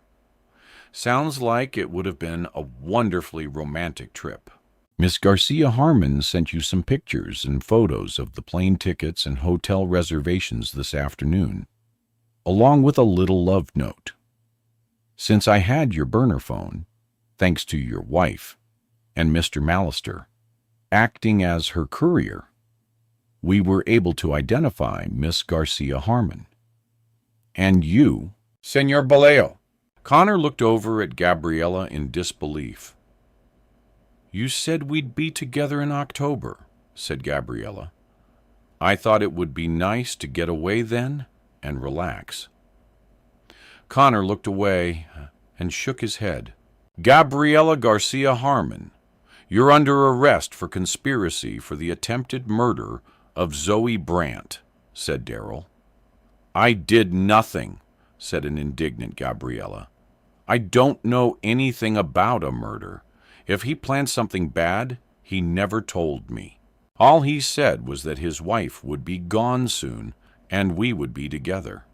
Sounds like it would have been a wonderfully romantic trip. Miss Garcia Harmon sent you some pictures and photos of the plane tickets and hotel reservations this afternoon, along with a little love note. Since I had your burner phone, thanks to your wife and Mr. Mallister acting as her courier, we were able to identify Miss Garcia Harmon. And you, Senor Baleo." Connor looked over at Gabriela in disbelief. "You said we'd be together in October," said Gabriela. "I thought it would be nice to get away then and relax." Connor looked away and shook his head. "Gabriela Garcia Harmon, you're under arrest for conspiracy for the attempted murder of Zoe Brandt," said Darrell. "I did nothing," said an indignant Gabriela. "I don't know anything about a murder. If he planned something bad, he never told me. All he said was that his wife would be gone soon and we would be together.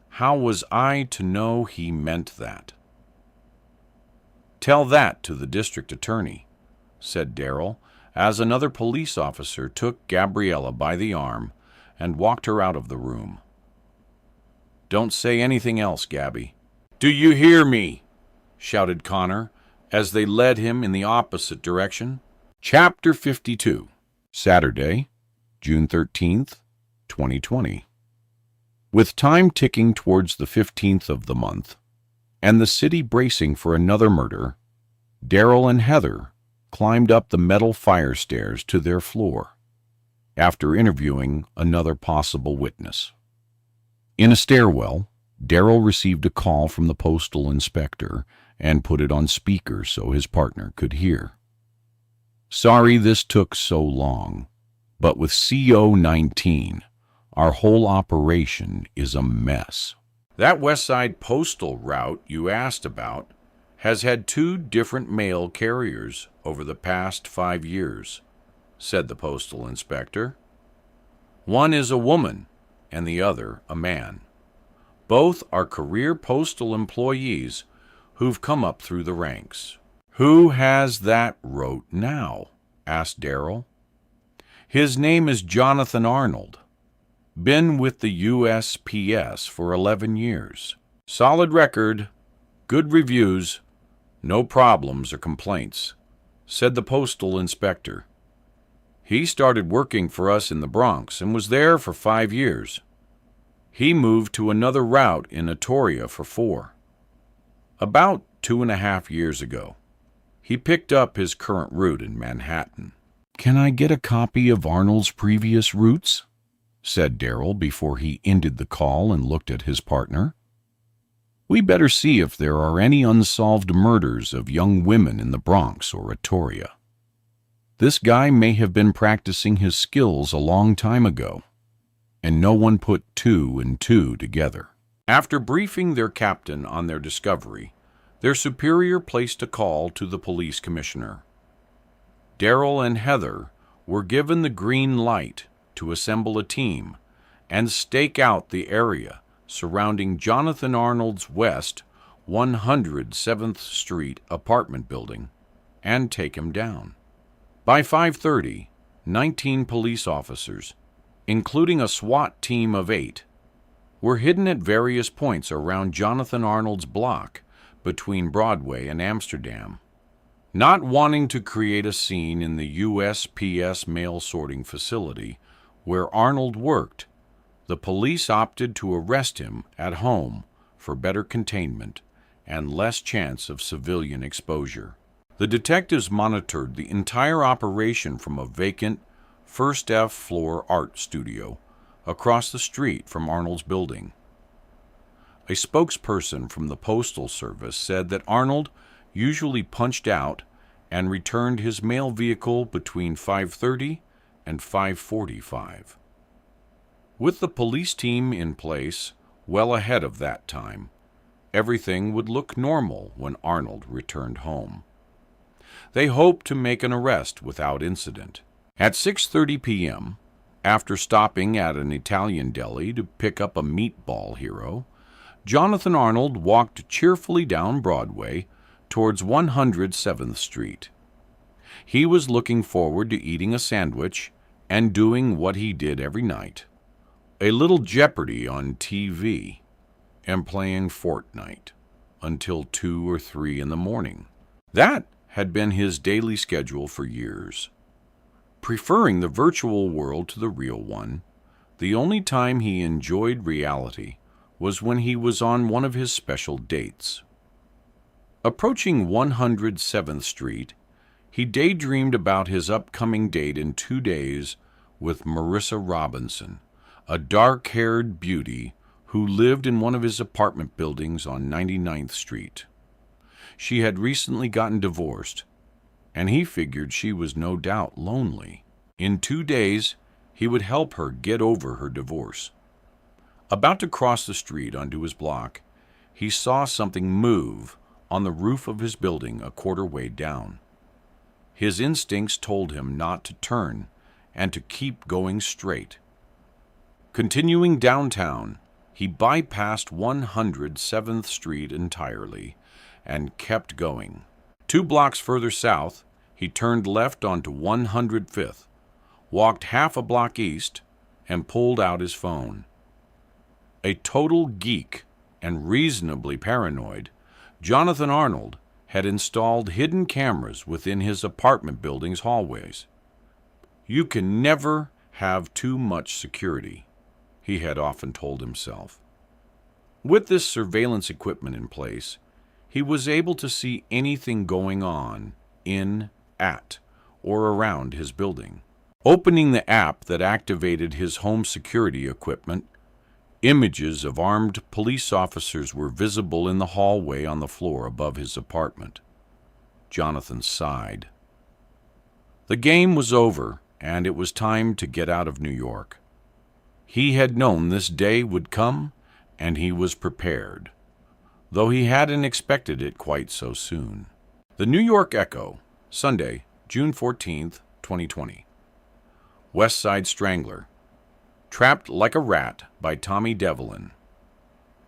How was I to know he meant that?" "Tell that to the district attorney," said Darrell, as another police officer took Gabriela by the arm and walked her out of the room. "Don't say anything else, Gabby." "Do you hear me?" shouted Connor as they led him in the opposite direction. Chapter 52, Saturday, June 13th, 2020. With time ticking towards the 15th of the month, and the city bracing for another murder, Darrell and Heather climbed up the metal fire stairs to their floor, after interviewing another possible witness. In a stairwell, Darrell received a call from the postal inspector and put it on speaker so his partner could hear. "Sorry this took so long, but with CO-19, our whole operation is a mess. That West Side postal route you asked about has had 2 different mail carriers over the past 5 years, said the postal inspector. One is a woman and the other a man. Both are career postal employees who've come up through the ranks. Who has that route now? Asked Darrell. His name is Jonathan Arnold. Been with the USPS for 11 years. Solid record, good reviews, no problems or complaints, said the postal inspector. He started working for us in the Bronx and was there for 5 years. He moved to another route in Atoria for 4. About 2.5 years ago, he picked up his current route in Manhattan. Can I get a copy of Arnold's previous routes? Said Darrell before he ended the call and looked at his partner. We better see if there are any unsolved murders of young women in the Bronx or Atoria. This guy may have been practicing his skills a long time ago, and no one put two and two together. After briefing their captain on their discovery, their superior placed a call to the police commissioner. Darrell and Heather were given the green light to assemble a team and stake out the area surrounding Jonathan Arnold's West 107th Street apartment building and take him down. By 5:30, 19 police officers, including a SWAT team of 8, were hidden at various points around Jonathan Arnold's block between Broadway and Amsterdam. Not wanting to create a scene in the USPS mail sorting facility where Arnold worked, the police opted to arrest him at home for better containment and less chance of civilian exposure. The detectives monitored the entire operation from a vacant first floor art studio across the street from Arnold's building. A spokesperson from the Postal Service said that Arnold usually punched out and returned his mail vehicle between 5:30 and 5:45. With the police team in place well ahead of that time, everything would look normal when Arnold returned home. They hoped to make an arrest without incident. At 6:30 p.m., after stopping at an Italian deli to pick up a meatball hero, Jonathan Arnold walked cheerfully down Broadway towards 107th Street. He was looking forward to eating a sandwich and doing what he did every night, a little Jeopardy on TV, and playing Fortnite until 2 or 3 in the morning. That had been his daily schedule for years. Preferring the virtual world to the real one, the only time he enjoyed reality was when he was on one of his special dates. Approaching 107th Street, he daydreamed about his upcoming date in 2 days with Marissa Robinson, a dark-haired beauty who lived in one of his apartment buildings on 99th Street. She had recently gotten divorced, and he figured she was no doubt lonely. In 2 days, he would help her get over her divorce. About to cross the street onto his block, he saw something move on the roof of his building a quarter way down. His instincts told him not to turn and to keep going straight. Continuing downtown, he bypassed 107th Street entirely and kept going. 2 blocks further south, he turned left onto 105th, walked half a block east, and pulled out his phone. A total geek and reasonably paranoid, Jonathan Arnold had installed hidden cameras within his apartment building's hallways. You can never have too much security, he had often told himself. With this surveillance equipment in place, he was able to see anything going on in, at, or around his building. Opening the app that activated his home security equipment, images of armed police officers were visible in the hallway on the floor above his apartment. Jonathan sighed. The game was over, and it was time to get out of New York. He had known this day would come, and he was prepared, though he hadn't expected it quite so soon. The New York Echo, Sunday, June 14th, 2020. West Side Strangler. Trapped Like a Rat by Tommy Devlin.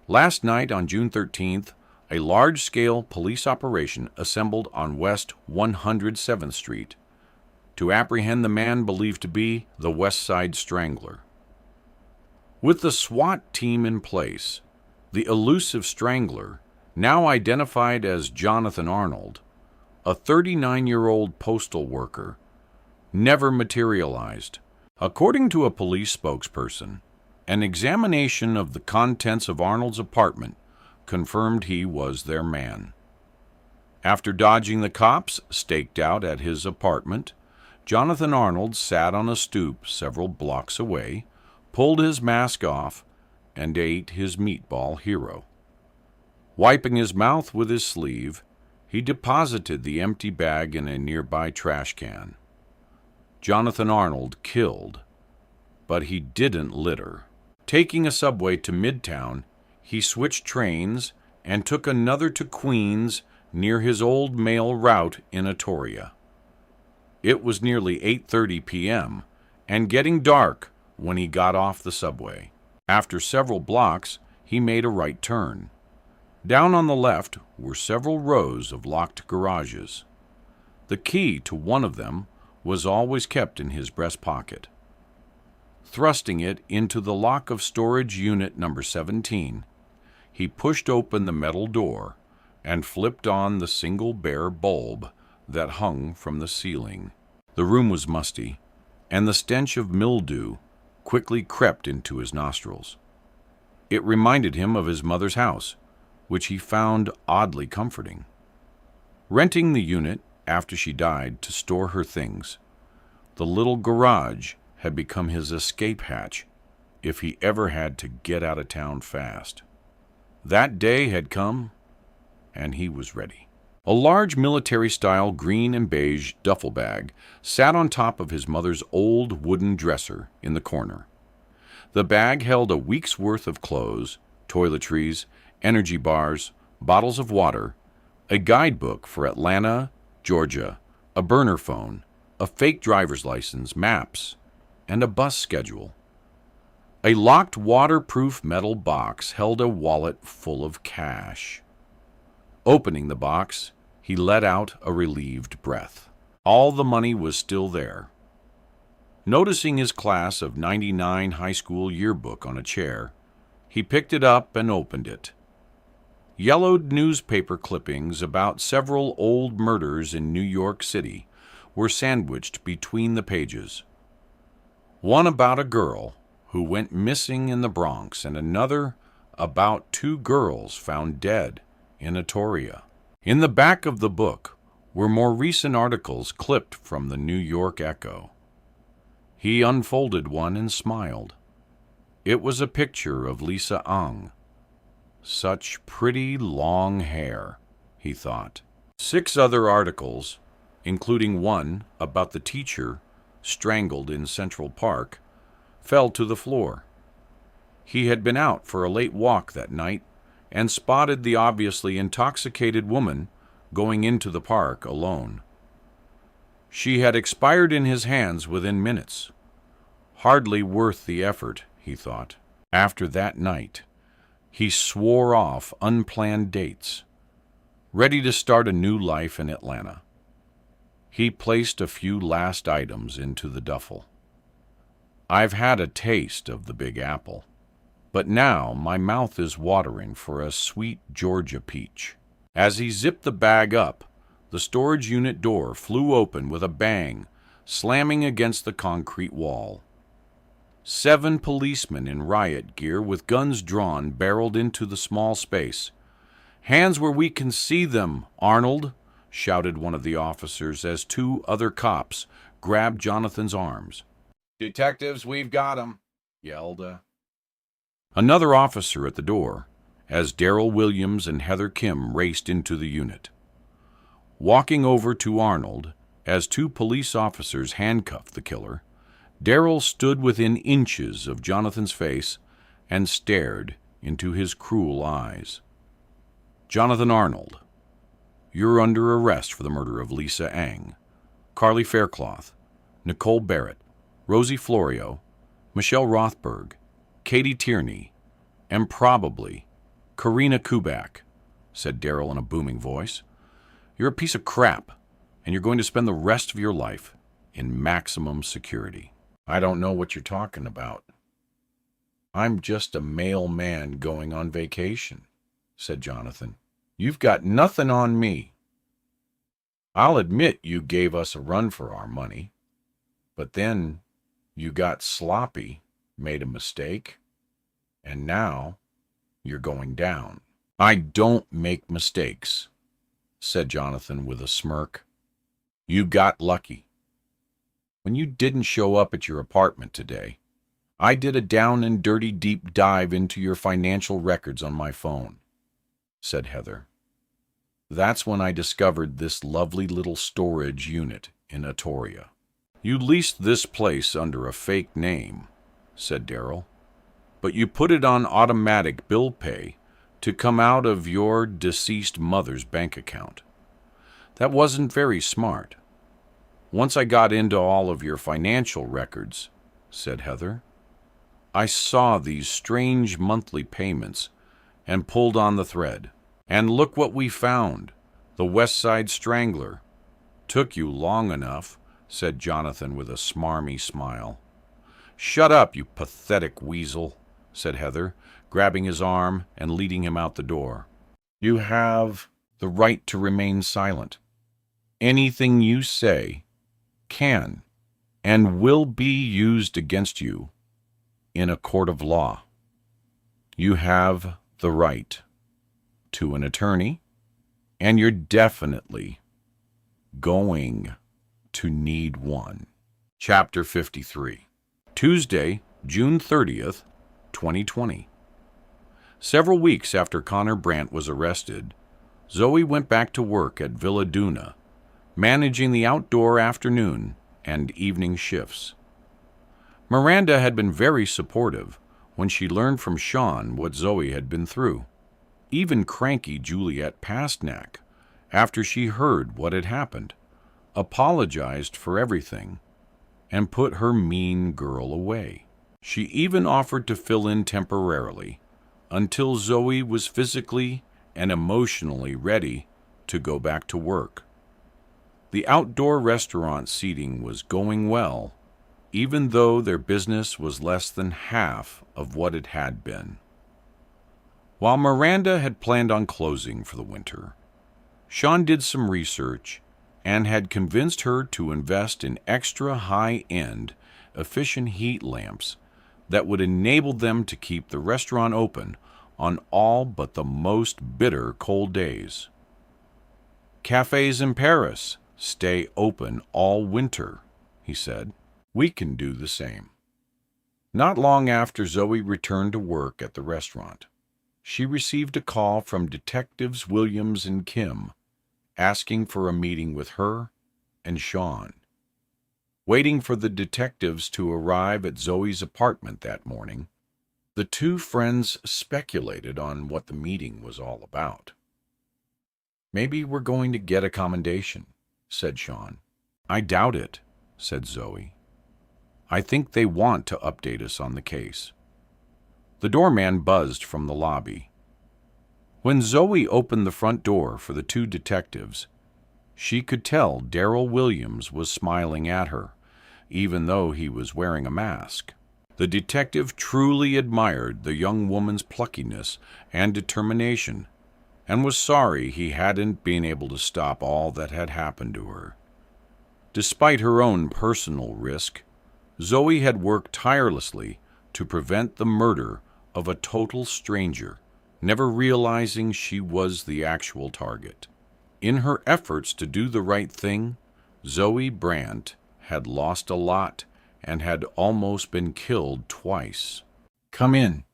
Last night on June 13th, a large-scale police operation assembled on West 107th Street to apprehend the man believed to be the West Side Strangler. With the SWAT team in place, the elusive Strangler, now identified as Jonathan Arnold, a 39-year-old postal worker, never materialized. According to a police spokesperson, an examination of the contents of Arnold's apartment confirmed he was their man. After dodging the cops staked out at his apartment, Jonathan Arnold sat on a stoop several blocks away, pulled his mask off, and ate his meatball hero. Wiping his mouth with his sleeve, he deposited the empty bag in a nearby trash can. Jonathan Arnold killed, but he didn't litter. Taking a subway to Midtown, he switched trains and took another to Queens near his old mail route in Atoria. It was nearly 8:30 p.m. and getting dark when he got off the subway. After several blocks, he made a right turn. Down on the left were several rows of locked garages. The key to one of them was always kept in his breast pocket. Thrusting it into the lock of storage unit number 17, he pushed open the metal door and flipped on the single bare bulb that hung from the ceiling. The room was musty, and the stench of mildew quickly crept into his nostrils. It reminded him of his mother's house, which he found oddly comforting. Renting the unit after she died to store her things, the little garage had become his escape hatch if he ever had to get out of town fast. That day had come, and he was ready. A large military-style green and beige duffel bag sat on top of his mother's old wooden dresser in the corner. The bag held a week's worth of clothes, toiletries, energy bars, bottles of water, a guidebook for Atlanta, Georgia, a burner phone, a fake driver's license, maps, and a bus schedule. A locked waterproof metal box held a wallet full of cash. Opening the box, he let out a relieved breath. All the money was still there. Noticing his class of '99 high school yearbook on a chair, he picked it up and opened it. Yellowed newspaper clippings about several old murders in New York City were sandwiched between the pages. One about a girl who went missing in the Bronx, and another about 2 girls found dead in Atoria. In the back of the book were more recent articles clipped from the New York Echo. He unfolded one and smiled. It was a picture of Lisa Ang. Such pretty long hair, he thought. 6 other articles, including one about the teacher strangled in Central Park, fell to the floor. He had been out for a late walk that night and spotted the obviously intoxicated woman going into the park alone. She had expired in his hands within minutes. Hardly worth the effort, he thought. After that night, he swore off unplanned dates, ready to start a new life in Atlanta. He placed a few last items into the duffel. I've had a taste of the Big Apple, but now my mouth is watering for a sweet Georgia peach. As he zipped the bag up, the storage unit door flew open with a bang, slamming against the concrete wall. 7 policemen in riot gear with guns drawn barreled into the small space. "Hands where we can see them, Arnold," shouted one of the officers as 2 other cops grabbed Jonathan's arms. "Detectives, we've got 'em," yelled another officer at the door, as Darrell Williams and Heather Kim raced into the unit. Walking over to Arnold, as 2 police officers handcuffed the killer, Darrell stood within inches of Jonathan's face and stared into his cruel eyes. "Jonathan Arnold, you're under arrest for the murder of Lisa Ang, Carly Faircloth, Nicole Barrett, Rosie Florio, Michelle Rothberg, Katie Tierney, and probably Karina Kubak," said Darrell in a booming voice. "You're a piece of crap, and you're going to spend the rest of your life in maximum security." "I don't know what you're talking about. I'm just a mailman going on vacation," said Jonathan. "You've got nothing on me. I'll admit you gave us a run for our money, but then you got sloppy, made a mistake, and now you're going down." "I don't make mistakes," said Jonathan with a smirk. "You got lucky. When you didn't show up at your apartment today, I did a down and dirty deep dive into your financial records on my phone. said Heather. That's when I discovered this lovely little storage unit in Atoria. You leased this place under a fake name, said Darrell, but you put it on automatic bill pay to come out of your deceased mother's bank account. That wasn't very smart. Once I got into all of your financial records, said Heather, I saw these strange monthly payments and pulled on the thread. And look what we found, the West Side Strangler. Took you long enough, said Jonathan with a smarmy smile. Shut up, you pathetic weasel, said Heather, grabbing his arm and leading him out the door. You have the right to remain silent. Anything you say can and will be used against you in a court of law. You have the right to an attorney, and you're definitely going to need one. Chapter 53. Tuesday, June 30th, 2020. Several weeks after Connor Brandt was arrested, Zoe went back to work at Villa Duna, managing the outdoor afternoon and evening shifts. Miranda had been very supportive when she learned from Sean what Zoe had been through. Even cranky Juliet Pastnak, after she heard what had happened, apologized for everything and put her mean girl away. She even offered to fill in temporarily until Zoe was physically and emotionally ready to go back to work. The outdoor restaurant seating was going well, even though their business was less than half of what it had been. While Miranda had planned on closing for the winter, Sean did some research and had convinced her to invest in extra high-end, efficient heat lamps that would enable them to keep the restaurant open on all but the most bitter cold days. Cafes in Paris stay open all winter, he said. We can do the same. Not long after Zoe returned to work at the restaurant, she received a call from Detectives Williams and Kim, asking for a meeting with her and Sean. Waiting for the detectives to arrive at Zoe's apartment that morning, the two friends speculated on what the meeting was all about. Maybe we're going to get a commendation, said Sean. I doubt it, said Zoe. I think they want to update us on the case. The doorman buzzed from the lobby. When Zoe opened the front door for the two detectives, she could tell Darrell Williams was smiling at her, even though he was wearing a mask. The detective truly admired the young woman's pluckiness and determination, and was sorry he hadn't been able to stop all that had happened to her. Despite her own personal risk, Zoe had worked tirelessly to prevent the murder of a total stranger, never realizing she was the actual target. In her efforts to do the right thing, Zoe Brandt had lost a lot and had almost been killed twice. Come in,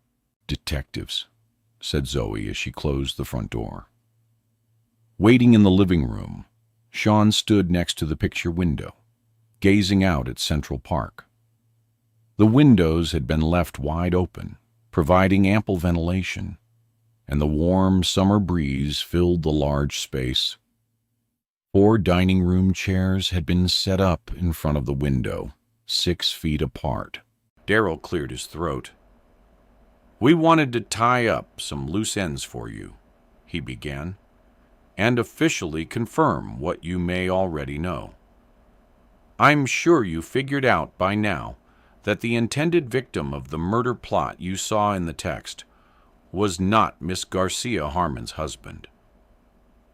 detectives, said Zoe as she closed the front door. Waiting in the living room, Sean stood next to the picture window, gazing out at Central Park. The windows had been left wide open, providing ample ventilation, and the warm summer breeze filled the large space. 4 dining room chairs had been set up in front of the window, 6 feet apart. Darrell cleared his throat. We wanted to tie up some loose ends for you, he began, and officially confirm what you may already know. I'm sure you figured out by now that the intended victim of the murder plot you saw in the text was not Miss Garcia Harmon's husband.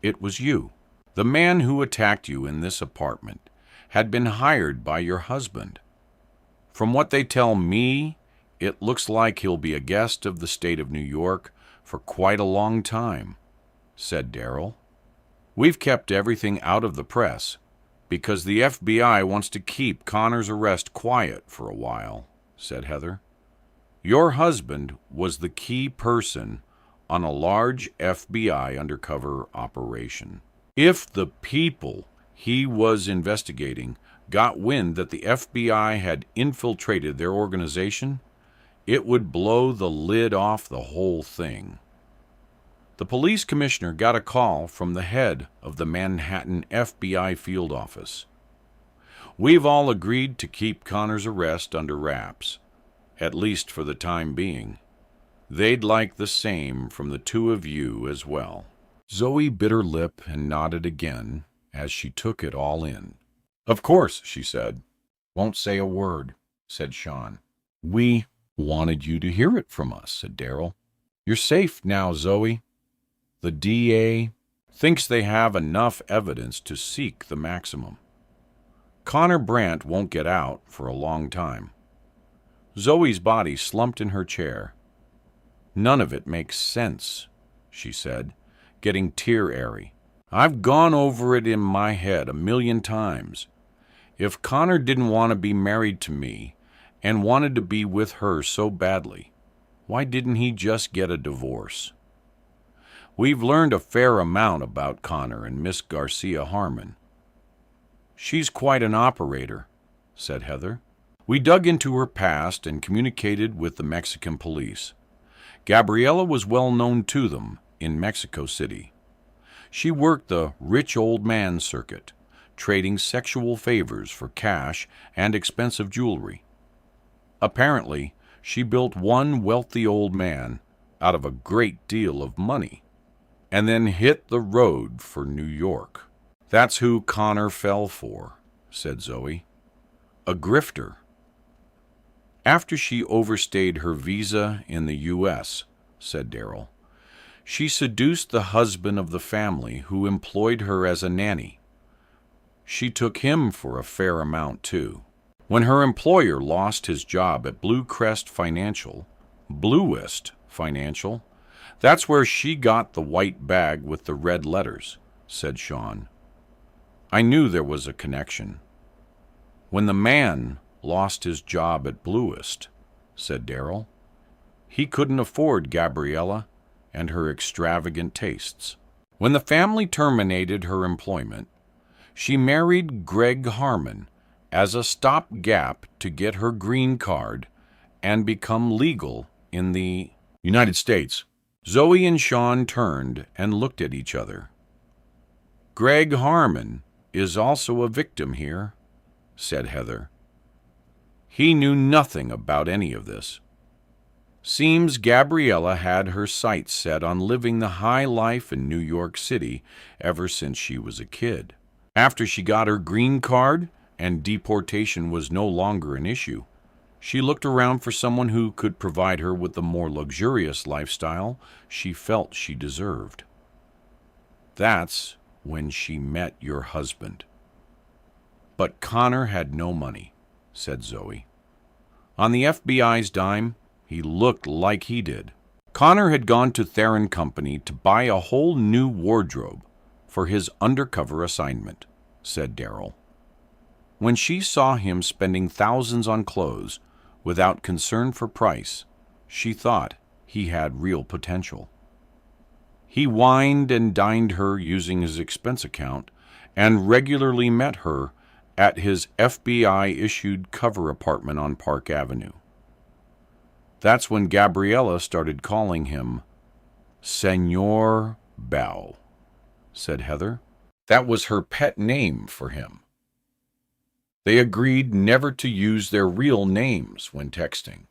It was you. The man who attacked you in this apartment had been hired by your husband. From what they tell me, it looks like he'll be a guest of the state of New York for quite a long time, said Darrell. We've kept everything out of the press because the FBI wants to keep Connor's arrest quiet for a while, said Heather. Your husband was the key person on a large FBI undercover operation. If the people he was investigating got wind that the FBI had infiltrated their organization, it would blow the lid off the whole thing. The police commissioner got a call from the head of the Manhattan FBI field office. "We've all agreed to keep Connor's arrest under wraps, at least for the time being. They'd like the same from the two of you as well." Zoe bit her lip and nodded again as she took it all in. "Of course," she said. "Won't say a word," said Sean. "We wanted you to hear it from us," said Darryl. "You're safe now, Zoe. The DA thinks they have enough evidence to seek the maximum. Connor Brandt won't get out for a long time." Zoe's body slumped in her chair. "None of it makes sense," she said, getting tear-airy. "I've gone over it in my head 1,000,000 times. If Connor didn't want to be married to me and wanted to be with her so badly, why didn't he just get a divorce? We've learned a fair amount about Connor and Miss Garcia Harmon." "She's quite an operator," said Heather. "We dug into her past and communicated with the Mexican police. Gabriella was well known to them in Mexico City. She worked the rich old man circuit, trading sexual favors for cash and expensive jewelry. Apparently, she built one wealthy old man out of a great deal of money, and then hit the road for New York. That's who Connor fell for," said Zoe. "A grifter. After she overstayed her visa in the U.S., said Darryl, she seduced the husband of the family who employed her as a nanny. She took him for a fair amount, too. When her employer lost his job at Bluest Financial, that's where she got the white bag with the red letters," said Sean. "I knew there was a connection." "When the man lost his job at Bluest," said Darryl, "he couldn't afford Gabriella and her extravagant tastes. When the family terminated her employment, she married Greg Harmon as a stopgap to get her green card and become legal in the United States." Zoe and Sean turned and looked at each other. "Greg Harmon is also a victim here," said Heather. "He knew nothing about any of this. Seems Gabriella had her sights set on living the high life in New York City ever since she was a kid. After she got her green card and deportation was no longer an issue, she looked around for someone who could provide her with the more luxurious lifestyle she felt she deserved. That's when she met your husband." "But Connor had no money," said Zoe. "On the FBI's dime, he looked like he did. Connor had gone to Theron Company to buy a whole new wardrobe for his undercover assignment," said Darryl. "When she saw him spending thousands on clothes without concern for price, she thought he had real potential. He wined and dined her using his expense account and regularly met her at his FBI-issued cover apartment on Park Avenue. That's when Gabriella started calling him Senor Bao," said Heather. "That was her pet name for him. They agreed never to use their real names when texting.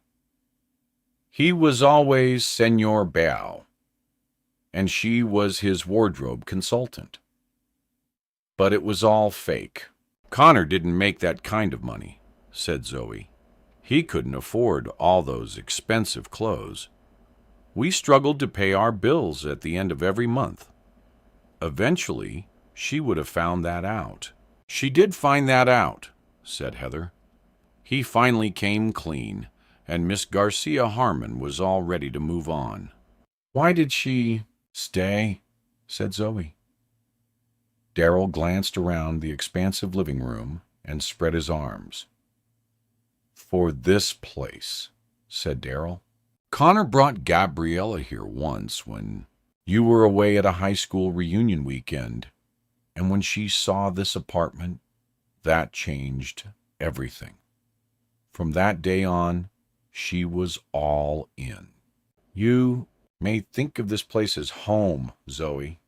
He was always Senor Bao, and she was his wardrobe consultant. But it was all fake. Connor didn't make that kind of money," said Zoe. "He couldn't afford all those expensive clothes. We struggled to pay our bills at the end of every month. Eventually, she would have found that out." "She did find that out," said Heather. "He finally came clean, and Miss Garcia Harmon was all ready to move on." "Why did she stay?" said Zoe. Darryl glanced around the expansive living room and spread his arms. "For this place," said Darryl. Connor brought Gabriella here once when you were away at a high school reunion weekend, and when she saw this apartment, that changed everything. From that day on, she was all in. You may think of this place as home, Zoe,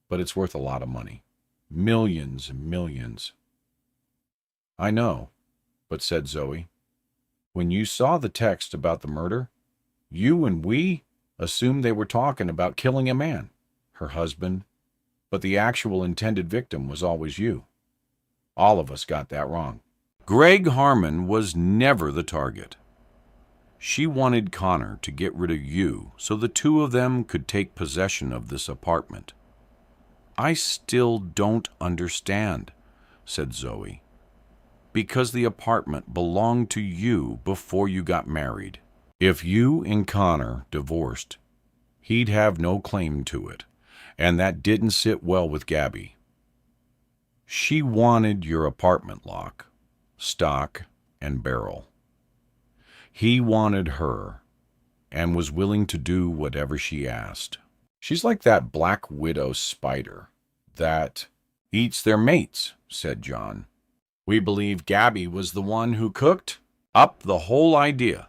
but it's worth a lot of money. Millions and millions. I know, but said Zoe, when you saw the text about the murder, you and we assumed they were talking about killing a man, her husband, but the actual intended victim was always you. All of us got that wrong. Greg Harmon was never the target. She wanted Connor to get rid of you so the two of them could take possession of this apartment. I still don't understand, said Zoe, because the apartment belonged to you before you got married. If you and Connor divorced, he'd have no claim to it, and that didn't sit well with Gabby. She wanted your apartment lock, stock, and barrel. He wanted her, and was willing to do whatever she asked. She's like that black widow spider that eats their mates, said John. We believe Gabby was the one who cooked up the whole idea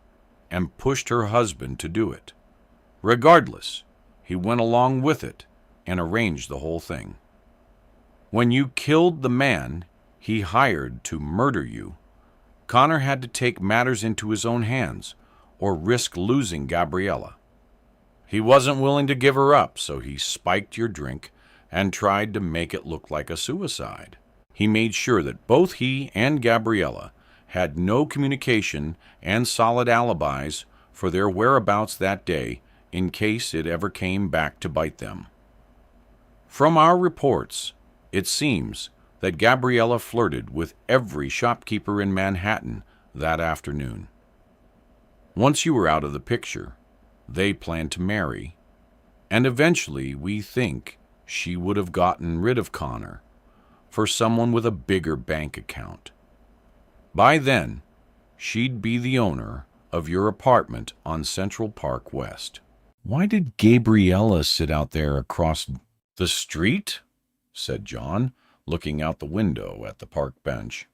and pushed her husband to do it. Regardless, he went along with it and arranged the whole thing. When you killed the man he hired to murder you, Connor had to take matters into his own hands or risk losing Gabriella. He wasn't willing to give her up, so he spiked your drink and tried to make it look like a suicide. He made sure that both he and Gabriella had no communication and solid alibis for their whereabouts that day in case it ever came back to bite them. From our reports, it seems that Gabriella flirted with every shopkeeper in Manhattan that afternoon. Once you were out of the picture, they planned to marry, and eventually we think she would have gotten rid of Connor for someone with a bigger bank account. By then, she'd be the owner of your apartment on Central Park West. Why did Gabriella sit out there across the street? Said John, looking out the window at the park bench.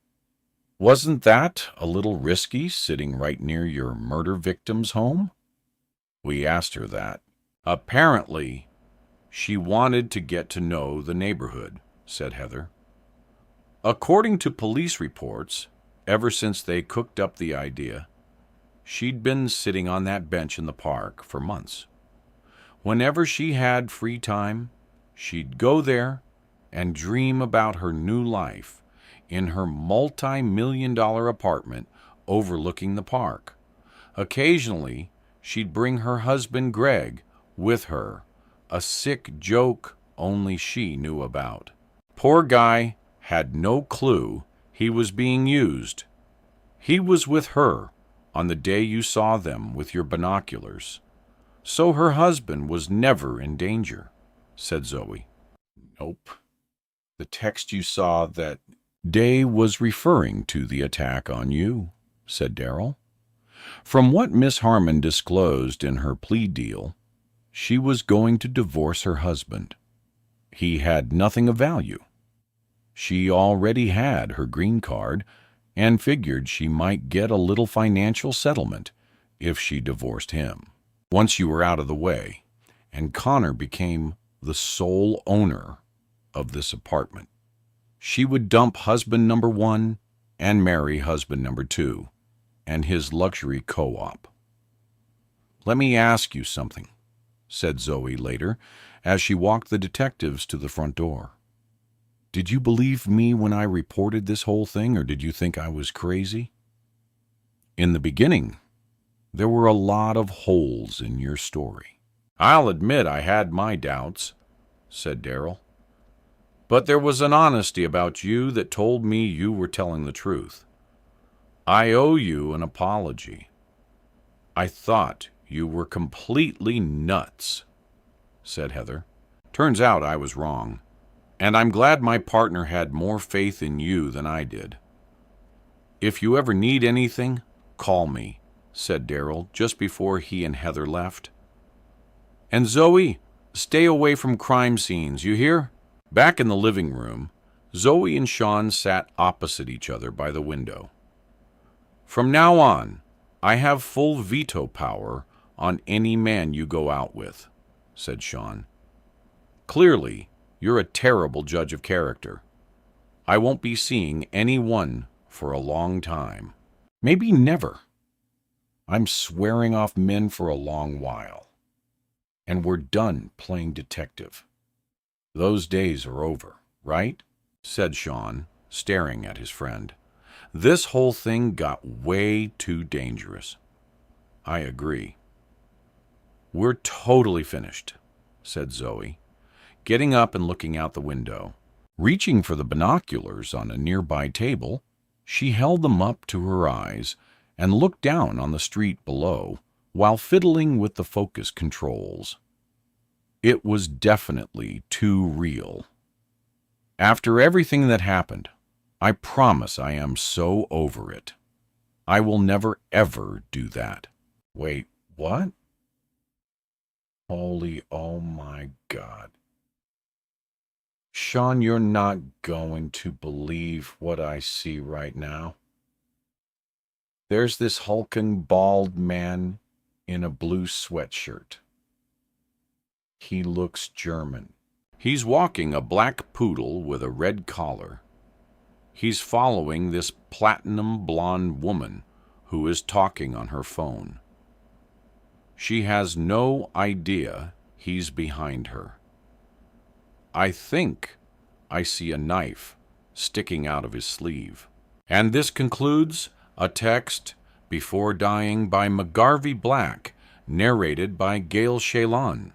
Wasn't that a little risky, sitting right near your murder victim's home? We asked her that. Apparently, she wanted to get to know the neighborhood, said Heather. According to police reports, ever since they cooked up the idea, she'd been sitting on that bench in the park for months. Whenever she had free time, she'd go there and dream about her new life in her multi-million-dollar apartment overlooking the park. Occasionally, she'd bring her husband Greg with her, a sick joke only she knew about. Poor guy had no clue he was being used. He was with her on the day you saw them with your binoculars, so her husband was never in danger, said Zoe. Nope. The text you saw that day was referring to the attack on you, said Darrell. From what Miss Harmon disclosed in her plea deal, she was going to divorce her husband. He had nothing of value. She already had her green card and figured she might get a little financial settlement if she divorced him. Once you were out of the way, and Connor became the sole owner of this apartment, she would dump husband number 1 and marry husband number 2 and his luxury co-op. Let me ask you something, said Zoe later as she walked the detectives to the front door. Did you believe me when I reported this whole thing, or did you think I was crazy? In the beginning, there were a lot of holes in your story. I'll admit I had my doubts, said Darrell. But there was an honesty about you that told me you were telling the truth. I owe you an apology. I thought you were completely nuts, said Heather. Turns out I was wrong, and I'm glad my partner had more faith in you than I did. If you ever need anything, call me. said Darrell just before he and Heather left. "And Zoe, stay away from crime scenes, you hear?" Back in the living room, Zoe and Sean sat opposite each other by the window. "From now on, I have full veto power on any man you go out with," said Sean. "Clearly, you're a terrible judge of character. I won't be seeing any one for a long time. Maybe never. I'm swearing off men for a long while. And we're done playing detective. Those days are over, right?" said Sean, staring at his friend. "This whole thing got way too dangerous." "I agree." "We're totally finished," said Zoe, getting up and looking out the window. Reaching for the binoculars on a nearby table, she held them up to her eyes and looked down on the street below while fiddling with the focus controls. It was definitely too real. "After everything that happened, I promise I am so over it. I will never ever do that." "Wait, what? Holy, oh my God. Sean, you're not going to believe what I see right now. There's this hulking bald man in a blue sweatshirt. He looks German. He's walking a black poodle with a red collar. He's following this platinum blonde woman who is talking on her phone. She has no idea he's behind her. I think I see a knife sticking out of his sleeve." And this concludes A Text Before Dying by McGarvey Black, narrated by Gail Shalon.